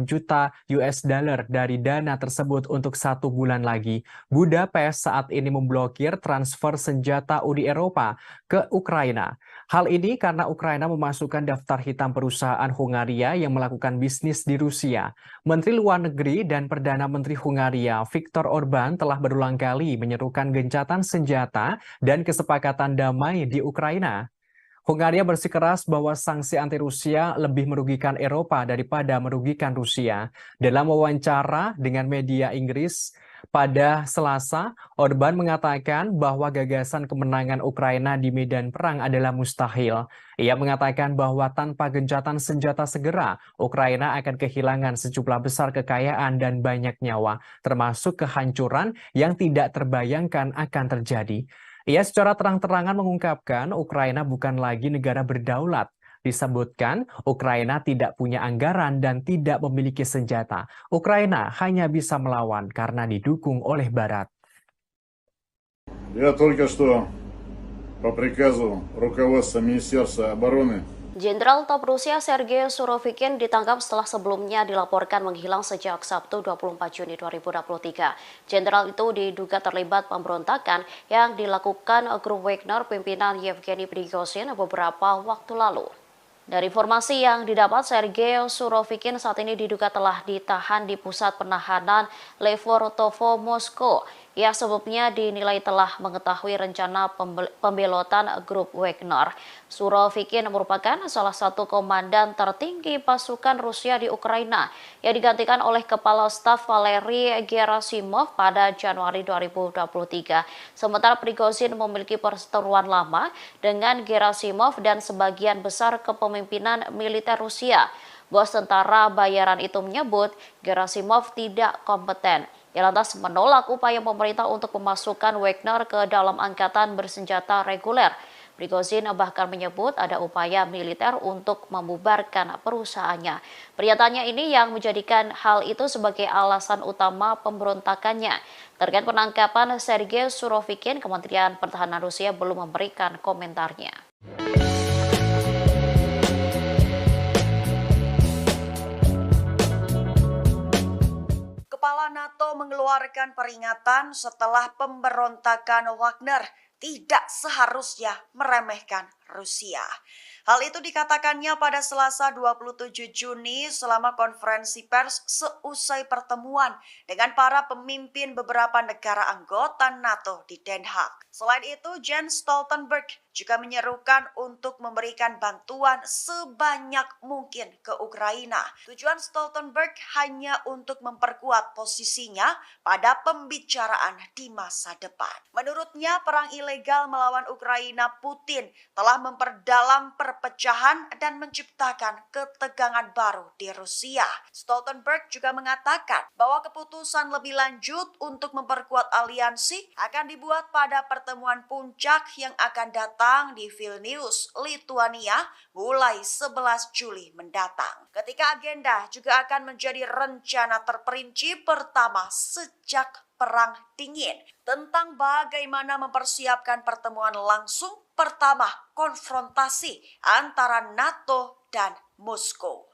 juta US dollar dari dana tersebut untuk 1 bulan lagi. Budapest saat ini memblokir transfer senjata Uni Eropa ke Ukraina. Hal ini karena Ukraina memasukkan daftar hitam perusahaan Hungaria yang melakukan bisnis di Rusia. Menteri Luar Negeri dan Perdana Menteri Hungaria, Viktor Orban, telah berulang kali menyerukan gencatan senjata dan kesepakatan damai di Ukraina. Hungaria bersikeras bahwa sanksi anti-Rusia lebih merugikan Eropa daripada merugikan Rusia. Dalam wawancara dengan media Inggris pada Selasa, Orban mengatakan bahwa gagasan kemenangan Ukraina di medan perang adalah mustahil. Ia mengatakan bahwa tanpa gencatan senjata segera, Ukraina akan kehilangan sejumlah besar kekayaan dan banyak nyawa, termasuk kehancuran yang tidak terbayangkan akan terjadi. Ia secara terang-terangan mengungkapkan Ukraina bukan lagi negara berdaulat. Disebutkan, Ukraina tidak punya anggaran dan tidak memiliki senjata. Ukraina hanya bisa melawan karena didukung oleh Barat. Я только что по приказу руководства Министерства обороны Jenderal Top Rusia Sergei Surovikin ditangkap setelah sebelumnya dilaporkan menghilang sejak Sabtu 24 Juni 2023. Jenderal itu diduga terlibat pemberontakan yang dilakukan grup Wagner pimpinan Yevgeny Prigozhin beberapa waktu lalu. Dari informasi yang didapat, Sergei Surovikin saat ini diduga telah ditahan di pusat penahanan Lefortovo, Moskow. Ia sebelumnya dinilai telah mengetahui rencana pembelotan grup Wagner. Surovikin merupakan salah satu komandan tertinggi pasukan Rusia di Ukraina yang digantikan oleh Kepala Staf Valery Gerasimov pada Januari 2023. Sementara Prigozhin memiliki perseteruan lama dengan Gerasimov dan sebagian besar kepemimpinan militer Rusia. Bos tentara bayaran itu menyebut Gerasimov tidak kompeten. Ia lantas menolak upaya pemerintah untuk memasukkan Wagner ke dalam angkatan bersenjata reguler. Prigozhin bahkan menyebut ada upaya militer untuk membubarkan perusahaannya. Pernyataannya ini yang menjadikan hal itu sebagai alasan utama pemberontakannya. Terkait penangkapan Sergei Surovikin, Kementerian Pertahanan Rusia belum memberikan komentarnya. Kepala NATO mengeluarkan peringatan setelah pemberontakan Wagner tidak seharusnya meremehkan Rusia. Hal itu dikatakannya pada Selasa 27 Juni selama konferensi pers seusai pertemuan dengan para pemimpin beberapa negara anggota NATO di Den Haag. Selain itu, Jens Stoltenberg juga menyerukan untuk memberikan bantuan sebanyak mungkin ke Ukraina. Tujuan Stoltenberg hanya untuk memperkuat posisinya pada pembicaraan di masa depan. Menurutnya, perang ilegal melawan Ukraina Putin telah memperdalam perpecahan perpecahan dan menciptakan ketegangan baru di Rusia. Stoltenberg juga mengatakan bahwa keputusan lebih lanjut untuk memperkuat aliansi akan dibuat pada pertemuan puncak yang akan datang di Vilnius, Lituania mulai 11 Juli mendatang. Ketika agenda juga akan menjadi rencana terperinci pertama sejak Perang Dingin tentang bagaimana mempersiapkan pertemuan langsung pertama konfrontasi antara NATO dan Moskow.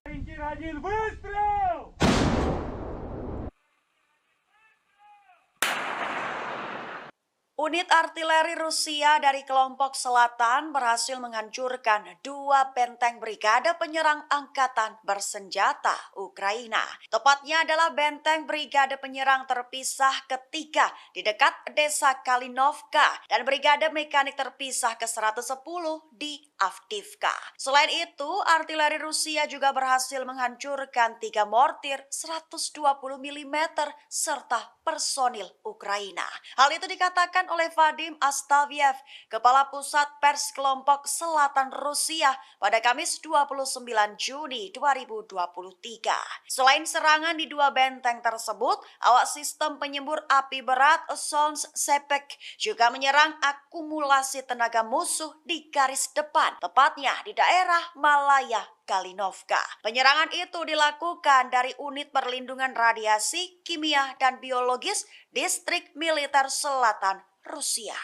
Unit artileri Rusia dari kelompok selatan berhasil menghancurkan 2 benteng brigade penyerang angkatan bersenjata Ukraina. Tepatnya adalah benteng brigade penyerang terpisah ketiga di dekat desa Kalinovka dan brigade mekanik terpisah ke-110 di Avdiivka. Selain itu, artileri Rusia juga berhasil menghancurkan 3 mortir 120 mm serta personil Ukraina. Hal itu dikatakan oleh Vadim Astaviev, Kepala Pusat Pers Kelompok Selatan Rusia pada Kamis 29 Juni 2023. Selain serangan di 2 benteng tersebut, awak sistem penyembur api berat Sons Sepek juga menyerang akumulasi tenaga musuh di garis depan, tepatnya di daerah Malaya Kalinovka. Penyerangan itu dilakukan dari unit perlindungan radiasi, kimia, dan biologis Distrik Militer Selatan Rusia.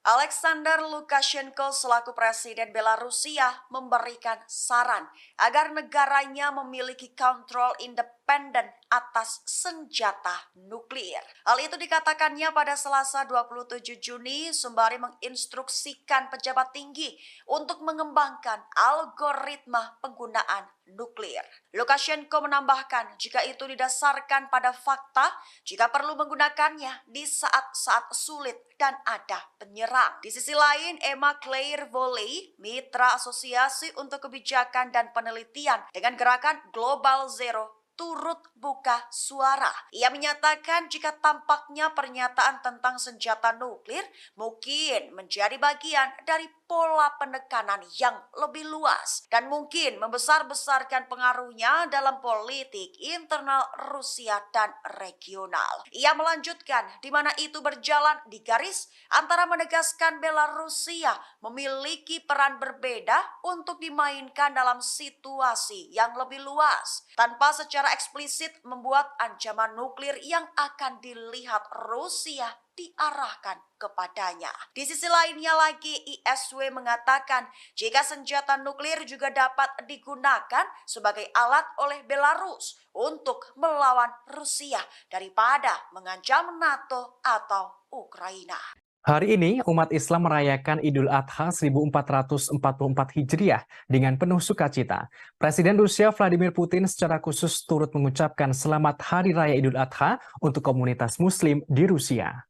Alexander Lukashenko selaku Presiden Belarusia memberikan saran agar negaranya memiliki kontrol independen atas senjata nuklir. Hal itu dikatakannya pada Selasa 27 Juni sembari menginstruksikan pejabat tinggi untuk mengembangkan algoritma penggunaan nuklir. Lukashenko menambahkan jika itu didasarkan pada fakta, jika perlu menggunakannya di saat-saat sulit dan ada penyerang. Di sisi lain, Emma Claire Volley, mitra Asosiasi untuk Kebijakan dan Penelitian dengan gerakan Global Zero, turut buka suara. Ia menyatakan jika tampaknya pernyataan tentang senjata nuklir mungkin menjadi bagian dari pola penekanan yang lebih luas dan mungkin membesar-besarkan pengaruhnya dalam politik internal Rusia dan regional. Ia melanjutkan di mana itu berjalan di garis antara menegaskan Belarusia memiliki peran berbeda untuk dimainkan dalam situasi yang lebih luas tanpa secara eksplisit membuat ancaman nuklir yang akan dilihat Rusia diarahkan kepadanya. Di sisi lainnya lagi, ISW mengatakan jika senjata nuklir juga dapat digunakan sebagai alat oleh Belarus untuk melawan Rusia daripada mengancam NATO atau Ukraina. Hari ini, umat Islam merayakan Idul Adha 1444 Hijriah dengan penuh sukacita. Presiden Rusia Vladimir Putin secara khusus turut mengucapkan selamat Hari Raya Idul Adha untuk komunitas Muslim di Rusia.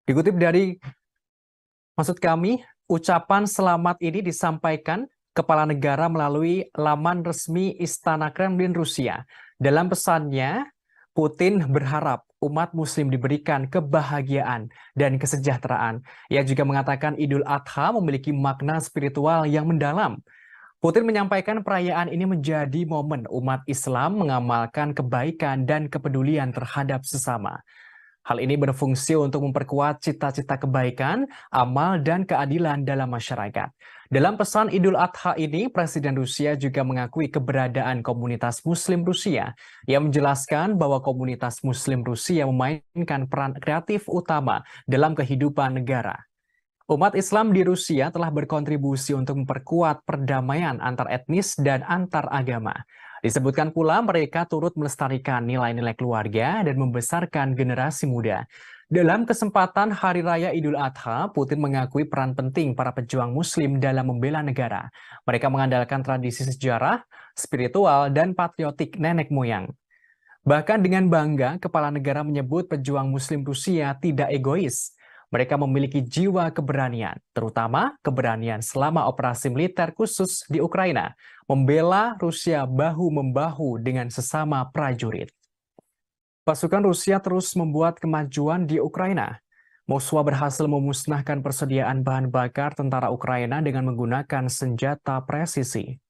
Dikutip dari ucapan selamat ini disampaikan Kepala Negara melalui laman resmi Istana Kremlin Rusia. Dalam pesannya, Putin berharap umat Muslim diberikan kebahagiaan dan kesejahteraan. Ia juga mengatakan Idul Adha memiliki makna spiritual yang mendalam. Putin menyampaikan perayaan ini menjadi momen umat Islam mengamalkan kebaikan dan kepedulian terhadap sesama. Hal ini berfungsi untuk memperkuat cita-cita kebaikan, amal, dan keadilan dalam masyarakat. Dalam pesan Idul Adha ini, Presiden Rusia juga mengakui keberadaan komunitas Muslim Rusia. Ia menjelaskan bahwa komunitas Muslim Rusia memainkan peran kreatif utama dalam kehidupan negara. Umat Islam di Rusia telah berkontribusi untuk memperkuat perdamaian antar etnis dan antar agama. Disebutkan pula mereka turut melestarikan nilai-nilai keluarga dan membesarkan generasi muda. Dalam kesempatan Hari Raya Idul Adha, Putin mengakui peran penting para pejuang Muslim dalam membela negara. Mereka mengandalkan tradisi sejarah, spiritual, dan patriotik nenek moyang. Bahkan dengan bangga, Kepala Negara menyebut pejuang Muslim Rusia tidak egois. Mereka memiliki jiwa keberanian, terutama keberanian selama operasi militer khusus di Ukraina, membela Rusia bahu-membahu dengan sesama prajurit. Pasukan Rusia terus membuat kemajuan di Ukraina. Moskwa berhasil memusnahkan persediaan bahan bakar tentara Ukraina dengan menggunakan senjata presisi.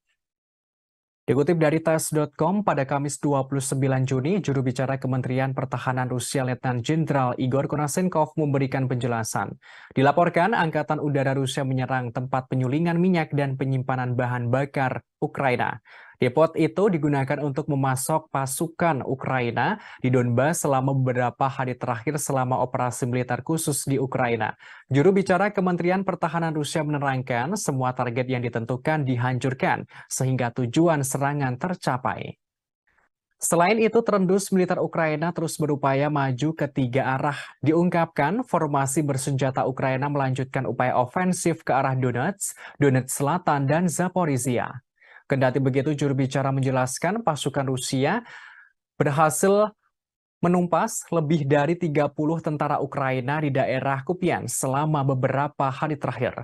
Dikutip dari TASS.com, pada Kamis 29 Juni, juru bicara Kementerian Pertahanan Rusia Letnan Jenderal Igor Konashenkov memberikan penjelasan. Dilaporkan, Angkatan Udara Rusia menyerang tempat penyulingan minyak dan penyimpanan bahan bakar Ukraina. Depot itu digunakan untuk memasok pasukan Ukraina di Donbas selama beberapa hari terakhir selama operasi militer khusus di Ukraina. Juru bicara Kementerian Pertahanan Rusia menerangkan semua target yang ditentukan dihancurkan sehingga tujuan serangan tercapai. Selain itu, terendus militer Ukraina terus berupaya maju ke tiga arah. Diungkapkan, formasi bersenjata Ukraina melanjutkan upaya ofensif ke arah Donetsk, Donetsk Selatan, dan Zaporizhia. Kendati begitu, juru bicara menjelaskan pasukan Rusia berhasil menumpas lebih dari 30 tentara Ukraina di daerah Kupiansk selama beberapa hari terakhir.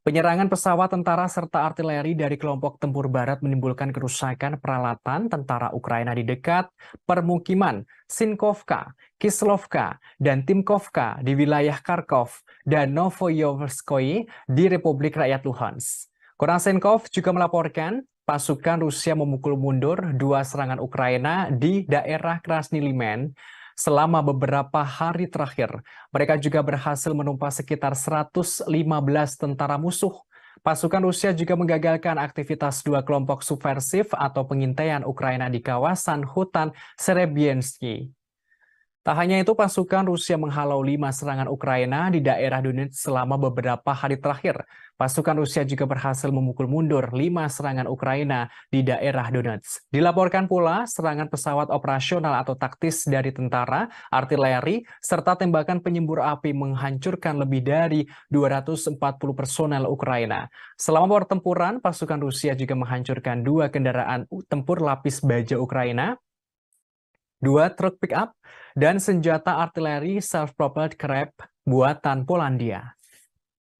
Penyerangan pesawat tentara serta artileri dari kelompok tempur barat menimbulkan kerusakan peralatan tentara Ukraina di dekat permukiman Sinkovka, Kislovka, dan Timkovka di wilayah Kharkov dan Novoyoverskoye di Republik Rakyat Luhansk. Konashenkov juga melaporkan pasukan Rusia memukul mundur dua serangan Ukraina di daerah Krasny Liman selama beberapa hari terakhir. Mereka juga berhasil menumpas sekitar 115 tentara musuh. Pasukan Rusia juga menggagalkan aktivitas dua kelompok subversif atau pengintaian Ukraina di kawasan hutan Serebiensky. Tak hanya itu, pasukan Rusia menghalau 5 serangan Ukraina di daerah Donetsk selama beberapa hari terakhir. Pasukan Rusia juga berhasil memukul mundur 5 serangan Ukraina di daerah Donetsk. Dilaporkan pula serangan pesawat operasional atau taktis dari tentara, artileri, serta tembakan penyembur api menghancurkan lebih dari 240 personel Ukraina. Selama pertempuran, pasukan Rusia juga menghancurkan 2 kendaraan tempur lapis baja Ukraina, 2 truk pick-up, dan senjata artileri self-propelled Krep buatan Polandia.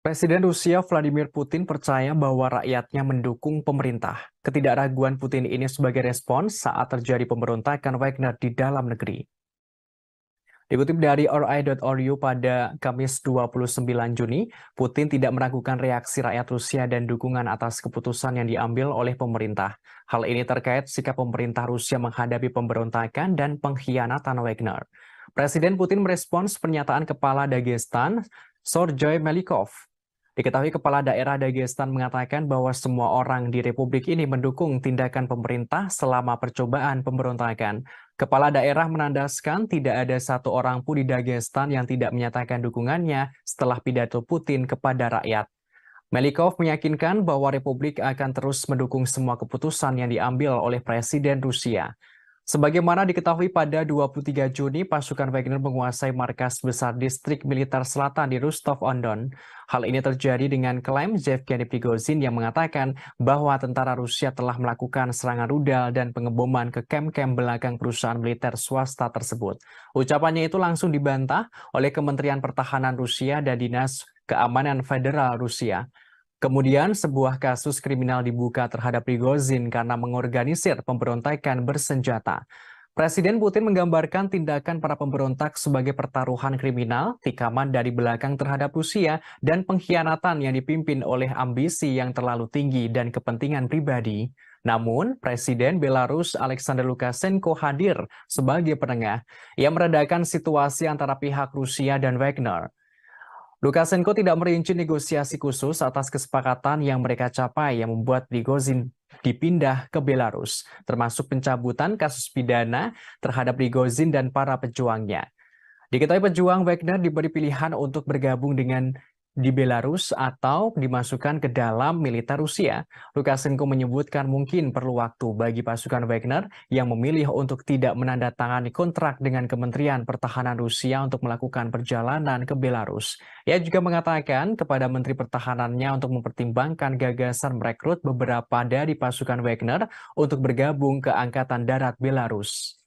Presiden Rusia Vladimir Putin percaya bahwa rakyatnya mendukung pemerintah. Ketidakraguan Putin ini sebagai respons saat terjadi pemberontakan Wagner di dalam negeri. Dikutip dari RI.ru pada Kamis 29 Juni, Putin tidak meragukan reaksi rakyat Rusia dan dukungan atas keputusan yang diambil oleh pemerintah. Hal ini terkait sikap pemerintah Rusia menghadapi pemberontakan dan pengkhianatan Wagner. Presiden Putin merespons pernyataan Kepala Dagestan, Sergei Melikov. Diketahui Kepala Daerah Dagestan mengatakan bahwa semua orang di Republik ini mendukung tindakan pemerintah selama percobaan pemberontakan. Kepala daerah menandaskan tidak ada satu orang pun di Dagestan yang tidak menyatakan dukungannya setelah pidato Putin kepada rakyat. Melikov meyakinkan bahwa Republik akan terus mendukung semua keputusan yang diambil oleh Presiden Rusia. Sebagaimana diketahui pada 23 Juni, pasukan Wagner menguasai markas besar distrik militer selatan di Rostov-on-Don. Hal ini terjadi dengan klaim Yevgeny Prigozhin yang mengatakan bahwa tentara Rusia telah melakukan serangan rudal dan pengeboman ke kem-kem belakang perusahaan militer swasta tersebut. Ucapannya itu langsung dibantah oleh Kementerian Pertahanan Rusia dan Dinas Keamanan Federal Rusia. Kemudian sebuah kasus kriminal dibuka terhadap Prigozhin karena mengorganisir pemberontakan bersenjata. Presiden Putin menggambarkan tindakan para pemberontak sebagai pertaruhan kriminal, tikaman dari belakang terhadap Rusia, dan pengkhianatan yang dipimpin oleh ambisi yang terlalu tinggi dan kepentingan pribadi. Namun, Presiden Belarus Alexander Lukashenko hadir sebagai penengah. Ia meredakan situasi antara pihak Rusia dan Wagner. Lukashenko tidak merinci negosiasi khusus atas kesepakatan yang mereka capai yang membuat Prigozhin dipindah ke Belarus, termasuk pencabutan kasus pidana terhadap Prigozhin dan para pejuangnya. Diketahui pejuang Wagner diberi pilihan untuk bergabung di Belarus atau dimasukkan ke dalam militer Rusia. Lukashenko menyebutkan mungkin perlu waktu bagi pasukan Wagner yang memilih untuk tidak menandatangani kontrak dengan Kementerian Pertahanan Rusia untuk melakukan perjalanan ke Belarus. Ia juga mengatakan kepada Menteri Pertahanannya untuk mempertimbangkan gagasan merekrut beberapa dari pasukan Wagner untuk bergabung ke Angkatan Darat Belarus.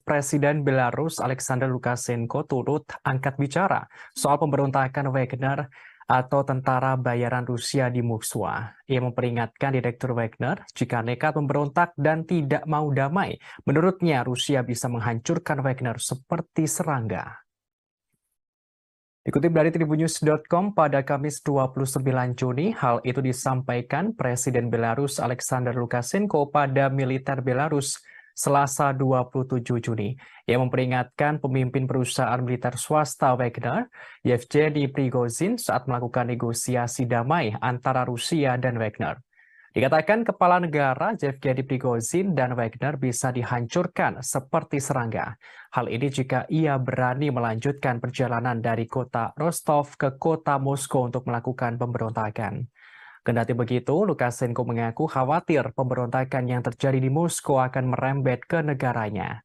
Presiden Belarus Alexander Lukashenko turut angkat bicara soal pemberontakan Wagner atau tentara bayaran Rusia di Moskwa. Ia memperingatkan Direktur Wagner jika nekat memberontak dan tidak mau damai. Menurutnya, Rusia bisa menghancurkan Wagner seperti serangga. Dikutip dari Tribunnews.com pada Kamis 29 Juni, hal itu disampaikan Presiden Belarus Alexander Lukashenko pada militer Belarus Selasa 27 Juni. Ia memperingatkan pemimpin perusahaan militer swasta Wagner, Yevgeny Prigozhin, saat melakukan negosiasi damai antara Rusia dan Wagner. Dikatakan kepala negara Yevgeny Prigozhin dan Wagner bisa dihancurkan seperti serangga. Hal ini jika ia berani melanjutkan perjalanan dari kota Rostov ke kota Moskow untuk melakukan pemberontakan. Kendati begitu, Lukashenko mengaku khawatir pemberontakan yang terjadi di Moskow akan merembet ke negaranya.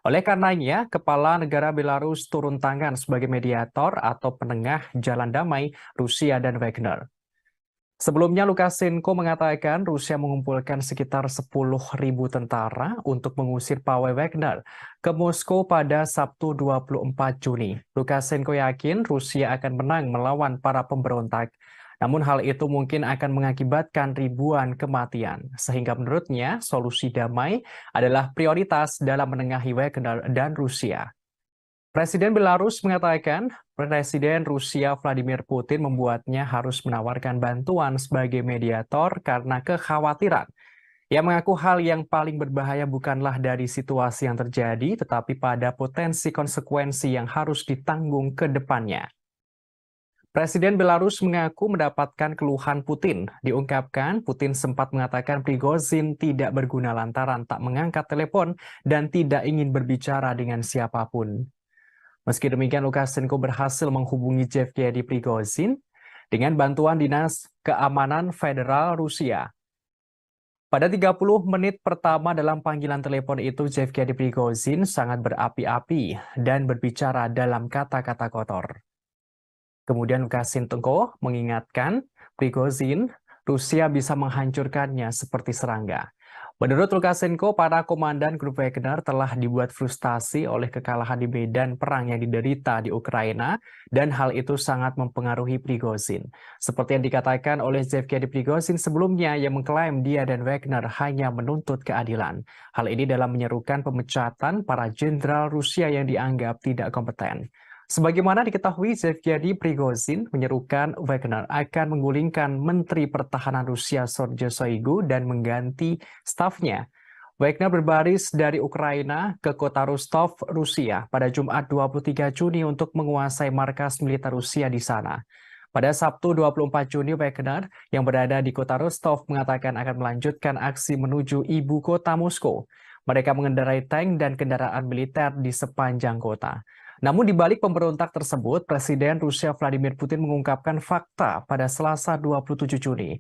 Oleh karenanya, kepala negara Belarus turun tangan sebagai mediator atau penengah jalan damai Rusia dan Wagner. Sebelumnya, Lukashenko mengatakan Rusia mengumpulkan sekitar 10.000 tentara untuk mengusir pawai Wagner ke Moskow pada Sabtu 24 Juni. Lukashenko yakin Rusia akan menang melawan para pemberontak. Namun hal itu mungkin akan mengakibatkan ribuan kematian. Sehingga menurutnya solusi damai adalah prioritas dalam menengahi Wagner dan Rusia. Presiden Belarus mengatakan Presiden Rusia Vladimir Putin membuatnya harus menawarkan bantuan sebagai mediator karena kekhawatiran. Ia mengaku hal yang paling berbahaya bukanlah dari situasi yang terjadi, tetapi pada potensi konsekuensi yang harus ditanggung ke depannya. Presiden Belarus mengaku mendapatkan keluhan Putin. Diungkapkan, Putin sempat mengatakan Prigozhin tidak berguna lantaran tak mengangkat telepon dan tidak ingin berbicara dengan siapapun. Meski demikian, Lukashenko berhasil menghubungi Yevgeny Prigozhin dengan bantuan Dinas Keamanan Federal Rusia. Pada 30 menit pertama dalam panggilan telepon itu, Yevgeny Prigozhin sangat berapi-api dan berbicara dalam kata-kata kotor. Kemudian Lukashenko mengingatkan Prigozhin, Rusia bisa menghancurkannya seperti serangga. Menurut Lukashenko, para komandan grup Wagner telah dibuat frustasi oleh kekalahan di medan perang yang diderita di Ukraina, dan hal itu sangat mempengaruhi Prigozhin. Seperti yang dikatakan oleh Yevgeny Prigozhin sebelumnya yang mengklaim dia dan Wagner hanya menuntut keadilan. Hal ini dalam menyerukan pemecatan para jenderal Rusia yang dianggap tidak kompeten. Sebagaimana diketahui, Yevgeny Prigozhin menyerukan Wagner akan menggulingkan Menteri Pertahanan Rusia Sergei Shoigu dan mengganti stafnya. Wagner berbaris dari Ukraina ke kota Rostov, Rusia pada Jumat 23 Juni untuk menguasai markas militer Rusia di sana. Pada Sabtu 24 Juni, Wagner yang berada di kota Rostov mengatakan akan melanjutkan aksi menuju ibu kota Moskow. Mereka mengendarai tank dan kendaraan militer di sepanjang kota. Namun di balik pemberontak tersebut, Presiden Rusia Vladimir Putin mengungkapkan fakta pada Selasa 27 Juni,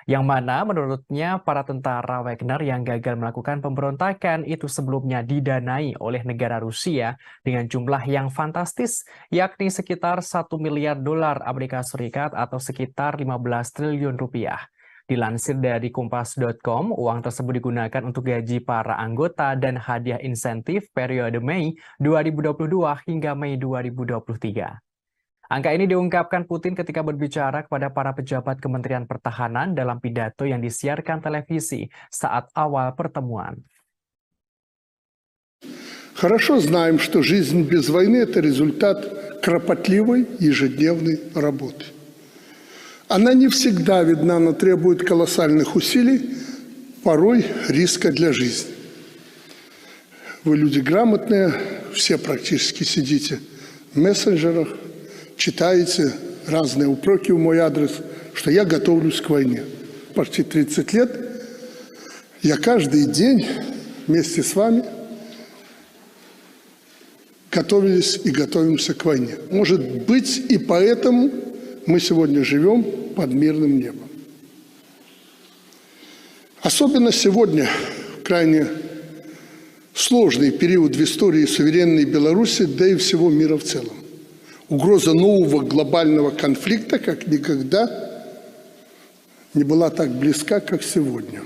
yang mana menurutnya para tentara Wagner yang gagal melakukan pemberontakan itu sebelumnya didanai oleh negara Rusia dengan jumlah yang fantastis, yakni sekitar $1 miliar Amerika Serikat atau sekitar 15 triliun rupiah. Dilansir dari Kompas.com, uang tersebut digunakan untuk gaji para anggota dan hadiah insentif periode Mei 2022 hingga Mei 2023. Angka ini diungkapkan Putin ketika berbicara kepada para pejabat Kementerian Pertahanan dalam pidato yang disiarkan televisi saat awal pertemuan. Хорошо знаем, что жизнь без войны – это результат кропотливой ежедневной работы. Она не всегда видна, но требует колоссальных усилий, порой риска для жизни. Вы люди грамотные, все практически сидите в мессенджерах, читаете разные упреки в мой адрес, что я готовлюсь к войне. Почти 30 лет я каждый день вместе с вами готовились и готовимся к войне. Может быть, и поэтому мы сегодня живем под мирным небом. Особенно сегодня, в крайне сложный период в истории суверенной Беларуси, да и всего мира в целом. Угроза нового глобального конфликта как никогда не была так близка, как сегодня.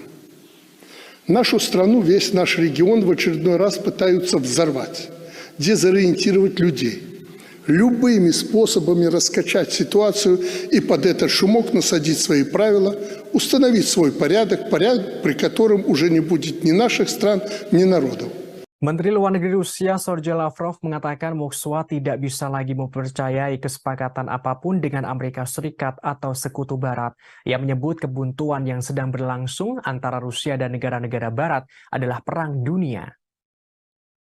Нашу страну, весь наш регион в очередной раз пытаются взорвать, дезориентировать людей, любыми способами раскачать ситуацию и под этот шумок насадить свои правила, установить свой порядок, при котором уже не будет ни наших стран, ни народов. Menteri Luar Negeri Rusia Sergei Lavrov mengatakan Moskwa tidak bisa lagi mempercayai kesepakatan apapun dengan Amerika Serikat atau Sekutu Barat. Ia menyebut kebuntuan yang sedang berlangsung antara Rusia dan negara-negara Barat adalah perang dunia.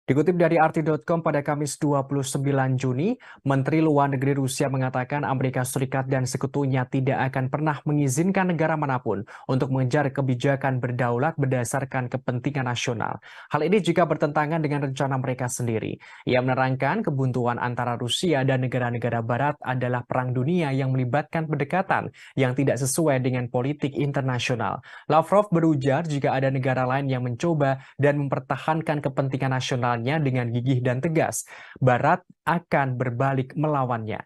Dikutip dari RT.com pada Kamis 29 Juni, Menteri Luar Negeri Rusia mengatakan Amerika Serikat dan sekutunya tidak akan pernah mengizinkan negara manapun untuk mengejar kebijakan berdaulat berdasarkan kepentingan nasional. Hal ini juga bertentangan dengan rencana mereka sendiri. Ia menerangkan kebuntuan antara Rusia dan negara-negara Barat adalah perang dunia yang melibatkan pendekatan yang tidak sesuai dengan politik internasional. Lavrov berujar jika ada negara lain yang mencoba dan mempertahankan kepentingan nasional dengan gigih dan tegas, Barat akan berbalik melawannya.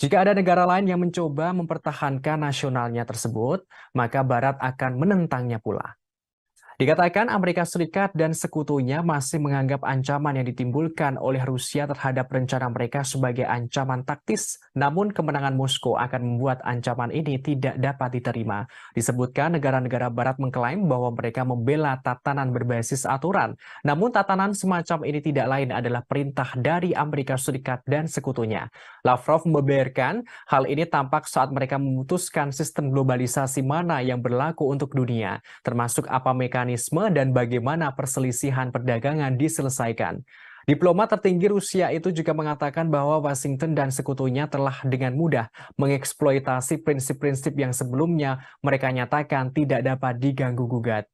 Jika ada negara lain yang mencoba mempertahankan nasionalnya tersebut, maka Barat akan menentangnya pula. Dikatakan Amerika Serikat dan sekutunya masih menganggap ancaman yang ditimbulkan oleh Rusia terhadap rencana mereka sebagai ancaman taktis, namun kemenangan Moskow akan membuat ancaman ini tidak dapat diterima. Disebutkan negara-negara Barat mengklaim bahwa mereka membela tatanan berbasis aturan, namun tatanan semacam ini tidak lain adalah perintah dari Amerika Serikat dan sekutunya. Lavrov membeberkan hal ini tampak saat mereka memutuskan sistem globalisasi mana yang berlaku untuk dunia, termasuk apa mekanisme dan bagaimana perselisihan perdagangan diselesaikan. Diplomat tertinggi Rusia itu juga mengatakan bahwa Washington dan sekutunya telah dengan mudah mengeksploitasi prinsip-prinsip yang sebelumnya mereka nyatakan tidak dapat diganggu-gugat.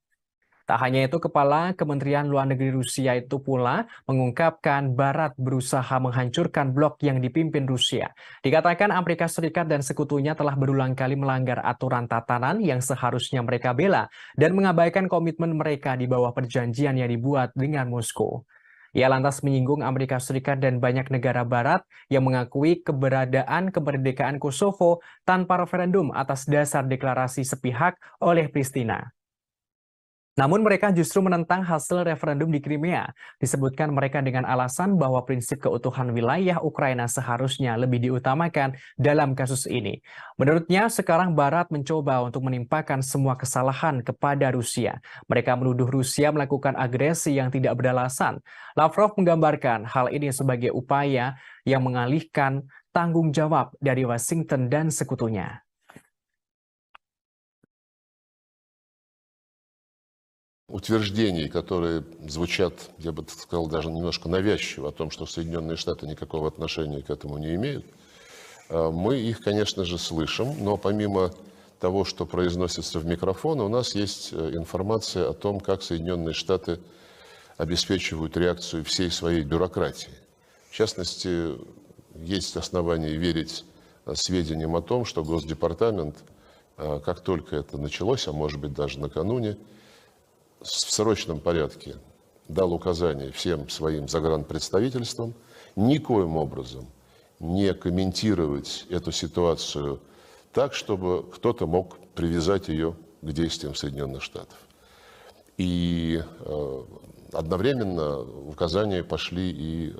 Tak hanya itu, Kepala Kementerian Luar Negeri Rusia itu pula mengungkapkan Barat berusaha menghancurkan blok yang dipimpin Rusia. Dikatakan Amerika Serikat dan sekutunya telah berulang kali melanggar aturan tatanan yang seharusnya mereka bela dan mengabaikan komitmen mereka di bawah perjanjian yang dibuat dengan Moskow. Ia lantas menyinggung Amerika Serikat dan banyak negara Barat yang mengakui keberadaan kemerdekaan Kosovo tanpa referendum atas dasar deklarasi sepihak oleh Pristina. Namun mereka justru menentang hasil referendum di Crimea. Disebutkan mereka dengan alasan bahwa prinsip keutuhan wilayah Ukraina seharusnya lebih diutamakan dalam kasus ini. Menurutnya, sekarang Barat mencoba untuk menimpakan semua kesalahan kepada Rusia. Mereka menuduh Rusia melakukan agresi yang tidak beralasan. Lavrov menggambarkan hal ini sebagai upaya yang mengalihkan tanggung jawab dari Washington dan sekutunya. Утверждений, которые звучат, я бы сказал, даже немножко навязчиво, о том, что Соединенные Штаты никакого отношения к этому не имеют, мы их, конечно же, слышим, но помимо того, что произносится в микрофон, у нас есть информация о том, как Соединенные Штаты обеспечивают реакцию всей своей бюрократии. В частности, есть основания верить сведениям о том, что Госдепартамент, как только это началось, а может быть даже накануне, в срочном порядке дал указание всем своим загранпредставительствам никоим образом не комментировать эту ситуацию так, чтобы кто-то мог привязать ее к действиям Соединенных Штатов. И одновременно указания пошли и,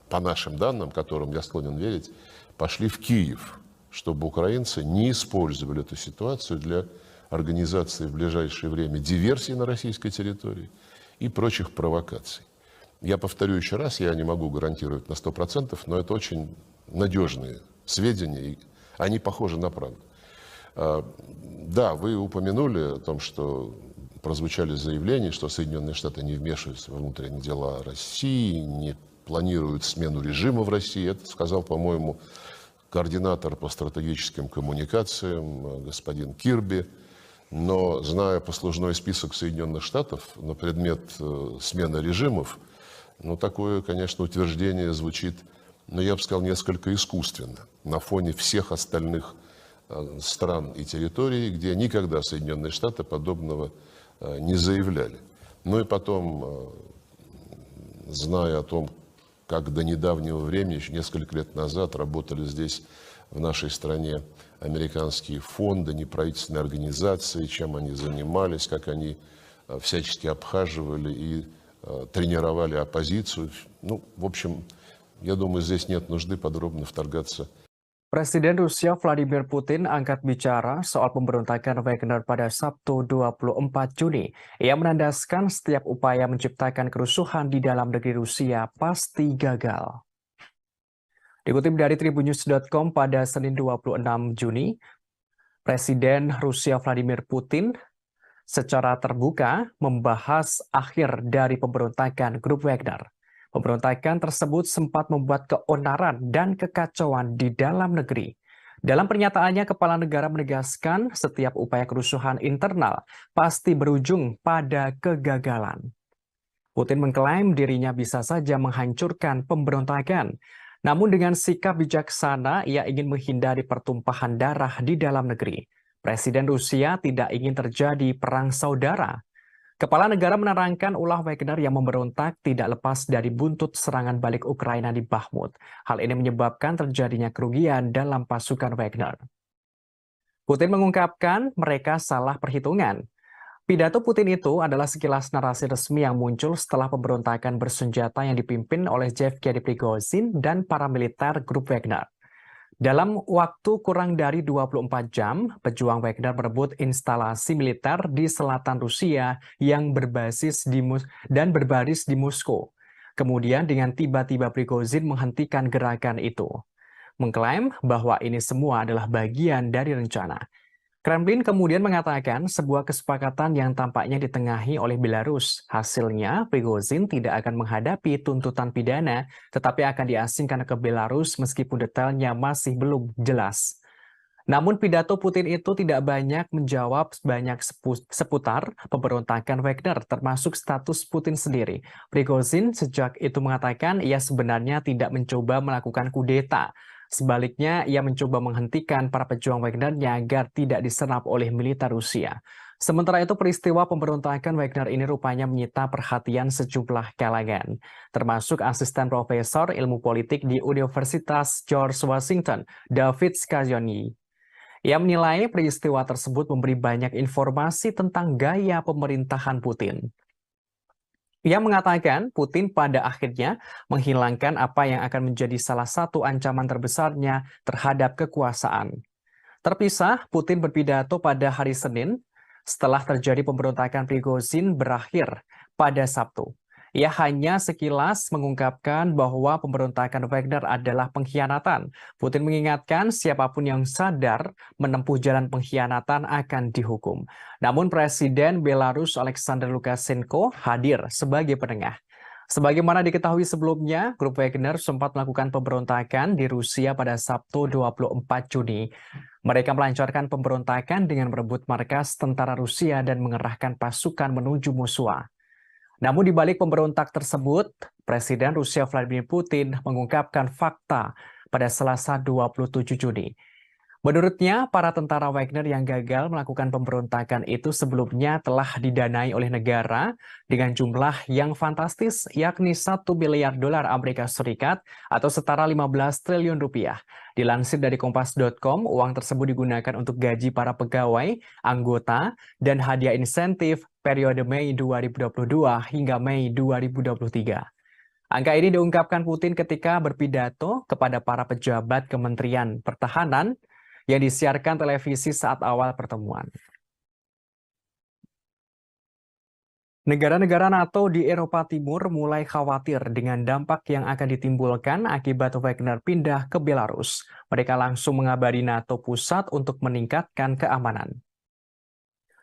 по нашим данным, которым я склонен верить, пошли в Киев, чтобы украинцы не использовали эту ситуацию для организации в ближайшее время диверсий на российской территории и прочих провокаций. Я повторю еще раз, я не могу гарантировать на 100%, но это очень надежные сведения, и они похожи на правду. Да, вы упомянули о том, что прозвучали заявления, что Соединенные Штаты не вмешиваются во внутренние дела России, не планируют смену режима в России. Это сказал, по-моему, координатор по стратегическим коммуникациям господин Кирби. Но, зная послужной список Соединенных Штатов на предмет смены режимов, такое, конечно, утверждение звучит, я бы сказал, несколько искусственно на фоне всех остальных стран и территорий, где никогда Соединенные Штаты подобного не заявляли. И потом, зная о том, как до недавнего времени, еще несколько лет назад, работали здесь, в нашей стране, американские фонды, неправительственные организации, чем они занимались, как они всячески обхаживали и тренировали оппозицию. В общем, Я думаю, здесь нет нужды подробно вторгаться. Presiden Rusia Vladimir Putin angkat bicara soal pemberontakan Wagner pada Sabtu 24 Juni. Ia menandaskan setiap upaya menciptakan kerusuhan di dalam negeri Rusia pasti gagal. Dikutip dari Tribunnews.com pada Senin 26 Juni, Presiden Rusia Vladimir Putin secara terbuka membahas akhir dari pemberontakan grup Wagner. Pemberontakan tersebut sempat membuat keonaran dan kekacauan di dalam negeri. Dalam pernyataannya, kepala negara menegaskan setiap upaya kerusuhan internal pasti berujung pada kegagalan. Putin mengklaim dirinya bisa saja menghancurkan pemberontakan. Namun dengan sikap bijaksana, ia ingin menghindari pertumpahan darah di dalam negeri. Presiden Rusia tidak ingin terjadi perang saudara. Kepala negara menerangkan ulah Wagner yang memberontak tidak lepas dari buntut serangan balik Ukraina di Bakhmut. Hal ini menyebabkan terjadinya kerugian dalam pasukan Wagner. Putin mengungkapkan mereka salah perhitungan. Pidato Putin itu adalah sekilas narasi resmi yang muncul setelah pemberontakan bersenjata yang dipimpin oleh Yevgeny Prigozhin dan para militer grup Wagner. Dalam waktu kurang dari 24 jam, pejuang Wagner merebut instalasi militer di selatan Rusia yang berbasis berbaris di Moskow. Kemudian dengan tiba-tiba Prigozhin menghentikan gerakan itu, mengklaim bahwa ini semua adalah bagian dari rencana. Kremlin kemudian mengatakan sebuah kesepakatan yang tampaknya ditengahi oleh Belarus. Hasilnya, Prigozhin tidak akan menghadapi tuntutan pidana, tetapi akan diasingkan ke Belarus meskipun detailnya masih belum jelas. Namun pidato Putin itu tidak banyak menjawab seputar pemberontakan Wagner, termasuk status Putin sendiri. Prigozhin sejak itu mengatakan ia sebenarnya tidak mencoba melakukan kudeta. Sebaliknya, ia mencoba menghentikan para pejuang Wagner-nya agar tidak diserap oleh militer Rusia. Sementara itu, peristiwa pemberontakan Wagner ini rupanya menyita perhatian sejumlah kalangan, termasuk asisten profesor ilmu politik di Universitas George Washington, David Scaglione. Ia menilai peristiwa tersebut memberi banyak informasi tentang gaya pemerintahan Putin. Ia mengatakan Putin pada akhirnya menghilangkan apa yang akan menjadi salah satu ancaman terbesarnya terhadap kekuasaan. Terpisah, Putin berpidato pada hari Senin setelah terjadi pemberontakan Prigozhin berakhir pada Sabtu. Ia hanya sekilas mengungkapkan bahwa pemberontakan Wagner adalah pengkhianatan. Putin mengingatkan siapapun yang sadar menempuh jalan pengkhianatan akan dihukum. Namun Presiden Belarus Alexander Lukashenko hadir sebagai penengah. Sebagaimana diketahui sebelumnya, grup Wagner sempat melakukan pemberontakan di Rusia pada Sabtu 24 Juni. Mereka melancarkan pemberontakan dengan merebut markas tentara Rusia dan mengerahkan pasukan menuju Moskwa. Namun di balik pemberontak tersebut, Presiden Rusia Vladimir Putin mengungkapkan fakta pada Selasa 27 Juni. Menurutnya, para tentara Wagner yang gagal melakukan pemberontakan itu sebelumnya telah didanai oleh negara dengan jumlah yang fantastis, yakni 1 miliar dolar Amerika Serikat atau setara 15 triliun rupiah. Dilansir dari Kompas.com, uang tersebut digunakan untuk gaji para pegawai, anggota, dan hadiah insentif periode Mei 2022 hingga Mei 2023. Angka ini diungkapkan Putin ketika berpidato kepada para pejabat Kementerian Pertahanan yang disiarkan televisi saat awal pertemuan. Negara-negara NATO di Eropa Timur mulai khawatir dengan dampak yang akan ditimbulkan akibat Wagner pindah ke Belarus. Mereka langsung mengabari NATO pusat untuk meningkatkan keamanan.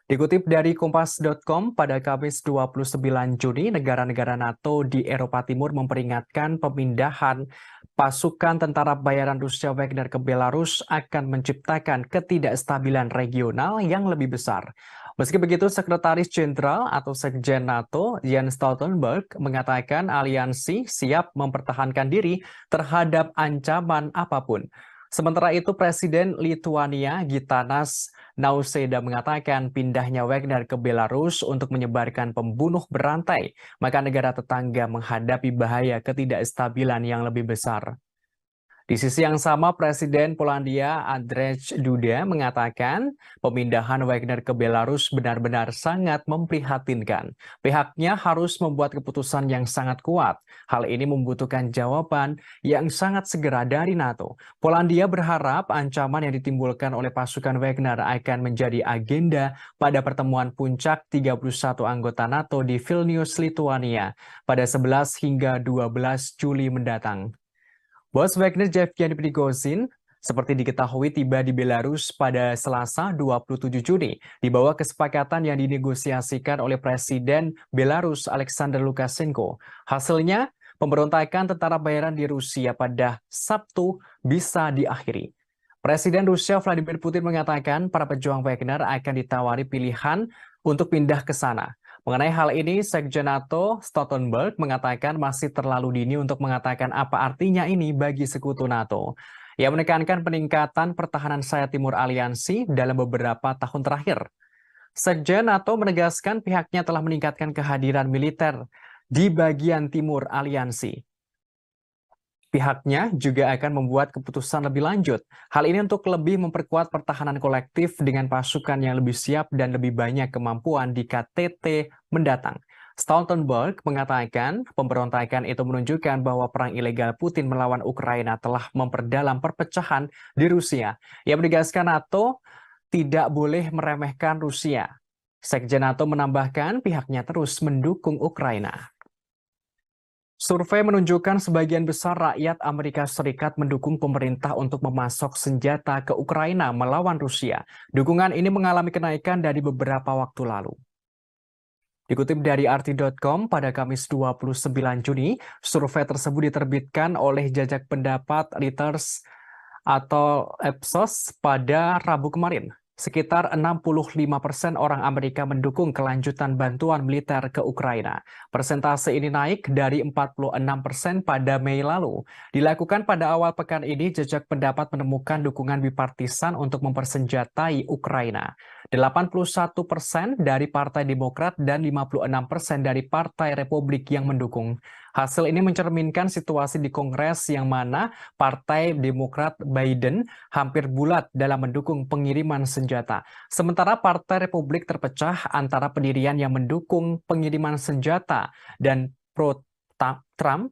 Dikutip dari Kompas.com, pada Kamis 29 Juni, negara-negara NATO di Eropa Timur memperingatkan pemindahan pasukan tentara bayaran Rusia Wagner ke Belarus akan menciptakan ketidakstabilan regional yang lebih besar. Meski begitu, Sekretaris Jenderal atau Sekjen NATO, Jens Stoltenberg, mengatakan aliansi siap mempertahankan diri terhadap ancaman apapun. Sementara itu, Presiden Lituania Gitanas Nausėda mengatakan pindahnya Wagner ke Belarus untuk menyebarkan pembunuh berantai, maka negara tetangga menghadapi bahaya ketidakstabilan yang lebih besar. Di sisi yang sama, Presiden Polandia Andrzej Duda mengatakan pemindahan Wagner ke Belarus benar-benar sangat memprihatinkan. Pihaknya harus membuat keputusan yang sangat kuat. Hal ini membutuhkan jawaban yang sangat segera dari NATO. Polandia berharap ancaman yang ditimbulkan oleh pasukan Wagner akan menjadi agenda pada pertemuan puncak 31 anggota NATO di Vilnius, Lithuania pada 11 hingga 12 Juli mendatang. Bos Wagner Yevgeny Prigozhin seperti diketahui tiba di Belarus pada Selasa 27 Juni di bawah kesepakatan yang dinegosiasikan oleh Presiden Belarus Alexander Lukashenko. Hasilnya, pemberontakan tentara bayaran di Rusia pada Sabtu bisa diakhiri. Presiden Rusia Vladimir Putin mengatakan para pejuang Wagner akan ditawari pilihan untuk pindah ke sana. Mengenai hal ini, Sekjen NATO Stoltenberg mengatakan masih terlalu dini untuk mengatakan apa artinya ini bagi sekutu NATO. Ia menekankan peningkatan pertahanan sayap timur aliansi dalam beberapa tahun terakhir. Sekjen NATO menegaskan pihaknya telah meningkatkan kehadiran militer di bagian timur aliansi. Pihaknya juga akan membuat keputusan lebih lanjut. Hal ini untuk lebih memperkuat pertahanan kolektif dengan pasukan yang lebih siap dan lebih banyak kemampuan di KTT mendatang. Stoltenberg mengatakan pemberontakan itu menunjukkan bahwa perang ilegal Putin melawan Ukraina telah memperdalam perpecahan di Rusia. Ia menegaskan NATO tidak boleh meremehkan Rusia. Sekjen NATO menambahkan pihaknya terus mendukung Ukraina. Survei menunjukkan sebagian besar rakyat Amerika Serikat mendukung pemerintah untuk memasok senjata ke Ukraina melawan Rusia. Dukungan ini mengalami kenaikan dari beberapa waktu lalu. Dikutip dari RT.com pada Kamis 29 Juni, survei tersebut diterbitkan oleh Jajak Pendapat Reuters atau Ipsos pada Rabu kemarin. Sekitar 65% orang Amerika mendukung kelanjutan bantuan militer ke Ukraina. Persentase ini naik dari 46% pada Mei lalu. Dilakukan pada awal pekan ini, Jajak Pendapat menemukan dukungan bipartisan untuk mempersenjatai Ukraina. 81% dari Partai Demokrat dan 56% dari Partai Republik yang mendukung. Hasil ini mencerminkan situasi di Kongres yang mana Partai Demokrat Biden hampir bulat dalam mendukung pengiriman senjata. Sementara Partai Republik terpecah antara pendirian yang mendukung pengiriman senjata dan pro-Trump,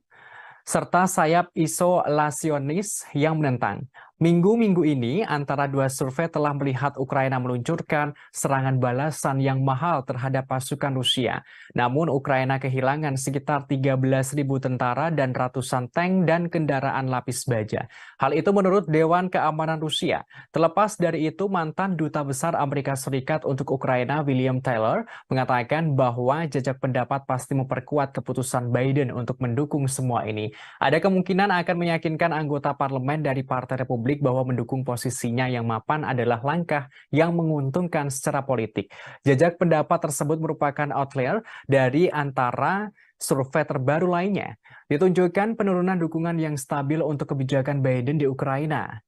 serta sayap isolasionis yang menentang. Minggu-minggu ini, antara dua survei telah melihat Ukraina meluncurkan serangan balasan yang mahal terhadap pasukan Rusia. Namun, Ukraina kehilangan sekitar 13.000 tentara dan ratusan tank dan kendaraan lapis baja. Hal itu menurut Dewan Keamanan Rusia. Terlepas dari itu, mantan Duta Besar Amerika Serikat untuk Ukraina, William Taylor, mengatakan bahwa Jajak Pendapat pasti memperkuat keputusan Biden untuk mendukung semua ini. Ada kemungkinan akan meyakinkan anggota parlemen dari Partai Republik bahwa mendukung posisinya yang mapan adalah langkah yang menguntungkan secara politik. Jajak pendapat tersebut merupakan outlier dari antara survei terbaru lainnya. Ditunjukkan penurunan dukungan yang stabil untuk kebijakan Biden di Ukraina.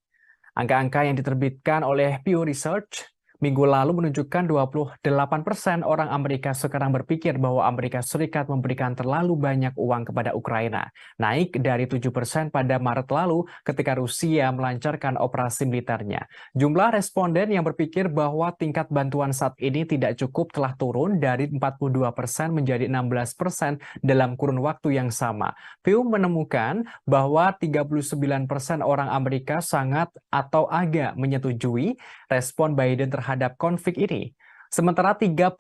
Angka-angka yang diterbitkan oleh Pew Research minggu lalu menunjukkan 28% orang Amerika sekarang berpikir bahwa Amerika Serikat memberikan terlalu banyak uang kepada Ukraina, naik dari 7% pada Maret lalu ketika Rusia melancarkan operasi militernya. Jumlah responden yang berpikir bahwa tingkat bantuan saat ini tidak cukup telah turun dari 42% menjadi 16% dalam kurun waktu yang sama. Pew menemukan bahwa 39% orang Amerika sangat atau agak menyetujui respon Biden terhadap konflik ini. Sementara 35%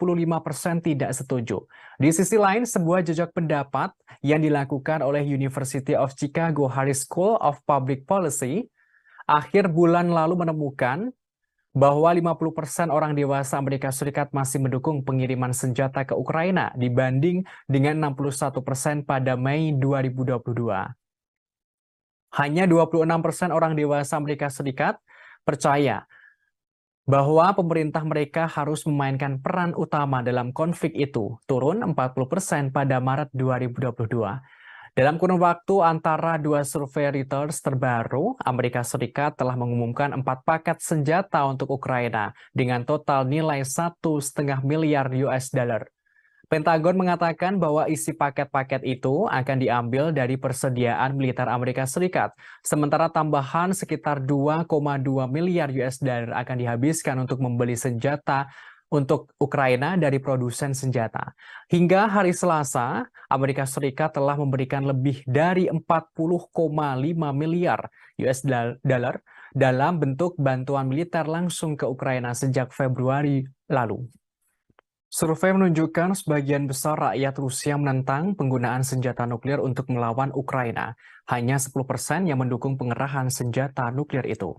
tidak setuju. Di sisi lain, sebuah jejak pendapat yang dilakukan oleh University of Chicago Harris School of Public Policy akhir bulan lalu menemukan bahwa 50% orang dewasa Amerika Serikat masih mendukung pengiriman senjata ke Ukraina dibanding dengan 61% pada Mei 2022. Hanya 26% orang dewasa Amerika Serikat percaya bahwa pemerintah mereka harus memainkan peran utama dalam konflik itu, turun 40% pada Maret 2022. Dalam kurun waktu antara dua survei Reuters terbaru, Amerika Serikat telah mengumumkan 4 paket senjata untuk Ukraina dengan total nilai $1,5 miliar. Pentagon mengatakan bahwa isi paket-paket itu akan diambil dari persediaan militer Amerika Serikat, sementara tambahan sekitar 2,2 miliar US dollar akan dihabiskan untuk membeli senjata untuk Ukraina dari produsen senjata. Hingga hari Selasa, Amerika Serikat telah memberikan lebih dari 40,5 miliar US dollar dalam bentuk bantuan militer langsung ke Ukraina sejak Februari lalu. Survei menunjukkan sebagian besar rakyat Rusia menentang penggunaan senjata nuklir untuk melawan Ukraina. Hanya 10% yang mendukung pengerahan senjata nuklir itu.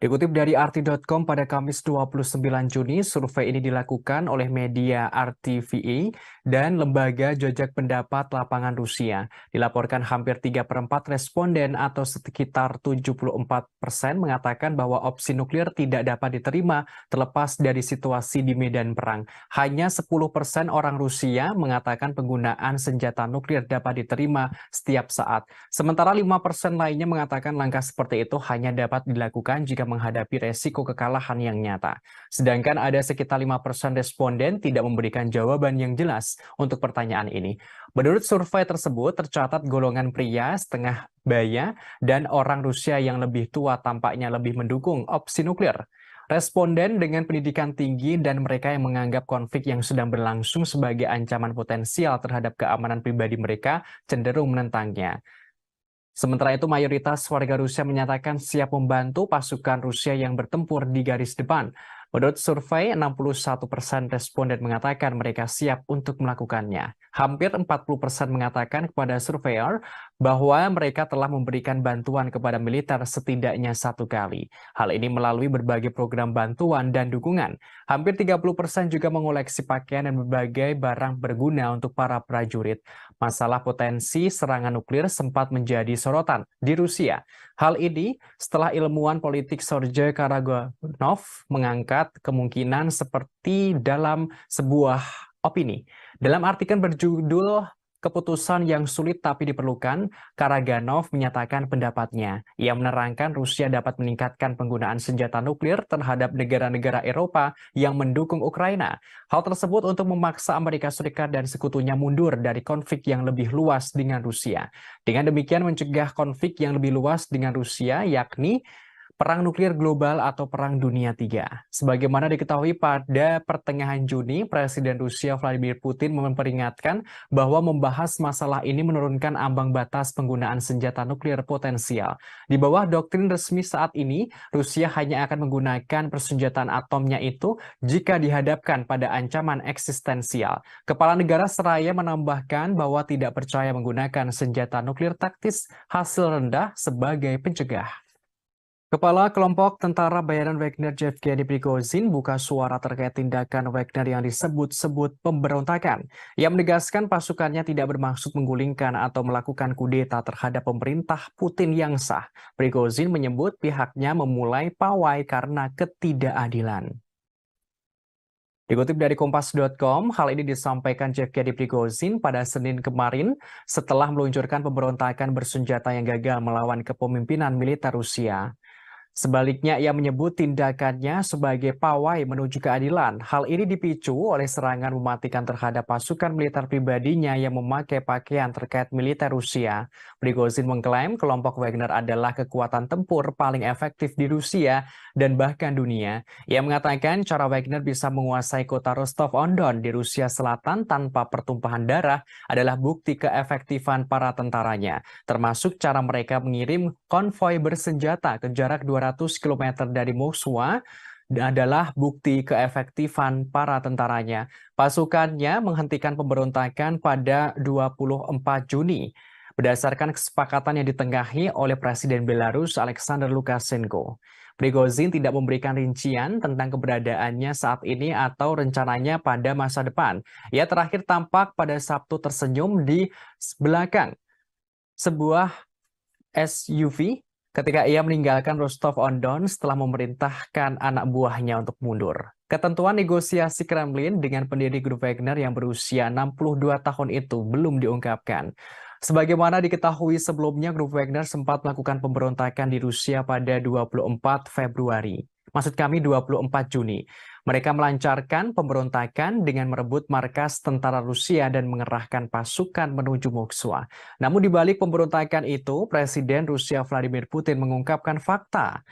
Dikutip dari RT.com pada Kamis 29 Juni, survei ini dilakukan oleh media RTVE dan lembaga jajak pendapat lapangan Rusia. Dilaporkan hampir 3/4 responden atau sekitar 74% mengatakan bahwa opsi nuklir tidak dapat diterima terlepas dari situasi di medan perang. Hanya 10% orang Rusia mengatakan penggunaan senjata nuklir dapat diterima setiap saat. Sementara 5% lainnya mengatakan langkah seperti itu hanya dapat dilakukan jika menghadapi resiko kekalahan yang nyata. Sedangkan ada sekitar 5% responden tidak memberikan jawaban yang jelas untuk pertanyaan ini. Menurut survei tersebut, tercatat golongan pria setengah baya dan orang Rusia yang lebih tua tampaknya lebih mendukung opsi nuklir. Responden dengan pendidikan tinggi dan mereka yang menganggap konflik yang sedang berlangsung sebagai ancaman potensial terhadap keamanan pribadi mereka cenderung menentangnya. Sementara itu, mayoritas warga Rusia menyatakan siap membantu pasukan Rusia yang bertempur di garis depan. Menurut survei, 61% responden mengatakan mereka siap untuk melakukannya. Hampir 40% mengatakan kepada surveyor bahwa mereka telah memberikan bantuan kepada militer setidaknya 1 kali. Hal ini melalui berbagai program bantuan dan dukungan. Hampir 30% juga mengoleksi pakaian dan berbagai barang berguna untuk para prajurit. Masalah potensi serangan nuklir sempat menjadi sorotan di Rusia. Hal ini setelah ilmuwan politik Sergei Karaganov mengangkat kemungkinan seperti dalam sebuah opini. Dalam artikel berjudul "Keputusan yang sulit tapi diperlukan", Karaganov menyatakan pendapatnya. Ia menerangkan Rusia dapat meningkatkan penggunaan senjata nuklir terhadap negara-negara Eropa yang mendukung Ukraina. Hal tersebut untuk memaksa Amerika Serikat dan sekutunya mundur dari konflik yang lebih luas dengan Rusia. Dengan demikian mencegah konflik yang lebih luas dengan Rusia, yakni Perang Nuklir Global atau Perang Dunia III. Sebagaimana diketahui pada pertengahan Juni, Presiden Rusia Vladimir Putin memperingatkan bahwa membahas masalah ini menurunkan ambang batas penggunaan senjata nuklir potensial. Di bawah doktrin resmi saat ini, Rusia hanya akan menggunakan persenjataan atomnya itu jika dihadapkan pada ancaman eksistensial. Kepala negara seraya menambahkan bahwa tidak percaya menggunakan senjata nuklir taktis hasil rendah sebagai pencegah. Kepala kelompok tentara bayaran Wagner Yevgeny Prigozhin buka suara terkait tindakan Wagner yang disebut-sebut pemberontakan. Ia menegaskan pasukannya tidak bermaksud menggulingkan atau melakukan kudeta terhadap pemerintah Putin yang sah. Prigozhin menyebut pihaknya memulai pawai karena ketidakadilan. Dikutip dari Kompas.com, hal ini disampaikan Yevgeny Prigozhin pada Senin kemarin setelah meluncurkan pemberontakan bersenjata yang gagal melawan kepemimpinan militer Rusia. Sebaliknya, ia menyebut tindakannya sebagai pawai menuju keadilan. Hal ini dipicu oleh serangan mematikan terhadap pasukan militer pribadinya yang memakai pakaian terkait militer Rusia. Prigozhin mengklaim kelompok Wagner adalah kekuatan tempur paling efektif di Rusia dan bahkan dunia. Ia mengatakan cara Wagner bisa menguasai kota Rostov-on-Don di Rusia Selatan tanpa pertumpahan darah adalah bukti keefektifan para tentaranya, termasuk cara mereka mengirim konvoi bersenjata ke jarak 200 km dari Moskwa adalah bukti keefektifan para tentaranya. Pasukannya menghentikan pemberontakan pada 24 Juni berdasarkan kesepakatan yang ditengahi oleh Presiden Belarus Alexander Lukashenko. Prigozhin tidak memberikan rincian tentang keberadaannya saat ini atau rencananya pada masa depan. Ia terakhir tampak pada Sabtu tersenyum di belakang sebuah SUV ketika ia meninggalkan Rostov-on-Don setelah memerintahkan anak buahnya untuk mundur. Ketentuan negosiasi Kremlin dengan pendiri grup Wagner yang berusia 62 tahun itu belum diungkapkan. Sebagaimana diketahui sebelumnya, grup Wagner sempat melakukan pemberontakan di Rusia pada 24 Februari. Maksud kami 24 Juni. Mereka melancarkan pemberontakan dengan merebut markas tentara Rusia dan mengerahkan pasukan menuju Moskwa. Namun di balik pemberontakan itu, Presiden Rusia Vladimir Putin mengungkapkan fakta.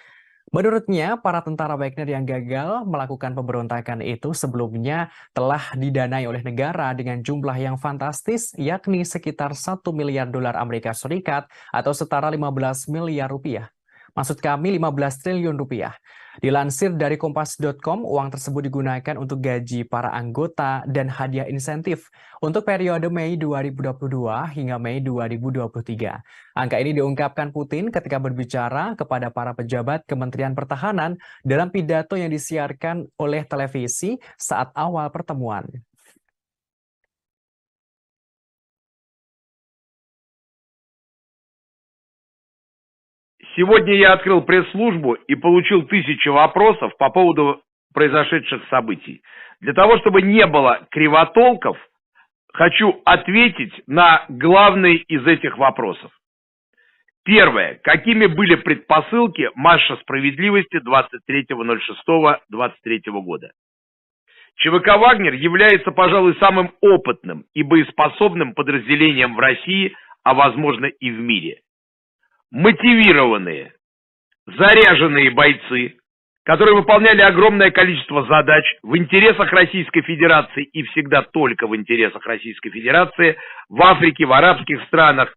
Menurutnya, para tentara Wagner yang gagal melakukan pemberontakan itu sebelumnya telah didanai oleh negara dengan jumlah yang fantastis, yakni sekitar 1 miliar dolar Amerika Serikat atau setara 15 miliar rupiah. Maksud kami 15 triliun rupiah. Dilansir dari Kompas.com, uang tersebut digunakan untuk gaji para anggota dan hadiah insentif untuk periode Mei 2022 hingga Mei 2023. Angka ini diungkapkan Putin ketika berbicara kepada para pejabat Kementerian Pertahanan dalam pidato yang disiarkan oleh televisi saat awal pertemuan. Сегодня я открыл пресс-службу и получил 1000 вопросов по поводу произошедших событий. Для того, чтобы не было кривотолков, хочу ответить на главный из этих вопросов. Первое. Какими были предпосылки марша справедливости 23.06.23 года? ЧВК «Вагнер» является, пожалуй, самым опытным и боеспособным подразделением в России, а возможно и в мире. Мотивированные, заряженные бойцы, которые выполняли огромное количество задач в интересах Российской Федерации и всегда только в интересах Российской Федерации, в Африке, в арабских странах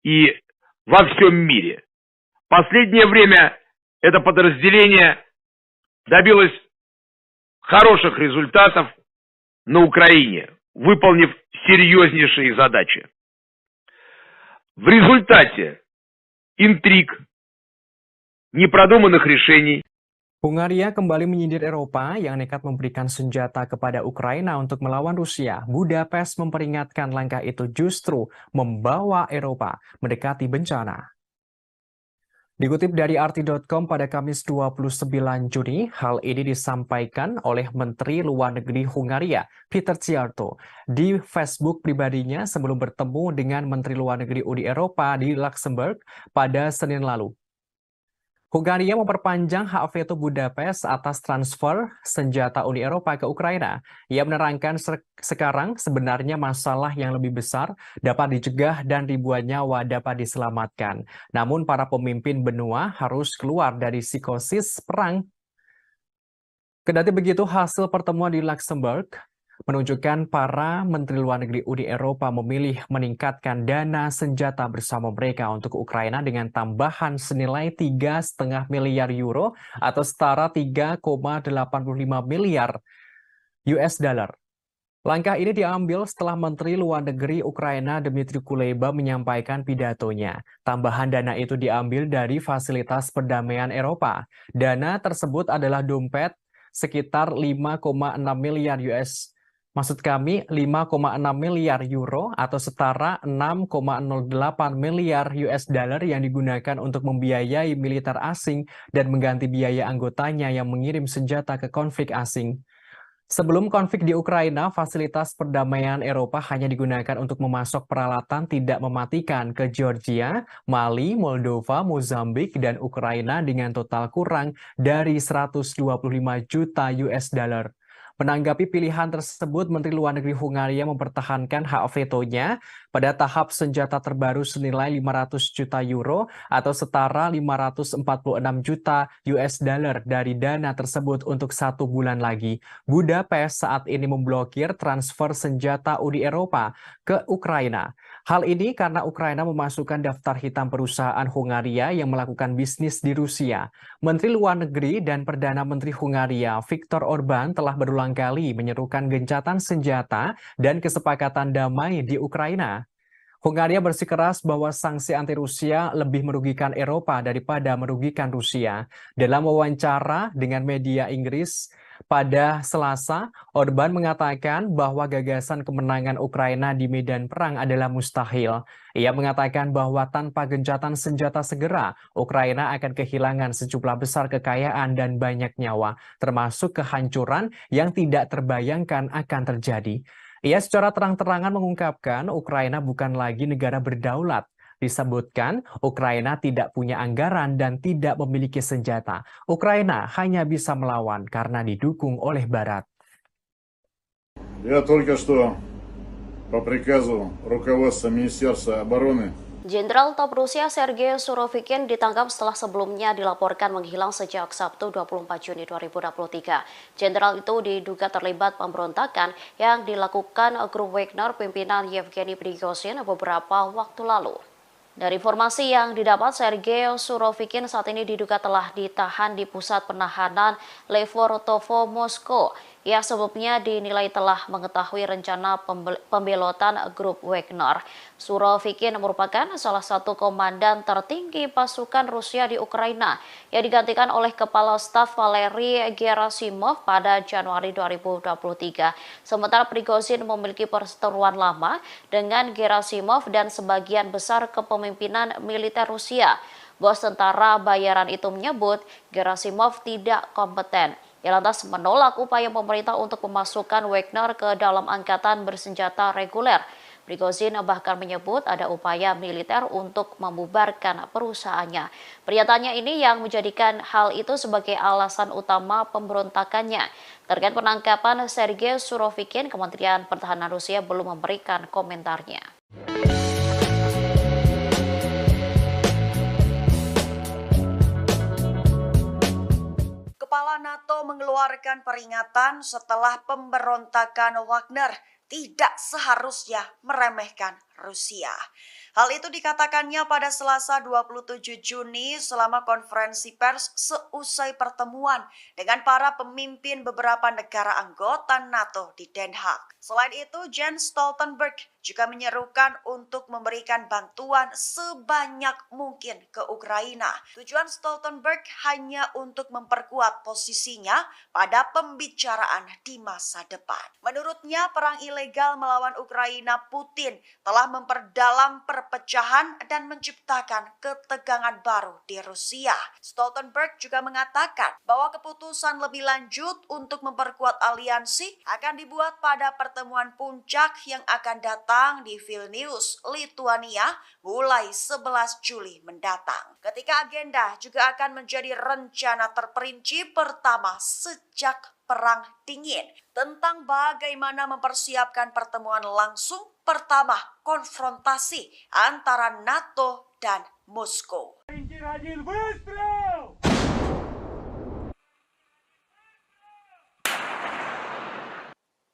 и во всем мире. В последнее время это подразделение добилось хороших результатов на Украине, выполнив серьезнейшие задачи. В результате интриг, непродуманных решений. Hungaria kembali menyindir Eropa yang nekat memberikan senjata kepada Ukraina untuk melawan Rusia. Budapest memperingatkan langkah itu justru membawa Eropa mendekati bencana. Dikutip dari RT.com pada Kamis 29 Juni, hal ini disampaikan oleh Menteri Luar Negeri Hungaria, Peter Szijjártó, di Facebook pribadinya sebelum bertemu dengan Menteri Luar Negeri Uni Eropa di Luxembourg pada Senin lalu. Hungaria memperpanjang hak veto Budapest atas transfer senjata Uni Eropa ke Ukraina. Ia menerangkan sekarang sebenarnya masalah yang lebih besar dapat dicegah dan ribuan nyawa dapat diselamatkan. Namun para pemimpin benua harus keluar dari psikosis perang. Kendati begitu, hasil pertemuan di Luxembourg menunjukkan para Menteri Luar Negeri Uni Eropa memilih meningkatkan dana senjata bersama mereka untuk Ukraina dengan tambahan senilai 3,5 miliar euro atau setara 3,85 miliar US dollar. Langkah ini diambil setelah Menteri Luar Negeri Ukraina Dmytro Kuleba menyampaikan pidatonya. Tambahan dana itu diambil dari Fasilitas Perdamaian Eropa. Dana tersebut adalah dompet sekitar 5,6 miliar US. Maksud kami 5,6 miliar euro atau setara 6,08 miliar US dollar yang digunakan untuk membiayai militer asing dan mengganti biaya anggotanya yang mengirim senjata ke konflik asing. Sebelum konflik di Ukraina, Fasilitas Perdamaian Eropa hanya digunakan untuk memasok peralatan tidak mematikan ke Georgia, Mali, Moldova, Mozambik, dan Ukraina dengan total kurang dari 125 juta US dollar. Menanggapi pilihan tersebut, Menteri Luar Negeri Hungaria mempertahankan hak vetonya pada tahap senjata terbaru senilai 500 juta euro atau setara 546 juta US dollar dari dana tersebut untuk 1 bulan lagi. Budapest saat ini memblokir transfer senjata Uni Eropa ke Ukraina. Hal ini karena Ukraina memasukkan daftar hitam perusahaan Hungaria yang melakukan bisnis di Rusia. Menteri Luar Negeri dan Perdana Menteri Hungaria, Viktor Orbán, telah berulang kali menyerukan gencatan senjata dan kesepakatan damai di Ukraina. Hungaria bersikeras bahwa sanksi anti-Rusia lebih merugikan Eropa daripada merugikan Rusia. Dalam wawancara dengan media Inggris pada Selasa, Orbán mengatakan bahwa gagasan kemenangan Ukraina di medan perang adalah mustahil. Ia mengatakan bahwa tanpa gencatan senjata segera, Ukraina akan kehilangan sejumlah besar kekayaan dan banyak nyawa, termasuk kehancuran yang tidak terbayangkan akan terjadi. Ia secara terang-terangan mengungkapkan Ukraina bukan lagi negara berdaulat. Disebutkan, Ukraina tidak punya anggaran dan tidak memiliki senjata. Ukraina hanya bisa melawan karena didukung oleh Barat. Я только что по приказу руководства Министерства обороны Jenderal Top Rusia Sergei Surovikin ditangkap setelah sebelumnya dilaporkan menghilang sejak Sabtu 24 Juni 2023. Jenderal itu diduga terlibat pemberontakan yang dilakukan grup Wagner pimpinan Yevgeny Prigozhin beberapa waktu lalu. Dari informasi yang didapat, Sergei Surovikin saat ini diduga telah ditahan di pusat penahanan Lefortovo, Moskow. Ia sebelumnya dinilai telah mengetahui rencana pembelotan grup Wagner. Surovikin merupakan salah satu komandan tertinggi pasukan Rusia di Ukraina yang digantikan oleh Kepala Staf Valery Gerasimov pada Januari 2023. Sementara Prigozhin memiliki perseteruan lama dengan Gerasimov dan sebagian besar kepemimpinan militer Rusia. Bos tentara bayaran itu menyebut Gerasimov tidak kompeten. Ia lantas menolak upaya pemerintah untuk memasukkan Wagner ke dalam angkatan bersenjata reguler. Prigozhin bahkan menyebut ada upaya militer untuk membubarkan perusahaannya. Pernyataannya ini yang menjadikan hal itu sebagai alasan utama pemberontakannya. Terkait penangkapan Sergei Surovikin, Kementerian Pertahanan Rusia belum memberikan komentarnya. Kepala NATO mengeluarkan peringatan setelah pemberontakan Wagner tidak seharusnya meremehkan Rusia. Hal itu dikatakannya pada Selasa 27 Juni selama konferensi pers seusai pertemuan dengan para pemimpin beberapa negara anggota NATO di Den Haag. Selain itu, Jens Stoltenberg juga menyerukan untuk memberikan bantuan sebanyak mungkin ke Ukraina. Tujuan Stoltenberg hanya untuk memperkuat posisinya pada pembicaraan di masa depan. Menurutnya, perang ilegal melawan Ukraina Putin telah memperdalam perpecahan dan menciptakan ketegangan baru di Rusia. Stoltenberg juga mengatakan bahwa keputusan lebih lanjut untuk memperkuat aliansi akan dibuat pada pertemuan puncak yang akan datang di Vilnius, Lituania mulai 11 Juli mendatang. Ketika agenda juga akan menjadi rencana terperinci pertama sejak Perang Dingin tentang bagaimana mempersiapkan pertemuan langsung pertama konfrontasi antara NATO dan Moskow.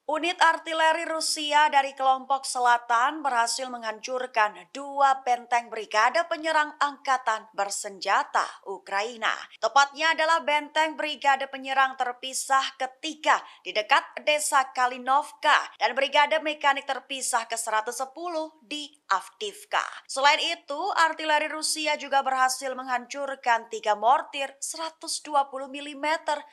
Unit artileri Rusia dari kelompok selatan berhasil menghancurkan 2 benteng brigade penyerang angkatan bersenjata Ukraina. Tepatnya adalah benteng brigade penyerang terpisah ketiga di dekat desa Kalinovka dan brigade mekanik terpisah ke-110 di Avdiivka. Selain itu, artileri Rusia juga berhasil menghancurkan 3 mortir 120 mm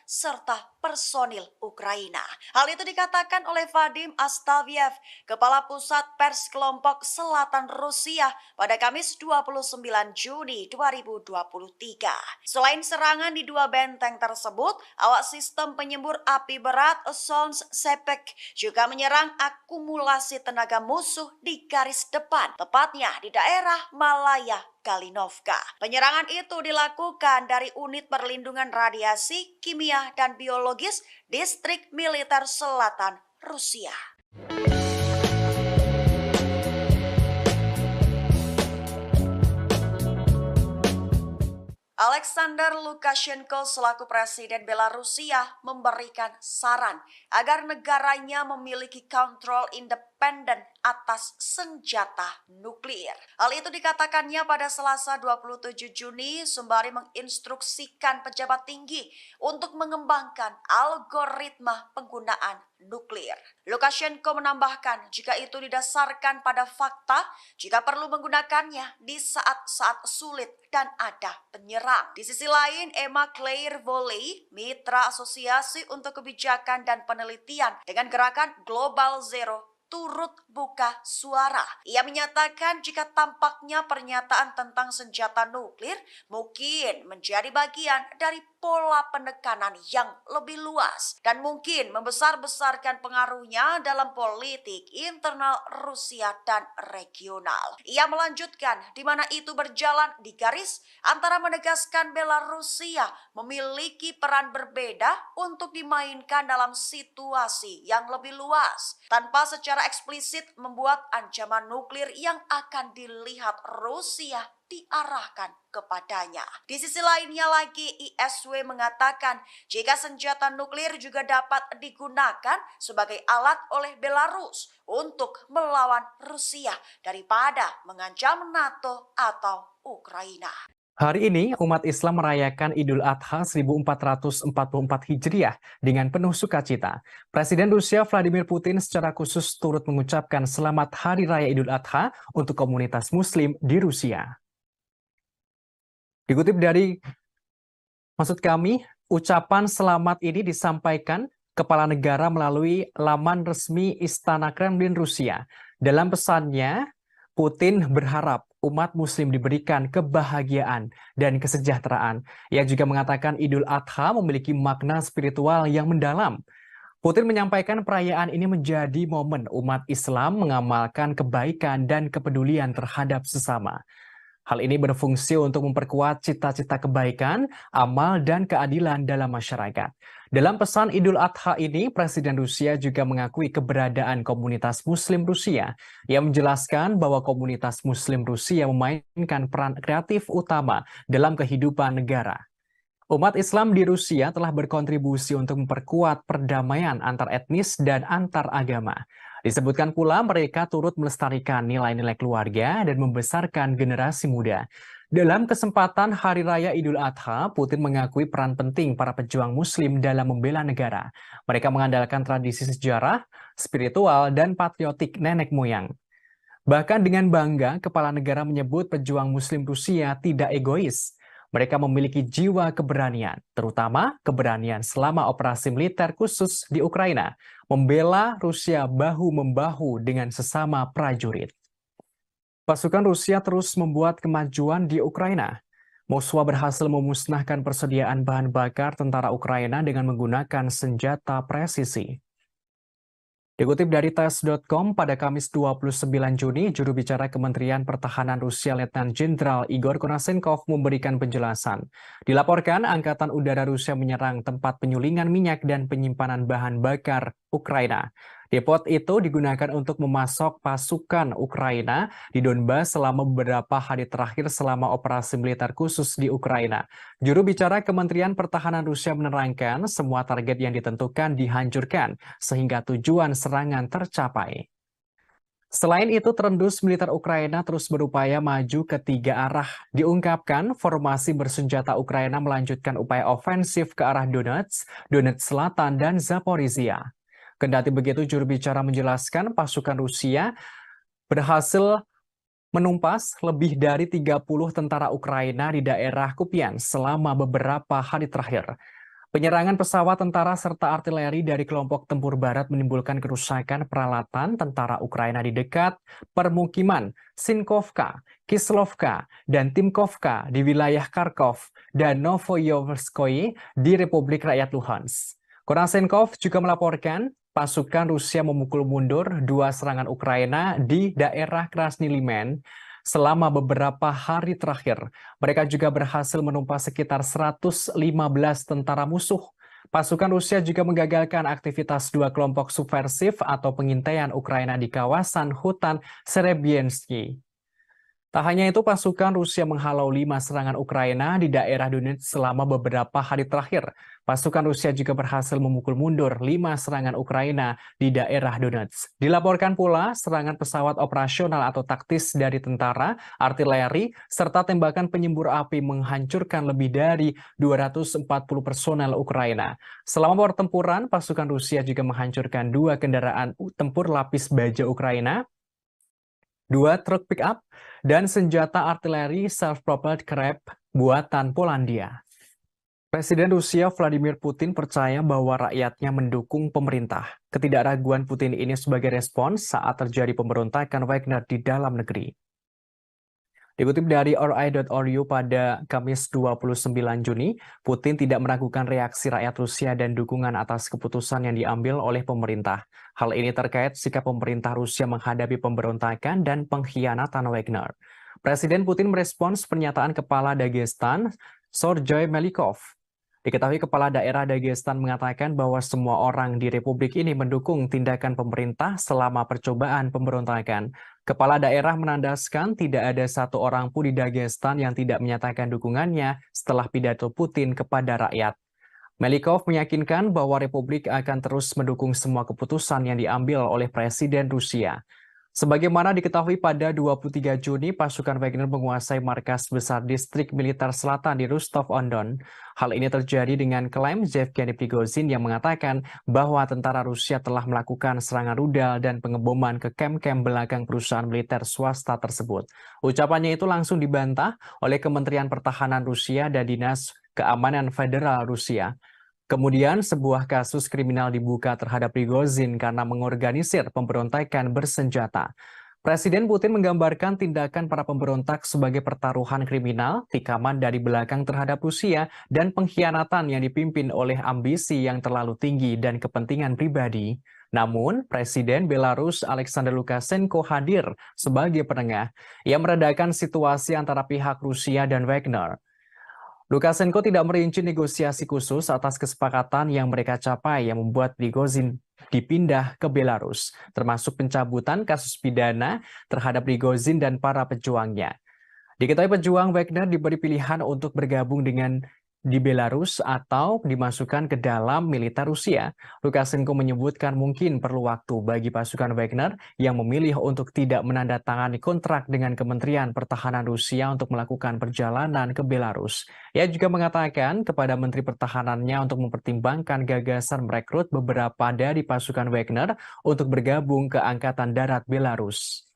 serta personil Ukraina. Hal itu dikatakan oleh Vadim Astaviev, Kepala Pusat Pers Kelompok Selatan Rusia pada Kamis 29 Juni 2023. Selain serangan di 2 benteng tersebut, awak sistem penyembur api berat Sons Sepek juga menyerang akumulasi tenaga musuh di garis depan, tepatnya di daerah Malaya Kalinovka. Penyerangan itu dilakukan dari unit perlindungan radiasi, kimia, dan biologis Distrik Militer Selatan Rusia. Alexander Lukashenko selaku Presiden Belarusia memberikan saran agar negaranya memiliki kontrol independen atas senjata nuklir. Hal itu dikatakannya pada Selasa 27 Juni sembari menginstruksikan pejabat tinggi untuk mengembangkan algoritma penggunaan nuklir. Lukashenko menambahkan jika itu didasarkan pada fakta, jika perlu menggunakannya di saat-saat sulit dan ada penyerang. Di sisi lain, Emma Claire Volley, mitra Asosiasi untuk Kebijakan dan Penelitian dengan gerakan Global Zero, turut buka suara. Ia menyatakan jika tampaknya pernyataan tentang senjata nuklir mungkin menjadi bagian dari pola penekanan yang lebih luas dan mungkin membesar-besarkan pengaruhnya dalam politik internal Rusia dan regional. Ia melanjutkan di mana itu berjalan di garis antara menegaskan Belarusia memiliki peran berbeda untuk dimainkan dalam situasi yang lebih luas tanpa secara eksplisit membuat ancaman nuklir yang akan dilihat Rusia diarahkan kepadanya. Di sisi lainnya lagi, ISW mengatakan jika senjata nuklir juga dapat digunakan sebagai alat oleh Belarus untuk melawan Rusia daripada mengancam NATO atau Ukraina. Hari ini, umat Islam merayakan Idul Adha 1444 Hijriah dengan penuh sukacita. Presiden Rusia Vladimir Putin secara khusus turut mengucapkan selamat Hari Raya Idul Adha untuk komunitas Muslim di Rusia. Dikutip dari ucapan selamat ini disampaikan Kepala Negara melalui laman resmi Istana Kremlin Rusia. Dalam pesannya, Putin berharap umat Muslim diberikan kebahagiaan dan kesejahteraan. Ia juga mengatakan Idul Adha memiliki makna spiritual yang mendalam. Putin menyampaikan perayaan ini menjadi momen umat Islam mengamalkan kebaikan dan kepedulian terhadap sesama. Hal ini berfungsi untuk memperkuat cita-cita kebaikan, amal, dan keadilan dalam masyarakat. Dalam pesan Idul Adha ini, Presiden Rusia juga mengakui keberadaan komunitas Muslim Rusia. Ia menjelaskan bahwa komunitas Muslim Rusia memainkan peran kreatif utama dalam kehidupan negara. Umat Islam di Rusia telah berkontribusi untuk memperkuat perdamaian antar etnis dan antar agama. Disebutkan pula mereka turut melestarikan nilai-nilai keluarga dan membesarkan generasi muda. Dalam kesempatan Hari Raya Idul Adha, Putin mengakui peran penting para pejuang Muslim dalam membela negara. Mereka mengandalkan tradisi sejarah, spiritual, dan patriotik nenek moyang. Bahkan dengan bangga, Kepala Negara menyebut pejuang Muslim Rusia tidak egois. Mereka memiliki jiwa keberanian, terutama keberanian selama operasi militer khusus di Ukraina, membela Rusia bahu-membahu dengan sesama prajurit. Pasukan Rusia terus membuat kemajuan di Ukraina. Moskwa berhasil memusnahkan persediaan bahan bakar tentara Ukraina dengan menggunakan senjata presisi. Dikutip dari tes.com, pada Kamis 29 Juni, juru bicara Kementerian Pertahanan Rusia Letnan Jenderal Igor Konashenkov memberikan penjelasan. Dilaporkan, Angkatan Udara Rusia menyerang tempat penyulingan minyak dan penyimpanan bahan bakar Ukraina. Depot itu digunakan untuk memasok pasukan Ukraina di Donbas selama beberapa hari terakhir selama operasi militer khusus di Ukraina. Juru bicara Kementerian Pertahanan Rusia menerangkan semua target yang ditentukan dihancurkan sehingga tujuan serangan tercapai. Selain itu, terendus militer Ukraina terus berupaya maju ke tiga arah. Diungkapkan, formasi bersenjata Ukraina melanjutkan upaya ofensif ke arah Donetsk, Donetsk Selatan, dan Zaporizhia. Kendati begitu, juru bicara menjelaskan pasukan Rusia berhasil menumpas lebih dari 30 tentara Ukraina di daerah Kupiansk selama beberapa hari terakhir. Penyerangan pesawat tentara serta artileri dari kelompok tempur barat menimbulkan kerusakan peralatan tentara Ukraina di dekat permukiman Sinkovka, Kislovka, dan Timkovka di wilayah Kharkov dan Novoyoverskoye di Republik Rakyat Luhansk. Konashenkov juga melaporkan pasukan Rusia memukul mundur dua serangan Ukraina di daerah Krasny Liman selama beberapa hari terakhir. Mereka juga berhasil menumpas sekitar 115 tentara musuh. Pasukan Rusia juga menggagalkan aktivitas dua kelompok subversif atau pengintaian Ukraina di kawasan hutan Serebiensky. Tak hanya itu, pasukan Rusia menghalau 5 serangan Ukraina di daerah Donetsk selama beberapa hari terakhir. Pasukan Rusia juga berhasil memukul mundur 5 serangan Ukraina di daerah Donetsk. Dilaporkan pula serangan pesawat operasional atau taktis dari tentara, artileri, serta tembakan penyembur api menghancurkan lebih dari 240 personel Ukraina. Selama pertempuran, pasukan Rusia juga menghancurkan 2 kendaraan tempur lapis baja Ukraina, 2 truk pick-up, dan senjata artileri self-propelled Krep buatan Polandia. Presiden Rusia Vladimir Putin percaya bahwa rakyatnya mendukung pemerintah. Ketidakraguan Putin ini sebagai respons saat terjadi pemberontakan Wagner di dalam negeri. Dikutip dari RI.ru pada Kamis 29 Juni, Putin tidak meragukan reaksi rakyat Rusia dan dukungan atas keputusan yang diambil oleh pemerintah. Hal ini terkait sikap pemerintah Rusia menghadapi pemberontakan dan pengkhianatan Wagner. Presiden Putin merespons pernyataan Kepala Dagestan, Sergei Melikov. Diketahui Kepala Daerah Dagestan mengatakan bahwa semua orang di Republik ini mendukung tindakan pemerintah selama percobaan pemberontakan. Kepala daerah menandaskan tidak ada satu orang pun di Dagestan yang tidak menyatakan dukungannya setelah pidato Putin kepada rakyat. Melikov meyakinkan bahwa Republik akan terus mendukung semua keputusan yang diambil oleh Presiden Rusia. Sebagaimana diketahui pada 23 Juni, pasukan Wagner menguasai markas besar distrik militer selatan di Rostov-on-Don. Hal ini terjadi dengan klaim Yevgeny Prigozhin yang mengatakan bahwa tentara Rusia telah melakukan serangan rudal dan pengeboman ke kem-kem belakang perusahaan militer swasta tersebut. Ucapannya itu langsung dibantah oleh Kementerian Pertahanan Rusia dan Dinas Keamanan Federal Rusia. Kemudian sebuah kasus kriminal dibuka terhadap Prigozhin karena mengorganisir pemberontakan bersenjata. Presiden Putin menggambarkan tindakan para pemberontak sebagai pertaruhan kriminal, tikaman dari belakang terhadap Rusia, dan pengkhianatan yang dipimpin oleh ambisi yang terlalu tinggi dan kepentingan pribadi. Namun, Presiden Belarus Alexander Lukashenko hadir sebagai penengah yang meredakan situasi antara pihak Rusia dan Wagner. Lukashenko tidak merinci negosiasi khusus atas kesepakatan yang mereka capai yang membuat Prigozhin dipindah ke Belarus, termasuk pencabutan kasus pidana terhadap Prigozhin dan para pejuangnya. Diketahui pejuang Wagner diberi pilihan untuk bergabung di Belarus atau dimasukkan ke dalam militer Rusia. Lukashenko menyebutkan mungkin perlu waktu bagi pasukan Wagner yang memilih untuk tidak menandatangani kontrak dengan Kementerian Pertahanan Rusia untuk melakukan perjalanan ke Belarus. Ia juga mengatakan kepada Menteri Pertahanannya untuk mempertimbangkan gagasan merekrut beberapa dari pasukan Wagner untuk bergabung ke Angkatan Darat Belarus.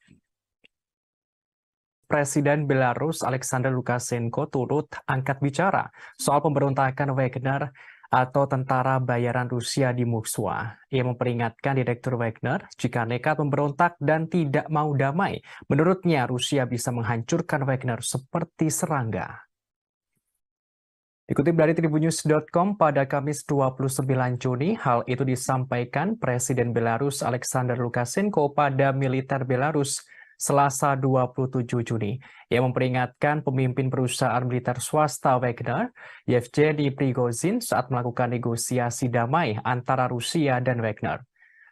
Presiden Belarus Alexander Lukashenko turut angkat bicara soal pemberontakan Wagner atau tentara bayaran Rusia di Moskwa. Ia memperingatkan Direktur Wagner jika nekat memberontak dan tidak mau damai. Menurutnya Rusia bisa menghancurkan Wagner seperti serangga. Dikutip dari Tribunnews.com pada Kamis 29 Juni, hal itu disampaikan Presiden Belarus Alexander Lukashenko pada militer Belarus Selasa 27 Juni. Ia memperingatkan pemimpin perusahaan militer swasta Wagner, Yevgeny Prigozhin, saat melakukan negosiasi damai antara Rusia dan Wagner.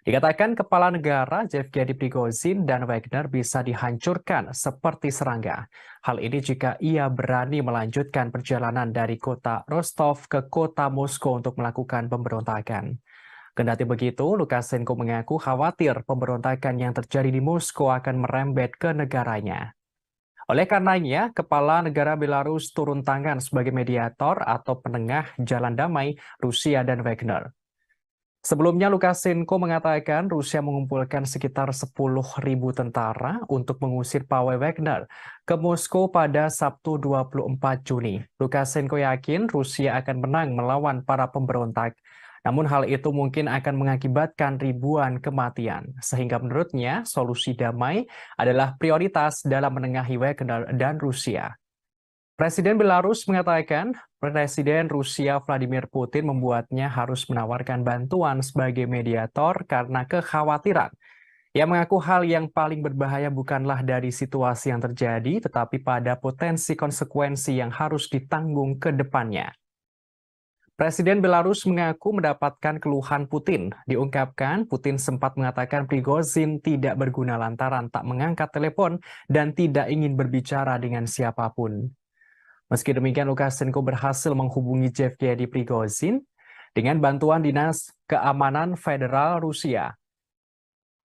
Dikatakan kepala negara Yevgeny Prigozhin dan Wagner bisa dihancurkan seperti serangga. Hal ini jika ia berani melanjutkan perjalanan dari kota Rostov ke kota Moskow untuk melakukan pemberontakan. Kendati begitu, Lukashenko mengaku khawatir pemberontakan yang terjadi di Moskow akan merembet ke negaranya. Oleh karenanya, Kepala Negara Belarus turun tangan sebagai mediator atau penengah jalan damai Rusia dan Wagner. Sebelumnya, Lukashenko mengatakan Rusia mengumpulkan sekitar 10.000 tentara untuk mengusir pawai Wagner ke Moskow pada Sabtu 24 Juni. Lukashenko yakin Rusia akan menang melawan para pemberontak. Namun hal itu mungkin akan mengakibatkan ribuan kematian, sehingga menurutnya solusi damai adalah prioritas dalam menengahi Wagner dan Rusia. Presiden Belarus mengatakan Presiden Rusia Vladimir Putin membuatnya harus menawarkan bantuan sebagai mediator karena kekhawatiran. Ia mengaku hal yang paling berbahaya bukanlah dari situasi yang terjadi, tetapi pada potensi konsekuensi yang harus ditanggung ke depannya. Presiden Belarus mengaku mendapatkan keluhan Putin. Diungkapkan, Putin sempat mengatakan Prigozhin tidak berguna lantaran tak mengangkat telepon dan tidak ingin berbicara dengan siapapun. Meski demikian, Lukashenko berhasil menghubungi Yevgeny Prigozhin dengan bantuan Dinas Keamanan Federal Rusia.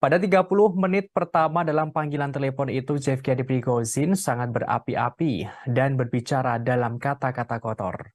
Pada 30 menit pertama dalam panggilan telepon itu, Yevgeny Prigozhin sangat berapi-api dan berbicara dalam kata-kata kotor.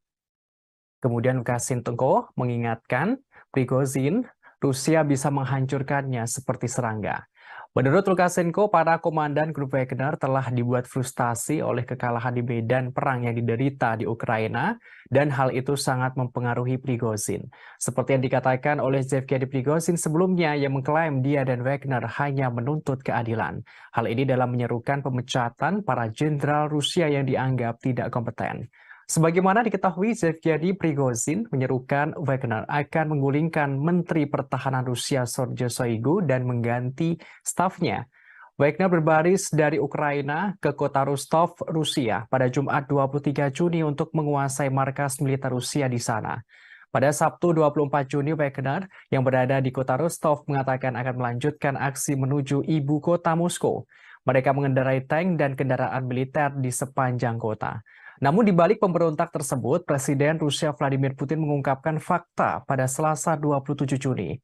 Kemudian Lukashenko mengingatkan Prigozhin, Rusia bisa menghancurkannya seperti serangga. Menurut Lukashenko, para komandan grup Wagner telah dibuat frustasi oleh kekalahan di medan perang yang diderita di Ukraina, dan hal itu sangat mempengaruhi Prigozhin. Seperti yang dikatakan oleh Yevgeny Prigozhin sebelumnya yang mengklaim dia dan Wagner hanya menuntut keadilan. Hal ini dalam menyerukan pemecatan para jenderal Rusia yang dianggap tidak kompeten. Sebagaimana diketahui, Yevgeny Prigozhin menyerukan Wagner akan menggulingkan Menteri Pertahanan Rusia Sergei Shoigu dan mengganti stafnya. Wagner berbaris dari Ukraina ke kota Rostov, Rusia pada Jumat 23 Juni untuk menguasai markas militer Rusia di sana. Pada Sabtu 24 Juni, Wagner yang berada di kota Rostov mengatakan akan melanjutkan aksi menuju ibu kota Moskow. Mereka mengendarai tank dan kendaraan militer di sepanjang kota. Namun di balik pemberontak tersebut, Presiden Rusia Vladimir Putin mengungkapkan fakta pada Selasa 27 Juni,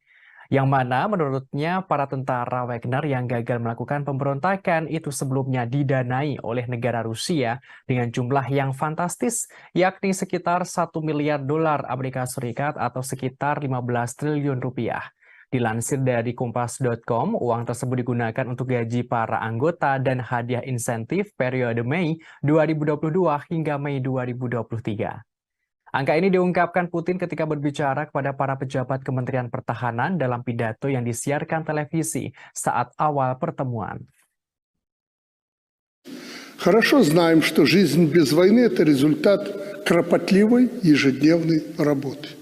yang mana menurutnya para tentara Wagner yang gagal melakukan pemberontakan itu sebelumnya didanai oleh negara Rusia dengan jumlah yang fantastis, yakni sekitar 1 miliar dolar Amerika Serikat atau sekitar 15 triliun rupiah. Dilansir dari Kompas.com, uang tersebut digunakan untuk gaji para anggota dan hadiah insentif periode Mei 2022 hingga Mei 2023. Angka ini diungkapkan Putin ketika berbicara kepada para pejabat Kementerian Pertahanan dalam pidato yang disiarkan televisi saat awal pertemuan. Хорошо знаем, что жизнь без войны – это результат кропотливой ежедневной работы.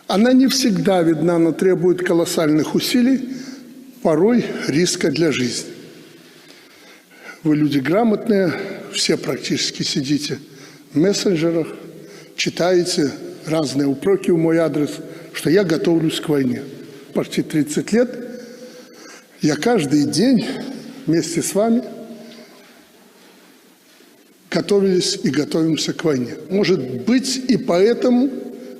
Она не всегда видна, но требует колоссальных усилий, порой риска для жизни. Вы люди грамотные, все практически сидите в мессенджерах, читаете разные упреки в мой адрес, что я готовлюсь к войне. Почти 30 лет я каждый день вместе с вами готовились и готовимся к войне. Может быть, и поэтому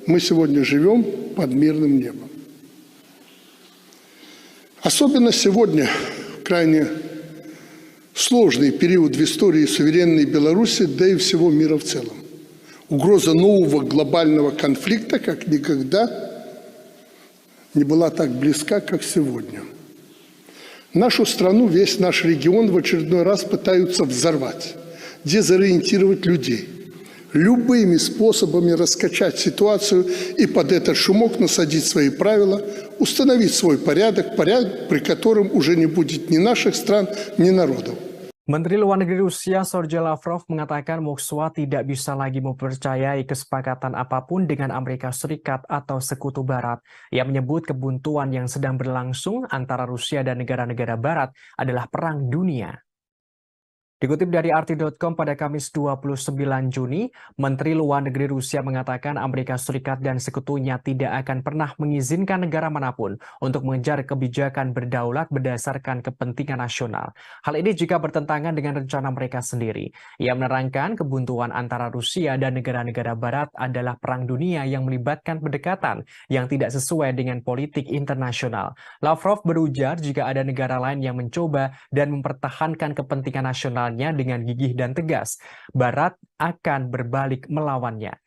мы сегодня живем под мирным небом. Особенно сегодня, крайне сложный период в истории суверенной Беларуси, да и всего мира в целом. Угроза нового глобального конфликта как никогда не была так близка, как сегодня. Нашу страну, весь наш регион в очередной раз пытаются взорвать, дезориентировать людей, любыми способами раскачать ситуацию и под этот шумок насадить свои правила, установить свой порядок, при котором уже не будет ни наших стран, ни народов. Menteri Luar Negeri Rusia Sergei Lavrov mengatakan Moskwa tidak bisa lagi mempercayai kesepakatan apapun dengan Amerika Serikat atau Sekutu Barat. Ia menyebut kebuntuan yang sedang berlangsung antara Rusia dan negara-negara Barat adalah perang dunia. Dikutip dari RT.com pada Kamis 29 Juni, Menteri Luar Negeri Rusia mengatakan Amerika Serikat dan sekutunya tidak akan pernah mengizinkan negara manapun untuk mengejar kebijakan berdaulat berdasarkan kepentingan nasional. Hal ini juga bertentangan dengan rencana mereka sendiri. Ia menerangkan kebuntuan antara Rusia dan negara-negara Barat adalah perang dunia yang melibatkan pendekatan yang tidak sesuai dengan politik internasional. Lavrov berujar jika ada negara lain yang mencoba dan mempertahankan kepentingan nasional dengan gigih dan tegas, Barat akan berbalik melawannya.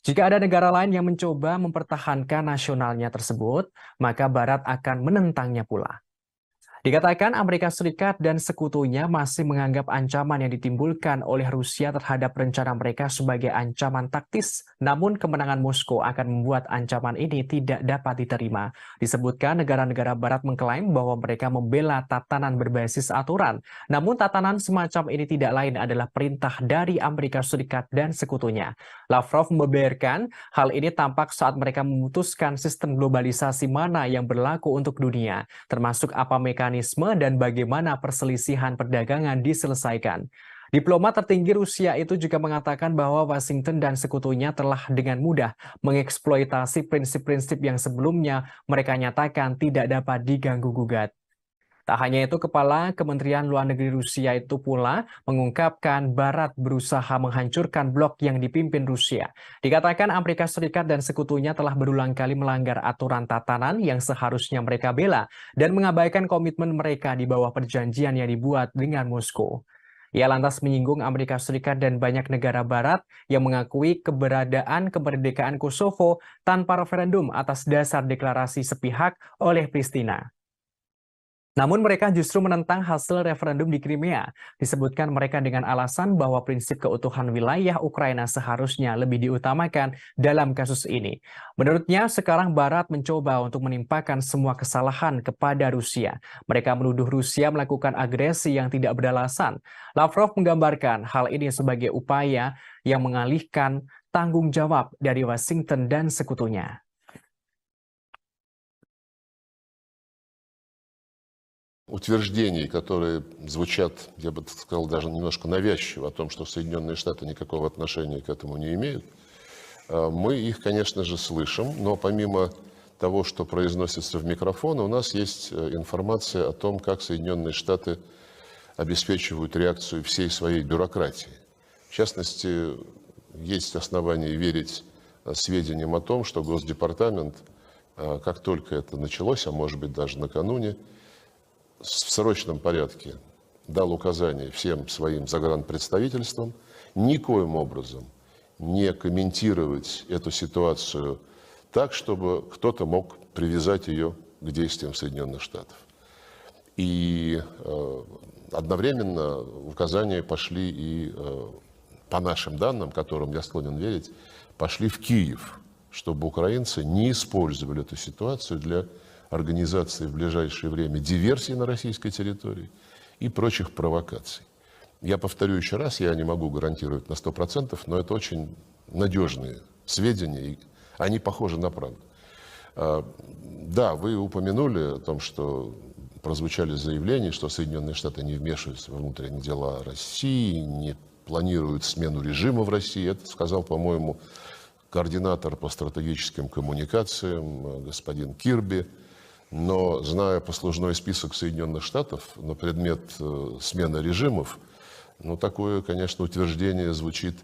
Jika ada negara lain yang mencoba mempertahankan nasionalnya tersebut, maka Barat akan menentangnya pula. Dikatakan Amerika Serikat dan sekutunya masih menganggap ancaman yang ditimbulkan oleh Rusia terhadap rencana mereka sebagai ancaman taktis, namun kemenangan Moskow akan membuat ancaman ini tidak dapat diterima. Disebutkan negara-negara Barat mengklaim bahwa mereka membela tatanan berbasis aturan, namun tatanan semacam ini tidak lain adalah perintah dari Amerika Serikat dan sekutunya. Lavrov membeberkan hal ini tampak saat mereka memutuskan sistem globalisasi mana yang berlaku untuk dunia, termasuk apa mekanisme dan bagaimana perselisihan perdagangan diselesaikan. Diplomat tertinggi Rusia itu juga mengatakan bahwa Washington dan sekutunya telah dengan mudah mengeksploitasi prinsip-prinsip yang sebelumnya mereka nyatakan tidak dapat diganggu-gugat. Tak hanya itu, Kepala Kementerian Luar Negeri Rusia itu pula mengungkapkan Barat berusaha menghancurkan blok yang dipimpin Rusia. Dikatakan Amerika Serikat dan sekutunya telah berulang kali melanggar aturan tatanan yang seharusnya mereka bela dan mengabaikan komitmen mereka di bawah perjanjian yang dibuat dengan Moskow. Ia lantas menyinggung Amerika Serikat dan banyak negara Barat yang mengakui keberadaan kemerdekaan Kosovo tanpa referendum atas dasar deklarasi sepihak oleh Pristina. Namun mereka justru menentang hasil referendum di Crimea. Disebutkan mereka dengan alasan bahwa prinsip keutuhan wilayah Ukraina seharusnya lebih diutamakan dalam kasus ini. Menurutnya, sekarang Barat mencoba untuk menimpakan semua kesalahan kepada Rusia. Mereka menuduh Rusia melakukan agresi yang tidak beralasan. Lavrov menggambarkan hal ini sebagai upaya yang mengalihkan tanggung jawab dari Washington dan sekutunya. Утверждений, которые звучат, я бы сказал, даже немножко навязчиво, о том, что Соединенные Штаты никакого отношения к этому не имеют, мы их, конечно же, слышим, но помимо того, что произносится в микрофон, у нас есть информация о том, как Соединенные Штаты обеспечивают реакцию всей своей бюрократии. В частности, есть основания верить сведениям о том, что Госдепартамент, как только это началось, а может быть даже накануне, в срочном порядке дал указание всем своим загранпредставительствам никоим образом не комментировать эту ситуацию так, чтобы кто-то мог привязать ее к действиям Соединенных Штатов. И одновременно указания пошли и, по нашим данным, которым я склонен верить, пошли в Киев, чтобы украинцы не использовали эту ситуацию для организации в ближайшее время диверсий на российской территории и прочих провокаций. Я повторю еще раз, я не могу гарантировать на 100%, но это очень надежные сведения, и они похожи на правду. Да, вы упомянули о том, что прозвучали заявления, что Соединенные Штаты не вмешиваются во внутренние дела России, не планируют смену режима в России. Это сказал, по-моему, координатор по стратегическим коммуникациям господин Кирби. Но, зная послужной список Соединенных Штатов на предмет смены режимов, такое, конечно, утверждение звучит,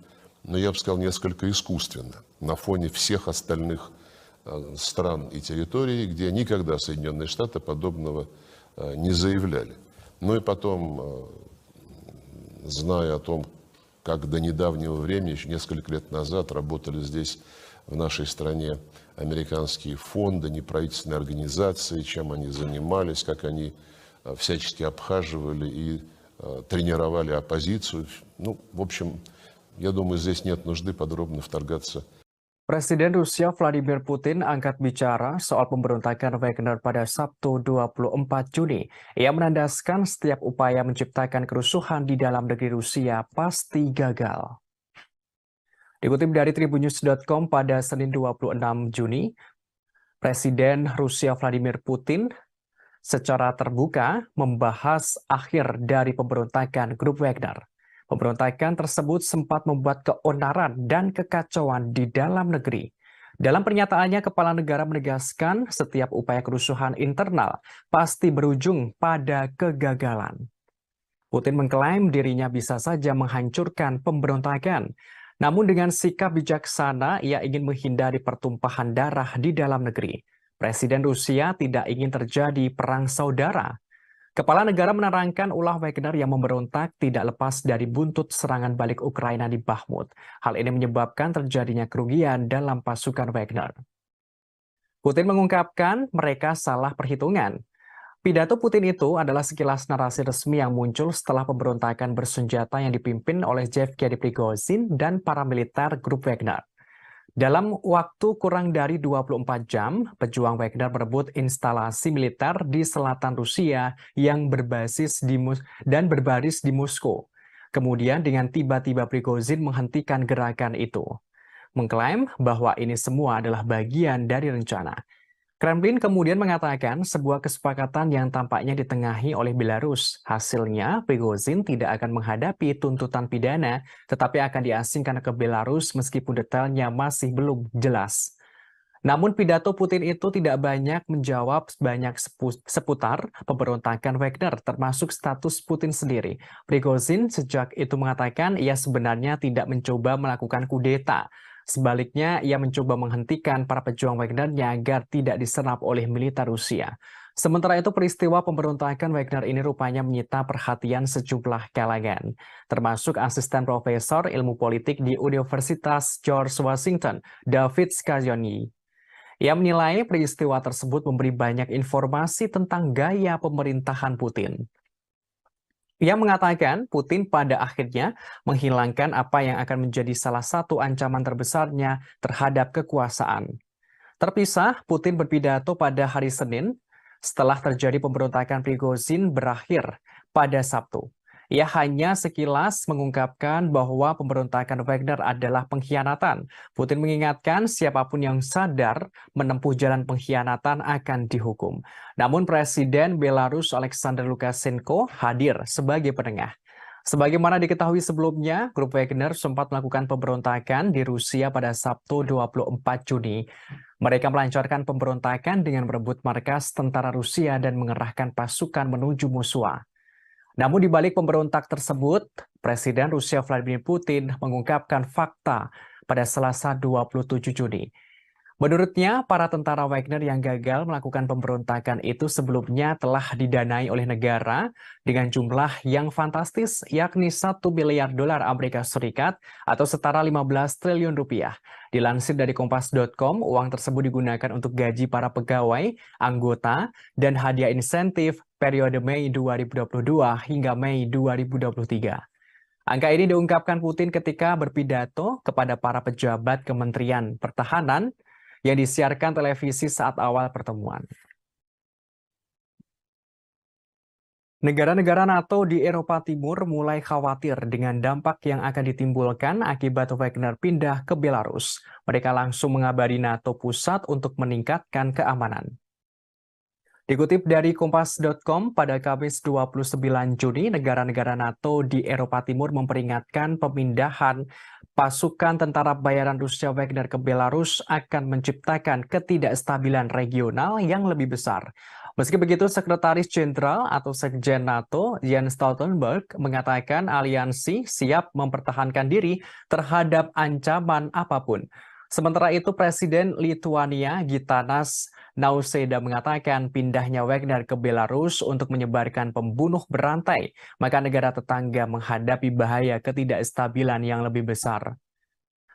я бы сказал, несколько искусственно на фоне всех остальных стран и территорий, где никогда Соединенные Штаты подобного не заявляли. И потом, зная о том, как до недавнего времени, еще несколько лет назад, работали здесь, в нашей стране, американские фонды, неправительственные организации, чем они занимались, как они всячески обхаживали и тренировали оппозицию. В общем, я думаю, здесь нет нужды подробно вторгаться. Presiden Rusia Vladimir Putin angkat bicara soal pemberontakan Wagner pada Sabtu 24 Juni. Ia menandaskan setiap upaya menciptakan kerusuhan di dalam negeri Rusia pasti gagal. Dikutip dari tribunnews.com pada Senin 26 Juni, Presiden Rusia Vladimir Putin secara terbuka membahas akhir dari pemberontakan grup Wagner. Pemberontakan tersebut sempat membuat keonaran dan kekacauan di dalam negeri. Dalam pernyataannya, kepala negara menegaskan setiap upaya kerusuhan internal pasti berujung pada kegagalan. Putin mengklaim dirinya bisa saja menghancurkan pemberontakan. Namun dengan sikap bijaksana, ia ingin menghindari pertumpahan darah di dalam negeri. Presiden Rusia tidak ingin terjadi perang saudara. Kepala negara menerangkan ulah Wagner yang memberontak tidak lepas dari buntut serangan balik Ukraina di Bakhmut. Hal ini menyebabkan terjadinya kerugian dalam pasukan Wagner. Putin mengungkapkan mereka salah perhitungan. Pidato Putin itu adalah sekilas narasi resmi yang muncul setelah pemberontakan bersenjata yang dipimpin oleh Yevgeny Prigozhin dan para militer grup Wagner. Dalam waktu kurang dari 24 jam, pejuang Wagner merebut instalasi militer di selatan Rusia yang berbasis berbaris di Moskow. Kemudian dengan tiba-tiba Prigozhin menghentikan gerakan itu, mengklaim bahwa ini semua adalah bagian dari rencana. Kremlin kemudian mengatakan sebuah kesepakatan yang tampaknya ditengahi oleh Belarus. Hasilnya, Prigozhin tidak akan menghadapi tuntutan pidana, tetapi akan diasingkan ke Belarus meskipun detailnya masih belum jelas. Namun pidato Putin itu tidak banyak menjawab seputar pemberontakan Wagner, termasuk status Putin sendiri. Prigozhin sejak itu mengatakan ia sebenarnya tidak mencoba melakukan kudeta. Sebaliknya, ia mencoba menghentikan para pejuang Wagner-nya agar tidak diserap oleh militer Rusia. Sementara itu, peristiwa pemberontakan Wagner ini rupanya menyita perhatian sejumlah kalangan, termasuk asisten profesor ilmu politik di Universitas George Washington, David Scaglione. Ia menilai peristiwa tersebut memberi banyak informasi tentang gaya pemerintahan Putin. Ia mengatakan Putin pada akhirnya menghilangkan apa yang akan menjadi salah satu ancaman terbesarnya terhadap kekuasaan. Terpisah, Putin berpidato pada hari Senin setelah terjadi pemberontakan Prigozhin berakhir pada Sabtu. Ia hanya sekilas mengungkapkan bahwa pemberontakan Wagner adalah pengkhianatan. Putin mengingatkan siapapun yang sadar menempuh jalan pengkhianatan akan dihukum. Namun Presiden Belarus Alexander Lukashenko hadir sebagai penengah. Sebagaimana diketahui sebelumnya, grup Wagner sempat melakukan pemberontakan di Rusia pada Sabtu 24 Juni. Mereka melancarkan pemberontakan dengan merebut markas tentara Rusia dan mengerahkan pasukan menuju Moskwa. Namun di balik pemberontak tersebut, Presiden Rusia Vladimir Putin mengungkapkan fakta pada Selasa 27 Juni. Menurutnya, para tentara Wagner yang gagal melakukan pemberontakan itu sebelumnya telah didanai oleh negara dengan jumlah yang fantastis, yakni 1 miliar dolar Amerika Serikat atau setara 15 triliun rupiah. Dilansir dari Kompas.com, uang tersebut digunakan untuk gaji para pegawai, anggota, dan hadiah insentif periode Mei 2022 hingga Mei 2023. Angka ini diungkapkan Putin ketika berpidato kepada para pejabat Kementerian Pertahanan yang disiarkan televisi saat awal pertemuan. Negara-negara NATO di Eropa Timur mulai khawatir dengan dampak yang akan ditimbulkan akibat Wagner pindah ke Belarus. Mereka langsung mengabari NATO pusat untuk meningkatkan keamanan. Dikutip dari Kompas.com, pada Kamis 29 Juni, negara-negara NATO di Eropa Timur memperingatkan pemindahan pasukan tentara bayaran Rusia Wagner ke Belarus akan menciptakan ketidakstabilan regional yang lebih besar. Meski begitu, Sekretaris Jenderal atau Sekjen NATO, Jens Stoltenberg, mengatakan aliansi siap mempertahankan diri terhadap ancaman apapun. Sementara itu, Presiden Lituania Gitanas Nausėda mengatakan pindahnya Wagner ke Belarus untuk menyebarkan pembunuh berantai, maka negara tetangga menghadapi bahaya ketidakstabilan yang lebih besar.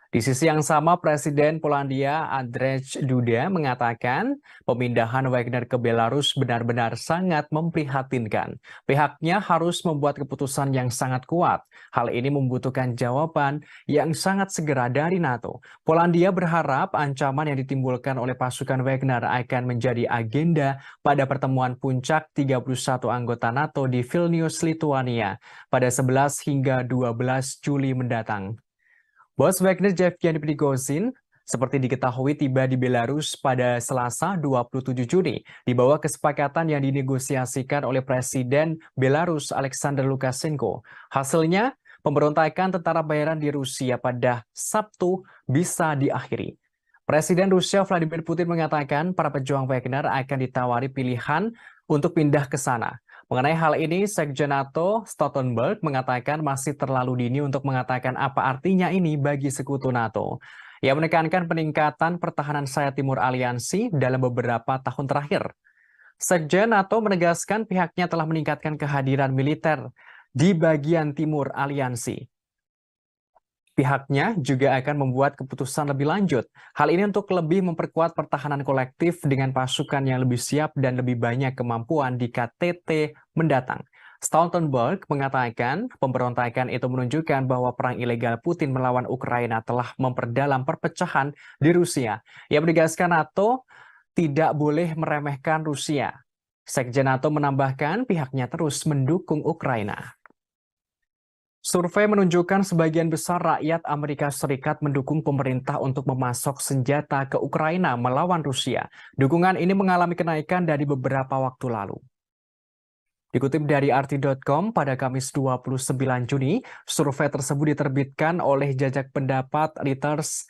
Di sisi yang sama, Presiden Polandia Andrzej Duda mengatakan pemindahan Wagner ke Belarus benar-benar sangat memprihatinkan. Pihaknya harus membuat keputusan yang sangat kuat. Hal ini membutuhkan jawaban yang sangat segera dari NATO. Polandia berharap ancaman yang ditimbulkan oleh pasukan Wagner akan menjadi agenda pada pertemuan puncak 31 anggota NATO di Vilnius, Lituania pada 11 hingga 12 Juli mendatang. Bos Wagner Yevgeny Prigozhin seperti diketahui tiba di Belarus pada Selasa 27 Juni di bawah kesepakatan yang dinegosiasikan oleh Presiden Belarus Alexander Lukashenko. Hasilnya, pemberontakan tentara bayaran di Rusia pada Sabtu bisa diakhiri. Presiden Rusia Vladimir Putin mengatakan para pejuang Wagner akan ditawari pilihan untuk pindah ke sana. Mengenai hal ini, Sekjen NATO Stoltenberg mengatakan masih terlalu dini untuk mengatakan apa artinya ini bagi sekutu NATO. Ia menekankan peningkatan pertahanan sayap timur aliansi dalam beberapa tahun terakhir. Sekjen NATO menegaskan pihaknya telah meningkatkan kehadiran militer di bagian timur aliansi. Pihaknya juga akan membuat keputusan lebih lanjut. Hal ini untuk lebih memperkuat pertahanan kolektif dengan pasukan yang lebih siap dan lebih banyak kemampuan di KTT mendatang. Stoltenberg mengatakan pemberontakan itu menunjukkan bahwa perang ilegal Putin melawan Ukraina telah memperdalam perpecahan di Rusia. Ia menegaskan NATO tidak boleh meremehkan Rusia. Sekjen NATO menambahkan pihaknya terus mendukung Ukraina. Survei menunjukkan sebagian besar rakyat Amerika Serikat mendukung pemerintah untuk memasok senjata ke Ukraina melawan Rusia. Dukungan ini mengalami kenaikan dari beberapa waktu lalu. Dikutip dari RT.com pada Kamis 29 Juni, survei tersebut diterbitkan oleh Jajak Pendapat Reuters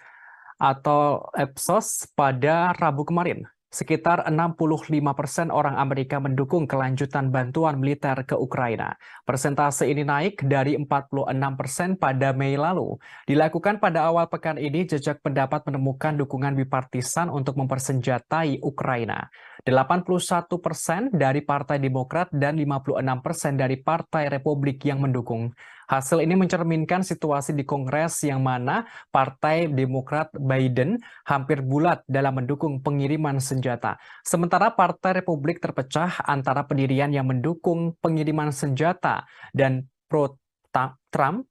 atau Ipsos pada Rabu kemarin. Sekitar 65% orang Amerika mendukung kelanjutan bantuan militer ke Ukraina. Persentase ini naik dari 46% pada Mei lalu. Dilakukan pada awal pekan ini, Jajak Pendapat menemukan dukungan bipartisan untuk mempersenjatai Ukraina. 81% dari Partai Demokrat dan 56% dari Partai Republik yang mendukung. Hasil ini mencerminkan situasi di Kongres yang mana Partai Demokrat Biden hampir bulat dalam mendukung pengiriman senjata. Sementara Partai Republik terpecah antara pendirian yang mendukung pengiriman senjata dan pro-Trump,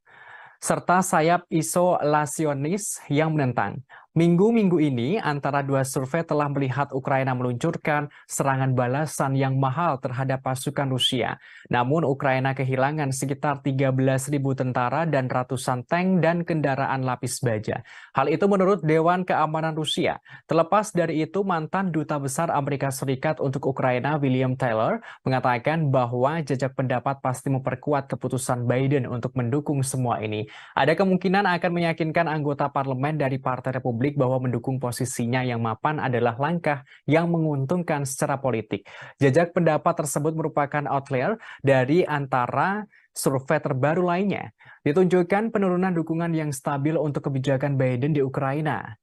serta sayap isolasionis yang menentang. Minggu-minggu ini, antara dua survei telah melihat Ukraina meluncurkan serangan balasan yang mahal terhadap pasukan Rusia. Namun, Ukraina kehilangan sekitar 13.000 tentara dan ratusan tank dan kendaraan lapis baja. Hal itu menurut Dewan Keamanan Rusia. Terlepas dari itu, mantan Duta Besar Amerika Serikat untuk Ukraina, William Taylor, mengatakan bahwa jejak pendapat pasti memperkuat keputusan Biden untuk mendukung semua ini. Ada kemungkinan akan meyakinkan anggota parlemen dari Partai Republik bahwa mendukung posisinya yang mapan adalah langkah yang menguntungkan secara politik. Jejak pendapat tersebut merupakan outlier dari antara survei terbaru lainnya. Ditunjukkan penurunan dukungan yang stabil untuk kebijakan Biden di Ukraina.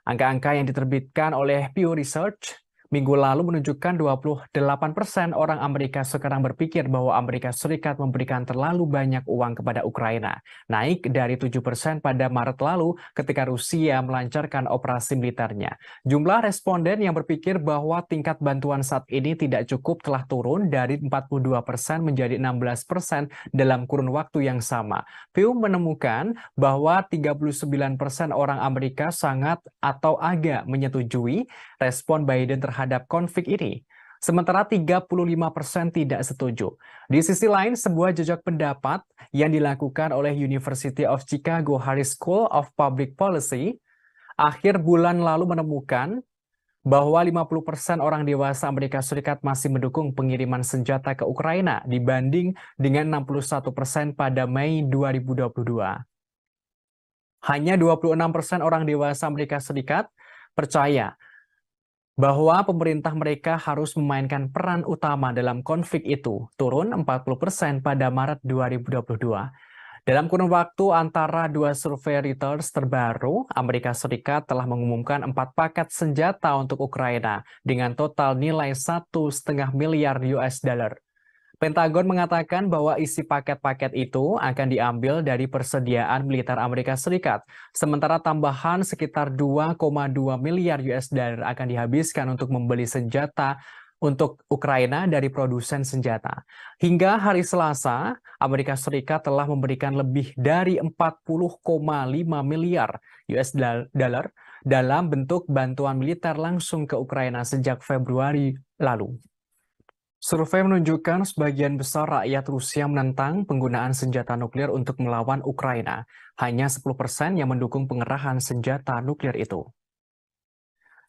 Angka-angka yang diterbitkan oleh Pew Research minggu lalu menunjukkan 28% orang Amerika sekarang berpikir bahwa Amerika Serikat memberikan terlalu banyak uang kepada Ukraina, naik dari 7% pada Maret lalu ketika Rusia melancarkan operasi militernya. Jumlah responden yang berpikir bahwa tingkat bantuan saat ini tidak cukup telah turun dari 42% menjadi 16% dalam kurun waktu yang sama. Pew menemukan bahwa 39% orang Amerika sangat atau agak menyetujui respon Biden terhadap konflik ini. Sementara 35% tidak setuju. Di sisi lain, sebuah jejak pendapat yang dilakukan oleh University of Chicago Harris School of Public Policy akhir bulan lalu menemukan bahwa 50% orang dewasa Amerika Serikat masih mendukung pengiriman senjata ke Ukraina dibanding dengan 61% pada Mei 2022. Hanya 26% orang dewasa Amerika Serikat percaya bahwa pemerintah mereka harus memainkan peran utama dalam konflik itu, turun 40% pada Maret 2022. Dalam kurun waktu antara dua survei Reuters terbaru, Amerika Serikat telah mengumumkan 4 paket senjata untuk Ukraina dengan total nilai 1,5 miliar US dollar. Pentagon mengatakan bahwa isi paket-paket itu akan diambil dari persediaan militer Amerika Serikat, sementara tambahan sekitar 2,2 miliar US dollar akan dihabiskan untuk membeli senjata untuk Ukraina dari produsen senjata. Hingga hari Selasa, Amerika Serikat telah memberikan lebih dari 40,5 miliar US dollar dalam bentuk bantuan militer langsung ke Ukraina sejak Februari lalu. Survei menunjukkan sebagian besar rakyat Rusia menentang penggunaan senjata nuklir untuk melawan Ukraina. Hanya 10% yang mendukung pengerahan senjata nuklir itu.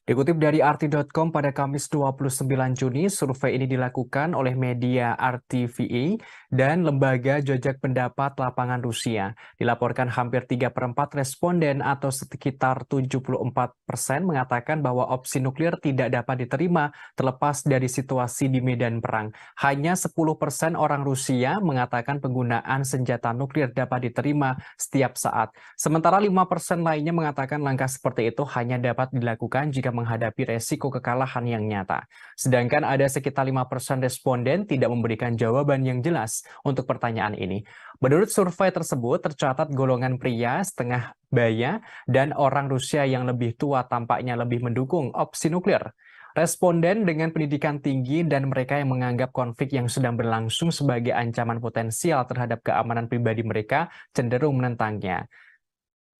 Dikutip dari RT.com pada Kamis 29 Juni, survei ini dilakukan oleh media RTVE dan lembaga jejak pendapat lapangan Rusia. Dilaporkan hampir 3/4 responden atau sekitar 74% mengatakan bahwa opsi nuklir tidak dapat diterima terlepas dari situasi di medan perang. Hanya 10% orang Rusia mengatakan penggunaan senjata nuklir dapat diterima setiap saat. Sementara 5% lainnya mengatakan langkah seperti itu hanya dapat dilakukan jika menghadapi resiko kekalahan yang nyata. Sedangkan ada sekitar 5% responden tidak memberikan jawaban yang jelas untuk pertanyaan ini. Menurut survei tersebut, tercatat golongan pria setengah baya dan orang Rusia yang lebih tua tampaknya lebih mendukung opsi nuklir. Responden dengan pendidikan tinggi dan mereka yang menganggap konflik yang sedang berlangsung sebagai ancaman potensial terhadap keamanan pribadi mereka cenderung menentangnya.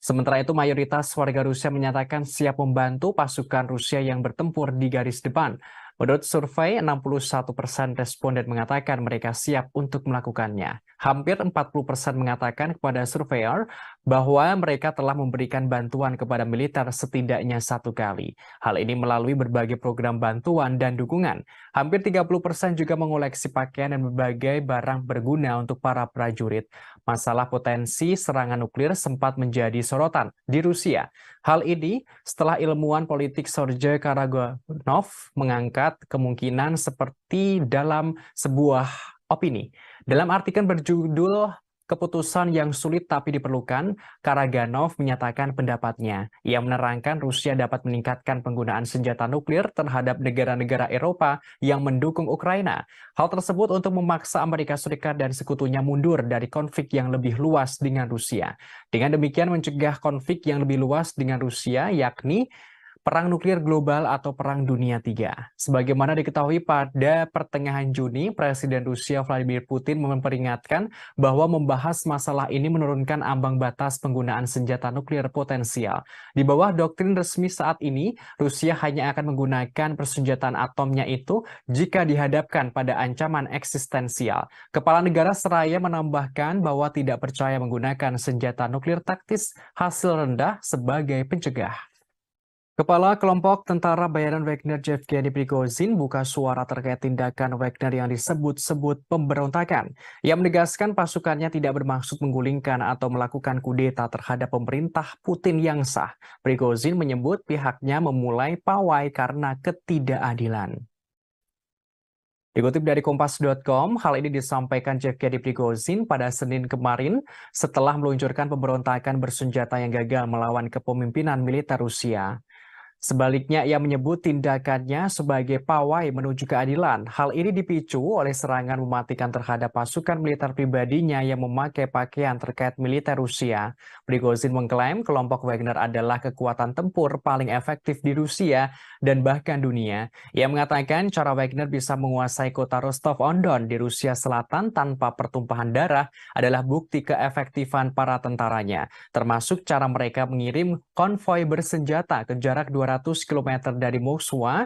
Sementara itu, mayoritas warga Rusia menyatakan siap membantu pasukan Rusia yang bertempur di garis depan. Menurut survei, 61% responden mengatakan mereka siap untuk melakukannya. Hampir 40% mengatakan kepada surveyor bahwa mereka telah memberikan bantuan kepada militer setidaknya 1 kali. Hal ini melalui berbagai program bantuan dan dukungan. Hampir 30% juga mengoleksi pakaian dan berbagai barang berguna untuk para prajurit. Masalah potensi serangan nuklir sempat menjadi sorotan di Rusia. Hal ini setelah ilmuwan politik Sergei Karaganov mengangkat kemungkinan seperti dalam sebuah opini. Dalam artikel berjudul keputusan yang sulit tapi diperlukan, Karaganov menyatakan pendapatnya. Ia menerangkan Rusia dapat meningkatkan penggunaan senjata nuklir terhadap negara-negara Eropa yang mendukung Ukraina. Hal tersebut untuk memaksa Amerika Serikat dan sekutunya mundur dari konflik yang lebih luas dengan Rusia. Dengan demikian mencegah konflik yang lebih luas dengan Rusia, yakni Perang Nuklir Global atau Perang Dunia III. Sebagaimana diketahui pada pertengahan Juni, Presiden Rusia Vladimir Putin memperingatkan bahwa membahas masalah ini menurunkan ambang batas penggunaan senjata nuklir potensial. Di bawah doktrin resmi saat ini, Rusia hanya akan menggunakan persenjataan atomnya itu jika dihadapkan pada ancaman eksistensial. Kepala negara seraya menambahkan bahwa tidak percaya menggunakan senjata nuklir taktis hasil rendah sebagai pencegah. Kepala kelompok tentara bayaran Wagner Yevgeny Prigozhin buka suara terkait tindakan Wagner yang disebut-sebut pemberontakan. Ia menegaskan pasukannya tidak bermaksud menggulingkan atau melakukan kudeta terhadap pemerintah Putin yang sah. Prigozhin menyebut pihaknya memulai pawai karena ketidakadilan. Dikutip dari Kompas.com, hal ini disampaikan Yevgeny Prigozhin pada Senin kemarin setelah meluncurkan pemberontakan bersenjata yang gagal melawan kepemimpinan militer Rusia. Sebaliknya, ia menyebut tindakannya sebagai pawai menuju keadilan. Hal ini dipicu oleh serangan mematikan terhadap pasukan militer pribadinya yang memakai pakaian terkait militer Rusia. Prigozhin mengklaim kelompok Wagner adalah kekuatan tempur paling efektif di Rusia dan bahkan dunia. Ia mengatakan cara Wagner bisa menguasai kota Rostov-on-Don di Rusia Selatan tanpa pertumpahan darah adalah bukti keefektifan para tentaranya, termasuk cara mereka mengirim konvoi bersenjata ke jarak 200 km dari Moskwa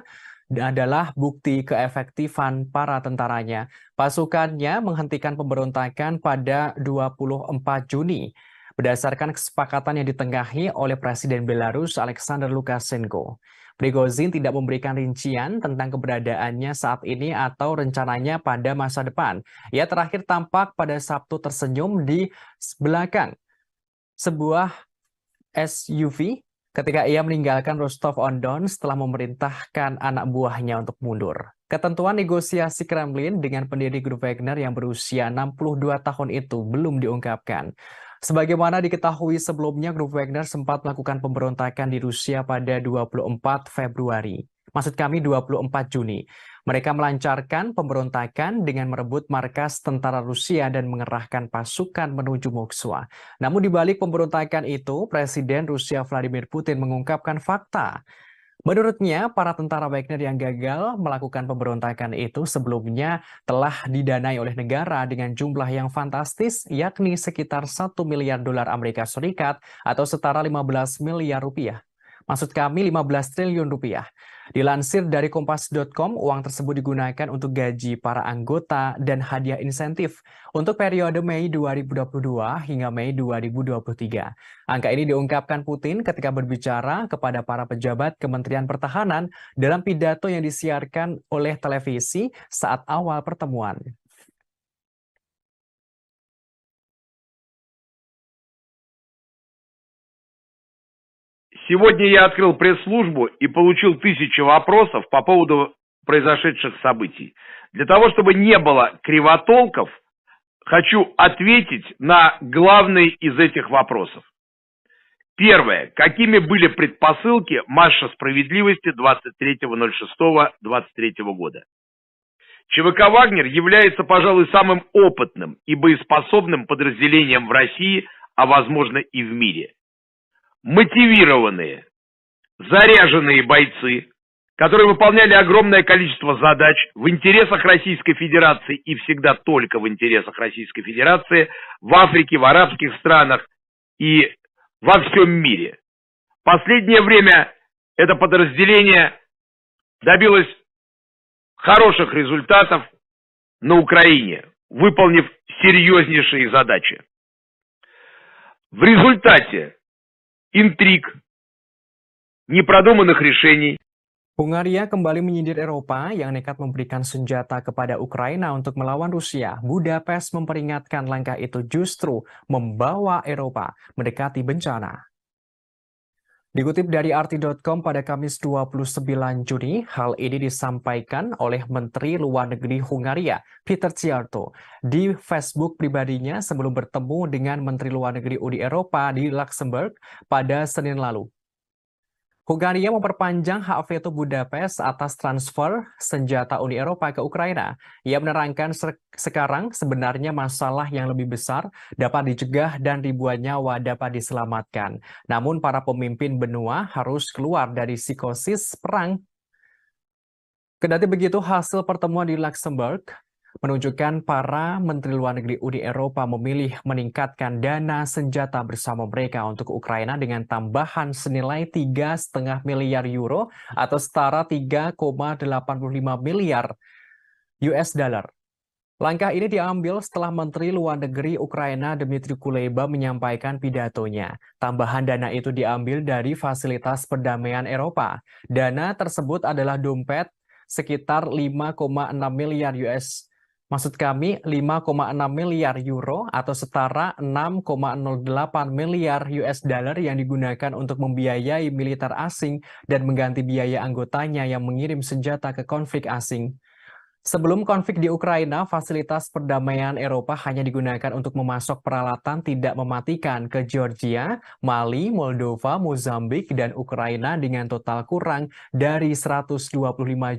adalah bukti keefektifan para tentaranya. Pasukannya menghentikan pemberontakan pada 24 Juni berdasarkan kesepakatan yang ditengahi oleh Presiden Belarus Alexander Lukashenko. Prigozhin tidak memberikan rincian tentang keberadaannya saat ini atau rencananya pada masa depan. Ia terakhir tampak pada Sabtu tersenyum di belakang sebuah SUV ketika ia meninggalkan Rostov-on-Don setelah memerintahkan anak buahnya untuk mundur. Ketentuan negosiasi Kremlin dengan pendiri grup Wagner yang berusia 62 tahun itu belum diungkapkan. Sebagaimana diketahui sebelumnya, grup Wagner sempat melakukan pemberontakan di Rusia pada 24 Februari. Maksud kami 24 Juni. Mereka melancarkan pemberontakan dengan merebut markas tentara Rusia dan mengerahkan pasukan menuju Moskwa. Namun di balik pemberontakan itu, Presiden Rusia Vladimir Putin mengungkapkan fakta. Menurutnya, para tentara Wagner yang gagal melakukan pemberontakan itu sebelumnya telah didanai oleh negara dengan jumlah yang fantastis, yakni sekitar 1 miliar dolar Amerika Serikat atau setara 15 miliar rupiah. Maksud kami 15 triliun rupiah. Dilansir dari Kompas.com, uang tersebut digunakan untuk gaji para anggota dan hadiah insentif untuk periode Mei 2022 hingga Mei 2023. Angka ini diungkapkan Putin ketika berbicara kepada para pejabat Kementerian Pertahanan dalam pidato yang disiarkan oleh televisi saat awal pertemuan. Сегодня я открыл пресс-службу и получил 1000 вопросов по поводу произошедших событий. Для того, чтобы не было кривотолков, хочу ответить на главный из этих вопросов. Первое. Какими были предпосылки марша справедливости 23.06.23 года? ЧВК «Вагнер» является, пожалуй, самым опытным и боеспособным подразделением в России, а возможно и в мире. Мотивированные, заряженные бойцы, которые выполняли огромное количество задач в интересах Российской Федерации и всегда только в интересах Российской Федерации, в Африке, в арабских странах и во всем мире. В последнее время это подразделение добилось хороших результатов на Украине, выполнив серьезнейшие задачи. В результате intrиг, непродуманных решений. Hungaria kembali menyindir Eropa yang nekat memberikan senjata kepada Ukraina untuk melawan Rusia. Budapest memperingatkan langkah itu justru membawa Eropa mendekati bencana. Dikutip dari RT.com pada Kamis 29 Juni, hal ini disampaikan oleh Menteri Luar Negeri Hungaria, Peter Szijjártó, di Facebook pribadinya sebelum bertemu dengan Menteri Luar Negeri Uni Eropa di Luxembourg pada Senin lalu. Hungaria memperpanjang hak veto Budapest atas transfer senjata Uni Eropa ke Ukraina. Ia menerangkan sekarang sebenarnya masalah yang lebih besar dapat dicegah dan ribuan nyawa dapat diselamatkan. Namun para pemimpin benua harus keluar dari psikosis perang. Kendati begitu, hasil pertemuan di Luxembourg menunjukkan para Menteri Luar Negeri Uni Eropa memilih meningkatkan dana senjata bersama mereka untuk Ukraina dengan tambahan senilai 3,5 miliar euro atau setara 3,85 miliar US dollar. Langkah ini diambil setelah Menteri Luar Negeri Ukraina Dmytro Kuleba menyampaikan pidatonya. Tambahan dana itu diambil dari Fasilitas Perdamaian Eropa. Dana tersebut adalah dompet sekitar 5,6 miliar US. Maksud kami 5,6 miliar euro atau setara 6,08 miliar US dollar yang digunakan untuk membiayai militer asing dan mengganti biaya anggotanya yang mengirim senjata ke konflik asing. Sebelum konflik di Ukraina, fasilitas perdamaian Eropa hanya digunakan untuk memasok peralatan tidak mematikan ke Georgia, Mali, Moldova, Mozambik, dan Ukraina dengan total kurang dari 125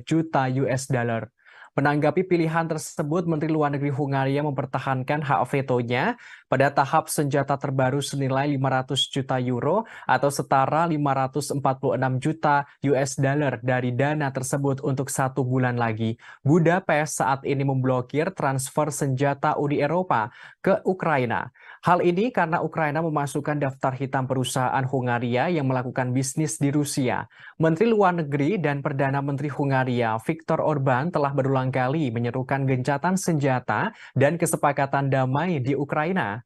juta US dollar. Menanggapi pilihan tersebut, Menteri Luar Negeri Hungaria mempertahankan hak vetonya pada tahap senjata terbaru senilai 500 juta euro atau setara 546 juta US dollar dari dana tersebut untuk 1 bulan lagi. Budapest saat ini memblokir transfer senjata Uni Eropa ke Ukraina. Hal ini karena Ukraina memasukkan daftar hitam perusahaan Hungaria yang melakukan bisnis di Rusia. Menteri Luar Negeri dan Perdana Menteri Hungaria, Viktor Orban, telah berulang kali menyerukan gencatan senjata dan kesepakatan damai di Ukraina.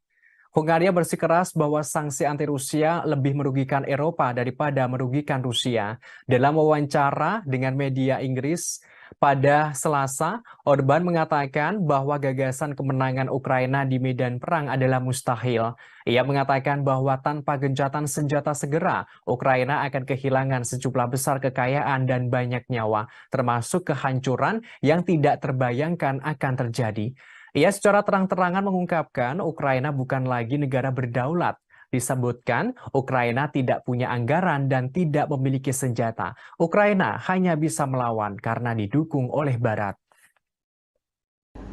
Hungaria bersikeras bahwa sanksi anti-Rusia lebih merugikan Eropa daripada merugikan Rusia. Dalam wawancara dengan media Inggris pada Selasa, Orban mengatakan bahwa gagasan kemenangan Ukraina di medan perang adalah mustahil. Ia mengatakan bahwa tanpa gencatan senjata segera, Ukraina akan kehilangan sejumlah besar kekayaan dan banyak nyawa, termasuk kehancuran yang tidak terbayangkan akan terjadi. Ia secara terang-terangan mengungkapkan Ukraina bukan lagi negara berdaulat. Disebutkan Ukraina tidak punya anggaran dan tidak memiliki senjata. Ukraina hanya bisa melawan karena didukung oleh Barat.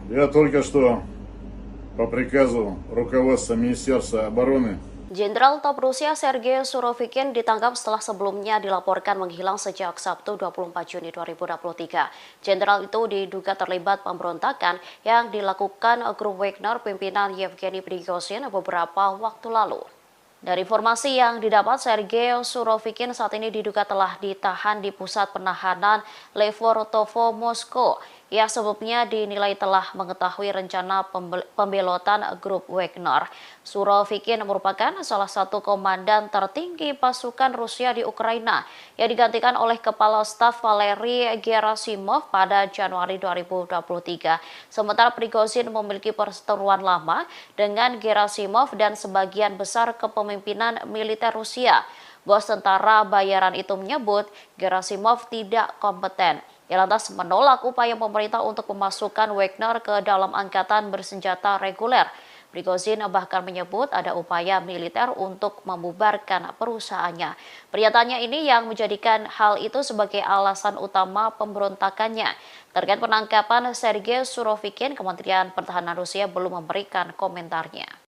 Я только что по приказу руководства Министерства обороны Jenderal Top Rusia Sergei Surovikin ditangkap setelah sebelumnya dilaporkan menghilang sejak Sabtu 24 Juni 2023. Jenderal itu diduga terlibat pemberontakan yang dilakukan grup Wagner pimpinan Yevgeny Prigozhin beberapa waktu lalu. Dari informasi yang didapat, Sergei Surovikin saat ini diduga telah ditahan di pusat penahanan Lefortovo, Moskow. Ia sebelumnya dinilai telah mengetahui rencana pembelotan grup Wagner. Surovikin merupakan salah satu komandan tertinggi pasukan Rusia di Ukraina yang digantikan oleh Kepala Staf Valery Gerasimov pada Januari 2023. Sementara Prigozhin memiliki perseteruan lama dengan Gerasimov dan sebagian besar kepemimpinan militer Rusia. Bos tentara bayaran itu menyebut Gerasimov tidak kompeten. Ia lantas menolak upaya pemerintah untuk memasukkan Wagner ke dalam angkatan bersenjata reguler. Prigozhin bahkan menyebut ada upaya militer untuk membubarkan perusahaannya. Pernyataannya ini yang menjadikan hal itu sebagai alasan utama pemberontakannya. Terkait penangkapan Sergei Surovikin, Kementerian Pertahanan Rusia belum memberikan komentarnya.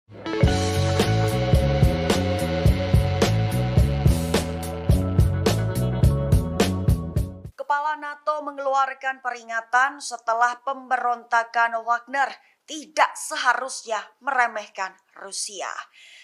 Kepala NATO mengeluarkan peringatan setelah pemberontakan Wagner tidak seharusnya meremehkan Rusia.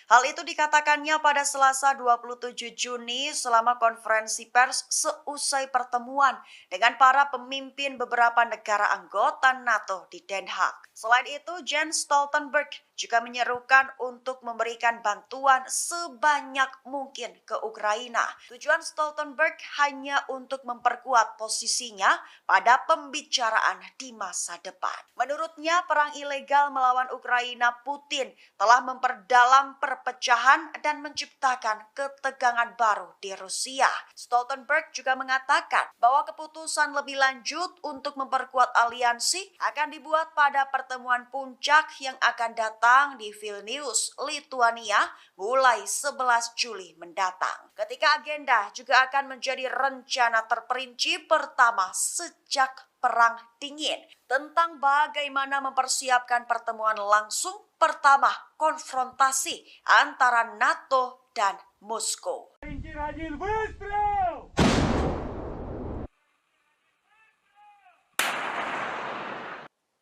Hal itu dikatakannya pada Selasa 27 Juni selama konferensi pers seusai pertemuan dengan para pemimpin beberapa negara anggota NATO di Den Haag. Selain itu, Jens Stoltenberg juga menyerukan untuk memberikan bantuan sebanyak mungkin ke Ukraina. Tujuan Stoltenberg hanya untuk memperkuat posisinya pada pembicaraan di masa depan. Menurutnya, perang ilegal melawan Ukraina Putin telah memperdalam perpecahan dan menciptakan ketegangan baru di Rusia. Stoltenberg juga mengatakan bahwa keputusan lebih lanjut untuk memperkuat aliansi akan dibuat pada pertemuan puncak yang akan datang di Vilnius, Lituania mulai 11 Juli mendatang. Ketika agenda juga akan menjadi rencana terperinci pertama sejak Perang Dingin tentang bagaimana mempersiapkan pertemuan langsung pertama konfrontasi antara NATO dan Moskow.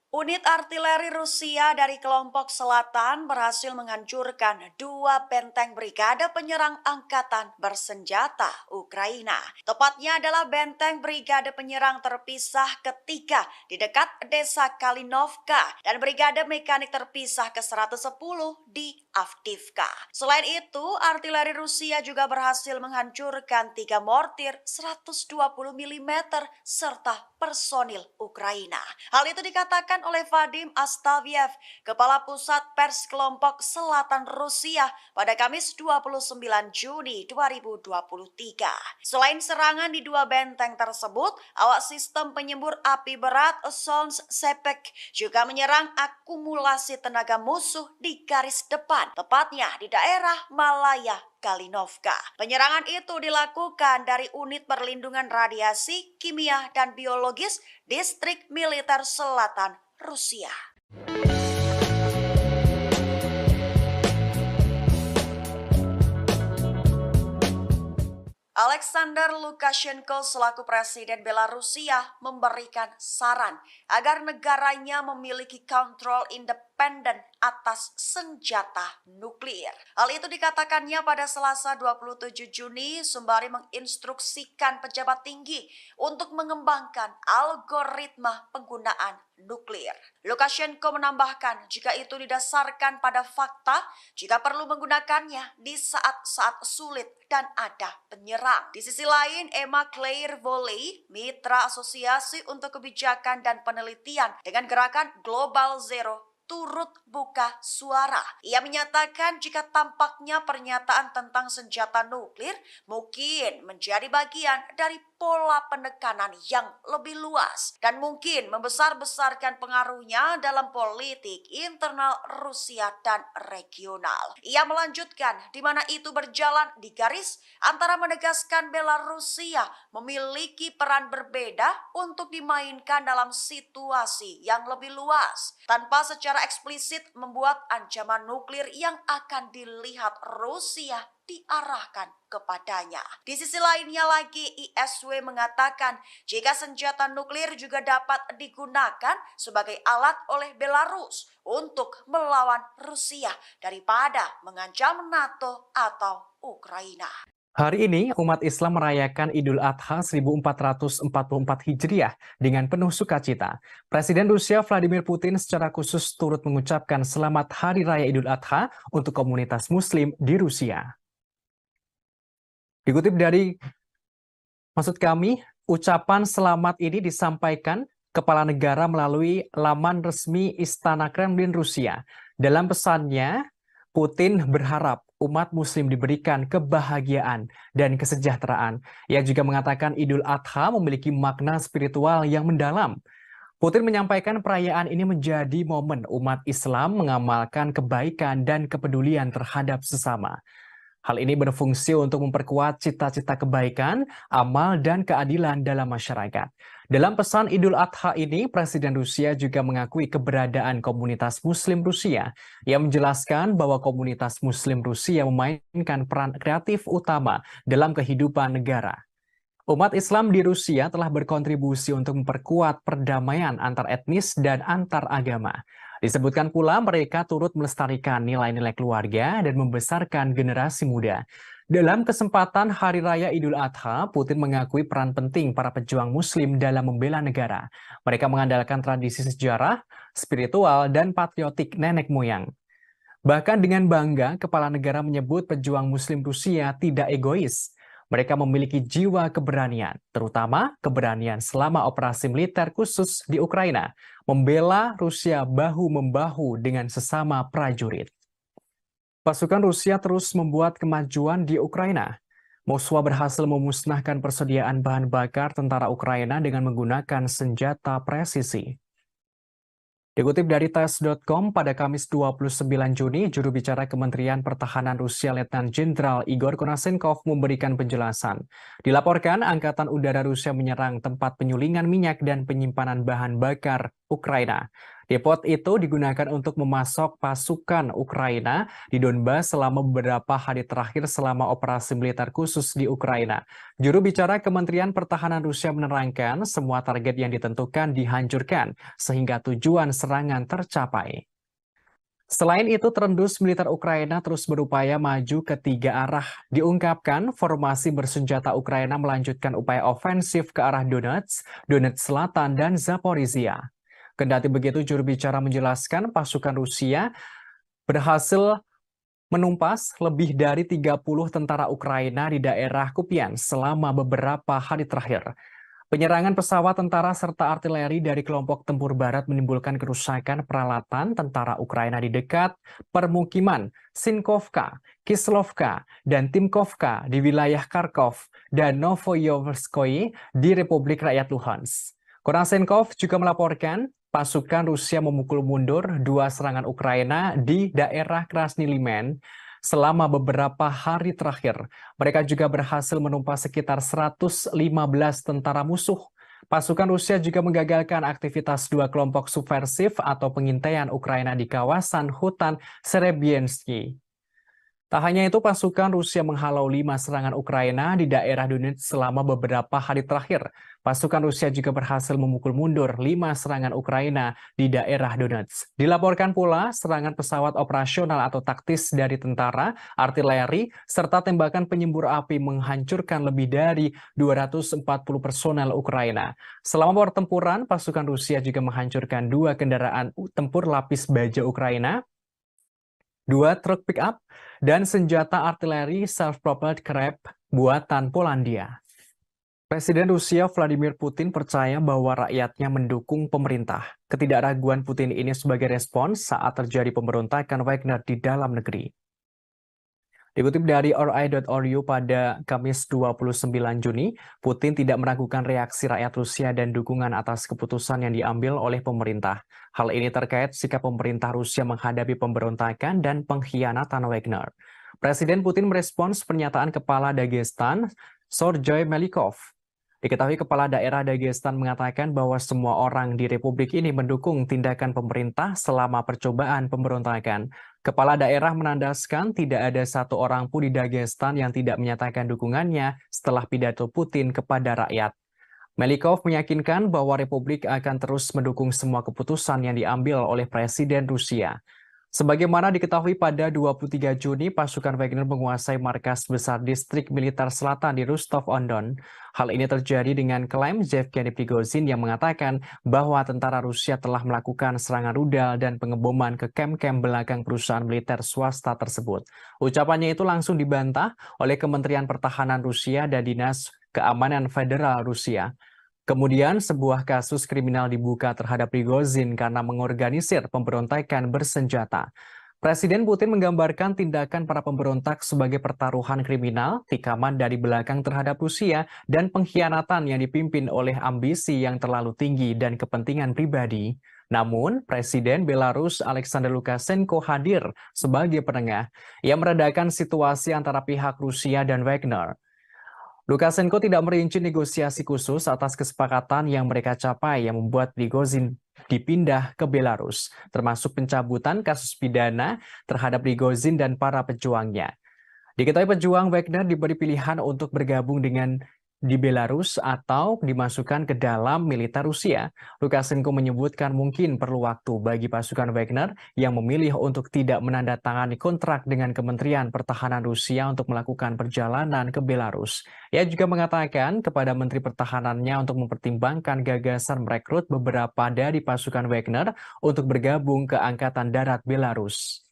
Unit artileri Rusia dari kelompok selatan berhasil menghancurkan 2 benteng brigade penyerang angkatan bersenjata Ukraina. Tepatnya adalah benteng brigade penyerang terpisah ketiga di dekat desa Kalinovka dan brigade mekanik terpisah ke-110 di Avdiivka. Selain itu, artileri Rusia juga berhasil menghancurkan 3 mortir 120 mm serta personil Ukraina. Hal itu dikatakan oleh Vadim Astaviev, Kepala Pusat Pers Kelompok Selatan Rusia pada Kamis 29 Juni 2023. Selain serangan di 2 benteng tersebut, awak sistem penyembur api berat Sons Sepek juga menyerang akumulasi tenaga musuh di garis depan, tepatnya di daerah Malaya Kalinovka. Penyerangan itu dilakukan dari unit perlindungan radiasi, kimia, dan biologis Distrik Militer Selatan Rusia. Alexander Lukashenko selaku Presiden Belarusia memberikan saran agar negaranya memiliki kontrol independen atas senjata nuklir. Hal itu dikatakannya pada Selasa 27 Juni sembari menginstruksikan pejabat tinggi untuk mengembangkan algoritma penggunaan nuklir. Lukashenko menambahkan jika itu didasarkan pada fakta, jika perlu menggunakannya di saat-saat sulit dan ada penyerang. Di sisi lain, Emma Claire Volley, mitra Asosiasi untuk Kebijakan dan Penelitian dengan gerakan Global Zero, turut buka suara. Ia menyatakan jika tampaknya pernyataan tentang senjata nuklir mungkin menjadi bagian dari pola penekanan yang lebih luas dan mungkin membesar-besarkan pengaruhnya dalam politik internal Rusia dan regional. Ia melanjutkan di mana itu berjalan di garis antara menegaskan Belarusia memiliki peran berbeda untuk dimainkan dalam situasi yang lebih luas tanpa secara eksplisit membuat ancaman nuklir yang akan dilihat Rusia diarahkan kepadanya. Di sisi lainnya lagi, ISW mengatakan jika senjata nuklir juga dapat digunakan sebagai alat oleh Belarus untuk melawan Rusia daripada mengancam NATO atau Ukraina. Hari ini, umat Islam merayakan Idul Adha 1444 Hijriah dengan penuh sukacita. Presiden Rusia Vladimir Putin secara khusus turut mengucapkan selamat Hari Raya Idul Adha untuk komunitas Muslim di Rusia. Dikutip dari ucapan selamat ini disampaikan Kepala Negara melalui laman resmi Istana Kremlin Rusia. Dalam pesannya, Putin berharap umat Muslim diberikan kebahagiaan dan kesejahteraan. Ia juga mengatakan Idul Adha memiliki makna spiritual yang mendalam. Putin menyampaikan perayaan ini menjadi momen umat Islam mengamalkan kebaikan dan kepedulian terhadap sesama. Hal ini berfungsi untuk memperkuat cita-cita kebaikan, amal, dan keadilan dalam masyarakat. Dalam pesan Idul Adha ini, Presiden Rusia juga mengakui keberadaan komunitas Muslim Rusia. Ia menjelaskan bahwa komunitas Muslim Rusia memainkan peran kreatif utama dalam kehidupan negara. Umat Islam di Rusia telah berkontribusi untuk memperkuat perdamaian antar etnis dan antar agama. Disebutkan pula mereka turut melestarikan nilai-nilai keluarga dan membesarkan generasi muda. Dalam kesempatan Hari Raya Idul Adha, Putin mengakui peran penting para pejuang Muslim dalam membela negara. Mereka mengandalkan tradisi sejarah, spiritual, dan patriotik nenek moyang. Bahkan dengan bangga, kepala negara menyebut pejuang Muslim Rusia tidak egois. Mereka memiliki jiwa keberanian, terutama keberanian selama operasi militer khusus di Ukraina, membela Rusia bahu-membahu dengan sesama prajurit. Pasukan Rusia terus membuat kemajuan di Ukraina. Moskwa berhasil memusnahkan persediaan bahan bakar tentara Ukraina dengan menggunakan senjata presisi. Dikutip dari TASS.com, pada Kamis 29 Juni, juru bicara Kementerian Pertahanan Rusia Letnan Jenderal Igor Konashenkov memberikan penjelasan. Dilaporkan, Angkatan Udara Rusia menyerang tempat penyulingan minyak dan penyimpanan bahan bakar Ukraina. Depot itu digunakan untuk memasok pasukan Ukraina di Donbas selama beberapa hari terakhir selama operasi militer khusus di Ukraina. Juru bicara Kementerian Pertahanan Rusia menerangkan semua target yang ditentukan dihancurkan sehingga tujuan serangan tercapai. Selain itu, terendus militer Ukraina terus berupaya maju ke tiga arah. Diungkapkan, formasi bersenjata Ukraina melanjutkan upaya ofensif ke arah Donetsk, Donetsk Selatan, dan Zaporizhia. Kendati begitu, juru bicara menjelaskan pasukan Rusia berhasil menumpas lebih dari 30 tentara Ukraina di daerah Kupiansk selama beberapa hari terakhir. Penyerangan pesawat tentara serta artileri dari kelompok tempur barat menimbulkan kerusakan peralatan tentara Ukraina di dekat permukiman Sinkovka, Kislovka, dan Timkovka di wilayah Kharkov dan Novoyoverskoye di Republik Rakyat Luhansk. Konashenkov juga melaporkan pasukan Rusia memukul mundur 2 serangan Ukraina di daerah Krasny Liman selama beberapa hari terakhir. Mereka juga berhasil menumpas sekitar 115 tentara musuh. Pasukan Rusia juga menggagalkan aktivitas 2 kelompok subversif atau pengintaian Ukraina di kawasan hutan Serebiensky. Tak hanya itu, pasukan Rusia menghalau 5 serangan Ukraina di daerah Donetsk selama beberapa hari terakhir. Pasukan Rusia juga berhasil memukul mundur 5 serangan Ukraina di daerah Donetsk. Dilaporkan pula serangan pesawat operasional atau taktis dari tentara, artileri, serta tembakan penyembur api menghancurkan lebih dari 240 personel Ukraina. Selama pertempuran, pasukan Rusia juga menghancurkan 2 kendaraan tempur lapis baja Ukraina, 2 truk pick-up, dan senjata artileri self-propelled Krep buatan Polandia. Presiden Rusia Vladimir Putin percaya bahwa rakyatnya mendukung pemerintah. Ketidakraguan Putin ini sebagai respons saat terjadi pemberontakan Wagner di dalam negeri. Dikutip dari RI.ru pada Kamis 29 Juni, Putin tidak meragukan reaksi rakyat Rusia dan dukungan atas keputusan yang diambil oleh pemerintah. Hal ini terkait sikap pemerintah Rusia menghadapi pemberontakan dan pengkhianatan Wagner. Presiden Putin merespons pernyataan Kepala Dagestan, Sergei Melikov. Diketahui Kepala Daerah Dagestan mengatakan bahwa semua orang di Republik ini mendukung tindakan pemerintah selama percobaan pemberontakan. Kepala daerah menandaskan tidak ada satu orang pun di Dagestan yang tidak menyatakan dukungannya setelah pidato Putin kepada rakyat. Melikov meyakinkan bahwa Republik akan terus mendukung semua keputusan yang diambil oleh Presiden Rusia. Sebagaimana diketahui pada 23 Juni, pasukan Wagner menguasai markas besar distrik militer selatan di Rostov-on-Don. Hal ini terjadi dengan klaim Yevgeny Prigozhin yang mengatakan bahwa tentara Rusia telah melakukan serangan rudal dan pengeboman ke kem-kem belakang perusahaan militer swasta tersebut. Ucapannya itu langsung dibantah oleh Kementerian Pertahanan Rusia dan Dinas Keamanan Federal Rusia. Kemudian sebuah kasus kriminal dibuka terhadap Prigozhin karena mengorganisir pemberontakan bersenjata. Presiden Putin menggambarkan tindakan para pemberontak sebagai pertaruhan kriminal, tikaman dari belakang terhadap Rusia, dan pengkhianatan yang dipimpin oleh ambisi yang terlalu tinggi dan kepentingan pribadi. Namun, Presiden Belarus Alexander Lukashenko hadir sebagai penengah. Ia meredakan situasi antara pihak Rusia dan Wagner. Lukashenko tidak merinci negosiasi khusus atas kesepakatan yang mereka capai yang membuat Prigozhin dipindah ke Belarus, termasuk pencabutan kasus pidana terhadap Prigozhin dan para pejuangnya. Diketahui pejuang Wagner diberi pilihan untuk bergabung di Belarus atau dimasukkan ke dalam militer Rusia. Lukashenko menyebutkan mungkin perlu waktu bagi pasukan Wagner yang memilih untuk tidak menandatangani kontrak dengan Kementerian Pertahanan Rusia untuk melakukan perjalanan ke Belarus. Ia juga mengatakan kepada Menteri Pertahanannya untuk mempertimbangkan gagasan merekrut beberapa dari pasukan Wagner untuk bergabung ke Angkatan Darat Belarus.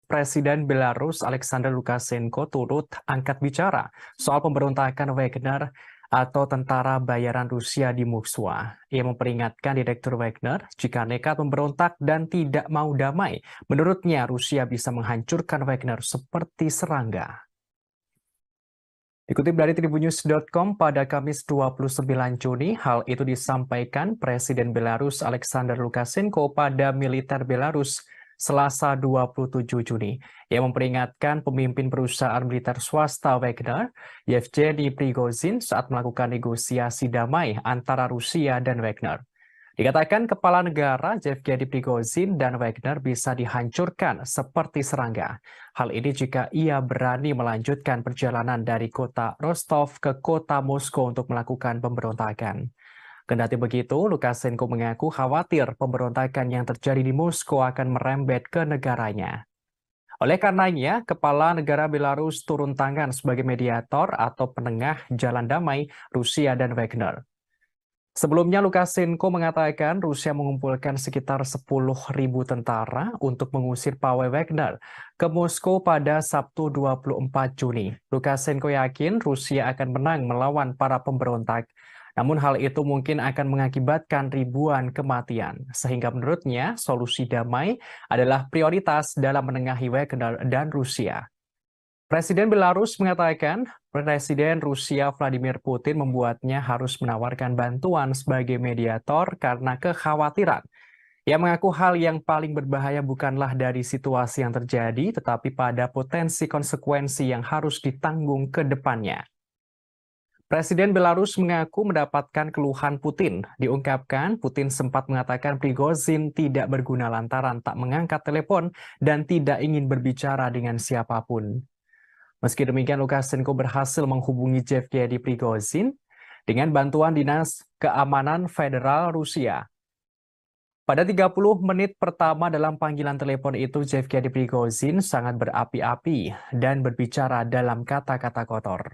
Presiden Belarus Alexander Lukashenko turut angkat bicara soal pemberontakan Wagner atau tentara bayaran Rusia di Moskwa. Ia memperingatkan Direktur Wagner jika nekat memberontak dan tidak mau damai. Menurutnya, Rusia bisa menghancurkan Wagner seperti serangga. Dikutip dari tribunnews.com pada Kamis 29 Juni, hal itu disampaikan Presiden Belarus Alexander Lukashenko pada militer Belarus Selasa 27 Juni. Ia memperingatkan pemimpin perusahaan militer swasta Wagner, Yevgeny Prigozhin, saat melakukan negosiasi damai antara Rusia dan Wagner. Dikatakan kepala negara Yevgeny Prigozhin dan Wagner bisa dihancurkan seperti serangga. Hal ini jika ia berani melanjutkan perjalanan dari kota Rostov ke kota Moskow untuk melakukan pemberontakan. Kendati begitu, Lukashenko mengaku khawatir pemberontakan yang terjadi di Moskow akan merembet ke negaranya. Oleh karenanya, kepala negara Belarus turun tangan sebagai mediator atau penengah jalan damai Rusia dan Wagner. Sebelumnya, Lukashenko mengatakan Rusia mengumpulkan sekitar 10.000 tentara untuk mengusir pawai Wagner ke Moskow pada Sabtu 24 Juni. Lukashenko yakin Rusia akan menang melawan para pemberontak. Namun hal itu mungkin akan mengakibatkan ribuan kematian. Sehingga menurutnya solusi damai adalah prioritas dalam menengahi Wagner dan Rusia. Presiden Belarus mengatakan Presiden Rusia Vladimir Putin membuatnya harus menawarkan bantuan sebagai mediator karena kekhawatiran. Ia mengaku hal yang paling berbahaya bukanlah dari situasi yang terjadi, tetapi pada potensi konsekuensi yang harus ditanggung ke depannya. Presiden Belarus mengaku mendapatkan keluhan Putin. Diungkapkan, Putin sempat mengatakan Prigozhin tidak berguna lantaran tak mengangkat telepon dan tidak ingin berbicara dengan siapapun. Meski demikian, Lukashenko berhasil menghubungi Yevgeny Prigozhin dengan bantuan Dinas Keamanan Federal Rusia. Pada 30 menit pertama dalam panggilan telepon itu, Yevgeny Prigozhin sangat berapi-api dan berbicara dalam kata-kata kotor.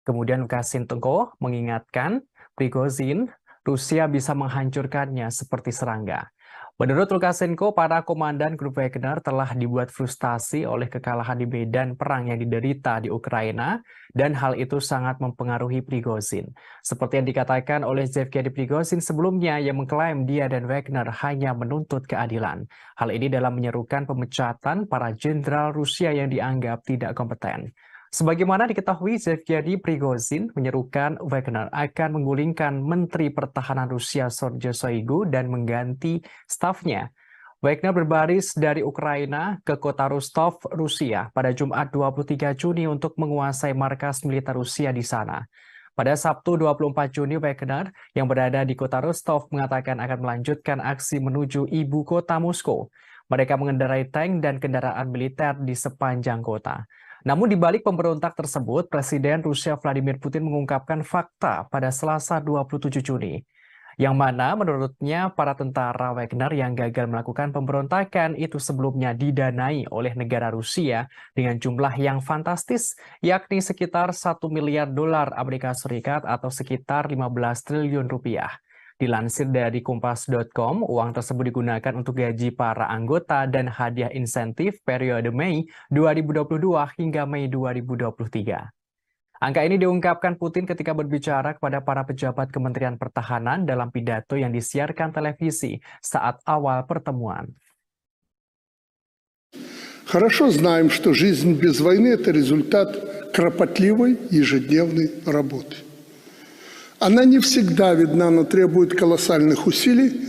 Kemudian Lukashenko mengingatkan Prigozhin, Rusia bisa menghancurkannya seperti serangga. Menurut Lukashenko, para komandan grup Wagner telah dibuat frustasi oleh kekalahan di medan perang yang diderita di Ukraina, dan hal itu sangat mempengaruhi Prigozhin. Seperti yang dikatakan oleh Yevgeny Prigozhin sebelumnya yang mengklaim dia dan Wagner hanya menuntut keadilan. Hal ini dalam menyerukan pemecatan para jenderal Rusia yang dianggap tidak kompeten. Sebagaimana diketahui, Yevgeny Prigozhin menyerukan Wagner akan menggulingkan Menteri Pertahanan Rusia Sergei Shoigu dan mengganti stafnya. Wagner berbaris dari Ukraina ke kota Rostov, Rusia pada Jumat 23 Juni untuk menguasai markas militer Rusia di sana. Pada Sabtu 24 Juni, Wagner yang berada di kota Rostov mengatakan akan melanjutkan aksi menuju ibu kota Moskow. Mereka mengendarai tank dan kendaraan militer di sepanjang kota. Namun di balik pemberontak tersebut, Presiden Rusia Vladimir Putin mengungkapkan fakta pada Selasa 27 Juni, yang mana menurutnya para tentara Wagner yang gagal melakukan pemberontakan itu sebelumnya didanai oleh negara Rusia dengan jumlah yang fantastis, yakni sekitar 1 miliar dolar Amerika Serikat atau sekitar 15 triliun rupiah. Dilansir dari Kompas.com, uang tersebut digunakan untuk gaji para anggota dan hadiah insentif periode Mei 2022 hingga Mei 2023. Angka ini diungkapkan Putin ketika berbicara kepada para pejabat Kementerian Pertahanan dalam pidato yang disiarkan televisi saat awal pertemuan. Хорошо знаем, что жизнь без войны – это результат кропотливой ежедневной работы. Она не всегда видна, но требует колоссальных усилий,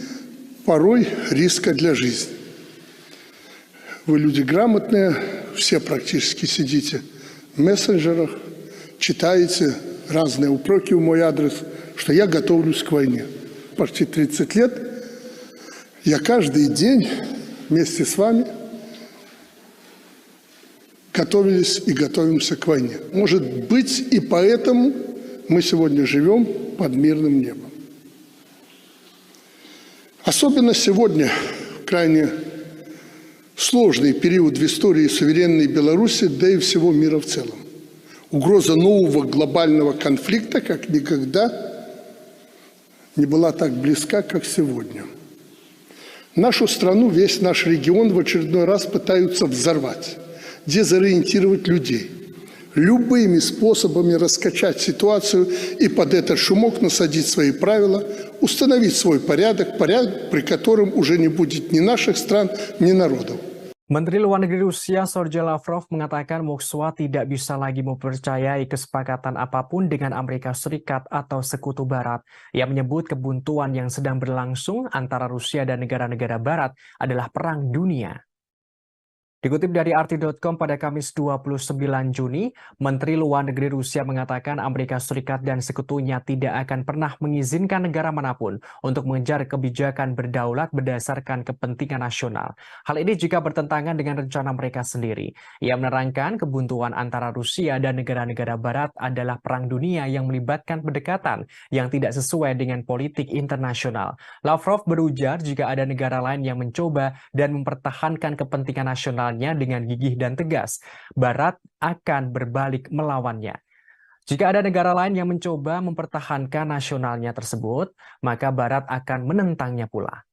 порой риска для жизни. Вы люди грамотные, все практически сидите в мессенджерах, читаете разные упреки в мой адрес, что я готовлюсь к войне. Почти 30 лет я каждый день вместе с вами готовились и готовимся к войне. Может быть, и поэтому мы сегодня живем под мирным небом. Особенно сегодня, крайне сложный период в истории суверенной Беларуси, да и всего мира в целом. Угроза нового глобального конфликта как никогда не была так близка, как сегодня. Нашу страну, весь наш регион в очередной раз пытаются взорвать, дезориентировать людей, любыми способами раскачать ситуацию и под этот шумок насадить свои правила, установить свой порядок, при котором уже не будет ни наших стран, ни народов. Menteri Luar Negeri Rusia Sergei Lavrov mengatakan Moskwa tidak bisa lagi mempercayai kesepakatan apapun dengan Amerika Serikat atau Sekutu Barat. Ia menyebut kebuntuan yang sedang berlangsung antara Rusia dan negara-negara Barat adalah perang dunia. Dikutip dari RT.com pada Kamis 29 Juni, Menteri Luar Negeri Rusia mengatakan Amerika Serikat dan sekutunya tidak akan pernah mengizinkan negara manapun untuk mengejar kebijakan berdaulat berdasarkan kepentingan nasional. Hal ini juga bertentangan dengan rencana mereka sendiri. Ia menerangkan kebuntuan antara Rusia dan negara-negara Barat adalah perang dunia yang melibatkan pendekatan yang tidak sesuai dengan politik internasional. Lavrov berujar jika ada negara lain yang mencoba dan mempertahankan kepentingan nasional dengan gigih dan tegas, Barat akan berbalik melawannya. Jika ada negara lain yang mencoba mempertahankan nasionalnya tersebut, maka Barat akan menentangnya pula.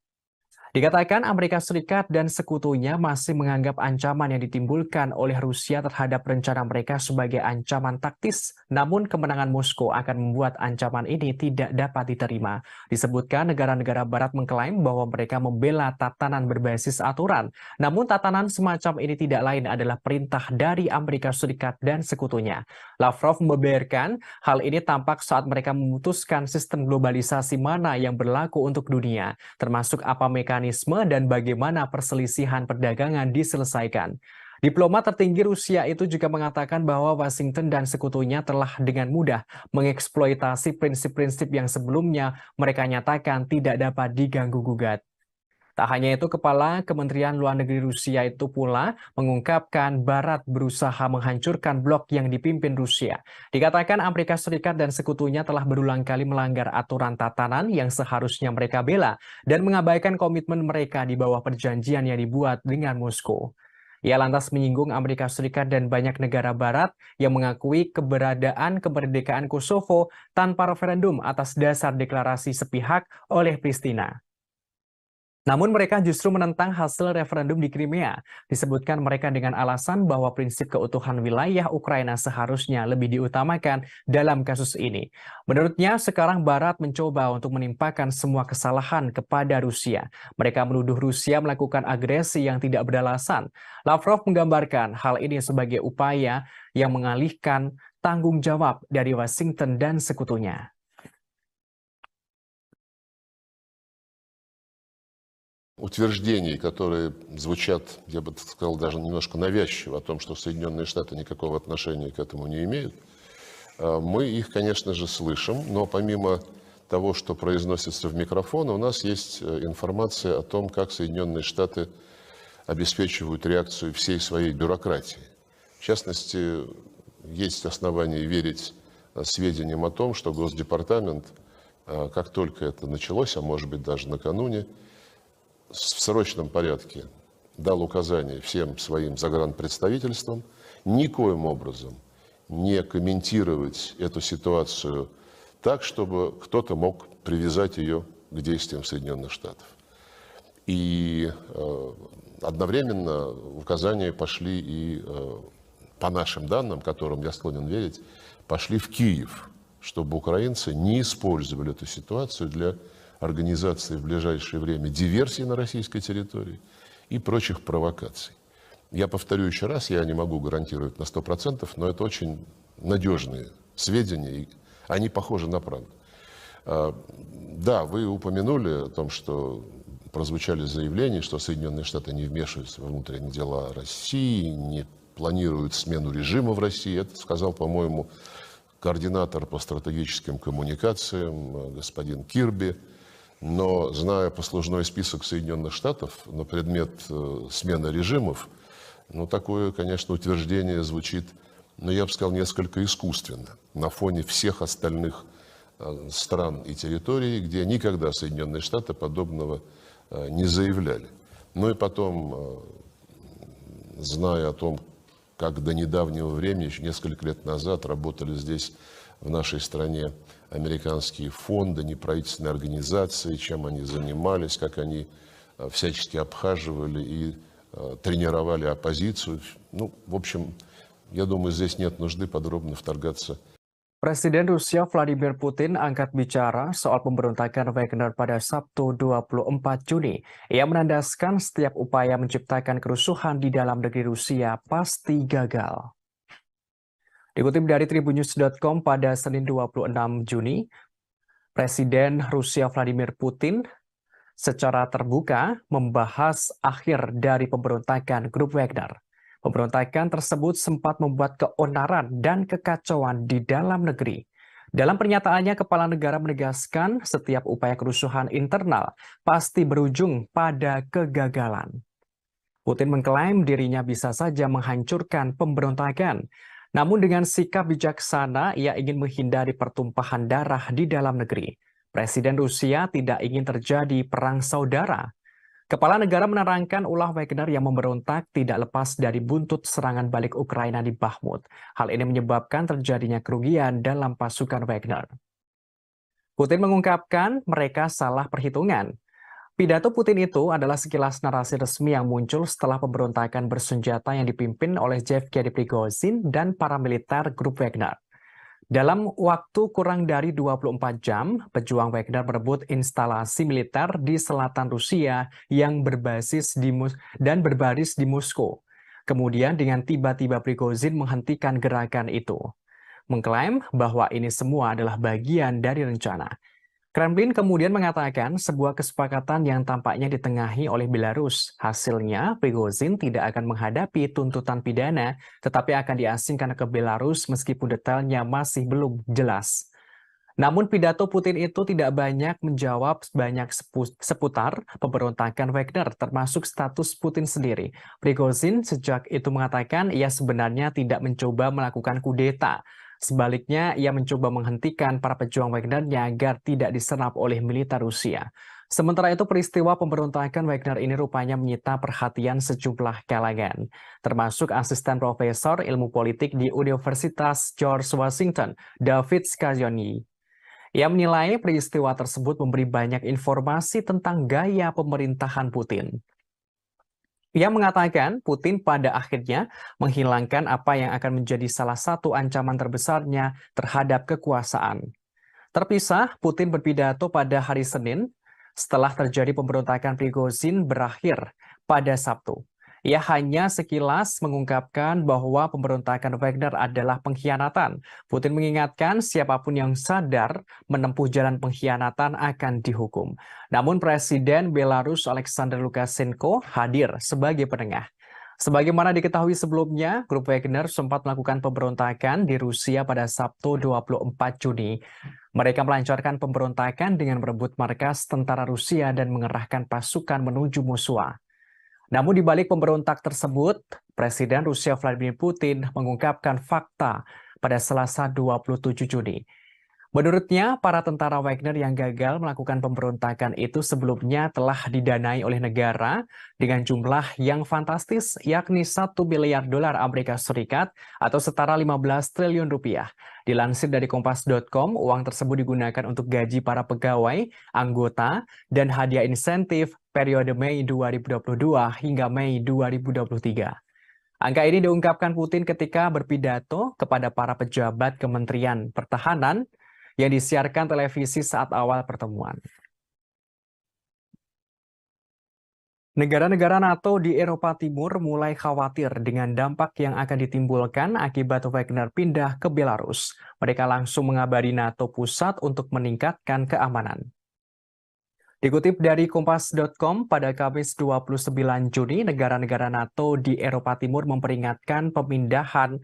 Dikatakan Amerika Serikat dan sekutunya masih menganggap ancaman yang ditimbulkan oleh Rusia terhadap rencana mereka sebagai ancaman taktis, namun kemenangan Moskow akan membuat ancaman ini tidak dapat diterima. Disebutkan negara-negara Barat mengklaim bahwa mereka membela tatanan berbasis aturan, namun tatanan semacam ini tidak lain adalah perintah dari Amerika Serikat dan sekutunya. Lavrov membeberkan hal ini tampak saat mereka memutuskan sistem globalisasi mana yang berlaku untuk dunia, termasuk apa mekanisme dan bagaimana perselisihan perdagangan diselesaikan. Diplomat tertinggi Rusia itu juga mengatakan bahwa Washington dan sekutunya telah dengan mudah mengeksploitasi prinsip-prinsip yang sebelumnya mereka nyatakan tidak dapat diganggu-gugat. Tak hanya itu, Kepala Kementerian Luar Negeri Rusia itu pula mengungkapkan Barat berusaha menghancurkan blok yang dipimpin Rusia. Dikatakan Amerika Serikat dan sekutunya telah berulang kali melanggar aturan tatanan yang seharusnya mereka bela dan mengabaikan komitmen mereka di bawah perjanjian yang dibuat dengan Moskow. Ia lantas menyinggung Amerika Serikat dan banyak negara Barat yang mengakui keberadaan kemerdekaan Kosovo tanpa referendum atas dasar deklarasi sepihak oleh Pristina. Namun mereka justru menentang hasil referendum di Crimea. Disebutkan mereka dengan alasan bahwa prinsip keutuhan wilayah Ukraina seharusnya lebih diutamakan dalam kasus ini. Menurutnya, sekarang Barat mencoba untuk menimpakan semua kesalahan kepada Rusia. Mereka menuduh Rusia melakukan agresi yang tidak beralasan. Lavrov menggambarkan hal ini sebagai upaya yang mengalihkan tanggung jawab dari Washington dan sekutunya. Утверждений, которые звучат, я бы сказал, даже немножко навязчиво, о том, что Соединенные Штаты никакого отношения к этому не имеют, мы их, конечно же, слышим, но помимо того, что произносится в микрофон, у нас есть информация о том, как Соединенные Штаты обеспечивают реакцию всей своей бюрократии. В частности, есть основания верить сведениям о том, что Госдепартамент, как только это началось, а может быть даже накануне, в срочном порядке дал указание всем своим загранпредставительствам никоим образом не комментировать эту ситуацию так, чтобы кто-то мог привязать ее к действиям Соединенных Штатов. И одновременно указания пошли и, по нашим данным, которым я склонен верить, пошли в Киев, чтобы украинцы не использовали эту ситуацию для организации в ближайшее время диверсий на российской территории и прочих провокаций. Я повторю еще раз, я не могу гарантировать на 100%, но это очень надежные сведения, и они похожи на правду. Да, вы упомянули о том, что прозвучали заявления, что Соединенные Штаты не вмешиваются во внутренние дела России, не планируют смену режима в России. Это сказал, по-моему, координатор по стратегическим коммуникациям господин Кирби. Но, зная послужной список Соединенных Штатов на предмет смены режимов, ну, такое, конечно, утверждение звучит, ну, я бы сказал, несколько искусственно на фоне всех остальных стран и территорий, где никогда Соединенные Штаты подобного не заявляли. Ну и потом, зная о том, как до недавнего времени, еще несколько лет назад, работали здесь, в нашей стране, американские фонды, неправительственные организации, чем они занимались, как они всячески обхаживали и тренировали оппозицию. Ну, в общем, я думаю, здесь нет нужды подробно вторгаться. Presiden Rusia Vladimir Putin angkat bicara soal pemberontakan Wagner pada Sabtu 24 Juni. Ia menandaskan setiap upaya menciptakan kerusuhan di dalam negeri Rusia pasti gagal. Dikutip dari tribunnews.com pada Senin 26 Juni, Presiden Rusia Vladimir Putin secara terbuka membahas akhir dari pemberontakan grup Wagner. Pemberontakan tersebut sempat membuat keonaran dan kekacauan di dalam negeri. Dalam pernyataannya, kepala negara menegaskan setiap upaya kerusuhan internal pasti berujung pada kegagalan. Putin mengklaim dirinya bisa saja menghancurkan pemberontakan. Namun dengan sikap bijaksana, ia ingin menghindari pertumpahan darah di dalam negeri. Presiden Rusia tidak ingin terjadi perang saudara. Kepala negara menerangkan ulah Wagner yang memberontak tidak lepas dari buntut serangan balik Ukraina di Bakhmut. Hal ini menyebabkan terjadinya kerugian dalam pasukan Wagner. Putin mengungkapkan mereka salah perhitungan. Pidato Putin itu adalah sekilas narasi resmi yang muncul setelah pemberontakan bersenjata yang dipimpin oleh Yevgeny Prigozhin dan para militer grup Wagner. Dalam waktu kurang dari 24 jam, pejuang Wagner merebut instalasi militer di selatan Rusia yang berbasis di Moskow. Kemudian dengan tiba-tiba Prigozhin menghentikan gerakan itu, mengklaim bahwa ini semua adalah bagian dari rencana. Kremlin kemudian mengatakan sebuah kesepakatan yang tampaknya ditengahi oleh Belarus. Hasilnya, Prigozhin tidak akan menghadapi tuntutan pidana, tetapi akan diasingkan ke Belarus meskipun detailnya masih belum jelas. Namun pidato Putin itu tidak banyak menjawab seputar pemberontakan Wagner, termasuk status Putin sendiri. Prigozhin sejak itu mengatakan ia sebenarnya tidak mencoba melakukan kudeta. Sebaliknya, ia mencoba menghentikan para pejuang Wagner-nya agar tidak diserap oleh militer Rusia. Sementara itu, peristiwa pemberontakan Wagner ini rupanya menyita perhatian sejumlah kalangan, termasuk asisten profesor ilmu politik di Universitas George Washington, David Scaglione. Ia menilai peristiwa tersebut memberi banyak informasi tentang gaya pemerintahan Putin. Ia mengatakan Putin pada akhirnya menghilangkan apa yang akan menjadi salah satu ancaman terbesarnya terhadap kekuasaan. Terpisah, Putin berpidato pada hari Senin setelah terjadi pemberontakan Prigozhin berakhir pada Sabtu. Ia hanya sekilas mengungkapkan bahwa pemberontakan Wagner adalah pengkhianatan. Putin mengingatkan siapapun yang sadar menempuh jalan pengkhianatan akan dihukum. Namun Presiden Belarus Alexander Lukashenko hadir sebagai penengah. Sebagaimana diketahui sebelumnya, grup Wagner sempat melakukan pemberontakan di Rusia pada Sabtu 24 Juni. Mereka melancarkan pemberontakan dengan merebut markas tentara Rusia dan mengerahkan pasukan menuju Moskwa. Namun di balik pemberontak tersebut, Presiden Rusia Vladimir Putin mengungkapkan fakta pada Selasa 27 Juni. Menurutnya, para tentara Wagner yang gagal melakukan pemberontakan itu sebelumnya telah didanai oleh negara dengan jumlah yang fantastis, yakni 1 miliar dolar Amerika Serikat atau setara 15 triliun rupiah. Dilansir dari Kompas.com, uang tersebut digunakan untuk gaji para pegawai, anggota, dan hadiah insentif periode Mei 2022 hingga Mei 2023. Angka ini diungkapkan Putin ketika berpidato kepada para pejabat Kementerian Pertahanan yang disiarkan televisi saat awal pertemuan. Negara-negara NATO di Eropa Timur mulai khawatir dengan dampak yang akan ditimbulkan akibat Wagner pindah ke Belarus. Mereka langsung mengabari NATO pusat untuk meningkatkan keamanan. Dikutip dari Kompas.com, pada Kamis 29 Juni, negara-negara NATO di Eropa Timur memperingatkan pemindahan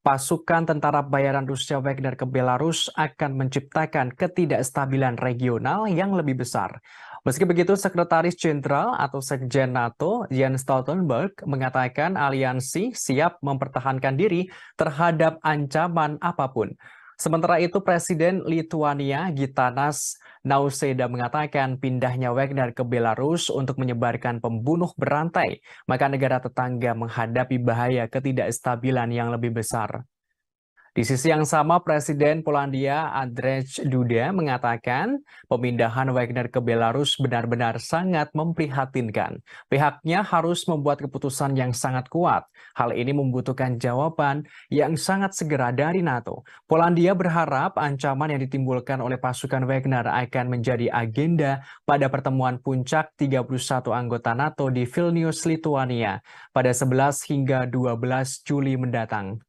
pasukan tentara bayaran Rusia Wagner ke Belarus akan menciptakan ketidakstabilan regional yang lebih besar. Meski begitu, Sekretaris Jenderal atau Sekjen NATO, Jens Stoltenberg, mengatakan aliansi siap mempertahankan diri terhadap ancaman apapun. Sementara itu, Presiden Lituania Gitanas Nausėda mengatakan pindahnya Wagner ke Belarus untuk menyebarkan pembunuh berantai, maka negara tetangga menghadapi bahaya ketidakstabilan yang lebih besar. Di sisi yang sama, Presiden Polandia Andrzej Duda mengatakan pemindahan Wagner ke Belarus benar-benar sangat memprihatinkan. Pihaknya harus membuat keputusan yang sangat kuat. Hal ini membutuhkan jawaban yang sangat segera dari NATO. Polandia berharap ancaman yang ditimbulkan oleh pasukan Wagner akan menjadi agenda pada pertemuan puncak 31 anggota NATO di Vilnius, Lithuania pada 11 hingga 12 Juli mendatang.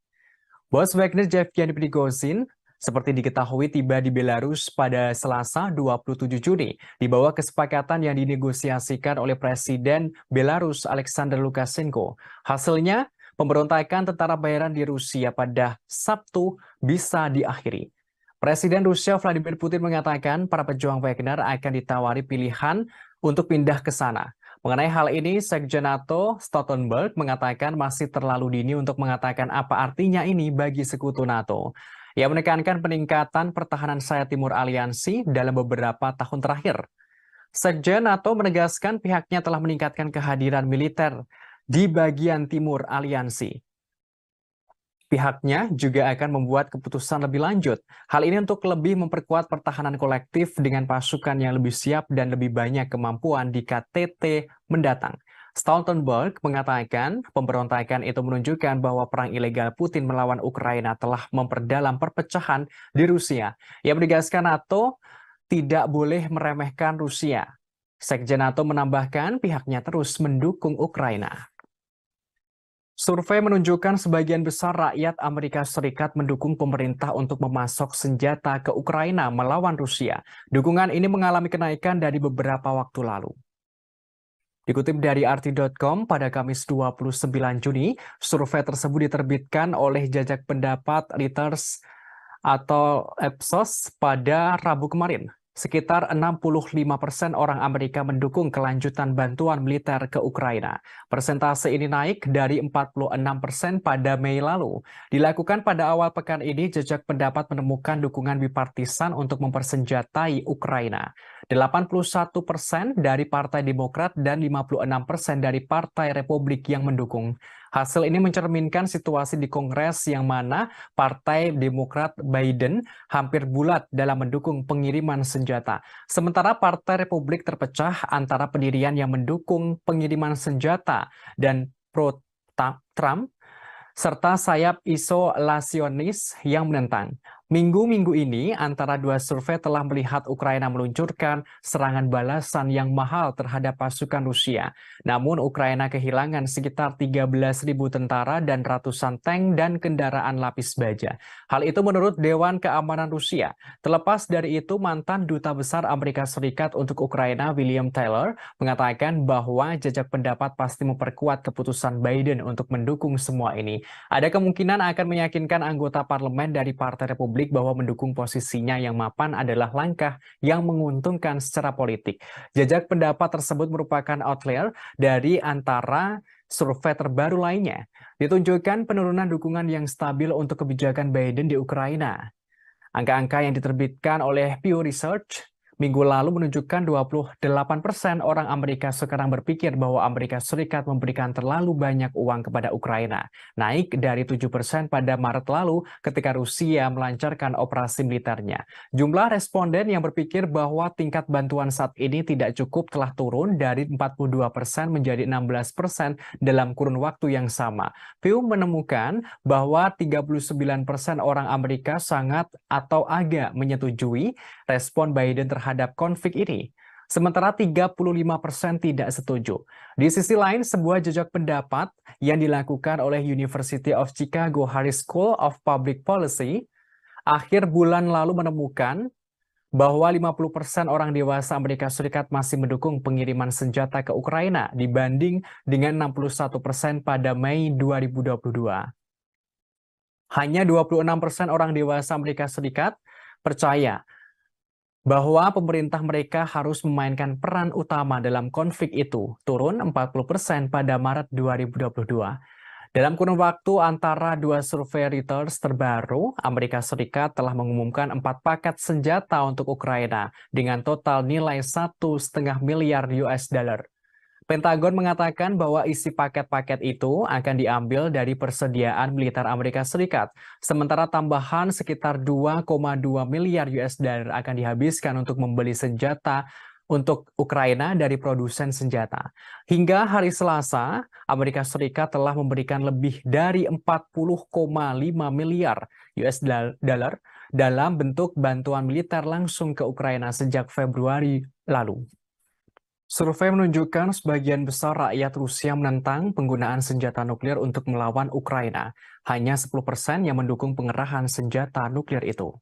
Bos Wagner Yevgeny Prigozhin seperti diketahui tiba di Belarus pada Selasa 27 Juni di bawah kesepakatan yang dinegosiasikan oleh Presiden Belarus Alexander Lukashenko. Hasilnya, pemberontakan tentara bayaran di Rusia pada Sabtu bisa diakhiri. Presiden Rusia Vladimir Putin mengatakan para pejuang Wagner akan ditawari pilihan untuk pindah ke sana. Mengenai hal ini, Sekjen NATO Stoltenberg mengatakan masih terlalu dini untuk mengatakan apa artinya ini bagi sekutu NATO. Ia menekankan peningkatan pertahanan sayap timur aliansi dalam beberapa tahun terakhir. Sekjen NATO menegaskan pihaknya telah meningkatkan kehadiran militer di bagian timur aliansi. Pihaknya juga akan membuat keputusan lebih lanjut. Hal ini untuk lebih memperkuat pertahanan kolektif dengan pasukan yang lebih siap dan lebih banyak kemampuan di KTT mendatang. Stoltenberg mengatakan pemberontakan itu menunjukkan bahwa perang ilegal Putin melawan Ukraina telah memperdalam perpecahan di Rusia. Ia menegaskan NATO tidak boleh meremehkan Rusia. Sekjen NATO menambahkan pihaknya terus mendukung Ukraina. Survei menunjukkan sebagian besar rakyat Amerika Serikat mendukung pemerintah untuk memasok senjata ke Ukraina melawan Rusia. Dukungan ini mengalami kenaikan dari beberapa waktu lalu. Dikutip dari RT.com pada Kamis 29 Juni, survei tersebut diterbitkan oleh Jajak Pendapat Reuters atau Ipsos pada Rabu kemarin. Sekitar 65% orang Amerika mendukung kelanjutan bantuan militer ke Ukraina. Persentase ini naik dari 46% pada Mei lalu. Dilakukan pada awal pekan ini, Jajak Pendapat menemukan dukungan bipartisan untuk mempersenjatai Ukraina. 81% dari Partai Demokrat dan 56% dari Partai Republik yang mendukung. Hasil ini mencerminkan situasi di Kongres yang mana Partai Demokrat Biden hampir bulat dalam mendukung pengiriman senjata. Sementara Partai Republik terpecah antara pendirian yang mendukung pengiriman senjata dan pro-Trump, serta sayap isolasionis yang menentang. Minggu-minggu ini, antara dua survei telah melihat Ukraina meluncurkan serangan balasan yang mahal terhadap pasukan Rusia. Namun, Ukraina kehilangan sekitar 13.000 tentara dan ratusan tank dan kendaraan lapis baja. Hal itu menurut Dewan Keamanan Rusia. Terlepas dari itu, mantan Duta Besar Amerika Serikat untuk Ukraina, William Taylor, mengatakan bahwa Jajak Pendapat pasti memperkuat keputusan Biden untuk mendukung semua ini. Ada kemungkinan akan meyakinkan anggota parlemen dari Partai Republik bahwa mendukung posisinya yang mapan adalah langkah yang menguntungkan secara politik. Jajak pendapat tersebut merupakan outlier dari antara survei terbaru lainnya. Ditunjukkan penurunan dukungan yang stabil untuk kebijakan Biden di Ukraina. Angka-angka yang diterbitkan oleh Pew Research minggu lalu menunjukkan 28% orang Amerika sekarang berpikir bahwa Amerika Serikat memberikan terlalu banyak uang kepada Ukraina, naik dari 7% pada Maret lalu ketika Rusia melancarkan operasi militernya. Jumlah responden yang berpikir bahwa tingkat bantuan saat ini tidak cukup telah turun dari 42% menjadi 16% dalam kurun waktu yang sama. Pew menemukan bahwa 39% orang Amerika sangat atau agak menyetujui respon Biden terhadap konflik ini. Sementara 35% tidak setuju. Di sisi lain, sebuah jajak pendapat yang dilakukan oleh University of Chicago Harris School of Public Policy akhir bulan lalu menemukan bahwa 50% orang dewasa Amerika Serikat masih mendukung pengiriman senjata ke Ukraina dibanding dengan 61% pada Mei 2022. Hanya 26% orang dewasa Amerika Serikat percaya bahwa pemerintah mereka harus memainkan peran utama dalam konflik itu, turun 40% pada Maret 2022. Dalam kurun waktu antara dua survei Reuters terbaru, Amerika Serikat telah mengumumkan 4 paket senjata untuk Ukraina dengan total nilai $1,5 miliar. Pentagon mengatakan bahwa isi paket-paket itu akan diambil dari persediaan militer Amerika Serikat, sementara tambahan sekitar 2,2 miliar US$ akan dihabiskan untuk membeli senjata untuk Ukraina dari produsen senjata. Hingga hari Selasa, Amerika Serikat telah memberikan lebih dari 40,5 miliar US$ dalam bentuk bantuan militer langsung ke Ukraina sejak Februari lalu. Survei menunjukkan sebagian besar rakyat Rusia menentang penggunaan senjata nuklir untuk melawan Ukraina. Hanya 10% yang mendukung pengerahan senjata nuklir itu.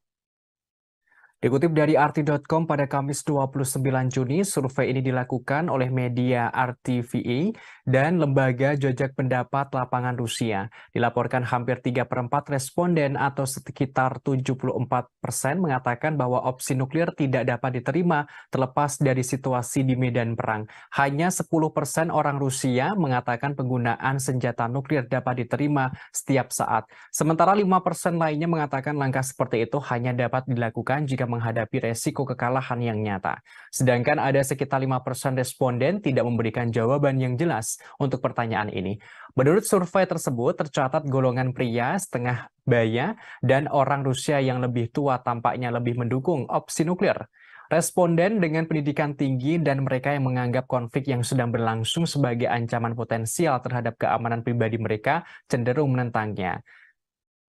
Dikutip dari RT.com pada Kamis 29 Juni, survei ini dilakukan oleh media RTVE dan lembaga jajak pendapat lapangan Rusia. Dilaporkan hampir 3/4 responden atau sekitar 74% mengatakan bahwa opsi nuklir tidak dapat diterima terlepas dari situasi di medan perang. Hanya 10% orang Rusia mengatakan penggunaan senjata nuklir dapat diterima setiap saat. Sementara 5% lainnya mengatakan langkah seperti itu hanya dapat dilakukan jika menghadapi resiko kekalahan yang nyata. Sedangkan ada sekitar 5% responden tidak memberikan jawaban yang jelas untuk pertanyaan ini. Menurut survei tersebut, tercatat golongan pria setengah baya dan orang Rusia yang lebih tua tampaknya lebih mendukung opsi nuklir. Responden dengan pendidikan tinggi dan mereka yang menganggap konflik yang sedang berlangsung sebagai ancaman potensial terhadap keamanan pribadi mereka cenderung menentangnya.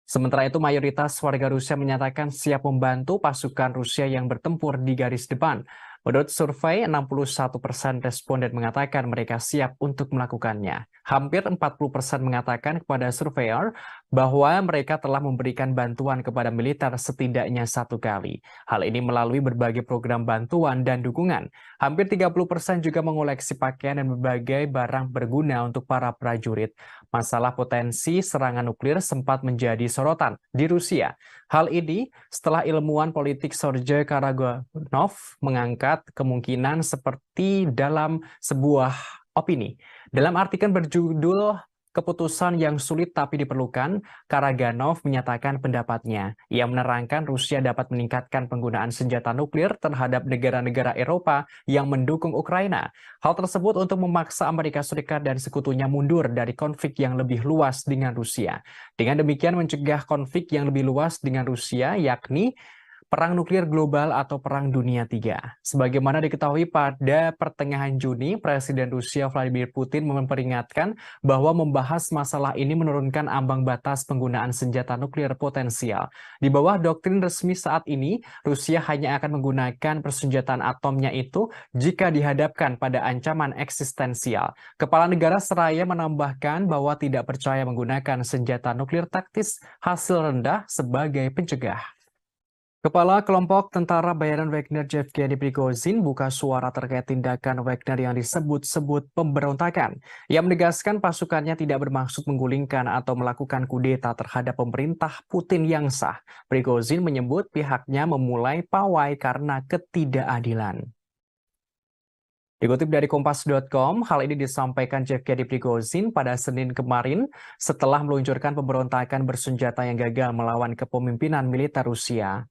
Sementara itu, mayoritas warga Rusia menyatakan siap membantu pasukan Rusia yang bertempur di garis depan. Menurut survei, 61% responden mengatakan mereka siap untuk melakukannya. Hampir 40% mengatakan kepada surveyor bahwa mereka telah memberikan bantuan kepada militer setidaknya 1 kali. Hal ini melalui berbagai program bantuan dan dukungan. Hampir 30% juga mengoleksi pakaian dan berbagai barang berguna untuk para prajurit. Masalah potensi serangan nuklir sempat menjadi sorotan di Rusia. Hal ini setelah ilmuwan politik Sergei Karaganov mengangkat kemungkinan seperti dalam sebuah opini. Dalam artikel berjudul "Keputusan yang sulit tapi diperlukan", Karaganov menyatakan pendapatnya. Ia menerangkan Rusia dapat meningkatkan penggunaan senjata nuklir terhadap negara-negara Eropa yang mendukung Ukraina. Hal tersebut untuk memaksa Amerika Serikat dan sekutunya mundur dari konflik yang lebih luas dengan Rusia. Dengan demikian mencegah konflik yang lebih luas dengan Rusia, yakni Perang Nuklir Global atau Perang Dunia III. Sebagaimana diketahui pada pertengahan Juni, Presiden Rusia Vladimir Putin memperingatkan bahwa membahas masalah ini menurunkan ambang batas penggunaan senjata nuklir potensial. Di bawah doktrin resmi saat ini, Rusia hanya akan menggunakan persenjataan atomnya itu jika dihadapkan pada ancaman eksistensial. Kepala negara seraya menambahkan bahwa tidak percaya menggunakan senjata nuklir taktis hasil rendah sebagai pencegah. Kepala kelompok tentara bayaran Wagner Yevgeny Prigozhin buka suara terkait tindakan Wagner yang disebut-sebut pemberontakan. Ia menegaskan pasukannya tidak bermaksud menggulingkan atau melakukan kudeta terhadap pemerintah Putin yang sah. Prigozhin menyebut pihaknya memulai pawai karena ketidakadilan. Dikutip dari Kompas.com, hal ini disampaikan Yevgeny Prigozhin pada Senin kemarin setelah meluncurkan pemberontakan bersenjata yang gagal melawan kepemimpinan militer Rusia.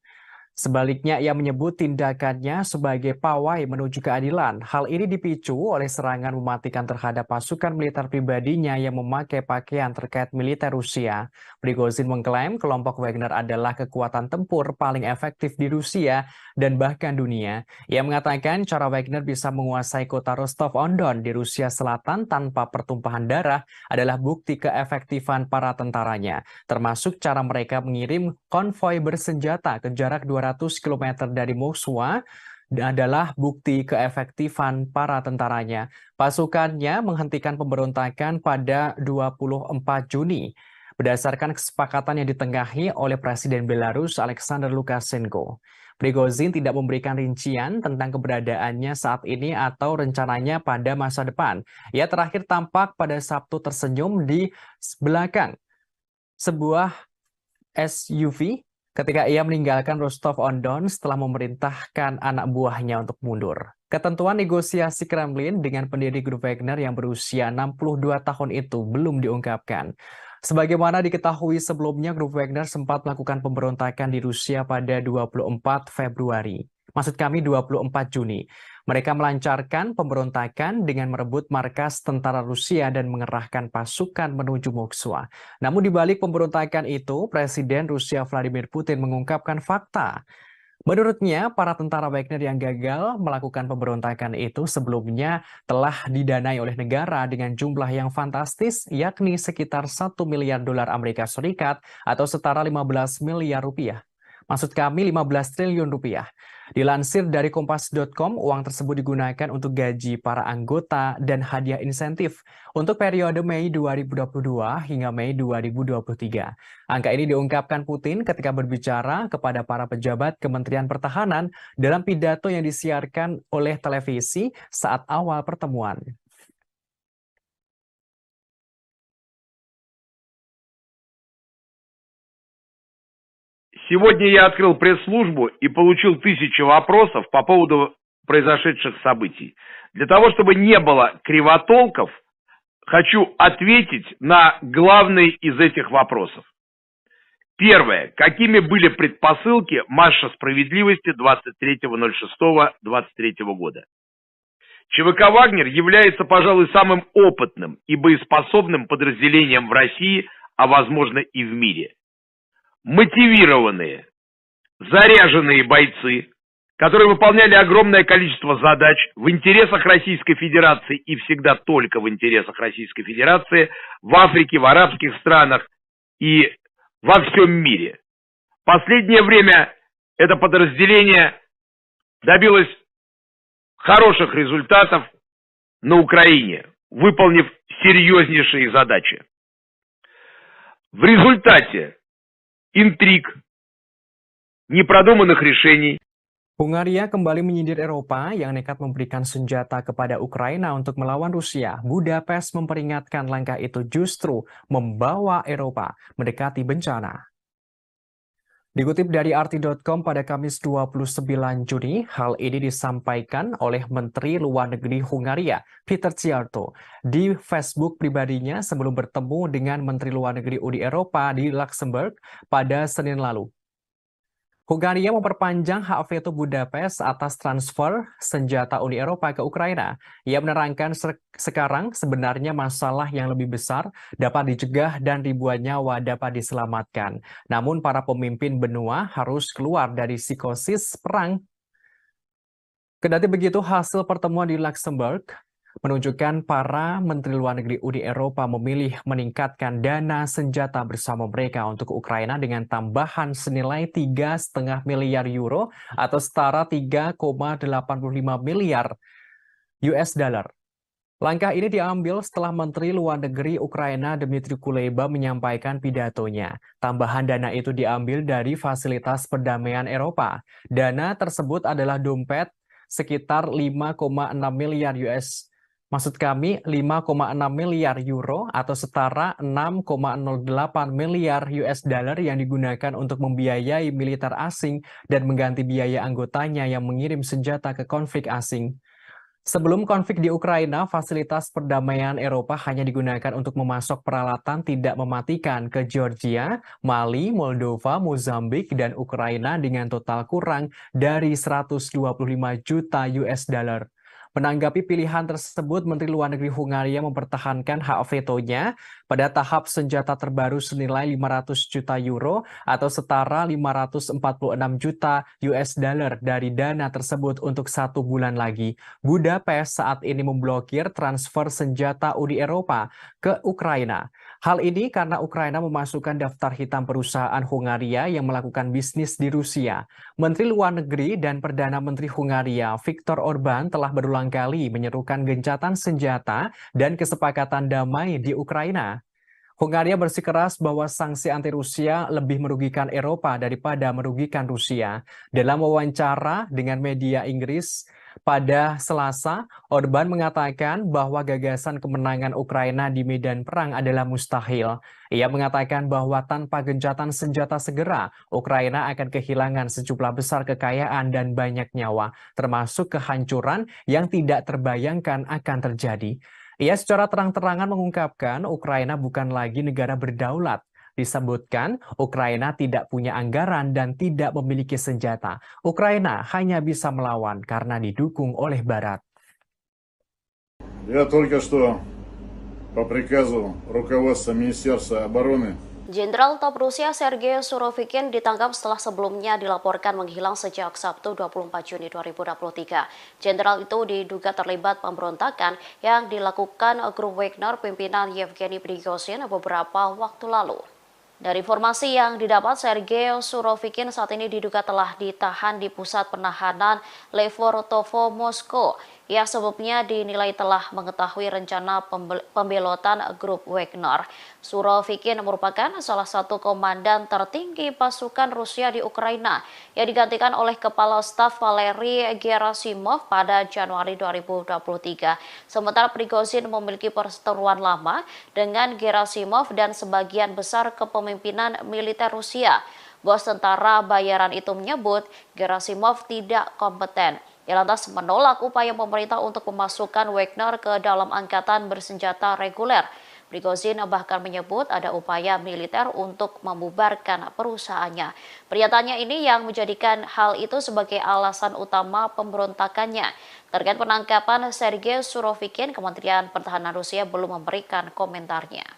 Sebaliknya, ia menyebut tindakannya sebagai pawai menuju keadilan. Hal ini dipicu oleh serangan mematikan terhadap pasukan militer pribadinya yang memakai pakaian terkait militer Rusia. Prigozhin mengklaim kelompok Wagner adalah kekuatan tempur paling efektif di Rusia dan bahkan dunia. Ia mengatakan cara Wagner bisa menguasai kota Rostov-on-Don di Rusia Selatan tanpa pertumpahan darah adalah bukti keefektifan para tentaranya, termasuk cara mereka mengirim konvoi bersenjata ke jarak 200 km dari Moskwa adalah bukti keefektifan para tentaranya. Pasukannya menghentikan pemberontakan pada 24 Juni berdasarkan kesepakatan yang ditengahi oleh Presiden Belarus Alexander Lukashenko. Prigozhin tidak memberikan rincian tentang keberadaannya saat ini atau rencananya pada masa depan. Ia terakhir tampak pada Sabtu tersenyum di belakang sebuah SUV ketika ia meninggalkan Rostov-on-Don setelah memerintahkan anak buahnya untuk mundur. Ketentuan negosiasi Kremlin dengan pendiri grup Wagner yang berusia 62 tahun itu belum diungkapkan. Sebagaimana diketahui sebelumnya, grup Wagner sempat melakukan pemberontakan di Rusia pada 24 Februari. Maksud kami 24 Juni. Mereka melancarkan pemberontakan dengan merebut markas tentara Rusia dan mengerahkan pasukan menuju Moskwa. Namun di balik pemberontakan itu, Presiden Rusia Vladimir Putin mengungkapkan fakta. Menurutnya, para tentara Wagner yang gagal melakukan pemberontakan itu sebelumnya telah didanai oleh negara dengan jumlah yang fantastis, yakni sekitar 1 miliar dolar Amerika Serikat atau setara 15 miliar rupiah. Maksud kami 15 triliun rupiah. Dilansir dari Kompas.com, uang tersebut digunakan untuk gaji para anggota dan hadiah insentif untuk periode Mei 2022 hingga Mei 2023. Angka ini diungkapkan Putin ketika berbicara kepada para pejabat Kementerian Pertahanan dalam pidato yang disiarkan oleh televisi saat awal pertemuan. Сегодня я открыл пресс-службу и получил 1000 вопросов по поводу произошедших событий. Для того, чтобы не было кривотолков, хочу ответить на главный из этих вопросов. Первое. Какими были предпосылки марша справедливости 23.06.23 года? ЧВК «Вагнер» является, пожалуй, самым опытным и боеспособным подразделением в России, а возможно и в мире. Мотивированные, заряженные бойцы, которые выполняли огромное количество задач в интересах Российской Федерации и всегда только в интересах Российской Федерации, в Африке, в арабских странах и во всем мире. В последнее время это подразделение добилось хороших результатов на Украине, выполнив серьезнейшие задачи. В результате интриг, непродуманных решений. Hungaria kembali menyindir Eropa yang nekat memberikan senjata kepada Ukraina untuk melawan Rusia. Budapest memperingatkan langkah itu justru membawa Eropa mendekati bencana. Dikutip dari RT.com pada Kamis 29 Juni, hal ini disampaikan oleh Menteri Luar Negeri Hungaria, Peter Szijjártó, di Facebook pribadinya sebelum bertemu dengan Menteri Luar Negeri Uni Eropa di Luxembourg pada Senin lalu. Hungaria memperpanjang hak veto Budapest atas transfer senjata Uni Eropa ke Ukraina. Ia menerangkan sekarang sebenarnya masalah yang lebih besar dapat dicegah dan ribuan nyawa dapat diselamatkan. Namun para pemimpin benua harus keluar dari psikosis perang. Kendati begitu, hasil pertemuan di Luxembourg menunjukkan para Menteri Luar Negeri Uni Eropa memilih meningkatkan dana senjata bersama mereka untuk Ukraina dengan tambahan senilai 3,5 miliar euro atau setara 3,85 miliar US dollar. Langkah ini diambil setelah Menteri Luar Negeri Ukraina Dmytro Kuleba menyampaikan pidatonya. Tambahan dana itu diambil dari Fasilitas Perdamaian Eropa. Dana tersebut adalah dompet sekitar 5,6 miliar US. Maksud kami 5,6 miliar euro atau setara 6,08 miliar US dollar yang digunakan untuk membiayai militer asing dan mengganti biaya anggotanya yang mengirim senjata ke konflik asing. Sebelum konflik di Ukraina, Fasilitas Perdamaian Eropa hanya digunakan untuk memasok peralatan tidak mematikan ke Georgia, Mali, Moldova, Mozambik, dan Ukraina dengan total kurang dari 125 juta US dollar. Menanggapi pilihan tersebut, Menteri Luar Negeri Hungaria mempertahankan hak vetonya pada tahap senjata terbaru senilai 500 juta euro atau setara 546 juta US dollar dari dana tersebut untuk 1 bulan lagi. Budapest saat ini memblokir transfer senjata Uni Eropa ke Ukraina. Hal ini karena Ukraina memasukkan daftar hitam perusahaan Hungaria yang melakukan bisnis di Rusia. Menteri Luar Negeri dan Perdana Menteri Hungaria, Viktor Orbán, telah berulang kali menyerukan gencatan senjata dan kesepakatan damai di Ukraina. Hungaria bersikeras bahwa sanksi anti-Rusia lebih merugikan Eropa daripada merugikan Rusia. Dalam wawancara dengan media Inggris pada Selasa, Orbán mengatakan bahwa gagasan kemenangan Ukraina di medan perang adalah mustahil. Ia mengatakan bahwa tanpa gencatan senjata segera, Ukraina akan kehilangan sejumlah besar kekayaan dan banyak nyawa, termasuk kehancuran yang tidak terbayangkan akan terjadi. Ia secara terang-terangan mengungkapkan Ukraina bukan lagi negara berdaulat. Disebutkan, Ukraina tidak punya anggaran dan tidak memiliki senjata. Ukraina hanya bisa melawan karena didukung oleh Barat. Я только что по приказу руководства Министерства обороны Jenderal Top Rusia Sergei Surovikin ditangkap setelah sebelumnya dilaporkan menghilang sejak Sabtu 24 Juni 2023. Jenderal itu diduga terlibat pemberontakan yang dilakukan grup Wagner pimpinan Yevgeny Prigozhin beberapa waktu lalu. Dari informasi yang didapat, Sergei Surovikin saat ini diduga telah ditahan di pusat penahanan Lefortovo, Moskow. Ia sebelumnya dinilai telah mengetahui rencana pembelotan grup Wagner. Surovikin merupakan salah satu komandan tertinggi pasukan Rusia di Ukraina yang digantikan oleh Kepala Staf Valery Gerasimov pada Januari 2023. Sementara Prigozhin memiliki perseteruan lama dengan Gerasimov dan sebagian besar kepemimpinan militer Rusia. Bos tentara bayaran itu menyebut Gerasimov tidak kompeten. Ia lantas menolak upaya pemerintah untuk memasukkan Wagner ke dalam angkatan bersenjata reguler. Prigozhin bahkan menyebut ada upaya militer untuk membubarkan perusahaannya. Pernyataannya ini yang menjadikan hal itu sebagai alasan utama pemberontakannya. Terkait penangkapan Sergei Surovikin, Kementerian Pertahanan Rusia belum memberikan komentarnya.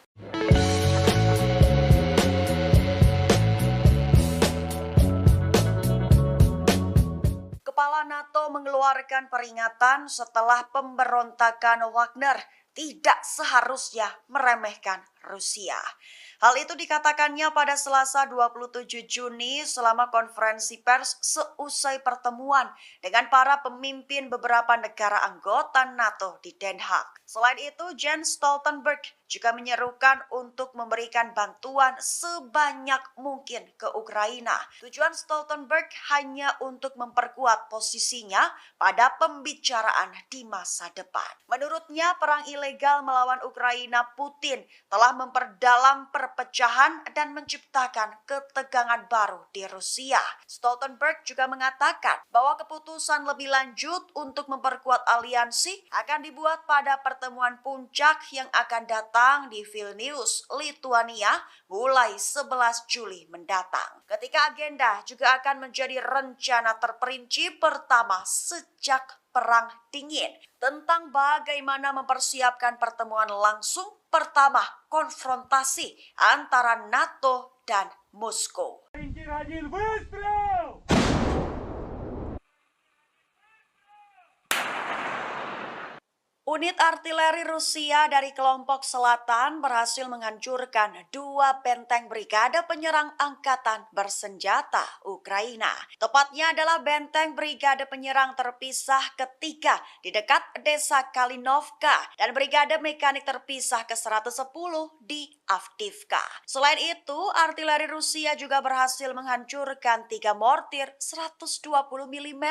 Kepala NATO mengeluarkan peringatan setelah pemberontakan Wagner tidak seharusnya meremehkan Rusia. Hal itu dikatakannya pada Selasa 27 Juni selama konferensi pers seusai pertemuan dengan para pemimpin beberapa negara anggota NATO di Den Haag. Selain itu, Jens Stoltenberg juga menyerukan untuk memberikan bantuan sebanyak mungkin ke Ukraina. Tujuan Stoltenberg hanya untuk memperkuat posisinya pada pembicaraan di masa depan. Menurutnya, perang ilegal melawan Ukraina Putin telah memperdalam perpecahan dan menciptakan ketegangan baru di Rusia. Stoltenberg juga mengatakan bahwa keputusan lebih lanjut untuk memperkuat aliansi akan dibuat pada pertemuan puncak yang akan datang di Vilnius, Lituania mulai 11 Juli mendatang. Ketika agenda juga akan menjadi rencana terperinci pertama sejak Perang Dingin tentang bagaimana mempersiapkan pertemuan langsung pertama konfrontasi antara NATO dan Moskow. Unit artileri Rusia dari kelompok selatan berhasil menghancurkan 2 benteng brigade penyerang angkatan bersenjata Ukraina. Tepatnya adalah benteng brigade penyerang terpisah ketiga di dekat desa Kalinovka dan brigade mekanik terpisah ke-110 di Avdiivka. Selain itu, artileri Rusia juga berhasil menghancurkan 3 mortir 120 mm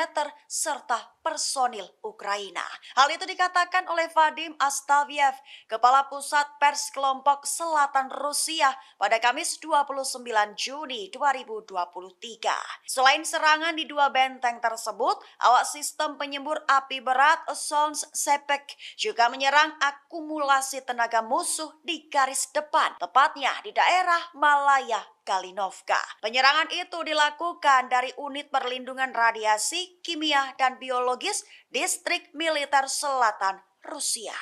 serta personil Ukraina. Hal itu dikatakan oleh Vadim Astaviev, Kepala Pusat Pers Kelompok Selatan Rusia pada Kamis 29 Juni 2023. Selain serangan di 2 benteng tersebut, awak sistem penyembur api berat Sons Sepek juga menyerang akumulasi tenaga musuh di garis depan, tepatnya di daerah Malaya Kalinovka. Penyerangan itu dilakukan dari unit perlindungan radiasi, kimia, dan biologis Distrik Militer Selatan Rusia.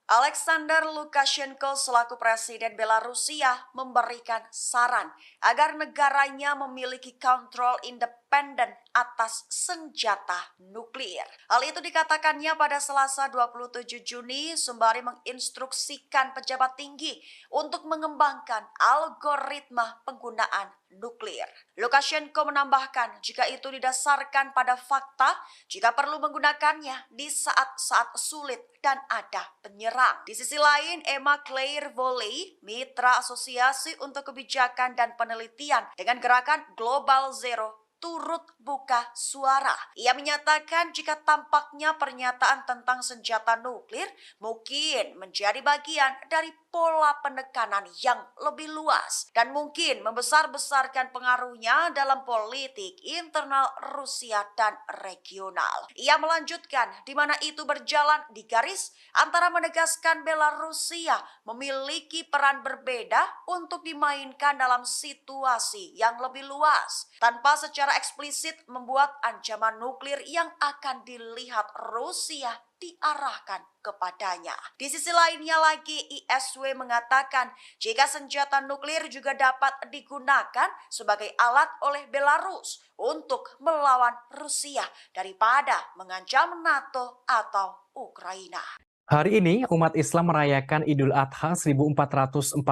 Alexander Lukashenko selaku Presiden Belarusia memberikan saran agar negaranya memiliki kontrol independen atas senjata nuklir. Hal itu dikatakannya pada Selasa 27 Juni sembari menginstruksikan pejabat tinggi untuk mengembangkan algoritma penggunaan nuklir. Lukashenko menambahkan jika itu didasarkan pada fakta, jika perlu menggunakannya di saat-saat sulit dan ada penyerang. Di sisi lain, Emma Claire Volley, mitra Asosiasi untuk Kebijakan dan Penelitian dengan gerakan Global Zero, turut buka suara. Ia menyatakan jika tampaknya pernyataan tentang senjata nuklir mungkin menjadi bagian dari pola penekanan yang lebih luas dan mungkin membesar-besarkan pengaruhnya dalam politik internal Rusia dan regional. Ia melanjutkan di mana itu berjalan di garis antara menegaskan Belarusia memiliki peran berbeda untuk dimainkan dalam situasi yang lebih luas tanpa secara eksplisit membuat ancaman nuklir yang akan dilihat Rusia diarahkan kepadanya. Di sisi lainnya lagi, ISW mengatakan jika senjata nuklir juga dapat digunakan sebagai alat oleh Belarus untuk melawan Rusia daripada mengancam NATO atau Ukraina. Hari ini, umat Islam merayakan Idul Adha 1444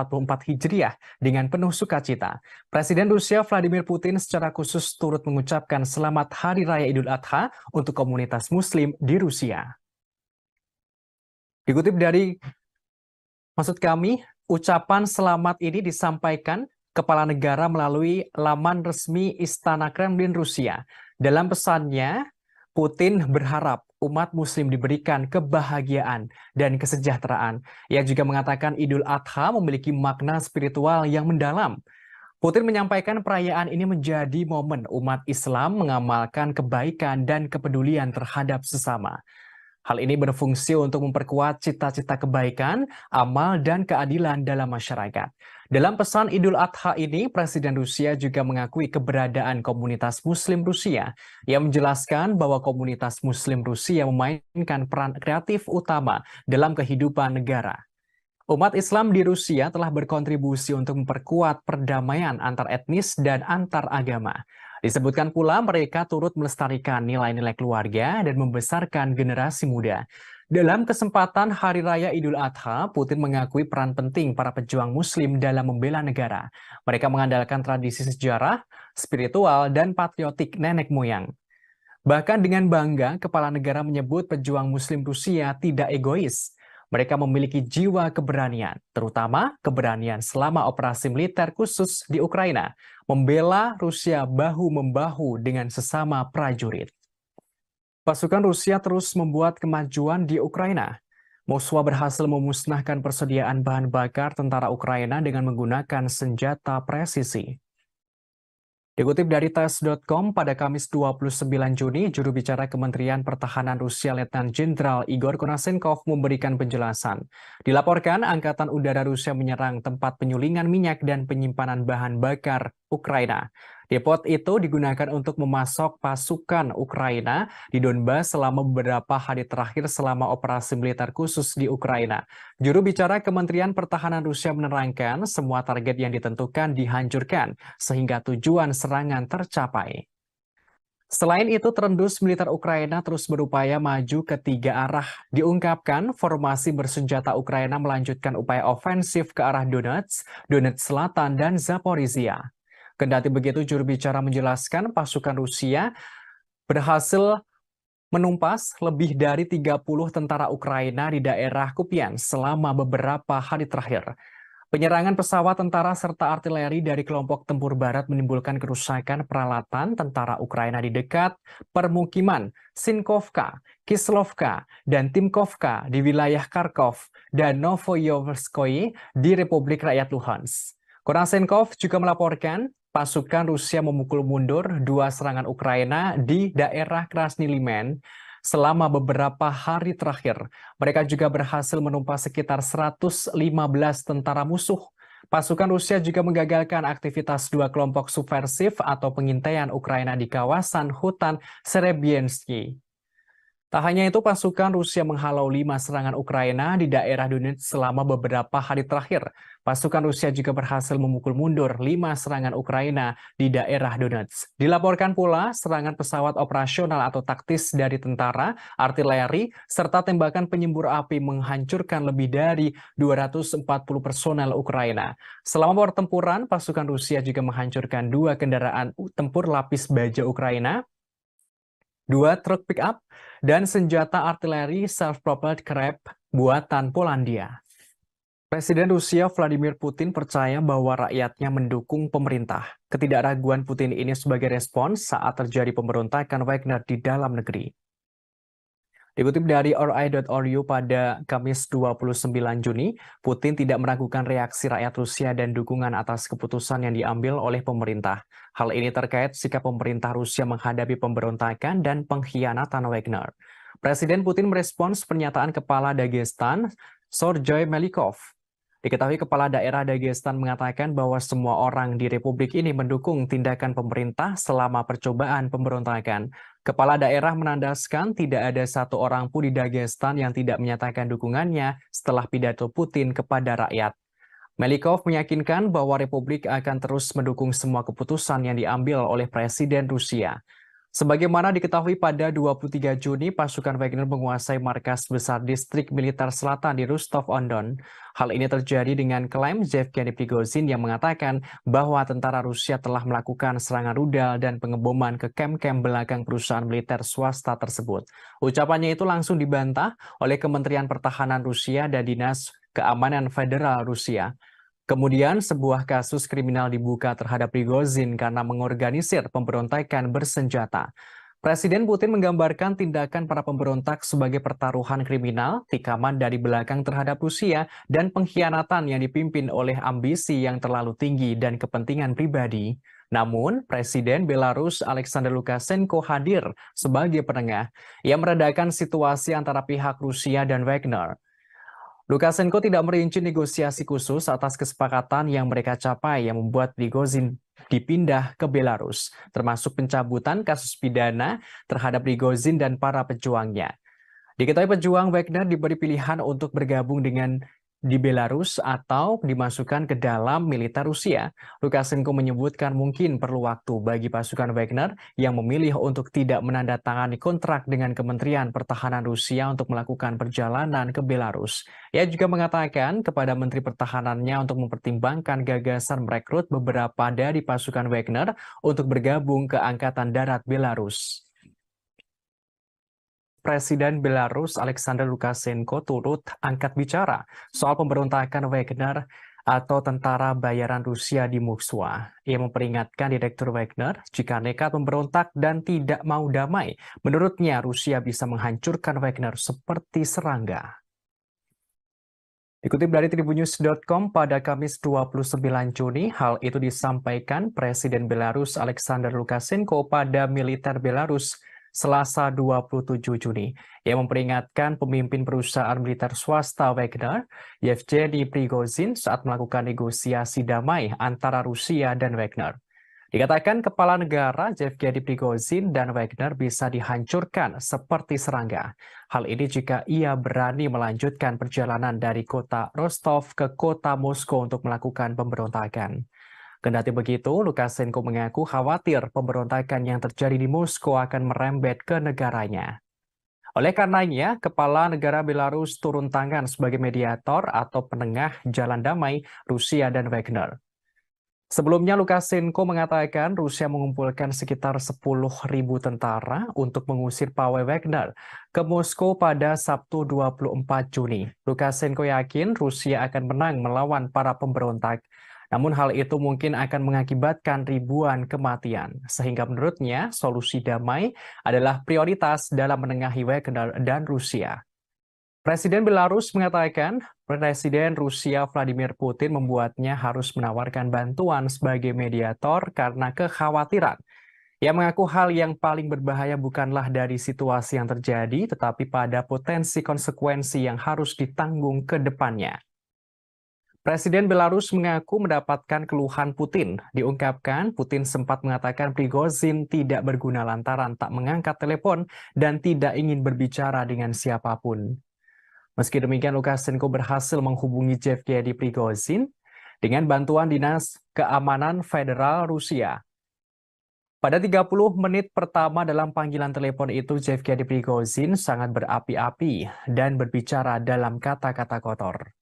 Hijriah dengan penuh sukacita. Presiden Rusia Vladimir Putin secara khusus turut mengucapkan selamat Hari Raya Idul Adha untuk komunitas Muslim di Rusia. Dikutip dari maksud kami, ucapan selamat ini disampaikan Kepala Negara melalui laman resmi Istana Kremlin Rusia. Dalam pesannya, Putin berharap umat Muslim diberikan kebahagiaan dan kesejahteraan. Ia juga mengatakan Idul Adha memiliki makna spiritual yang mendalam. Putin menyampaikan perayaan ini menjadi momen umat Islam mengamalkan kebaikan dan kepedulian terhadap sesama. Hal ini berfungsi untuk memperkuat cita-cita kebaikan, amal, dan keadilan dalam masyarakat. Dalam pesan Idul Adha ini, Presiden Rusia juga mengakui keberadaan komunitas Muslim Rusia. Ia menjelaskan bahwa komunitas Muslim Rusia memainkan peran kreatif utama dalam kehidupan negara. Umat Islam di Rusia telah berkontribusi untuk memperkuat perdamaian antar etnis dan antar agama. Disebutkan pula mereka turut melestarikan nilai-nilai keluarga dan membesarkan generasi muda. Dalam kesempatan Hari Raya Idul Adha, Putin mengakui peran penting para pejuang Muslim dalam membela negara. Mereka mengandalkan tradisi sejarah, spiritual, dan patriotik nenek moyang. Bahkan dengan bangga, Kepala Negara menyebut pejuang Muslim Rusia tidak egois. Mereka memiliki jiwa keberanian, terutama keberanian selama operasi militer khusus di Ukraina, membela Rusia bahu-membahu dengan sesama prajurit. Pasukan Rusia terus membuat kemajuan di Ukraina. Moskwa berhasil memusnahkan persediaan bahan bakar tentara Ukraina dengan menggunakan senjata presisi. Dikutip dari TASS.com, pada Kamis 29 Juni, juru bicara Kementerian Pertahanan Rusia Letnan Jenderal Igor Konashenkov memberikan penjelasan. Dilaporkan, Angkatan Udara Rusia menyerang tempat penyulingan minyak dan penyimpanan bahan bakar Ukraina. Depot itu digunakan untuk memasok pasukan Ukraina di Donbas selama beberapa hari terakhir selama operasi militer khusus di Ukraina. Juru bicara Kementerian Pertahanan Rusia menerangkan semua target yang ditentukan dihancurkan sehingga tujuan serangan tercapai. Selain itu, terendus militer Ukraina terus berupaya maju ke tiga arah. Diungkapkan, formasi bersenjata Ukraina melanjutkan upaya ofensif ke arah Donetsk, Donetsk Selatan, dan Zaporizhia. Kendati begitu, juru bicara menjelaskan pasukan Rusia berhasil menumpas lebih dari 30 tentara Ukraina di daerah Kupiansk selama beberapa hari terakhir. Penyerangan pesawat tentara serta artileri dari kelompok tempur barat menimbulkan kerusakan peralatan tentara Ukraina di dekat permukiman Sinkovka, Kislovka, dan Timkovka di wilayah Kharkov dan Novoyoverskoye di Republik Rakyat Luhansk. Konashenkov juga melaporkan pasukan Rusia memukul mundur dua serangan Ukraina di daerah Krasny Liman selama beberapa hari terakhir. Mereka juga berhasil menumpas sekitar 115 tentara musuh. Pasukan Rusia juga menggagalkan aktivitas dua kelompok subversif atau pengintaian Ukraina di kawasan hutan Serebiensky. Tak hanya itu, pasukan Rusia menghalau 5 serangan Ukraina di daerah Donetsk selama beberapa hari terakhir. Pasukan Rusia juga berhasil memukul mundur 5 serangan Ukraina di daerah Donetsk. Dilaporkan pula serangan pesawat operasional atau taktis dari tentara, artileri, serta tembakan penyembur api menghancurkan lebih dari 240 personel Ukraina. Selama pertempuran, pasukan Rusia juga menghancurkan 2 kendaraan tempur lapis baja Ukraina, 2 truk pick-up, dan senjata artileri self-propelled Krep buatan Polandia. Presiden Rusia Vladimir Putin percaya bahwa rakyatnya mendukung pemerintah. Ketidakraguan Putin ini sebagai respons saat terjadi pemberontakan Wagner di dalam negeri. Dikutip dari RI.ru pada Kamis 29 Juni, Putin tidak meragukan reaksi rakyat Rusia dan dukungan atas keputusan yang diambil oleh pemerintah. Hal ini terkait sikap pemerintah Rusia menghadapi pemberontakan dan pengkhianatan Wagner. Presiden Putin merespons pernyataan Kepala Dagestan, Sergei Melikov. Diketahui Kepala Daerah Dagestan mengatakan bahwa semua orang di Republik ini mendukung tindakan pemerintah selama percobaan pemberontakan. Kepala daerah menandaskan tidak ada satu orang pun di Dagestan yang tidak menyatakan dukungannya setelah pidato Putin kepada rakyat. Melikov meyakinkan bahwa Republik akan terus mendukung semua keputusan yang diambil oleh Presiden Rusia. Sebagaimana diketahui pada 23 Juni, pasukan Wagner menguasai markas besar distrik militer selatan di Rostov-on-Don. Hal ini terjadi dengan klaim Yevgeny Prigozhin yang mengatakan bahwa tentara Rusia telah melakukan serangan rudal dan pengeboman ke kamp-kamp belakang perusahaan militer swasta tersebut. Ucapannya itu langsung dibantah oleh Kementerian Pertahanan Rusia dan Dinas Keamanan Federal Rusia. Kemudian sebuah kasus kriminal dibuka terhadap Prigozhin karena mengorganisir pemberontakan bersenjata. Presiden Putin menggambarkan tindakan para pemberontak sebagai pertaruhan kriminal, tikaman dari belakang terhadap Rusia, dan pengkhianatan yang dipimpin oleh ambisi yang terlalu tinggi dan kepentingan pribadi. Namun, Presiden Belarus Alexander Lukashenko hadir sebagai penengah. Ia meredakan situasi antara pihak Rusia dan Wagner. Lukashenko tidak merinci negosiasi khusus atas kesepakatan yang mereka capai yang membuat Prigozhin dipindah ke Belarus, termasuk pencabutan kasus pidana terhadap Prigozhin dan para pejuangnya. Diketahui pejuang Wagner diberi pilihan untuk bergabung di Belarus atau dimasukkan ke dalam militer Rusia. Lukashenko menyebutkan mungkin perlu waktu bagi pasukan Wagner yang memilih untuk tidak menandatangani kontrak dengan Kementerian Pertahanan Rusia untuk melakukan perjalanan ke Belarus. Ia juga mengatakan kepada Menteri Pertahanannya untuk mempertimbangkan gagasan merekrut beberapa dari pasukan Wagner untuk bergabung ke Angkatan Darat Belarus. Presiden Belarus Alexander Lukashenko turut angkat bicara soal pemberontakan Wagner atau tentara bayaran Rusia di Moskwa. Ia memperingatkan Direktur Wagner jika nekat memberontak dan tidak mau damai. Menurutnya Rusia bisa menghancurkan Wagner seperti serangga. Dikutip dari Tribunnews.com pada Kamis 29 Juni, hal itu disampaikan Presiden Belarus Alexander Lukashenko pada militer Belarus Selasa 27 Juni. Ia memperingatkan pemimpin perusahaan militer swasta Wagner, Yevgeny Prigozhin, saat melakukan negosiasi damai antara Rusia dan Wagner. Dikatakan kepala negara Yevgeny Prigozhin dan Wagner bisa dihancurkan seperti serangga. Hal ini jika ia berani melanjutkan perjalanan dari kota Rostov ke kota Moskow untuk melakukan pemberontakan. Kendati begitu, Lukashenko mengaku khawatir pemberontakan yang terjadi di Moskow akan merembet ke negaranya. Oleh karenanya, Kepala Negara Belarus turun tangan sebagai mediator atau penengah jalan damai Rusia dan Wagner. Sebelumnya, Lukashenko mengatakan Rusia mengumpulkan sekitar 10.000 tentara untuk mengusir pawai Wagner ke Moskow pada Sabtu 24 Juni. Lukashenko yakin Rusia akan menang melawan para pemberontak. Namun hal itu mungkin akan mengakibatkan ribuan kematian. Sehingga menurutnya solusi damai adalah prioritas dalam menengahi Wagner dan Rusia. Presiden Belarus mengatakan Presiden Rusia Vladimir Putin membuatnya harus menawarkan bantuan sebagai mediator karena kekhawatiran. Ia mengaku hal yang paling berbahaya bukanlah dari situasi yang terjadi, tetapi pada potensi konsekuensi yang harus ditanggung ke depannya. Presiden Belarus mengaku mendapatkan keluhan Putin. Diungkapkan, Putin sempat mengatakan Prigozhin tidak berguna lantaran tak mengangkat telepon dan tidak ingin berbicara dengan siapapun. Meski demikian, Lukashenko berhasil menghubungi Yevgeny Prigozhin dengan bantuan Dinas Keamanan Federal Rusia. Pada 30 menit pertama dalam panggilan telepon itu, Yevgeny Prigozhin sangat berapi-api dan berbicara dalam kata-kata kotor.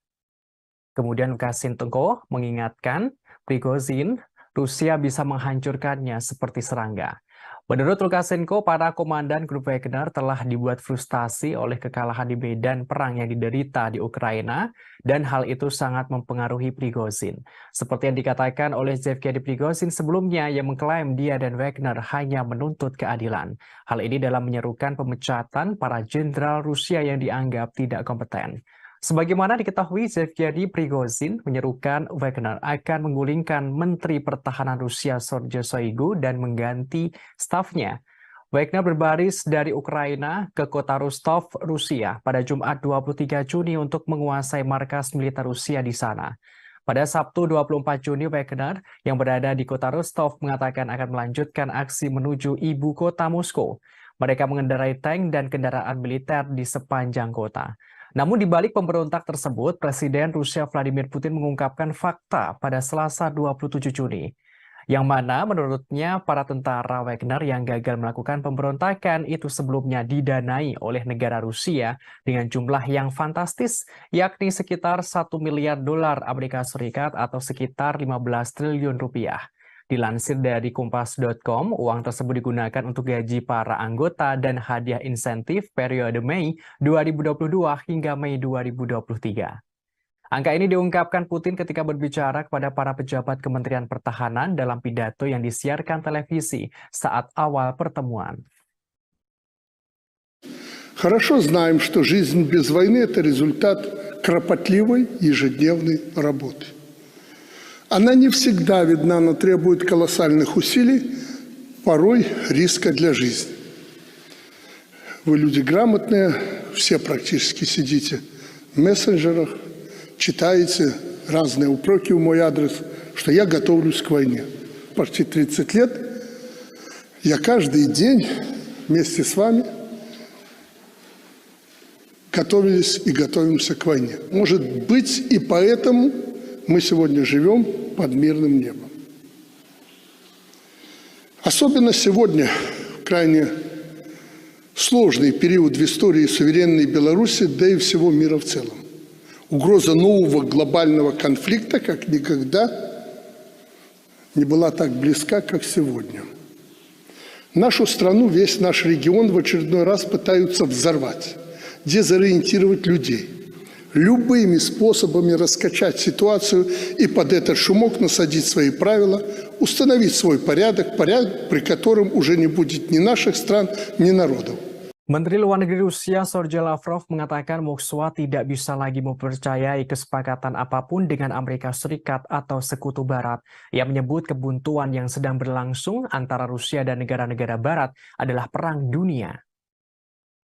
Kemudian Lukashenko mengingatkan Prigozhin, Rusia bisa menghancurkannya seperti serangga. Menurut Lukashenko, para komandan grup Wagner telah dibuat frustasi oleh kekalahan di medan perang yang diderita di Ukraina, dan hal itu sangat mempengaruhi Prigozhin. Seperti yang dikatakan oleh Yevgeny Prigozhin sebelumnya yang mengklaim dia dan Wagner hanya menuntut keadilan. Hal ini dalam menyerukan pemecatan para jenderal Rusia yang dianggap tidak kompeten. Sebagaimana diketahui, Yevgeny Prigozhin menyerukan Wagner akan menggulingkan Menteri Pertahanan Rusia Sergei Shoigu dan mengganti stafnya. Wagner berbaris dari Ukraina ke kota Rostov, Rusia pada Jumat 23 Juni untuk menguasai markas militer Rusia di sana. Pada Sabtu 24 Juni, Wagner yang berada di kota Rostov mengatakan akan melanjutkan aksi menuju ibu kota Moskow. Mereka mengendarai tank dan kendaraan militer di sepanjang kota. Namun di balik pemberontak tersebut, Presiden Rusia Vladimir Putin mengungkapkan fakta pada Selasa 27 Juni, yang mana menurutnya para tentara Wagner yang gagal melakukan pemberontakan itu sebelumnya didanai oleh negara Rusia dengan jumlah yang fantastis, yakni sekitar 1 miliar dolar Amerika Serikat atau sekitar 15 triliun rupiah. Dilansir dari Kompas.com, uang tersebut digunakan untuk gaji para anggota dan hadiah insentif periode Mei 2022 hingga Mei 2023. Angka ini diungkapkan Putin ketika berbicara kepada para pejabat Kementerian Pertahanan dalam pidato yang disiarkan televisi saat awal pertemuan. Хорошо знаем, что жизнь без войны – это результат кропотливой ежедневной работы. Она не всегда видна, но требует колоссальных усилий, порой риска для жизни. Вы люди грамотные, все практически сидите в мессенджерах, читаете разные упреки в мой адрес, что я готовлюсь к войне. Почти 30 лет я каждый день вместе с вами готовились и готовимся к войне. Может быть, и поэтому мы сегодня живем под мирным небом. Особенно сегодня, крайне сложный период в истории суверенной Беларуси, да и всего мира в целом. Угроза нового глобального конфликта как никогда не была так близка, как сегодня. Нашу страну, весь наш регион в очередной раз пытаются взорвать, дезориентировать людей, любыми способами раскачать ситуацию и под этот шумок насадить свои правила, установить свой порядок, при котором уже не будет ни наших стран, ни народов. Menteri Luar Negeri Rusia Sergei Lavrov mengatakan Moskwa tidak bisa lagi mempercayai kesepakatan apapun dengan Amerika Serikat atau Sekutu Barat. Ia menyebut kebuntuan yang sedang berlangsung antara Rusia dan negara-negara Barat adalah perang dunia.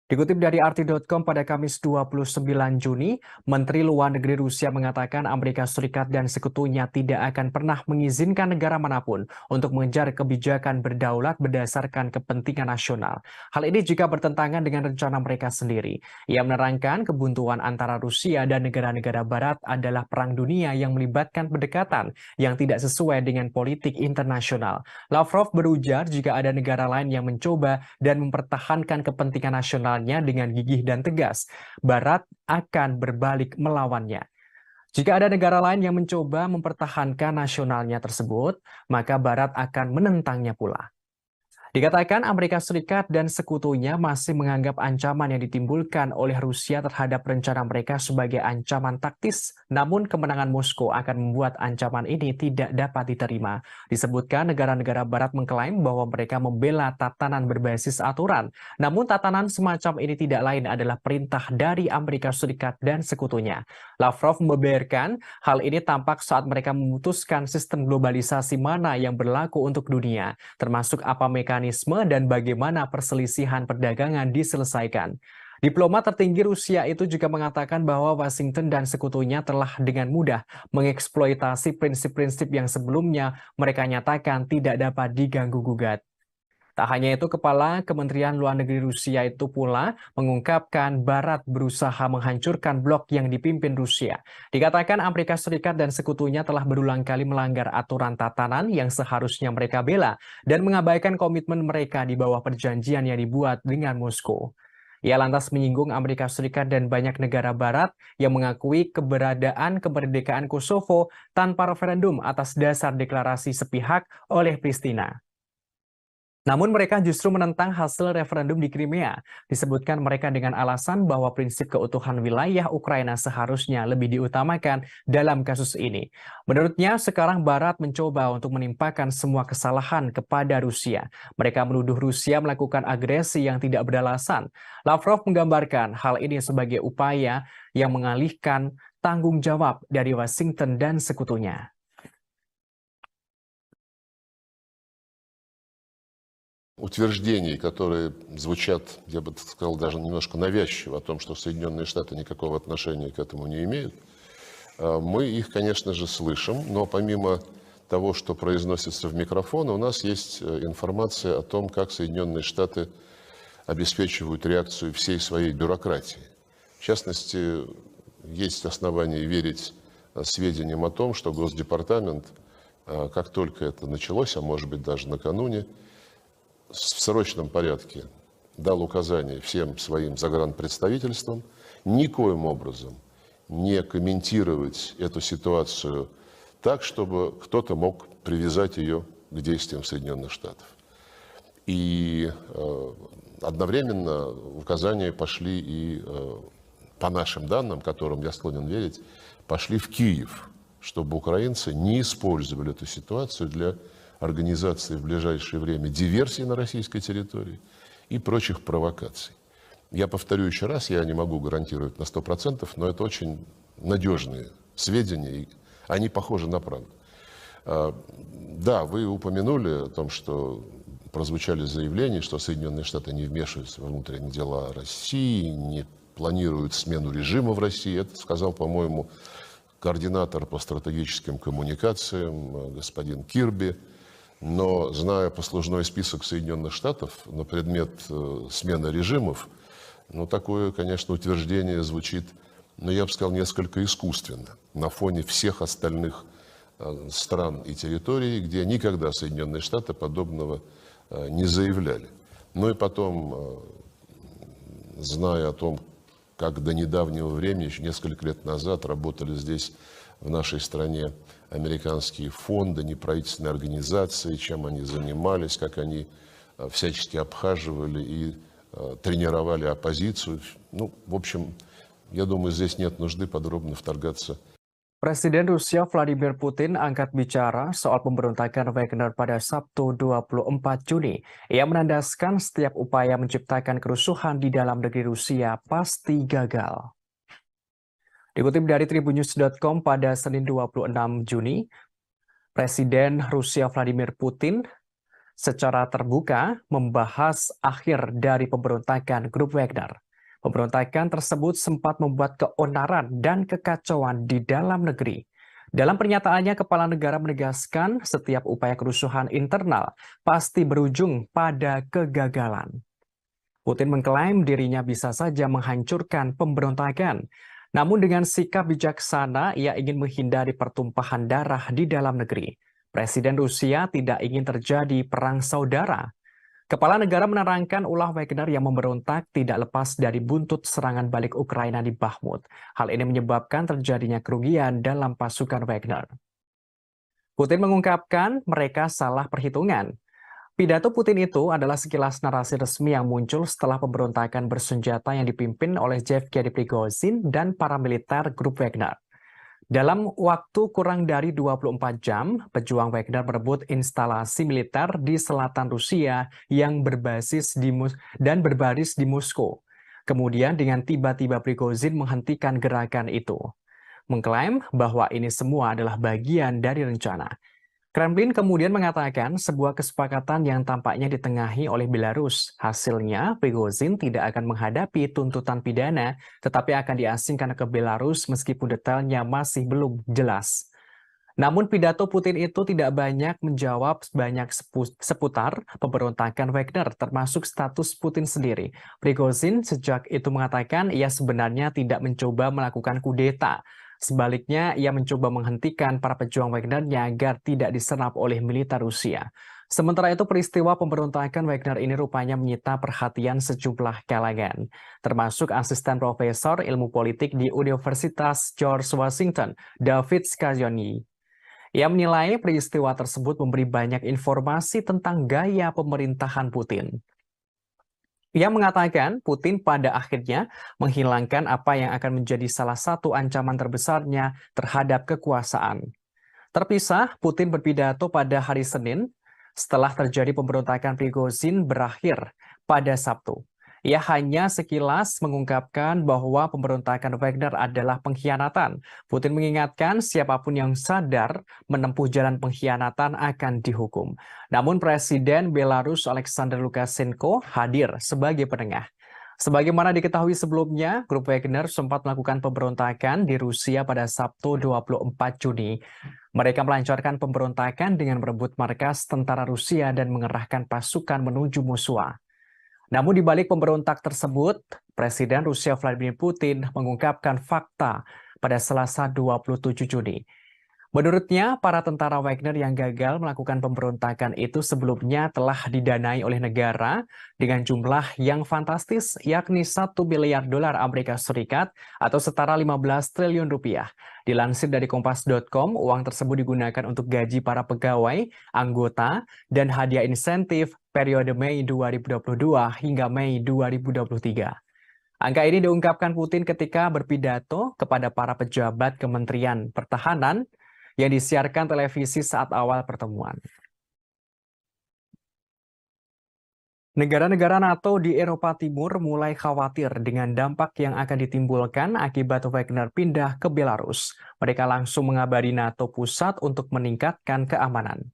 Dikutip dari RT.com pada Kamis 29 Juni, Menteri Luar Negeri Rusia mengatakan Amerika Serikat dan sekutunya tidak akan pernah mengizinkan negara manapun untuk mengejar kebijakan berdaulat berdasarkan kepentingan nasional. Hal ini juga bertentangan dengan rencana mereka sendiri. Ia menerangkan kebuntuan antara Rusia dan negara-negara Barat adalah perang dunia yang melibatkan pendekatan yang tidak sesuai dengan politik internasional. Lavrov berujar jika ada negara lain yang mencoba dan mempertahankan kepentingan nasional dengan gigih dan tegas, Barat akan berbalik melawannya. Jika ada negara lain yang mencoba mempertahankan nasionalnya tersebut, maka Barat akan menentangnya pula. Dikatakan Amerika Serikat dan sekutunya masih menganggap ancaman yang ditimbulkan oleh Rusia terhadap rencana mereka sebagai ancaman taktis, namun kemenangan Moskow akan membuat ancaman ini tidak dapat diterima. Disebutkan negara-negara Barat mengklaim bahwa mereka membela tatanan berbasis aturan, namun tatanan semacam ini tidak lain adalah perintah dari Amerika Serikat dan sekutunya. Lavrov membeberkan hal ini tampak saat mereka memutuskan sistem globalisasi mana yang berlaku untuk dunia, termasuk apa mekanisme dan bagaimana perselisihan perdagangan diselesaikan. Diplomat tertinggi Rusia itu juga mengatakan bahwa Washington dan sekutunya telah dengan mudah mengeksploitasi prinsip-prinsip yang sebelumnya mereka nyatakan tidak dapat diganggu-gugat. Tak hanya itu, Kepala Kementerian Luar Negeri Rusia itu pula mengungkapkan Barat berusaha menghancurkan blok yang dipimpin Rusia. Dikatakan Amerika Serikat dan sekutunya telah berulang kali melanggar aturan tatanan yang seharusnya mereka bela dan mengabaikan komitmen mereka di bawah perjanjian yang dibuat dengan Moskow. Ia lantas menyinggung Amerika Serikat dan banyak negara Barat yang mengakui keberadaan kemerdekaan Kosovo tanpa referendum atas dasar deklarasi sepihak oleh Pristina. Namun mereka justru menentang hasil referendum di Crimea. Disebutkan mereka dengan alasan bahwa prinsip keutuhan wilayah Ukraina seharusnya lebih diutamakan dalam kasus ini. Menurutnya, sekarang Barat mencoba untuk menimpakan semua kesalahan kepada Rusia. Mereka menuduh Rusia melakukan agresi yang tidak beralasan. Lavrov menggambarkan hal ini sebagai upaya yang mengalihkan tanggung jawab dari Washington dan sekutunya. Утверждений, которые звучат, я бы так сказал, даже немножко навязчиво, о том, что Соединенные Штаты никакого отношения к этому не имеют, мы их, конечно же, слышим, но помимо того, что произносится в микрофон, у нас есть информация о том, как Соединенные Штаты обеспечивают реакцию всей своей бюрократии. В частности, есть основания верить сведениям о том, что Госдепартамент, как только это началось, а может быть даже накануне, в срочном порядке дал указание всем своим загранпредставительствам никоим образом не комментировать эту ситуацию так, чтобы кто-то мог привязать ее к действиям Соединенных Штатов. И одновременно указания пошли и, по нашим данным, которым я склонен верить, пошли в Киев, чтобы украинцы не использовали эту ситуацию для организации в ближайшее время диверсий на российской территории и прочих провокаций. Я повторю еще раз, я не могу гарантировать на 100%, но это очень надежные сведения, и они похожи на правду. Да, вы упомянули о том, что прозвучали заявления, что Соединенные Штаты не вмешиваются во внутренние дела России, не планируют смену режима в России. Это сказал, по-моему, координатор по стратегическим коммуникациям господин Кирби. Но, зная послужной список Соединенных Штатов на предмет смены режимов, ну, такое, конечно, утверждение звучит, ну, я бы сказал, несколько искусственно на фоне всех остальных стран и территорий, где никогда Соединенные Штаты подобного не заявляли. Ну и потом, зная о том, как до недавнего времени, еще несколько лет назад, работали здесь, в нашей стране, американские фонды, неправительственные организации, чем они занимались, как они всячески обхаживали и тренировали оппозицию. Ну, в общем, я думаю, здесь нет нужды подробно вторгаться. Presiden Rusia Vladimir Putin angkat bicara soal pemberontakan Wagner pada Sabtu 24 Juni. Ia menandaskan setiap upaya menciptakan kerusuhan di dalam negeri Rusia pasti gagal. Dikutip dari tribunnews.com pada Senin 26 Juni, Presiden Rusia Vladimir Putin secara terbuka membahas akhir dari pemberontakan grup Wagner. Pemberontakan tersebut sempat membuat keonaran dan kekacauan di dalam negeri. Dalam pernyataannya, kepala negara menegaskan setiap upaya kerusuhan internal pasti berujung pada kegagalan. Putin mengklaim dirinya bisa saja menghancurkan pemberontakan. Namun dengan sikap bijaksana, ia ingin menghindari pertumpahan darah di dalam negeri. Presiden Rusia tidak ingin terjadi perang saudara. Kepala negara menerangkan ulah Wagner yang memberontak tidak lepas dari buntut serangan balik Ukraina di Bakhmut. Hal ini menyebabkan terjadinya kerugian dalam pasukan Wagner. Putin mengungkapkan mereka salah perhitungan. Pidato Putin itu adalah sekilas narasi resmi yang muncul setelah pemberontakan bersenjata yang dipimpin oleh Yevgeny Prigozhin dan para militer grup Wagner. Dalam waktu kurang dari 24 jam, pejuang Wagner merebut instalasi militer di selatan Rusia yang berbasis di berbaris di Moskow. Kemudian dengan tiba-tiba Prigozhin menghentikan gerakan itu, mengklaim bahwa ini semua adalah bagian dari rencana. Kremlin kemudian mengatakan sebuah kesepakatan yang tampaknya ditengahi oleh Belarus. Hasilnya, Prigozhin tidak akan menghadapi tuntutan pidana, tetapi akan diasingkan ke Belarus meskipun detailnya masih belum jelas. Namun pidato Putin itu tidak banyak menjawab seputar pemberontakan Wagner, termasuk status Putin sendiri. Prigozhin sejak itu mengatakan ia sebenarnya tidak mencoba melakukan kudeta. Sebaliknya, ia mencoba menghentikan para pejuang Wagner-nya agar tidak diserap oleh militer Rusia. Sementara itu, peristiwa pemberontakan Wagner ini rupanya menyita perhatian sejumlah kalangan, termasuk asisten profesor ilmu politik di Universitas George Washington, David Scaglione. Ia menilai peristiwa tersebut memberi banyak informasi tentang gaya pemerintahan Putin. Ia mengatakan Putin pada akhirnya menghilangkan apa yang akan menjadi salah satu ancaman terbesarnya terhadap kekuasaan. Terpisah, Putin berpidato pada hari Senin setelah terjadi pemberontakan Prigozhin berakhir pada Sabtu. Ia hanya sekilas mengungkapkan bahwa pemberontakan Wagner adalah pengkhianatan. Putin mengingatkan siapapun yang sadar menempuh jalan pengkhianatan akan dihukum. Namun Presiden Belarus Alexander Lukashenko hadir sebagai penengah. Sebagaimana diketahui sebelumnya, grup Wagner sempat melakukan pemberontakan di Rusia pada Sabtu 24 Juni. Mereka melancarkan pemberontakan dengan merebut markas tentara Rusia dan mengerahkan pasukan menuju Moskwa. Namun di balik pemberontak tersebut, Presiden Rusia Vladimir Putin mengungkapkan fakta pada Selasa 27 Juni. Menurutnya, para tentara Wagner yang gagal melakukan pemberontakan itu sebelumnya telah didanai oleh negara dengan jumlah yang fantastis, yakni 1 miliar dolar Amerika Serikat atau setara 15 triliun rupiah. Dilansir dari Kompas.com, uang tersebut digunakan untuk gaji para pegawai, anggota, dan hadiah insentif periode Mei 2022 hingga Mei 2023. Angka ini diungkapkan Putin ketika berpidato kepada para pejabat Kementerian Pertahanan yang disiarkan televisi saat awal pertemuan. Negara-negara NATO di Eropa Timur mulai khawatir dengan dampak yang akan ditimbulkan akibat Wagner pindah ke Belarus. Mereka langsung mengabari NATO pusat untuk meningkatkan keamanan.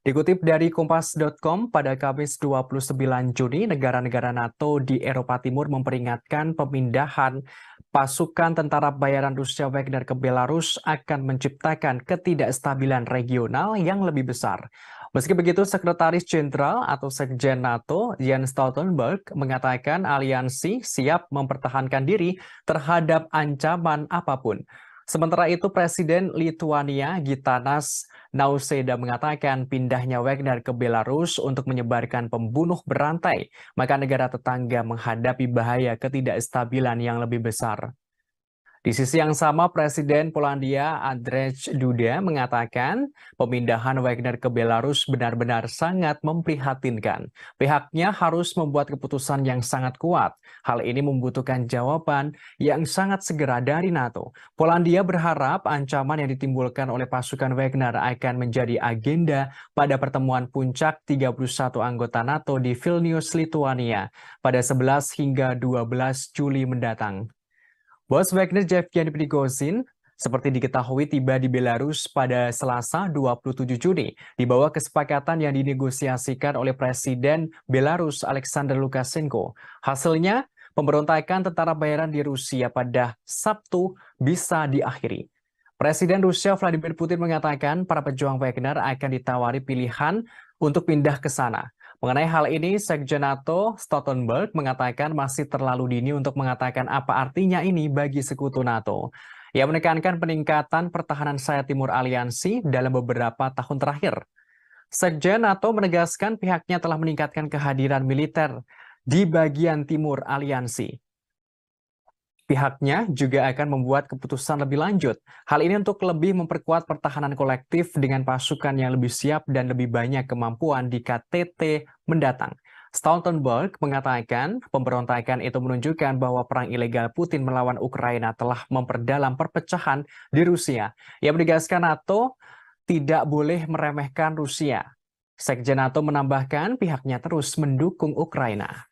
Dikutip dari Kompas.com, pada Kamis 29 Juni, negara-negara NATO di Eropa Timur memperingatkan pemindahan pasukan tentara bayaran Rusia Wagner ke Belarus akan menciptakan ketidakstabilan regional yang lebih besar. Meski begitu, Sekretaris Jenderal atau Sekjen NATO, Jens Stoltenberg, mengatakan aliansi siap mempertahankan diri terhadap ancaman apapun. Sementara itu, Presiden Lituania Gitanas Nausėda mengatakan pindahnya Wagner ke Belarus untuk menyebarkan pembunuh berantai, maka negara tetangga menghadapi bahaya ketidakstabilan yang lebih besar. Di sisi yang sama, Presiden Polandia Andrzej Duda mengatakan pemindahan Wagner ke Belarus benar-benar sangat memprihatinkan. Pihaknya harus membuat keputusan yang sangat kuat. Hal ini membutuhkan jawaban yang sangat segera dari NATO. Polandia berharap ancaman yang ditimbulkan oleh pasukan Wagner akan menjadi agenda pada pertemuan puncak 31 anggota NATO di Vilnius, Lituania pada 11 hingga 12 Juli mendatang. Bos Wagner Yevgeny Prigozhin seperti diketahui tiba di Belarus pada Selasa 27 Juni di bawah kesepakatan yang dinegosiasikan oleh Presiden Belarus Alexander Lukashenko. Hasilnya, pemberontakan tentara bayaran di Rusia pada Sabtu bisa diakhiri. Presiden Rusia Vladimir Putin mengatakan para pejuang Wagner akan ditawari pilihan untuk pindah ke sana. Mengenai hal ini, Sekjen NATO Stoltenberg mengatakan masih terlalu dini untuk mengatakan apa artinya ini bagi sekutu NATO. Ia menekankan peningkatan pertahanan sayap timur aliansi dalam beberapa tahun terakhir. Sekjen NATO menegaskan pihaknya telah meningkatkan kehadiran militer di bagian timur aliansi. Pihaknya juga akan membuat keputusan lebih lanjut. Hal ini untuk lebih memperkuat pertahanan kolektif dengan pasukan yang lebih siap dan lebih banyak kemampuan di KTT mendatang. Stoltenberg mengatakan pemberontakan itu menunjukkan bahwa perang ilegal Putin melawan Ukraina telah memperdalam perpecahan di Rusia. Ia menegaskan NATO tidak boleh meremehkan Rusia. Sekjen NATO menambahkan pihaknya terus mendukung Ukraina.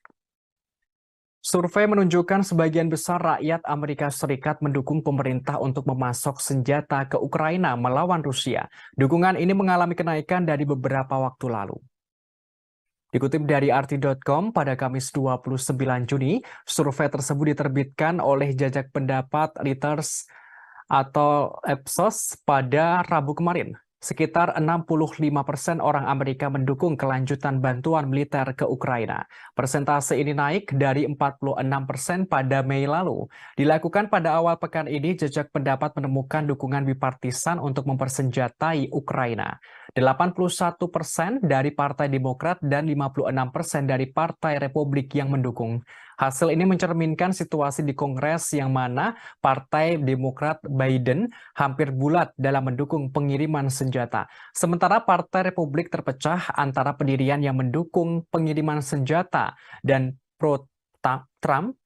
Survei menunjukkan sebagian besar rakyat Amerika Serikat mendukung pemerintah untuk memasok senjata ke Ukraina melawan Rusia. Dukungan ini mengalami kenaikan dari beberapa waktu lalu. Dikutip dari RT.com, pada Kamis 29 Juni, survei tersebut diterbitkan oleh Jajak Pendapat Reuters atau Ipsos pada Rabu kemarin. Sekitar 65% orang Amerika mendukung kelanjutan bantuan militer ke Ukraina. Persentase ini naik dari 46% pada Mei lalu. Dilakukan pada awal pekan ini, Jajak Pendapat menemukan dukungan bipartisan untuk mempersenjatai Ukraina. 81% dari Partai Demokrat dan 56% dari Partai Republik yang mendukung. Hasil ini mencerminkan situasi di Kongres yang mana Partai Demokrat Biden hampir bulat dalam mendukung pengiriman senjata. Sementara Partai Republik terpecah antara pendirian yang mendukung pengiriman senjata dan pro-Trump,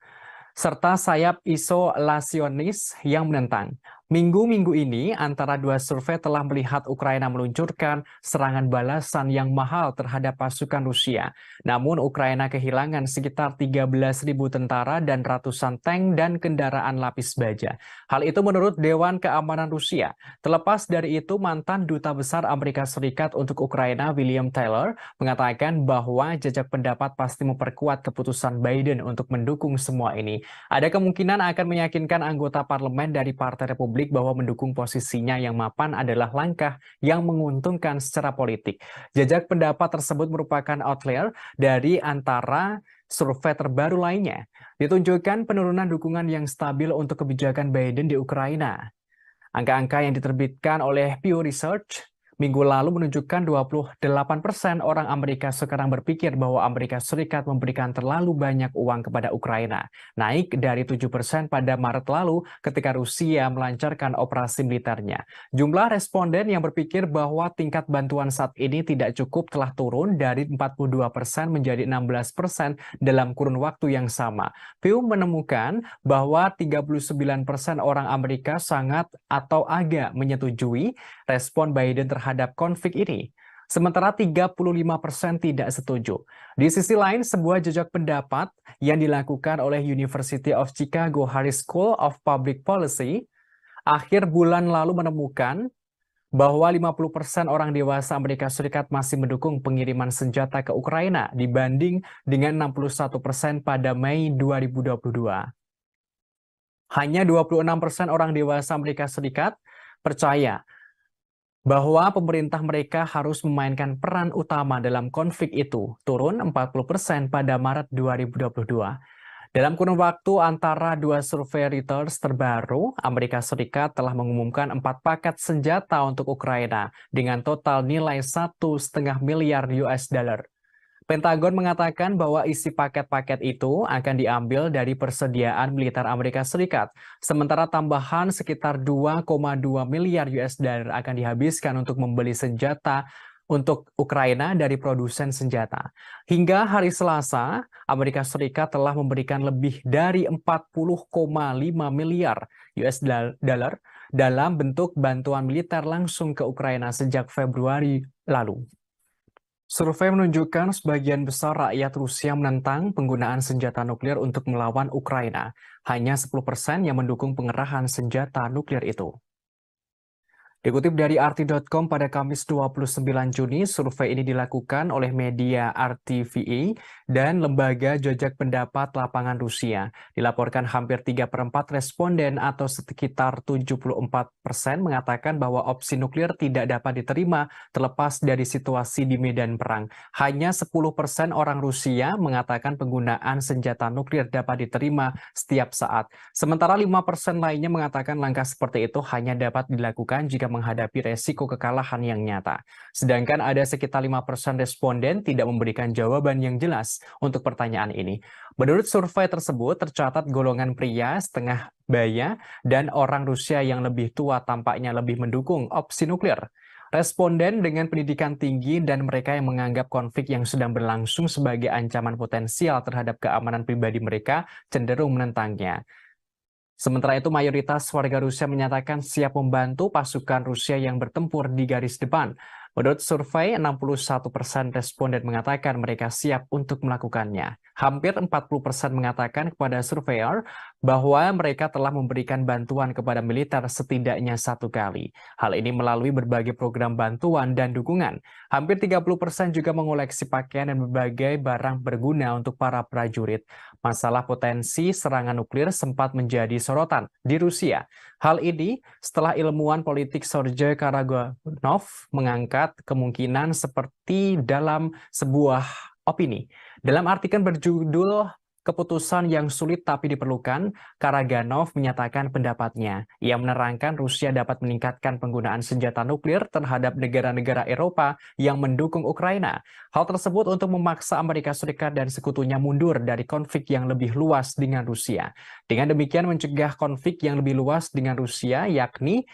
serta sayap isolasionis yang menentang. Minggu-minggu ini, antara dua survei telah melihat Ukraina meluncurkan serangan balasan yang mahal terhadap pasukan Rusia. Namun, Ukraina kehilangan sekitar 13.000 tentara dan ratusan tank dan kendaraan lapis baja. Hal itu menurut Dewan Keamanan Rusia. Terlepas dari itu, mantan Duta Besar Amerika Serikat untuk Ukraina, William Taylor, mengatakan bahwa jajak pendapat pasti memperkuat keputusan Biden untuk mendukung semua ini. Ada kemungkinan akan meyakinkan anggota parlemen dari Partai Republik bahwa mendukung posisinya yang mapan adalah langkah yang menguntungkan secara politik. Jajak pendapat tersebut merupakan outlier dari antara survei terbaru lainnya. Ditunjukkan penurunan dukungan yang stabil untuk kebijakan Biden di Ukraina. Angka-angka yang diterbitkan oleh Pew Research minggu lalu menunjukkan 28% orang Amerika sekarang berpikir bahwa Amerika Serikat memberikan terlalu banyak uang kepada Ukraina, naik dari 7% pada Maret lalu ketika Rusia melancarkan operasi militernya. Jumlah responden yang berpikir bahwa tingkat bantuan saat ini tidak cukup telah turun dari 42% menjadi 16% dalam kurun waktu yang sama. Pew menemukan bahwa 39% orang Amerika sangat atau agak menyetujui respon Biden terhadap konflik ini. Sementara 35% tidak setuju. Di sisi lain, sebuah jejak pendapat yang dilakukan oleh University of Chicago Harris School of Public Policy akhir bulan lalu menemukan bahwa 50% orang dewasa Amerika Serikat masih mendukung pengiriman senjata ke Ukraina dibanding dengan 61% pada Mei 2022. Hanya 26% orang dewasa Amerika Serikat percaya bahwa pemerintah mereka harus memainkan peran utama dalam konflik itu, turun 40% pada Maret 2022. Dalam kurun waktu antara dua survei Reuters terbaru, Amerika Serikat telah mengumumkan 4 paket senjata untuk Ukraina dengan total nilai 1,5 miliar US dollar. Pentagon mengatakan bahwa isi paket-paket itu akan diambil dari persediaan militer Amerika Serikat, sementara tambahan sekitar 2,2 miliar US dollar akan dihabiskan untuk membeli senjata untuk Ukraina dari produsen senjata. Hingga hari Selasa, Amerika Serikat telah memberikan lebih dari 40,5 miliar US dollar dalam bentuk bantuan militer langsung ke Ukraina sejak Februari lalu. Survei menunjukkan sebagian besar rakyat Rusia menentang penggunaan senjata nuklir untuk melawan Ukraina. Hanya 10% yang mendukung pengerahan senjata nuklir itu. Dikutip dari RT.com pada Kamis 29 Juni, survei ini dilakukan oleh media RTVE dan lembaga jajak pendapat lapangan Rusia. Dilaporkan hampir 3/4 responden atau sekitar 74% mengatakan bahwa opsi nuklir tidak dapat diterima terlepas dari situasi di medan perang. Hanya 10% orang Rusia mengatakan penggunaan senjata nuklir dapat diterima setiap saat. Sementara 5% lainnya mengatakan langkah seperti itu hanya dapat dilakukan jika menghadapi resiko kekalahan yang nyata. Sedangkan ada sekitar 5% responden tidak memberikan jawaban yang jelas untuk pertanyaan ini. Menurut survei tersebut, tercatat golongan pria setengah baya dan orang Rusia yang lebih tua tampaknya lebih mendukung opsi nuklir. Responden dengan pendidikan tinggi dan mereka yang menganggap konflik yang sedang berlangsung sebagai ancaman potensial terhadap keamanan pribadi mereka cenderung menentangnya. Sementara itu, mayoritas warga Rusia menyatakan siap membantu pasukan Rusia yang bertempur di garis depan. Menurut survei, 61% responden mengatakan mereka siap untuk melakukannya. Hampir 40% mengatakan kepada surveyor bahwa mereka telah memberikan bantuan kepada militer setidaknya 1 kali. Hal ini melalui berbagai program bantuan dan dukungan. Hampir 30% juga mengoleksi pakaian dan berbagai barang berguna untuk para prajurit. Masalah potensi serangan nuklir sempat menjadi sorotan di Rusia. Hal ini setelah ilmuwan politik Sergei Karaganov mengangkat kemungkinan seperti dalam sebuah opini. Dalam artikel berjudul keputusan yang sulit tapi diperlukan, Karaganov menyatakan pendapatnya. Ia menerangkan Rusia dapat meningkatkan penggunaan senjata nuklir terhadap negara-negara Eropa yang mendukung Ukraina. Hal tersebut untuk memaksa Amerika Serikat dan sekutunya mundur dari konflik yang lebih luas dengan Rusia. Dengan demikian mencegah konflik yang lebih luas dengan Rusia, yakni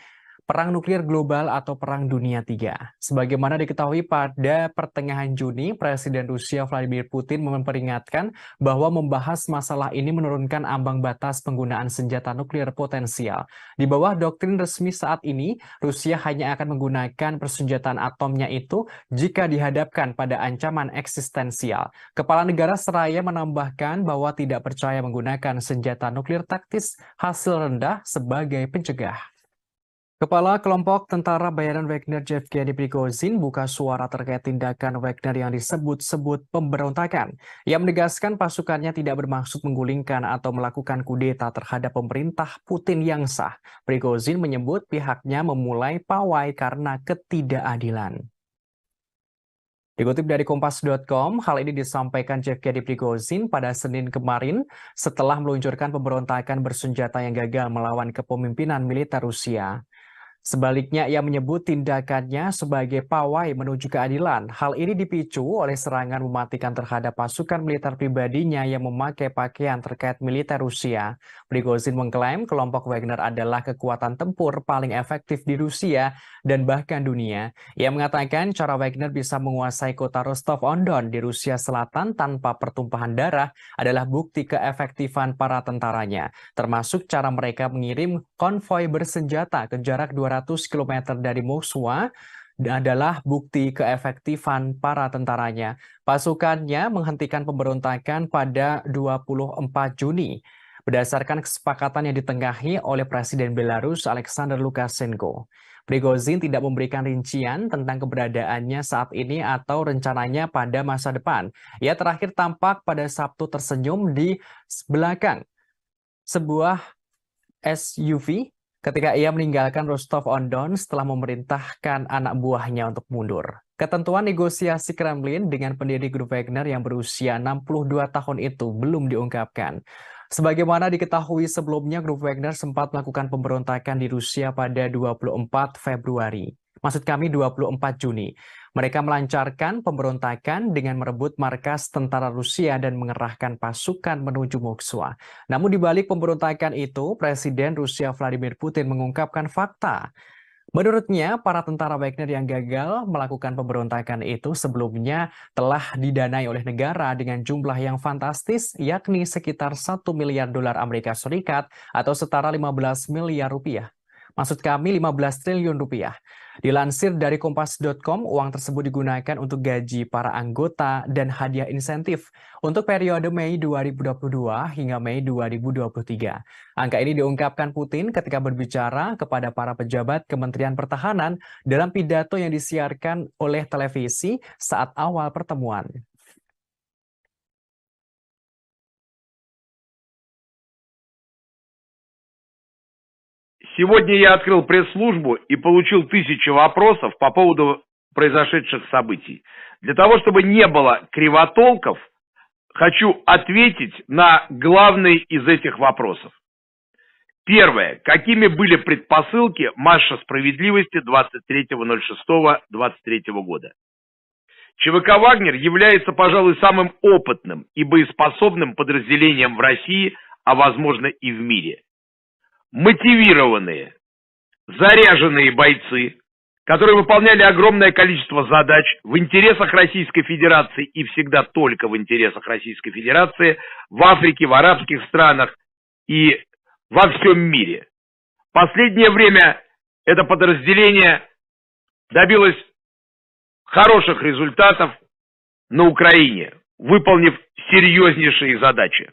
Perang Nuklir Global atau Perang Dunia III. Sebagaimana diketahui pada pertengahan Juni, Presiden Rusia Vladimir Putin memperingatkan bahwa membahas masalah ini menurunkan ambang batas penggunaan senjata nuklir potensial. Di bawah doktrin resmi saat ini, Rusia hanya akan menggunakan persenjataan atomnya itu jika dihadapkan pada ancaman eksistensial. Kepala negara seraya menambahkan bahwa tidak percaya menggunakan senjata nuklir taktis hasil rendah sebagai pencegah. Kepala kelompok tentara bayaran Wagner Yevgeny Prigozhin buka suara terkait tindakan Wagner yang disebut-sebut pemberontakan. Ia menegaskan pasukannya tidak bermaksud menggulingkan atau melakukan kudeta terhadap pemerintah Putin yang sah. Prigozhin menyebut pihaknya memulai pawai karena ketidakadilan. Dikutip dari Kompas.com, hal ini disampaikan Yevgeny Prigozhin pada Senin kemarin setelah meluncurkan pemberontakan bersenjata yang gagal melawan kepemimpinan militer Rusia. Sebaliknya, ia menyebut tindakannya sebagai pawai menuju keadilan. Hal ini dipicu oleh serangan mematikan terhadap pasukan militer pribadinya yang memakai pakaian terkait militer Rusia. Prigozhin mengklaim kelompok Wagner adalah kekuatan tempur paling efektif di Rusia dan bahkan dunia. Ia mengatakan cara Wagner bisa menguasai kota Rostov-on-Don di Rusia Selatan tanpa pertumpahan darah adalah bukti keefektifan para tentaranya, termasuk cara mereka mengirim konvoi bersenjata ke jarak 200 km dari Moskwa adalah bukti keefektifan para tentaranya. Pasukannya menghentikan pemberontakan pada 24 Juni berdasarkan kesepakatan yang ditengahi oleh Presiden Belarus Alexander Lukashenko. Prigozhin tidak memberikan rincian tentang keberadaannya saat ini atau rencananya pada masa depan. Ia terakhir tampak pada Sabtu tersenyum di belakang sebuah SUV ketika ia meninggalkan Rostov-on-Don setelah memerintahkan anak buahnya untuk mundur. Ketentuan negosiasi Kremlin dengan pendiri grup Wagner yang berusia 62 tahun itu belum diungkapkan. Sebagaimana diketahui sebelumnya, grup Wagner sempat melakukan pemberontakan di Rusia pada 24 Februari. Maksud kami 24 Juni. Mereka melancarkan pemberontakan dengan merebut markas tentara Rusia dan mengerahkan pasukan menuju Moskwa. Namun di balik pemberontakan itu, Presiden Rusia Vladimir Putin mengungkapkan fakta. Menurutnya, para tentara Wagner yang gagal melakukan pemberontakan itu sebelumnya telah didanai oleh negara dengan jumlah yang fantastis, yakni sekitar 1 miliar dolar Amerika Serikat atau setara 15 miliar rupiah. Maksud kami 15 triliun rupiah. Dilansir dari Kompas.com, uang tersebut digunakan untuk gaji para anggota dan hadiah insentif untuk periode Mei 2022 hingga Mei 2023. Angka ini diungkapkan Putin ketika berbicara kepada para pejabat Kementerian Pertahanan dalam pidato yang disiarkan oleh televisi saat awal pertemuan. Сегодня я открыл пресс-службу и получил 1000 вопросов по поводу произошедших событий. Для того, чтобы не было кривотолков, хочу ответить на главный из этих вопросов. Первое. Какими были предпосылки марша справедливости 23.06.23 года? ЧВК «Вагнер» является, пожалуй, самым опытным и боеспособным подразделением в России, а возможно и в мире. Мотивированные, заряженные бойцы, которые выполняли огромное количество задач в интересах Российской Федерации и всегда только в интересах Российской Федерации, в Африке, в арабских странах и во всем мире. В последнее время это подразделение добилось хороших результатов на Украине, выполнив серьезнейшие задачи.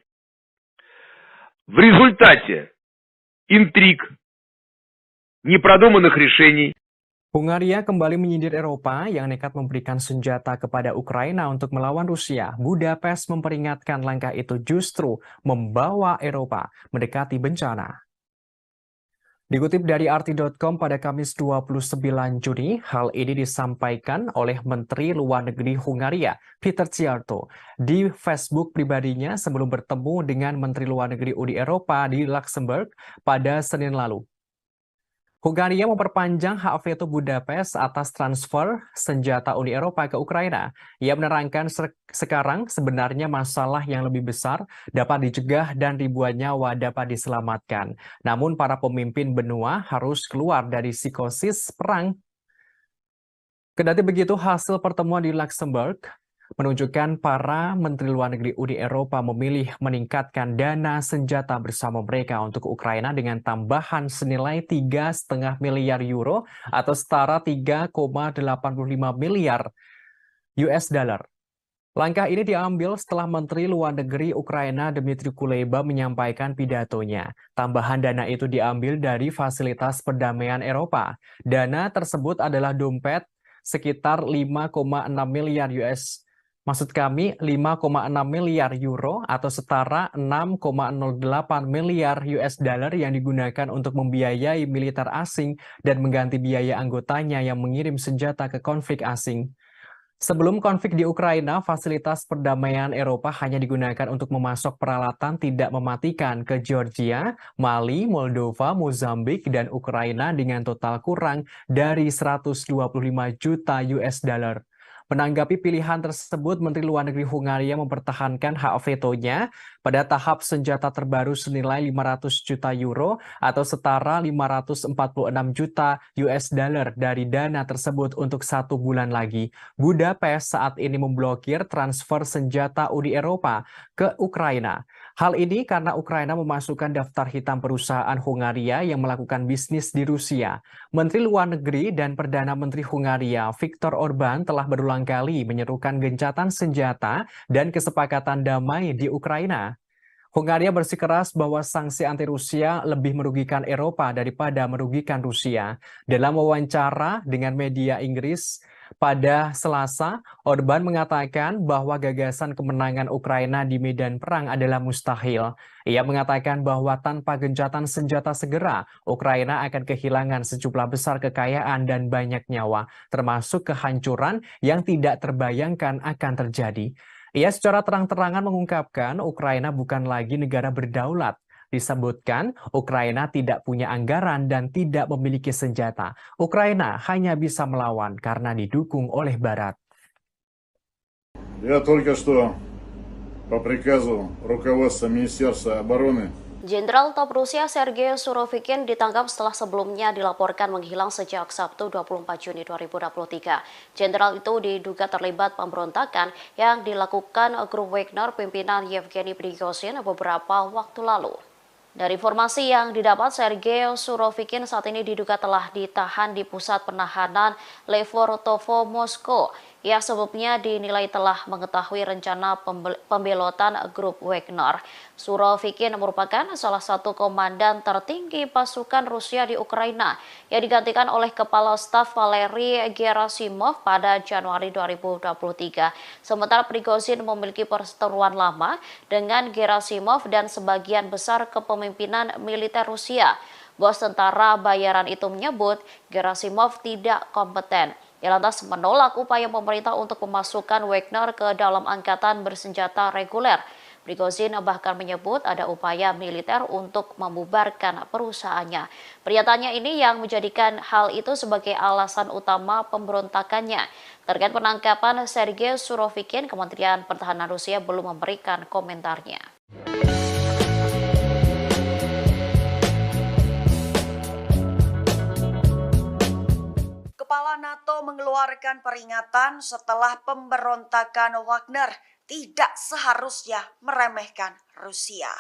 В результате intrиг, непродуманных решений. Hungaria kembali menyindir Eropa yang nekat memberikan senjata kepada Ukraina untuk melawan Rusia. Budapest memperingatkan langkah itu justru membawa Eropa mendekati bencana. Dikutip dari RT.com pada Kamis 29 Juni, hal ini disampaikan oleh Menteri Luar Negeri Hungaria, Peter Szijjártó, di Facebook pribadinya sebelum bertemu dengan Menteri Luar Negeri Uni Eropa di Luxembourg pada Senin lalu. Hungaria memperpanjang hak veto Budapest atas transfer senjata Uni Eropa ke Ukraina. Ia menerangkan sekarang sebenarnya masalah yang lebih besar dapat dicegah dan ribuan nyawa dapat diselamatkan. Namun para pemimpin benua harus keluar dari psikosis perang. Kendati begitu, hasil pertemuan di Luxembourg menunjukkan para Menteri Luar Negeri Uni Eropa memilih meningkatkan dana senjata bersama mereka untuk Ukraina dengan tambahan senilai 3,5 miliar euro atau setara 3,85 miliar US dollar. Langkah ini diambil setelah Menteri Luar Negeri Ukraina Dmytro Kuleba menyampaikan pidatonya. Tambahan dana itu diambil dari Fasilitas Perdamaian Eropa. Dana tersebut adalah dompet sekitar 5,6 miliar US. Maksud kami 5,6 miliar euro atau setara 6,08 miliar US dollar yang digunakan untuk membiayai militer asing dan mengganti biaya anggotanya yang mengirim senjata ke konflik asing. Sebelum konflik di Ukraina, Fasilitas Perdamaian Eropa hanya digunakan untuk memasok peralatan tidak mematikan ke Georgia, Mali, Moldova, Mozambik, dan Ukraina dengan total kurang dari 125 juta US dollar. Menanggapi pilihan tersebut, Menteri Luar Negeri Hungaria mempertahankan hak vetonya pada tahap senjata terbaru senilai 500 juta euro atau setara 546 juta US dollar dari dana tersebut untuk 1 bulan lagi. Budapest saat ini memblokir transfer senjata Uni Eropa ke Ukraina. Hal ini karena Ukraina memasukkan daftar hitam perusahaan Hungaria yang melakukan bisnis di Rusia. Menteri Luar Negeri dan Perdana Menteri Hungaria, Viktor Orbán, telah berulang kali menyerukan gencatan senjata dan kesepakatan damai di Ukraina. Hungaria bersikeras bahwa sanksi anti-Rusia lebih merugikan Eropa daripada merugikan Rusia. Dalam wawancara dengan media Inggris pada Selasa, Orbán mengatakan bahwa gagasan kemenangan Ukraina di medan perang adalah mustahil. Ia mengatakan bahwa tanpa gencatan senjata segera, Ukraina akan kehilangan sejumlah besar kekayaan dan banyak nyawa, termasuk kehancuran yang tidak terbayangkan akan terjadi. Ia secara terang-terangan mengungkapkan Ukraina bukan lagi negara berdaulat. Disebutkan Ukraina tidak punya anggaran dan tidak memiliki senjata. Ukraina hanya bisa melawan karena didukung oleh Barat. Я только что по приказу руководства Министерства обороны Jenderal Top Rusia Sergei Surovikin ditangkap setelah sebelumnya dilaporkan menghilang sejak Sabtu 24 Juni 2023. Jenderal itu diduga terlibat pemberontakan yang dilakukan grup Wagner pimpinan Yevgeny Prigozhin beberapa waktu lalu. Dari informasi yang didapat, Sergei Surovikin saat ini diduga telah ditahan di pusat penahanan Lefortovo, Moskow. Ia sebelumnya dinilai telah mengetahui rencana pembelotan grup Wagner. Surovikin merupakan salah satu komandan tertinggi pasukan Rusia di Ukraina yang digantikan oleh Kepala Staf Valery Gerasimov pada Januari 2023. Sementara Prigozhin memiliki perseteruan lama dengan Gerasimov dan sebagian besar kepemimpinan militer Rusia. Bos tentara bayaran itu menyebut Gerasimov tidak kompeten. Ia lantas menolak upaya pemerintah untuk memasukkan Wagner ke dalam angkatan bersenjata reguler. Prigozhin bahkan menyebut ada upaya militer untuk membubarkan perusahaannya. Pernyataannya ini yang menjadikan hal itu sebagai alasan utama pemberontakannya. Terkait penangkapan Sergei Surovikin, Kementerian Pertahanan Rusia belum memberikan komentarnya. Kepala NATO mengeluarkan peringatan setelah pemberontakan Wagner tidak seharusnya meremehkan Rusia.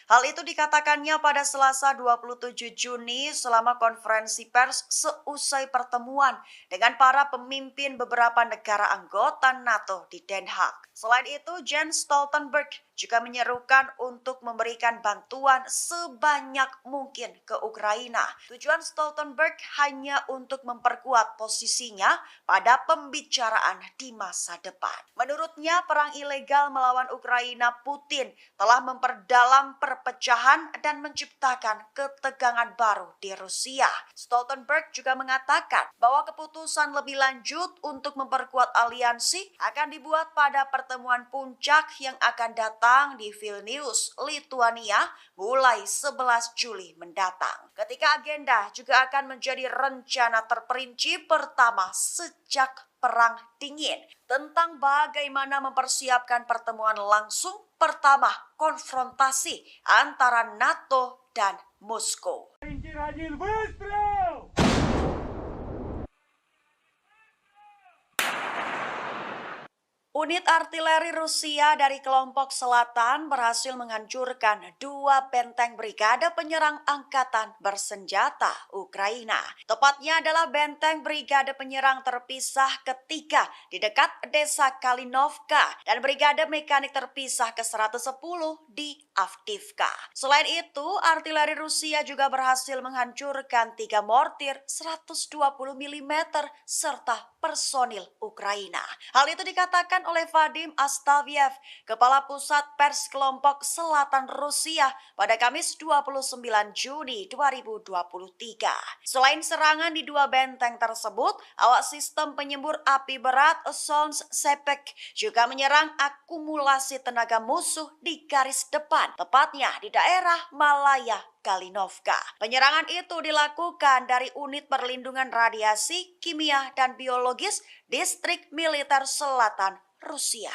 Hal itu dikatakannya pada Selasa 27 Juni selama konferensi pers seusai pertemuan dengan para pemimpin beberapa negara anggota NATO di Den Haag. Selain itu, Jens Stoltenberg juga menyerukan untuk memberikan bantuan sebanyak mungkin ke Ukraina. Tujuan Stoltenberg hanya untuk memperkuat posisinya pada pembicaraan di masa depan. Menurutnya, perang ilegal melawan Ukraina Putin telah memperdalam perpecahan dan menciptakan ketegangan baru di Rusia. Stoltenberg juga mengatakan bahwa keputusan lebih lanjut untuk memperkuat aliansi akan dibuat pada pertemuan puncak yang akan datang di Vilnius, Lituania mulai 11 Juli mendatang. Ketika agenda juga akan menjadi rencana terperinci pertama sejak Perang Dingin tentang bagaimana mempersiapkan pertemuan langsung pertama konfrontasi antara NATO dan Moskow. Unit artileri Rusia dari kelompok selatan berhasil menghancurkan 2 benteng brigade penyerang angkatan bersenjata Ukraina. Tepatnya adalah benteng brigade penyerang terpisah ketiga di dekat desa Kalinovka dan brigade mekanik terpisah ke-110 di Avdiivka. Selain itu, artileri Rusia juga berhasil menghancurkan 3 mortir 120 mm serta personil Ukraina. Hal itu dikatakan oleh Vadim Astaviev, Kepala Pusat Pers Kelompok Selatan Rusia pada Kamis 29 Juni 2023. Selain serangan di 2 benteng tersebut, awak sistem penyembur api berat Sons Sepek juga menyerang akumulasi tenaga musuh di garis depan, tepatnya di daerah Malaya Kalinovka. Penyerangan itu dilakukan dari unit perlindungan radiasi, kimia, dan biologis Distrik Militer Selatan Rusia.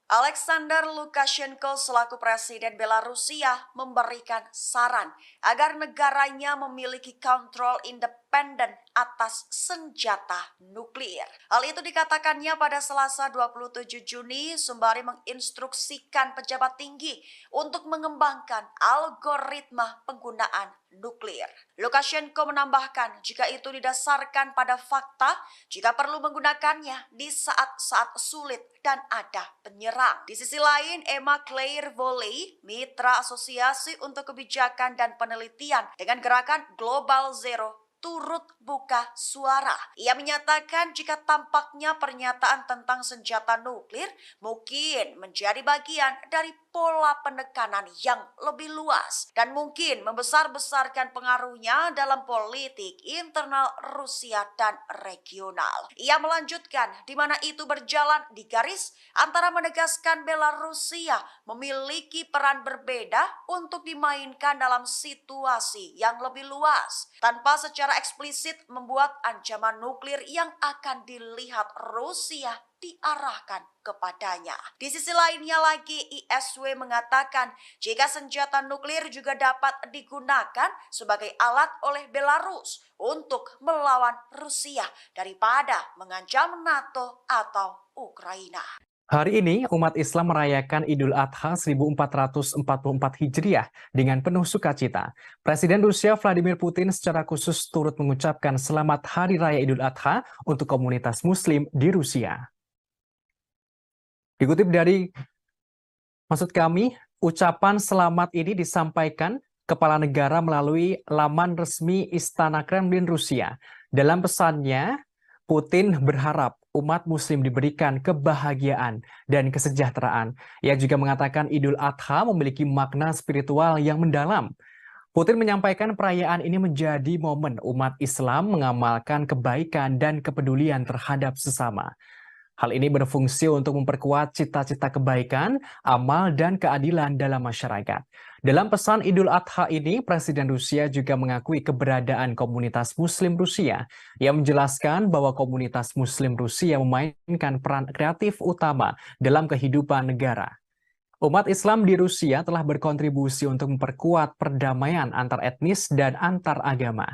Alexander Lukashenko selaku Presiden Belarusia memberikan saran agar negaranya memiliki kontrol independen atas senjata nuklir. Hal itu dikatakannya pada Selasa 27 Juni sembari menginstruksikan pejabat tinggi untuk mengembangkan algoritma penggunaan nuklir. Lukashenko menambahkan jika itu didasarkan pada fakta, jika perlu menggunakannya di saat-saat sulit dan ada penyerang. Di sisi lain, Emma Claire Volley, mitra Asosiasi untuk Kebijakan dan Penelitian dengan gerakan Global Zero, turut buka suara. Ia menyatakan jika tampaknya pernyataan tentang senjata nuklir mungkin menjadi bagian dari pola penekanan yang lebih luas dan mungkin membesar-besarkan pengaruhnya dalam politik internal Rusia dan regional. Ia melanjutkan di mana itu berjalan di garis antara menegaskan Belarusia memiliki peran berbeda untuk dimainkan dalam situasi yang lebih luas tanpa secara eksplisit membuat ancaman nuklir yang akan dilihat Rusia diarahkan kepadanya. Di sisi lainnya lagi, ISW mengatakan jika senjata nuklir juga dapat digunakan sebagai alat oleh Belarus untuk melawan Rusia daripada mengancam NATO atau Ukraina. Hari ini, umat Islam merayakan Idul Adha 1444 Hijriah dengan penuh sukacita. Presiden Rusia Vladimir Putin secara khusus turut mengucapkan selamat Hari Raya Idul Adha untuk komunitas Muslim di Rusia. Dikutip dari maksud kami, ucapan selamat ini disampaikan Kepala Negara melalui laman resmi Istana Kremlin Rusia. Dalam pesannya, Putin berharap umat Muslim diberikan kebahagiaan dan kesejahteraan. Ia juga mengatakan Idul Adha memiliki makna spiritual yang mendalam. Putin menyampaikan perayaan ini menjadi momen umat Islam mengamalkan kebaikan dan kepedulian terhadap sesama. Hal ini berfungsi untuk memperkuat cita-cita kebaikan, amal, dan keadilan dalam masyarakat. Dalam pesan Idul Adha ini, Presiden Rusia juga mengakui keberadaan komunitas Muslim Rusia. Ia menjelaskan bahwa komunitas Muslim Rusia memainkan peran kreatif utama dalam kehidupan negara. Umat Islam di Rusia telah berkontribusi untuk memperkuat perdamaian antar etnis dan antar agama.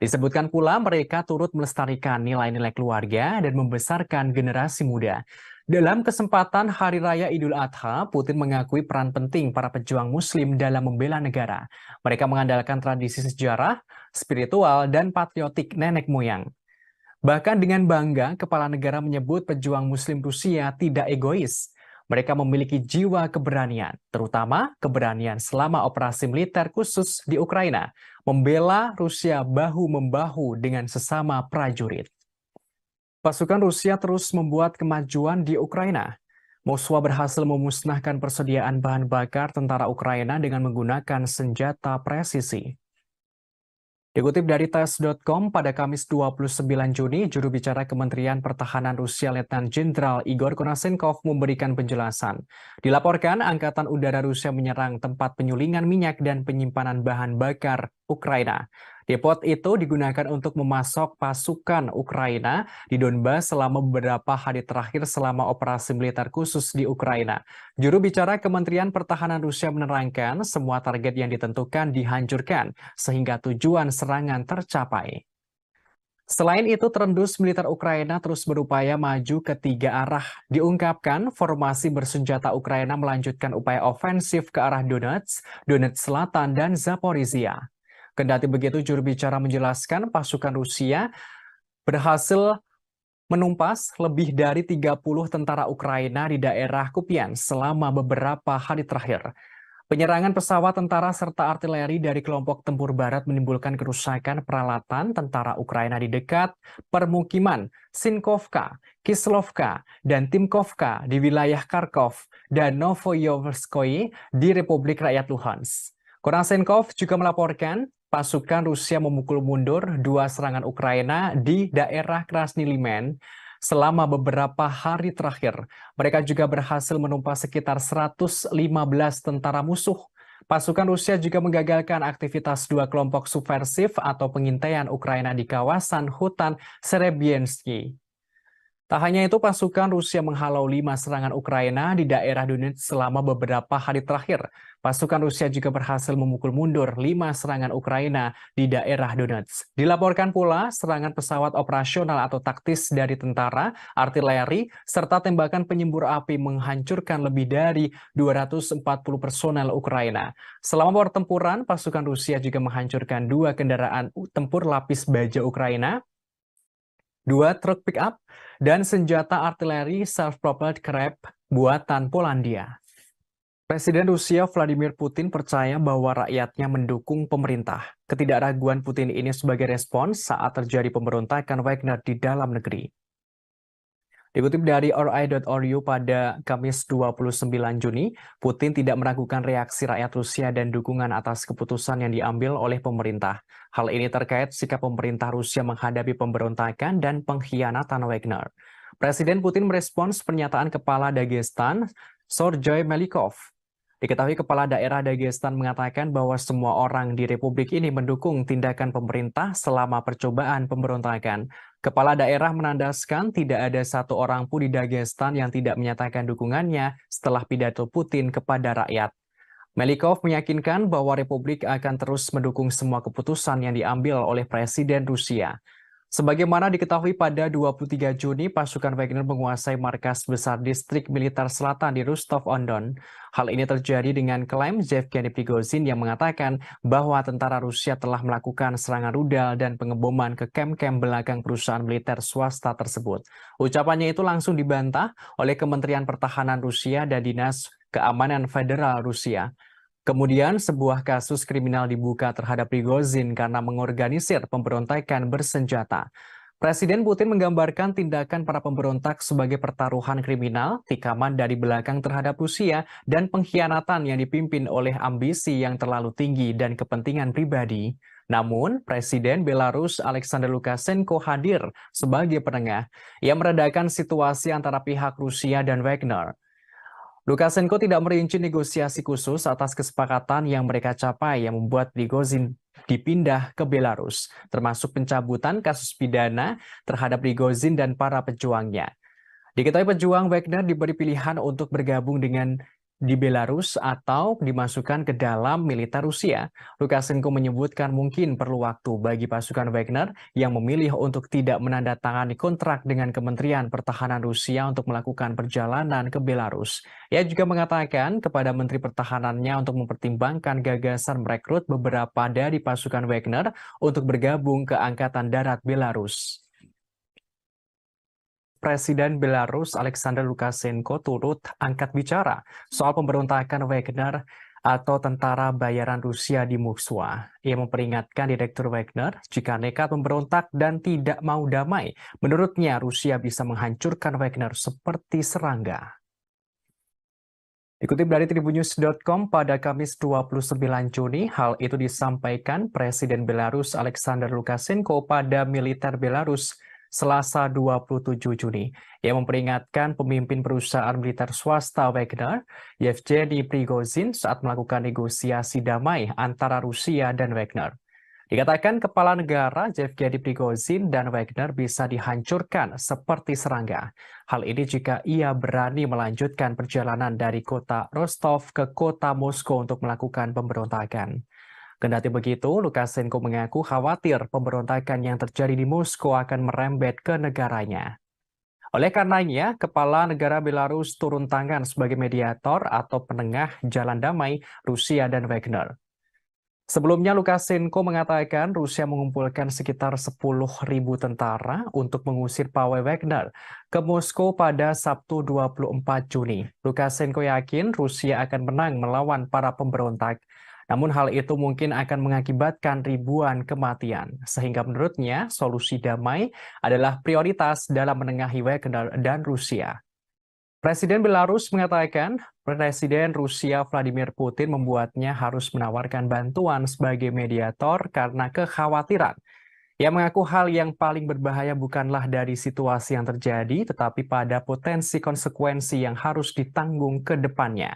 Disebutkan pula mereka turut melestarikan nilai-nilai keluarga dan membesarkan generasi muda. Dalam kesempatan Hari Raya Idul Adha, Putin mengakui peran penting para pejuang Muslim dalam membela negara. Mereka mengandalkan tradisi sejarah, spiritual, dan patriotik nenek moyang. Bahkan dengan bangga, Kepala Negara menyebut pejuang Muslim Rusia tidak egois. Mereka memiliki jiwa keberanian, terutama keberanian selama operasi militer khusus di Ukraina, membela Rusia bahu-membahu dengan sesama prajurit. Pasukan Rusia terus membuat kemajuan di Ukraina. Moskwa berhasil memusnahkan persediaan bahan bakar tentara Ukraina dengan menggunakan senjata presisi. Dikutip dari tes.com pada Kamis 29 Juni, juru bicara Kementerian Pertahanan Rusia Letnan Jenderal Igor Konashenkov memberikan penjelasan. Dilaporkan, Angkatan Udara Rusia menyerang tempat penyulingan minyak dan penyimpanan bahan bakar Ukraina. Depot itu digunakan untuk memasok pasukan Ukraina di Donbas selama beberapa hari terakhir selama operasi militer khusus di Ukraina. Juru bicara Kementerian Pertahanan Rusia menerangkan semua target yang ditentukan dihancurkan sehingga tujuan serangan tercapai. Selain itu, terendus militer Ukraina terus berupaya maju ke tiga arah. Diungkapkan, formasi bersenjata Ukraina melanjutkan upaya ofensif ke arah Donetsk, Donetsk Selatan, dan Zaporizhia. Kendati begitu, juru bicara menjelaskan pasukan Rusia berhasil menumpas lebih dari 30 tentara Ukraina di daerah Kupiansk selama beberapa hari terakhir. Penyerangan pesawat tentara serta artileri dari kelompok tempur barat menimbulkan kerusakan peralatan tentara Ukraina di dekat permukiman Sinkovka, Kislovka, dan Timkovka di wilayah Kharkov dan Novoyoverskoye di Republik Rakyat Luhansk. Konashenkov juga melaporkan pasukan Rusia memukul mundur dua serangan Ukraina di daerah Krasny Liman selama beberapa hari terakhir. Mereka juga berhasil menumpas sekitar 115 tentara musuh. Pasukan Rusia juga menggagalkan aktivitas dua kelompok subversif atau pengintaian Ukraina di kawasan hutan Serebiensky. Tak hanya itu, pasukan Rusia menghalau 5 serangan Ukraina di daerah Donetsk selama beberapa hari terakhir. Pasukan Rusia juga berhasil memukul mundur 5 serangan Ukraina di daerah Donetsk. Dilaporkan pula serangan pesawat operasional atau taktis dari tentara, artileri, serta tembakan penyembur api menghancurkan lebih dari 240 personel Ukraina. Selama pertempuran, pasukan Rusia juga menghancurkan 2 kendaraan tempur lapis baja Ukraina, 2 truk pick-up, dan senjata artileri self-propelled Krep buatan Polandia. Presiden Rusia Vladimir Putin percaya bahwa rakyatnya mendukung pemerintah. Ketidakraguan Putin ini sebagai respons saat terjadi pemberontakan Wagner di dalam negeri. Dikutip dari RI.ru pada Kamis 29 Juni, Putin tidak meragukan reaksi rakyat Rusia dan dukungan atas keputusan yang diambil oleh pemerintah. Hal ini terkait sikap pemerintah Rusia menghadapi pemberontakan dan pengkhianatan Wagner. Presiden Putin merespons pernyataan Kepala Dagestan, Sergei Melikov. Diketahui Kepala Daerah Dagestan mengatakan bahwa semua orang di Republik ini mendukung tindakan pemerintah selama percobaan pemberontakan. Kepala daerah menandaskan tidak ada satu orang pun di Dagestan yang tidak menyatakan dukungannya setelah pidato Putin kepada rakyat. Melikov meyakinkan bahwa Republik akan terus mendukung semua keputusan yang diambil oleh Presiden Rusia. Sebagaimana diketahui pada 23 Juni, pasukan Wagner menguasai markas besar distrik militer selatan di Rostov-on-Don. Hal ini terjadi dengan klaim Yevgeny Prigozhin yang mengatakan bahwa tentara Rusia telah melakukan serangan rudal dan pengeboman ke kamp-kamp belakang perusahaan militer swasta tersebut. Ucapannya itu langsung dibantah oleh Kementerian Pertahanan Rusia dan Dinas Keamanan Federal Rusia. Kemudian sebuah kasus kriminal dibuka terhadap Prigozhin karena mengorganisir pemberontakan bersenjata. Presiden Putin menggambarkan tindakan para pemberontak sebagai pertaruhan kriminal, tikaman dari belakang terhadap Rusia, dan pengkhianatan yang dipimpin oleh ambisi yang terlalu tinggi dan kepentingan pribadi. Namun, Presiden Belarus Alexander Lukashenko hadir sebagai penengah yang meredakan situasi antara pihak Rusia dan Wagner. Lukashenko tidak merinci negosiasi khusus atas kesepakatan yang mereka capai yang membuat Prigozhin dipindah ke Belarus, termasuk pencabutan kasus pidana terhadap Prigozhin dan para pejuangnya. Diketahui pejuang Wagner diberi pilihan untuk bergabung dengan di Belarus atau dimasukkan ke dalam militer Rusia. Lukashenko menyebutkan mungkin perlu waktu bagi pasukan Wagner yang memilih untuk tidak menandatangani kontrak dengan Kementerian Pertahanan Rusia untuk melakukan perjalanan ke Belarus. Ia juga mengatakan kepada Menteri Pertahanannya untuk mempertimbangkan gagasan merekrut beberapa dari pasukan Wagner untuk bergabung ke Angkatan Darat Belarus. Presiden Belarus Alexander Lukashenko turut angkat bicara soal pemberontakan Wagner atau tentara bayaran Rusia di Moskwa. Ia memperingatkan Direktur Wagner jika nekat memberontak dan tidak mau damai. Menurutnya, Rusia bisa menghancurkan Wagner seperti serangga. Dikutip dari Tribunnews.com pada Kamis 29 Juni, hal itu disampaikan Presiden Belarus Alexander Lukashenko pada militer Belarus Selasa 27 Juni. Ia memperingatkan pemimpin perusahaan militer swasta Wagner, Yevgeny Prigozhin, saat melakukan negosiasi damai antara Rusia dan Wagner. Dikatakan kepala negara Yevgeny Prigozhin dan Wagner bisa dihancurkan seperti serangga. Hal ini jika ia berani melanjutkan perjalanan dari kota Rostov ke kota Moskow untuk melakukan pemberontakan. Kendati begitu, Lukashenko mengaku khawatir pemberontakan yang terjadi di Moskow akan merembet ke negaranya. Oleh karenanya, kepala negara Belarus turun tangan sebagai mediator atau penengah jalan damai Rusia dan Wagner. Sebelumnya, Lukashenko mengatakan Rusia mengumpulkan sekitar 10.000 tentara untuk mengusir pawai Wagner ke Moskow pada Sabtu 24 Juni. Lukashenko yakin Rusia akan menang melawan para pemberontak. Namun hal itu mungkin akan mengakibatkan ribuan kematian. Sehingga menurutnya solusi damai adalah prioritas dalam menengahi Wagner dan Rusia. Presiden Belarus mengatakan Presiden Rusia Vladimir Putin membuatnya harus menawarkan bantuan sebagai mediator karena kekhawatiran. Ia mengaku hal yang paling berbahaya bukanlah dari situasi yang terjadi, tetapi pada potensi konsekuensi yang harus ditanggung ke depannya.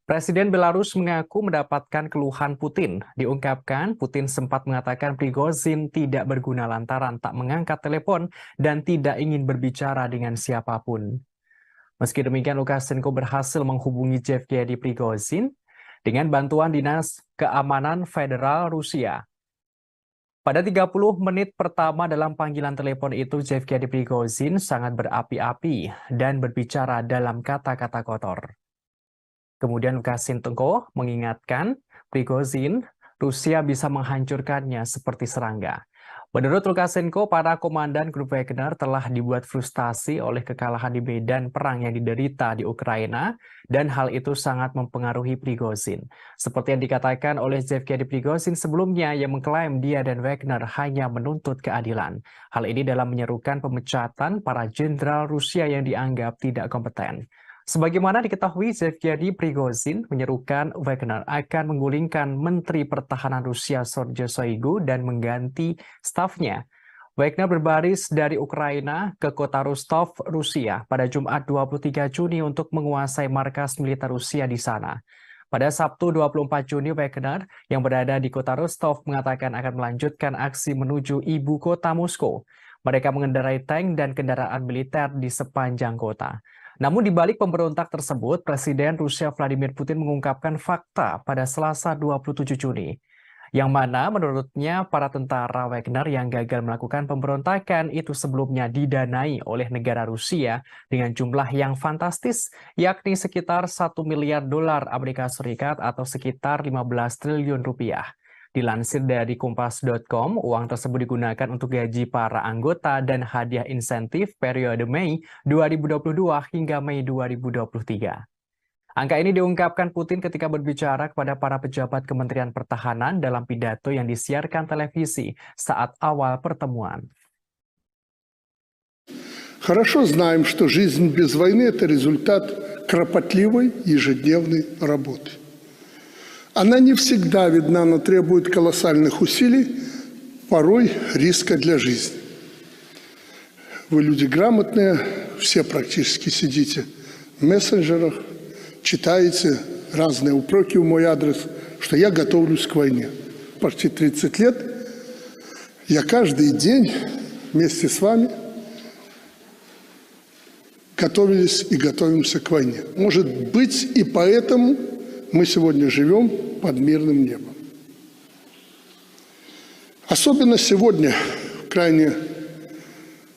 Presiden Belarus mengaku mendapatkan keluhan Putin. Diungkapkan, Putin sempat mengatakan Prigozhin tidak berguna lantaran tak mengangkat telepon dan tidak ingin berbicara dengan siapapun. Meski demikian, Lukashenko berhasil menghubungi Yevgeny Prigozhin dengan bantuan Dinas Keamanan Federal Rusia. Pada 30 menit pertama dalam panggilan telepon itu, Yevgeny Prigozhin sangat berapi-api dan berbicara dalam kata-kata kotor. Kemudian Lukashenko mengingatkan Prigozhin, Rusia bisa menghancurkannya seperti serangga. Menurut Lukashenko, para komandan grup Wagner telah dibuat frustasi oleh kekalahan di medan perang yang diderita di Ukraina, dan hal itu sangat mempengaruhi Prigozhin. Seperti yang dikatakan oleh Yevgeny Prigozhin sebelumnya yang mengklaim dia dan Wagner hanya menuntut keadilan. Hal ini dalam menyerukan pemecatan para jenderal Rusia yang dianggap tidak kompeten. Sebagaimana diketahui, Yevgeny Prigozhin menyerukan Wagner akan menggulingkan Menteri Pertahanan Rusia Sergei Shoigu dan mengganti stafnya. Wagner berbaris dari Ukraina ke kota Rostov, Rusia pada Jumat 23 Juni untuk menguasai markas militer Rusia di sana. Pada Sabtu 24 Juni, Wagner yang berada di kota Rostov mengatakan akan melanjutkan aksi menuju ibu kota Moskow. Mereka mengendarai tank dan kendaraan militer di sepanjang kota. Namun di balik pemberontak tersebut, Presiden Rusia Vladimir Putin mengungkapkan fakta pada Selasa 27 Juni, yang mana menurutnya para tentara Wagner yang gagal melakukan pemberontakan itu sebelumnya didanai oleh negara Rusia dengan jumlah yang fantastis, yakni sekitar $1 miliar Amerika Serikat atau sekitar 15 triliun rupiah. Dilansir dari Kompas.com, uang tersebut digunakan untuk gaji para anggota dan hadiah insentif periode Mei 2022 hingga Mei 2023. Angka ini diungkapkan Putin ketika berbicara kepada para pejabat Kementerian Pertahanan dalam pidato yang disiarkan televisi saat awal pertemuan. Хорошо знаем, что жизнь без войны – это результат кропотливой ежедневной работы. Она не всегда видна, но требует колоссальных усилий, порой риска для жизни. Вы люди грамотные, все практически сидите в мессенджерах, читаете разные упреки в мой адрес, что я готовлюсь к войне. Почти 30 лет я каждый день вместе с вами готовились и готовимся к войне. Может быть, и поэтому мы сегодня живем под мирным небом. Особенно сегодня, в крайне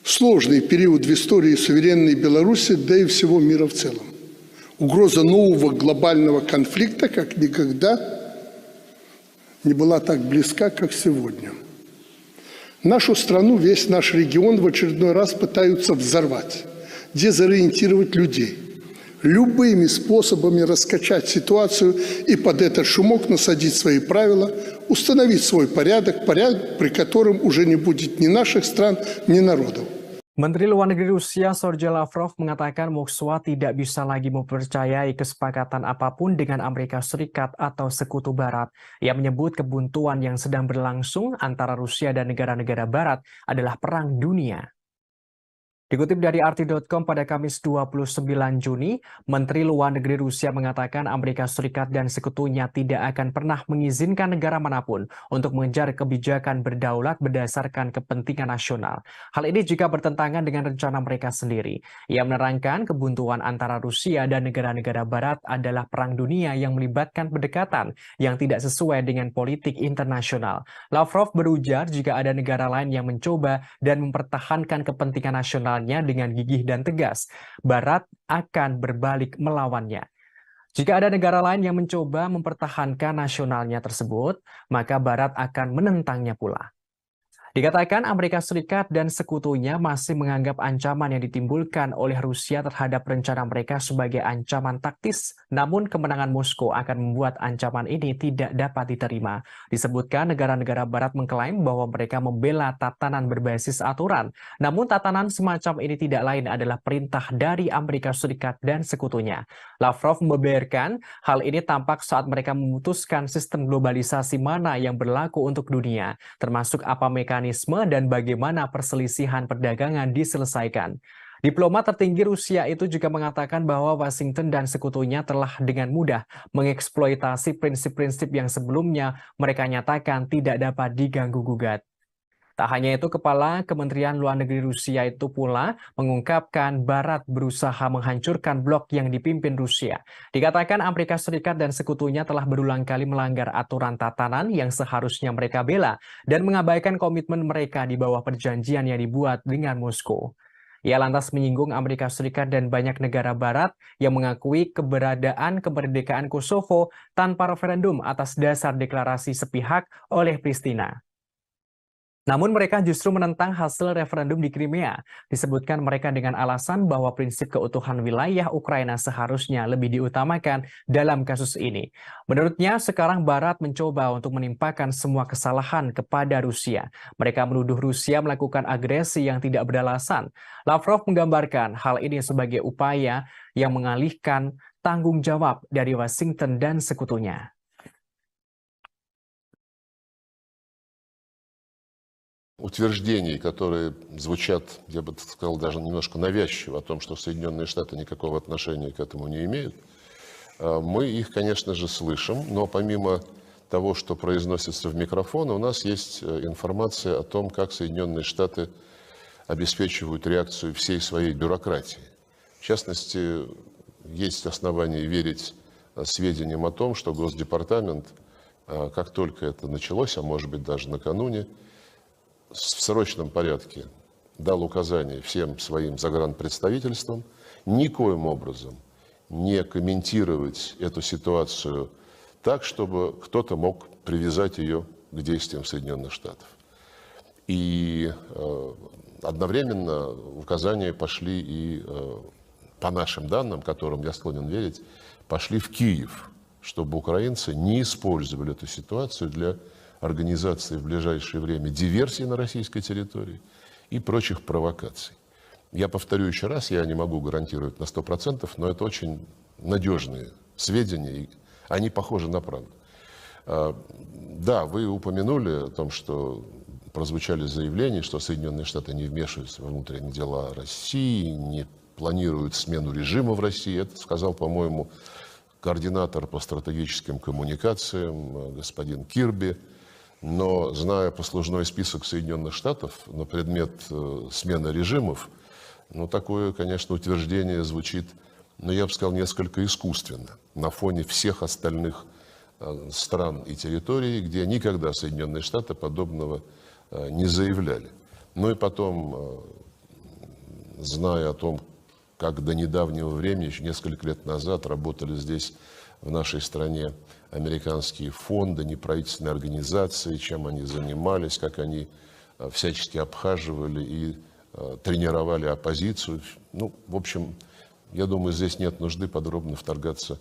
сложный период в истории суверенной Беларуси, да и всего мира в целом. Угроза нового глобального конфликта как никогда не была так близка, как сегодня. Нашу страну, весь наш регион в очередной раз пытаются взорвать, дезориентировать людей, любыми способами раскачать ситуацию и под этот шумок насадить свои правила, установить свой порядок, при котором уже не будет ни наших стран, ни народов. Menteri Luar Negeri Rusia Sergei Lavrov mengatakan Moskwa tidak bisa lagi mempercayai kesepakatan apapun dengan Amerika Serikat atau Sekutu Barat. Ia menyebut kebuntuan yang sedang berlangsung antara Rusia dan negara-negara Barat adalah perang dunia. Dikutip dari RT.com pada Kamis 29 Juni, Menteri Luar Negeri Rusia mengatakan Amerika Serikat dan sekutunya tidak akan pernah mengizinkan negara manapun untuk mengejar kebijakan berdaulat berdasarkan kepentingan nasional. Hal ini juga bertentangan dengan rencana mereka sendiri. Ia menerangkan kebuntuan antara Rusia dan negara-negara Barat adalah perang dunia yang melibatkan pendekatan yang tidak sesuai dengan politik internasional. Lavrov berujar jika ada negara lain yang mencoba dan mempertahankan kepentingan nasional dengan gigih dan tegas, Barat akan berbalik melawannya. Jika ada negara lain yang mencoba mempertahankan nasionalnya tersebut, maka Barat akan menentangnya pula. Dikatakan Amerika Serikat dan sekutunya masih menganggap ancaman yang ditimbulkan oleh Rusia terhadap rencana mereka sebagai ancaman taktis, namun kemenangan Moskow akan membuat ancaman ini tidak dapat diterima. Disebutkan negara-negara Barat mengklaim bahwa mereka membela tatanan berbasis aturan, namun tatanan semacam ini tidak lain adalah perintah dari Amerika Serikat dan sekutunya. Lavrov membeberkan hal ini tampak saat mereka memutuskan sistem globalisasi mana yang berlaku untuk dunia, termasuk apa mekanisme dan bagaimana perselisihan perdagangan diselesaikan. Diplomat tertinggi Rusia itu juga mengatakan bahwa Washington dan sekutunya telah dengan mudah mengeksploitasi prinsip-prinsip yang sebelumnya mereka nyatakan tidak dapat diganggu-gugat. Tak hanya itu, Kepala Kementerian Luar Negeri Rusia itu pula mengungkapkan Barat berusaha menghancurkan blok yang dipimpin Rusia. Dikatakan Amerika Serikat dan sekutunya telah berulang kali melanggar aturan tatanan yang seharusnya mereka bela dan mengabaikan komitmen mereka di bawah perjanjian yang dibuat dengan Moskow. Ia lantas menyinggung Amerika Serikat dan banyak negara Barat yang mengakui keberadaan kemerdekaan Kosovo tanpa referendum atas dasar deklarasi sepihak oleh Pristina. Namun mereka justru menentang hasil referendum di Crimea. Disebutkan mereka dengan alasan bahwa prinsip keutuhan wilayah Ukraina seharusnya lebih diutamakan dalam kasus ini. Menurutnya, sekarang Barat mencoba untuk menimpakan semua kesalahan kepada Rusia. Mereka menuduh Rusia melakukan agresi yang tidak beralasan. Lavrov menggambarkan hal ini sebagai upaya yang mengalihkan tanggung jawab dari Washington dan sekutunya. Утверждений, которые звучат, я бы сказал, даже немножко навязчиво, о том, что Соединенные Штаты никакого отношения к этому не имеют, мы их, конечно же, слышим, но помимо того, что произносится в микрофон, у нас есть информация о том, как Соединенные Штаты обеспечивают реакцию всей своей бюрократии. В частности, есть основания верить сведениям о том, что Госдепартамент, как только это началось, а может быть даже накануне, в срочном порядке дал указание всем своим загранпредставительствам никоим образом не комментировать эту ситуацию так, чтобы кто-то мог привязать ее к действиям Соединенных Штатов. И одновременно указания пошли и, по нашим данным, которым я склонен верить, пошли в Киев, чтобы украинцы не использовали эту ситуацию для организации в ближайшее время диверсий на российской территории и прочих провокаций. Я повторю еще раз, я не могу гарантировать на 100%, но это очень надежные сведения, и они похожи на правду. Да, вы упомянули о том, что прозвучали заявления, что Соединенные Штаты не вмешиваются во внутренние дела России, не планируют смену режима в России. Это сказал, по-моему, координатор по стратегическим коммуникациям господин Кирби. Но, зная послужной список Соединенных Штатов на предмет смены режимов, такое, конечно, утверждение звучит, я бы сказал, несколько искусственно на фоне всех остальных стран и территорий, где никогда Соединенные Штаты подобного не заявляли. И потом, зная о том, как до недавнего времени, еще несколько лет назад, работали здесь, в нашей стране, американские фонды, неправительственные организации, чем они занимались, как они всячески обхаживали и тренировали оппозицию. В общем, Я думаю, здесь нет нужды подробно вторгаться.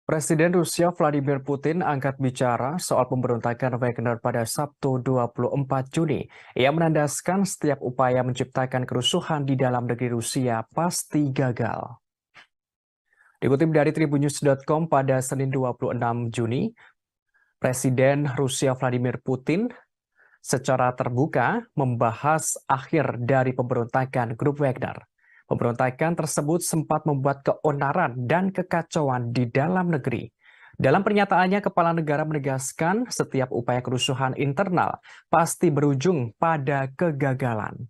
Presiden Rusia Vladimir Putin angkat bicara soal pemberontakan Wagner pada Sabtu 24 Juni. Ia menandaskan setiap upaya menciptakan kerusuhan di dalam negeri Rusia pasti gagal. Dikutip dari Tribunnews.com pada Senin 26 Juni, Presiden Rusia Vladimir Putin secara terbuka membahas akhir dari pemberontakan grup Wagner. Pemberontakan tersebut sempat membuat keonaran dan kekacauan di dalam negeri. Dalam pernyataannya, kepala negara menegaskan setiap upaya kerusuhan internal pasti berujung pada kegagalan.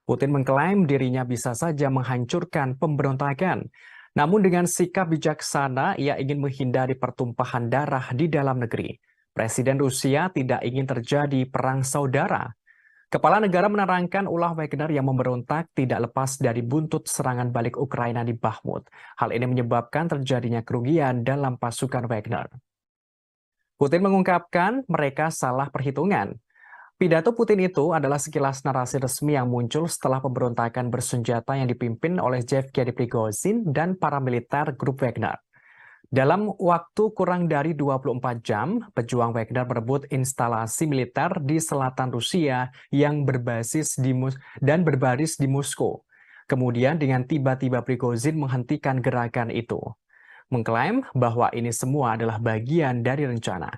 Putin mengklaim dirinya bisa saja menghancurkan pemberontakan. Namun dengan sikap bijaksana, ia ingin menghindari pertumpahan darah di dalam negeri. Presiden Rusia tidak ingin terjadi perang saudara. Kepala negara menerangkan ulah Wagner yang memberontak tidak lepas dari buntut serangan balik Ukraina di Bakhmut. Hal ini menyebabkan terjadinya kerugian dalam pasukan Wagner. Putin mengungkapkan mereka salah perhitungan. Pidato Putin itu adalah sekilas narasi resmi yang muncul setelah pemberontakan bersenjata yang dipimpin oleh Yevgeny Prigozhin dan para militer grup Wagner. Dalam waktu kurang dari 24 jam, pejuang Wagner merebut instalasi militer di selatan Rusia yang berbasis dan berbaris di Moskow. Kemudian dengan tiba-tiba Prigozhin menghentikan gerakan itu, mengklaim bahwa ini semua adalah bagian dari rencana.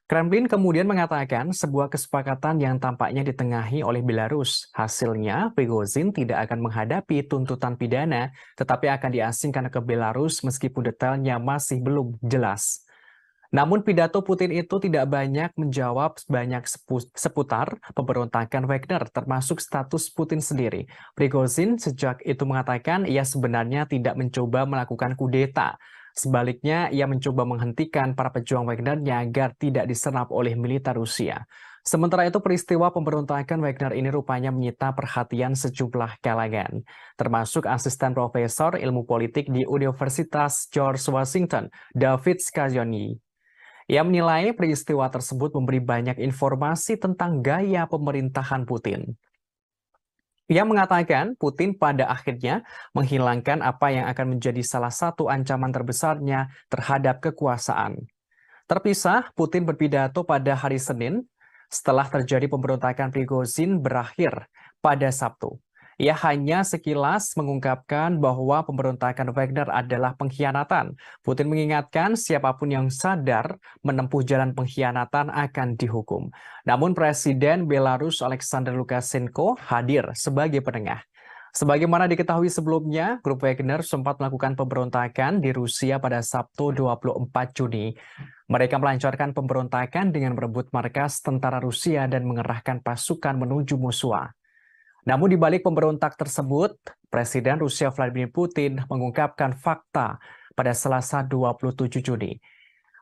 Kremlin kemudian mengatakan sebuah kesepakatan yang tampaknya ditengahi oleh Belarus. Hasilnya, Prigozhin tidak akan menghadapi tuntutan pidana, tetapi akan diasingkan ke Belarus meskipun detailnya masih belum jelas. Namun pidato Putin itu tidak banyak menjawab seputar pemberontakan Wagner, termasuk status Putin sendiri. Prigozhin sejak itu mengatakan ia sebenarnya tidak mencoba melakukan kudeta. Sebaliknya, ia mencoba menghentikan para pejuang Wagner-nya agar tidak diserap oleh militer Rusia. Sementara itu, peristiwa pemberontakan Wagner ini rupanya menyita perhatian sejumlah kalangan, termasuk asisten profesor ilmu politik di Universitas George Washington, David Scaglione. Ia menilai peristiwa tersebut memberi banyak informasi tentang gaya pemerintahan Putin. Ia mengatakan Putin pada akhirnya menghilangkan apa yang akan menjadi salah satu ancaman terbesarnya terhadap kekuasaan. Terpisah, Putin berpidato pada hari Senin setelah terjadi pemberontakan Prigozhin berakhir pada Sabtu. Ia hanya sekilas mengungkapkan bahwa pemberontakan Wagner adalah pengkhianatan. Putin mengingatkan siapapun yang sadar menempuh jalan pengkhianatan akan dihukum. Namun Presiden Belarus Alexander Lukashenko hadir sebagai penengah. Sebagaimana diketahui sebelumnya, grup Wagner sempat melakukan pemberontakan di Rusia pada Sabtu 24 Juni. Mereka melancarkan pemberontakan dengan merebut markas tentara Rusia dan mengerahkan pasukan menuju Moskwa. Namun di balik pemberontak tersebut, Presiden Rusia Vladimir Putin mengungkapkan fakta pada Selasa 27 Juni.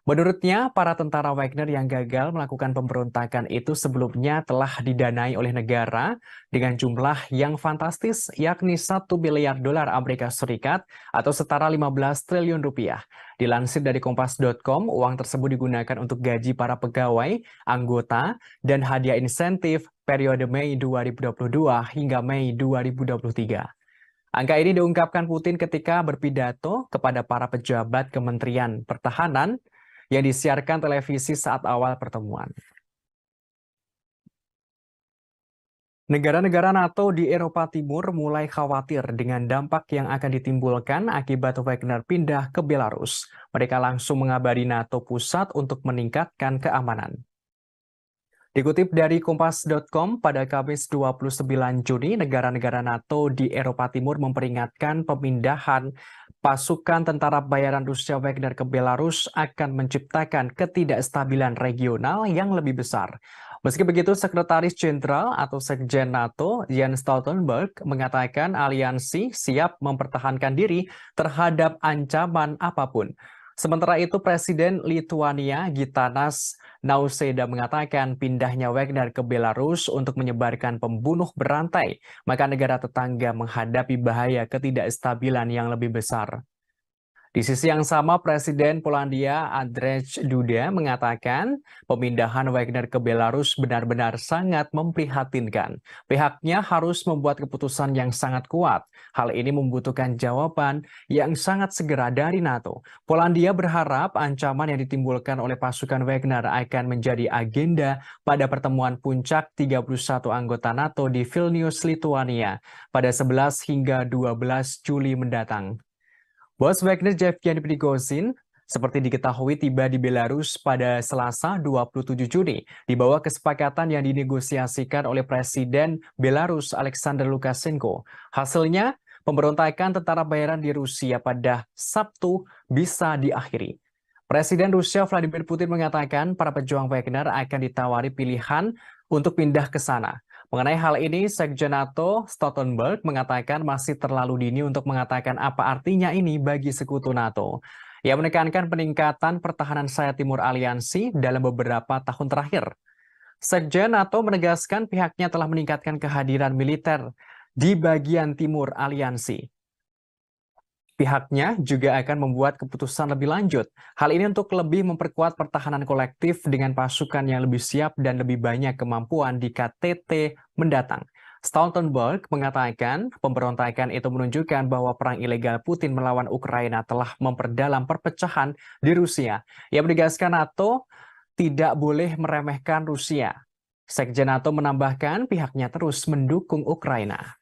Menurutnya, para tentara Wagner yang gagal melakukan pemberontakan itu sebelumnya telah didanai oleh negara dengan jumlah yang fantastis, yakni 1 miliar dolar Amerika Serikat atau setara 15 triliun rupiah. Dilansir dari Kompas.com, uang tersebut digunakan untuk gaji para pegawai, anggota, dan hadiah insentif periode Mei 2022 hingga Mei 2023. Angka ini diungkapkan Putin ketika berpidato kepada para pejabat Kementerian Pertahanan yang disiarkan televisi saat awal pertemuan. Negara-negara NATO di Eropa Timur mulai khawatir dengan dampak yang akan ditimbulkan akibat Wagner pindah ke Belarus. Mereka langsung mengabari NATO pusat untuk meningkatkan keamanan. Dikutip dari Kompas.com, pada Kamis 29 Juni, negara-negara NATO di Eropa Timur memperingatkan pemindahan pasukan tentara bayaran Rusia Wagner ke Belarus akan menciptakan ketidakstabilan regional yang lebih besar. Meski begitu, Sekretaris Jenderal atau Sekjen NATO, Jens Stoltenberg, mengatakan aliansi siap mempertahankan diri terhadap ancaman apapun. Sementara itu, Presiden Lituania Gitanas Nausėda mengatakan pindahnya Wagner ke Belarus untuk menyebarkan pembunuh berantai, maka negara tetangga menghadapi bahaya ketidakstabilan yang lebih besar. Di sisi yang sama, Presiden Polandia Andrzej Duda mengatakan pemindahan Wagner ke Belarus benar-benar sangat memprihatinkan. Pihaknya harus membuat keputusan yang sangat kuat. Hal ini membutuhkan jawaban yang sangat segera dari NATO. Polandia berharap ancaman yang ditimbulkan oleh pasukan Wagner akan menjadi agenda pada pertemuan puncak 31 anggota NATO di Vilnius, Lithuania pada 11 hingga 12 Juli mendatang. Bos Wagner Yevgeny Prigozhin seperti diketahui tiba di Belarus pada Selasa 27 Juni di bawah kesepakatan yang dinegosiasikan oleh Presiden Belarus Alexander Lukashenko. Hasilnya, pemberontakan tentara bayaran di Rusia pada Sabtu bisa diakhiri. Presiden Rusia Vladimir Putin mengatakan para pejuang Wagner akan ditawari pilihan untuk pindah ke sana. Mengenai hal ini, Sekjen NATO Stoltenberg mengatakan masih terlalu dini untuk mengatakan apa artinya ini bagi sekutu NATO. Ia menekankan peningkatan pertahanan sayap timur aliansi dalam beberapa tahun terakhir. Sekjen NATO menegaskan pihaknya telah meningkatkan kehadiran militer di bagian timur aliansi. Pihaknya juga akan membuat keputusan lebih lanjut. Hal ini untuk lebih memperkuat pertahanan kolektif dengan pasukan yang lebih siap dan lebih banyak kemampuan di KTT mendatang. Stoltenberg mengatakan pemberontakan itu menunjukkan bahwa perang ilegal Putin melawan Ukraina telah memperdalam perpecahan di Rusia. Ia menegaskan NATO tidak boleh meremehkan Rusia. Sekjen NATO menambahkan pihaknya terus mendukung Ukraina.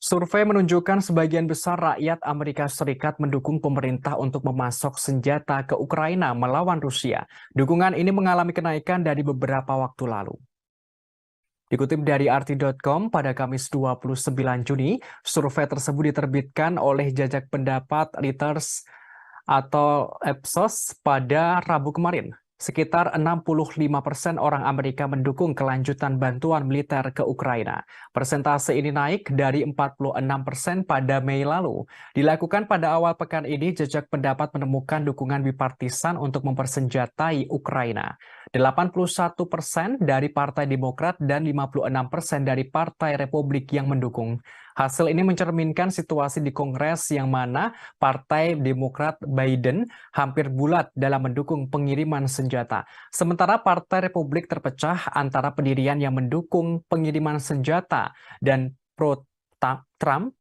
Survei menunjukkan sebagian besar rakyat Amerika Serikat mendukung pemerintah untuk memasok senjata ke Ukraina melawan Rusia. Dukungan ini mengalami kenaikan dari beberapa waktu lalu. Dikutip dari RT.com pada Kamis 29 Juni, survei tersebut diterbitkan oleh Jajak Pendapat Reuters atau Ipsos pada Rabu kemarin. Sekitar 65% orang Amerika mendukung kelanjutan bantuan militer ke Ukraina. Persentase ini naik dari 46% pada Mei lalu. Dilakukan pada awal pekan ini, Jajak Pendapat menemukan dukungan bipartisan untuk mempersenjatai Ukraina. 81% dari Partai Demokrat dan 56% dari Partai Republik yang mendukung. Hasil ini mencerminkan situasi di Kongres yang mana Partai Demokrat Biden hampir bulat dalam mendukung pengiriman senjata. Sementara Partai Republik terpecah antara pendirian yang mendukung pengiriman senjata dan pro-Trump,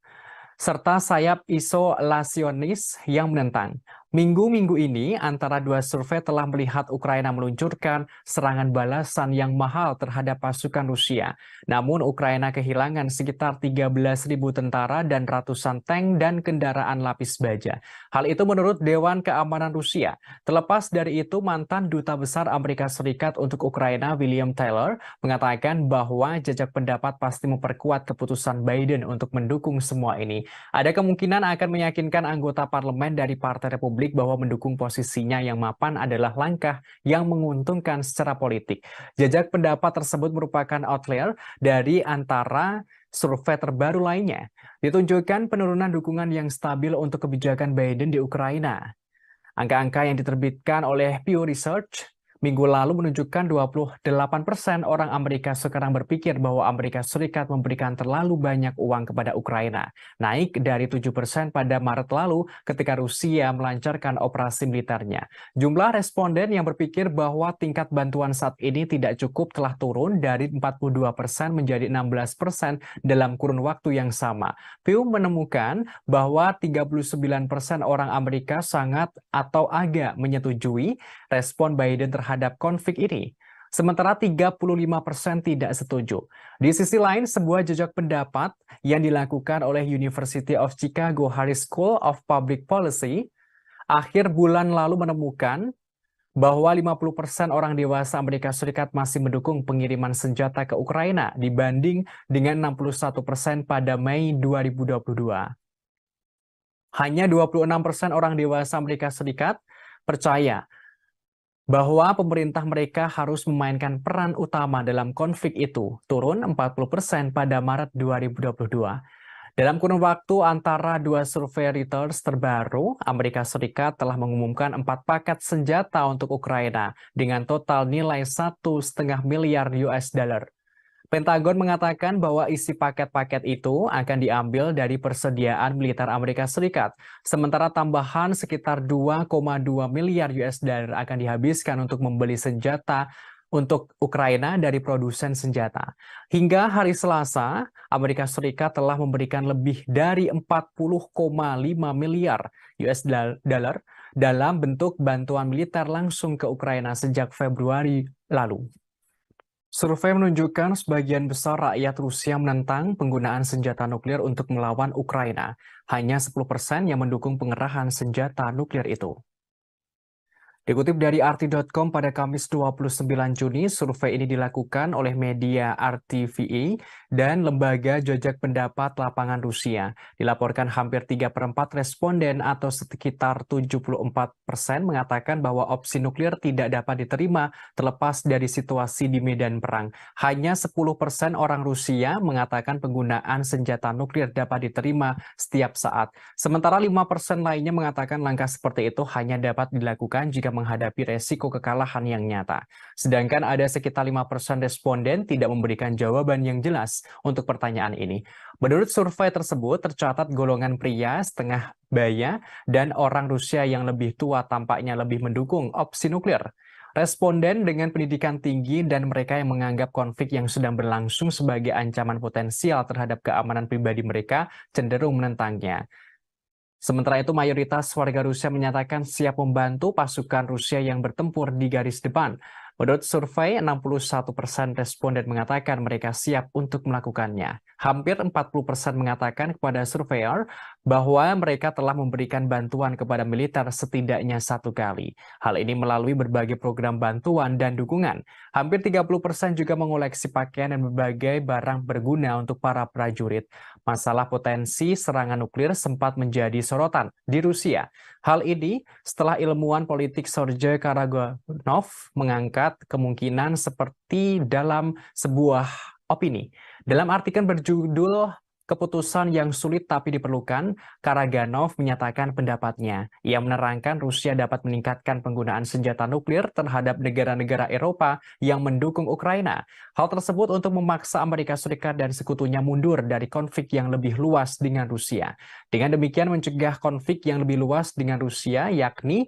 serta sayap isolasionis yang menentang. Minggu-minggu ini, antara dua survei telah melihat Ukraina meluncurkan serangan balasan yang mahal terhadap pasukan Rusia. Namun, Ukraina kehilangan sekitar 13.000 tentara dan ratusan tank dan kendaraan lapis baja. Hal itu menurut Dewan Keamanan Rusia. Terlepas dari itu, mantan Duta Besar Amerika Serikat untuk Ukraina, William Taylor, mengatakan bahwa Jajak Pendapat pasti memperkuat keputusan Biden untuk mendukung semua ini. Ada kemungkinan akan meyakinkan anggota parlemen dari Partai Republik bahwa mendukung posisinya yang mapan adalah langkah yang menguntungkan secara politik. Jajak pendapat tersebut merupakan outlier dari antara survei terbaru lainnya. Ditunjukkan penurunan dukungan yang stabil untuk kebijakan Biden di Ukraina. Angka-angka yang diterbitkan oleh Pew Research minggu lalu menunjukkan 28% orang Amerika sekarang berpikir bahwa Amerika Serikat memberikan terlalu banyak uang kepada Ukraina, naik dari 7% pada Maret lalu ketika Rusia melancarkan operasi militernya. Jumlah responden yang berpikir bahwa tingkat bantuan saat ini tidak cukup telah turun dari 42% menjadi 16% dalam kurun waktu yang sama. Pew menemukan bahwa 39% orang Amerika sangat atau agak menyetujui respon Biden terhadap konflik ini. Sementara 35% tidak setuju. Di sisi lain, sebuah jejak pendapat yang dilakukan oleh University of Chicago Harris School of Public Policy akhir bulan lalu menemukan bahwa 50% orang dewasa Amerika Serikat masih mendukung pengiriman senjata ke Ukraina dibanding dengan 61% pada Mei 2022. Hanya 26% orang dewasa Amerika Serikat percaya bahwa pemerintah mereka harus memainkan peran utama dalam konflik itu, turun 40% pada Maret 2022. Dalam kurun waktu antara dua survei Reuters terbaru, Amerika Serikat telah mengumumkan 4 paket senjata untuk Ukraina dengan total nilai $1,5 miliar. Pentagon mengatakan bahwa isi paket-paket itu akan diambil dari persediaan militer Amerika Serikat, sementara tambahan sekitar 2,2 miliar US dollar akan dihabiskan untuk membeli senjata untuk Ukraina dari produsen senjata. Hingga hari Selasa, Amerika Serikat telah memberikan lebih dari 40,5 miliar US dollar dalam bentuk bantuan militer langsung ke Ukraina sejak Februari lalu. Survei menunjukkan sebagian besar rakyat Rusia menentang penggunaan senjata nuklir untuk melawan Ukraina. Hanya 10% yang mendukung pengerahan senjata nuklir itu. Dikutip dari RT.com pada Kamis 29 Juni, survei ini dilakukan oleh media RTVE dan lembaga jajak pendapat lapangan Rusia. Dilaporkan hampir 3/4 responden atau sekitar 74% mengatakan bahwa opsi nuklir tidak dapat diterima terlepas dari situasi di medan perang. Hanya 10% orang Rusia mengatakan penggunaan senjata nuklir dapat diterima setiap saat. Sementara 5% lainnya mengatakan langkah seperti itu hanya dapat dilakukan jika menghadapi resiko kekalahan yang nyata. Sedangkan ada sekitar 5% responden tidak memberikan jawaban yang jelas untuk pertanyaan ini. Menurut survei tersebut, tercatat golongan pria setengah baya dan orang Rusia yang lebih tua tampaknya lebih mendukung opsi nuklir. Responden dengan pendidikan tinggi dan mereka yang menganggap konflik yang sedang berlangsung sebagai ancaman potensial terhadap keamanan pribadi mereka cenderung menentangnya. Sementara itu, mayoritas warga Rusia menyatakan siap membantu pasukan Rusia yang bertempur di garis depan. Menurut survei, 61% responden mengatakan mereka siap untuk melakukannya. Hampir 40% mengatakan kepada surveyor bahwa mereka telah memberikan bantuan kepada militer setidaknya 1 kali. Hal ini melalui berbagai program bantuan dan dukungan. Hampir 30% juga mengoleksi pakaian dan berbagai barang berguna untuk para prajurit. Masalah potensi serangan nuklir sempat menjadi sorotan di Rusia. Hal ini setelah ilmuwan politik Sergei Karaganov mengangkat kemungkinan seperti dalam sebuah opini. Dalam artikel berjudul "Keputusan yang sulit tapi diperlukan", Karaganov menyatakan pendapatnya. Ia menerangkan Rusia dapat meningkatkan penggunaan senjata nuklir terhadap negara-negara Eropa yang mendukung Ukraina. Hal tersebut untuk memaksa Amerika Serikat dan sekutunya mundur dari konflik yang lebih luas dengan Rusia. Dengan demikian mencegah konflik yang lebih luas dengan Rusia, yakni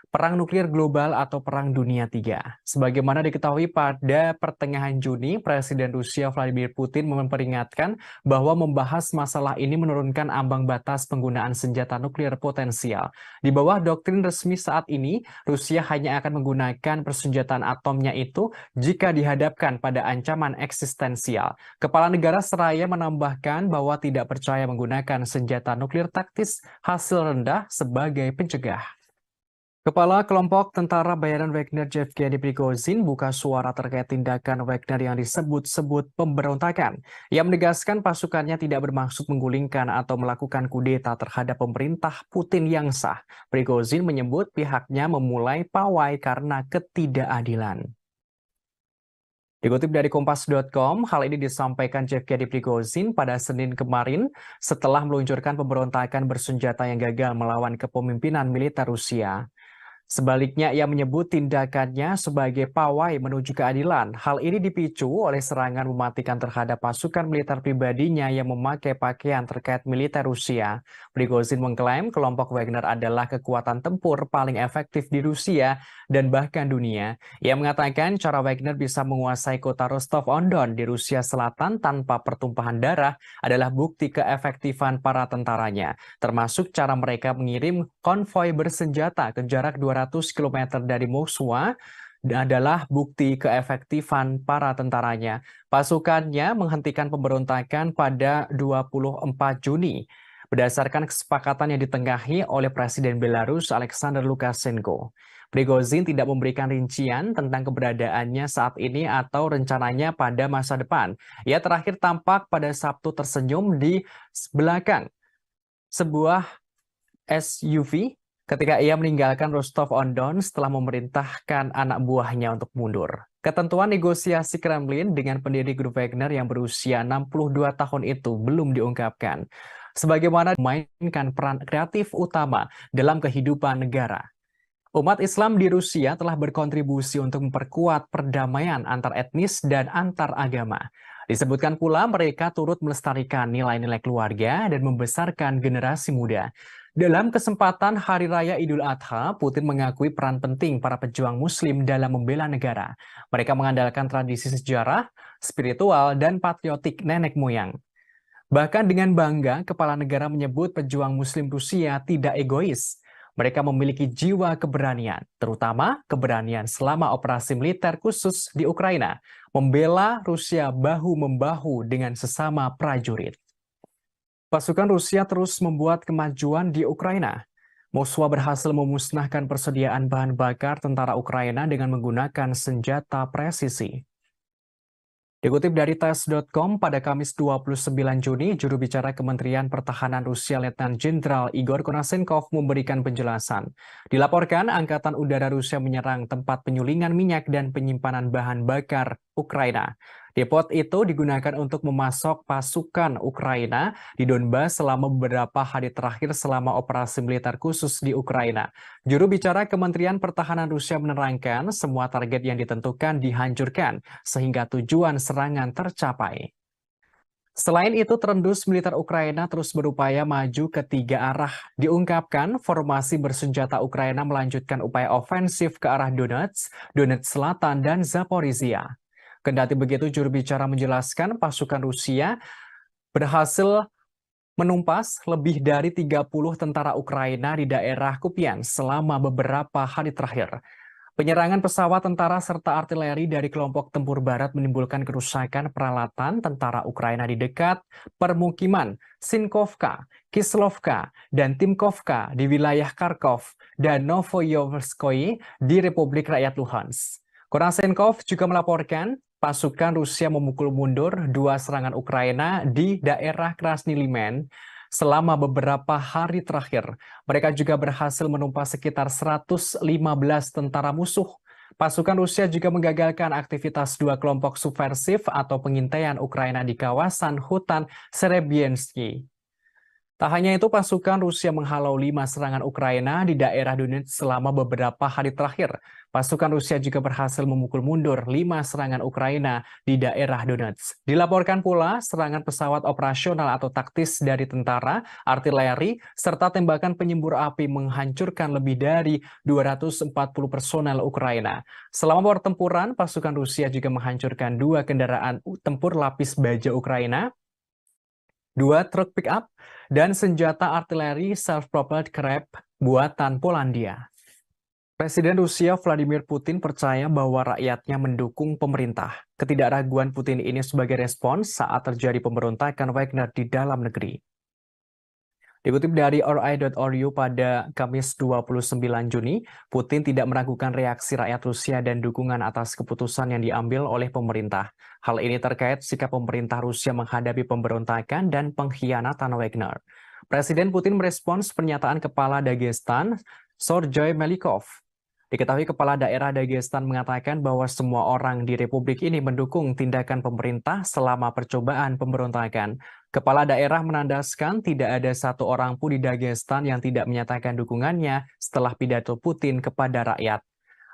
Perang Nuklir Global atau Perang Dunia III. Sebagaimana diketahui pada pertengahan Juni, Presiden Rusia Vladimir Putin memperingatkan bahwa membahas masalah ini menurunkan ambang batas penggunaan senjata nuklir potensial. Di bawah doktrin resmi saat ini, Rusia hanya akan menggunakan persenjataan atomnya itu jika dihadapkan pada ancaman eksistensial. Kepala negara seraya menambahkan bahwa tidak percaya menggunakan senjata nuklir taktis hasil rendah sebagai pencegah. Kepala kelompok tentara bayaran Wagner Yevgeny Prigozhin buka suara terkait tindakan Wagner yang disebut-sebut pemberontakan. Ia menegaskan pasukannya tidak bermaksud menggulingkan atau melakukan kudeta terhadap pemerintah Putin yang sah. Prigozhin menyebut pihaknya memulai pawai karena ketidakadilan. Dikutip dari Kompas.com, hal ini disampaikan Yevgeny Prigozhin pada Senin kemarin setelah meluncurkan pemberontakan bersenjata yang gagal melawan kepemimpinan militer Rusia. Sebaliknya, ia menyebut tindakannya sebagai pawai menuju keadilan. Hal ini dipicu oleh serangan mematikan terhadap pasukan militer pribadinya yang memakai pakaian terkait militer Rusia. Prigozhin mengklaim kelompok Wagner adalah kekuatan tempur paling efektif di Rusia dan bahkan dunia. Ia mengatakan cara Wagner bisa menguasai kota Rostov-on-Don di Rusia Selatan tanpa pertumpahan darah adalah bukti keefektifan para tentaranya, termasuk cara mereka mengirim konvoi bersenjata ke jarak 200 km dari Moskwa adalah bukti keefektifan para tentaranya. Pasukannya menghentikan pemberontakan pada 24 Juni berdasarkan kesepakatan yang ditengahi oleh Presiden Belarus Alexander Lukashenko. Prigozhin tidak memberikan rincian tentang keberadaannya saat ini atau rencananya pada masa depan. Ia terakhir tampak pada Sabtu tersenyum di belakang sebuah SUV ketika ia meninggalkan Rostov-on-Don setelah memerintahkan anak buahnya untuk mundur. Ketentuan negosiasi Kremlin dengan pendiri grup Wagner yang berusia 62 tahun itu belum diungkapkan. Sebagaimana memainkan peran kreatif utama dalam kehidupan negara. Umat Islam di Rusia telah berkontribusi untuk memperkuat perdamaian antar etnis dan antar agama. Disebutkan pula mereka turut melestarikan nilai-nilai keluarga dan membesarkan generasi muda. Dalam kesempatan Hari Raya Idul Adha, Putin mengakui peran penting para pejuang Muslim dalam membela negara. Mereka mengandalkan tradisi sejarah, spiritual, dan patriotik nenek moyang. Bahkan dengan bangga, kepala negara menyebut pejuang Muslim Rusia tidak egois. Mereka memiliki jiwa keberanian, terutama keberanian selama operasi militer khusus di Ukraina, membela Rusia bahu-membahu dengan sesama prajurit. Pasukan Rusia terus membuat kemajuan di Ukraina. Moskwa berhasil memusnahkan persediaan bahan bakar tentara Ukraina dengan menggunakan senjata presisi. Dikutip dari tes.com, pada Kamis 29 Juni, juru bicara Kementerian Pertahanan Rusia Letnan Jenderal Igor Konashenkov memberikan penjelasan. Dilaporkan, Angkatan Udara Rusia menyerang tempat penyulingan minyak dan penyimpanan bahan bakar Ukraina. Depot itu digunakan untuk memasok pasukan Ukraina di Donbas selama beberapa hari terakhir selama operasi militer khusus di Ukraina. Juru bicara Kementerian Pertahanan Rusia menerangkan semua target yang ditentukan dihancurkan sehingga tujuan serangan tercapai. Selain itu, terendus militer Ukraina terus berupaya maju ke tiga arah. Diungkapkan, formasi bersenjata Ukraina melanjutkan upaya ofensif ke arah Donetsk, Donetsk Selatan, dan Zaporizhia. Kendati begitu, juru bicara menjelaskan pasukan Rusia berhasil menumpas lebih dari 30 tentara Ukraina di daerah Kupiansk selama beberapa hari terakhir. Penyerangan pesawat tentara serta artileri dari kelompok tempur barat menimbulkan kerusakan peralatan tentara Ukraina di dekat permukiman Sinkovka, Kislovka, dan Timkovka di wilayah Kharkov dan Novoyoverskoye di Republik Rakyat Luhansk. Konashenkov juga melaporkan pasukan Rusia memukul mundur 2 serangan Ukraina di daerah Krasny Liman selama beberapa hari terakhir. Mereka juga berhasil menumpas sekitar 115 tentara musuh. Pasukan Rusia juga menggagalkan aktivitas 2 kelompok subversif atau pengintaian Ukraina di kawasan hutan Serebiensky. Tak hanya itu, pasukan Rusia menghalau 5 serangan Ukraina di daerah Donetsk selama beberapa hari terakhir. Pasukan Rusia juga berhasil memukul mundur 5 serangan Ukraina di daerah Donetsk. Dilaporkan pula serangan pesawat operasional atau taktis dari tentara, artileri, serta tembakan penyembur api menghancurkan lebih dari 240 personel Ukraina. Selama pertempuran, pasukan Rusia juga menghancurkan 2 kendaraan tempur lapis baja Ukraina, 2 truk pick-up, dan senjata artileri self-propelled Krep buatan Polandia. Presiden Rusia Vladimir Putin percaya bahwa rakyatnya mendukung pemerintah. Ketidakraguan Putin ini sebagai respons saat terjadi pemberontakan Wagner di dalam negeri. Dikutip dari RI.ru pada Kamis 29 Juni, Putin tidak meragukan reaksi rakyat Rusia dan dukungan atas keputusan yang diambil oleh pemerintah. Hal ini terkait sikap pemerintah Rusia menghadapi pemberontakan dan pengkhianatan Wagner. Presiden Putin merespons pernyataan Kepala Dagestan, Sergei Melikov. Diketahui Kepala Daerah Dagestan mengatakan bahwa semua orang di Republik ini mendukung tindakan pemerintah selama percobaan pemberontakan. Kepala daerah menandaskan tidak ada satu orang pun di Dagestan yang tidak menyatakan dukungannya setelah pidato Putin kepada rakyat.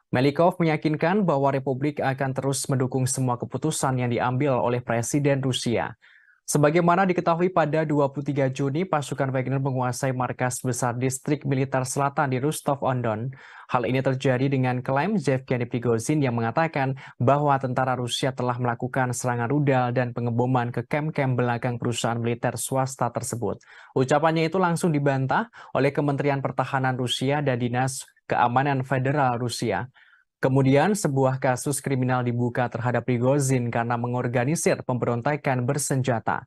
Melikov meyakinkan bahwa Republik akan terus mendukung semua keputusan yang diambil oleh Presiden Rusia. Sebagaimana diketahui pada 23 Juni, pasukan Wagner menguasai markas besar distrik militer selatan di Rostov-on-Don. Hal ini terjadi dengan klaim Yevgeny Prigozhin yang mengatakan bahwa tentara Rusia telah melakukan serangan rudal dan pengeboman ke kamp-kamp belakang perusahaan militer swasta tersebut. Ucapannya itu langsung dibantah oleh Kementerian Pertahanan Rusia dan Dinas Keamanan Federal Rusia. Kemudian sebuah kasus kriminal dibuka terhadap Prigozhin karena mengorganisir pemberontakan bersenjata.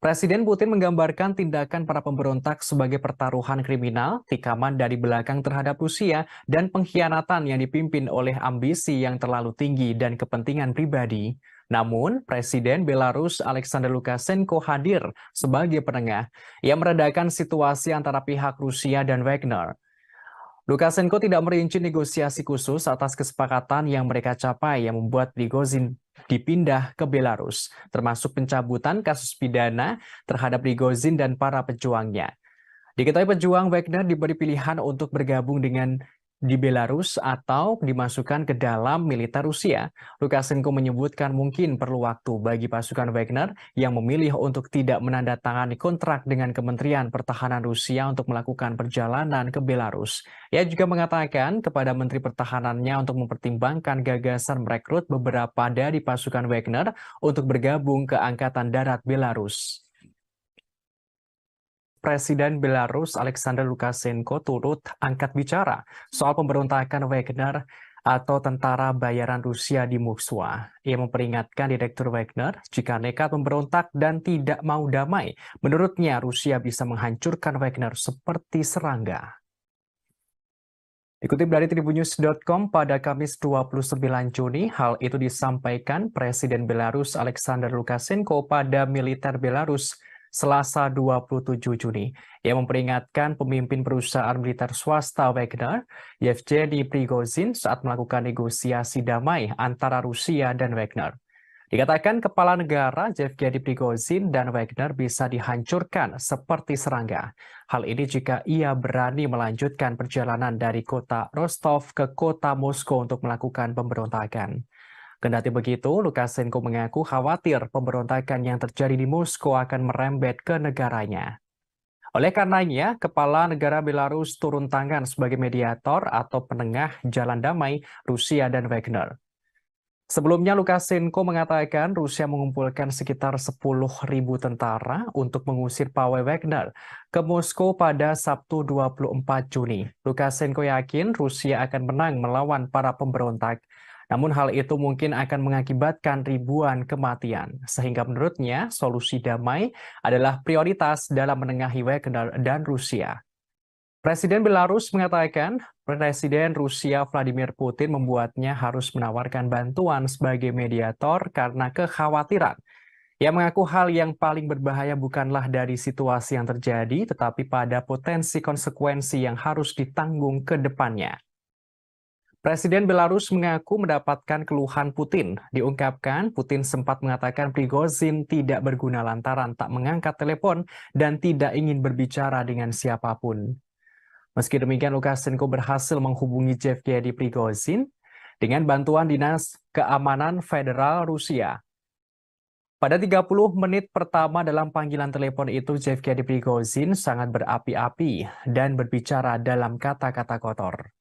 Presiden Putin menggambarkan tindakan para pemberontak sebagai pertaruhan kriminal, tikaman dari belakang terhadap Rusia, dan pengkhianatan yang dipimpin oleh ambisi yang terlalu tinggi dan kepentingan pribadi. Namun, Presiden Belarus Alexander Lukashenko hadir sebagai penengah. Ia meredakan situasi antara pihak Rusia dan Wagner. Lukashenko tidak merinci negosiasi khusus atas kesepakatan yang mereka capai yang membuat Prigozhin dipindah ke Belarus, termasuk pencabutan kasus pidana terhadap Prigozhin dan para pejuangnya. Diketahui pejuang Wagner diberi pilihan untuk bergabung dengan di Belarus atau dimasukkan ke dalam militer Rusia. Lukashenko menyebutkan mungkin perlu waktu bagi pasukan Wagner yang memilih untuk tidak menandatangani kontrak dengan Kementerian Pertahanan Rusia untuk melakukan perjalanan ke Belarus. Ia juga mengatakan kepada Menteri Pertahanannya untuk mempertimbangkan gagasan merekrut beberapa dari pasukan Wagner untuk bergabung ke Angkatan Darat Belarus. Presiden Belarus Alexander Lukashenko turut angkat bicara soal pemberontakan Wagner atau tentara bayaran Rusia di Moskwa. Ia memperingatkan Direktur Wagner jika nekat memberontak dan tidak mau damai. Menurutnya Rusia bisa menghancurkan Wagner seperti serangga. Dikutip dari tribunnews.com pada Kamis 29 Juni, hal itu disampaikan Presiden Belarus Alexander Lukashenko pada militer Belarus Selasa 27 Juni. Ia memperingatkan pemimpin perusahaan militer swasta Wagner, Yevgeny Prigozhin, saat melakukan negosiasi damai antara Rusia dan Wagner. Dikatakan kepala negara Yevgeny Prigozhin dan Wagner bisa dihancurkan seperti serangga. Hal ini jika ia berani melanjutkan perjalanan dari kota Rostov ke kota Moskow untuk melakukan pemberontakan. Kendati begitu, Lukashenko mengaku khawatir pemberontakan yang terjadi di Moskow akan merembet ke negaranya. Oleh karenanya, kepala negara Belarus turun tangan sebagai mediator atau penengah jalan damai Rusia dan Wagner. Sebelumnya, Lukashenko mengatakan Rusia mengumpulkan sekitar 10.000 tentara untuk mengusir pawai Wagner ke Moskow pada Sabtu 24 Juni. Lukashenko yakin Rusia akan menang melawan para pemberontak. Namun hal itu mungkin akan mengakibatkan ribuan kematian, sehingga menurutnya solusi damai adalah prioritas dalam menengahi Wagner dan Rusia. Presiden Belarus mengatakan Presiden Rusia Vladimir Putin membuatnya harus menawarkan bantuan sebagai mediator karena kekhawatiran. Ia mengaku hal yang paling berbahaya bukanlah dari situasi yang terjadi, tetapi pada potensi konsekuensi yang harus ditanggung ke depannya. Presiden Belarus mengaku mendapatkan keluhan Putin. Diungkapkan, Putin sempat mengatakan Prigozhin tidak berguna lantaran tak mengangkat telepon dan tidak ingin berbicara dengan siapapun. Meski demikian, Lukashenko berhasil menghubungi Yevgeny Prigozhin dengan bantuan Dinas Keamanan Federal Rusia. Pada 30 menit pertama dalam panggilan telepon itu, Yevgeny Prigozhin sangat berapi-api dan berbicara dalam kata-kata kotor.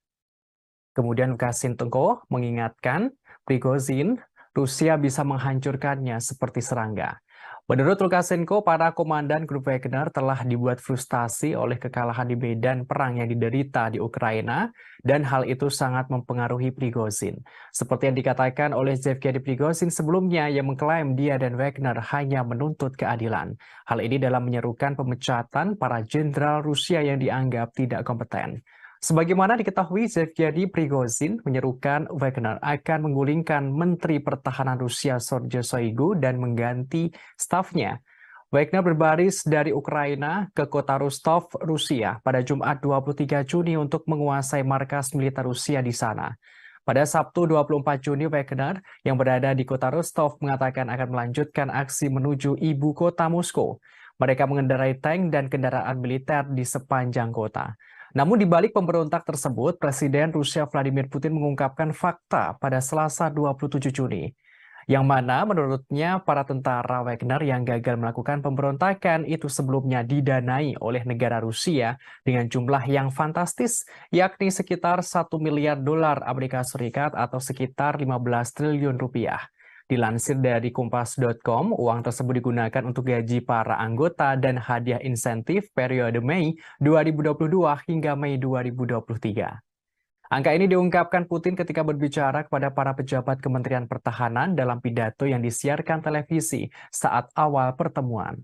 Kemudian Lukashenko mengingatkan Prigozhin, Rusia bisa menghancurkannya seperti serangga. Menurut Lukashenko, para komandan grup Wagner telah dibuat frustasi oleh kekalahan di medan perang yang diderita di Ukraina, dan hal itu sangat mempengaruhi Prigozhin. Seperti yang dikatakan oleh Yevgeny Prigozhin sebelumnya yang mengklaim dia dan Wagner hanya menuntut keadilan. Hal ini dalam menyerukan pemecatan para jenderal Rusia yang dianggap tidak kompeten. Sebagaimana diketahui, Yevgeny Prigozhin menyerukan Wagner akan menggulingkan Menteri Pertahanan Rusia Sergei Shoigu dan mengganti stafnya. Wagner berbaris dari Ukraina ke kota Rostov, Rusia pada Jumat 23 Juni untuk menguasai markas militer Rusia di sana. Pada Sabtu 24 Juni, Wagner yang berada di kota Rostov mengatakan akan melanjutkan aksi menuju ibu kota Moskow. Mereka mengendarai tank dan kendaraan militer di sepanjang kota. Namun di balik pemberontak tersebut, Presiden Rusia Vladimir Putin mengungkapkan fakta pada Selasa 27 Juni, yang mana menurutnya para tentara Wagner yang gagal melakukan pemberontakan itu sebelumnya didanai oleh negara Rusia dengan jumlah yang fantastis, yakni sekitar 1 miliar dolar Amerika Serikat atau sekitar 15 triliun rupiah. Dilansir dari Kompas.com, uang tersebut digunakan untuk gaji para anggota dan hadiah insentif periode Mei 2022 hingga Mei 2023. Angka ini diungkapkan Putin ketika berbicara kepada para pejabat Kementerian Pertahanan dalam pidato yang disiarkan televisi saat awal pertemuan.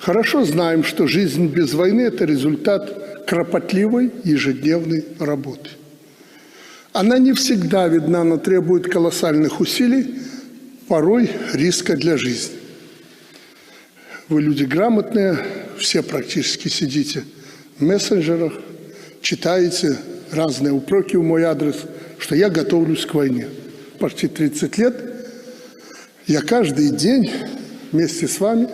Хорошо знаем, что жизнь без войны – это результат кропотливой ежедневной работы. Она не всегда видна, но требует колоссальных усилий, порой риска для жизни. Вы люди грамотные, все практически сидите в мессенджерах, читаете разные упреки в мой адрес, что я готовлюсь к войне. Почти 30 лет я каждый день вместе с вами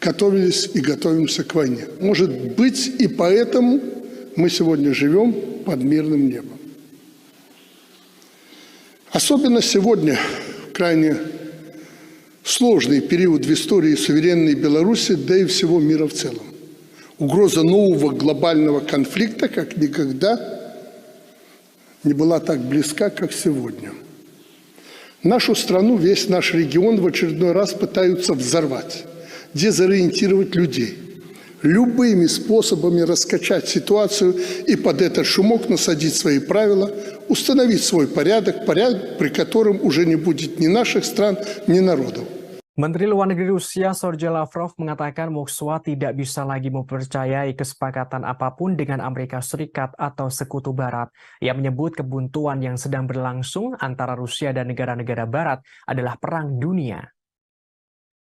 готовились и готовимся к войне. Может быть, и поэтому мы сегодня живем под мирным небом. Особенно сегодня, в крайне сложный период в истории суверенной Беларуси, да и всего мира в целом. Угроза нового глобального конфликта как никогда не была так близка, как сегодня. Нашу страну, весь наш регион в очередной раз пытаются взорвать, дезориентировать людей, любыми способами раскачать ситуацию и под этот шумок насадить свои правила, установить свой порядок, при котором уже не будет ни наших стран, ни народов. Menteri Luar Negeri Rusia Sergei Lavrov mengatakan Moskwa tidak bisa lagi mempercayai kesepakatan apapun dengan Amerika Serikat atau Sekutu Barat. Ia menyebut kebuntuan yang sedang berlangsung antara Rusia dan negara-negara Barat adalah perang dunia.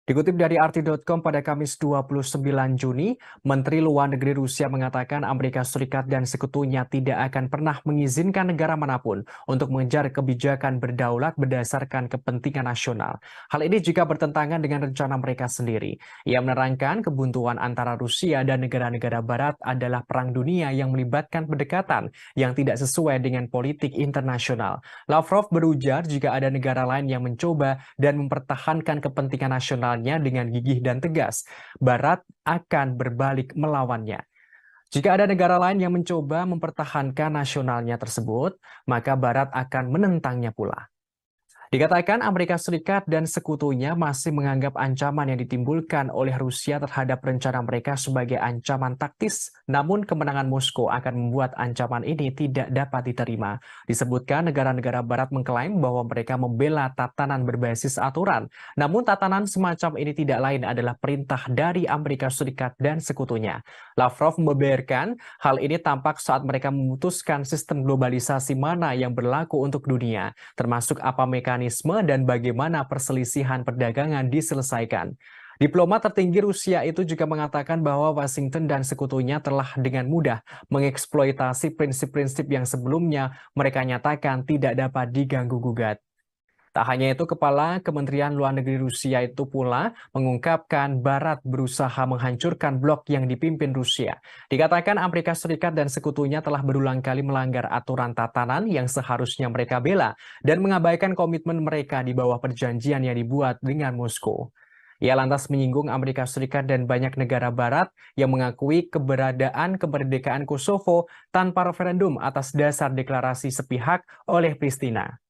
Dikutip dari RT.com pada Kamis 29 Juni, Menteri Luar Negeri Rusia mengatakan Amerika Serikat dan sekutunya tidak akan pernah mengizinkan negara manapun untuk mengejar kebijakan berdaulat berdasarkan kepentingan nasional. Hal ini juga bertentangan dengan rencana mereka sendiri. Ia menerangkan kebuntuan antara Rusia dan negara-negara Barat adalah perang dunia yang melibatkan pendekatan yang tidak sesuai dengan politik internasional. Lavrov berujar jika ada negara lain yang mencoba dan mempertahankan kepentingan nasional dengan gigih dan tegas, Barat akan berbalik melawannya. Jika ada negara lain yang mencoba mempertahankan nasionalnya tersebut, maka Barat akan menentangnya pula. Dikatakan Amerika Serikat dan sekutunya masih menganggap ancaman yang ditimbulkan oleh Rusia terhadap rencana mereka sebagai ancaman taktis, namun kemenangan Moskow akan membuat ancaman ini tidak dapat diterima. Disebutkan negara-negara Barat mengklaim bahwa mereka membela tatanan berbasis aturan, namun tatanan semacam ini tidak lain adalah perintah dari Amerika Serikat dan sekutunya. Lavrov membeberkan hal ini tampak saat mereka memutuskan sistem globalisasi mana yang berlaku untuk dunia, termasuk apa mekanisme dan bagaimana perselisihan perdagangan diselesaikan. Diplomat tertinggi Rusia itu juga mengatakan bahwa Washington dan sekutunya telah dengan mudah mengeksploitasi prinsip-prinsip yang sebelumnya mereka nyatakan tidak dapat diganggu-gugat. Tak hanya itu, Kepala Kementerian Luar Negeri Rusia itu pula mengungkapkan Barat berusaha menghancurkan blok yang dipimpin Rusia. Dikatakan Amerika Serikat dan sekutunya telah berulang kali melanggar aturan tatanan yang seharusnya mereka bela dan mengabaikan komitmen mereka di bawah perjanjian yang dibuat dengan Moskow. Ia lantas menyinggung Amerika Serikat dan banyak negara Barat yang mengakui keberadaan kemerdekaan Kosovo tanpa referendum atas dasar deklarasi sepihak oleh Pristina.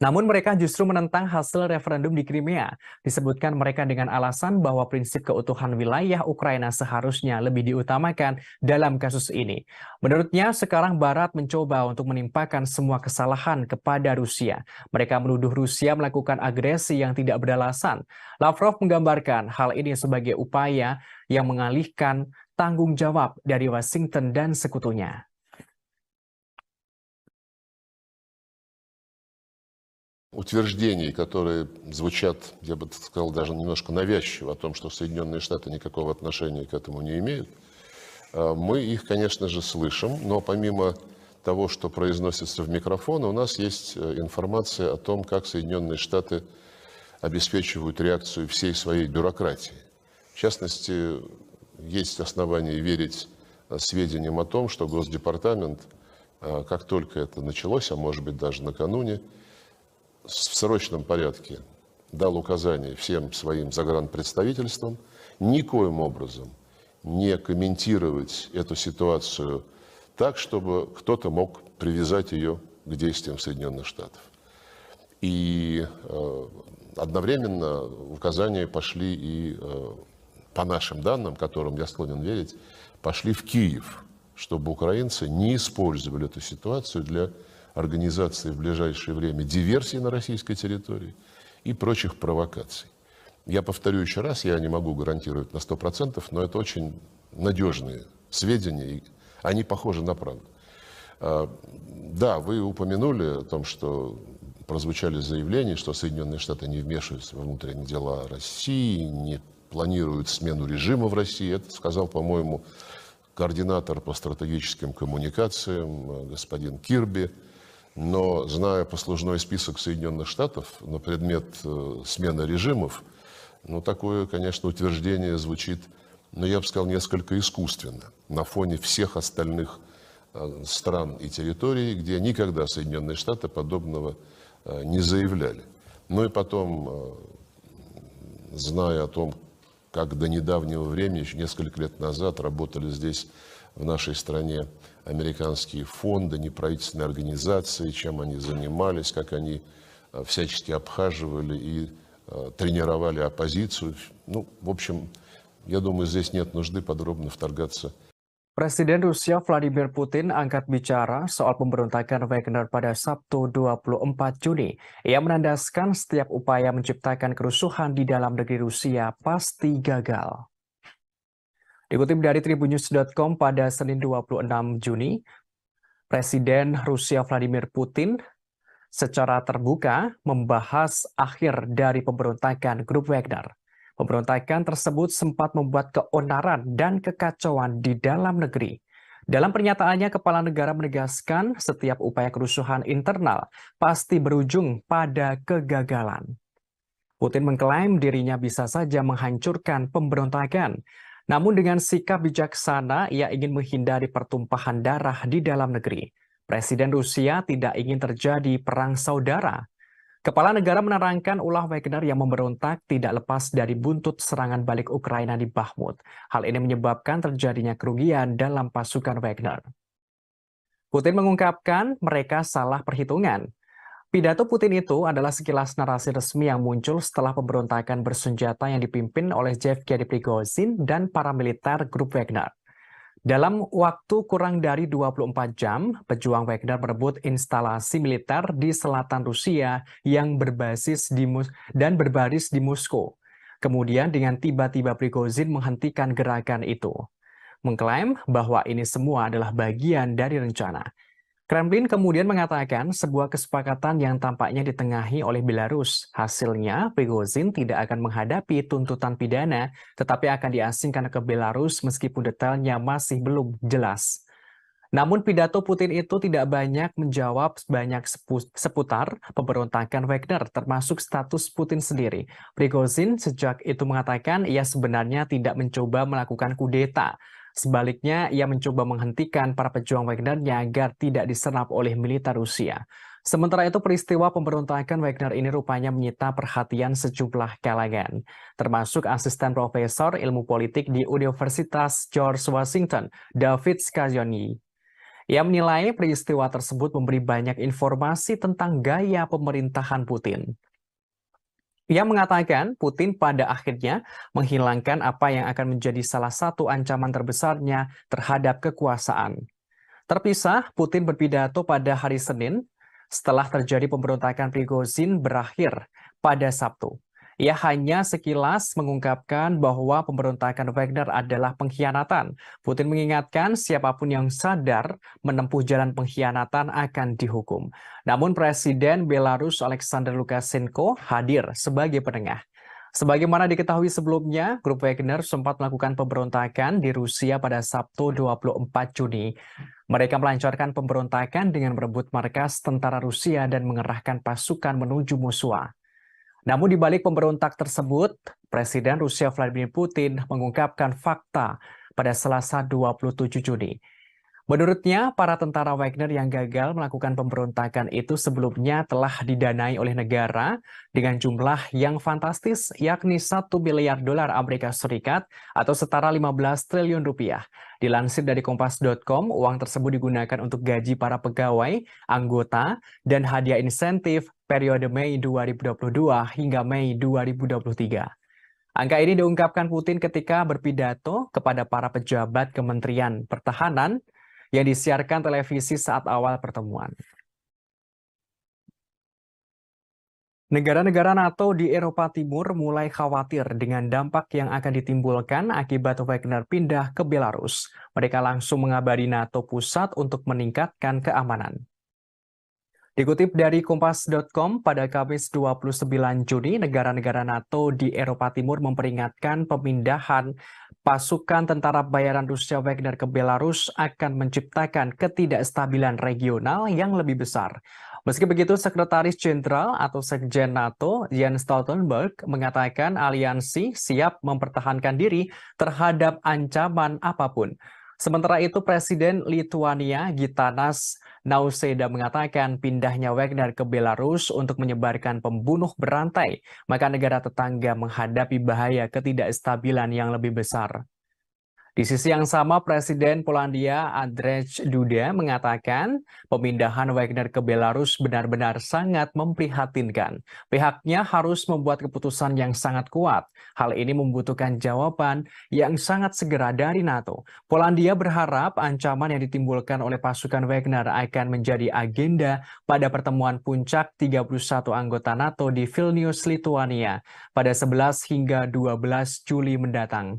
Namun mereka justru menentang hasil referendum di Crimea. Disebutkan mereka dengan alasan bahwa prinsip keutuhan wilayah Ukraina seharusnya lebih diutamakan dalam kasus ini. Menurutnya, sekarang Barat mencoba untuk menimpakan semua kesalahan kepada Rusia. Mereka menuduh Rusia melakukan agresi yang tidak beralasan. Lavrov menggambarkan hal ini sebagai upaya yang mengalihkan tanggung jawab dari Washington dan sekutunya. Утверждений, которые звучат, я бы сказал, даже немножко навязчиво, о том, что Соединенные Штаты никакого отношения к этому не имеют, мы их, конечно же, слышим, но помимо того, что произносится в микрофон, у нас есть информация о том, как Соединенные Штаты обеспечивают реакцию всей своей бюрократии. В частности, есть основания верить сведениям о том, что Госдепартамент, как только это началось, а может быть даже накануне, в срочном порядке дал указание всем своим загранпредставительствам никоим образом не комментировать эту ситуацию так, чтобы кто-то мог привязать ее к действиям Соединенных Штатов. И одновременно указания пошли и, по нашим данным, которым я склонен верить, пошли в Киев, чтобы украинцы не использовали эту ситуацию для организации в ближайшее время диверсий на российской территории и прочих провокаций. Я повторю еще раз, я не могу гарантировать на 100%, но это очень надежные сведения, и они похожи на правду. Да, вы упомянули о том, что прозвучали заявления, что Соединенные Штаты не вмешиваются во внутренние дела России, не планируют смену режима в России. Это сказал, по-моему, координатор по стратегическим коммуникациям господин Кирби. Но, зная послужной список Соединенных Штатов на предмет смены режимов, Но такое, конечно, утверждение звучит, ну, я бы сказал, несколько искусственно на фоне всех остальных стран и территорий, где никогда Соединенные Штаты подобного не заявляли. Ну и потом, зная о том, как до недавнего времени, еще несколько лет назад, работали здесь, в нашей стране, американские фонды, неправительственные организации, чем они занимались, как они всячески обхаживали и тренировали оппозицию. Ну, в общем, я думаю, здесь нет нужды подробно вторгаться. Presiden Rusia Vladimir Putin angkat bicara soal pemberontakan Wagner pada Sabtu 24 Juni. Ia menandaskan setiap upaya menciptakan kerusuhan di dalam negeri Rusia pasti gagal. Dikutip dari tribunnews.com pada Senin 26 Juni, Presiden Rusia Vladimir Putin secara terbuka membahas akhir dari pemberontakan grup Wagner. Pemberontakan tersebut sempat membuat keonaran dan kekacauan di dalam negeri. Dalam pernyataannya, kepala negara menegaskan setiap upaya kerusuhan internal pasti berujung pada kegagalan. Putin mengklaim dirinya bisa saja menghancurkan pemberontakan. Namun dengan sikap bijaksana, ia ingin menghindari pertumpahan darah di dalam negeri. Presiden Rusia tidak ingin terjadi perang saudara. Kepala negara menerangkan ulah Wagner yang memberontak tidak lepas dari buntut serangan balik Ukraina di Bakhmut. Hal ini menyebabkan terjadinya kerugian dalam pasukan Wagner. Putin mengungkapkan mereka salah perhitungan. Pidato Putin itu adalah sekilas narasi resmi yang muncul setelah pemberontakan bersenjata yang dipimpin oleh Yevgeny Prigozhin dan para militer grup Wagner. Dalam waktu kurang dari 24 jam, pejuang Wagner merebut instalasi militer di selatan Rusia yang berbasis di Moskow. Kemudian dengan tiba-tiba Prigozhin menghentikan gerakan itu, mengklaim bahwa ini semua adalah bagian dari rencana. Kremlin kemudian mengatakan sebuah kesepakatan yang tampaknya ditengahi oleh Belarus. Hasilnya, Prigozhin tidak akan menghadapi tuntutan pidana, tetapi akan diasingkan ke Belarus meskipun detailnya masih belum jelas. Namun pidato Putin itu tidak banyak menjawab seputar pemberontakan Wagner, termasuk status Putin sendiri. Prigozhin sejak itu mengatakan ia sebenarnya tidak mencoba melakukan kudeta. Sebaliknya, ia mencoba menghentikan para pejuang Wagner-nya agar tidak diserap oleh militer Rusia. Sementara itu, peristiwa pemberontakan Wagner ini rupanya menyita perhatian sejumlah kalangan, termasuk asisten profesor ilmu politik di Universitas George Washington, David Scaglione. Ia menilai peristiwa tersebut memberi banyak informasi tentang gaya pemerintahan Putin. Ia mengatakan Putin pada akhirnya menghilangkan apa yang akan menjadi salah satu ancaman terbesarnya terhadap kekuasaan. Terpisah, Putin berpidato pada hari Senin setelah terjadi pemberontakan Prigozhin berakhir pada Sabtu. Ia hanya sekilas mengungkapkan bahwa pemberontakan Wagner adalah pengkhianatan. Putin mengingatkan siapapun yang sadar menempuh jalan pengkhianatan akan dihukum. Namun Presiden Belarus Alexander Lukashenko hadir sebagai penengah. Sebagaimana diketahui sebelumnya, grup Wagner sempat melakukan pemberontakan di Rusia pada Sabtu 24 Juni. Mereka melancarkan pemberontakan dengan merebut markas tentara Rusia dan mengerahkan pasukan menuju Moskwa. Namun di balik pemberontak tersebut, Presiden Rusia Vladimir Putin mengungkapkan fakta pada Selasa 27 Juni. Menurutnya, para tentara Wagner yang gagal melakukan pemberontakan itu sebelumnya telah didanai oleh negara dengan jumlah yang fantastis, yakni 1 miliar dolar Amerika Serikat atau setara 15 triliun rupiah. Dilansir dari Kompas.com, uang tersebut digunakan untuk gaji para pegawai, anggota, dan hadiah insentif periode Mei 2022 hingga Mei 2023. Angka ini diungkapkan Putin ketika berpidato kepada para pejabat Kementerian Pertahanan yang disiarkan televisi saat awal pertemuan. Negara-negara NATO di Eropa Timur mulai khawatir dengan dampak yang akan ditimbulkan akibat Wagner pindah ke Belarus. Mereka langsung mengabari NATO pusat untuk meningkatkan keamanan. Dikutip dari Kompas.com, pada Kamis 29 Juni, negara-negara NATO di Eropa Timur memperingatkan pemindahan pasukan tentara bayaran Rusia Wagner ke Belarus akan menciptakan ketidakstabilan regional yang lebih besar. Meski begitu, Sekretaris Jenderal atau Sekjen NATO, Jens Stoltenberg, mengatakan aliansi siap mempertahankan diri terhadap ancaman apapun. Sementara itu, Presiden Lituania Gitanas Nausėda mengatakan pindahnya Wagner ke Belarus untuk menyebarkan pembunuh berantai, maka negara tetangga menghadapi bahaya ketidakstabilan yang lebih besar. Di sisi yang sama, Presiden Polandia Andrzej Duda mengatakan pemindahan Wagner ke Belarus benar-benar sangat memprihatinkan. Pihaknya harus membuat keputusan yang sangat kuat. Hal ini membutuhkan jawaban yang sangat segera dari NATO. Polandia berharap ancaman yang ditimbulkan oleh pasukan Wagner akan menjadi agenda pada pertemuan puncak 31 anggota NATO di Vilnius, Lituania pada 11 hingga 12 Juli mendatang.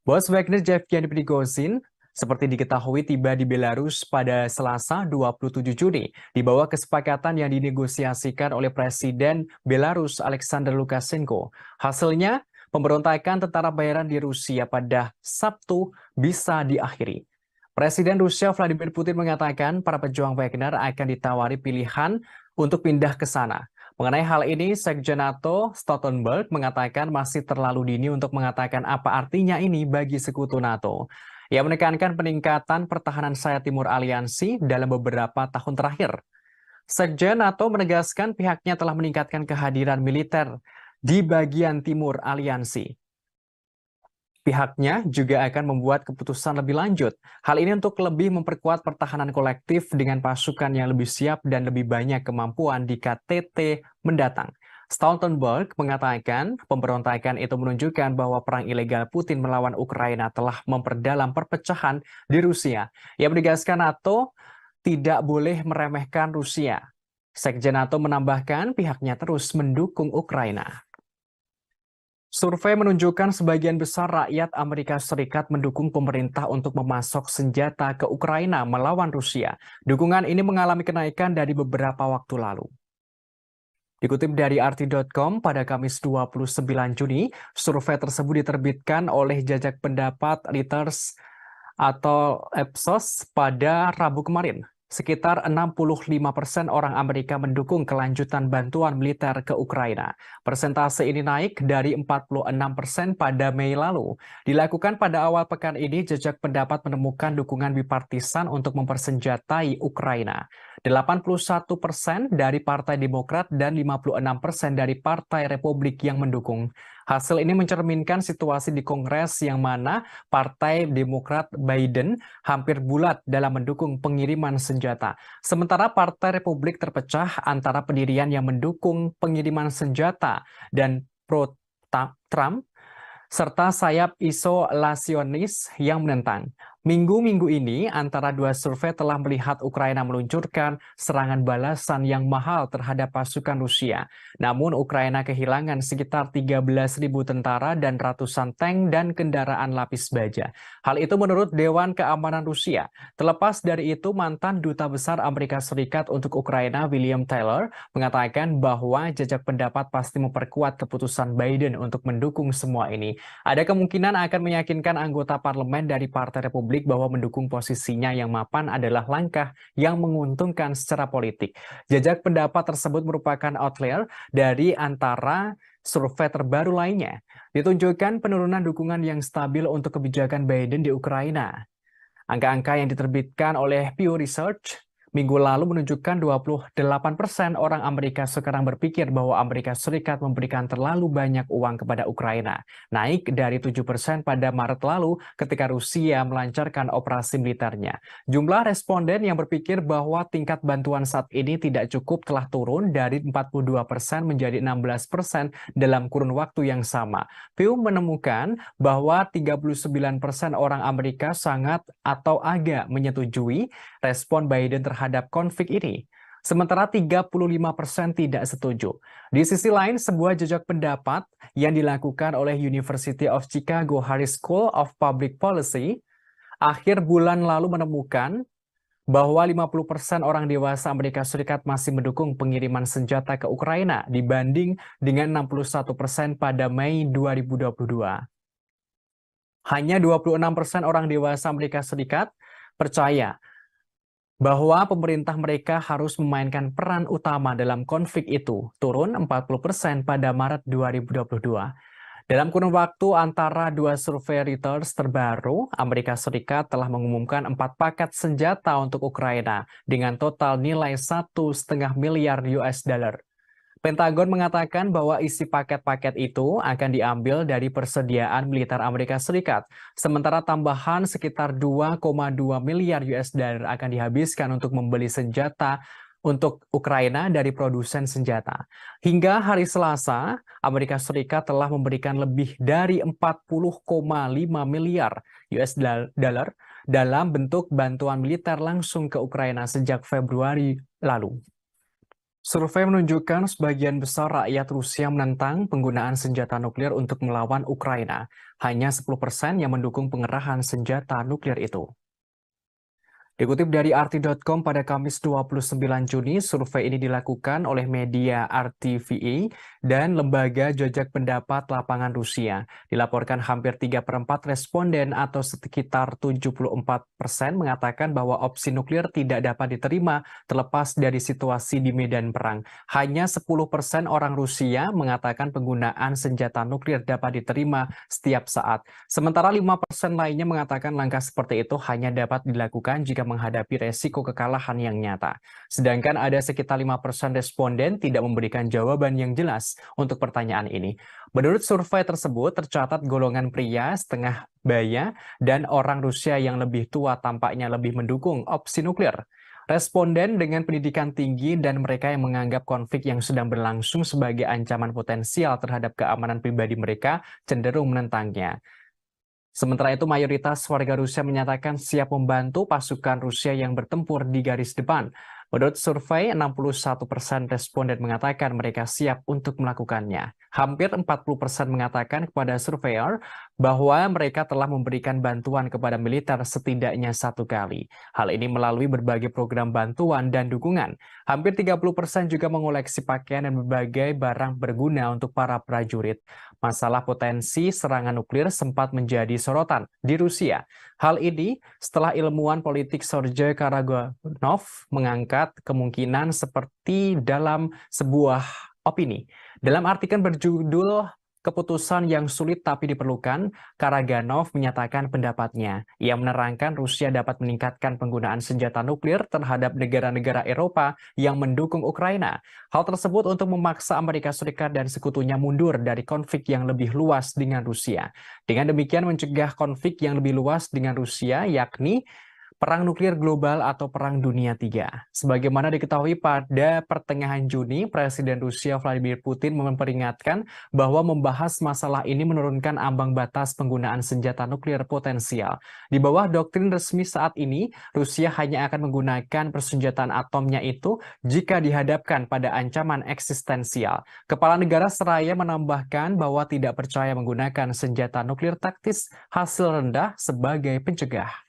Bos Wagner Yevgeny Prigozhin seperti diketahui tiba di Belarus pada Selasa 27 Juni di bawah kesepakatan yang dinegosiasikan oleh Presiden Belarus Alexander Lukashenko. Hasilnya, pemberontakan tentara bayaran di Rusia pada Sabtu bisa diakhiri. Presiden Rusia Vladimir Putin mengatakan para pejuang Wagner akan ditawari pilihan untuk pindah ke sana. Mengenai hal ini, Sekjen NATO Stoltenberg mengatakan masih terlalu dini untuk mengatakan apa artinya ini bagi sekutu NATO. Ia menekankan peningkatan pertahanan sayap timur aliansi dalam beberapa tahun terakhir. Sekjen NATO menegaskan pihaknya telah meningkatkan kehadiran militer di bagian timur aliansi. Pihaknya juga akan membuat keputusan lebih lanjut. Hal ini untuk lebih memperkuat pertahanan kolektif dengan pasukan yang lebih siap dan lebih banyak kemampuan di KTT mendatang. Stoltenberg mengatakan pemberontakan itu menunjukkan bahwa perang ilegal Putin melawan Ukraina telah memperdalam perpecahan di Rusia. Ia menegaskan NATO tidak boleh meremehkan Rusia. Sekjen NATO menambahkan pihaknya terus mendukung Ukraina. Survei menunjukkan sebagian besar rakyat Amerika Serikat mendukung pemerintah untuk memasok senjata ke Ukraina melawan Rusia. Dukungan ini mengalami kenaikan dari beberapa waktu lalu. Dikutip dari RT.com pada Kamis 29 Juni, survei tersebut diterbitkan oleh Jajak Pendapat Reuters atau Ipsos pada Rabu kemarin. Sekitar 65% orang Amerika mendukung kelanjutan bantuan militer ke Ukraina. Persentase ini naik dari 46% pada Mei lalu. Dilakukan pada awal pekan ini, Jajak Pendapat menemukan dukungan bipartisan untuk mempersenjatai Ukraina. 81% dari Partai Demokrat dan 56% dari Partai Republik yang mendukung. Hasil ini mencerminkan situasi di Kongres yang mana Partai Demokrat Biden hampir bulat dalam mendukung pengiriman senjata. Sementara Partai Republik terpecah antara pendirian yang mendukung pengiriman senjata dan pro-Trump, serta sayap isolasionis yang menentang. Minggu-minggu ini, antara dua survei telah melihat Ukraina meluncurkan serangan balasan yang mahal terhadap pasukan Rusia. Namun, Ukraina kehilangan sekitar 13.000 tentara dan ratusan tank dan kendaraan lapis baja. Hal itu menurut Dewan Keamanan Rusia. Terlepas dari itu, mantan Duta Besar Amerika Serikat untuk Ukraina, William Taylor, mengatakan bahwa Jajak Pendapat pasti memperkuat keputusan Biden untuk mendukung semua ini. Ada kemungkinan akan meyakinkan anggota parlemen dari Partai Republik bahwa mendukung posisinya yang mapan adalah langkah yang menguntungkan secara politik. Jajak pendapat tersebut merupakan outlier dari antara survei terbaru lainnya. Ditunjukkan penurunan dukungan yang stabil untuk kebijakan Biden di Ukraina. Angka-angka yang diterbitkan oleh Pew Research minggu lalu menunjukkan 28% orang Amerika sekarang berpikir bahwa Amerika Serikat memberikan terlalu banyak uang kepada Ukraina, naik dari 7% pada Maret lalu ketika Rusia melancarkan operasi militernya. Jumlah responden yang berpikir bahwa tingkat bantuan saat ini tidak cukup telah turun dari 42% menjadi 16% dalam kurun waktu yang sama. Pew menemukan bahwa 39% orang Amerika sangat atau agak menyetujui respon Biden terhadap konflik ini. Sementara 35% tidak setuju. Di sisi lain, sebuah jajak pendapat yang dilakukan oleh University of Chicago Harris School of Public Policy akhir bulan lalu menemukan bahwa 50% orang dewasa Amerika Serikat masih mendukung pengiriman senjata ke Ukraina dibanding dengan 61% pada Mei 2022. Hanya 26% orang dewasa Amerika Serikat percaya bahwa pemerintah mereka harus memainkan peran utama dalam konflik itu, turun 40% pada Maret 2022. Dalam kurun waktu antara dua survei Reuters terbaru, Amerika Serikat telah mengumumkan 4 paket senjata untuk Ukraina dengan total nilai 1,5 miliar US dollar. Pentagon mengatakan bahwa isi paket-paket itu akan diambil dari persediaan militer Amerika Serikat, sementara tambahan sekitar 2,2 miliar US dollar akan dihabiskan untuk membeli senjata untuk Ukraina dari produsen senjata. Hingga hari Selasa, Amerika Serikat telah memberikan lebih dari 40,5 miliar US dollar dalam bentuk bantuan militer langsung ke Ukraina sejak Februari lalu. Survei menunjukkan sebagian besar rakyat Rusia menentang penggunaan senjata nuklir untuk melawan Ukraina. Hanya 10% yang mendukung pengerahan senjata nuklir itu. Dikutip dari RT.com pada Kamis 29 Juni, survei ini dilakukan oleh media RTVE dan lembaga jajak pendapat lapangan Rusia. Dilaporkan hampir 3/4 responden atau sekitar 74% mengatakan bahwa opsi nuklir tidak dapat diterima terlepas dari situasi di medan perang. Hanya 10% orang Rusia mengatakan penggunaan senjata nuklir dapat diterima setiap saat. Sementara 5% lainnya mengatakan langkah seperti itu hanya dapat dilakukan jika menghadapi resiko kekalahan yang nyata. Sedangkan ada sekitar 5% responden tidak memberikan jawaban yang jelas untuk pertanyaan ini. Menurut survei tersebut, tercatat golongan pria setengah baya dan orang Rusia yang lebih tua tampaknya lebih mendukung opsi nuklir. Responden dengan pendidikan tinggi dan mereka yang menganggap konflik yang sedang berlangsung sebagai ancaman potensial terhadap keamanan pribadi mereka cenderung menentangnya. Sementara itu, mayoritas warga Rusia menyatakan siap membantu pasukan Rusia yang bertempur di garis depan. Menurut survei, 61% responden mengatakan mereka siap untuk melakukannya. Hampir 40% mengatakan kepada surveyor bahwa mereka telah memberikan bantuan kepada militer setidaknya 1 kali. Hal ini melalui berbagai program bantuan dan dukungan. Hampir 30% juga mengoleksi pakaian dan berbagai barang berguna untuk para prajurit. Masalah potensi serangan nuklir sempat menjadi sorotan di Rusia. Hal ini setelah ilmuwan politik Sergei Karaganov mengangkat kemungkinan seperti dalam sebuah opini. Dalam artikel berjudul "Keputusan yang sulit tapi diperlukan", Karaganov menyatakan pendapatnya. Ia menerangkan Rusia dapat meningkatkan penggunaan senjata nuklir terhadap negara-negara Eropa yang mendukung Ukraina. Hal tersebut untuk memaksa Amerika Serikat dan sekutunya mundur dari konflik yang lebih luas dengan Rusia. Dengan demikian mencegah konflik yang lebih luas dengan Rusia, yakni Perang Nuklir Global atau Perang Dunia III. Sebagaimana diketahui pada pertengahan Juni, Presiden Rusia Vladimir Putin memperingatkan bahwa membahas masalah ini menurunkan ambang batas penggunaan senjata nuklir potensial. Di bawah doktrin resmi saat ini, Rusia hanya akan menggunakan persenjataan atomnya itu jika dihadapkan pada ancaman eksistensial. Kepala negara seraya menambahkan bahwa tidak percaya menggunakan senjata nuklir taktis hasil rendah sebagai pencegah.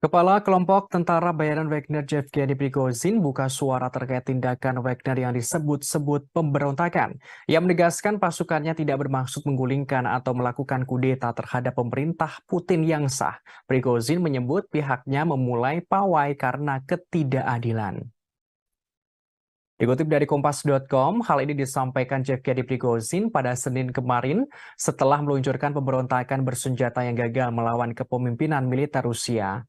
Kepala kelompok tentara bayaran Wagner Yevgeny Prigozhin buka suara terkait tindakan Wagner yang disebut-sebut pemberontakan. Ia menegaskan pasukannya tidak bermaksud menggulingkan atau melakukan kudeta terhadap pemerintah Putin yang sah. Prigozhin menyebut pihaknya memulai pawai karena ketidakadilan. Dikutip dari Kompas.com, hal ini disampaikan Yevgeny Prigozhin pada Senin kemarin setelah meluncurkan pemberontakan bersenjata yang gagal melawan kepemimpinan militer Rusia.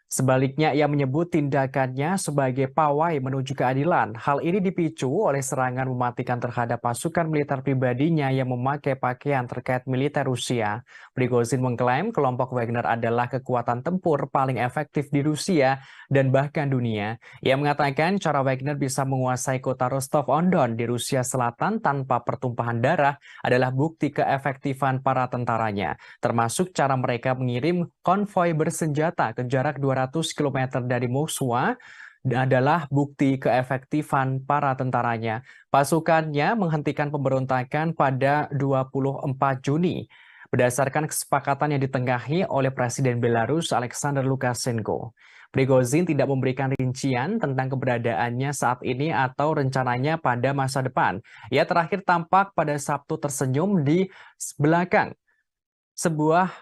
Sebaliknya, ia menyebut tindakannya sebagai pawai menuju keadilan. Hal ini dipicu oleh serangan mematikan terhadap pasukan militer pribadinya yang memakai pakaian terkait militer Rusia. Prigozhin mengklaim kelompok Wagner adalah kekuatan tempur paling efektif di Rusia dan bahkan dunia. Ia mengatakan cara Wagner bisa menguasai kota Rostov-on-Don di Rusia Selatan tanpa pertumpahan darah adalah bukti keefektifan para tentaranya, termasuk cara mereka mengirim konvoi bersenjata ke jarak 200 km dari Moskwa adalah bukti keefektifan para tentaranya. Pasukannya menghentikan pemberontakan pada 24 Juni berdasarkan kesepakatan yang ditengahi oleh Presiden Belarus Alexander Lukashenko. Prigozhin tidak memberikan rincian tentang keberadaannya saat ini atau rencananya pada masa depan. Ia terakhir tampak pada Sabtu tersenyum di belakang sebuah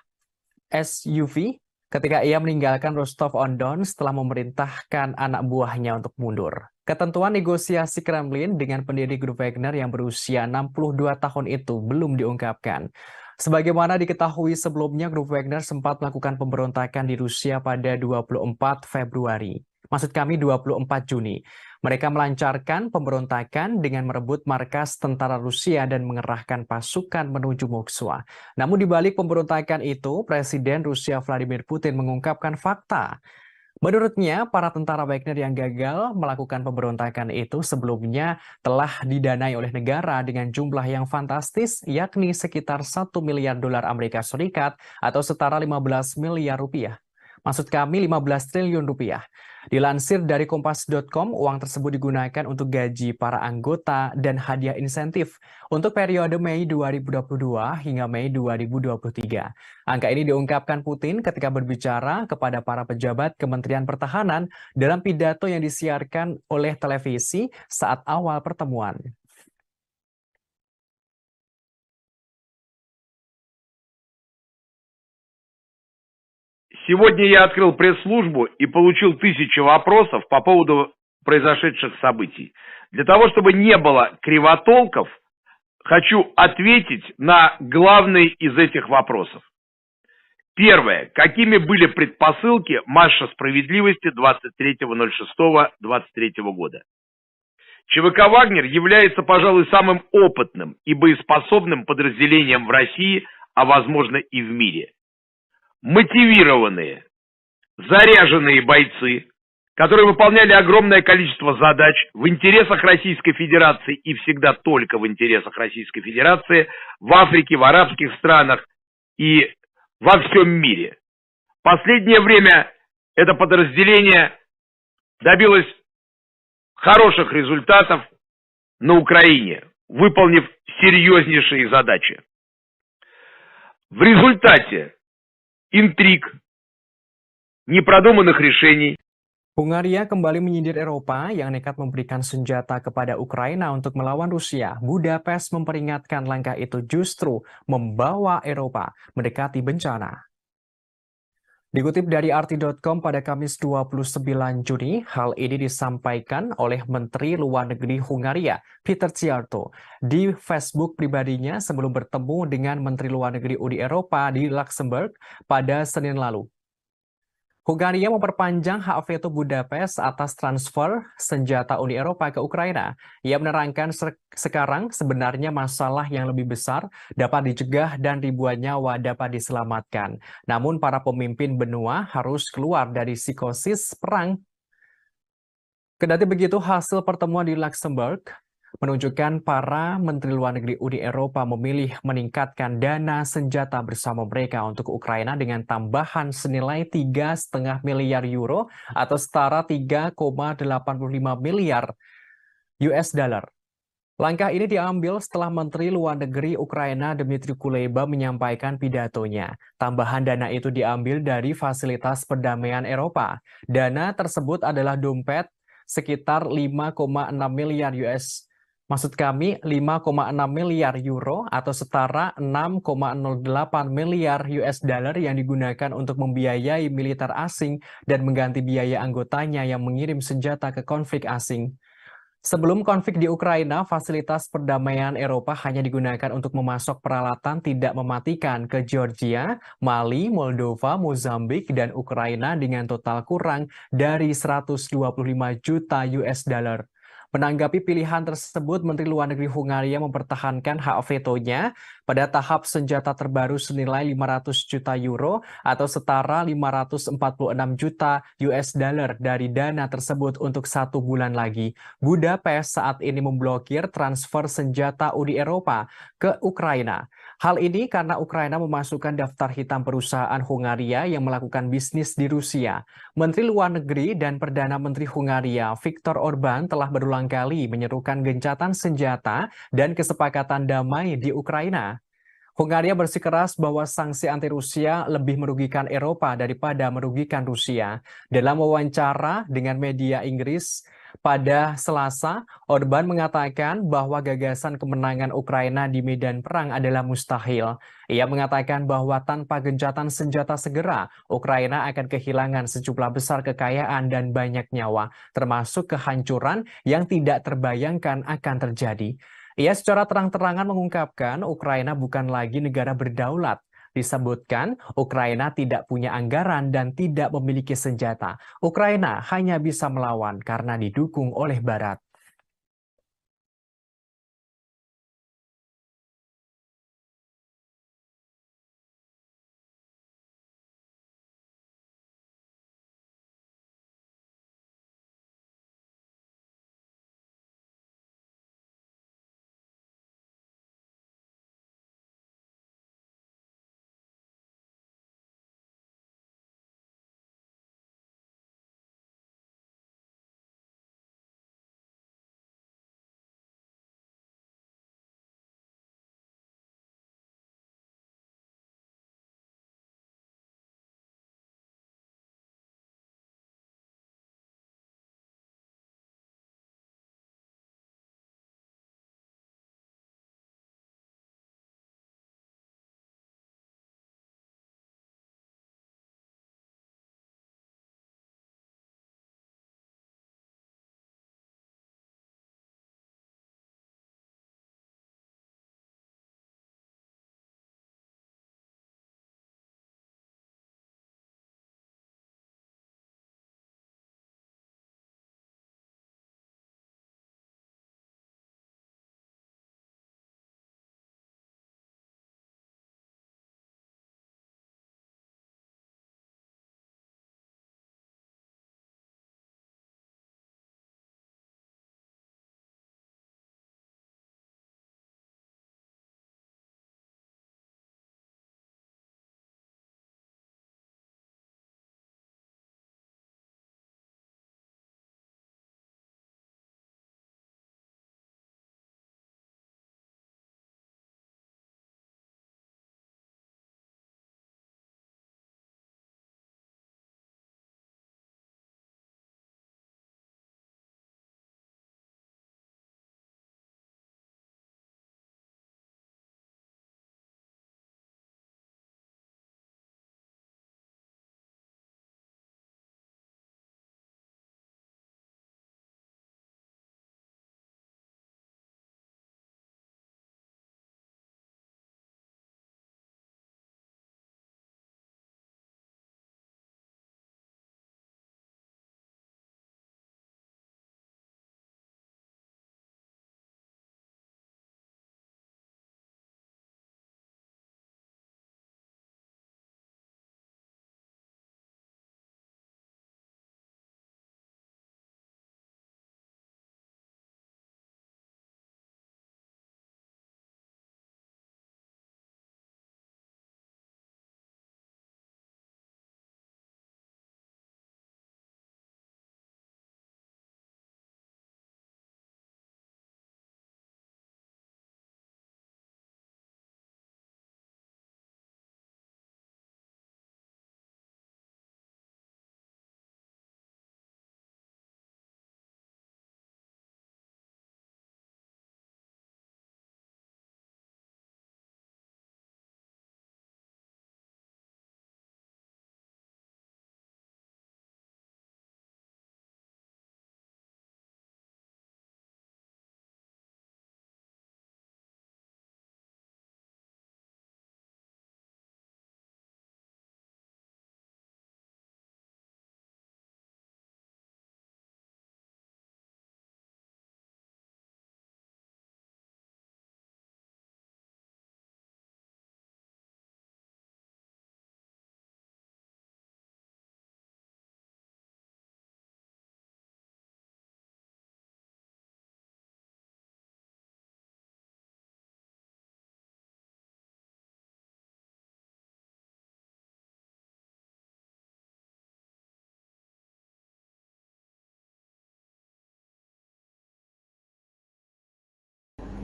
SUV ketika ia meninggalkan Rostov-on-Don setelah memerintahkan anak buahnya untuk mundur. Ketentuan negosiasi Kremlin dengan pendiri grup Wagner yang berusia 62 tahun itu belum diungkapkan. Sebagaimana diketahui sebelumnya, grup Wagner sempat melakukan pemberontakan di Rusia pada 24 Februari. Maksud kami 24 Juni. Mereka melancarkan pemberontakan dengan merebut markas tentara Rusia dan mengerahkan pasukan menuju Moskwa. Namun di balik pemberontakan itu, Presiden Rusia Vladimir Putin mengungkapkan fakta. Menurutnya, para tentara Wagner yang gagal melakukan pemberontakan itu sebelumnya telah didanai oleh negara dengan jumlah yang fantastis, yakni sekitar 1 miliar dolar Amerika Serikat atau setara 15 miliar rupiah. Maksud kami 15 triliun rupiah. Dilansir dari Kompas.com, uang tersebut digunakan untuk gaji para anggota dan hadiah insentif untuk periode Mei 2022 hingga Mei 2023. Angka ini diungkapkan Putin ketika berbicara kepada para pejabat Kementerian Pertahanan dalam pidato yang disiarkan oleh televisi saat awal pertemuan. Сегодня я открыл пресс-службу и получил 1000 вопросов по поводу произошедших событий. Для того, чтобы не было кривотолков, хочу ответить на главный из этих вопросов. Первое. Какими были предпосылки марша справедливости 23.06.23 года? ЧВК «Вагнер» является, пожалуй, самым опытным и боеспособным подразделением в России, а возможно и в мире. Мотивированные, заряженные бойцы, которые выполняли огромное количество задач в интересах Российской Федерации и всегда только в интересах Российской Федерации, в Африке, в арабских странах и во всем мире. В последнее время это подразделение добилось хороших результатов на Украине, выполнив серьезнейшие задачи. В результате интриг, непродуманных решений. Hungaria kembali menyindir Eropa yang nekat memberikan senjata kepada Ukraina untuk melawan Rusia. Budapest memperingatkan langkah itu justru membawa Eropa mendekati bencana. Dikutip dari RT.com pada Kamis 29 Juni, hal ini disampaikan oleh Menteri Luar Negeri Hungaria, Peter Szijjártó, di Facebook pribadinya sebelum bertemu dengan Menteri Luar Negeri Uni Eropa di Luxembourg pada Senin lalu. Hungaria memperpanjang hak veto Budapest atas transfer senjata Uni Eropa ke Ukraina. Ia menerangkan sekarang sebenarnya masalah yang lebih besar dapat dicegah dan ribuan nyawa dapat diselamatkan. Namun para pemimpin benua harus keluar dari psikosis perang. Kendati begitu, hasil pertemuan di Luxembourg menunjukkan para Menteri Luar Negeri Uni Eropa memilih meningkatkan dana senjata bersama mereka untuk Ukraina dengan tambahan senilai 3,5 miliar euro atau setara 3,85 miliar US dollar. Langkah ini diambil setelah Menteri Luar Negeri Ukraina Dmytro Kuleba menyampaikan pidatonya. Tambahan dana itu diambil dari Fasilitas Perdamaian Eropa. Dana tersebut adalah dompet sekitar 5,6 miliar US. Maksud kami 5,6 miliar euro atau setara 6,08 miliar US dollar yang digunakan untuk membiayai militer asing dan mengganti biaya anggotanya yang mengirim senjata ke konflik asing. Sebelum konflik di Ukraina, Fasilitas Perdamaian Eropa hanya digunakan untuk memasok peralatan tidak mematikan ke Georgia, Mali, Moldova, Mozambik, dan Ukraina dengan total kurang dari 125 juta US dollar. Menanggapi pilihan tersebut, Menteri Luar Negeri Hungaria mempertahankan hak vetonya pada tahap senjata terbaru senilai 500 juta euro atau setara 546 juta US dollar dari dana tersebut untuk 1 bulan lagi. Budapest saat ini memblokir transfer senjata Uni Eropa ke Ukraina. Hal ini karena Ukraina memasukkan daftar hitam perusahaan Hungaria yang melakukan bisnis di Rusia. Menteri Luar Negeri dan Perdana Menteri Hungaria, Viktor Orbán, telah berulang kali menyerukan gencatan senjata dan kesepakatan damai di Ukraina. Hungaria bersikeras bahwa sanksi anti-Rusia lebih merugikan Eropa daripada merugikan Rusia. Dalam wawancara dengan media Inggris, Pada Selasa, Orban mengatakan bahwa gagasan kemenangan Ukraina di medan perang adalah mustahil. Ia mengatakan bahwa tanpa gencatan senjata segera, Ukraina akan kehilangan sejumlah besar kekayaan dan banyak nyawa, termasuk kehancuran yang tidak terbayangkan akan terjadi. Ia secara terang-terangan mengungkapkan Ukraina bukan lagi negara berdaulat. Disebutkan, Ukraina tidak punya anggaran dan tidak memiliki senjata. Ukraina hanya bisa melawan karena didukung oleh Barat.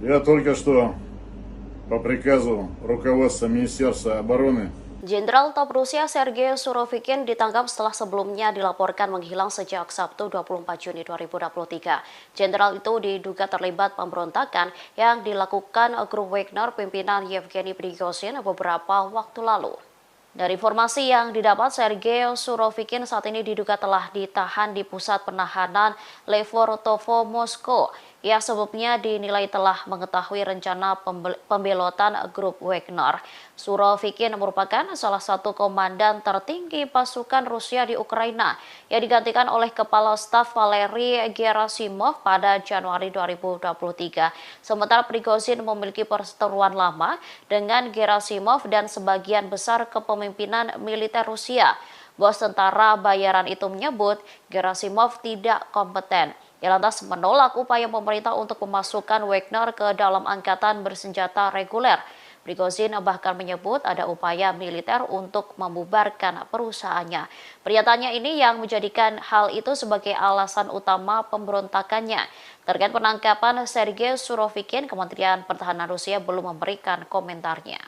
Я только что по приказу руководства Министерства обороны Jenderal Top Rusia Sergei Surovikin ditangkap setelah sebelumnya dilaporkan menghilang sejak Sabtu 24 Juni 2023. Jenderal itu diduga terlibat pemberontakan yang dilakukan grup Wagner pimpinan Yevgeny Prigozhin beberapa waktu lalu. Dari informasi yang didapat, Sergei Surovikin saat ini diduga telah ditahan di pusat penahanan Lefortovo, Moskow. Ia sebelumnya dinilai telah mengetahui rencana pembelotan grup Wagner. Surovikin merupakan salah satu komandan tertinggi pasukan Rusia di Ukraina yang digantikan oleh Kepala Staf Valery Gerasimov pada Januari 2023. Sementara Prigozhin memiliki perseteruan lama dengan Gerasimov dan sebagian besar kepemimpinan militer Rusia. Bos tentara bayaran itu menyebut Gerasimov tidak kompeten. Ia lantas menolak upaya pemerintah untuk memasukkan Wagner ke dalam angkatan bersenjata reguler. Prigozhin bahkan menyebut ada upaya militer untuk membubarkan perusahaannya. Pernyataannya ini yang menjadikan hal itu sebagai alasan utama pemberontakannya. Terkait penangkapan Sergei Surovikin, Kementerian Pertahanan Rusia belum memberikan komentarnya.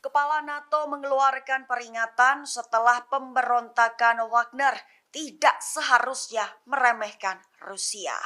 Kepala NATO mengeluarkan peringatan setelah pemberontakan Wagner tidak seharusnya meremehkan Rusia.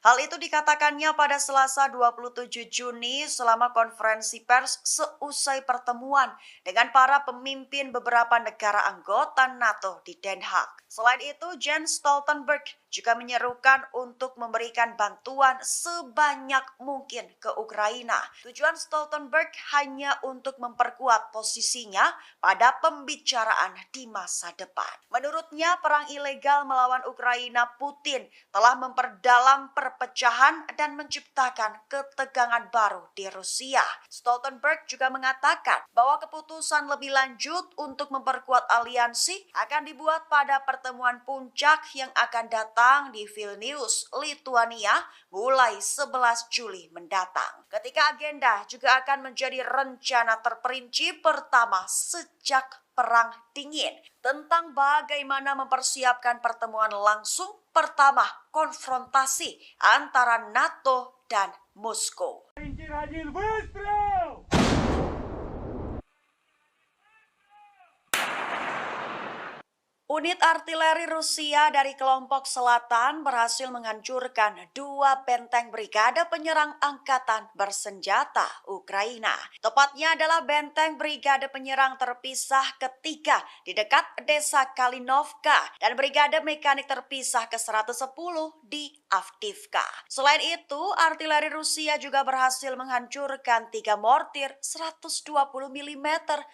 Hal itu dikatakannya pada Selasa 27 Juni selama konferensi pers seusai pertemuan dengan para pemimpin beberapa negara anggota NATO di Den Haag. Selain itu, Jens Stoltenberg juga menyerukan untuk memberikan bantuan sebanyak mungkin ke Ukraina. Tujuan Stoltenberg hanya untuk memperkuat posisinya pada pembicaraan di masa depan. Menurutnya, perang ilegal melawan Ukraina Putin telah memperdalam perpecahan dan menciptakan ketegangan baru di Rusia. Stoltenberg juga mengatakan bahwa keputusan lebih lanjut untuk memperkuat aliansi akan dibuat pada pertemuan puncak yang akan datang di Vilnius, Lituania mulai 11 Juli mendatang. Ketika agenda juga akan menjadi rencana terperinci pertama sejak Perang Dingin tentang bagaimana mempersiapkan pertemuan langsung pertama konfrontasi antara NATO dan Moskow. Unit artileri Rusia dari kelompok selatan berhasil menghancurkan 2 benteng brigade penyerang angkatan bersenjata Ukraina. Tepatnya adalah benteng brigade penyerang terpisah ketiga di dekat desa Kalinovka dan brigade mekanik terpisah ke-110 di Avdiivka. Selain itu, artileri Rusia juga berhasil menghancurkan 3 mortir 120 mm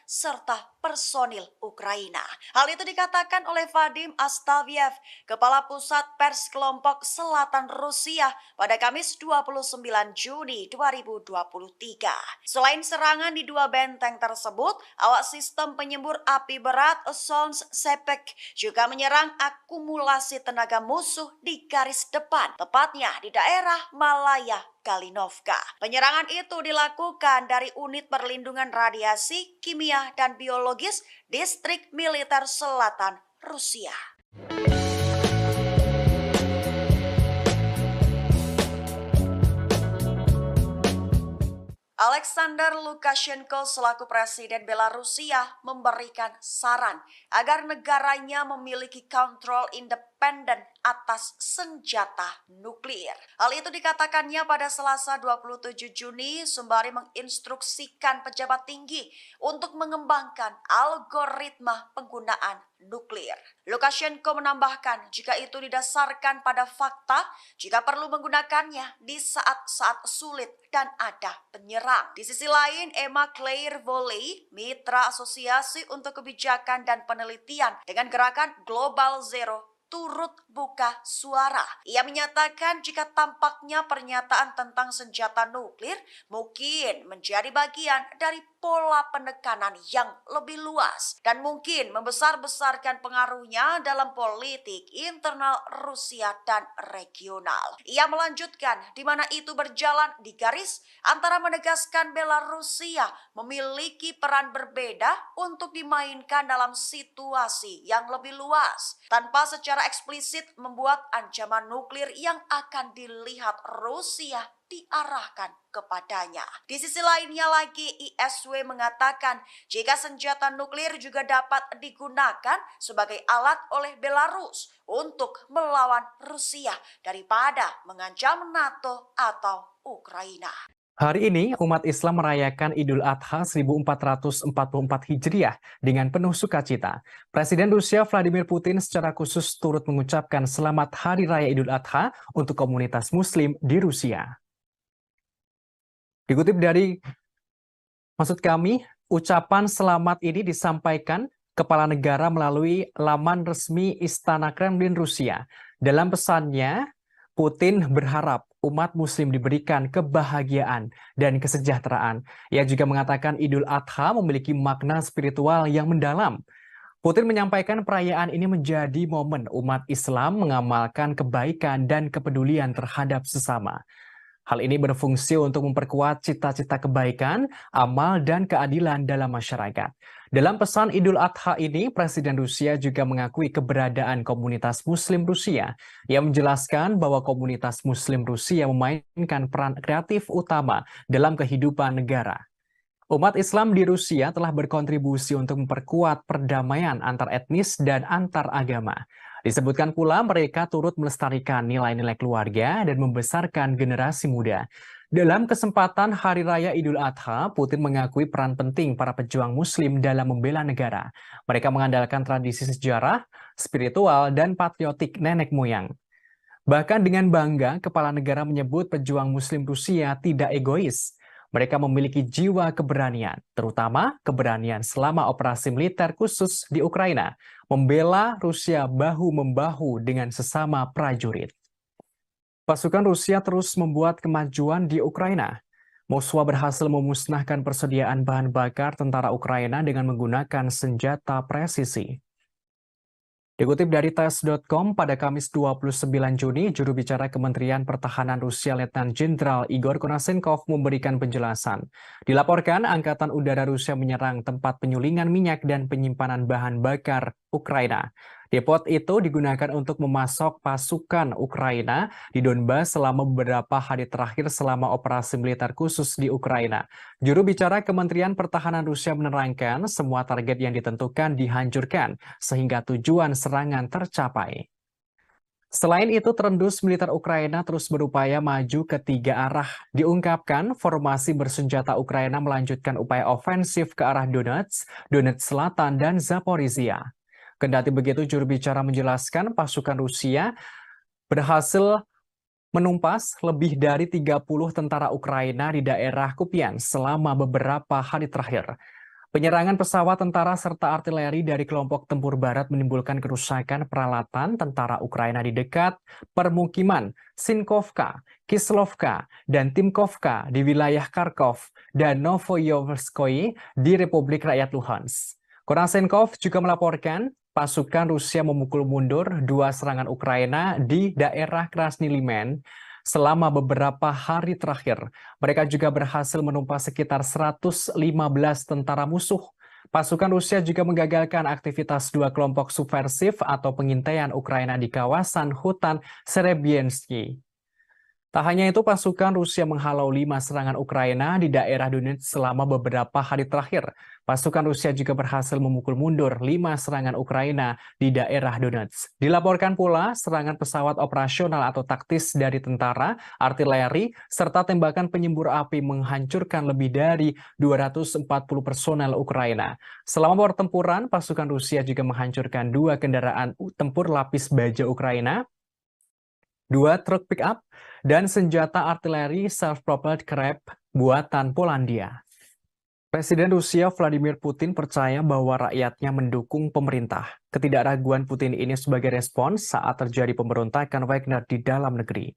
serta personil Ukraina. Hal itu dikatakan oleh Vadim Astaviev, Kepala Pusat Pers Kelompok Selatan Rusia pada Kamis 29 Juni 2023. Selain serangan di 2 benteng tersebut, awak sistem penyembur api berat Sons Sepek juga menyerang akumulasi tenaga musuh di garis depan, tepatnya di daerah Malaya Kalinovka. Penyerangan itu dilakukan dari unit perlindungan radiasi, kimia, dan biologis Distrik Militer Selatan Rusia. Alexander Lukashenko selaku Presiden Belarusia memberikan saran agar negaranya memiliki kontrol independen atas senjata nuklir. Hal itu dikatakannya pada Selasa 27 Juni sembari menginstruksikan pejabat tinggi untuk mengembangkan algoritma penggunaan nuklir. Lukashenko menambahkan jika itu didasarkan pada fakta, jika perlu menggunakannya di saat-saat sulit dan ada penyerang. Di sisi lain, Emma Claire Volley, mitra Asosiasi untuk Kebijakan dan Penelitian dengan gerakan Global Zero, turut buka suara. Ia menyatakan jika tampaknya pernyataan tentang senjata nuklir mungkin menjadi bagian dari pola penekanan yang lebih luas dan mungkin membesar-besarkan pengaruhnya dalam politik internal Rusia dan regional. Ia melanjutkan di mana itu berjalan di garis antara menegaskan Belarusia memiliki peran berbeda untuk dimainkan dalam situasi yang lebih luas tanpa secara eksplisit membuat ancaman nuklir yang akan dilihat Rusia diarahkan kepadanya. Di sisi lainnya lagi, ISW mengatakan jika senjata nuklir juga dapat digunakan sebagai alat oleh Belarus untuk melawan Rusia daripada mengancam NATO atau Ukraina. Hari ini, umat Islam merayakan Idul Adha 1444 Hijriah dengan penuh sukacita. Presiden Rusia Vladimir Putin secara khusus turut mengucapkan selamat Hari Raya Idul Adha untuk komunitas Muslim di Rusia. Dikutip dari ucapan selamat ini disampaikan Kepala Negara melalui laman resmi Istana Kremlin Rusia. Dalam pesannya, Putin berharap umat Muslim diberikan kebahagiaan dan kesejahteraan. Ia juga mengatakan Idul Adha memiliki makna spiritual yang mendalam. Putin menyampaikan perayaan ini menjadi momen umat Islam mengamalkan kebaikan dan kepedulian terhadap sesama. Hal ini berfungsi untuk memperkuat cita-cita kebaikan, amal, dan keadilan dalam masyarakat. Dalam pesan Idul Adha ini, Presiden Rusia juga mengakui keberadaan komunitas Muslim Rusia. Ia menjelaskan bahwa komunitas Muslim Rusia memainkan peran kreatif utama dalam kehidupan negara. Umat Islam di Rusia telah berkontribusi untuk memperkuat perdamaian antar etnis dan antar agama. Disebutkan pula mereka turut melestarikan nilai-nilai keluarga dan membesarkan generasi muda. Dalam kesempatan Hari Raya Idul Adha, Putin mengakui peran penting para pejuang Muslim dalam membela negara. Mereka mengandalkan tradisi sejarah, spiritual, dan patriotik nenek moyang. Bahkan dengan bangga, Kepala Negara menyebut pejuang Muslim Rusia tidak egois. Mereka memiliki jiwa keberanian, terutama keberanian selama operasi militer khusus di Ukraina, membela Rusia bahu-membahu dengan sesama prajurit. Pasukan Rusia terus membuat kemajuan di Ukraina. Moskwa berhasil memusnahkan persediaan bahan bakar tentara Ukraina dengan menggunakan senjata presisi. Dikutip dari tes.com pada Kamis 29 Juni, juru bicara Kementerian Pertahanan Rusia Letnan Jenderal Igor Konashenkov memberikan penjelasan. Dilaporkan Angkatan Udara Rusia menyerang tempat penyulingan minyak dan penyimpanan bahan bakar Ukraina. Depot itu digunakan untuk memasok pasukan Ukraina di Donbas selama beberapa hari terakhir selama operasi militer khusus di Ukraina. Juru bicara Kementerian Pertahanan Rusia menerangkan semua target yang ditentukan dihancurkan sehingga tujuan serangan tercapai. Selain itu, terendus militer Ukraina terus berupaya maju ke tiga arah. Diungkapkan, formasi bersenjata Ukraina melanjutkan upaya ofensif ke arah Donetsk, Donetsk Selatan, dan Zaporizhia. Kendati begitu, juru bicara menjelaskan pasukan Rusia berhasil menumpas lebih dari 30 tentara Ukraina di daerah Kupiansk selama beberapa hari terakhir. Penyerangan pesawat tentara serta artileri dari kelompok tempur barat menimbulkan kerusakan peralatan tentara Ukraina di dekat permukiman Sinkovka, Kislovka, dan Timkovka di wilayah Kharkov dan Novoyoverskoye di Republik Rakyat Luhansk. Konashenkov juga melaporkan pasukan Rusia memukul mundur dua serangan Ukraina di daerah Krasny Liman selama beberapa hari terakhir. Mereka juga berhasil menumpas sekitar 115 tentara musuh. Pasukan Rusia juga menggagalkan aktivitas dua kelompok subversif atau pengintaian Ukraina di kawasan hutan Serebiensky. Tak hanya itu, pasukan Rusia menghalau 5 serangan Ukraina di daerah Donetsk selama beberapa hari terakhir. Pasukan Rusia juga berhasil memukul mundur 5 serangan Ukraina di daerah Donetsk. Dilaporkan pula serangan pesawat operasional atau taktis dari tentara, artileri, serta tembakan penyembur api menghancurkan lebih dari 240 personel Ukraina. Selama pertempuran, pasukan Rusia juga menghancurkan 2 kendaraan tempur lapis baja Ukraina, 2 truk pick-up, dan senjata artileri self-propelled Krep buatan Polandia. Presiden Rusia Vladimir Putin percaya bahwa rakyatnya mendukung pemerintah. Ketidakraguan Putin ini sebagai respons saat terjadi pemberontakan Wagner di dalam negeri.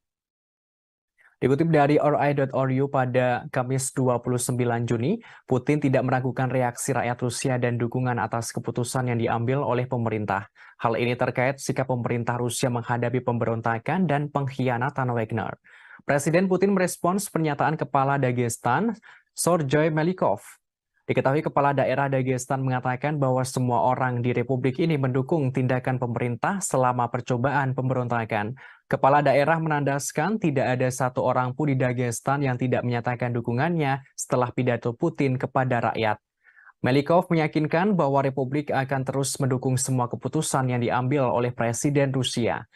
Dikutip dari RI.ru pada Kamis 29 Juni, Putin tidak meragukan reaksi rakyat Rusia dan dukungan atas keputusan yang diambil oleh pemerintah. Hal ini terkait sikap pemerintah Rusia menghadapi pemberontakan dan pengkhianatan Wagner. Presiden Putin merespons pernyataan Kepala Dagestan, Sergei Melikov. Diketahui Kepala Daerah Dagestan mengatakan bahwa semua orang di Republik ini mendukung tindakan pemerintah selama percobaan pemberontakan. Kepala daerah menandaskan tidak ada satu orang pun di Dagestan yang tidak menyatakan dukungannya setelah pidato Putin kepada rakyat. Melikov meyakinkan bahwa Republik akan terus mendukung semua keputusan yang diambil oleh Presiden Rusia.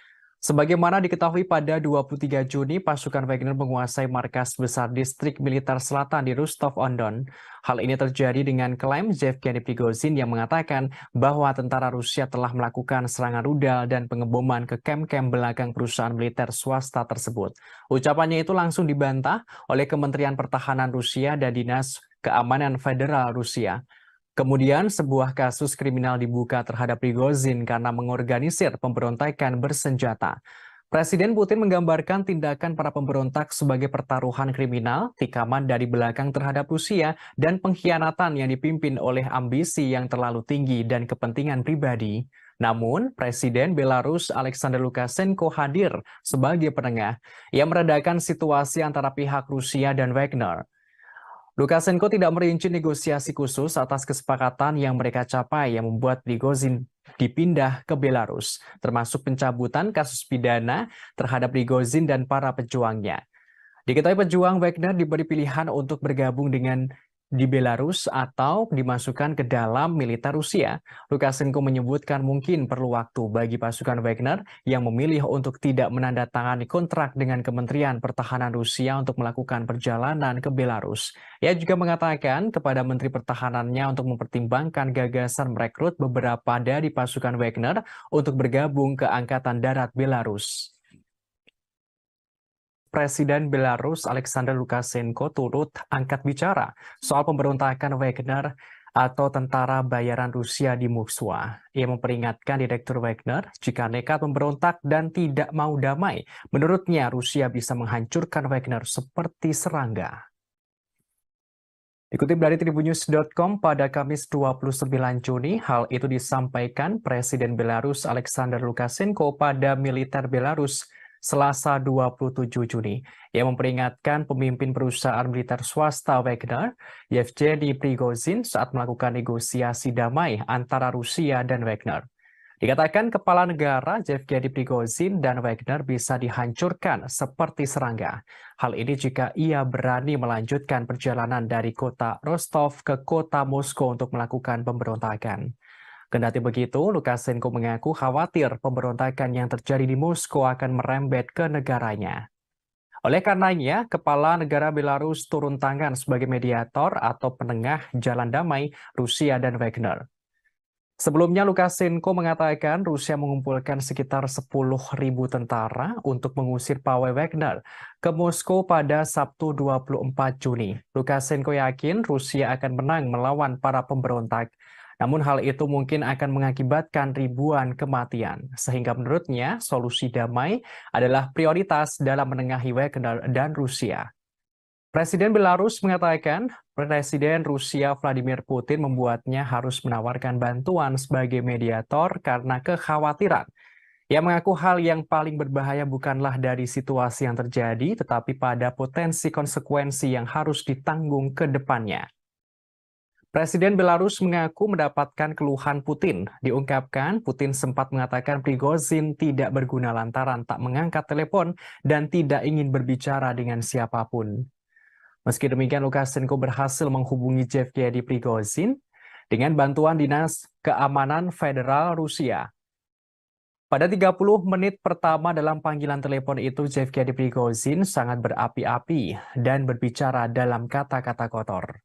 Sebagaimana diketahui pada 23 Juni, pasukan Wagner menguasai markas besar distrik militer selatan di Rostov-on-Don. Hal ini terjadi dengan klaim Yevgeny Prigozhin yang mengatakan bahwa tentara Rusia telah melakukan serangan rudal dan pengeboman ke kem-kem belakang perusahaan militer swasta tersebut. Ucapannya itu langsung dibantah oleh Kementerian Pertahanan Rusia dan Dinas Keamanan Federal Rusia. Kemudian sebuah kasus kriminal dibuka terhadap Prigozhin karena mengorganisir pemberontakan bersenjata. Presiden Putin menggambarkan tindakan para pemberontak sebagai pertaruhan kriminal, tikaman dari belakang terhadap Rusia, dan pengkhianatan yang dipimpin oleh ambisi yang terlalu tinggi dan kepentingan pribadi. Namun, Presiden Belarus Alexander Lukashenko hadir sebagai penengah. Ia meredakan situasi antara pihak Rusia dan Wagner. Lukashenko tidak merinci negosiasi khusus atas kesepakatan yang mereka capai yang membuat Prigozhin dipindah ke Belarus, termasuk pencabutan kasus pidana terhadap Prigozhin dan para pejuangnya. Diketahui pejuang Wagner diberi pilihan untuk bergabung di Belarus atau dimasukkan ke dalam militer Rusia. Lukashenko menyebutkan mungkin perlu waktu bagi pasukan Wagner yang memilih untuk tidak menandatangani kontrak dengan Kementerian Pertahanan Rusia untuk melakukan perjalanan ke Belarus. Ia juga mengatakan kepada Menteri Pertahanannya untuk mempertimbangkan gagasan merekrut beberapa dari pasukan Wagner untuk bergabung ke Angkatan Darat Belarus. Presiden Belarus Alexander Lukashenko turut angkat bicara soal pemberontakan Wagner atau tentara bayaran Rusia di Moskwa. Ia memperingatkan Direktur Wagner jika nekat memberontak dan tidak mau damai. Menurutnya Rusia bisa menghancurkan Wagner seperti serangga. Dikutip dari Tribunnews.com pada Kamis 29 Juni, hal itu disampaikan Presiden Belarus Alexander Lukashenko pada militer Belarus Selasa 27 Juni. Ia memperingatkan pemimpin perusahaan militer swasta Wagner, Yevgeny Prigozhin, saat melakukan negosiasi damai antara Rusia dan Wagner. Dikatakan kepala negara Yevgeny Prigozhin dan Wagner bisa dihancurkan seperti serangga. Hal ini jika ia berani melanjutkan perjalanan dari kota Rostov ke kota Moskow untuk melakukan pemberontakan. Kendati begitu, Lukashenko mengaku khawatir pemberontakan yang terjadi di Moskow akan merembet ke negaranya. Oleh karenanya, Kepala Negara Belarus turun tangan sebagai mediator atau penengah jalan damai Rusia dan Wagner. Sebelumnya, Lukashenko mengatakan Rusia mengumpulkan sekitar 10.000 tentara untuk mengusir pawai Wagner ke Moskow pada Sabtu 24 Juni. Lukashenko yakin Rusia akan menang melawan para pemberontak. Namun hal itu mungkin akan mengakibatkan ribuan kematian. Sehingga menurutnya solusi damai adalah prioritas dalam menengahi Wagner dan Rusia. Presiden Belarus mengatakan Presiden Rusia Vladimir Putin membuatnya harus menawarkan bantuan sebagai mediator karena kekhawatiran. Ia mengaku hal yang paling berbahaya bukanlah dari situasi yang terjadi, tetapi pada potensi konsekuensi yang harus ditanggung ke depannya. Presiden Belarus mengaku mendapatkan keluhan Putin. Diungkapkan, Putin sempat mengatakan Prigozhin tidak berguna lantaran tak mengangkat telepon dan tidak ingin berbicara dengan siapapun. Meski demikian, Lukashenko berhasil menghubungi Yevgeny Prigozhin dengan bantuan Dinas Keamanan Federal Rusia. Pada 30 menit pertama dalam panggilan telepon itu, Yevgeny Prigozhin sangat berapi-api dan berbicara dalam kata-kata kotor.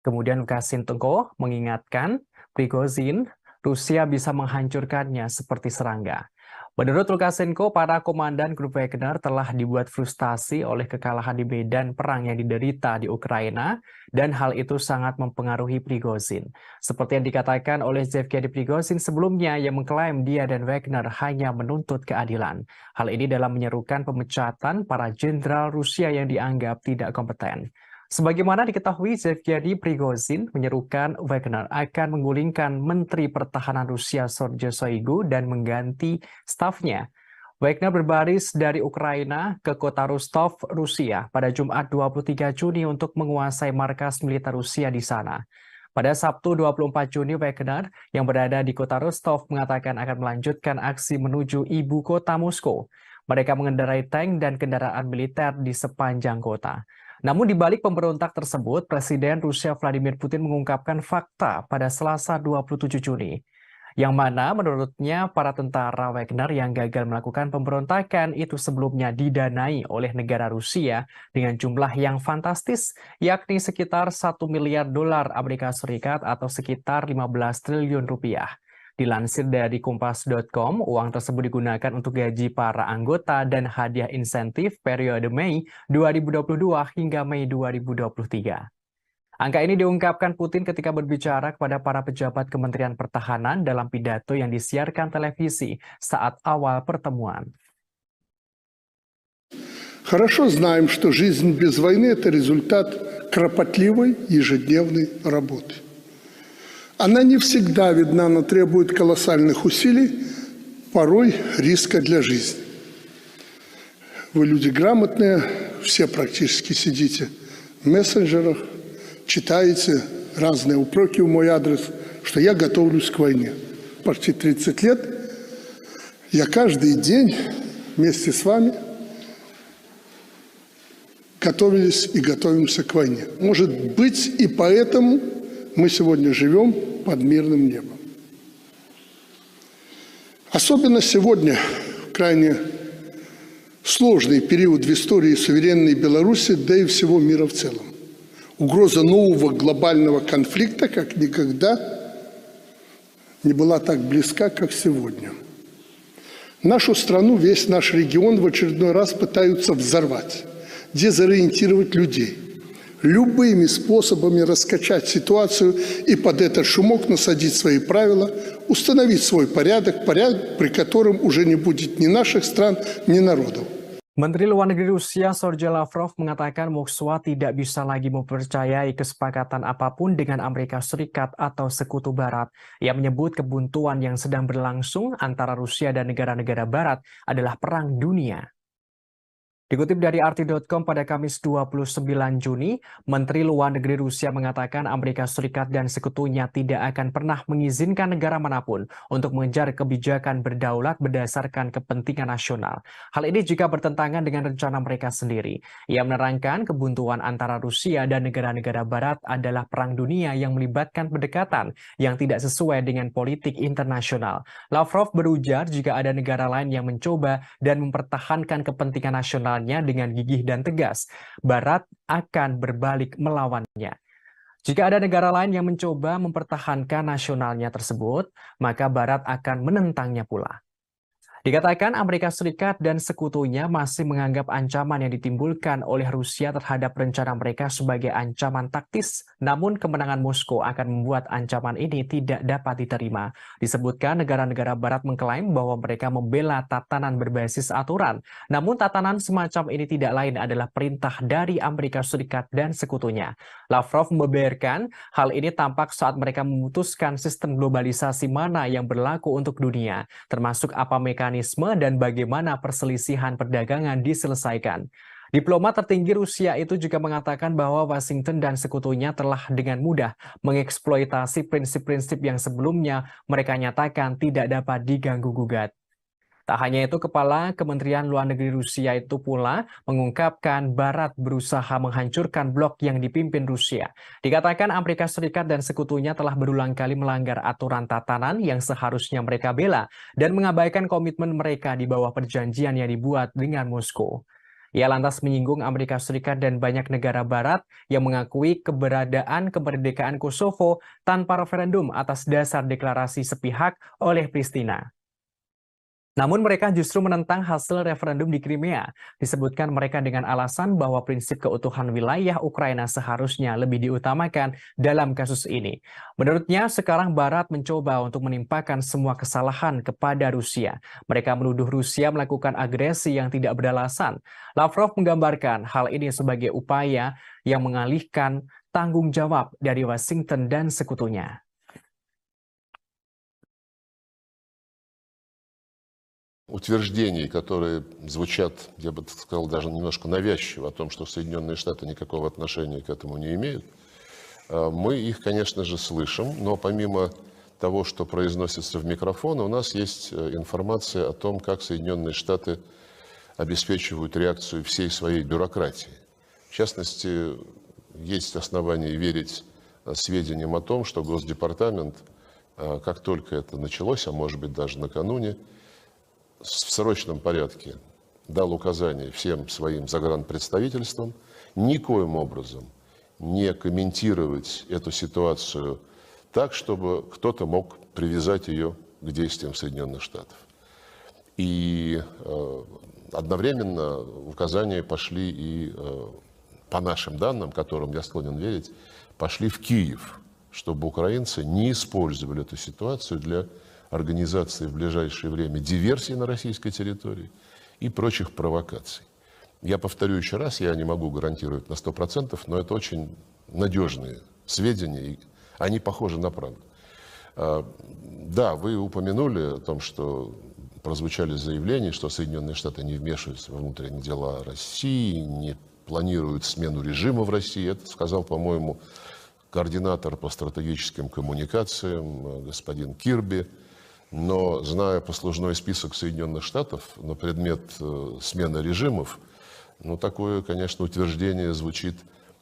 Kemudian Lukashenko mengingatkan Prigozhin, Rusia bisa menghancurkannya seperti serangga. Menurut Lukashenko, para komandan grup Wagner telah dibuat frustasi oleh kekalahan di medan perang yang diderita di Ukraina, dan hal itu sangat mempengaruhi Prigozhin. Seperti yang dikatakan oleh Yevgeny Prigozhin sebelumnya yang mengklaim dia dan Wagner hanya menuntut keadilan. Hal ini dalam menyerukan pemecatan para jenderal Rusia yang dianggap tidak kompeten. Sebagaimana diketahui, Yevgeny Prigozhin menyerukan Wagner akan menggulingkan Menteri Pertahanan Rusia Sergei Shoigu dan mengganti stafnya. Wagner berbaris dari Ukraina ke kota Rostov, Rusia pada Jumat 23 Juni untuk menguasai markas militer Rusia di sana. Pada Sabtu 24 Juni, Wagner yang berada di kota Rostov mengatakan akan melanjutkan aksi menuju ibu kota Moskow. Mereka mengendarai tank dan kendaraan militer di sepanjang kota. Namun di balik pemberontak tersebut, Presiden Rusia Vladimir Putin mengungkapkan fakta pada Selasa 27 Juni, yang mana menurutnya para tentara Wagner yang gagal melakukan pemberontakan itu sebelumnya didanai oleh negara Rusia dengan jumlah yang fantastis, yakni sekitar 1 miliar dolar Amerika Serikat atau sekitar 15 triliun rupiah. Dilansir dari Kompas.com, uang tersebut digunakan untuk gaji para anggota dan hadiah insentif periode Mei 2022 hingga Mei 2023. Angka ini diungkapkan Putin ketika berbicara kepada para pejabat Kementerian Pertahanan dalam pidato yang disiarkan televisi saat awal pertemuan. Хорошо знаем, что жизнь без войны – это результат кропотливой ежедневной работы. Она не всегда видна, но требует колоссальных усилий, порой риска для жизни. Вы люди грамотные, все практически сидите в мессенджерах, читаете разные упреки в мой адрес, что я готовлюсь к войне. Почти 30 лет я каждый день вместе с вами готовились и готовимся к войне. Может быть, и поэтому мы сегодня живем под мирным небом. Особенно сегодня, в крайне сложный период в истории суверенной Беларуси, да и всего мира в целом. Угроза нового глобального конфликта как никогда не была так близка, как сегодня. Нашу страну, весь наш регион в очередной раз пытаются взорвать, дезориентировать людей, любыми способами раскачать ситуацию и под этот шумок насадить свои правила, установить свой порядок, при котором уже не будет ни наших стран, ни народов. Menteri Luar Negeri Rusia Sergei Lavrov mengatakan Moskwa tidak bisa lagi mempercayai kesepakatan apapun dengan Amerika Serikat atau Sekutu Barat. Ia menyebut kebuntuan yang sedang berlangsung antara Rusia dan negara-negara Barat adalah perang dunia. Dikutip dari RT.com pada Kamis 29 Juni, Menteri Luar Negeri Rusia mengatakan Amerika Serikat dan sekutunya tidak akan pernah mengizinkan negara manapun untuk mengejar kebijakan berdaulat berdasarkan kepentingan nasional. Hal ini juga bertentangan dengan rencana mereka sendiri. Ia menerangkan kebuntuan antara Rusia dan negara-negara Barat adalah perang dunia yang melibatkan pendekatan yang tidak sesuai dengan politik internasional. Lavrov berujar jika ada negara lain yang mencoba dan mempertahankan kepentingan nasional dengan gigih dan tegas, Barat akan berbalik melawannya. Jika ada negara lain yang mencoba mempertahankan nasionalnya tersebut, maka Barat akan menentangnya pula. Dikatakan Amerika Serikat dan sekutunya masih menganggap ancaman yang ditimbulkan oleh Rusia terhadap rencana mereka sebagai ancaman taktis, namun kemenangan Moskow akan membuat ancaman ini tidak dapat diterima. Disebutkan negara-negara Barat mengklaim bahwa mereka membela tatanan berbasis aturan, namun tatanan semacam ini tidak lain adalah perintah dari Amerika Serikat dan sekutunya. Lavrov membeberkan hal ini tampak saat mereka memutuskan sistem globalisasi mana yang berlaku untuk dunia, termasuk apa mekanisme dan bagaimana perselisihan perdagangan diselesaikan. Diplomat tertinggi Rusia itu juga mengatakan bahwa Washington dan sekutunya telah dengan mudah mengeksploitasi prinsip-prinsip yang sebelumnya mereka nyatakan tidak dapat diganggu-gugat. Tak hanya itu, Kepala Kementerian Luar Negeri Rusia itu pula mengungkapkan Barat berusaha menghancurkan blok yang dipimpin Rusia. Dikatakan Amerika Serikat dan sekutunya telah berulang kali melanggar aturan tatanan yang seharusnya mereka bela dan mengabaikan komitmen mereka di bawah perjanjian yang dibuat dengan Moskow. Ia lantas menyinggung Amerika Serikat dan banyak negara Barat yang mengakui keberadaan kemerdekaan Kosovo tanpa referendum atas dasar deklarasi sepihak oleh Pristina. Namun mereka justru menentang hasil referendum di Crimea. Disebutkan mereka dengan alasan bahwa prinsip keutuhan wilayah Ukraina seharusnya lebih diutamakan dalam kasus ini. Menurutnya, sekarang Barat mencoba untuk menimpakan semua kesalahan kepada Rusia. Mereka menuduh Rusia melakukan agresi yang tidak beralasan. Lavrov menggambarkan hal ini sebagai upaya yang mengalihkan tanggung jawab dari Washington dan sekutunya. Утверждений, которые звучат, я бы так сказал, даже немножко навязчиво, о том, что Соединенные Штаты никакого отношения к этому не имеют, мы их, конечно же, слышим, но помимо того, что произносится в микрофон, у нас есть информация о том, как Соединенные Штаты обеспечивают реакцию всей своей бюрократии. В частности, есть основания верить сведениям о том, что Госдепартамент, как только это началось, а может быть даже накануне, в срочном порядке дал указание всем своим загранпредставительствам никоим образом не комментировать эту ситуацию так, чтобы кто-то мог привязать ее к действиям Соединенных Штатов. И одновременно указания пошли и, по нашим данным, которым я склонен верить, пошли в Киев, чтобы украинцы не использовали эту ситуацию для организации в ближайшее время диверсий на российской территории и прочих провокаций. Я повторю еще раз, я не могу гарантировать на 100%, но это очень надежные сведения, и они похожи на правду. Да, вы упомянули о том, что прозвучали заявления, что Соединенные Штаты не вмешиваются во внутренние дела России, не планируют смену режима в России. Это сказал, по-моему, координатор по стратегическим коммуникациям господин Кирби. Но, зная послужной список Соединенных Штатов на предмет смены режимов, ну, такое, конечно, утверждение звучит,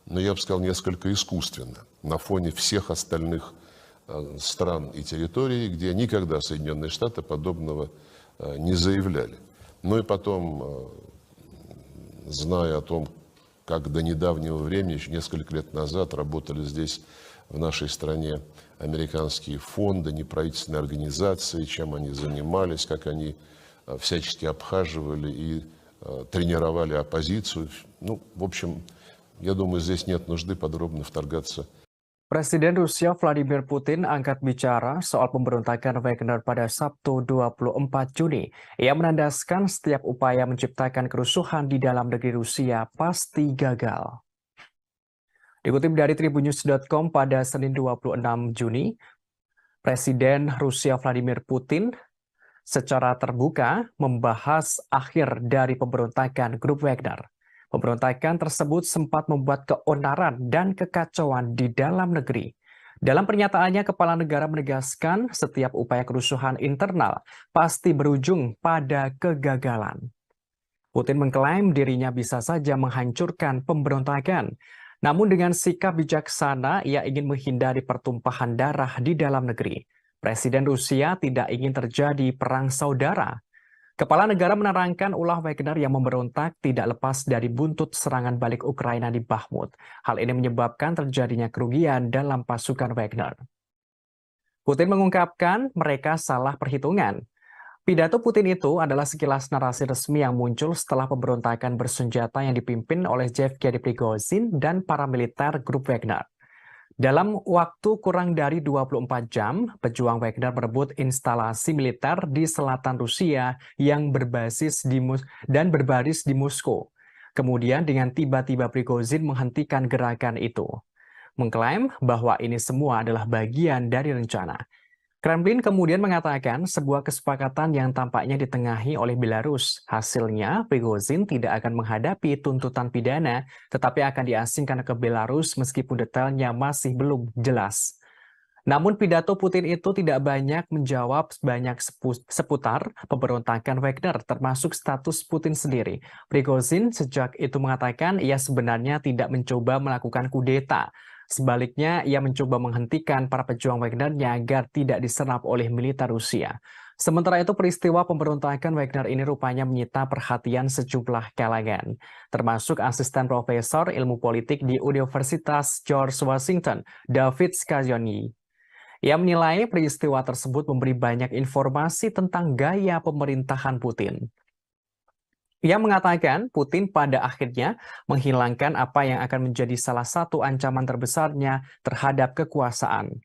но я бы сказал, несколько искусственно на фоне всех остальных стран и территорий, где никогда Соединенные Штаты подобного не заявляли. Ну и потом, зная о том, как до недавнего времени, еще несколько лет назад, работали здесь, в нашей стране, американские фонды, неправительственные организации, чем они занимались, как они всячески обхаживали и тренировали оппозицию. Ну, в общем, я думаю, здесь нет нужды подробно вторгаться. Presiden Rusia Vladimir Putin angkat bicara soal pemberontakan Wagner pada Sabtu 24 Juni. Ia menandaskan setiap upaya menciptakan kerusuhan di dalam negeri Rusia pasti gagal. Dikutip dari tribunnews.com pada Senin 26 Juni, Presiden Rusia Vladimir Putin secara terbuka membahas akhir dari pemberontakan grup Wagner. Pemberontakan tersebut sempat membuat keonaran dan kekacauan di dalam negeri. Dalam pernyataannya, kepala negara menegaskan setiap upaya kerusuhan internal pasti berujung pada kegagalan. Putin mengklaim dirinya bisa saja menghancurkan pemberontakan. Namun dengan sikap bijaksana, ia ingin menghindari pertumpahan darah di dalam negeri. Presiden Rusia tidak ingin terjadi perang saudara. Kepala negara menerangkan ulah Wagner yang memberontak tidak lepas dari buntut serangan balik Ukraina di Bakhmut. Hal ini menyebabkan terjadinya kerugian dalam pasukan Wagner. Putin mengungkapkan mereka salah perhitungan. Pidato Putin itu adalah sekilas narasi resmi yang muncul setelah pemberontakan bersenjata yang dipimpin oleh Yevgeny Prigozhin dan paramiliter grup Wagner. Dalam waktu kurang dari 24 jam, pejuang Wagner merebut instalasi militer di selatan Rusia yang berbasis di berbaris di Moskow. Kemudian dengan tiba-tiba Prigozhin menghentikan gerakan itu, mengklaim bahwa ini semua adalah bagian dari rencana. Kremlin kemudian mengatakan sebuah kesepakatan yang tampaknya ditengahi oleh Belarus. Hasilnya, Prigozhin tidak akan menghadapi tuntutan pidana, tetapi akan diasingkan ke Belarus meskipun detailnya masih belum jelas. Namun pidato Putin itu tidak banyak menjawab seputar pemberontakan Wagner, termasuk status Putin sendiri. Prigozhin sejak itu mengatakan ia sebenarnya tidak mencoba melakukan kudeta. Sebaliknya, ia mencoba menghentikan para pejuang Wagner-nya agar tidak diserap oleh militer Rusia. Sementara itu, peristiwa pemberontakan Wagner ini rupanya menyita perhatian sejumlah kalangan, termasuk asisten profesor ilmu politik di Universitas George Washington, David Scaglione. Ia menilai peristiwa tersebut memberi banyak informasi tentang gaya pemerintahan Putin. Ia mengatakan Putin pada akhirnya menghilangkan apa yang akan menjadi salah satu ancaman terbesarnya terhadap kekuasaan.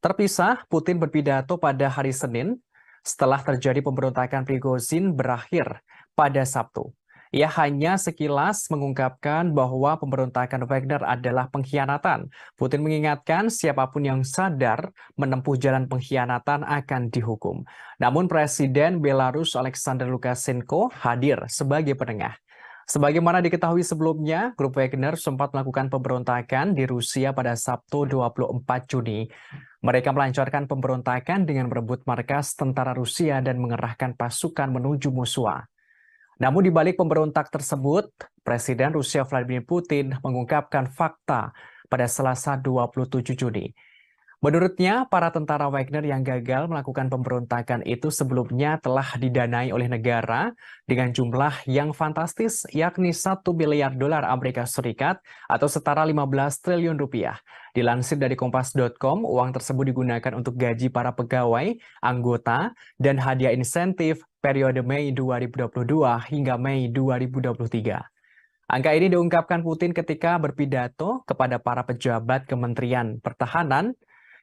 Terpisah, Putin berpidato pada hari Senin setelah terjadi pemberontakan Prigozhin berakhir pada Sabtu. Ia hanya sekilas mengungkapkan bahwa pemberontakan Wagner adalah pengkhianatan. Putin mengingatkan siapapun yang sadar menempuh jalan pengkhianatan akan dihukum. Namun Presiden Belarus Alexander Lukashenko hadir sebagai penengah. Sebagaimana diketahui sebelumnya, grup Wagner sempat melakukan pemberontakan di Rusia pada Sabtu 24 Juni. Mereka melancarkan pemberontakan dengan merebut markas tentara Rusia dan mengerahkan pasukan menuju Moskwa. Namun di balik pemberontak tersebut, Presiden Rusia Vladimir Putin mengungkapkan fakta pada Selasa 27 Juni. Menurutnya, para tentara Wagner yang gagal melakukan pemberontakan itu sebelumnya telah didanai oleh negara dengan jumlah yang fantastis, yakni 1 miliar dolar Amerika Serikat atau setara 15 triliun rupiah. Dilansir dari Kompas.com, uang tersebut digunakan untuk gaji para pegawai, anggota, dan hadiah insentif periode Mei 2022 hingga Mei 2023. Angka ini diungkapkan Putin ketika berpidato kepada para pejabat Kementerian Pertahanan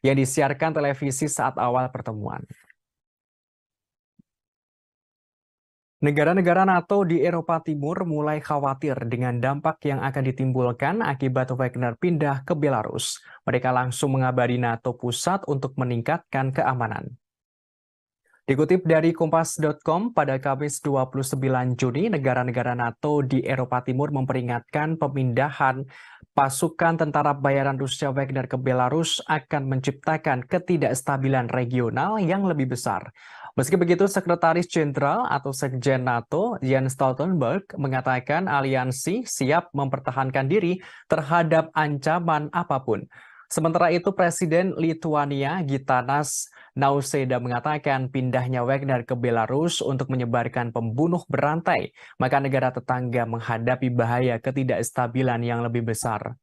yang disiarkan televisi saat awal pertemuan. Negara-negara NATO di Eropa Timur mulai khawatir dengan dampak yang akan ditimbulkan akibat Wagner pindah ke Belarus. Mereka langsung mengabari NATO pusat untuk meningkatkan keamanan. Dikutip dari Kompas.com, pada Kamis 29 Juni, negara-negara NATO di Eropa Timur memperingatkan pemindahan pasukan tentara bayaran Rusia Wagner ke Belarus akan menciptakan ketidakstabilan regional yang lebih besar. Meski begitu, Sekretaris Jenderal atau Sekjen NATO, Jens Stoltenberg, mengatakan aliansi siap mempertahankan diri terhadap ancaman apapun. Sementara itu, Presiden Lituania Gitanas Nausėda mengatakan pindahnya Wagner ke Belarus untuk menyebarkan pembunuh berantai, maka negara tetangga menghadapi bahaya ketidakstabilan yang lebih besar.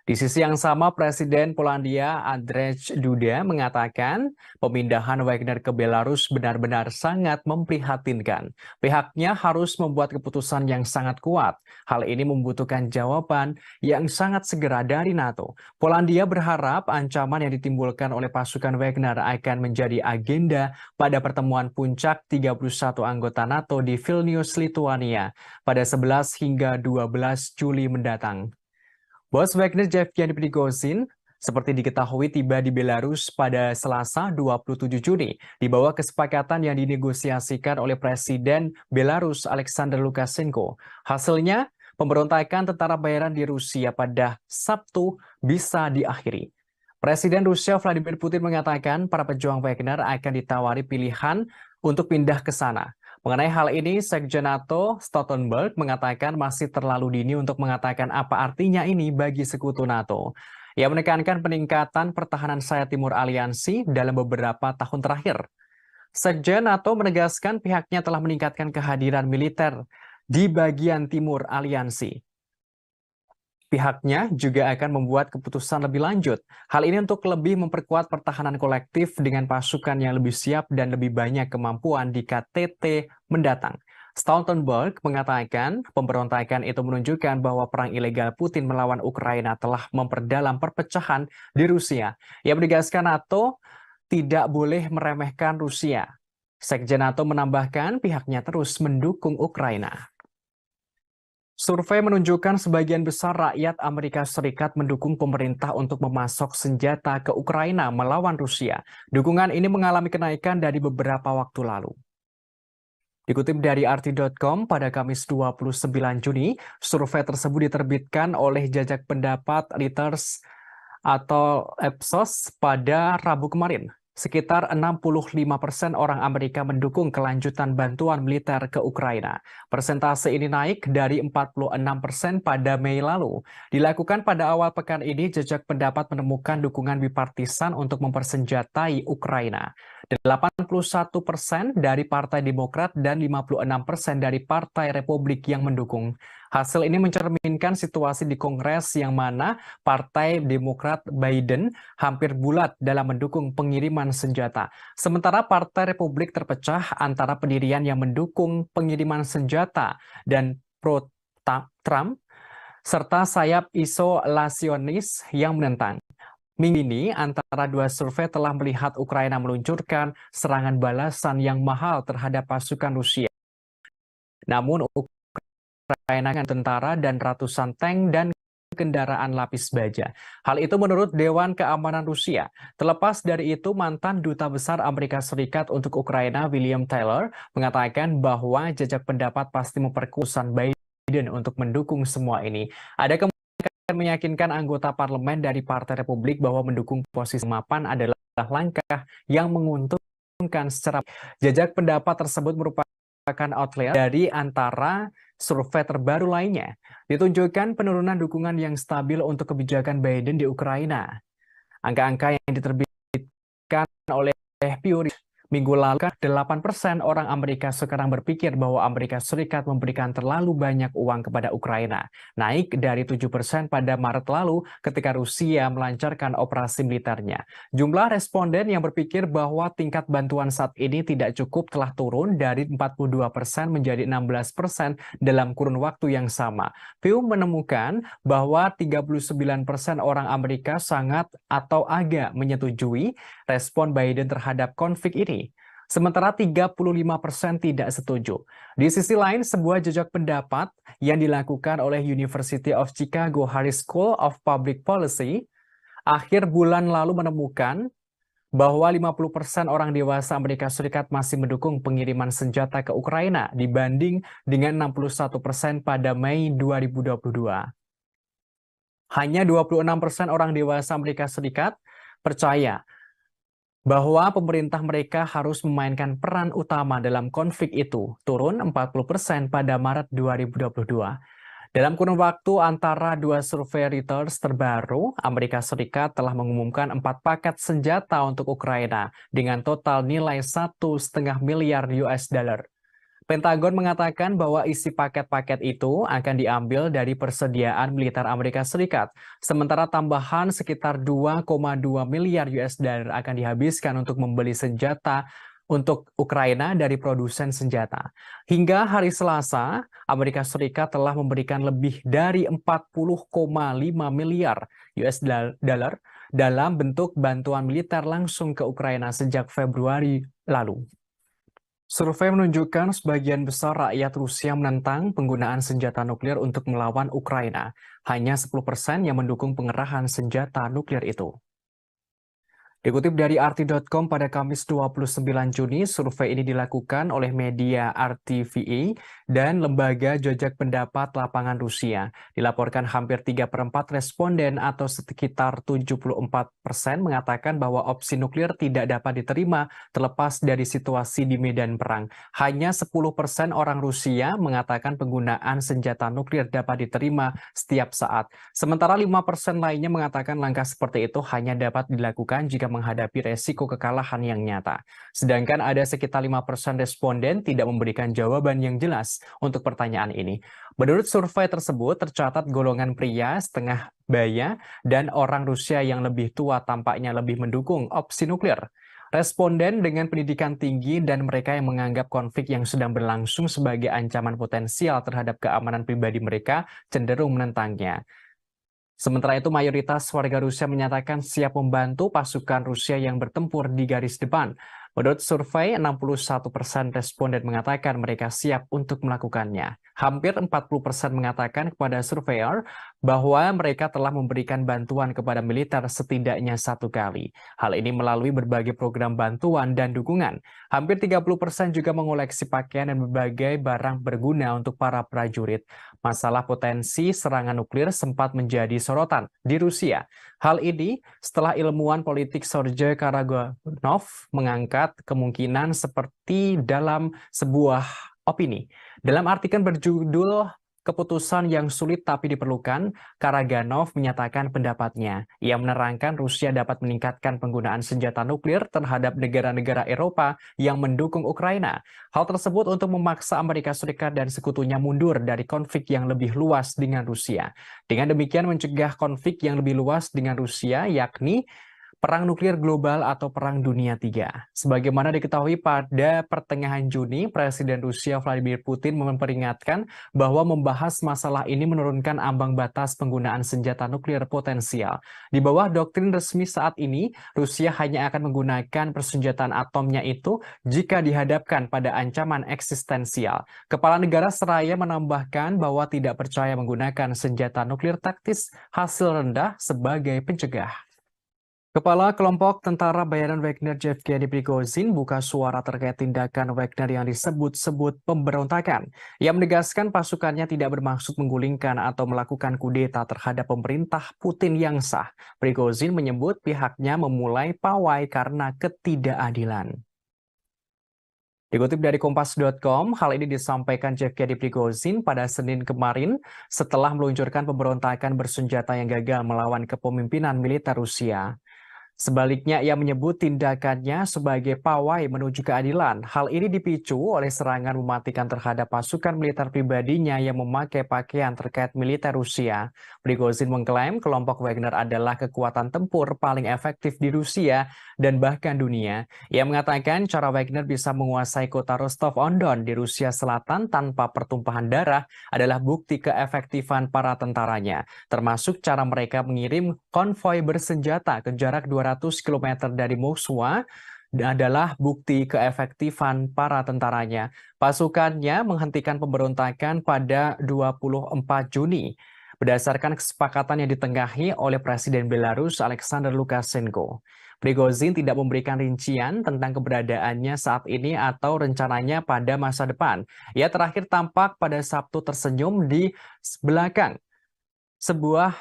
Di sisi yang sama, Presiden Polandia Andrzej Duda mengatakan pemindahan Wagner ke Belarus benar-benar sangat memprihatinkan. Pihaknya harus membuat keputusan yang sangat kuat. Hal ini membutuhkan jawaban yang sangat segera dari NATO. Polandia berharap ancaman yang ditimbulkan oleh pasukan Wagner akan menjadi agenda pada pertemuan puncak 31 anggota NATO di Vilnius, Lituania pada 11 hingga 12 Juli mendatang. Bos Wagner Yevgeny Prigozhin seperti diketahui tiba di Belarus pada Selasa 27 Juni di bawah kesepakatan yang dinegosiasikan oleh Presiden Belarus Alexander Lukashenko. Hasilnya, pemberontakan tentara bayaran di Rusia pada Sabtu bisa diakhiri. Presiden Rusia Vladimir Putin mengatakan para pejuang Wagner akan ditawari pilihan untuk pindah ke sana. Mengenai hal ini, Sekjen NATO Stoltenberg mengatakan masih terlalu dini untuk mengatakan apa artinya ini bagi sekutu NATO. Ia menekankan peningkatan pertahanan sayap timur aliansi dalam beberapa tahun terakhir. Sekjen NATO menegaskan pihaknya telah meningkatkan kehadiran militer di bagian timur aliansi. Pihaknya juga akan membuat keputusan lebih lanjut. Hal ini untuk lebih memperkuat pertahanan kolektif dengan pasukan yang lebih siap dan lebih banyak kemampuan di KTT mendatang. Stoltenberg mengatakan pemberontakan itu menunjukkan bahwa perang ilegal Putin melawan Ukraina telah memperdalam perpecahan di Rusia. Ia menegaskan NATO tidak boleh meremehkan Rusia. Sekjen NATO menambahkan pihaknya terus mendukung Ukraina. Survei menunjukkan sebagian besar rakyat Amerika Serikat mendukung pemerintah untuk memasok senjata ke Ukraina melawan Rusia. Dukungan ini mengalami kenaikan dari beberapa waktu lalu. Dikutip dari RT.com pada Kamis 29 Juni, survei tersebut diterbitkan oleh Jajak Pendapat Reuters atau Ipsos pada Rabu kemarin. Sekitar 65% orang Amerika mendukung kelanjutan bantuan militer ke Ukraina. Persentase ini naik dari 46% pada Mei lalu. Dilakukan pada awal pekan ini, Jajak Pendapat menemukan dukungan bipartisan untuk mempersenjatai Ukraina. 81% dari Partai Demokrat dan 56% dari Partai Republik yang mendukung. Hasil ini mencerminkan situasi di Kongres yang mana Partai Demokrat Biden hampir bulat dalam mendukung pengiriman senjata. Sementara Partai Republik terpecah antara pendirian yang mendukung pengiriman senjata dan pro-Trump, serta sayap isolasionis yang menentang. Minggu ini, antara dua survei telah melihat Ukraina meluncurkan serangan balasan yang mahal terhadap pasukan Rusia. Namun, Ukraina dengan tentara dan ratusan tank dan kendaraan lapis baja. Hal itu menurut Dewan Keamanan Rusia. Terlepas dari itu, mantan Duta Besar Amerika Serikat untuk Ukraina, William Taylor, mengatakan bahwa jejak pendapat pasti memperkuat Biden untuk mendukung semua ini. Ada kemungkinan meyakinkan anggota parlemen dari Partai Republik bahwa mendukung posisi mapan adalah langkah yang menguntungkan secara. Jejak pendapat tersebut merupakan outlier dari antara survei terbaru lainnya, ditunjukkan penurunan dukungan yang stabil untuk kebijakan Biden di Ukraina. Angka-angka yang diterbitkan oleh Pew minggu lalu, 8% orang Amerika sekarang berpikir bahwa Amerika Serikat memberikan terlalu banyak uang kepada Ukraina, naik dari 7% pada Maret lalu ketika Rusia melancarkan operasi militernya. Jumlah responden yang berpikir bahwa tingkat bantuan saat ini tidak cukup telah turun dari 42% menjadi 16% dalam kurun waktu yang sama. Pew menemukan bahwa 39% orang Amerika sangat atau agak menyetujui respon Biden terhadap konflik ini. Sementara 35% tidak setuju. Di sisi lain, sebuah jejak pendapat yang dilakukan oleh University of Chicago Harris School of Public Policy akhir bulan lalu menemukan bahwa 50% orang dewasa Amerika Serikat masih mendukung pengiriman senjata ke Ukraina dibanding dengan 61% pada Mei 2022. Hanya 26% orang dewasa Amerika Serikat percaya bahwa pemerintah mereka harus memainkan peran utama dalam konflik itu, turun 40% pada Maret 2022. Dalam kurun waktu antara dua survei Reuters terbaru, Amerika Serikat telah mengumumkan 4 paket senjata untuk Ukraina dengan total nilai 1,5 miliar US dollar. Pentagon mengatakan bahwa isi paket-paket itu akan diambil dari persediaan militer Amerika Serikat, sementara tambahan sekitar 2,2 miliar US dollar akan dihabiskan untuk membeli senjata untuk Ukraina dari produsen senjata. Hingga hari Selasa, Amerika Serikat telah memberikan lebih dari 40,5 miliar US dollar dalam bentuk bantuan militer langsung ke Ukraina sejak Februari lalu. Survei menunjukkan sebagian besar rakyat Rusia menentang penggunaan senjata nuklir untuk melawan Ukraina. Hanya 10% yang mendukung pengerahan senjata nuklir itu. Dikutip dari RT.com pada Kamis 29 Juni, survei ini dilakukan oleh media RTVE dan lembaga jajak pendapat lapangan Rusia. Dilaporkan hampir 3/4 responden atau sekitar 74% mengatakan bahwa opsi nuklir tidak dapat diterima terlepas dari situasi di medan perang. Hanya 10% orang Rusia mengatakan penggunaan senjata nuklir dapat diterima setiap saat. Sementara 5% lainnya mengatakan langkah seperti itu hanya dapat dilakukan jika menghadapi resiko kekalahan yang nyata. Sedangkan ada sekitar 5% responden tidak memberikan jawaban yang jelas untuk pertanyaan ini. Menurut survei tersebut, tercatat golongan pria setengah baya dan orang Rusia yang lebih tua tampaknya lebih mendukung opsi nuklir. Responden dengan pendidikan tinggi dan mereka yang menganggap konflik yang sedang berlangsung sebagai ancaman potensial terhadap keamanan pribadi mereka cenderung menentangnya. Sementara itu, mayoritas warga Rusia menyatakan siap membantu pasukan Rusia yang bertempur di garis depan. Menurut survei, 61% responden mengatakan mereka siap untuk melakukannya. Hampir 40% mengatakan kepada surveyor bahwa mereka telah memberikan bantuan kepada militer setidaknya 1 kali. Hal ini melalui berbagai program bantuan dan dukungan. Hampir 30% juga mengoleksi pakaian dan berbagai barang berguna untuk para prajurit. Masalah potensi serangan nuklir sempat menjadi sorotan di Rusia. Hal ini setelah ilmuwan politik Sergei Karaganov mengangkat kemungkinan seperti dalam sebuah opini. Dalam artikel berjudul keputusan yang sulit tapi diperlukan, Karaganov menyatakan pendapatnya. Ia menerangkan Rusia dapat meningkatkan penggunaan senjata nuklir terhadap negara-negara Eropa yang mendukung Ukraina. Hal tersebut untuk memaksa Amerika Serikat dan sekutunya mundur dari konflik yang lebih luas dengan Rusia. Dengan demikian mencegah konflik yang lebih luas dengan Rusia, yakni Perang Nuklir Global atau Perang Dunia III. Sebagaimana diketahui pada pertengahan Juni, Presiden Rusia Vladimir Putin memperingatkan bahwa membahas masalah ini menurunkan ambang batas penggunaan senjata nuklir potensial. Di bawah doktrin resmi saat ini, Rusia hanya akan menggunakan persenjataan atomnya itu jika dihadapkan pada ancaman eksistensial. Kepala negara seraya menambahkan bahwa tidak percaya menggunakan senjata nuklir taktis hasil rendah sebagai pencegah. Kepala kelompok tentara bayaran Wagner Yevgeny Prigozhin buka suara terkait tindakan Wagner yang disebut-sebut pemberontakan. Ia menegaskan pasukannya tidak bermaksud menggulingkan atau melakukan kudeta terhadap pemerintah Putin yang sah. Prigozhin menyebut pihaknya memulai pawai karena ketidakadilan. Dikutip dari Kompas.com, hal ini disampaikan Yevgeny Prigozhin pada Senin kemarin setelah meluncurkan pemberontakan bersenjata yang gagal melawan kepemimpinan militer Rusia. Sebaliknya, ia menyebut tindakannya sebagai pawai menuju keadilan. Hal ini dipicu oleh serangan mematikan terhadap pasukan militer pribadinya yang memakai pakaian terkait militer Rusia. Prigozhin mengklaim kelompok Wagner adalah kekuatan tempur paling efektif di Rusia dan bahkan dunia. Ia mengatakan cara Wagner bisa menguasai kota Rostov-on-Don di Rusia Selatan tanpa pertumpahan darah adalah bukti keefektifan para tentaranya, termasuk cara mereka mengirim konvoi bersenjata ke jarak 200 km dari Moskwa adalah bukti keefektifan para tentaranya. Pasukannya menghentikan pemberontakan pada 24 Juni berdasarkan kesepakatan yang ditengahi oleh Presiden Belarus Alexander Lukashenko. Prigozhin tidak memberikan rincian tentang keberadaannya saat ini atau rencananya pada masa depan. Ia terakhir tampak pada Sabtu tersenyum di belakang sebuah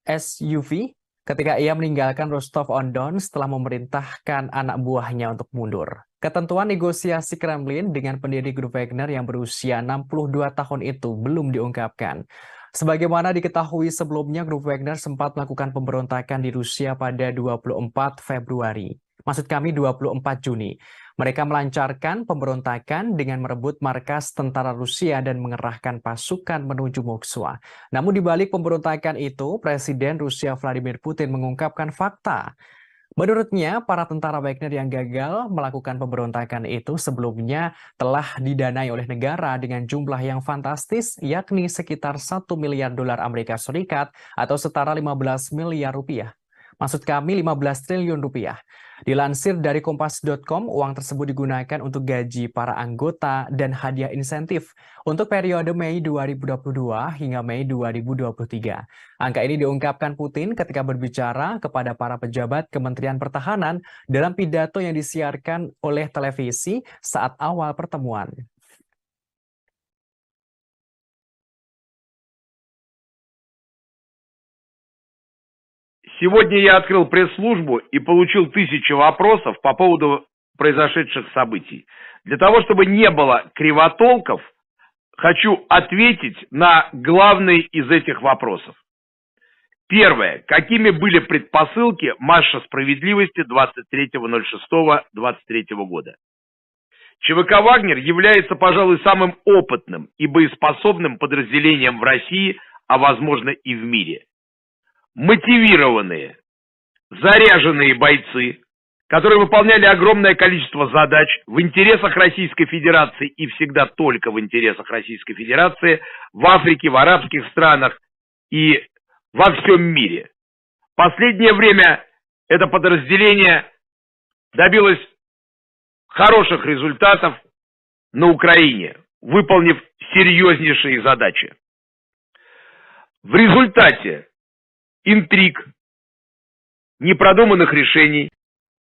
SUV ketika ia meninggalkan Rostov-on-Don setelah memerintahkan anak buahnya untuk mundur. Ketentuan negosiasi Kremlin dengan pendiri grup Wagner yang berusia 62 tahun itu belum diungkapkan. Sebagaimana diketahui sebelumnya, grup Wagner sempat melakukan pemberontakan di Rusia pada 24 Februari. Maksud kami 24 Juni. Mereka melancarkan pemberontakan dengan merebut markas tentara Rusia dan mengerahkan pasukan menuju Moskwa. Namun di balik pemberontakan itu, Presiden Rusia Vladimir Putin mengungkapkan fakta. Menurutnya, para tentara Wagner yang gagal melakukan pemberontakan itu sebelumnya telah didanai oleh negara dengan jumlah yang fantastis, yakni sekitar 1 miliar dolar Amerika Serikat atau setara 15 miliar rupiah. Maksud kami 15 triliun rupiah. Dilansir dari Kompas.com, uang tersebut digunakan untuk gaji para anggota dan hadiah insentif untuk periode Mei 2022 hingga Mei 2023. Angka ini diungkapkan Putin ketika berbicara kepada para pejabat Kementerian Pertahanan dalam pidato yang disiarkan oleh televisi saat awal pertemuan. Сегодня я открыл пресс-службу и получил 1000 вопросов по поводу произошедших событий. Для того, чтобы не было кривотолков, хочу ответить на главные из этих вопросов. Первое. Какими были предпосылки марша справедливости 23.06.23 года? ЧВК «Вагнер» является, пожалуй, самым опытным и боеспособным подразделением в России, а возможно и в мире. Мотивированные, заряженные бойцы, которые выполняли огромное количество задач в интересах Российской Федерации и всегда только в интересах Российской Федерации, в Африке, в арабских странах и во всем мире. В последнее время это подразделение добилось хороших результатов на Украине, выполнив серьезнейшие задачи. В результате intrиг, непродуманных решений.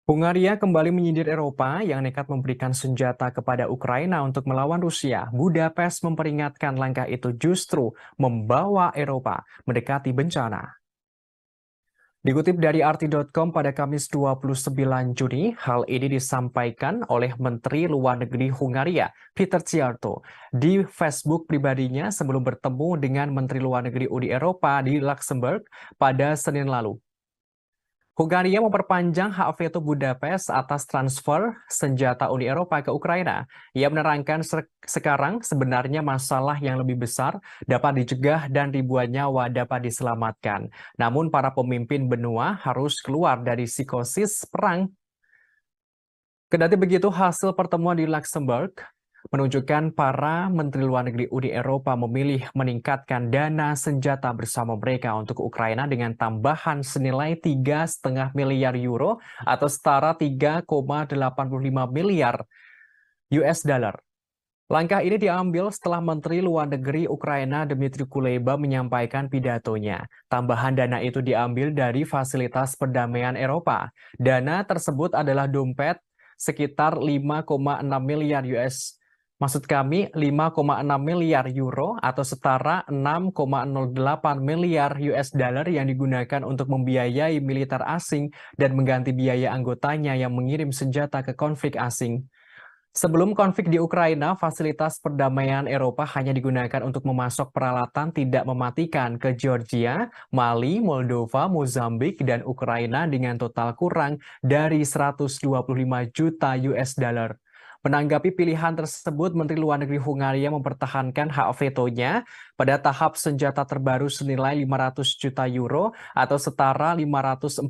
Hungaria kembali menyindir Eropa yang nekat memberikan senjata kepada Ukraina untuk melawan Rusia. Budapest memperingatkan langkah itu justru membawa Eropa mendekati bencana. Dikutip dari RT.com pada Kamis 29 Juni, hal ini disampaikan oleh Menteri Luar Negeri Hungaria, Peter Szijjártó, di Facebook pribadinya sebelum bertemu dengan Menteri Luar Negeri Uni Eropa di Luxembourg pada Senin lalu. Hungaria memperpanjang hak veto Budapest atas transfer senjata Uni Eropa ke Ukraina. Ia menerangkan sekarang sebenarnya masalah yang lebih besar dapat dicegah dan ribuan nyawa dapat diselamatkan. Namun para pemimpin benua harus keluar dari psikosis perang. Kendati begitu, hasil pertemuan di Luxembourg menunjukkan para Menteri Luar Negeri Uni Eropa memilih meningkatkan dana senjata bersama mereka untuk Ukraina dengan tambahan senilai 3,5 miliar euro atau setara 3,85 miliar US dollar. Langkah ini diambil setelah Menteri Luar Negeri Ukraina Dmytro Kuleba menyampaikan pidatonya. Tambahan dana itu diambil dari Fasilitas Perdamaian Eropa. Dana tersebut adalah dompet sekitar 5,6 miliar US. Maksud kami 5,6 miliar euro atau setara 6,08 miliar US dollar yang digunakan untuk membiayai militer asing dan mengganti biaya anggotanya yang mengirim senjata ke konflik asing. Sebelum konflik di Ukraina, fasilitas perdamaian Eropa hanya digunakan untuk memasok peralatan tidak mematikan ke Georgia, Mali, Moldova, Mozambik, dan Ukraina dengan total kurang dari 125 juta US dollar. Menanggapi pilihan tersebut, Menteri Luar Negeri Hungaria mempertahankan hak vetonya pada tahap senjata terbaru senilai 500 juta euro atau setara 546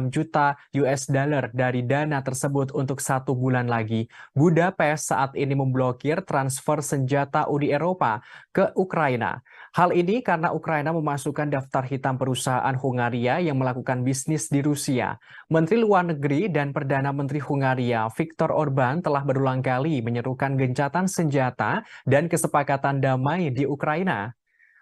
juta US dollar dari dana tersebut untuk 1 bulan lagi. Budapest saat ini memblokir transfer senjata Uni Eropa ke Ukraina. Hal ini karena Ukraina memasukkan daftar hitam perusahaan Hungaria yang melakukan bisnis di Rusia. Menteri Luar Negeri dan Perdana Menteri Hungaria, Viktor Orbán, telah berulang kali menyerukan gencatan senjata dan kesepakatan damai di Ukraina.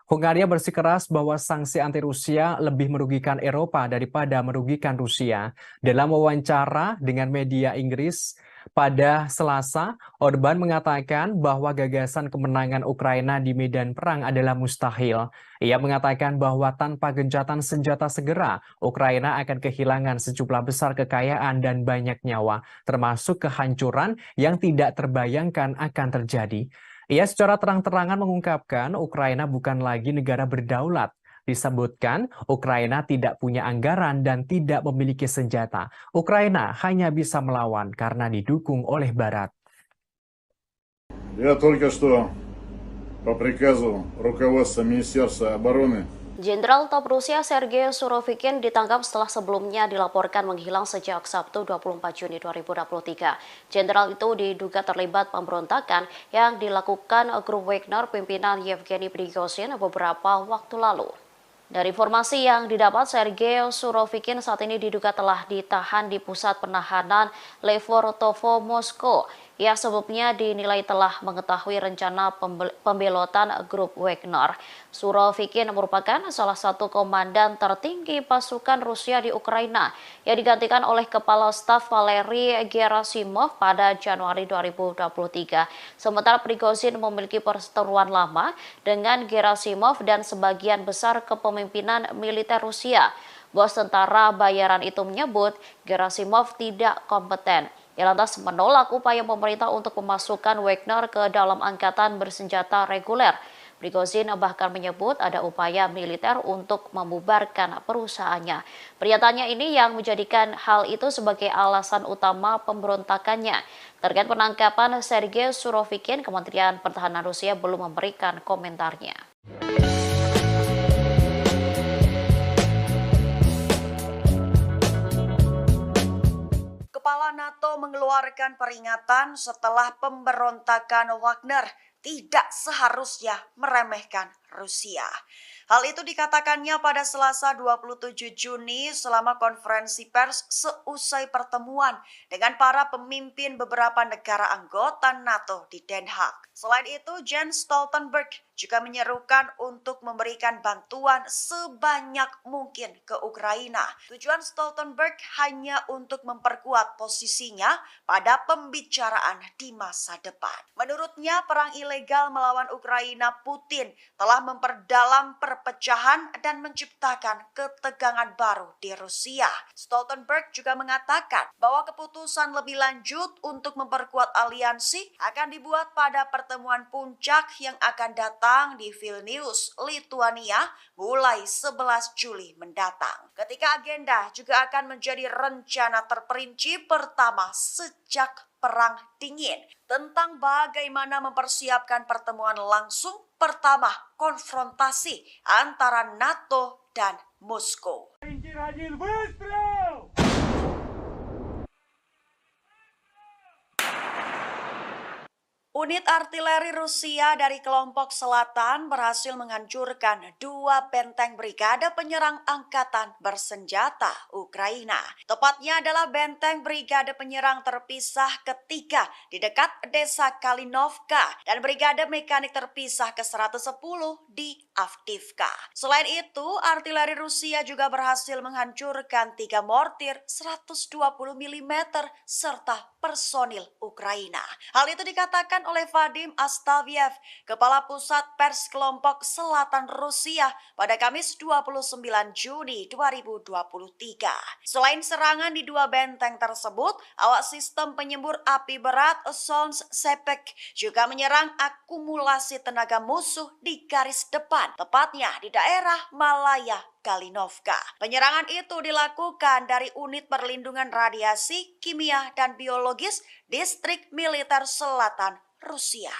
Hungaria bersikeras bahwa sanksi anti-Rusia lebih merugikan Eropa daripada merugikan Rusia. Dalam wawancara dengan media Inggris pada Selasa, Orbán mengatakan bahwa gagasan kemenangan Ukraina di medan perang adalah mustahil. Ia mengatakan bahwa tanpa gencatan senjata segera, Ukraina akan kehilangan sejumlah besar kekayaan dan banyak nyawa, termasuk kehancuran yang tidak terbayangkan akan terjadi. Ia secara terang-terangan mengungkapkan Ukraina bukan lagi negara berdaulat. Disebutkan Ukraina tidak punya anggaran dan tidak memiliki senjata. Ukraina hanya bisa melawan karena didukung oleh Barat. Я только что по приказу руководства Министерства обороны Jenderal Top Rusia Sergei Surovikin ditangkap setelah sebelumnya dilaporkan menghilang sejak Sabtu 24 Juni 2023. Jenderal itu diduga terlibat pemberontakan yang dilakukan grup Wagner pimpinan Yevgeny Prigozhin beberapa waktu lalu. Dari informasi yang didapat, Sergei Surovikin saat ini diduga telah ditahan di pusat penahanan Lefortovo, Moskow. Ia sebelumnya dinilai telah mengetahui rencana pembelotan grup Wagner. Surovikin merupakan salah satu komandan tertinggi pasukan Rusia di Ukraina yang digantikan oleh Kepala Staf Valery Gerasimov pada Januari 2023. Sementara Prigozhin memiliki perseteruan lama dengan Gerasimov dan sebagian besar kepemimpinan militer Rusia. Bos tentara bayaran itu menyebut Gerasimov tidak kompeten. Ia lantas menolak upaya pemerintah untuk memasukkan Wagner ke dalam angkatan bersenjata reguler. Prigozhin bahkan menyebut ada upaya militer untuk membubarkan perusahaannya. Pernyataannya ini yang menjadikan hal itu sebagai alasan utama pemberontakannya. Terkait penangkapan Sergei Surovikin, Kementerian Pertahanan Rusia belum memberikan komentarnya. Kepala NATO mengeluarkan peringatan setelah pemberontakan Wagner tidak seharusnya meremehkan Rusia. Hal itu dikatakannya pada Selasa 27 Juni selama konferensi pers seusai pertemuan dengan para pemimpin beberapa negara anggota NATO di Den Haag. Selain itu, Jens Stoltenberg juga menyerukan untuk memberikan bantuan sebanyak mungkin ke Ukraina. Tujuan Stoltenberg hanya untuk memperkuat posisinya pada pembicaraan di masa depan. Menurutnya, perang ilegal melawan Ukraina Putin telah memperdalam perpecahan dan menciptakan ketegangan baru di Rusia. Stoltenberg juga mengatakan bahwa keputusan lebih lanjut untuk memperkuat aliansi akan dibuat pada pertemuan puncak yang akan datang di Vilnius, Lituania mulai 11 Juli mendatang. Ketika agenda juga akan menjadi rencana terperinci pertama sejak Perang Dingin tentang bagaimana mempersiapkan pertemuan langsung pertama konfrontasi antara NATO dan Moskow. Unit artileri Rusia dari kelompok selatan berhasil menghancurkan 2 benteng brigade penyerang angkatan bersenjata Ukraina. Tepatnya adalah benteng brigade penyerang terpisah ketiga di dekat desa Kalinovka dan brigade mekanik terpisah ke-110 di Avdiivka. Selain itu, artileri Rusia juga berhasil menghancurkan 3 mortir 120 mm serta personil Ukraina. Hal itu dikatakan oleh Vadim Astaviev, Kepala Pusat Pers Kelompok Selatan Rusia pada Kamis 29 Juni 2023. Selain serangan di 2 benteng tersebut, awak sistem penyembur api berat Sons Sepek juga menyerang akumulasi tenaga musuh di garis depan, tepatnya di daerah Malaya Kalinovka. Penyerangan itu dilakukan dari unit perlindungan radiasi, kimia, dan biologis Distrik Militer Selatan Rusia.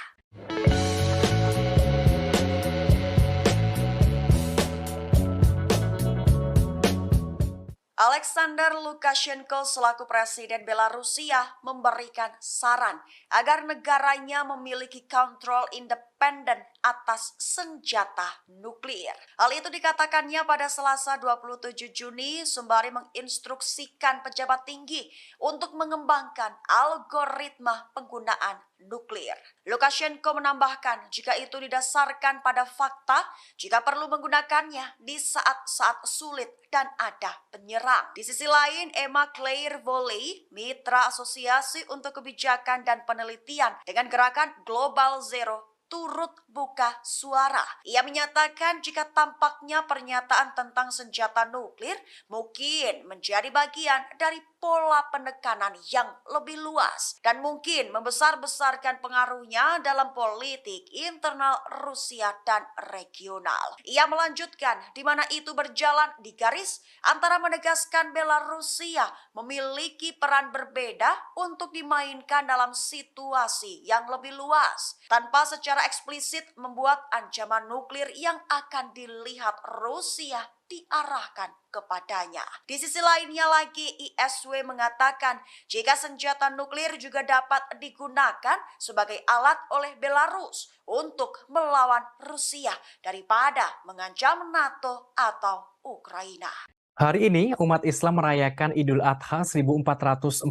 Alexander Lukashenko selaku Presiden Belarusia memberikan saran agar negaranya memiliki kontrol independen atas senjata nuklir. Hal itu dikatakannya pada Selasa 27 Juni sembari menginstruksikan pejabat tinggi untuk mengembangkan algoritma penggunaan nuklir. Lukashenko menambahkan jika itu didasarkan pada fakta, jika perlu menggunakannya di saat-saat sulit dan ada penyerang. Di sisi lain, Emma Claire Volley, mitra Asosiasi untuk Kebijakan dan Penelitian dengan gerakan Global Zero, turut buka suara. Ia menyatakan jika tampaknya pernyataan tentang senjata nuklir mungkin menjadi bagian dari pola penekanan yang lebih luas dan mungkin membesar-besarkan pengaruhnya dalam politik internal Rusia dan regional. Ia melanjutkan di mana itu berjalan di garis antara menegaskan Belarusia memiliki peran berbeda untuk dimainkan dalam situasi yang lebih luas tanpa secara eksplisit membuat ancaman nuklir yang akan dilihat Rusia diarahkan kepadanya. Di sisi lainnya lagi, ISW mengatakan jika senjata nuklir juga dapat digunakan sebagai alat oleh Belarus untuk melawan Rusia daripada mengancam NATO atau Ukraina. Hari ini, umat Islam merayakan Idul Adha 1444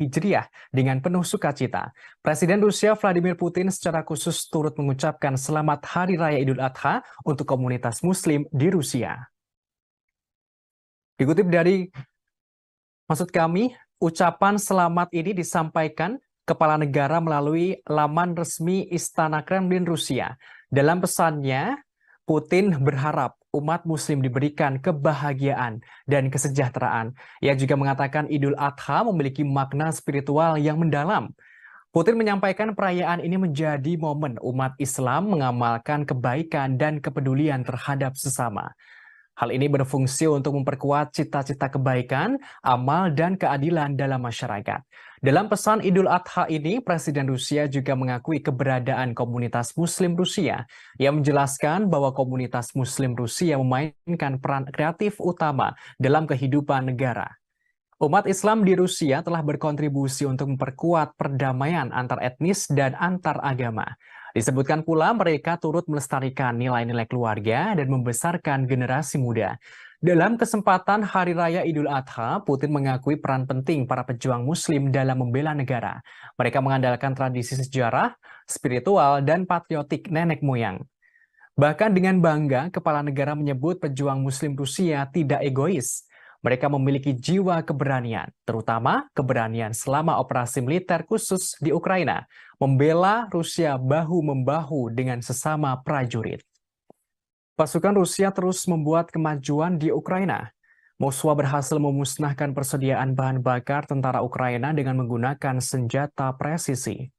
Hijriah dengan penuh sukacita. Presiden Rusia Vladimir Putin secara khusus turut mengucapkan selamat Hari Raya Idul Adha untuk komunitas Muslim di Rusia. Dikutip dari maksud kami, ucapan selamat ini disampaikan Kepala Negara melalui laman resmi Istana Kremlin Rusia. Dalam pesannya, Putin berharap umat Muslim diberikan kebahagiaan dan kesejahteraan. Ia juga mengatakan Idul Adha memiliki makna spiritual yang mendalam. Putin menyampaikan perayaan ini menjadi momen umat Islam mengamalkan kebaikan dan kepedulian terhadap sesama. Hal ini berfungsi untuk memperkuat cita-cita kebaikan, amal, dan keadilan dalam masyarakat. Dalam pesan Idul Adha ini, Presiden Rusia juga mengakui keberadaan komunitas Muslim Rusia. Ia menjelaskan bahwa komunitas Muslim Rusia memainkan peran kreatif utama dalam kehidupan negara. Umat Islam di Rusia telah berkontribusi untuk memperkuat perdamaian antar etnis dan antar agama. Disebutkan pula mereka turut melestarikan nilai-nilai keluarga dan membesarkan generasi muda. Dalam kesempatan Hari Raya Idul Adha, Putin mengakui peran penting para pejuang Muslim dalam membela negara. Mereka mengandalkan tradisi sejarah, spiritual, dan patriotik nenek moyang. Bahkan dengan bangga, kepala negara menyebut pejuang Muslim Rusia tidak egois. Mereka memiliki jiwa keberanian, terutama keberanian selama operasi militer khusus di Ukraina, membela Rusia bahu-membahu dengan sesama prajurit. Pasukan Rusia terus membuat kemajuan di Ukraina. Moskwa berhasil memusnahkan persediaan bahan bakar tentara Ukraina dengan menggunakan senjata presisi.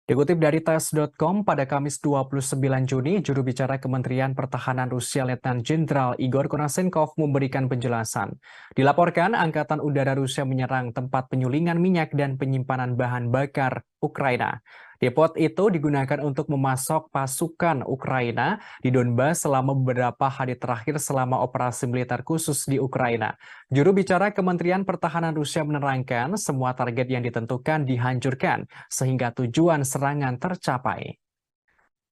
Dikutip dari tes.com, pada Kamis 29 Juni, juru bicara Kementerian Pertahanan Rusia Letnan Jenderal Igor Konashenkov memberikan penjelasan. Dilaporkan, Angkatan Udara Rusia menyerang tempat penyulingan minyak dan penyimpanan bahan bakar Ukraina. Depot itu digunakan untuk memasok pasukan Ukraina di Donbas selama beberapa hari terakhir selama operasi militer khusus di Ukraina. Juru bicara Kementerian Pertahanan Rusia menerangkan semua target yang ditentukan dihancurkan sehingga tujuan serangan tercapai.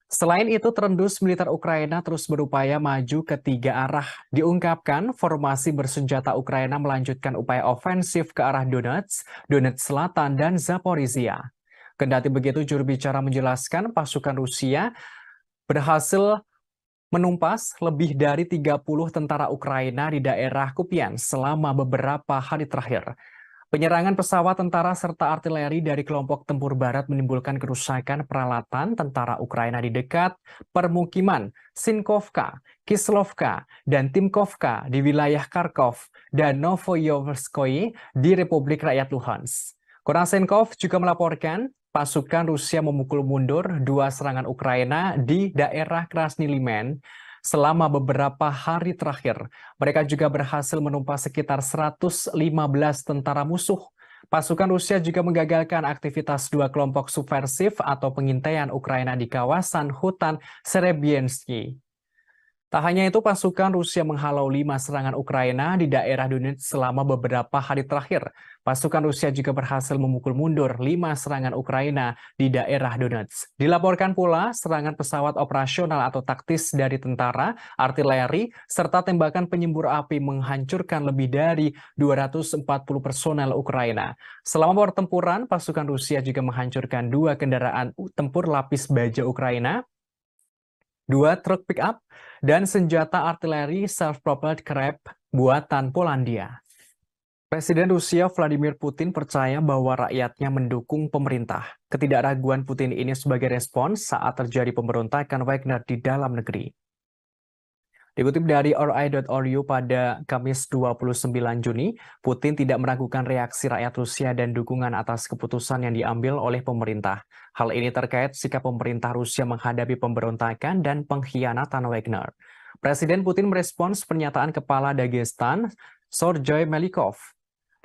Selain itu, terendus militer Ukraina terus berupaya maju ke tiga arah. Diungkapkan, formasi bersenjata Ukraina melanjutkan upaya ofensif ke arah Donetsk, Donetsk Selatan, dan Zaporizhia. Kendati begitu, juru bicara menjelaskan pasukan Rusia berhasil menumpas lebih dari 30 tentara Ukraina di daerah Kupiansk selama beberapa hari terakhir. Penyerangan pesawat tentara serta artileri dari kelompok tempur barat menimbulkan kerusakan peralatan tentara Ukraina di dekat permukiman Sinkovka, Kislovka, dan Timkovka di wilayah Kharkov dan Novoyoverskoye di Republik Rakyat Luhansk. Konashenkov juga melaporkan pasukan Rusia memukul mundur dua serangan Ukraina di daerah Krasny Liman selama beberapa hari terakhir. Mereka juga berhasil menumpas sekitar 115 tentara musuh. Pasukan Rusia juga menggagalkan aktivitas dua kelompok subversif atau pengintaian Ukraina di kawasan hutan Serebiensky. Tak hanya itu, pasukan Rusia menghalau 5 serangan Ukraina di daerah Donetsk selama beberapa hari terakhir. Pasukan Rusia juga berhasil memukul mundur 5 serangan Ukraina di daerah Donetsk. Dilaporkan pula serangan pesawat operasional atau taktis dari tentara, artileri, serta tembakan penyembur api menghancurkan lebih dari 240 personel Ukraina. Selama pertempuran, pasukan Rusia juga menghancurkan 2 kendaraan tempur lapis baja Ukraina, 2 truk pick-up, dan senjata artileri self-propelled Krep buatan Polandia. Presiden Rusia Vladimir Putin percaya bahwa rakyatnya mendukung pemerintah. Ketidakraguan Putin ini sebagai respons saat terjadi pemberontakan Wagner di dalam negeri. Dikutip dari RI.ru pada Kamis 29 Juni, Putin tidak meragukan reaksi rakyat Rusia dan dukungan atas keputusan yang diambil oleh pemerintah. Hal ini terkait sikap pemerintah Rusia menghadapi pemberontakan dan pengkhianatan Wagner. Presiden Putin merespons pernyataan Kepala Dagestan, Sergei Melikov.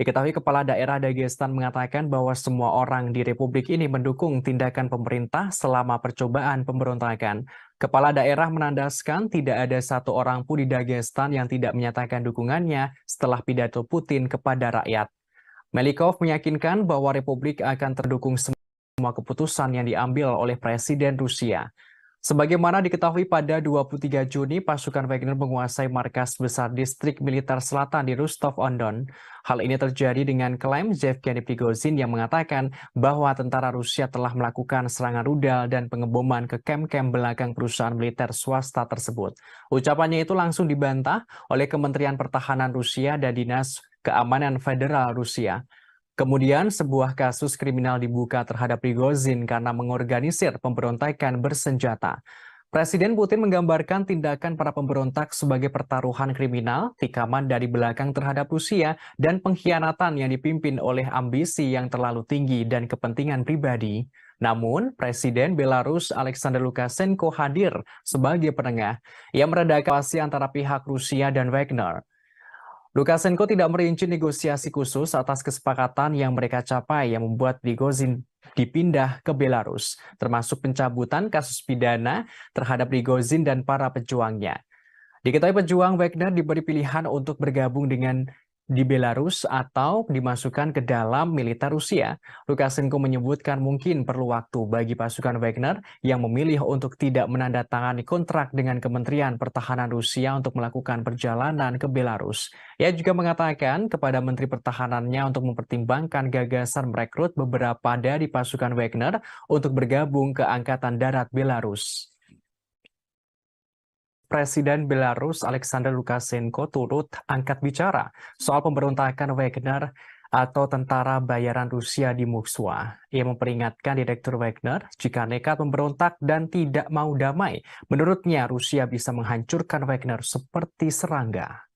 Diketahui Kepala Daerah Dagestan mengatakan bahwa semua orang di Republik ini mendukung tindakan pemerintah selama percobaan pemberontakan. Kepala daerah menandaskan tidak ada satu orang pun di Dagestan yang tidak menyatakan dukungannya setelah pidato Putin kepada rakyat. Melikov meyakinkan bahwa Republik akan terdukung semua keputusan yang diambil oleh Presiden Rusia. Sebagaimana diketahui pada 23 Juni, pasukan Wagner menguasai markas besar distrik militer selatan di Rostov-on-Don. Hal ini terjadi dengan klaim Yevgeny Prigozhin yang mengatakan bahwa tentara Rusia telah melakukan serangan rudal dan pengeboman ke kem-kem belakang perusahaan militer swasta tersebut. Ucapannya itu langsung dibantah oleh Kementerian Pertahanan Rusia dan Dinas Keamanan Federal Rusia. Kemudian sebuah kasus kriminal dibuka terhadap Prigozhin karena mengorganisir pemberontakan bersenjata. Presiden Putin menggambarkan tindakan para pemberontak sebagai pertaruhan kriminal, tikaman dari belakang terhadap Rusia, dan pengkhianatan yang dipimpin oleh ambisi yang terlalu tinggi dan kepentingan pribadi. Namun, Presiden Belarus Alexander Lukashenko hadir sebagai penengah yang meredakan situasi antara pihak Rusia dan Wagner. Lukashenko tidak merinci negosiasi khusus atas kesepakatan yang mereka capai yang membuat Prigozhin dipindah ke Belarus, termasuk pencabutan kasus pidana terhadap Prigozhin dan para pejuangnya. Diketahui pejuang Wagner diberi pilihan untuk bergabung di Belarus atau dimasukkan ke dalam militer Rusia. Lukashenko menyebutkan mungkin perlu waktu bagi pasukan Wagner yang memilih untuk tidak menandatangani kontrak dengan Kementerian Pertahanan Rusia untuk melakukan perjalanan ke Belarus. Ia juga mengatakan kepada Menteri Pertahanannya untuk mempertimbangkan gagasan merekrut beberapa dari pasukan Wagner untuk bergabung ke Angkatan Darat Belarus. Presiden Belarus Alexander Lukashenko turut angkat bicara soal pemberontakan Wagner atau tentara bayaran Rusia di Moskwa. Ia memperingatkan Direktur Wagner jika nekat memberontak dan tidak mau damai, menurutnya Rusia bisa menghancurkan Wagner seperti serangga.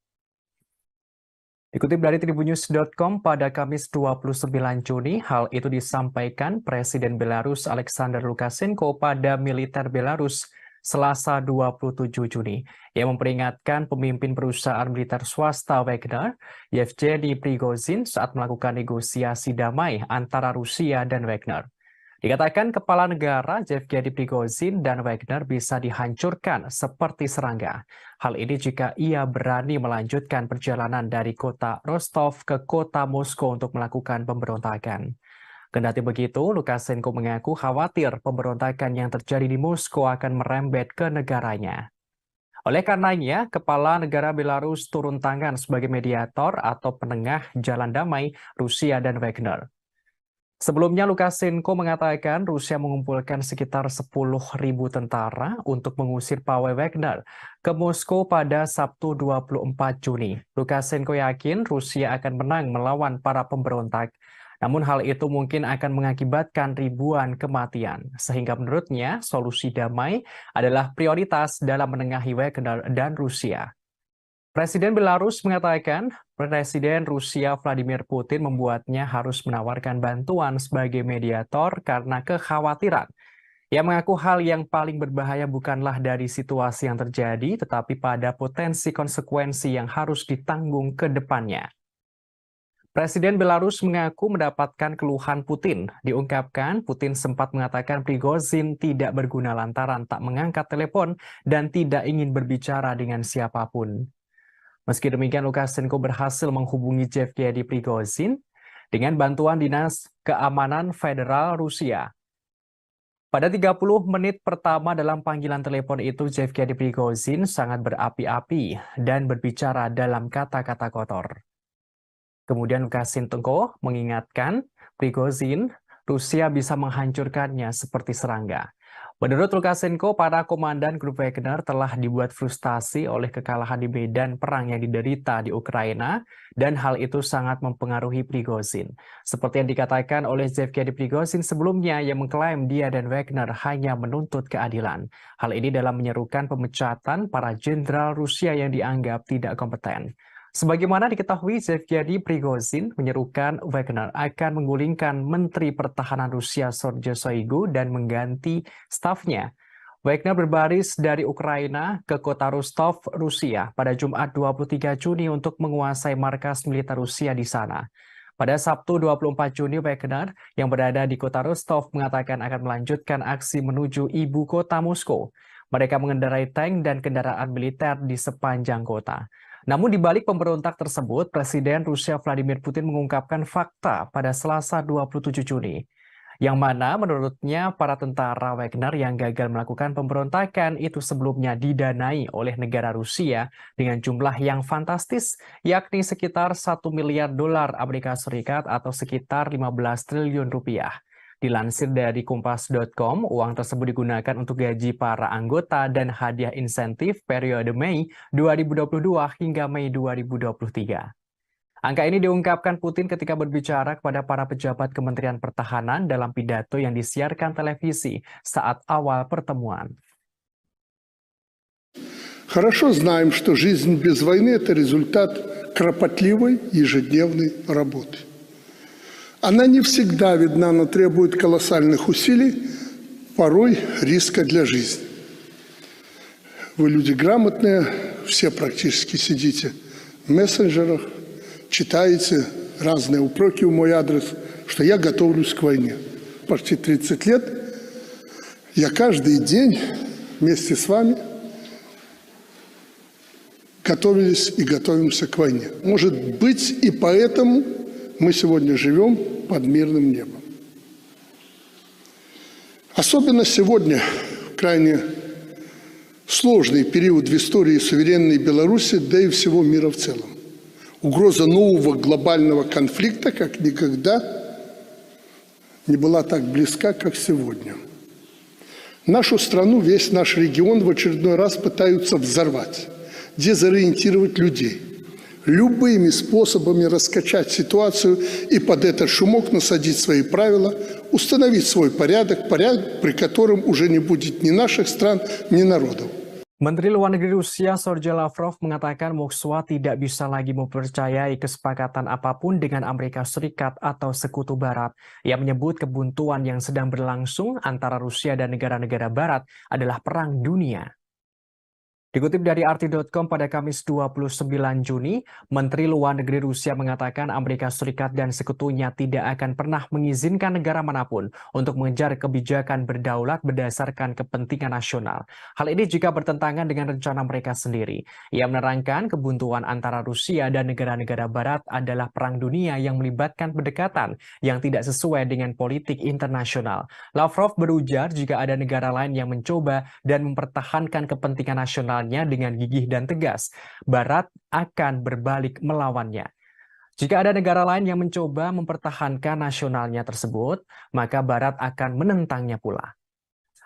Dikutip dari tribunnews.com pada Kamis 29 Juni, hal itu disampaikan Presiden Belarus Alexander Lukashenko pada militer Belarus Selasa 27 Juni. Ia memperingatkan pemimpin perusahaan militer swasta Wagner, Yevgeny Prigozhin, saat melakukan negosiasi damai antara Rusia dan Wagner. Dikatakan kepala negara Yevgeny Prigozhin dan Wagner bisa dihancurkan seperti serangga. Hal ini jika ia berani melanjutkan perjalanan dari kota Rostov ke kota Moskow untuk melakukan pemberontakan. Kendati begitu, Lukashenko mengaku khawatir pemberontakan yang terjadi di Moskow akan merembet ke negaranya. Oleh karenanya, kepala negara Belarus turun tangan sebagai mediator atau penengah jalan damai Rusia dan Wagner. Sebelumnya, Lukashenko mengatakan Rusia mengumpulkan sekitar 10.000 tentara untuk mengusir pawai Wagner ke Moskow pada Sabtu 24 Juni. Lukashenko yakin Rusia akan menang melawan para pemberontak. Namun hal itu mungkin akan mengakibatkan ribuan kematian. Sehingga menurutnya solusi damai adalah prioritas dalam menengahi Wagner dan Rusia. Presiden Belarus mengatakan Presiden Rusia Vladimir Putin membuatnya harus menawarkan bantuan sebagai mediator karena kekhawatiran. Ia mengaku hal yang paling berbahaya bukanlah dari situasi yang terjadi, tetapi pada potensi konsekuensi yang harus ditanggung ke depannya. Presiden Belarus mengaku mendapatkan keluhan Putin. Diungkapkan, Putin sempat mengatakan Prigozhin tidak berguna lantaran tak mengangkat telepon dan tidak ingin berbicara dengan siapapun. Meski demikian, Lukashenko berhasil menghubungi Yevgeny Prigozhin dengan bantuan Dinas Keamanan Federal Rusia. Pada 30 menit pertama dalam panggilan telepon itu, Yevgeny Prigozhin sangat berapi-api dan berbicara dalam kata-kata kotor. Kemudian Lukashenko mengingatkan Prigozhin, Rusia bisa menghancurkannya seperti serangga. Menurut Lukashenko, para komandan grup Wagner telah dibuat frustasi oleh kekalahan di medan perang yang diderita di Ukraina, dan hal itu sangat mempengaruhi Prigozhin. Seperti yang dikatakan oleh Yevgeny Prigozhin sebelumnya yang mengklaim dia dan Wagner hanya menuntut keadilan. Hal ini dalam menyerukan pemecatan para jenderal Rusia yang dianggap tidak kompeten. Sebagaimana diketahui, Yevgeny Prigozhin menyerukan Wagner akan menggulingkan Menteri Pertahanan Rusia Sergei Shoigu dan mengganti stafnya. Wagner berbaris dari Ukraina ke kota Rostov, Rusia pada Jumat 23 Juni untuk menguasai markas militer Rusia di sana. Pada Sabtu 24 Juni, Wagner yang berada di kota Rostov mengatakan akan melanjutkan aksi menuju ibu kota Moskow. Mereka mengendarai tank dan kendaraan militer di sepanjang kota. Namun di balik pemberontak tersebut, Presiden Rusia Vladimir Putin mengungkapkan fakta pada Selasa 27 Juni, yang mana menurutnya para tentara Wagner yang gagal melakukan pemberontakan itu sebelumnya didanai oleh negara Rusia dengan jumlah yang fantastis, yakni sekitar 1 miliar dolar Amerika Serikat atau sekitar 15 triliun rupiah. Dilansir dari Kompas.com, uang tersebut digunakan untuk gaji para anggota dan hadiah insentif periode Mei 2022 hingga Mei 2023. Angka ini diungkapkan Putin ketika berbicara kepada para pejabat Kementerian Pertahanan dalam pidato yang disiarkan televisi saat awal pertemuan. Хорошо знаем, что жизнь без войны – это результат кропотливой ежедневной работы. Она не всегда видна, но требует колоссальных усилий, порой риска для жизни. Вы люди грамотные, все практически сидите в мессенджерах, читаете разные упреки в мой адрес, что я готовлюсь к войне. Почти 30 лет я каждый день вместе с вами готовились и готовимся к войне. Может быть, и поэтому мы сегодня живем под мирным небом. Особенно сегодня, в крайне сложный период в истории суверенной Беларуси, да и всего мира в целом. Угроза нового глобального конфликта как никогда не была так близка, как сегодня. Нашу страну, весь наш регион в очередной раз пытаются взорвать, дезориентировать людей, любыми способами раскачать ситуацию и под этот шумок насадить свои правила, установить свой порядок, при котором уже не будет ни наших стран, ни народов. Menteri Luar Negeri Rusia Sergei Lavrov mengatakan Moskwa tidak bisa lagi mempercayai kesepakatan apapun dengan Amerika Serikat atau Sekutu Barat. Ia menyebut kebuntuan yang sedang berlangsung antara Rusia dan negara-negara Barat adalah perang dunia. Dikutip dari RT.com pada Kamis 29 Juni, Menteri Luar Negeri Rusia mengatakan Amerika Serikat dan sekutunya tidak akan pernah mengizinkan negara manapun untuk mengejar kebijakan berdaulat berdasarkan kepentingan nasional. Hal ini jika bertentangan dengan rencana mereka sendiri. Ia menerangkan kebuntuan antara Rusia dan negara-negara Barat adalah perang dunia yang melibatkan pendekatan yang tidak sesuai dengan politik internasional. Lavrov berujar jika ada negara lain yang mencoba dan mempertahankan kepentingan nasional dengan gigih dan tegas, Barat akan berbalik melawannya. Jika ada negara lain yang mencoba mempertahankan nasionalnya tersebut, maka Barat akan menentangnya pula.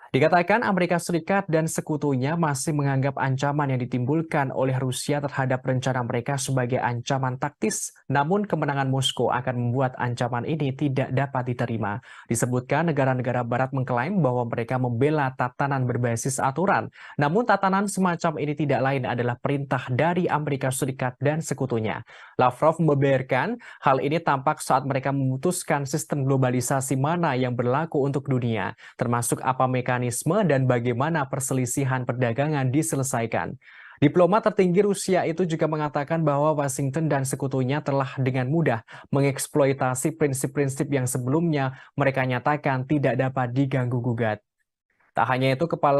Dikatakan Amerika Serikat dan sekutunya masih menganggap ancaman yang ditimbulkan oleh Rusia terhadap rencana mereka sebagai ancaman taktis, namun kemenangan Moskow akan membuat ancaman ini tidak dapat diterima. Disebutkan negara-negara Barat mengklaim bahwa mereka membela tatanan berbasis aturan, namun tatanan semacam ini tidak lain adalah perintah dari Amerika Serikat dan sekutunya. Lavrov membeberkan hal ini tampak saat mereka memutuskan sistem globalisasi mana yang berlaku untuk dunia, termasuk apa mekanisme dan bagaimana perselisihan perdagangan diselesaikan. Diplomat tertinggi Rusia itu juga mengatakan bahwa Washington dan sekutunya telah dengan mudah mengeksploitasi prinsip-prinsip yang sebelumnya mereka nyatakan tidak dapat diganggu-gugat. Tak hanya itu, Kepala